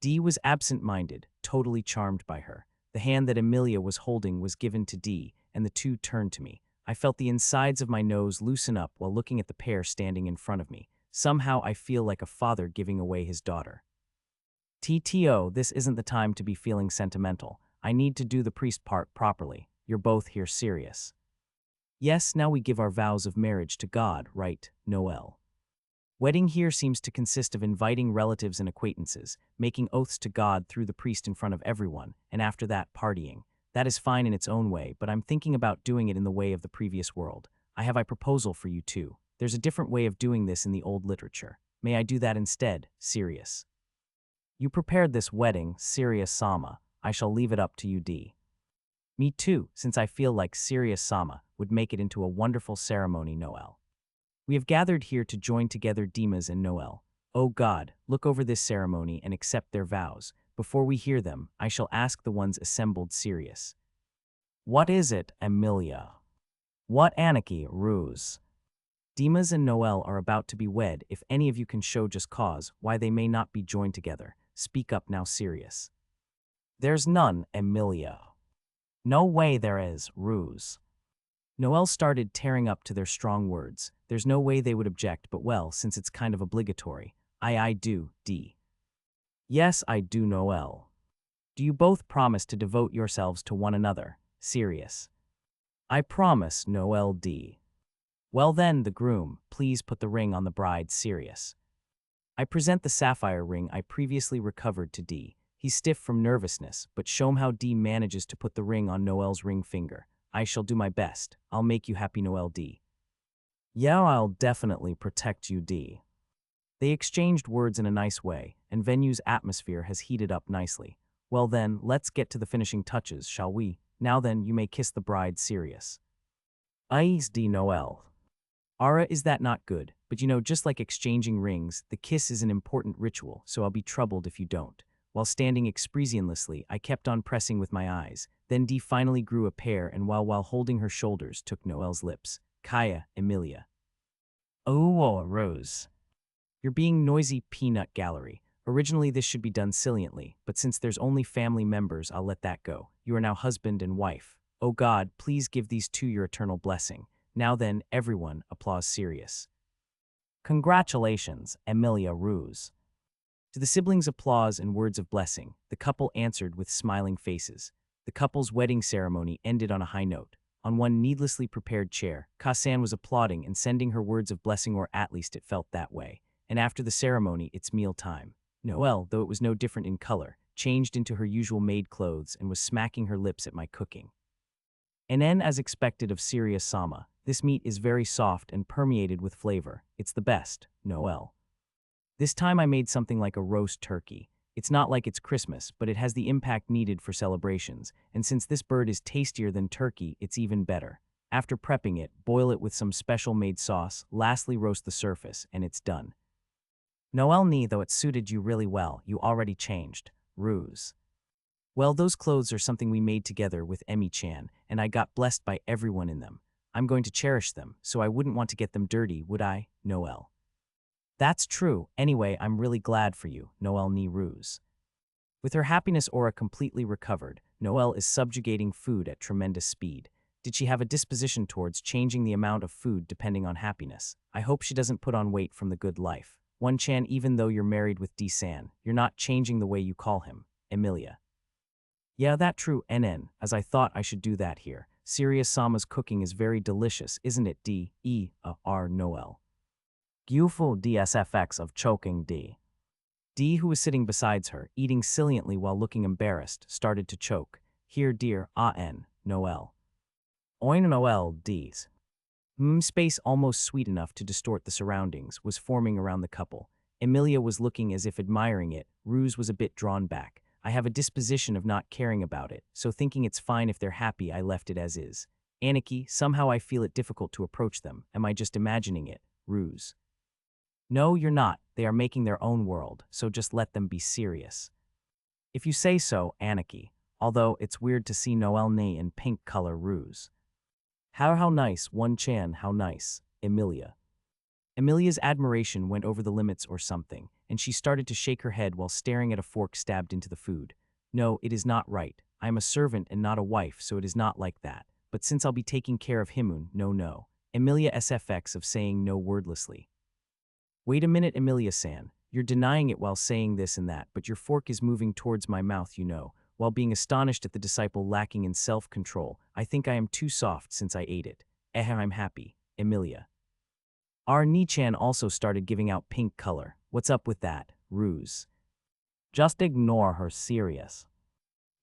Dee was absent-minded, totally charmed by her. The hand that Emilia was holding was given to Dee, and the two turned to me. I felt the insides of my nose loosen up while looking at the pair standing in front of me. Somehow I feel like a father giving away his daughter. TTO, this isn't the time to be feeling sentimental. I need to do the priest part properly. You're both here serious. Yes, now we give our vows of marriage to God, right, Noelle? Wedding here seems to consist of inviting relatives and acquaintances, making oaths to God through the priest in front of everyone, and after that, partying. That is fine in its own way, but I'm thinking about doing it in the way of the previous world. I have a proposal for you too. There's a different way of doing this in the old literature. May I do that instead, Sirius? You prepared this wedding, Sirius Sama. I shall leave it up to you, Dee. Me too, since I feel like Sirius Sama would make it into a wonderful ceremony, Noelle. We have gathered here to join together Dimas and Noelle. Oh God, look over this ceremony and accept their vows. Before we hear them, I shall ask the ones assembled Sirius. What is it, Emilia? What anarchy, ruse? Dimas and Noelle are about to be wed. If any of you can show just cause why they may not be joined together, speak up now, Sirius. There's none, Emilia. No way there is, ruse. Noelle started tearing up to their strong words. There's no way they would object, but well, since it's kind of obligatory. I do, Dee. Yes, I do, Noelle. Do you both promise to devote yourselves to one another, Sirius? I promise, Noelle D. Well then, the groom, please put the ring on the bride, Sirius. I present the sapphire ring I previously recovered to Dee. He's stiff from nervousness, but show him how Dee manages to put the ring on Noelle's ring finger. I shall do my best. I'll make you happy, Noelle D. Yeah, I'll definitely protect you, Dee. They exchanged words in a nice way, and venue's atmosphere has heated up nicely. Well then, let's get to the finishing touches, shall we? Now then, you may kiss the bride, Sirius. Ais de Noël. Ara, is that not good? But you know, just like exchanging rings, the kiss is an important ritual, so I'll be troubled if you don't. While standing expressionlessly, I kept on pressing with my eyes. Then Dee finally grew a pair, and while holding her shoulders, took Noelle's lips. Kaya, Emilia. Oh, Rose. You're being noisy, peanut gallery. Originally this should be done saliently, but since there's only family members, I'll let that go. You are now husband and wife. Oh God, please give these two your eternal blessing. Now then, everyone, applause Sirius. Congratulations, Emilia Ruse. To the siblings' applause and words of blessing, the couple answered with smiling faces. The couple's wedding ceremony ended on a high note. On one needlessly prepared chair, Kasan was applauding and sending her words of blessing, or at least it felt that way. And after the ceremony, it's meal time. Noelle, though it was no different in color, changed into her usual maid clothes and was smacking her lips at my cooking. And then, as expected of Sirius Sama, this meat is very soft and permeated with flavor. It's the best, Noelle. This time I made something like a roast turkey. It's not like it's Christmas, but it has the impact needed for celebrations, and since this bird is tastier than turkey, it's even better. After prepping it, boil it with some special made sauce, lastly roast the surface, and it's done. Noelle, though it suited you really well, you already changed. Ruse. Well, those clothes are something we made together with Emi-chan, and I got blessed by everyone in them. I'm going to cherish them, so I wouldn't want to get them dirty, would I, Noelle? That's true. Anyway, I'm really glad for you, Noelle ni ruse. With her happiness aura completely recovered, Noelle is subjugating food at tremendous speed. Did she have a disposition towards changing the amount of food depending on happiness? I hope she doesn't put on weight from the good life. One-chan, even though you're married with D-san, you're not changing the way you call him, Emilia. Yeah, that true, NN, as I thought I should do that here. Sirius-sama's cooking is very delicious, isn't it, D-E-R Noelle? Beautiful DSFX of choking D. D, who was sitting besides her, eating saliently while looking embarrassed, started to choke. Here, dear, N, Noelle. Oin Noelle, D's. Space almost sweet enough to distort the surroundings was forming around the couple. Emilia was looking as if admiring it. Ruse was a bit drawn back. I have a disposition of not caring about it, so thinking it's fine if they're happy, I left it as is. Aniki, somehow I feel it difficult to approach them. Am I just imagining it? Ruse. No, you're not. They are making their own world, so just let them be serious. If you say so, Aniki. Although it's weird to see Noelle Nay in pink color. Ruse. How nice, One-chan, how nice, Emilia. Emilia's admiration went over the limits or something, and she started to shake her head while staring at a fork stabbed into the food. No, it is not right. I am a servant and not a wife, so it is not like that. But since I'll be taking care of Himun, no. Emilia SFX of saying no wordlessly. Wait a minute, Emilia-san. You're denying it while saying this and that, but your fork is moving towards my mouth, you know. While being astonished at the disciple lacking in self-control, I think I am too soft since I ate it. I'm happy, Emilia. Our Ni-chan also started giving out pink color. What's up with that, Ruse? Just ignore her, serious.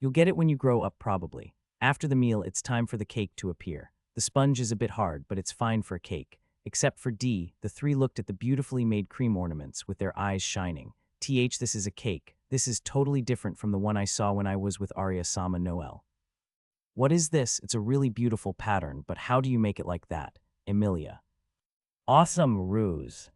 You'll get it when you grow up probably. After the meal, it's time for the cake to appear. The sponge is a bit hard, but it's fine for a cake. Except for D, the three looked at the beautifully made cream ornaments with their eyes shining. This is a cake. This is totally different from the one I saw when I was with Arya-sama Noelle. What is this? It's a really beautiful pattern, but how do you make it like that? Emilia. Awesome, Ruse.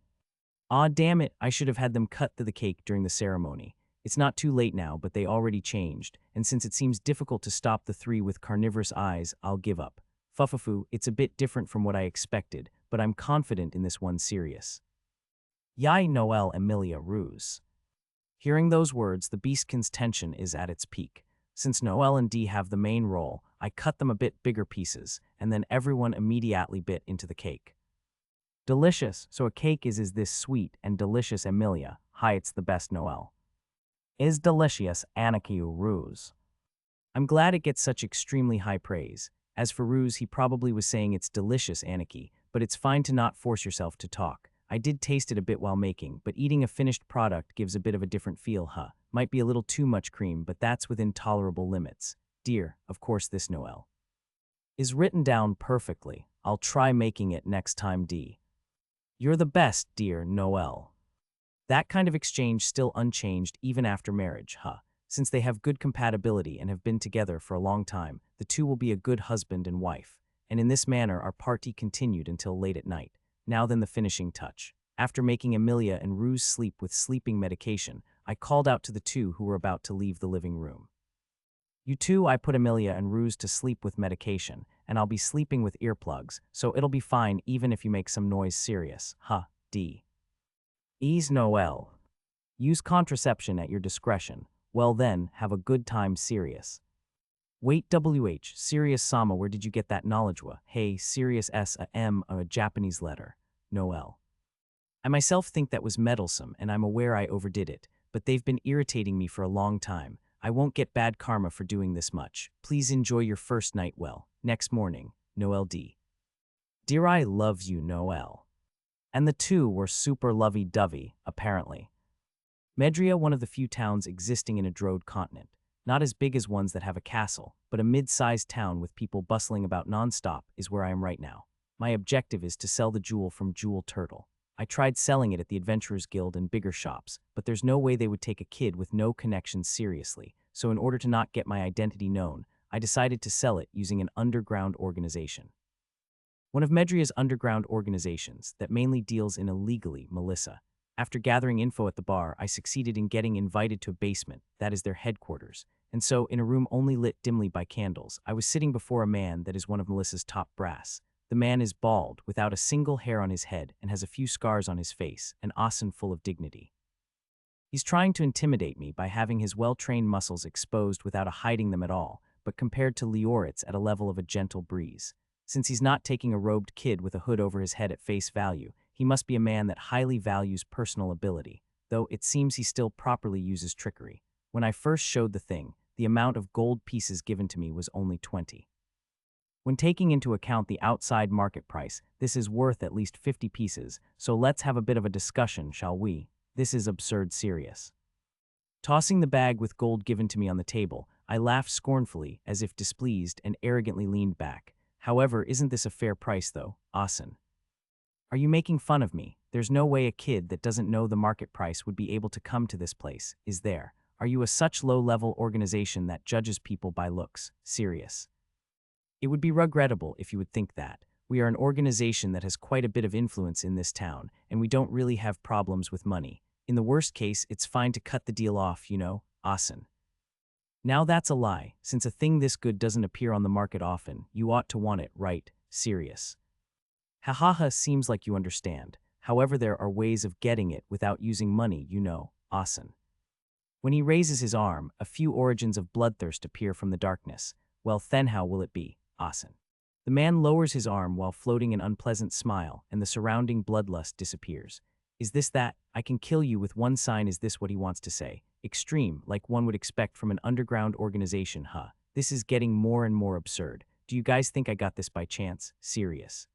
Aw, damn it, I should have had them cut the cake during the ceremony. It's not too late now, but they already changed, and since it seems difficult to stop the three with carnivorous eyes, I'll give up. Fufafu, it's a bit different from what I expected, but I'm confident in this one serious. Yai Noelle Emilia Ruse. Hearing those words, the Beastkin's tension is at its peak. Since Noelle and D have the main role, I cut them a bit bigger pieces, and then everyone immediately bit into the cake. Delicious, so a cake is this sweet and delicious Emilia. Hi, it's the best Noelle. Is delicious, Aniki Ruse. I'm glad it gets such extremely high praise. As for Ruse, he probably was saying it's delicious, Aniki, but it's fine to not force yourself to talk. I did taste it a bit while making, but eating a finished product gives a bit of a different feel, Might be a little too much cream, but that's within tolerable limits. Dear, of course this Noelle. Is written down perfectly. I'll try making it next time, D. You're the best, dear Noelle. That kind of exchange still unchanged even after marriage, Since they have good compatibility and have been together for a long time, the two will be a good husband and wife. And in this manner our party continued until late at night. Now then the finishing touch. After making Emilia and Ruse sleep with sleeping medication, I called out to the two who were about to leave the living room. You two, I put Emilia and Ruse to sleep with medication, and I'll be sleeping with earplugs, so it'll be fine even if you make some noise serious. D. Ease Noelle. Use contraception at your discretion. Well then, have a good time serious. Wait, Serious Sama, where did you get that knowledge? Hey, Serious a Japanese letter. Noelle. I myself think that was meddlesome, and I'm aware I overdid it, but they've been irritating me for a long time. I won't get bad karma for doing this much. Please enjoy your first night well. Next morning, Noelle D. Dear, I love you, Noelle. And the two were super lovey-dovey, apparently. Medria, one of the few towns existing in a Drode continent. Not as big as ones that have a castle, but a mid-sized town with people bustling about non-stop is where I am right now. My objective is to sell the jewel from Jewel Turtle. I tried selling it at the Adventurers Guild and bigger shops, but there's no way they would take a kid with no connections seriously, so in order to not get my identity known, I decided to sell it using an underground organization. One of Medria's underground organizations that mainly deals in illegally, Melissa. After gathering info at the bar, I succeeded in getting invited to a basement, that is their headquarters, and so, in a room only lit dimly by candles, I was sitting before a man that is one of Melissa's top brass. The man is bald, without a single hair on his head, and has a few scars on his face, an asen full of dignity. He's trying to intimidate me by having his well-trained muscles exposed without hiding them at all, but compared to Leorit's at a level of a gentle breeze. Since he's not taking a robed kid with a hood over his head at face value, he must be a man that highly values personal ability, though it seems he still properly uses trickery. When I first showed the thing, the amount of gold pieces given to me was only 20. When taking into account the outside market price, this is worth at least 50 pieces, so let's have a bit of a discussion, shall we? This is absurd serious. Tossing the bag with gold given to me on the table, I laughed scornfully, as if displeased, and arrogantly leaned back. However, isn't this a fair price though, Asen? Are you making fun of me? There's no way a kid that doesn't know the market price would be able to come to this place, is there? Are you a such low-level organization that judges people by looks? Serious. It would be regrettable if you would think that. We are an organization that has quite a bit of influence in this town, and we don't really have problems with money. In the worst case, it's fine to cut the deal off, you know, Asen. Now that's a lie. Since a thing this good doesn't appear on the market often, you ought to want it, right? Serious. Hahaha, seems like you understand. However, there are ways of getting it without using money, you know, Asen. When he raises his arm, a few origins of bloodthirst appear from the darkness. Well, then how will it be, Asen? The man lowers his arm while floating an unpleasant smile, and the surrounding bloodlust disappears. Is this that? I can kill you with one sign. Is this what he wants to say? Extreme, like one would expect from an underground organization, huh? This is getting more and more absurd. Do you guys think I got this by chance? Serious.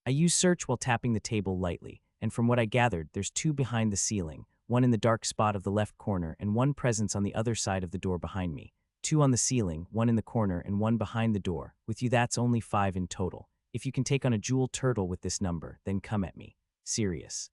I use search while tapping the table lightly, and from what I gathered, there's two behind the ceiling, one in the dark spot of the left corner and one presence on the other side of the door behind me. Two on the ceiling, one in the corner, and one behind the door. With you, that's only 5 in total. If you can take on a jewel turtle with this number, then come at me. Serious.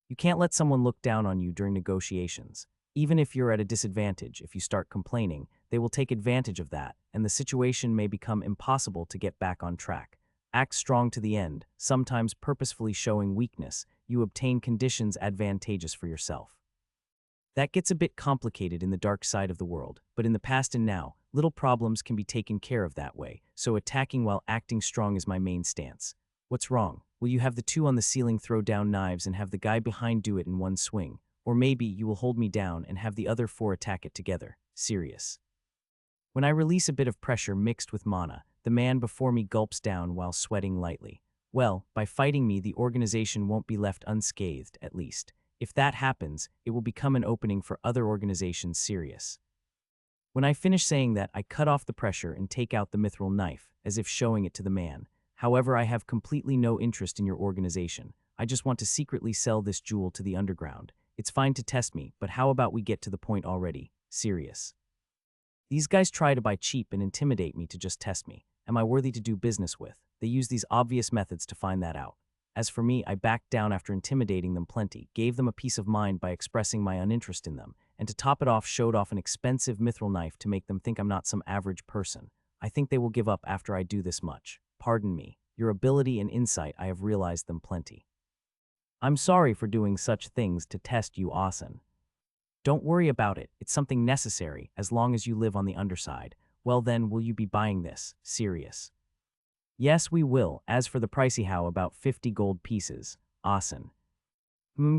You can't let someone look down on you during negotiations. Even if you're at a disadvantage, if you start complaining, they will take advantage of that, and the situation may become impossible to get back on track. Act strong to the end, sometimes purposefully showing weakness. You obtain conditions advantageous for yourself. That gets a bit complicated in the dark side of the world, but in the past and now, little problems can be taken care of that way, so attacking while acting strong is my main stance. What's wrong? Will you have the two on the ceiling throw down knives and have the guy behind do it in one swing? Or maybe you will hold me down and have the other 4 attack it together. Serious. When I release a bit of pressure mixed with mana, the man before me gulps down while sweating lightly. Well, by fighting me, the organization won't be left unscathed, at least. If that happens, it will become an opening for other organizations. Serious. When I finish saying that, I cut off the pressure and take out the mithril knife, as if showing it to the man. However, I have completely no interest in your organization. I just want to secretly sell this jewel to the underground. It's fine to test me, but how about we get to the point already? Serious. These guys try to buy cheap and intimidate me to just test me. Am I worthy to do business with? They use these obvious methods to find that out. As for me, I backed down after intimidating them plenty, gave them a peace of mind by expressing my uninterest in them, and to top it off, showed off an expensive mithril knife to make them think I'm not some average person. I think they will give up after I do this much. Pardon me. Your ability and insight, I have realized them plenty. I'm sorry for doing such things to test you, Asen. Don't worry about it. It's something necessary, as long as you live on the underside. Well then, will you be buying this? Serious. Yes, we will. As for the pricey, how about 50 gold pieces? Asen.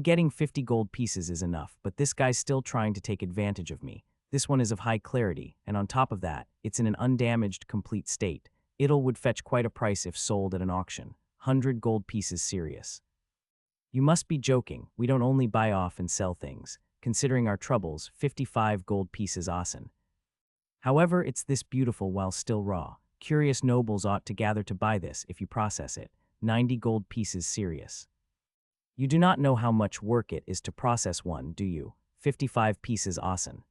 Getting 50 gold pieces is enough, but this guy's still trying to take advantage of me. This one is of high clarity, and on top of that, it's in an undamaged, complete state. It would fetch quite a price if sold at an auction. 100 gold pieces. Serious. You must be joking. We don't only buy off and sell things. Considering our troubles, 55 gold pieces, Asen. However, it's this beautiful while still raw. Curious nobles ought to gather to buy this if you process it. 90 gold pieces. Serious. You do not know how much work it is to process one, do you? 55 pieces, Asen.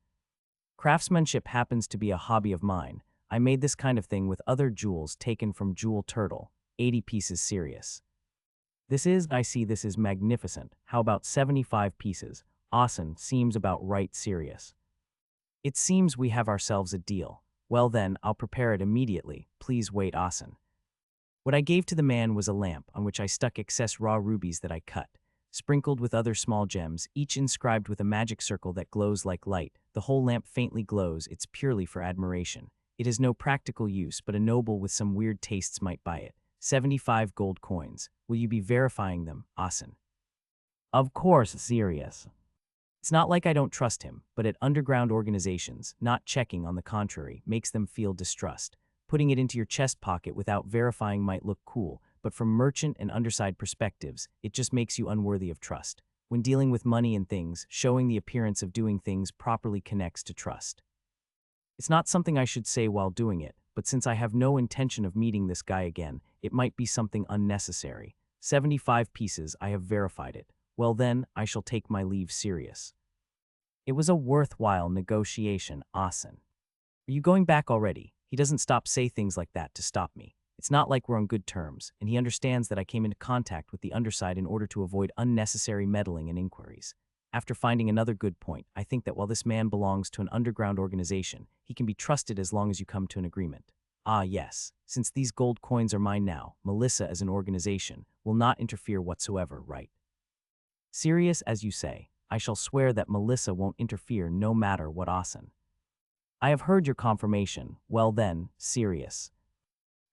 Craftsmanship happens to be a hobby of mine. I made this kind of thing with other jewels taken from Jewel Turtle. 80 pieces. Serious. I see this is magnificent. How about 75 pieces? Asen. Seems about right. Serious. It seems we have ourselves a deal. Well then, I'll prepare it immediately. Please wait, Asen. What I gave to the man was a lamp on which I stuck excess raw rubies that I cut, sprinkled with other small gems, each inscribed with a magic circle that glows like light. The whole lamp faintly glows. It's purely for admiration. It has no practical use, but a noble with some weird tastes might buy it. 75 gold coins. Will you be verifying them, Asen? Of course, serious. It's not like I don't trust him, but at underground organizations, not checking, on the contrary, makes them feel distrust. Putting it into your chest pocket without verifying might look cool, but from merchant and underside perspectives, it just makes you unworthy of trust. When dealing with money and things, showing the appearance of doing things properly connects to trust. It's not something I should say while doing it, but since I have no intention of meeting this guy again, it might be something unnecessary. 75 pieces, I have verified it. Well then, I shall take my leave serious. It was a worthwhile negotiation, Asen. Are you going back already? He doesn't say things like that to stop me. It's not like we're on good terms, and he understands that I came into contact with the underside in order to avoid unnecessary meddling and inquiries. After finding another good point, I think that while this man belongs to an underground organization, he can be trusted as long as you come to an agreement. Ah yes, since these gold coins are mine now, Melissa as an organization will not interfere whatsoever, right? Serious as you say, I shall swear that Melissa won't interfere no matter what, Asen. I have heard your confirmation. Well then, serious.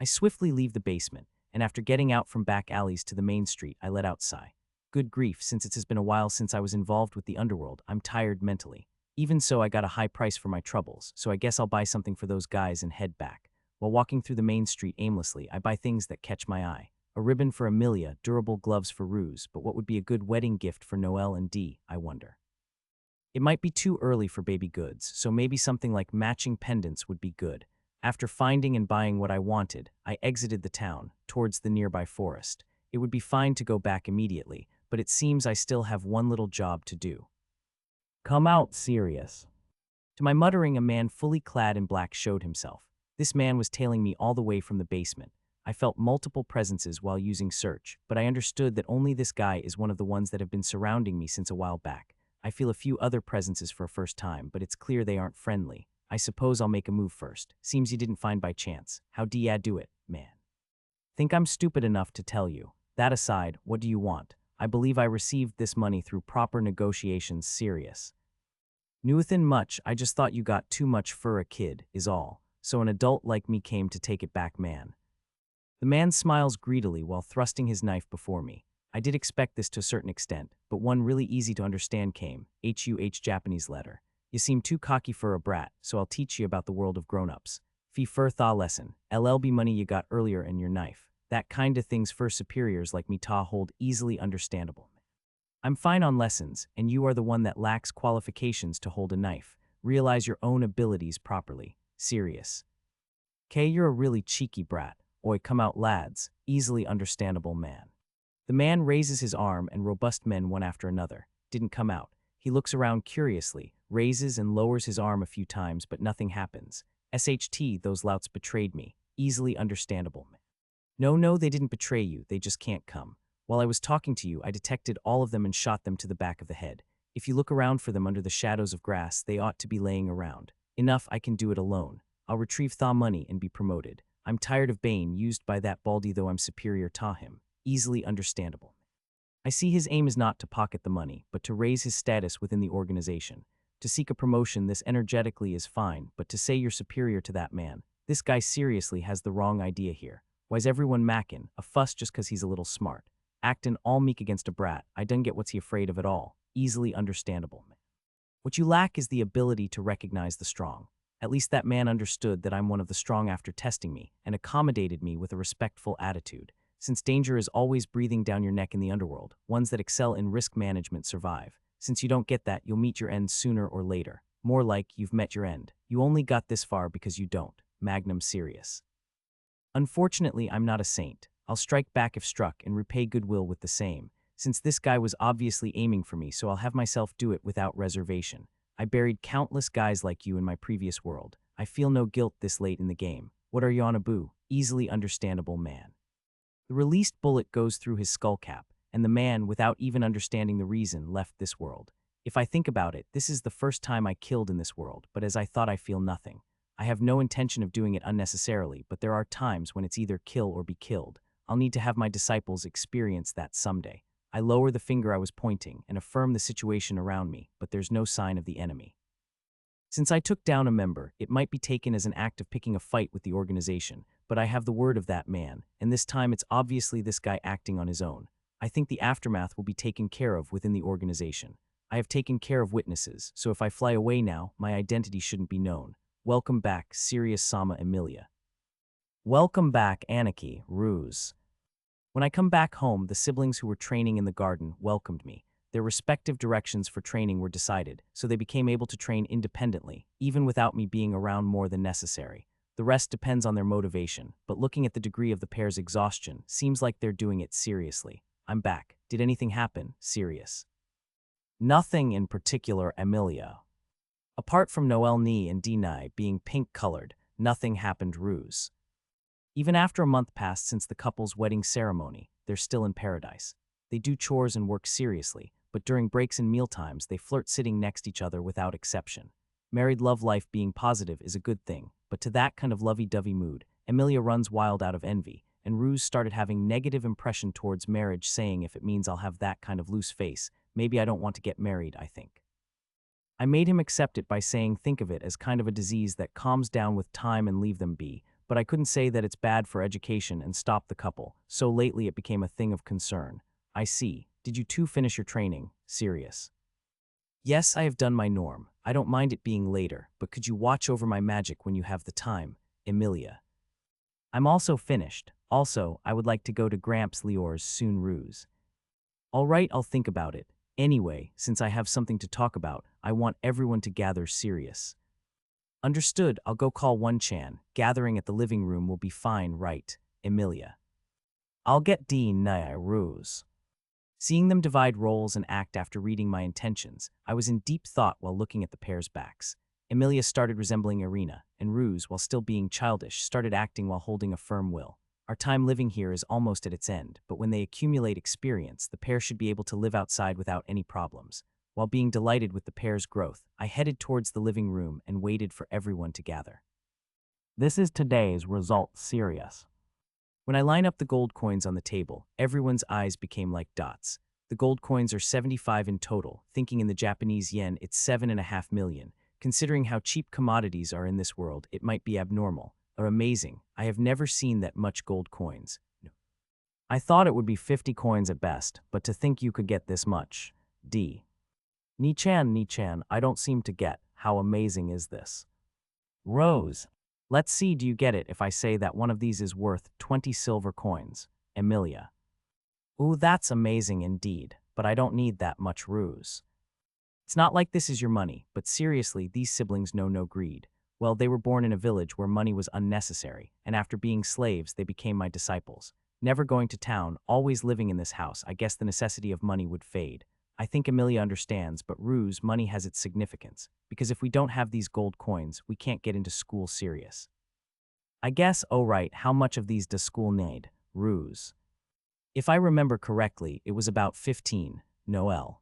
I swiftly leave the basement, and after getting out from back alleys to the main street, I let out sigh. Good grief, since it has been a while since I was involved with the underworld, I'm tired mentally. Even so, I got a high price for my troubles, so I guess I'll buy something for those guys and head back. While walking through the main street aimlessly, I buy things that catch my eye. A ribbon for Amelia, durable gloves for Ruse, but what would be a good wedding gift for Noelle and Dee, I wonder. It might be too early for baby goods, so maybe something like matching pendants would be good. After finding and buying what I wanted, I exited the town, towards the nearby forest. It would be fine to go back immediately, but it seems I still have one little job to do. Come out, serious. To my muttering, a man fully clad in black showed himself. This man was tailing me all the way from the basement. I felt multiple presences while using search, but I understood that only this guy is one of the ones that have been surrounding me since a while back. I feel a few other presences for a first time, but it's clear they aren't friendly. I suppose I'll make a move first. Seems you didn't find by chance. How do ya do it, man? Think I'm stupid enough to tell you. That aside, what do you want? I believe I received this money through proper negotiations, serious. Newithin much, I just thought you got too much for a kid, is all. So an adult like me came to take it back, man. The man smiles greedily while thrusting his knife before me. I did expect this to a certain extent, but one really easy to understand came. Japanese letter. You seem too cocky for a brat, so I'll teach you about the world of grown-ups. Fee fur tha lesson. LLB money you got earlier and your knife. That kind of things for superiors like me ta hold easily understandable. I'm fine on lessons, and you are the one that lacks qualifications to hold a knife. Realize your own abilities properly. Serious. K, you're a really cheeky brat. Oi, come out, lads. Easily understandable, man. The man raises his arm, and robust men one after another. Didn't come out. He looks around curiously, raises and lowers his arm a few times, but nothing happens. SHT, those louts betrayed me. Easily understandable, man. No, they didn't betray you. They just can't come. While I was talking to you, I detected all of them and shot them to the back of the head. If you look around for them under the shadows of grass, they ought to be laying around. Enough, I can do it alone. I'll retrieve tha money and be promoted. I'm tired of Bane used by that baldy, though I'm superior to him. Easily understandable. I see his aim is not to pocket the money, but to raise his status within the organization. To seek a promotion, this energetically is fine, but to say you're superior to that man, this guy seriously has the wrong idea here. Why's everyone mackin', a fuss just 'cause he's a little smart? Actin' all meek against a brat, I done get what's he afraid of at all. Easily understandable. What you lack is the ability to recognize the strong. At least that man understood that I'm one of the strong after testing me, and accommodated me with a respectful attitude. Since danger is always breathing down your neck in the underworld, ones that excel in risk management survive. Since you don't get that, you'll meet your end sooner or later. More like, you've met your end. You only got this far because you don't. Magnum serious. Unfortunately, I'm not a saint. I'll strike back if struck and repay goodwill with the same. Since this guy was obviously aiming for me, so I'll have myself do it without reservation. I buried countless guys like you in my previous world. I feel no guilt this late in the game. What are you on a boo? Easily understandable, man. The released bullet goes through his skull cap, and the man, without even understanding the reason, left this world. If I think about it, this is the first time I killed in this world, but as I thought, I feel nothing. I have no intention of doing it unnecessarily, but there are times when it's either kill or be killed. I'll need to have my disciples experience that someday. I lower the finger I was pointing and affirm the situation around me, but there's no sign of the enemy. Since I took down a member, it might be taken as an act of picking a fight with the organization, but I have the word of that man, and this time it's obviously this guy acting on his own. I think the aftermath will be taken care of within the organization. I have taken care of witnesses, so if I fly away now, my identity shouldn't be known. Welcome back, Sirius Sama Emilia. Welcome back, Aniki, Ruse. When I come back home, the siblings who were training in the garden welcomed me. Their respective directions for training were decided, so they became able to train independently, even without me being around more than necessary. The rest depends on their motivation, but looking at the degree of the pair's exhaustion, seems like they're doing it seriously. I'm back. Did anything happen? Sirius. Nothing in particular, Emilia. Apart from Noel Ni and Denai being pink-colored, nothing happened, Ruse. Even after a month passed since the couple's wedding ceremony, they're still in paradise. They do chores and work seriously, but during breaks and mealtimes, they flirt sitting next each other without exception. Married love life being positive is a good thing, but to that kind of lovey-dovey mood, Emilia runs wild out of envy, and Ruse started having negative impression towards marriage, saying if it means I'll have that kind of loose face, maybe I don't want to get married, I think. I made him accept it by saying think of it as kind of a disease that calms down with time and leave them be, but I couldn't say that it's bad for education and stop the couple, so lately it became a thing of concern. I see. Did you two finish your training? Sirius. Yes, I have done my norm. I don't mind it being later, but could you watch over my magic when you have the time? Emilia. I'm also finished. Also, I would like to go to Gramps Lior's soon, Ruse. All right, I'll think about it. Anyway, since I have something to talk about, I want everyone to gather serious. Understood, I'll go call One-chan. Gathering at the living room will be fine, right, Emilia? I'll get Dean Naya Ruse. Seeing them divide roles and act after reading my intentions, I was in deep thought while looking at the pair's backs. Emilia started resembling Irina, and Ruse, while still being childish, started acting while holding a firm will. Our time living here is almost at its end, but when they accumulate experience, the pair should be able to live outside without any problems. While being delighted with the pair's growth, I headed towards the living room and waited for everyone to gather. This is today's result, Sirius. When I line up the gold coins on the table, everyone's eyes became like dots. The gold coins are 75 in total, thinking in the Japanese yen it's 7.5 million. Considering how cheap commodities are in this world, it might be abnormal, or amazing. I have never seen that much gold coins. No. I thought it would be 50 coins at best, but to think you could get this much. D. Ni-chan, I don't seem to get. How amazing is this? Rose. Let's see, do you get it if I say that one of these is worth 20 silver coins? Emilia. Ooh, that's amazing indeed, but I don't need that much, Ruse. It's not like this is your money, but seriously, these siblings know no greed. Well, they were born in a village where money was unnecessary, and after being slaves, they became my disciples. Never going to town, always living in this house, I guess the necessity of money would fade. I think Emilia understands, but Ruse, money has its significance, because if we don't have these gold coins, we can't get into school serious. I guess, oh right, how much of these does school need? Ruse. If I remember correctly, it was about 15, Noel.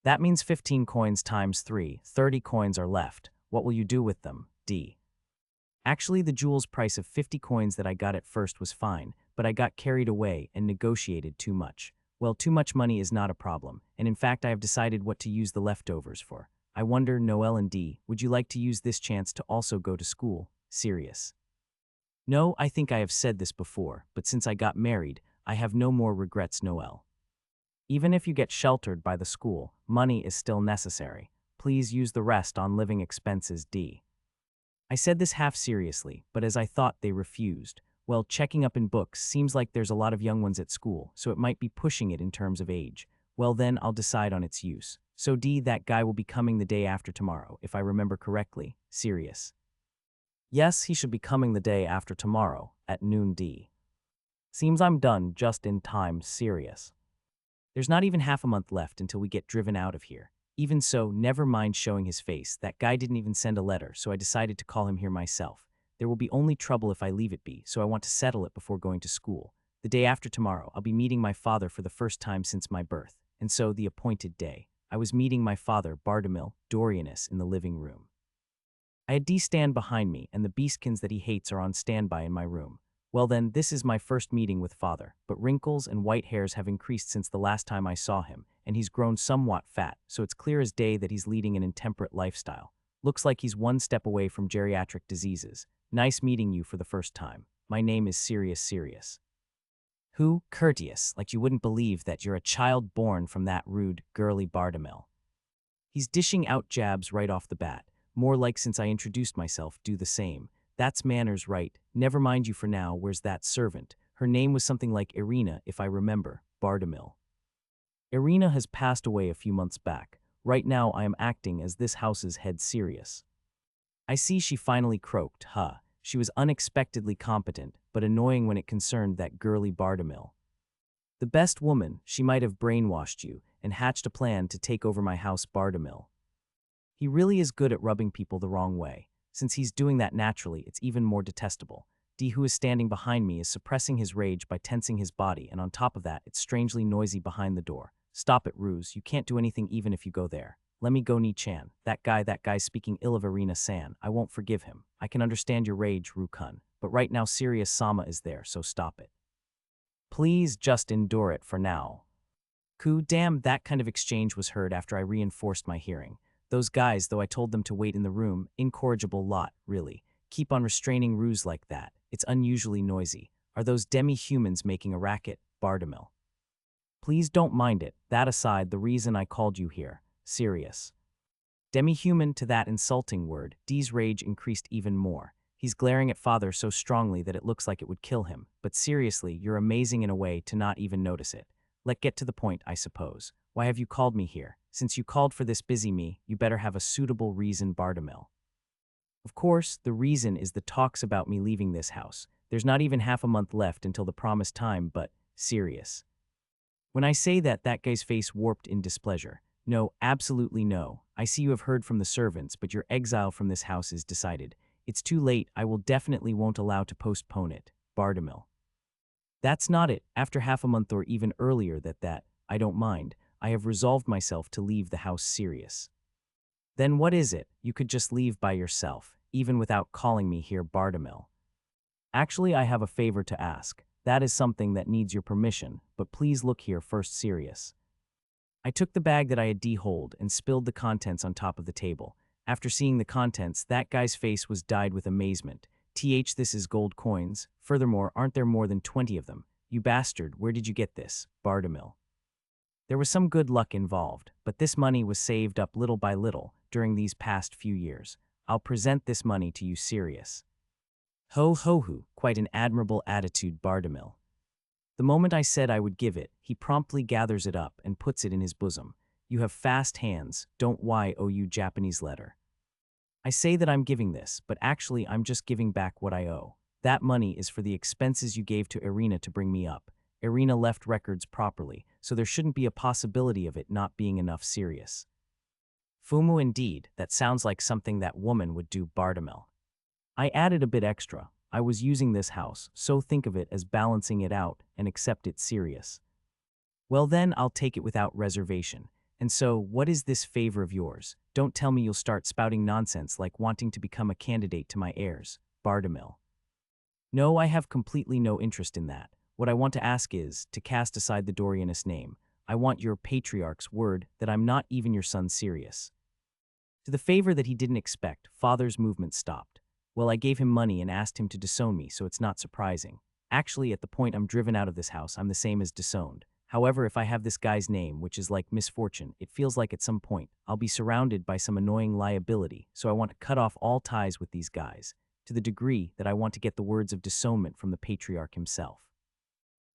That means 15 coins times 3, 30 coins are left. What will you do with them? D. Actually, the jewel's price of 50 coins that I got at first was fine, but I got carried away and negotiated too much. Well, too much money is not a problem, and in fact I have decided what to use the leftovers for. I wonder, Noel and D, would you like to use this chance to also go to school? Sirius. No, I think I have said this before, but since I got married, I have no more regrets, Noel. Even if you get sheltered by the school, money is still necessary. Please use the rest on living expenses, D. I said this half seriously, but as I thought, they refused. Well, checking up in books seems like there's a lot of young ones at school, so it might be pushing it in terms of age. Well then, I'll decide on its use. So D, that guy will be coming the day after tomorrow, if I remember correctly. Sirius. Yes, he should be coming the day after tomorrow, at noon, D. Seems I'm done just in time, Sirius. There's not even half a month left until we get driven out of here. Even so, never mind showing his face. That guy didn't even send a letter, so I decided to call him here myself. There will be only trouble if I leave it be, so I want to settle it before going to school. The day after tomorrow, I'll be meeting my father for the first time since my birth, and so the appointed day. I was meeting my father, Bardamil Dorianus, in the living room. I had D stand behind me, and the beastkins that he hates are on standby in my room. Well then, this is my first meeting with father, but wrinkles and white hairs have increased since the last time I saw him, and he's grown somewhat fat, so it's clear as day that he's leading an intemperate lifestyle. Looks like he's one step away from geriatric diseases. Nice meeting you for the first time. My name is Sirius. Who? Courteous, like you wouldn't believe that you're a child born from that rude, girly Bartimel. He's dishing out jabs right off the bat. More like since I introduced myself, do the same. That's manners, right? Never mind you for now, where's that servant? Her name was something like Irina, if I remember, Bartimel. Irina has passed away a few months back. Right now I am acting as this house's head Sirius. I see, she finally croaked, huh? She was unexpectedly competent, but annoying when it concerned that girly Bartimel. The best woman, she might have brainwashed you and hatched a plan to take over my house, Bartimel. He really is good at rubbing people the wrong way. Since he's doing that naturally, it's even more detestable. D, who is standing behind me, is suppressing his rage by tensing his body, and on top of that, it's strangely noisy behind the door. Stop it, Ruse. You can't do anything even if you go there. Let me go, Ni-chan. That guy's speaking ill of Irina-san. I won't forgive him. I can understand your rage, Ru-kun, but right now Sirius-sama is there, so stop it. Please just endure it for now. Damn, that kind of exchange was heard after I reinforced my hearing. Those guys, though I told them to wait in the room, incorrigible lot, really. Keep on restraining Ruse like that. It's unusually noisy. Are those demi-humans making a racket, Bartimel? Please don't mind it. That aside, the reason I called you here. Sirius. Demi-human, to that insulting word, D's rage increased even more. He's glaring at father so strongly that it looks like it would kill him. But seriously, you're amazing in a way to not even notice it. Let's get to the point, I suppose. Why have you called me here? Since you called for this busy me, you better have a suitable reason, Bartimel. Of course, the reason is the talks about me leaving this house. There's not even half a month left until the promised time, but Sirius. When I say that, that guy's face warped in displeasure. No, absolutely no. I see you have heard from the servants, but your exile from this house is decided. It's too late. I will definitely won't allow to postpone it. Bartimel. That's not it. After half a month or even earlier that, I don't mind. I have resolved myself to leave the house, Sirius. Then what is it? You could just leave by yourself, even without calling me here, Bartimel. Actually, I have a favor to ask. That is something that needs your permission, but please look here first, Sirius. I took the bag that I had de-holed and spilled the contents on top of the table. After seeing the contents, that guy's face was dyed with amazement. This is gold coins. Furthermore, aren't there more than 20 of them? You bastard, where did you get this, Bartimel? There was some good luck involved, but this money was saved up little by little during these past few years. I'll present this money to you, Sirius. Ho ho ho, quite an admirable attitude, Bartimel. The moment I said I would give it, he promptly gathers it up and puts it in his bosom. You have fast hands, don't you Japanese letter. I say that I'm giving this, but actually I'm just giving back what I owe. That money is for the expenses you gave to Irina to bring me up. Irina left records properly, so there shouldn't be a possibility of it not being enough, Sirius. Fumu, indeed, that sounds like something that woman would do, Bartimel. I added a bit extra. I was using this house, so think of it as balancing it out and accept it, Sirius. Well then, I'll take it without reservation. And so, what is this favor of yours? Don't tell me you'll start spouting nonsense like wanting to become a candidate to my heirs, Bartimel. No, I have completely no interest in that. What I want to ask is, to cast aside the Dorianist name, I want your patriarch's word that I'm not even your son, Sirius. To the favor that he didn't expect, father's movement stopped. Well, I gave him money and asked him to disown me, so it's not surprising. Actually, at the point I'm driven out of this house, I'm the same as disowned. However, if I have this guy's name, which is like misfortune, it feels like at some point, I'll be surrounded by some annoying liability, so I want to cut off all ties with these guys, to the degree that I want to get the words of disownment from the patriarch himself.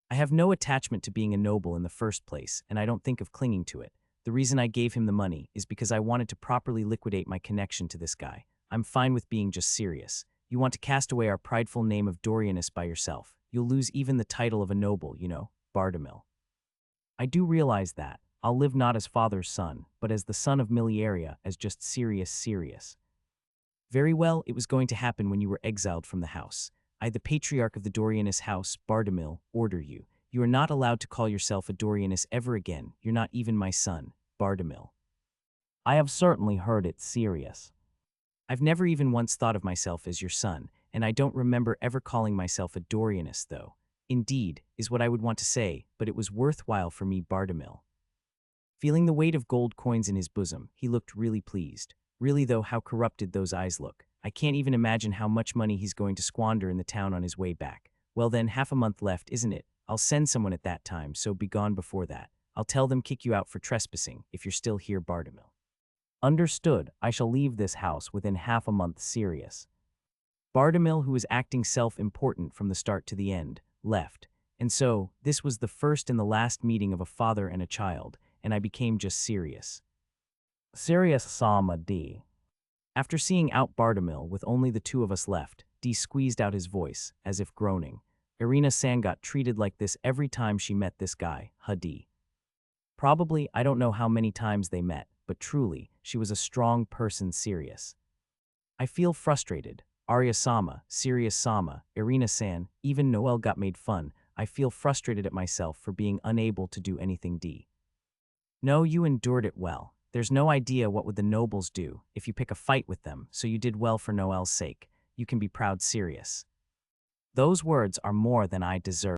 I have no attachment to being a noble in the first place, and I don't think of clinging to it. The reason I gave him the money is because I wanted to properly liquidate my connection to this guy. I'm fine with being just Sirius. You want to cast away our prideful name of Dorianus by yourself. You'll lose even the title of a noble, Bartimel. I do realize that. I'll live not as father's son, but as the son of Miliaria, as just Sirius. Very well, it was going to happen when you were exiled from the house. I, the patriarch of the Dorianus house, Bartimel, order you. You are not allowed to call yourself a Dorianus ever again. You're not even my son, Bartimel. I have certainly heard it, Sirius. I've never even once thought of myself as your son, and I don't remember ever calling myself a Dorianus, though. Indeed, is what I would want to say, but it was worthwhile for me, Bartimel. Feeling the weight of gold coins in his bosom, he looked really pleased. Really though, how corrupted those eyes look. I can't even imagine how much money he's going to squander in the town on his way back. Well then, half a month left, isn't it? I'll send someone at that time, so be gone before that. I'll tell them kick you out for trespassing, if you're still here, Bartimil. Understood. I shall leave this house within half a month. Serious. Bartimil, who was acting self-important from the start to the end, left. And so, this was the first and the last meeting of a father and a child, and I became just serious. Serious Sama D. After seeing out Bartimil with only the two of us left, D squeezed out his voice, as if groaning. Irina-san got treated like this every time she met this guy, D. Probably, I don't know how many times they met, but truly, she was a strong person. Serious. I feel frustrated. Arya-sama, Serious-sama, Irina-san, even Noel got made fun. I feel frustrated at myself for being unable to do anything. D. No, you endured it well. There's no idea what would the nobles do if you pick a fight with them, so you did well for Noel's sake. You can be proud. Serious. Those words are more than I deserve.